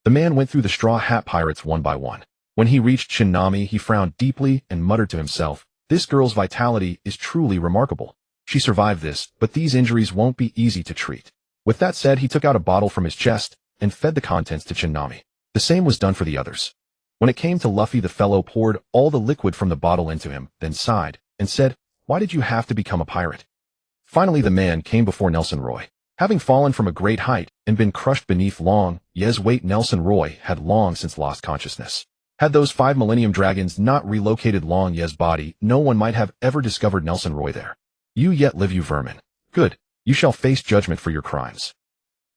The man went through the Straw Hat pirates one by one. When he reached Shinami, he frowned deeply and muttered to himself, "This girl's vitality is truly remarkable. She survived this, but these injuries won't be easy to treat." With that said, he took out a bottle from his chest and fed the contents to Shinami. The same was done for the others. When it came to Luffy, the fellow poured all the liquid from the bottle into him, then sighed and said, "Why did you have to become a pirate?" Finally, the man came before Nelson Roy. Having fallen from a great height and been crushed beneath Long Ye's weight, Nelson Roy had long since lost consciousness. Had those 5 Millennium Dragons not relocated Long Ye's body, no one might have ever discovered Nelson Roy there. You yet live, you vermin. Good. You shall face judgment for your crimes.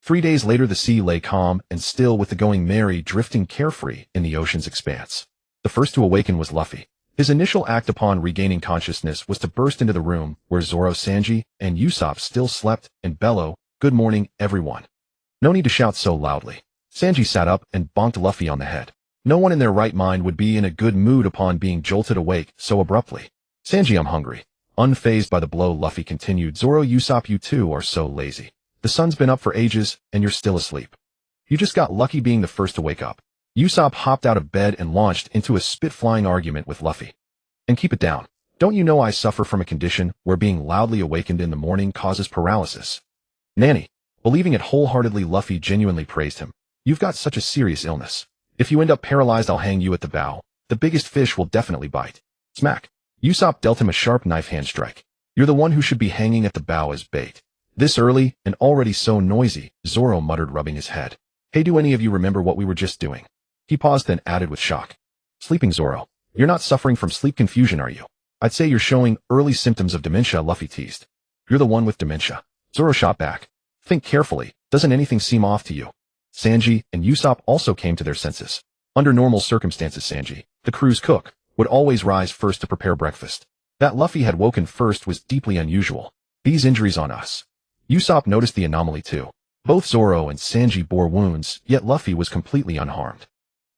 3 days later, the sea lay calm and still, with the going merry, drifting carefree in the ocean's expanse. The first to awaken was Luffy. His initial act upon regaining consciousness was to burst into the room where Zoro, Sanji, and Usopp still slept and bellow, "Good morning, everyone." No need to shout so loudly. Sanji sat up and bonked Luffy on the head. No one in their right mind would be in a good mood upon being jolted awake so abruptly. "Sanji, I'm hungry." Unfazed by the blow, Luffy continued, "Zoro, Usopp, you two are so lazy. The sun's been up for ages, and you're still asleep. You just got lucky being the first to wake up." Usopp hopped out of bed and launched into a spit-flying argument with Luffy. "And keep it down. Don't you know I suffer from a condition where being loudly awakened in the morning causes paralysis?" "Nanny." Believing it wholeheartedly, Luffy genuinely praised him. "You've got such a serious illness. If you end up paralyzed, I'll hang you at the bow. The biggest fish will definitely bite." Smack. Usopp dealt him a sharp knife hand strike. "You're the one who should be hanging at the bow as bait." "This early, and already so noisy," Zoro muttered, rubbing his head. "Hey, do any of you remember what we were just doing?" He paused, then added with shock. "Sleeping, Zoro. You're not suffering from sleep confusion, are you?" "I'd say you're showing early symptoms of dementia," Luffy teased. "You're the one with dementia." Zoro shot back. "Think carefully. Doesn't anything seem off to you?" Sanji and Usopp also came to their senses. Under normal circumstances, Sanji, the crew's cook, would always rise first to prepare breakfast. That Luffy had woken first was deeply unusual. "These injuries on us." Usopp noticed the anomaly too. Both Zoro and Sanji bore wounds, yet Luffy was completely unharmed.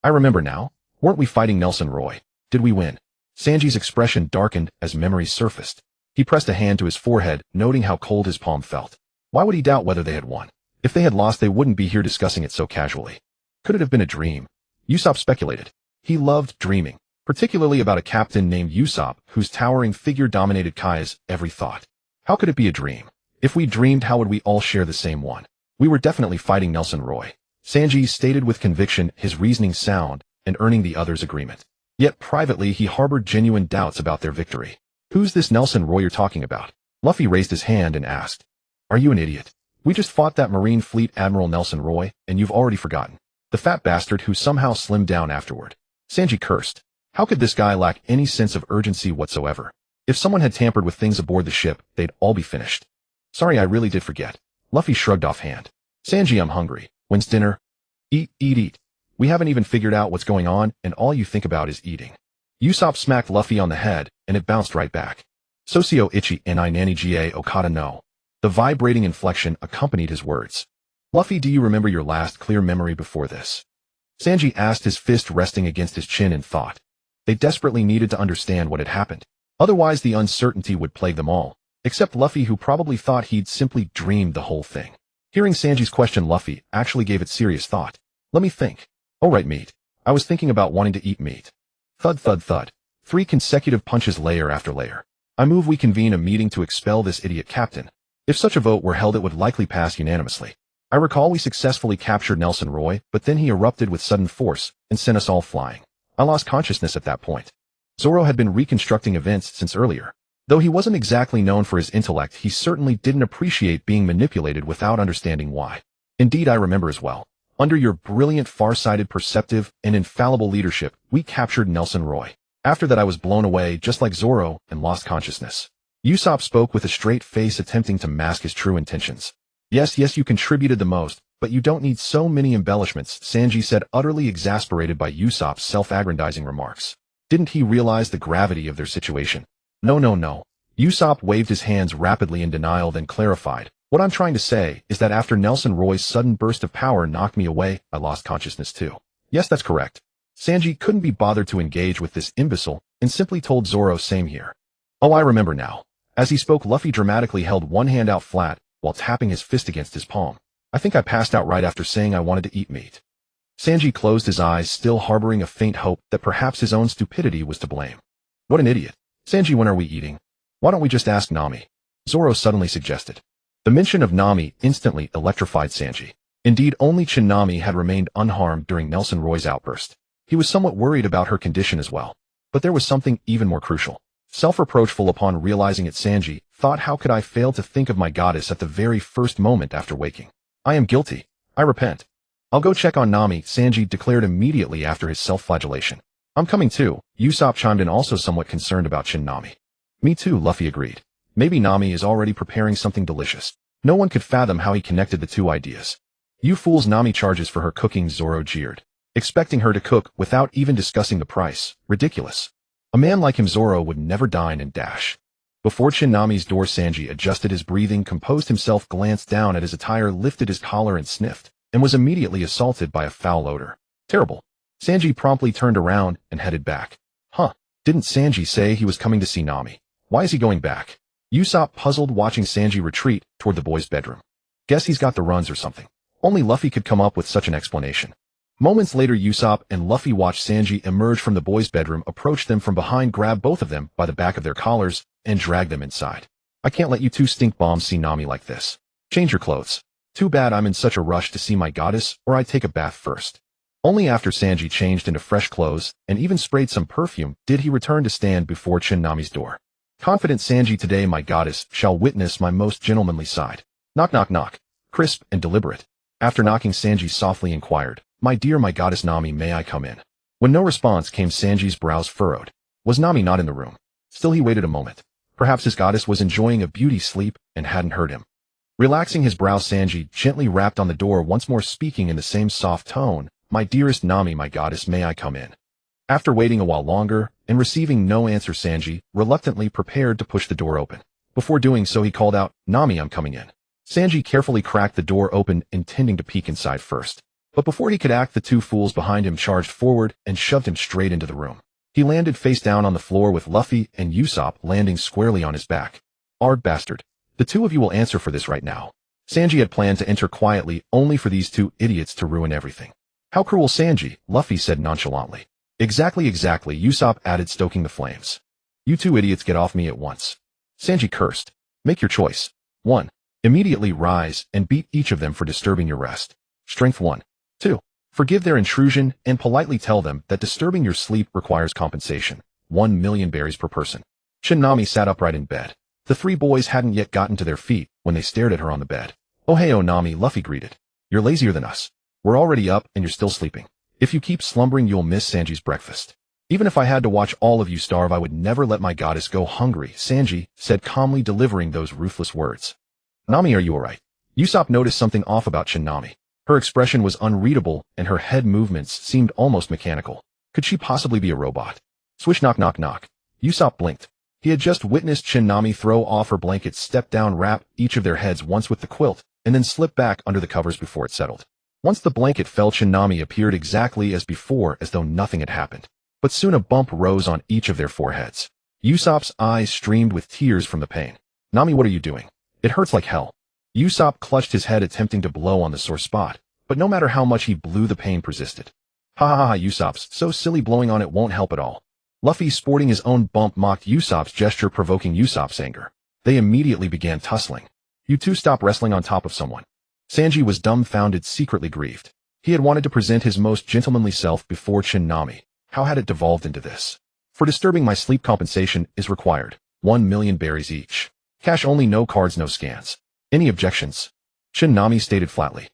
"I remember now. Weren't we fighting Nelson Roy? Did we win?" Sanji's expression darkened as memories surfaced. He pressed a hand to his forehead, noting how cold his palm felt. Why would he doubt whether they had won? If they had lost, they wouldn't be here discussing it so casually. Could it have been a dream? Usopp speculated. He loved dreaming, particularly about a captain named Usopp, whose towering figure dominated Kai's every thought. How could it be a dream? If we dreamed, how would we all share the same one? We were definitely fighting Nelson Roy. Sanji stated with conviction, his reasoning sound, and earning the others' agreement. Yet privately he harbored genuine doubts about their victory. Who's this Nelson Roy you're talking about? Luffy raised his hand and asked. Are you an idiot? We just fought that Marine Fleet Admiral Nelson Roy, and you've already forgotten. The fat bastard who somehow slimmed down afterward. Sanji cursed. How could this guy lack any sense of urgency whatsoever? If someone had tampered with things aboard the ship, they'd all be finished. Sorry, I really did forget. Luffy shrugged offhand. Sanji, I'm hungry. When's dinner? Eat, eat, eat. We haven't even figured out what's going on, and all you think about is eating. Usopp smacked Luffy on the head, and it bounced right back. Socio ichi ni nani ga okada no. The vibrating inflection accompanied his words. Luffy, do you remember your last clear memory before this? Sanji asked, his fist resting against his chin in thought. They desperately needed to understand what had happened. Otherwise the uncertainty would plague them all, except Luffy, who probably thought he'd simply dreamed the whole thing. Hearing Sanji's question, Luffy actually gave it serious thought. Let me think. Oh right, meat. I was thinking about wanting to eat meat. Thud thud thud. 3 consecutive punches layer after layer. I move we convene a meeting to expel this idiot captain. If such a vote were held, it would likely pass unanimously. I recall we successfully captured Nelson Roy, but then he erupted with sudden force and sent us all flying. I lost consciousness at that point. Zoro had been reconstructing events since earlier. Though he wasn't exactly known for his intellect, he certainly didn't appreciate being manipulated without understanding why. Indeed, I remember as well. Under your brilliant, far-sighted, perceptive, and infallible leadership, we captured Nelson Roy. After that I was blown away, just like Zoro, and lost consciousness. Usopp spoke with a straight face, attempting to mask his true intentions. Yes, you contributed the most, but you don't need so many embellishments, Sanji said, utterly exasperated by Usopp's self-aggrandizing remarks. Didn't he realize the gravity of their situation? No. Usopp waved his hands rapidly in denial, then clarified. What I'm trying to say is that after Nelson Roy's sudden burst of power knocked me away, I lost consciousness too. Yes, that's correct. Sanji couldn't be bothered to engage with this imbecile and simply told Zoro, same here. Oh, I remember now. As he spoke, Luffy dramatically held one hand out flat while tapping his fist against his palm. I think I passed out right after saying I wanted to eat meat. Sanji closed his eyes, still harboring a faint hope that perhaps his own stupidity was to blame. What an idiot. Sanji, when are we eating? Why don't we just ask Nami? Zoro suddenly suggested. The mention of Nami instantly electrified Sanji. Indeed, only Nami had remained unharmed during Nelson Roy's outburst. He was somewhat worried about her condition as well. But there was something even more crucial. Self-reproachful upon realizing it, Sanji thought, how could I fail to think of my goddess at the very first moment after waking? I am guilty. I repent. I'll go check on Nami, Sanji declared immediately after his self-flagellation. I'm coming too, Usopp chimed in, also somewhat concerned about Nami. Me too, Luffy agreed. Maybe Nami is already preparing something delicious. No one could fathom how he connected the two ideas. You fools, Nami charges for her cooking, Zoro jeered. Expecting her to cook without even discussing the price. Ridiculous. A man like him, Zoro, would never dine and dash. Before Nami's door, Sanji adjusted his breathing, composed himself, glanced down at his attire, lifted his collar and sniffed, and was immediately assaulted by a foul odor. Terrible. Sanji promptly turned around and headed back. Huh. Didn't Sanji say he was coming to see Nami? Why is he going back? Usopp puzzled, watching Sanji retreat toward the boy's bedroom. Guess he's got the runs or something. Only Luffy could come up with such an explanation. Moments later, Usopp and Luffy watched Sanji emerge from the boys' bedroom, approach them from behind, grab both of them by the back of their collars, and drag them inside. I can't let you two stink bombs see Nami like this. Change your clothes. Too bad I'm in such a rush to see my goddess, or I'd take a bath first. Only after Sanji changed into fresh clothes, and even sprayed some perfume, did he return to stand before Nami's door. Confident Sanji, today my goddess shall witness my most gentlemanly side. Knock knock knock. Crisp and deliberate. After knocking, Sanji softly inquired, my dear, my goddess Nami, may I come in? When no response came, Sanji's brows furrowed. Was Nami not in the room? Still he waited a moment. Perhaps his goddess was enjoying a beauty sleep and hadn't heard him. Relaxing his brow, Sanji gently rapped on the door once more, speaking in the same soft tone, my dearest Nami, my goddess, may I come in? After waiting a while longer and receiving no answer, Sanji reluctantly prepared to push the door open. Before doing so, he called out, Nami, I'm coming in. Sanji carefully cracked the door open, intending to peek inside first. But before he could act, the two fools behind him charged forward and shoved him straight into the room. He landed face down on the floor, with Luffy and Usopp landing squarely on his back. Ard bastard. The two of you will answer for this right now. Sanji had planned to enter quietly only for these two idiots to ruin everything. How cruel, Sanji, Luffy said nonchalantly. Exactly, Usopp added, stoking the flames. You two idiots get off me at once. Sanji cursed. Make your choice. 1. Immediately rise and beat each of them for disturbing your rest. Strength 1. 2. Forgive their intrusion and politely tell them that disturbing your sleep requires compensation. 1,000,000 berries per person. Nami sat upright in bed. The three boys hadn't yet gotten to their feet when they stared at her on the bed. Oh hey, oh Nami, Luffy greeted. You're lazier than us. We're already up and you're still sleeping. If you keep slumbering, you'll miss Sanji's breakfast. Even if I had to watch all of you starve, I would never let my goddess go hungry, Sanji said, calmly delivering those ruthless words. Nami, are you alright? Usopp noticed something off about Nami. Her expression was unreadable and her head movements seemed almost mechanical. Could she possibly be a robot? Swish, knock, knock, knock. Usopp blinked. He had just witnessed Nami throw off her blanket, step down, wrap each of their heads once with the quilt, and then slip back under the covers before it settled. Once the blanket fell, Nami appeared exactly as before, as though nothing had happened. But soon a bump rose on each of their foreheads. Usopp's eyes streamed with tears from the pain. Nami, what are you doing? It hurts like hell. Usopp clutched his head, attempting to blow on the sore spot, but no matter how much he blew, the pain persisted. Ha ha ha, Usopp's so silly, blowing on it won't help at all. Luffy, sporting his own bump, mocked Usopp's gesture, provoking Usopp's anger. They immediately began tussling. You two stop wrestling on top of someone. Sanji was dumbfounded, secretly grieved. He had wanted to present his most gentlemanly self before Nami. How had it devolved into this? For disturbing my sleep, compensation is required. 1,000,000 berries each. Cash only, no cards, no scans. Any objections? Nami stated flatly.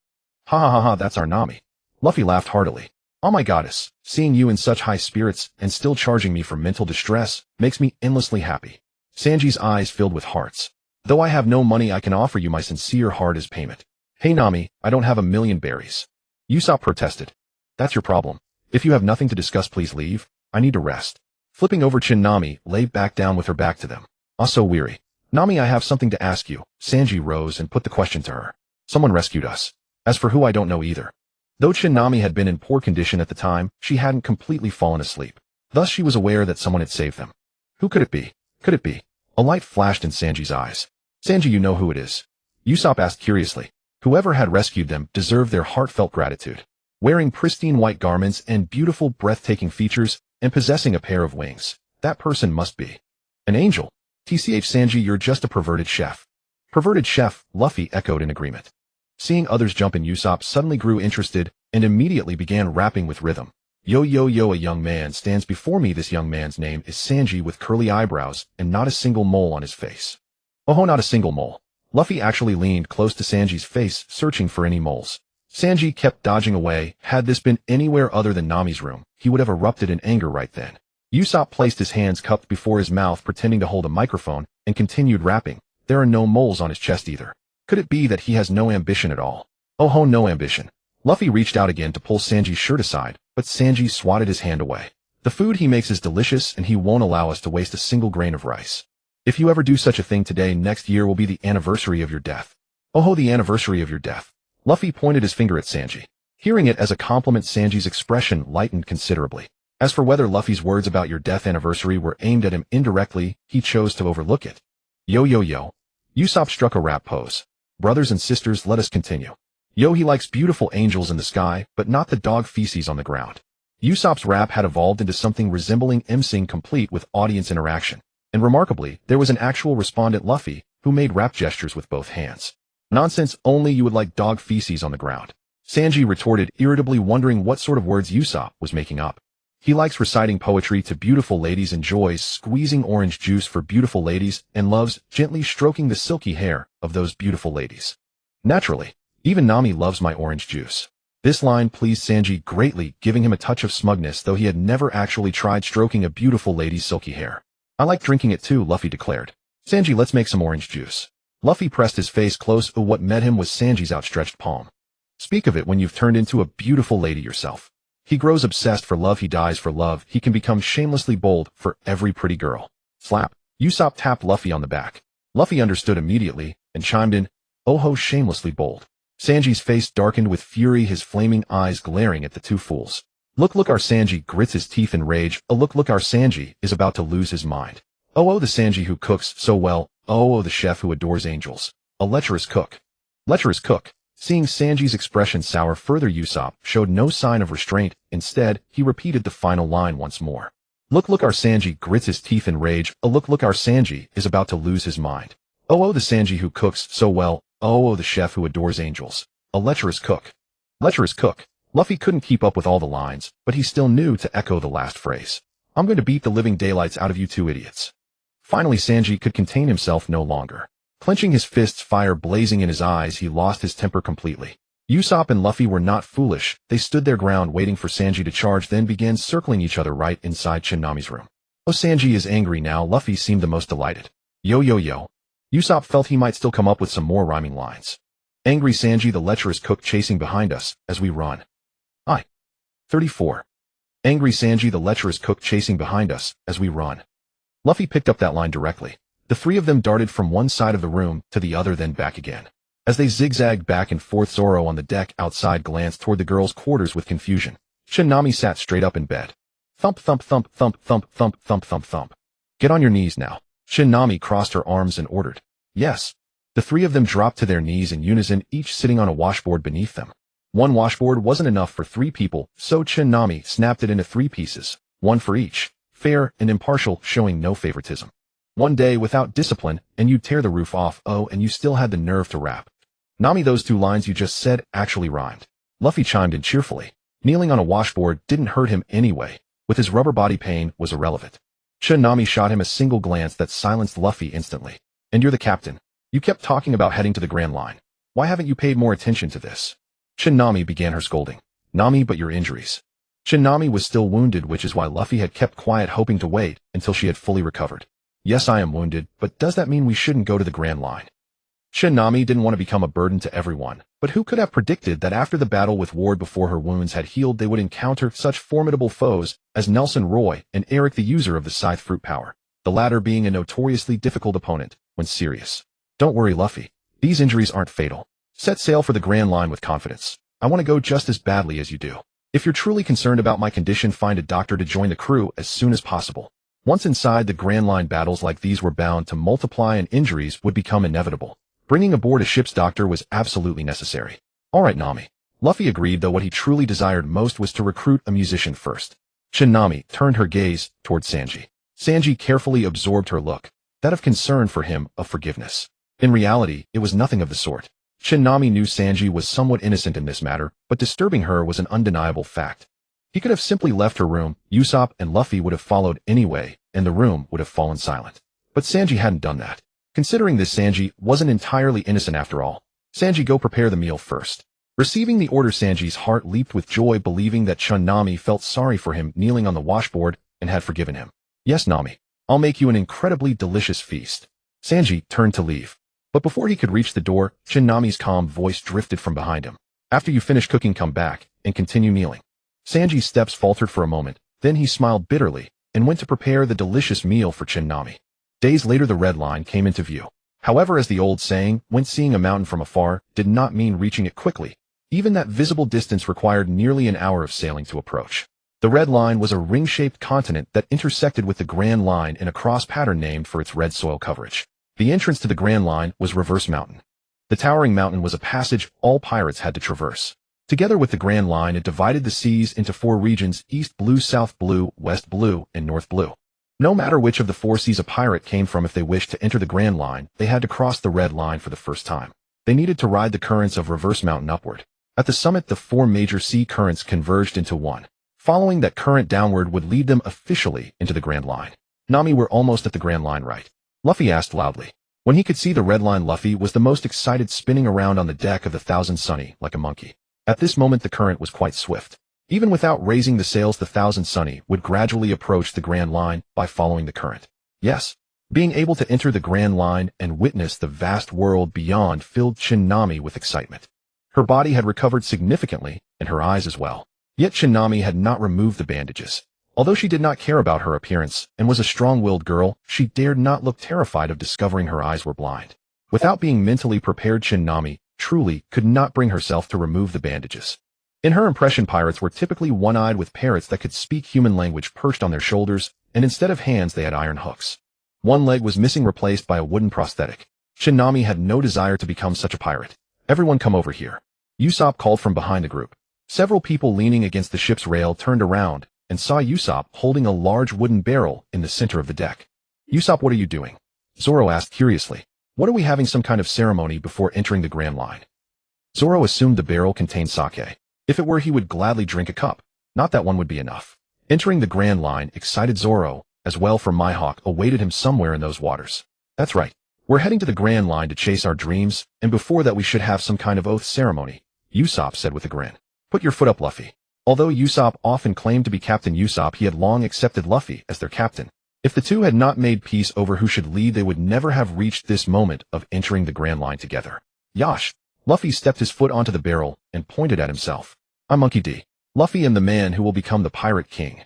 Ha ha ha ha, that's our Nami. Luffy laughed heartily. Oh my goddess, seeing you in such high spirits and still charging me for mental distress makes me endlessly happy. Sanji's eyes filled with hearts. Though I have no money, I can offer you my sincere heart as payment. Hey Nami, I don't have 1,000,000 berries. Usopp protested. That's your problem. If you have nothing to discuss, please leave. I need to rest. Flipping over, Nami lay back down with her back to them. So weary. Nami, I have something to ask you. Sanji rose and put the question to her. Someone rescued us. As for who, I don't know either. Though Nami had been in poor condition at the time, she hadn't completely fallen asleep. Thus she was aware that someone had saved them. Who could it be? Could it be? A light flashed in Sanji's eyes. Sanji, you know who it is? Usopp asked curiously. Whoever had rescued them deserved their heartfelt gratitude. Wearing pristine white garments and beautiful, breathtaking features, and possessing a pair of wings, that person must be an angel. TCH, Sanji, you're just a perverted chef. Perverted chef, Luffy echoed in agreement. Seeing others jump in, Usopp suddenly grew interested and immediately began rapping with rhythm. Yo yo yo, a young man stands before me. This young man's name is Sanji, with curly eyebrows and not a single mole on his face. Oh, not a single mole. Luffy actually leaned close to Sanji's face, searching for any moles. Sanji kept dodging away. Had this been anywhere other than Nami's room, he would have erupted in anger right then. Usopp placed his hands cupped before his mouth, pretending to hold a microphone, and continued rapping. There are no moles on his chest either. Could it be that he has no ambition at all? Oh, no ambition. Luffy reached out again to pull Sanji's shirt aside, but Sanji swatted his hand away. The food he makes is delicious, and he won't allow us to waste a single grain of rice. If you ever do such a thing today, next year will be the anniversary of your death. Oh, the anniversary of your death. Luffy pointed his finger at Sanji. Hearing it as a compliment, Sanji's expression lightened considerably. As for whether Luffy's words about your death anniversary were aimed at him indirectly, he chose to overlook it. Yo yo yo. Usopp struck a rap pose. Brothers and sisters, let us continue. Yo, he likes beautiful angels in the sky, but not the dog feces on the ground. Usopp's rap had evolved into something resembling emceeing, complete with audience interaction. And remarkably, there was an actual respondent, Luffy, who made rap gestures with both hands. Nonsense, only you would like dog feces on the ground. Sanji retorted, irritably wondering what sort of words Usopp was making up. He likes reciting poetry to beautiful ladies, enjoys squeezing orange juice for beautiful ladies, and loves gently stroking the silky hair of those beautiful ladies. Naturally, even Nami loves my orange juice. This line pleased Sanji greatly, giving him a touch of smugness, though he had never actually tried stroking a beautiful lady's silky hair. I like drinking it too, Luffy declared. Sanji, let's make some orange juice. Luffy pressed his face close. What met him was Sanji's outstretched palm. Speak of it when you've turned into a beautiful lady yourself. He grows obsessed for love, he dies for love, he can become shamelessly bold for every pretty girl. Slap. Usopp tapped Luffy on the back. Luffy understood immediately, and chimed in, oh ho, shamelessly bold. Sanji's face darkened with fury, his flaming eyes glaring at the two fools. Look, our Sanji grits his teeth in rage. Look, our Sanji is about to lose his mind. Oh, the Sanji who cooks so well. Oh, the chef who adores angels. A lecherous cook. Lecherous cook. Seeing Sanji's expression sour further, Usopp showed no sign of restraint. Instead, he repeated the final line once more. Look, our Sanji grits his teeth in rage. Look, our Sanji is about to lose his mind. Oh, the Sanji who cooks so well. Oh, the chef who adores angels. A lecherous cook. Lecherous cook. Luffy couldn't keep up with all the lines, but he still knew to echo the last phrase. I'm going to beat the living daylights out of you two idiots. Finally, Sanji could contain himself no longer. Clenching his fists, fire blazing in his eyes, he lost his temper completely. Usopp and Luffy were not foolish. They stood their ground waiting for Sanji to charge, then began circling each other right inside Nami's room. Oh, Sanji is angry now. Luffy seemed the most delighted. Yo. Usopp felt he might still come up with some more rhyming lines. Angry Sanji, the lecherous cook chasing behind us as we run. 34. Angry Sanji, the lecherous cook chasing behind us as we run. Luffy picked up that line directly. The three of them darted from one side of the room to the other, then back again. As they zigzagged back and forth, Zoro on the deck outside glanced toward the girls' quarters with confusion. Nami sat straight up in bed. Thump, thump, thump, thump, thump, thump, thump, thump, thump. Get on your knees now. Nami crossed her arms and ordered. Yes. The three of them dropped to their knees in unison, each sitting on a washboard beneath them. One washboard wasn't enough for three people, so Nami snapped it into three pieces, one for each, fair and impartial, showing no favoritism. One day without discipline, and you'd tear the roof off. Oh, and you still had the nerve to rap. Nami, those two lines you just said actually rhymed. Luffy chimed in cheerfully. Kneeling on a washboard didn't hurt him anyway. With his rubber body, pain was irrelevant. Nami shot him a single glance that silenced Luffy instantly. And you're the captain. You kept talking about heading to the Grand Line. Why haven't you paid more attention to this? Nami began her scolding. Nami, but your injuries. Nami was still wounded, which is why Luffy had kept quiet, hoping to wait until she had fully recovered. Yes, I am wounded, but does that mean we shouldn't go to the Grand Line? Nami didn't want to become a burden to everyone, but who could have predicted that after the battle with Ward, before her wounds had healed, they would encounter such formidable foes as Nelson Roy and Eric, the user of the Scythe Fruit power, the latter being a notoriously difficult opponent when serious. Don't worry, Luffy. These injuries aren't fatal. Set sail for the Grand Line with confidence. I want to go just as badly as you do. If you're truly concerned about my condition, find a doctor to join the crew as soon as possible. Once inside the Grand Line, battles like these were bound to multiply and injuries would become inevitable. Bringing aboard a ship's doctor was absolutely necessary. All right, Nami. Luffy agreed, though what he truly desired most was to recruit a musician first. Nami turned her gaze toward Sanji. Sanji carefully absorbed her look, that of concern for him, of forgiveness. In reality, it was nothing of the sort. Nami knew Sanji was somewhat innocent in this matter, but disturbing her was an undeniable fact. He could have simply left her room, Usopp and Luffy would have followed anyway, and the room would have fallen silent. But Sanji hadn't done that. Considering this, Sanji wasn't entirely innocent after all. Sanji, go prepare the meal first. Receiving the order, Sanji's heart leaped with joy, believing that Nami felt sorry for him kneeling on the washboard and had forgiven him. Yes, Nami. I'll make you an incredibly delicious feast. Sanji turned to leave. But before he could reach the door, Nami's calm voice drifted from behind him. After you finish cooking, come back and continue kneeling. Sanji's steps faltered for a moment, then he smiled bitterly and went to prepare the delicious meal for Nami. Days later, the Red Line came into view. However, as the old saying went, seeing a mountain from afar did not mean reaching it quickly. Even that visible distance required nearly an hour of sailing to approach. The Red Line was a ring-shaped continent that intersected with the Grand Line in a cross pattern named for its red soil coverage. The entrance to the Grand Line was Reverse Mountain. The towering mountain was a passage all pirates had to traverse. Together with the Grand Line, it divided the seas into four regions: East Blue, South Blue, West Blue, and North Blue. No matter which of the four seas a pirate came from, if they wished to enter the Grand Line, they had to cross the Red Line for the first time. They needed to ride the currents of Reverse Mountain upward. At the summit, the four major sea currents converged into one. Following that current downward would lead them officially into the Grand Line. Nami, we're almost at the Grand Line, right? Luffy asked loudly. When he could see the Red Line, Luffy was the most excited, spinning around on the deck of the Thousand Sunny like a monkey. At this moment, the current was quite swift. Even without raising the sails, the Thousand Sunny would gradually approach the Grand Line by following the current. Yes, being able to enter the Grand Line and witness the vast world beyond filled Nami with excitement. Her body had recovered significantly, and her eyes as well. Yet Nami had not removed the bandages. Although she did not care about her appearance and was a strong-willed girl, she dared not look terrified of discovering her eyes were blind. Without being mentally prepared, Nami truly could not bring herself to remove the bandages. In her impression, pirates were typically one-eyed, with parrots that could speak human language perched on their shoulders, and instead of hands they had iron hooks. One leg was missing, replaced by a wooden prosthetic. Nami had no desire to become such a pirate. Everyone come over here. Usopp called from behind the group. Several people leaning against the ship's rail turned around and saw Usopp holding a large wooden barrel in the center of the deck. Usopp, what are you doing? Zoro asked curiously. What are we having some kind of ceremony before entering the Grand Line? Zoro assumed the barrel contained sake. If it were, he would gladly drink a cup. Not that one would be enough. Entering the Grand Line excited Zoro, as well, for Mihawk awaited him somewhere in those waters. That's right. We're heading to the Grand Line to chase our dreams, and before that we should have some kind of oath ceremony, Usopp said with a grin. Put your foot up, Luffy. Although Usopp often claimed to be Captain Usopp, he had long accepted Luffy as their captain. If the two had not made peace over who should lead, they would never have reached this moment of entering the Grand Line together. Yosh! Luffy stepped his foot onto the barrel and pointed at himself. I'm Monkey D. Luffy am the man who will become the Pirate King.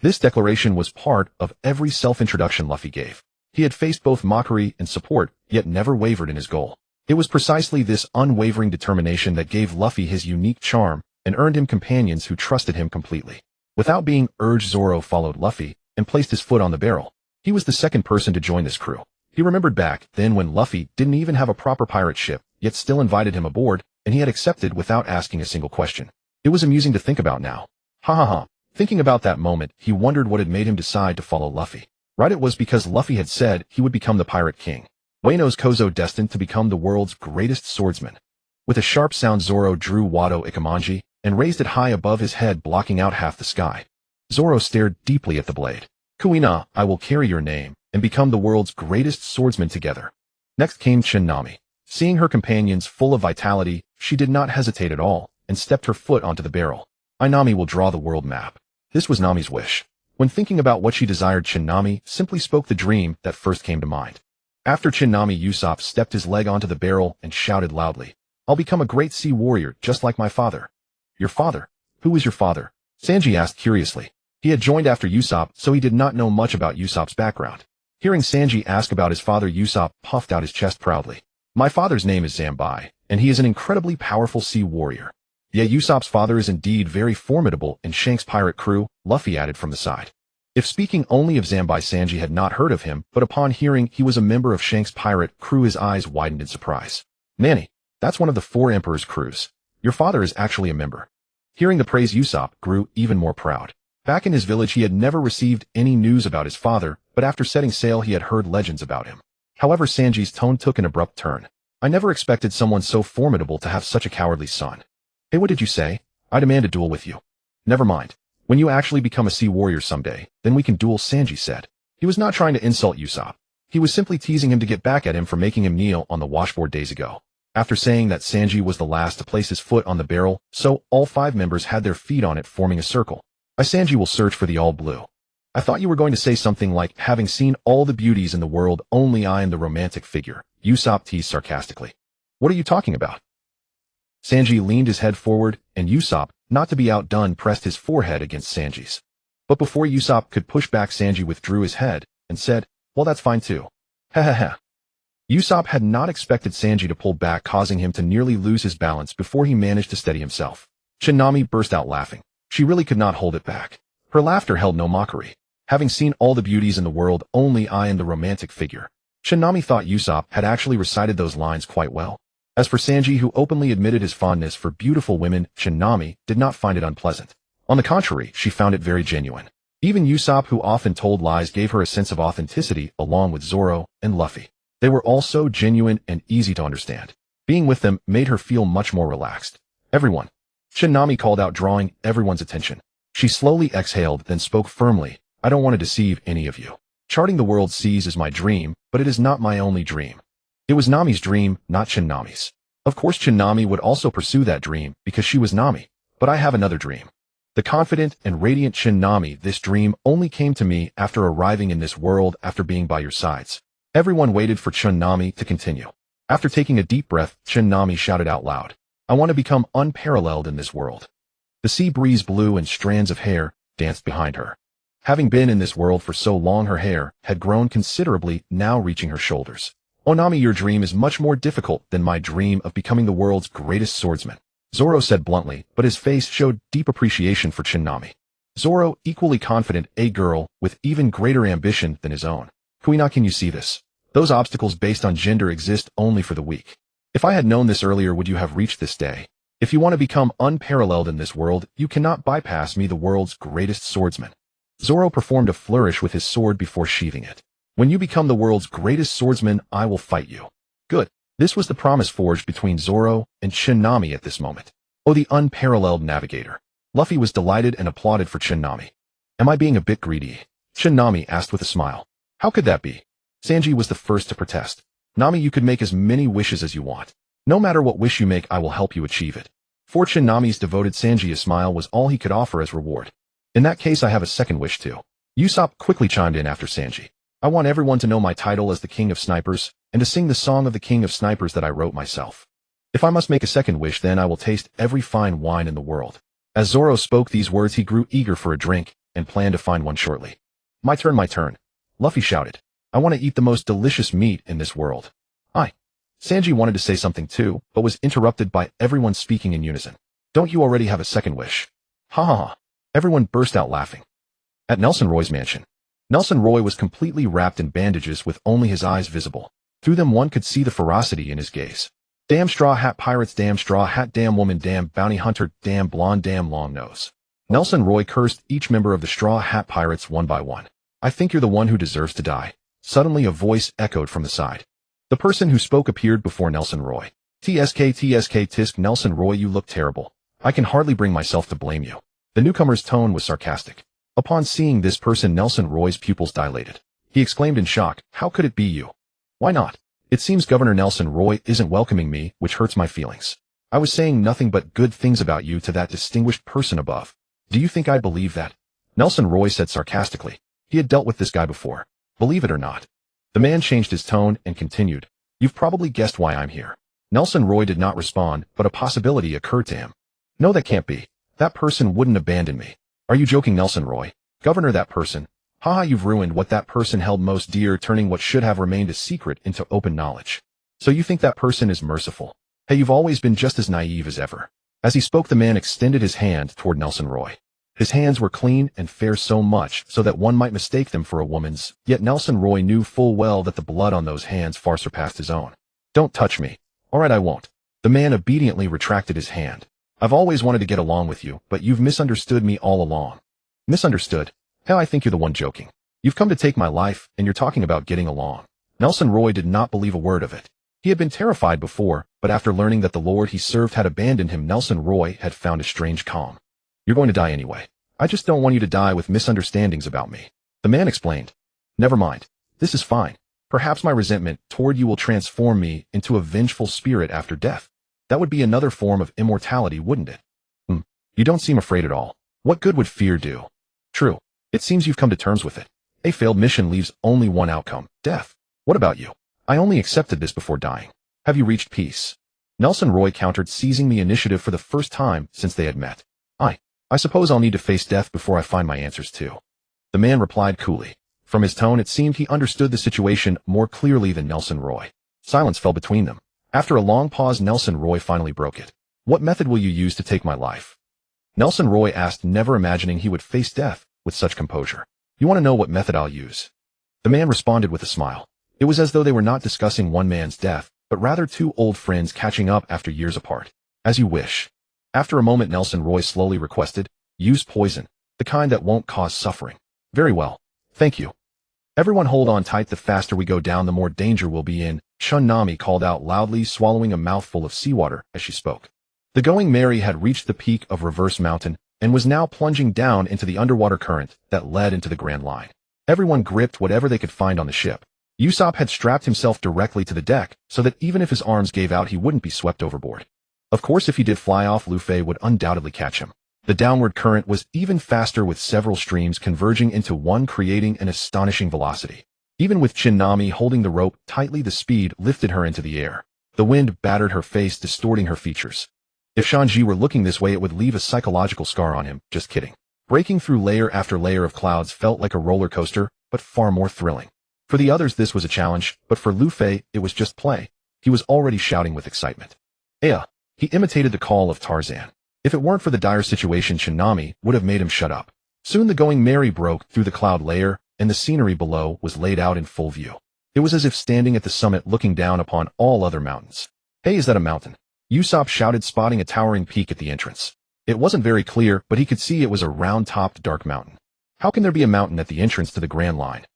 This declaration was part of every self-introduction Luffy gave. He had faced both mockery and support, yet never wavered in his goal. It was precisely this unwavering determination that gave Luffy his unique charm and earned him companions who trusted him completely. Without being urged, Zoro followed Luffy and placed his foot on the barrel. He was the second person to join this crew. He remembered back then when Luffy didn't even have a proper pirate ship, yet still invited him aboard, and he had accepted without asking a single question. It was amusing to think about now. Ha ha ha. Thinking about that moment, he wondered what had made him decide to follow Luffy. Right, it was because Luffy had said he would become the Pirate King. Wano's Kozo destined to become the world's greatest swordsman. With a sharp sound, Zoro drew Wado Ikemanji and raised it high above his head, blocking out half the sky. Zoro stared deeply at the blade. Kuina, I will carry your name and become the world's greatest swordsman together. Next came Nami. Seeing her companions full of vitality, she did not hesitate at all and stepped her foot onto the barrel. Nami will draw the world map. This was Nami's wish. When thinking about what she desired, Nami simply spoke the dream that first came to mind. After Nami, Usopp stepped his leg onto the barrel and shouted loudly, I'll become a great sea warrior just like my father. Your father? Who is your father? Sanji asked curiously. He had joined after Usopp, so he did not know much about Usopp's background. Hearing Sanji ask about his father, Usopp puffed out his chest proudly. My father's name is Zambai, and he is an incredibly powerful sea warrior. Yeah, Usopp's father is indeed very formidable in Shanks' pirate crew, Luffy added from the side. If speaking only of Zambai, Sanji had not heard of him, but upon hearing he was a member of Shanks' pirate crew, his eyes widened in surprise. Nanny, that's one of the 4 Emperor's crews. Your father is actually a member. Hearing the praise, Usopp grew even more proud. Back in his village, he had never received any news about his father, but after setting sail he had heard legends about him. However, Sanji's tone took an abrupt turn. I never expected someone so formidable to have such a cowardly son. Hey, what did you say? I demand a duel with you. Never mind. When you actually become a sea warrior someday, then we can duel, Sanji said. He was not trying to insult Usopp. He was simply teasing him to get back at him for making him kneel on the washboard days ago. After saying that Sanji was the last to place his foot on the barrel, so all 5 members had their feet on it, forming a circle. Sanji will search for the all blue. I thought you were going to say something like, having seen all the beauties in the world, only I am the romantic figure, Usopp teased sarcastically. What are you talking about? Sanji leaned his head forward, and Usopp, not to be outdone, pressed his forehead against Sanji's. But before Usopp could push back, Sanji withdrew his head and said, well, that's fine too. Ha ha ha. Usopp had not expected Sanji to pull back, causing him to nearly lose his balance before he managed to steady himself. Nami burst out laughing. She really could not hold it back. Her laughter held no mockery. Having seen all the beauties in the world, only I am the romantic figure. Nami thought Usopp had actually recited those lines quite well. As for Sanji, who openly admitted his fondness for beautiful women, Nami did not find it unpleasant. On the contrary, she found it very genuine. Even Usopp, who often told lies, gave her a sense of authenticity, along with Zoro and Luffy. They were all so genuine and easy to understand. Being with them made her feel much more relaxed. Everyone. Nami called out, drawing everyone's attention. She slowly exhaled, then spoke firmly. I don't want to deceive any of you. Charting the world seas is my dream, but it is not my only dream. It was Nami's dream, not Nami's. Of course, Nami would also pursue that dream because she was Nami. But I have another dream. The confident and radiant Nami, this dream only came to me after arriving in this world, after being by your sides. Everyone waited for Nami to continue. After taking a deep breath, Nami shouted out loud. I want to become unparalleled in this world. The sea breeze blew and strands of hair danced behind her. Having been in this world for so long, her hair had grown considerably, now reaching her shoulders. Oh Nami, your dream is much more difficult than my dream of becoming the world's greatest swordsman, Zoro said bluntly, but his face showed deep appreciation for Nami. Zoro, equally confident, a girl with even greater ambition than his own. Kuina, can you see this? Those obstacles based on gender exist only for the weak. If I had known this earlier, would you have reached this day? If you want to become unparalleled in this world, you cannot bypass me, the world's greatest swordsman. Zoro performed a flourish with his sword before sheathing it. When you become the world's greatest swordsman, I will fight you. Good. This was the promise forged between Zoro and Nami at this moment. Oh, the unparalleled navigator. Luffy was delighted and applauded for Nami. Am I being a bit greedy? Nami asked with a smile. How could that be? Sanji was the first to protest. Nami, you could make as many wishes as you want. No matter what wish you make, I will help you achieve it. For Nami's devoted Sanji, a smile was all he could offer as reward. In that case, I have a second wish too. Usopp quickly chimed in after Sanji. I want everyone to know my title as the King of Snipers, and to sing the song of the King of Snipers that I wrote myself. If I must make a second wish, then I will taste every fine wine in the world. As Zoro spoke these words, he grew eager for a drink, and planned to find one shortly. My turn, my turn. Luffy shouted. I want to eat the most delicious meat in this world. Sanji wanted to say something too, but was interrupted by everyone speaking in unison. Don't you already have a second wish? Ha ha ha. Everyone burst out laughing. At Nelson Roy's mansion. Nelson Roy was completely wrapped in bandages with only his eyes visible. Through them one could see the ferocity in his gaze. Damn straw hat pirates, damn straw hat, damn woman, damn bounty hunter, damn blonde, damn long nose. Nelson Roy cursed each member of the straw hat pirates one by one. I think you're the one who deserves to die. Suddenly a voice echoed from the side. The person who spoke appeared before Nelson Roy. TSK tisk Nelson Roy, you look terrible. I can hardly bring myself to blame you. The newcomer's tone was sarcastic. Upon seeing this person, Nelson Roy's pupils dilated. He exclaimed in shock, how could it be you? Why not? It seems Governor Nelson Roy isn't welcoming me, which hurts my feelings. I was saying nothing but good things about you to that distinguished person above. Do you think I'd believe that? Nelson Roy said sarcastically. He had dealt with this guy before. Believe it or not. The man changed his tone and continued. You've probably guessed why I'm here. Nelson Roy did not respond, but a possibility occurred to him. No, that can't be. That person wouldn't abandon me. Are you joking, Nelson Roy? Governor, that person. Haha, you've ruined what that person held most dear, turning what should have remained a secret into open knowledge. So you think that person is merciful? Hey, you've always been just as naive as ever. As he spoke, the man extended his hand toward Nelson Roy. His hands were clean and fair, so much so that one might mistake them for a woman's, yet Nelson Roy knew full well that the blood on those hands far surpassed his own. Don't touch me. All right, I won't. The man obediently retracted his hand. I've always wanted to get along with you, but you've misunderstood me all along. Misunderstood? Hell, I think you're the one joking. You've come to take my life, and you're talking about getting along. Nelson Roy did not believe a word of it. He had been terrified before, but after learning that the lord he served had abandoned him, Nelson Roy had found a strange calm. You're going to die anyway. I just don't want you to die with misunderstandings about me. The man explained. Never mind. This is fine. Perhaps my resentment toward you will transform me into a vengeful spirit after death. That would be another form of immortality, wouldn't it? You don't seem afraid at all. What good would fear do? True. It seems you've come to terms with it. A failed mission leaves only one outcome, death. What about you? I only accepted this before dying. Have you reached peace? Nelson Roy countered, seizing the initiative for the first time since they had met. I suppose I'll need to face death before I find my answers too. The man replied coolly. From his tone, it seemed he understood the situation more clearly than Nelson Roy. Silence fell between them. After a long pause, Nelson Roy finally broke it. What method will you use to take my life? Nelson Roy asked, never imagining he would face death with such composure. You want to know what method I'll use? The man responded with a smile. It was as though they were not discussing one man's death, but rather two old friends catching up after years apart. As you wish. After a moment, Nelson Roy slowly requested, use poison, the kind that won't cause suffering. Very well. Thank you. Everyone hold on tight. The faster we go down, the more danger we'll be in, Nami called out loudly, swallowing a mouthful of seawater as she spoke. The Going Merry had reached the peak of Reverse Mountain and was now plunging down into the underwater current that led into the Grand Line. Everyone gripped whatever they could find on the ship. Usopp had strapped himself directly to the deck so that even if his arms gave out, he wouldn't be swept overboard. Of course, if he did fly off, Luffy would undoubtedly catch him. The downward current was even faster, with several streams converging into one, creating an astonishing velocity. Even with Nami holding the rope tightly, the speed lifted her into the air. The wind battered her face, distorting her features. If Shanji were looking this way, it would leave a psychological scar on him. Just kidding. Breaking through layer after layer of clouds felt like a roller coaster, but far more thrilling. For the others, this was a challenge, but for Luffy, it was just play. He was already shouting with excitement. Ea! He imitated the call of Tarzan. If it weren't for the dire situation, Nami would have made him shut up. Soon the Going Merry broke through the cloud layer, and the scenery below was laid out in full view. It was as if standing at the summit looking down upon all other mountains. "Hey, is that a mountain?" Usopp shouted, spotting a towering peak at the entrance. It wasn't very clear, but he could see it was a round-topped dark mountain. How can there be a mountain at the entrance to the Grand Line?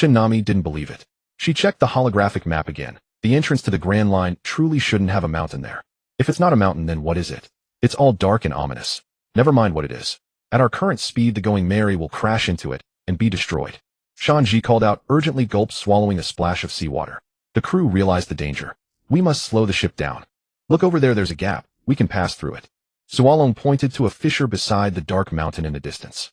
Nami didn't believe it. She checked the holographic map again. The entrance to the Grand Line truly shouldn't have a mountain there. If it's not a mountain, then what is it? It's all dark and ominous. Never mind what it is. At our current speed, the Going Merry will crash into it and be destroyed. Shanji called out, urgently, gulped, swallowing a splash of seawater. The crew realized the danger. We must slow the ship down. Look over there, there's a gap. We can pass through it. Sualong pointed to a fissure beside the dark mountain in the distance.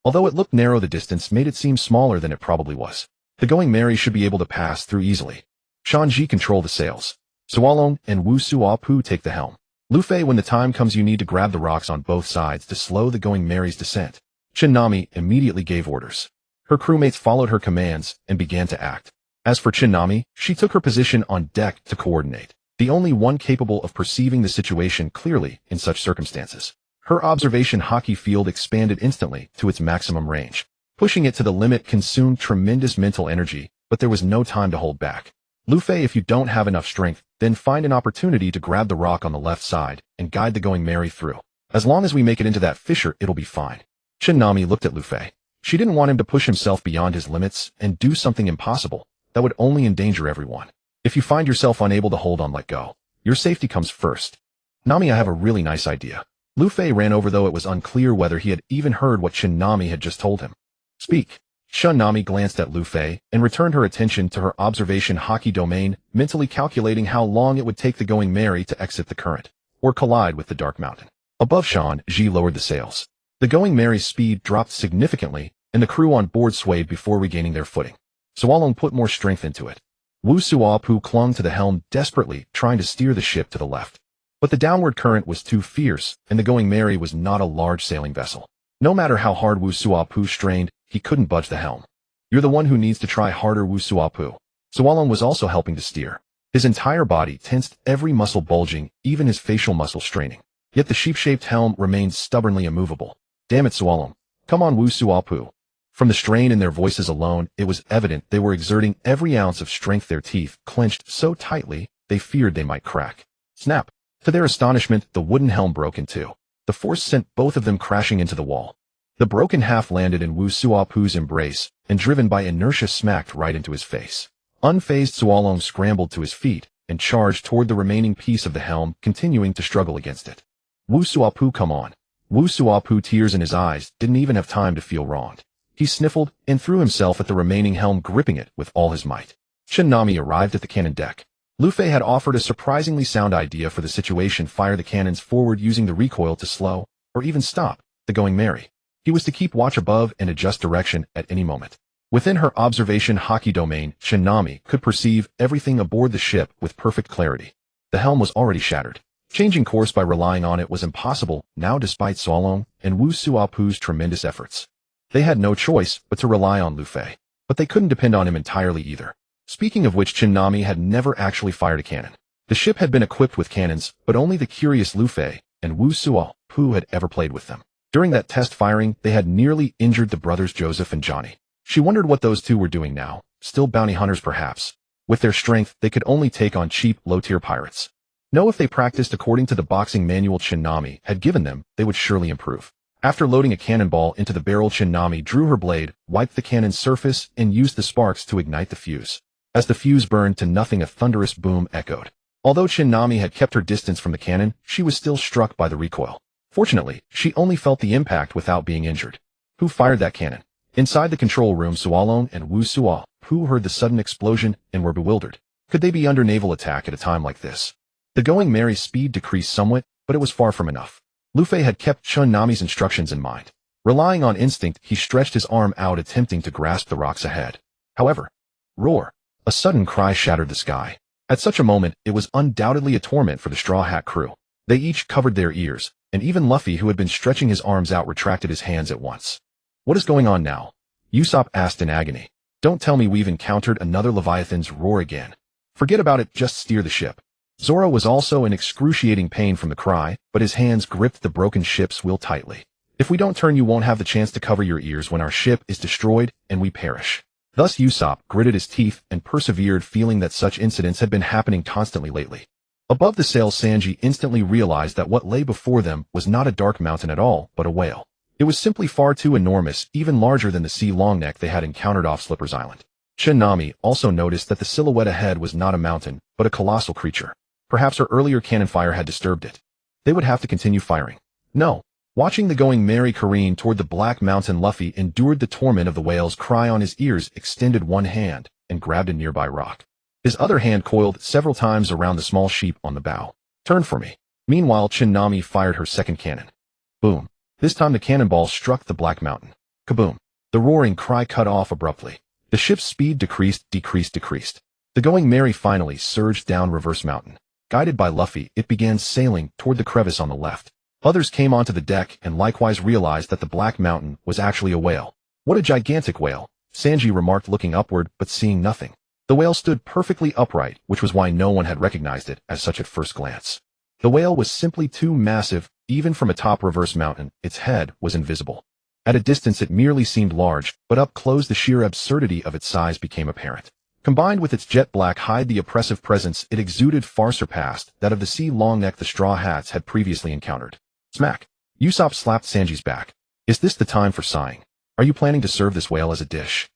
Although it looked narrow, the distance made it seem smaller than it probably was. The Going Merry should be able to pass through easily. Shanji control the sails. Sualong and Wu Suapu take the helm. Luffy, when the time comes, you need to grab the rocks on both sides to slow the Going Merry's descent. Nami immediately gave orders. Her crewmates followed her commands and began to act. As for Nami, she took her position on deck to coordinate, the only one capable of perceiving the situation clearly in such circumstances. Her observation hockey field expanded instantly to its maximum range. Pushing it to the limit consumed tremendous mental energy, but there was no time to hold back. Luffy, if you don't have enough strength, then find an opportunity to grab the rock on the left side and guide the Going Merry through. As long as we make it into that fissure, it'll be fine. Nami looked at Luffy. She didn't want him to push himself beyond his limits and do something impossible that would only endanger everyone. If you find yourself unable to hold on, let go. Your safety comes first. Nami, I have a really nice idea. Luffy ran over, though it was unclear whether he had even heard what Nami had just told him. Speak. Nami glanced at Luffy and returned her attention to her observation hockey domain, mentally calculating how long it would take the Going Merry to exit the current, or collide with the Dark Mountain. Above Shanji lowered the sails. The Going Merry's speed dropped significantly, and the crew on board swayed before regaining their footing. Sualong put more strength into it. Wu Suapu clung to the helm desperately, trying to steer the ship to the left. But the downward current was too fierce, and the Going Merry was not a large sailing vessel. No matter how hard Wu Suapu strained, he couldn't budge the helm. You're the one who needs to try harder, Wu Suapu. Sualong was also helping to steer. His entire body tensed, every muscle bulging, even his facial muscles straining. Yet the sheep-shaped helm remained stubbornly immovable. Damn it, Sualong. Come on, Wu Suapu. From the strain in their voices alone, it was evident they were exerting every ounce of strength, their teeth clenched so tightly they feared they might crack. Snap! To their astonishment, the wooden helm broke in two. The force sent both of them crashing into the wall. The broken half landed in Wu Suapu's embrace, and driven by inertia smacked right into his face. Unfazed, Sualong scrambled to his feet and charged toward the remaining piece of the helm, continuing to struggle against it. Wu Suapu, come on. Wu Suapu, tears in his eyes, didn't even have time to feel wronged. He sniffled and threw himself at the remaining helm, gripping it with all his might. Nami arrived at the cannon deck. Luffy had offered a surprisingly sound idea for the situation: fire the cannons forward using the recoil to slow, or even stop, the Going Merry. He was to keep watch above and adjust direction at any moment. Within her observation hockey domain, Nami could perceive everything aboard the ship with perfect clarity. The helm was already shattered. Changing course by relying on it was impossible now, despite Sualong and Wu Suapu's tremendous efforts. They had no choice but to rely on Luffy. But they couldn't depend on him entirely either. Speaking of which, Nami had never actually fired a cannon. The ship had been equipped with cannons, but only the curious Luffy and Wu Suapu had ever played with them. During that test firing, they had nearly injured the brothers Joseph and Johnny. She wondered what those two were doing now, still bounty hunters perhaps. With their strength, they could only take on cheap, low-tier pirates. No, if they practiced according to the boxing manual Nami had given them, they would surely improve. After loading a cannonball into the barrel, Nami drew her blade, wiped the cannon's surface, and used the sparks to ignite the fuse. As the fuse burned to nothing, a thunderous boom echoed. Although Nami had kept her distance from the cannon, she was still struck by the recoil. Fortunately, she only felt the impact without being injured. Who fired that cannon? Inside the control room, Sualong and Wu Suapu heard the sudden explosion and were bewildered. Could they be under naval attack at a time like this? The Going Merry's speed decreased somewhat, but it was far from enough. Luffy had kept Nami's instructions in mind. Relying on instinct, he stretched his arm out, attempting to grasp the rocks ahead. However, roar! A sudden cry shattered the sky. At such a moment, it was undoubtedly a torment for the Straw Hat crew. They each covered their ears, and even Luffy, who had been stretching his arms out, retracted his hands at once. What is going on now? Usopp asked in agony. Don't tell me we've encountered another Leviathan's roar again. Forget about it, just steer the ship. Zoro was also in excruciating pain from the cry, but his hands gripped the broken ship's wheel tightly. If we don't turn, you won't have the chance to cover your ears when our ship is destroyed and we perish. Thus Usopp gritted his teeth and persevered, feeling that such incidents had been happening constantly lately. Above the sail, Sanji instantly realized that what lay before them was not a dark mountain at all, but a whale. It was simply far too enormous, even larger than the sea longneck they had encountered off Slipper's Island. Nami also noticed that the silhouette ahead was not a mountain, but a colossal creature. Perhaps her earlier cannon fire had disturbed it. They would have to continue firing. No. Watching the Going Merry careen toward the Black Mountain, Luffy endured the torment of the whale's cry on his ears, extended one hand, and grabbed a nearby rock. His other hand coiled several times around the small sheep on the bow. Turn for me. Meanwhile, Nami fired her second cannon. Boom. This time the cannonball struck the Black Mountain. Kaboom. The roaring cry cut off abruptly. The ship's speed decreased. The Going Merry finally surged down Reverse Mountain. Guided by Luffy, it began sailing toward the crevice on the left. Others came onto the deck and likewise realized that the Black Mountain was actually a whale. What a gigantic whale, Sanji remarked, looking upward but seeing nothing. The whale stood perfectly upright, which was why no one had recognized it as such at first glance. The whale was simply too massive. Even from atop Reverse Mountain, its head was invisible. At a distance it merely seemed large, but up close the sheer absurdity of its size became apparent. Combined with its jet black hide, the oppressive presence it exuded far surpassed that of the sea longneck the Straw Hats had previously encountered. Smack! Usopp slapped Sanji's back. Is this the time for sighing? Are you planning to serve this whale as a dish?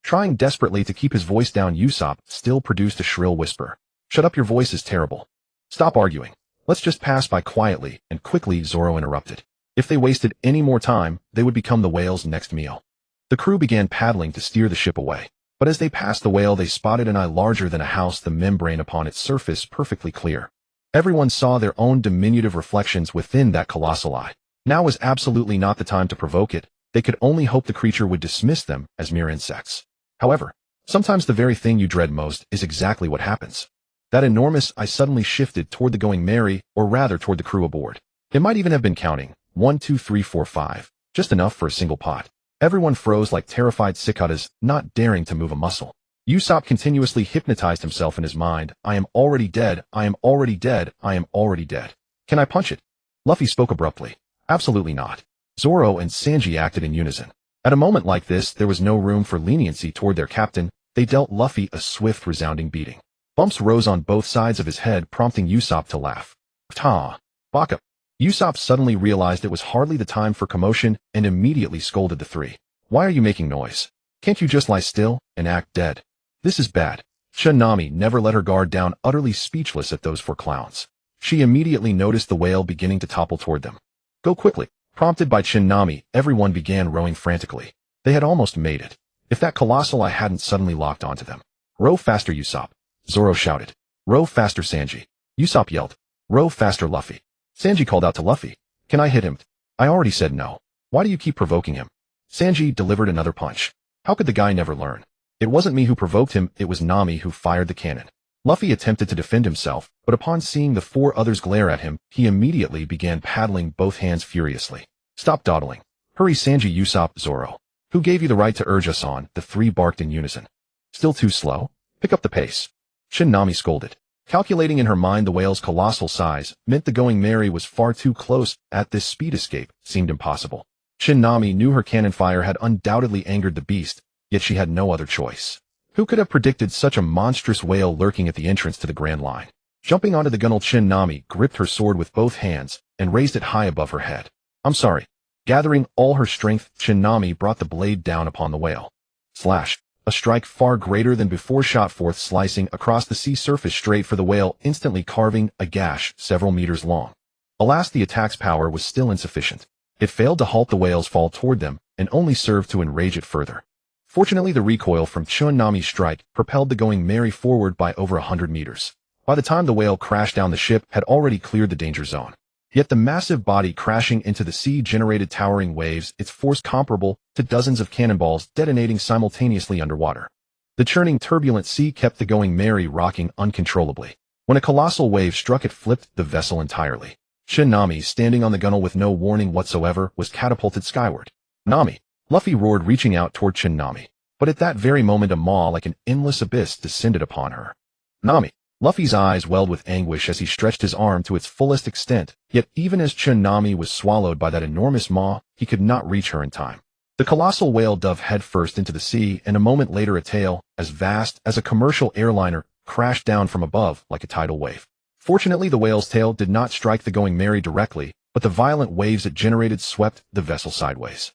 Trying desperately to keep his voice down, Usopp still produced a shrill whisper. Shut up, your voice is terrible. Stop arguing. Let's just pass by quietly and quickly, Zoro interrupted. If they wasted any more time, they would become the whale's next meal. The crew began paddling to steer the ship away. But as they passed the whale, they spotted an eye larger than a house, the membrane upon its surface perfectly clear. Everyone saw their own diminutive reflections within that colossal eye. Now was absolutely not the time to provoke it. They could only hope the creature would dismiss them as mere insects. However, sometimes the very thing you dread most is exactly what happens. That enormous eye suddenly shifted toward the Going Merry, or rather toward the crew aboard. It might even have been counting. 1, 2, 3, 4, 5. Just enough for a single pot. Everyone froze like terrified cicadas, not daring to move a muscle. Usopp continuously hypnotized himself in his mind. I am already dead. I am already dead. I am already dead. Can I punch it? Luffy spoke abruptly. Absolutely not. Zoro and Sanji acted in unison. At a moment like this, there was no room for leniency toward their captain. They dealt Luffy a swift, resounding beating. Bumps rose on both sides of his head, prompting Usopp to laugh. Ta! Baka! Usopp suddenly realized it was hardly the time for commotion and immediately scolded the three. Why are you making noise? Can't you just lie still and act dead? This is bad. Nami never let her guard down, utterly speechless at those four clowns. She immediately noticed the whale beginning to topple toward them. Go quickly. Prompted by Nami, everyone began rowing frantically. They had almost made it. If that colossal eye hadn't suddenly locked onto them. Row faster, Usopp. Zoro shouted. Row faster, Sanji. Usopp yelled. Row faster, Luffy. Sanji called out to Luffy. Can I hit him? I already said no. Why do you keep provoking him? Sanji delivered another punch. How could the guy never learn? It wasn't me who provoked him, it was Nami who fired the cannon. Luffy attempted to defend himself, but upon seeing the four others glare at him, he immediately began paddling both hands furiously. Stop dawdling. Hurry, Sanji, Usopp, Zoro. Who gave you the right to urge us on? The three barked in unison. Still too slow? Pick up the pace. Nami scolded. Calculating in her mind the whale's colossal size meant the Going Merry was far too close. At this speed, escape seemed impossible. Nami knew her cannon fire had undoubtedly angered the beast, yet she had no other choice. Who could have predicted such a monstrous whale lurking at the entrance to the Grand Line? Jumping onto the gunwale, Nami gripped her sword with both hands and raised it high above her head. I'm sorry. Gathering all her strength, Nami brought the blade down upon the whale. Slash. A strike far greater than before shot forth, slicing across the sea surface straight for the whale, instantly carving a gash several meters long. Alas, the attack's power was still insufficient. It failed to halt the whale's fall toward them, and only served to enrage it further. Fortunately, the recoil from Nami's strike propelled the Going Merry forward by over 100 meters. By the time the whale crashed down, the ship had already cleared the danger zone. Yet the massive body crashing into the sea generated towering waves, its force comparable to dozens of cannonballs detonating simultaneously underwater. The churning, turbulent sea kept the Going Merry rocking uncontrollably. When a colossal wave struck, it flipped the vessel entirely. Nami, standing on the gunwale with no warning whatsoever, was catapulted skyward. Nami! Luffy roared, reaching out toward Nami. But at that very moment, a maw like an endless abyss descended upon her. Nami! Luffy's eyes welled with anguish as he stretched his arm to its fullest extent, yet even as Nami was swallowed by that enormous maw, he could not reach her in time. The colossal whale dove headfirst into the sea, and a moment later a tail, as vast as a commercial airliner, crashed down from above like a tidal wave. Fortunately, the whale's tail did not strike the Going Merry directly, but the violent waves it generated swept the vessel sideways.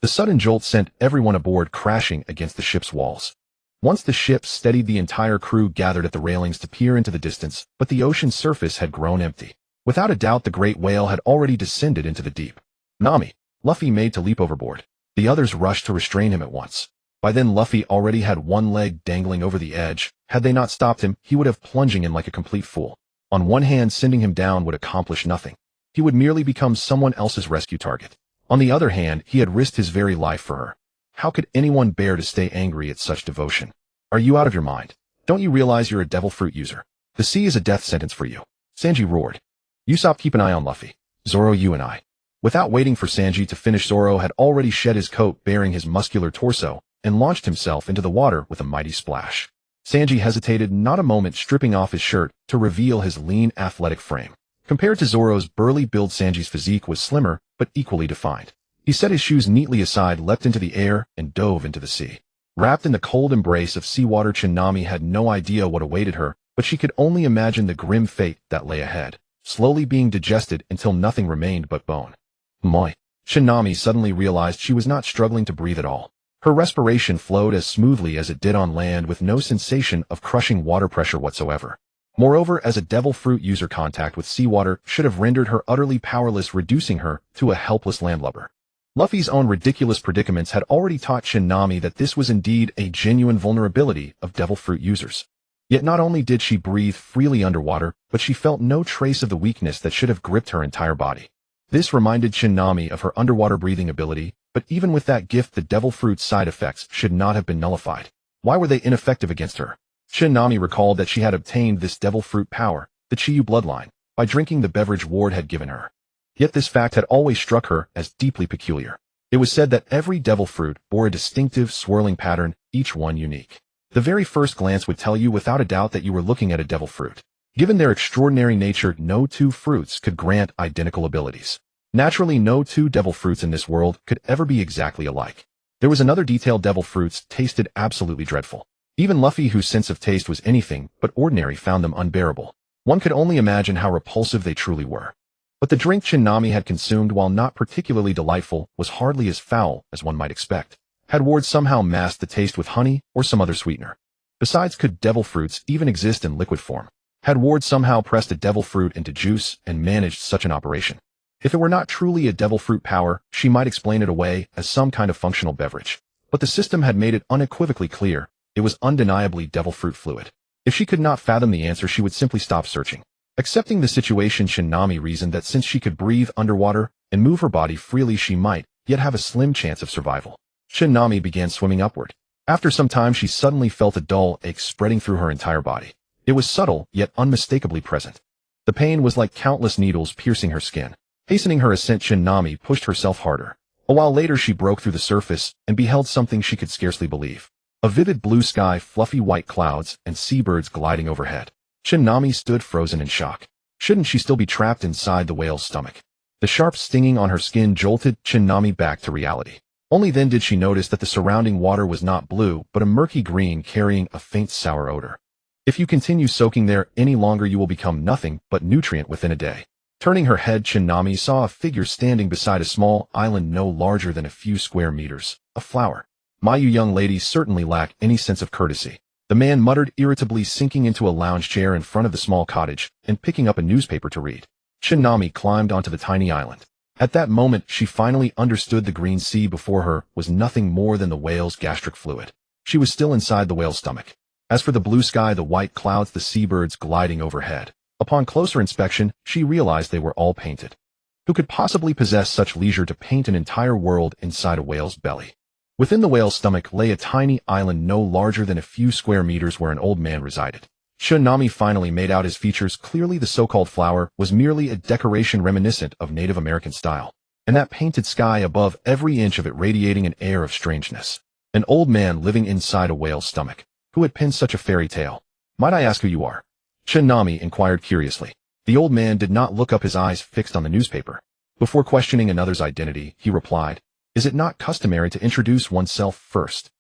The sudden jolt sent everyone aboard crashing against the ship's walls. Once the ship steadied, the entire crew gathered at the railings to peer into the distance, but the ocean's surface had grown empty. Without a doubt, the great whale had already descended into the deep. Nami, Luffy made to leap overboard. The others rushed to restrain him at once. By then, Luffy already had one leg dangling over the edge. Had they not stopped him, he would have plunging in like a complete fool. On one hand, sending him down would accomplish nothing. He would merely become someone else's rescue target. On the other hand, he had risked his very life for her. How could anyone bear to stay angry at such devotion? Are you out of your mind? Don't you realize you're a devil fruit user? The sea is a death sentence for you. Sanji roared. Usopp, keep an eye on Luffy. Zoro, you and I. Without waiting for Sanji to finish, Zoro had already shed his coat bearing his muscular torso and launched himself into the water with a mighty splash. Sanji hesitated not a moment, stripping off his shirt to reveal his lean, athletic frame. Compared to Zoro's burly build, Sanji's physique was slimmer, but equally defined. He set his shoes neatly aside, leapt into the air, and dove into the sea. Wrapped in the cold embrace of seawater, Nami had no idea what awaited her, but she could only imagine the grim fate that lay ahead, slowly being digested until nothing remained but bone. Moi. Nami suddenly realized she was not struggling to breathe at all. Her respiration flowed as smoothly as it did on land, with no sensation of crushing water pressure whatsoever. Moreover, as a devil fruit user, contact with seawater should have rendered her utterly powerless, reducing her to a helpless landlubber. Luffy's own ridiculous predicaments had already taught Nami that this was indeed a genuine vulnerability of devil fruit users. Yet not only did she breathe freely underwater, but she felt no trace of the weakness that should have gripped her entire body. This reminded Nami of her underwater breathing ability, but even with that gift, the devil fruit's side effects should not have been nullified. Why were they ineffective against her? Nami recalled that she had obtained this devil fruit power, the Chiha bloodline, by drinking the beverage Ward had given her. Yet this fact had always struck her as deeply peculiar. It was said that every devil fruit bore a distinctive swirling pattern, each one unique. The very first glance would tell you without a doubt that you were looking at a devil fruit. Given their extraordinary nature, no two fruits could grant identical abilities. Naturally, no two devil fruits in this world could ever be exactly alike. There was another detail: devil fruits tasted absolutely dreadful. Even Luffy, whose sense of taste was anything but ordinary, found them unbearable. One could only imagine how repulsive they truly were. But the drink Nami had consumed, while not particularly delightful, was hardly as foul as one might expect. Had Ward somehow masked the taste with honey or some other sweetener? Besides, could devil fruits even exist in liquid form? Had Ward somehow pressed a devil fruit into juice and managed such an operation? If it were not truly a devil fruit power, she might explain it away as some kind of functional beverage. But the system had made it unequivocally clear. It was undeniably devil fruit fluid. If she could not fathom the answer, she would simply stop searching. Accepting the situation, Nami reasoned that since she could breathe underwater and move her body freely, she might yet have a slim chance of survival. Nami began swimming upward. After some time, she suddenly felt a dull ache spreading through her entire body. It was subtle, yet unmistakably present. The pain was like countless needles piercing her skin. Hastening her ascent, Nami pushed herself harder. A while later, she broke through the surface and beheld something she could scarcely believe. A vivid blue sky, fluffy white clouds, and seabirds gliding overhead. Nami stood frozen in shock. Shouldn't she still be trapped inside the whale's stomach? The sharp stinging on her skin jolted Nami back to reality. Only then did she notice that the surrounding water was not blue, but a murky green carrying a faint sour odor. If you continue soaking there any longer, you will become nothing but nutrient within a day. Turning her head, Nami saw a figure standing beside a small island no larger than a few square meters. A flower. You young ladies certainly lack any sense of courtesy. The man muttered irritably, sinking into a lounge chair in front of the small cottage and picking up a newspaper to read. Nami climbed onto the tiny island. At that moment, she finally understood the green sea before her was nothing more than the whale's gastric fluid. She was still inside the whale's stomach. As for the blue sky, the white clouds, the seabirds gliding overhead, upon closer inspection, she realized they were all painted. Who could possibly possess such leisure to paint an entire world inside a whale's belly? Within the whale's stomach lay a tiny island no larger than a few square meters where an old man resided. Nami finally made out his features clearly. The so-called flower was merely a decoration reminiscent of Native American style, and that painted sky above, every inch of it radiating an air of strangeness. An old man living inside a whale's stomach. Who had penned such a fairy tale? Might I ask who you are? Nami inquired curiously. The old man did not look up, his eyes fixed on the newspaper. Before questioning another's identity, he replied, "Is it not customary to introduce oneself first?"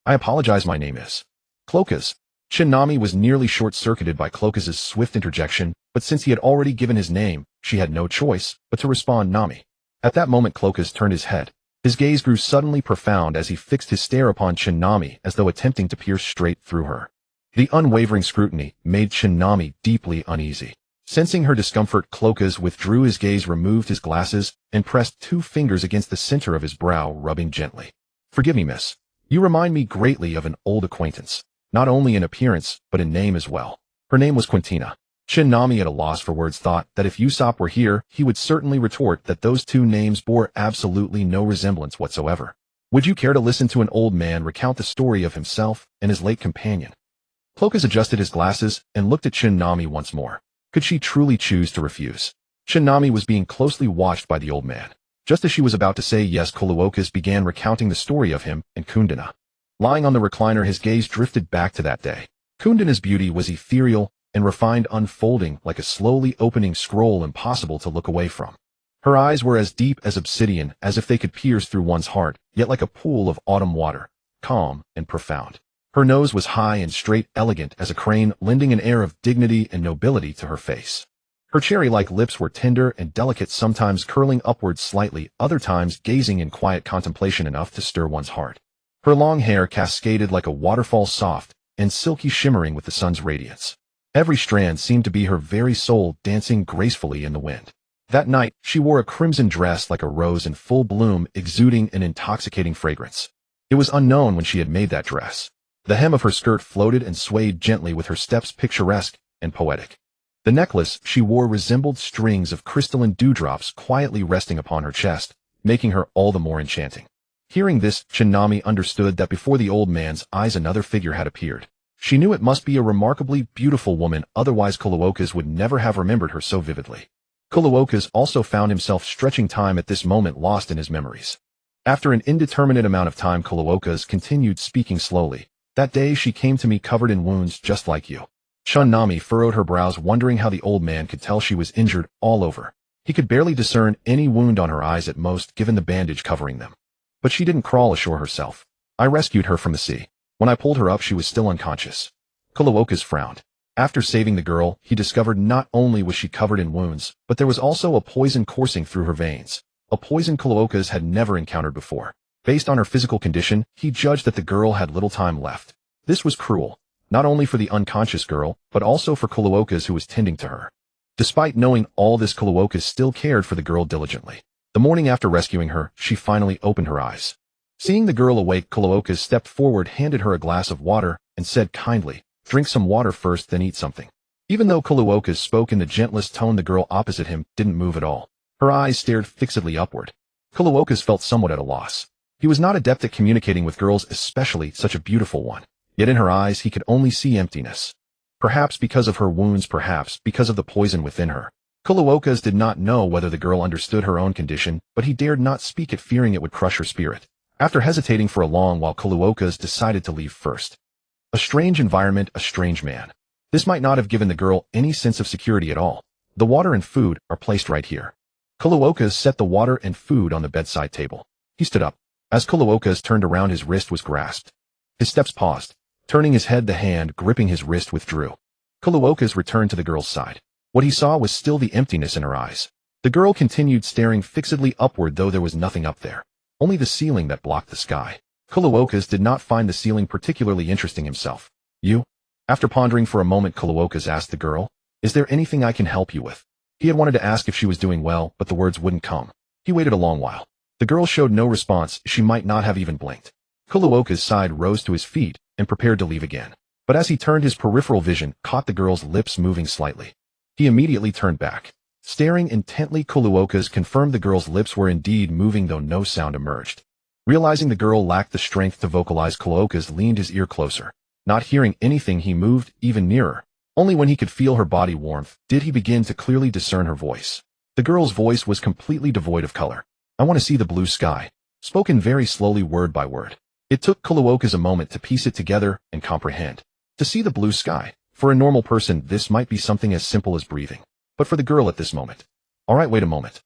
"I apologize, my name is Cloakas." Nami was nearly short-circuited by Cloak's swift interjection, but since he had already given his name, she had no choice but to respond Nami. At that moment Cloak turned his head. His gaze grew suddenly profound as he fixed his stare upon Nami as though attempting to pierce straight through her. The unwavering scrutiny made Nami deeply uneasy. Sensing her discomfort, Cloak withdrew his gaze, removed his glasses, and pressed 2 fingers against the center of his brow, rubbing gently. "Forgive me, miss. You remind me greatly of an old acquaintance, not only in appearance, but in name as well." Her name was Quintina. Nami, at a loss for words, thought that if Usopp were here, he would certainly retort that those 2 names bore absolutely no resemblance whatsoever. Would you care to listen to an old man recount the story of himself and his late companion? Cloak adjusted his glasses and looked at Nami once more. Could she truly choose to refuse? Nami was being closely watched by the old man. Just as she was about to say yes, Cloak began recounting the story of him and Kundina. Lying on the recliner, his gaze drifted back to that day. Kundina's beauty was ethereal and refined, unfolding like a slowly opening scroll impossible to look away from. Her eyes were as deep as obsidian, as if they could pierce through one's heart, yet like a pool of autumn water, calm and profound. Her nose was high and straight, elegant as a crane, lending an air of dignity and nobility to her face. Her cherry-like lips were tender and delicate, sometimes curling upwards slightly, other times gazing in quiet contemplation enough to stir one's heart. Her long hair cascaded like a waterfall, soft and silky, shimmering with the sun's radiance. Every strand seemed to be her very soul, dancing gracefully in the wind. That night, she wore a crimson dress like a rose in full bloom, exuding an intoxicating fragrance. It was unknown when she had made that dress. The hem of her skirt floated and swayed gently with her steps, picturesque and poetic. The necklace she wore resembled strings of crystalline dewdrops quietly resting upon her chest, making her all the more enchanting. Hearing this, Nami understood that before the old man's eyes another figure had appeared. She knew it must be a remarkably beautiful woman, otherwise Cloak would never have remembered her so vividly. Cloak also found himself stretching time at this moment, lost in his memories. After an indeterminate amount of time, Cloak continued, speaking slowly. "That day she came to me covered in wounds just like you." Nami furrowed her brows, wondering how the old man could tell she was injured all over. He could barely discern any wound on her eyes at most, given the bandage covering them. "But she didn't crawl ashore herself. I rescued her from the sea. When I pulled her up, she was still unconscious." Cloak frowned. After saving the girl, he discovered not only was she covered in wounds, but there was also a poison coursing through her veins. A poison Cloak had never encountered before. Based on her physical condition, he judged that the girl had little time left. This was cruel, not only for the unconscious girl, but also for Cloak, who was tending to her. Despite knowing all this, Cloak still cared for the girl diligently. The morning after rescuing her, she finally opened her eyes. Seeing the girl awake, Cloak stepped forward, handed her a glass of water, and said kindly, "Drink some water first, then eat something." Even though Cloak spoke in the gentlest tone, the girl opposite him didn't move at all. Her eyes stared fixedly upward. Cloak felt somewhat at a loss. He was not adept at communicating with girls, especially such a beautiful one. Yet in her eyes he could only see emptiness. Perhaps because of her wounds, perhaps because of the poison within her. Cloak did not know whether the girl understood her own condition, but he dared not speak it, fearing it would crush her spirit. After hesitating for a long while, Cloak decided to leave first. A strange environment, a strange man. This might not have given the girl any sense of security at all. The water and food are placed right here. Cloak set the water and food on the bedside table. He stood up. As Cloak turned around, his wrist was grasped. His steps paused. Turning his head, the hand gripping his wrist withdrew. Cloak returned to the girl's side. What he saw was still the emptiness in her eyes. The girl continued staring fixedly upward, though there was nothing up there. Only the ceiling that blocked the sky. Cloak did not find the ceiling particularly interesting himself. "You?" After pondering for a moment, Cloak asked the girl, "Is there anything I can help you with?" He had wanted to ask if she was doing well, but the words wouldn't come. He waited a long while. The girl showed no response. She might not have even blinked. Cloak's side rose to his feet and prepared to leave again. But as he turned, his peripheral vision caught the girl's lips moving slightly. He immediately turned back. Staring intently, Cloak confirmed the girl's lips were indeed moving, though no sound emerged. Realizing the girl lacked the strength to vocalize, Cloak leaned his ear closer. Not hearing anything, he moved even nearer. Only when he could feel her body warmth did he begin to clearly discern her voice. The girl's voice was completely devoid of color. "I want to see the blue sky," spoken very slowly, word by word. It took Cloak a moment to piece it together and comprehend. To see the blue sky. For a normal person, this might be something as simple as breathing. But for the girl at this moment. "All right, wait a moment."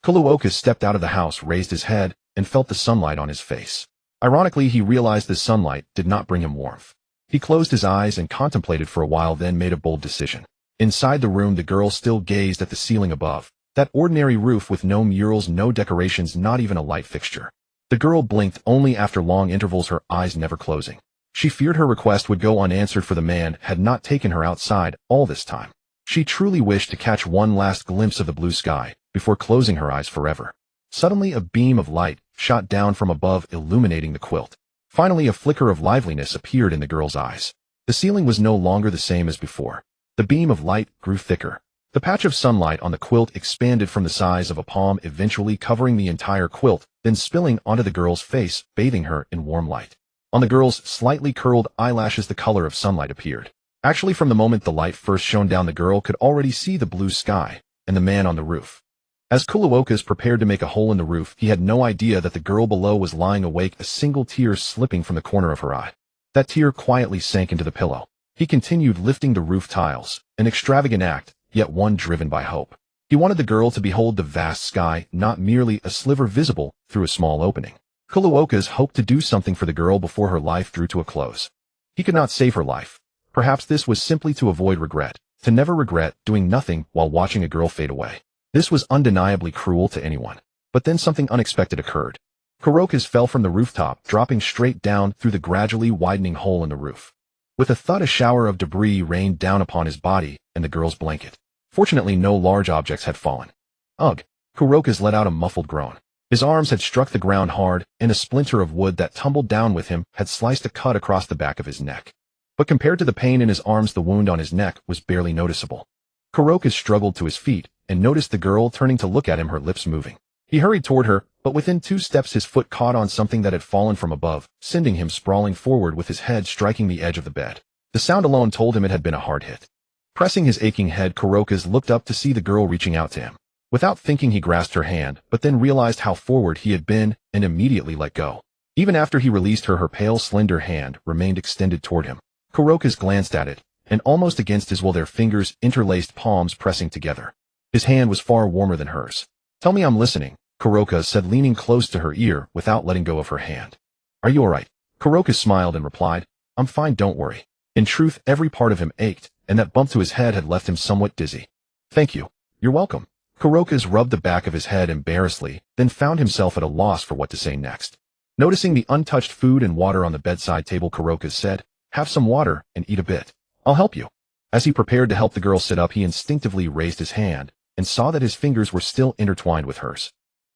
Cloak stepped out of the house, raised his head, and felt the sunlight on his face. Ironically, he realized the sunlight did not bring him warmth. He closed his eyes and contemplated for a while, then made a bold decision. Inside the room, the girl still gazed at the ceiling above. That ordinary roof with no murals, no decorations, not even a light fixture. The girl blinked only after long intervals, her eyes never closing. She feared her request would go unanswered, for the man had not taken her outside all this time. She truly wished to catch one last glimpse of the blue sky before closing her eyes forever. Suddenly a beam of light shot down from above, illuminating the quilt. Finally a flicker of liveliness appeared in the girl's eyes. The ceiling was no longer the same as before. The beam of light grew thicker. The patch of sunlight on the quilt expanded from the size of a palm, eventually covering the entire quilt, then spilling onto the girl's face, bathing her in warm light. On the girl's slightly curled eyelashes the color of sunlight appeared. Actually, from the moment the light first shone down, the girl could already see the blue sky and the man on the roof. As Kuroka's prepared to make a hole in the roof, he had no idea that the girl below was lying awake, a single tear slipping from the corner of her eye. That tear quietly sank into the pillow. He continued lifting the roof tiles, an extravagant act, yet one driven by hope. He wanted the girl to behold the vast sky, not merely a sliver visible through a small opening. Kuroka's hoped to do something for the girl before her life drew to a close. He could not save her life. Perhaps this was simply to avoid regret, to never regret doing nothing while watching a girl fade away. This was undeniably cruel to anyone. But then something unexpected occurred. Kuroka's fell from the rooftop, dropping straight down through the gradually widening hole in the roof. With a thud, a shower of debris rained down upon his body and the girl's blanket. Fortunately, no large objects had fallen. Ugh! Kuroka's let out a muffled groan. His arms had struck the ground hard, and a splinter of wood that tumbled down with him had sliced a cut across the back of his neck. But compared to the pain in his arms, the wound on his neck was barely noticeable. Kuroka struggled to his feet and noticed the girl turning to look at him, her lips moving. He hurried toward her, but within 2 steps his foot caught on something that had fallen from above, sending him sprawling forward with his head striking the edge of the bed. The sound alone told him it had been a hard hit. Pressing his aching head, Kuroka looked up to see the girl reaching out to him. Without thinking, he grasped her hand, but then realized how forward he had been and immediately let go. Even after he released her, her pale, slender hand remained extended toward him. Kuroka glanced at it, and almost against his will, their fingers interlaced, palms pressing together. His hand was far warmer than hers. "Tell me I'm listening," Kuroka said, leaning close to her ear without letting go of her hand. "Are you all right?" Kuroka smiled and replied, "I'm fine, don't worry." In truth, every part of him ached, and that bump to his head had left him somewhat dizzy. "Thank you. You're welcome." Kuroka rubbed the back of his head embarrassedly, then found himself at a loss for what to say next. Noticing the untouched food and water on the bedside table, Kuroka said, "Have some water and eat a bit. I'll help you." As he prepared to help the girl sit up, he instinctively raised his hand and saw that his fingers were still intertwined with hers.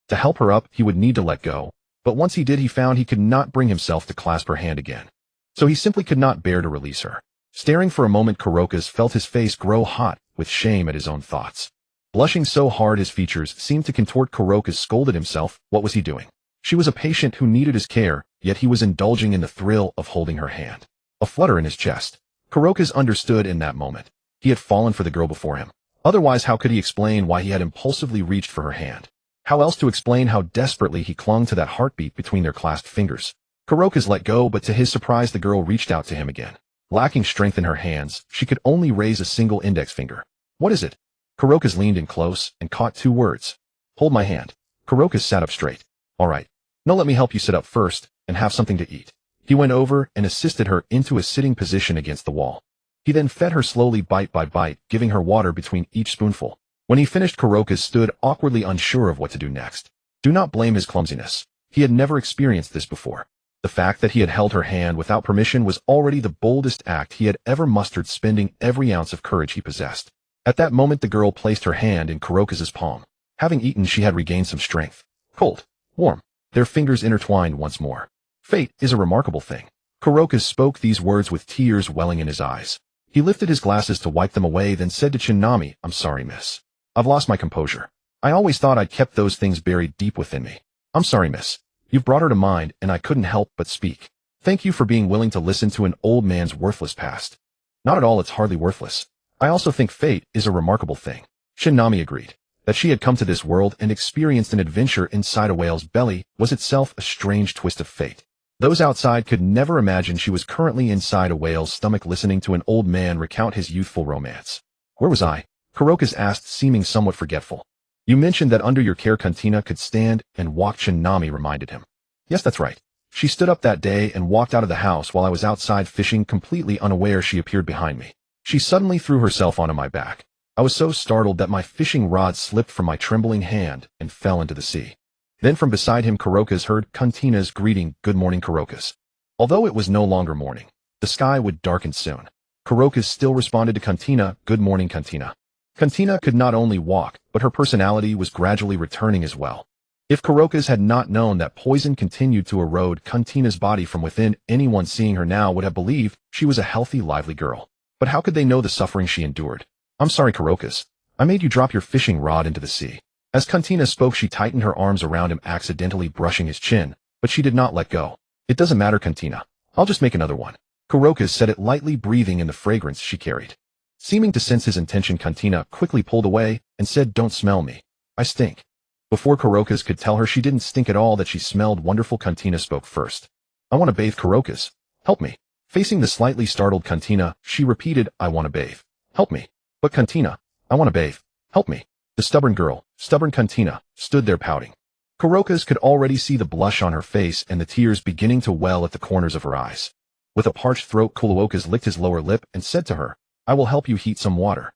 To help her up, he would need to let go, but once he did, he found he could not bring himself to clasp her hand again. So he simply could not bear to release her. Staring for a moment, Kuroka felt his face grow hot with shame at his own thoughts. Blushing so hard his features seemed to contort, Kuroka scolded himself. What was he doing? She was a patient who needed his care, yet he was indulging in the thrill of holding her hand. A flutter in his chest. Kuroka understood in that moment. He had fallen for the girl before him. Otherwise, how could he explain why he had impulsively reached for her hand? How else to explain how desperately he clung to that heartbeat between their clasped fingers? Kuroka let go, but to his surprise the girl reached out to him again. Lacking strength in her hands, she could only raise a single index finger. "What is it?" Kuroka leaned in close and caught 2 words. "Hold my hand." Kuroka sat up straight. "All right. Now let me help you sit up first and have something to eat." He went over and assisted her into a sitting position against the wall. He then fed her slowly, bite by bite, giving her water between each spoonful. When he finished, Kuroka stood awkwardly, unsure of what to do next. Do not blame his clumsiness. He had never experienced this before. The fact that he had held her hand without permission was already the boldest act he had ever mustered, spending every ounce of courage he possessed. At that moment the girl placed her hand in Kuroka's palm. Having eaten, she had regained some strength. Cold. Warm. Their fingers intertwined once more. "Fate is a remarkable thing." Kuroka spoke these words with tears welling in his eyes. He lifted his glasses to wipe them away, then said to Chinami, "I'm sorry, miss. I've lost my composure. I always thought I'd kept those things buried deep within me. I'm sorry, miss. You've brought her to mind, and I couldn't help but speak. Thank you for being willing to listen to an old man's worthless past." "Not at all, it's hardly worthless. I also think fate is a remarkable thing." Nami agreed. That she had come to this world and experienced an adventure inside a whale's belly was itself a strange twist of fate. Those outside could never imagine she was currently inside a whale's stomach, listening to an old man recount his youthful romance. "Where was I?" Kuroka asked, seeming somewhat forgetful. "You mentioned that under your care Cantina could stand and walk," Nami reminded him. "Yes, that's right. She stood up that day and walked out of the house while I was outside fishing, completely unaware she appeared behind me. She suddenly threw herself onto my back. I was so startled that my fishing rod slipped from my trembling hand and fell into the sea. Then from beside him Kuroka's heard Kuntina's greeting, "Good morning, Kurokas." Although it was no longer morning, the sky would darken soon. Kurokas still responded to Kuntina, "Good morning, Kuntina." Kuntina could not only walk, but her personality was gradually returning as well. If Kurokas had not known that poison continued to erode Kuntina's body from within, anyone seeing her now would have believed she was a healthy, lively girl. But how could they know the suffering she endured? "I'm sorry, Kurokas. I made you drop your fishing rod into the sea." As Kuntina spoke, she tightened her arms around him, accidentally brushing his chin, but she did not let go. "It doesn't matter, Kuntina. I'll just make another one." Kurokas said it lightly, breathing in the fragrance she carried. Seeming to sense his intention, Kuntina quickly pulled away and said, "Don't smell me. I stink." Before Kurokas could tell her she didn't stink at all, that she smelled wonderful, Kuntina spoke first. "I want to bathe, Kurokas. Help me." Facing the slightly startled Kuntina, she repeated, "I want to bathe. Help me." "But Kuntina, I want to bathe. Help me." The stubborn girl, stubborn Kuntina, stood there pouting. Kurokas could already see the blush on her face and the tears beginning to well at the corners of her eyes. With a parched throat, Kurokas licked his lower lip and said to her, "I will help you heat some water."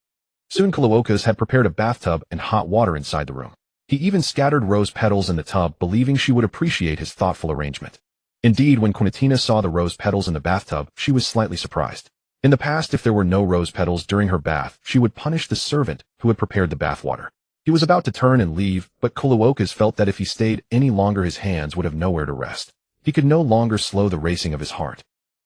Soon Kurokas had prepared a bathtub and hot water inside the room. He even scattered rose petals in the tub, believing she would appreciate his thoughtful arrangement. Indeed, when Kuntina saw the rose petals in the bathtub, she was slightly surprised. In the past, if there were no rose petals during her bath, she would punish the servant who had prepared the bathwater. He was about to turn and leave, but Kurokas felt that if he stayed any longer, his hands would have nowhere to rest. He could no longer slow the racing of his heart.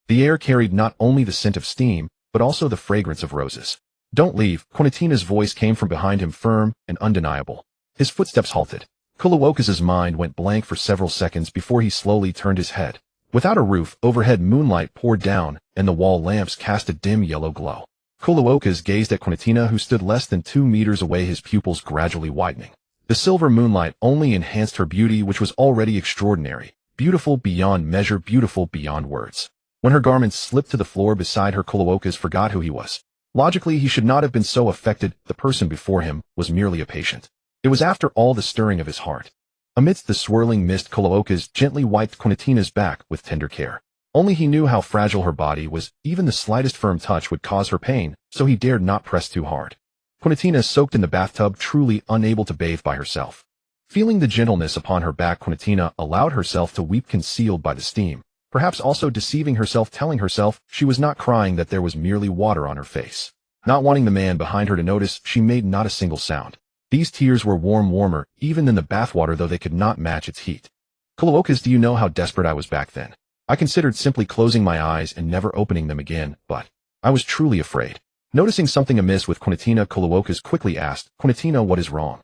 The air carried not only the scent of steam, but also the fragrance of roses. "Don't leave." Kunitina's voice came from behind him, firm and undeniable. His footsteps halted. Kurokas' mind went blank for several seconds before he slowly turned his head. Without a roof, overhead moonlight poured down, and the wall lamps cast a dim yellow glow. Kurokas gazed at Kunitina, who stood less than 2 meters away, his pupils gradually widening. The silver moonlight only enhanced her beauty, which was already extraordinary, beautiful beyond measure, beautiful beyond words. When her garments slipped to the floor beside her, Kurokas forgot who he was. Logically, he should not have been so affected. The person before him was merely a patient. It was after all the stirring of his heart. Amidst the swirling mist, Kurokas gently wiped Kunitina's back with tender care. Only he knew how fragile her body was. Even the slightest firm touch would cause her pain, so he dared not press too hard. Kunitina soaked in the bathtub, truly unable to bathe by herself. Feeling the gentleness upon her back, Kunitina allowed herself to weep, concealed by the steam, perhaps also deceiving herself, telling herself she was not crying, that there was merely water on her face. Not wanting the man behind her to notice, she made not a single sound. These tears were warmer even than the bathwater, though they could not match its heat. Kurokas, do you know how desperate I was back then? I considered simply closing my eyes and never opening them again, but I was truly afraid. Noticing something amiss with Kunitina, Kurokas quickly asked, "Kunitina, what is wrong?"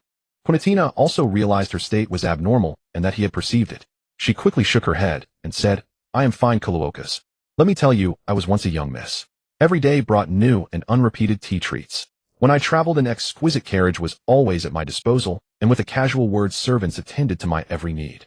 Kunitina also realized her state was abnormal and that he had perceived it. She quickly shook her head and said, "I am fine, Kurokas. Let me tell you, I was once a young miss. Every day brought new and unrepeated tea treats. When I traveled, an exquisite carriage was always at my disposal, and with a casual word, servants attended to my every need."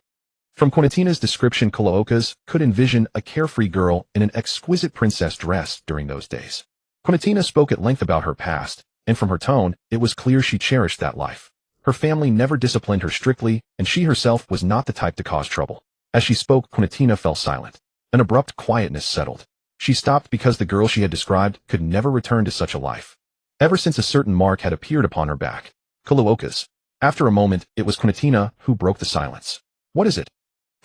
From Kunitina's description, Kurokas could envision a carefree girl in an exquisite princess dress during those days. Kunitina spoke at length about her past, and from her tone, it was clear she cherished that life. Her family never disciplined her strictly, and she herself was not the type to cause trouble. As she spoke, Kunitina fell silent. An abrupt quietness settled. She stopped because the girl she had described could never return to such a life. Ever since a certain mark had appeared upon her back. Kurokas. After a moment, it was Kunitina who broke the silence. "What is it?"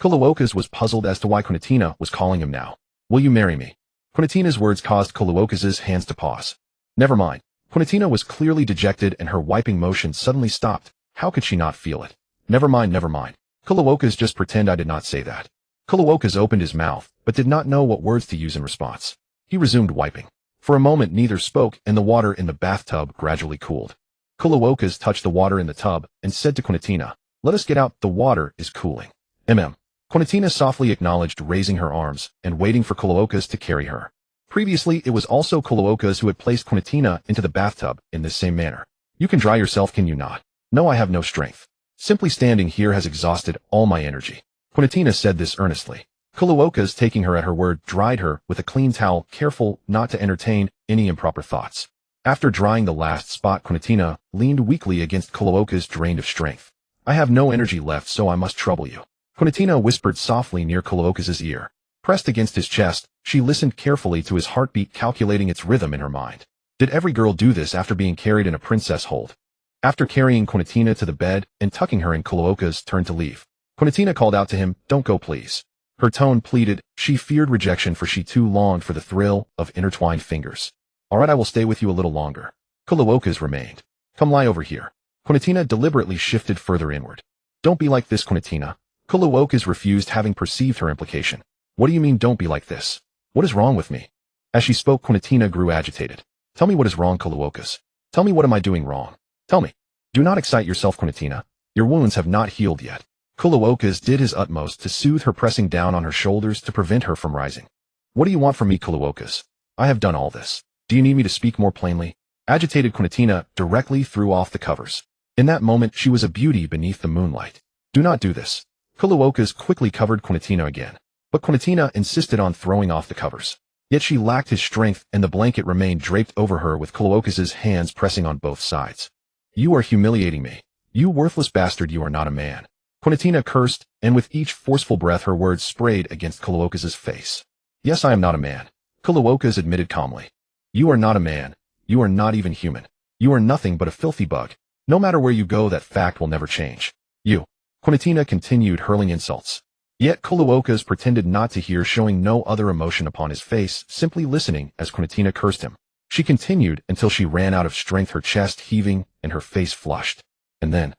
Kurokas was puzzled as to why Kunitina was calling him now. "Will you marry me?" Kunitina's words caused Kurokas' hands to pause. "Never mind." Kunitina was clearly dejected, and her wiping motion suddenly stopped. How could she not feel it? Never mind, never mind. Kurokas, just pretend I did not say that." Kurokas opened his mouth, but did not know what words to use in response. He resumed wiping. For a moment neither spoke, and the water in the bathtub gradually cooled. Kurokas touched the water in the tub and said to Kunitina, "Let us get out, the water is cooling." Kunitina softly acknowledged, raising her arms and waiting for Kurokas to carry her. Previously, it was also Kurokas who had placed Kunitina into the bathtub in this same manner. "You can dry yourself, can you not?" "No, I have no strength. Simply standing here has exhausted all my energy." Kunitina said this earnestly. Kurokas, taking her at her word, dried her with a clean towel, careful not to entertain any improper thoughts. After drying the last spot, Kunitina leaned weakly against Kurokas, drained of strength. "I have no energy left, so I must trouble you." Konotina whispered softly near Koloka's ear. Pressed against his chest, she listened carefully to his heartbeat, calculating its rhythm in her mind. Did every girl do this after being carried in a princess hold? After carrying Konotina to the bed and tucking her in, Koloka's turned to leave. Konotina called out to him, "Don't go, please." Her tone pleaded. She feared rejection, for she too longed for the thrill of intertwined fingers. "All right, I will stay with you a little longer." Koloka's remained. "Come lie over here." Konotina deliberately shifted further inward. "Don't be like this, Konotina." Koloka's refused, having perceived her implication. "What do you mean, don't be like this? What is wrong with me?" As she spoke, Konotina grew agitated. "Tell me what is wrong, Koloka's. Tell me, what am I doing wrong? Tell me." "Do not excite yourself, Konotina. Your wounds have not healed yet." Koloka's did his utmost to soothe her, pressing down on her shoulders to prevent her from rising. "What do you want from me, Koloka's? I have done all this. Do you need me to speak more plainly?" Agitated Konotina directly threw off the covers. In that moment, she was a beauty beneath the moonlight. "Do not do this." Koloka's quickly covered Konotina again. But Konotina insisted on throwing off the covers. Yet she lacked his strength, and the blanket remained draped over her, with Koloka's hands pressing on both sides. "You are humiliating me. You worthless bastard, you are not a man." Konotina cursed, and with each forceful breath her words sprayed against Koloka's face. "Yes, I am not a man," Koloka's admitted calmly. "You are not a man. You are not even human. You are nothing but a filthy bug. No matter where you go, that fact will never change. You." Konotina continued hurling insults. Yet Koloka's pretended not to hear, showing no other emotion upon his face, simply listening as Konotina cursed him. She continued until she ran out of strength, her chest heaving and her face flushed. And then,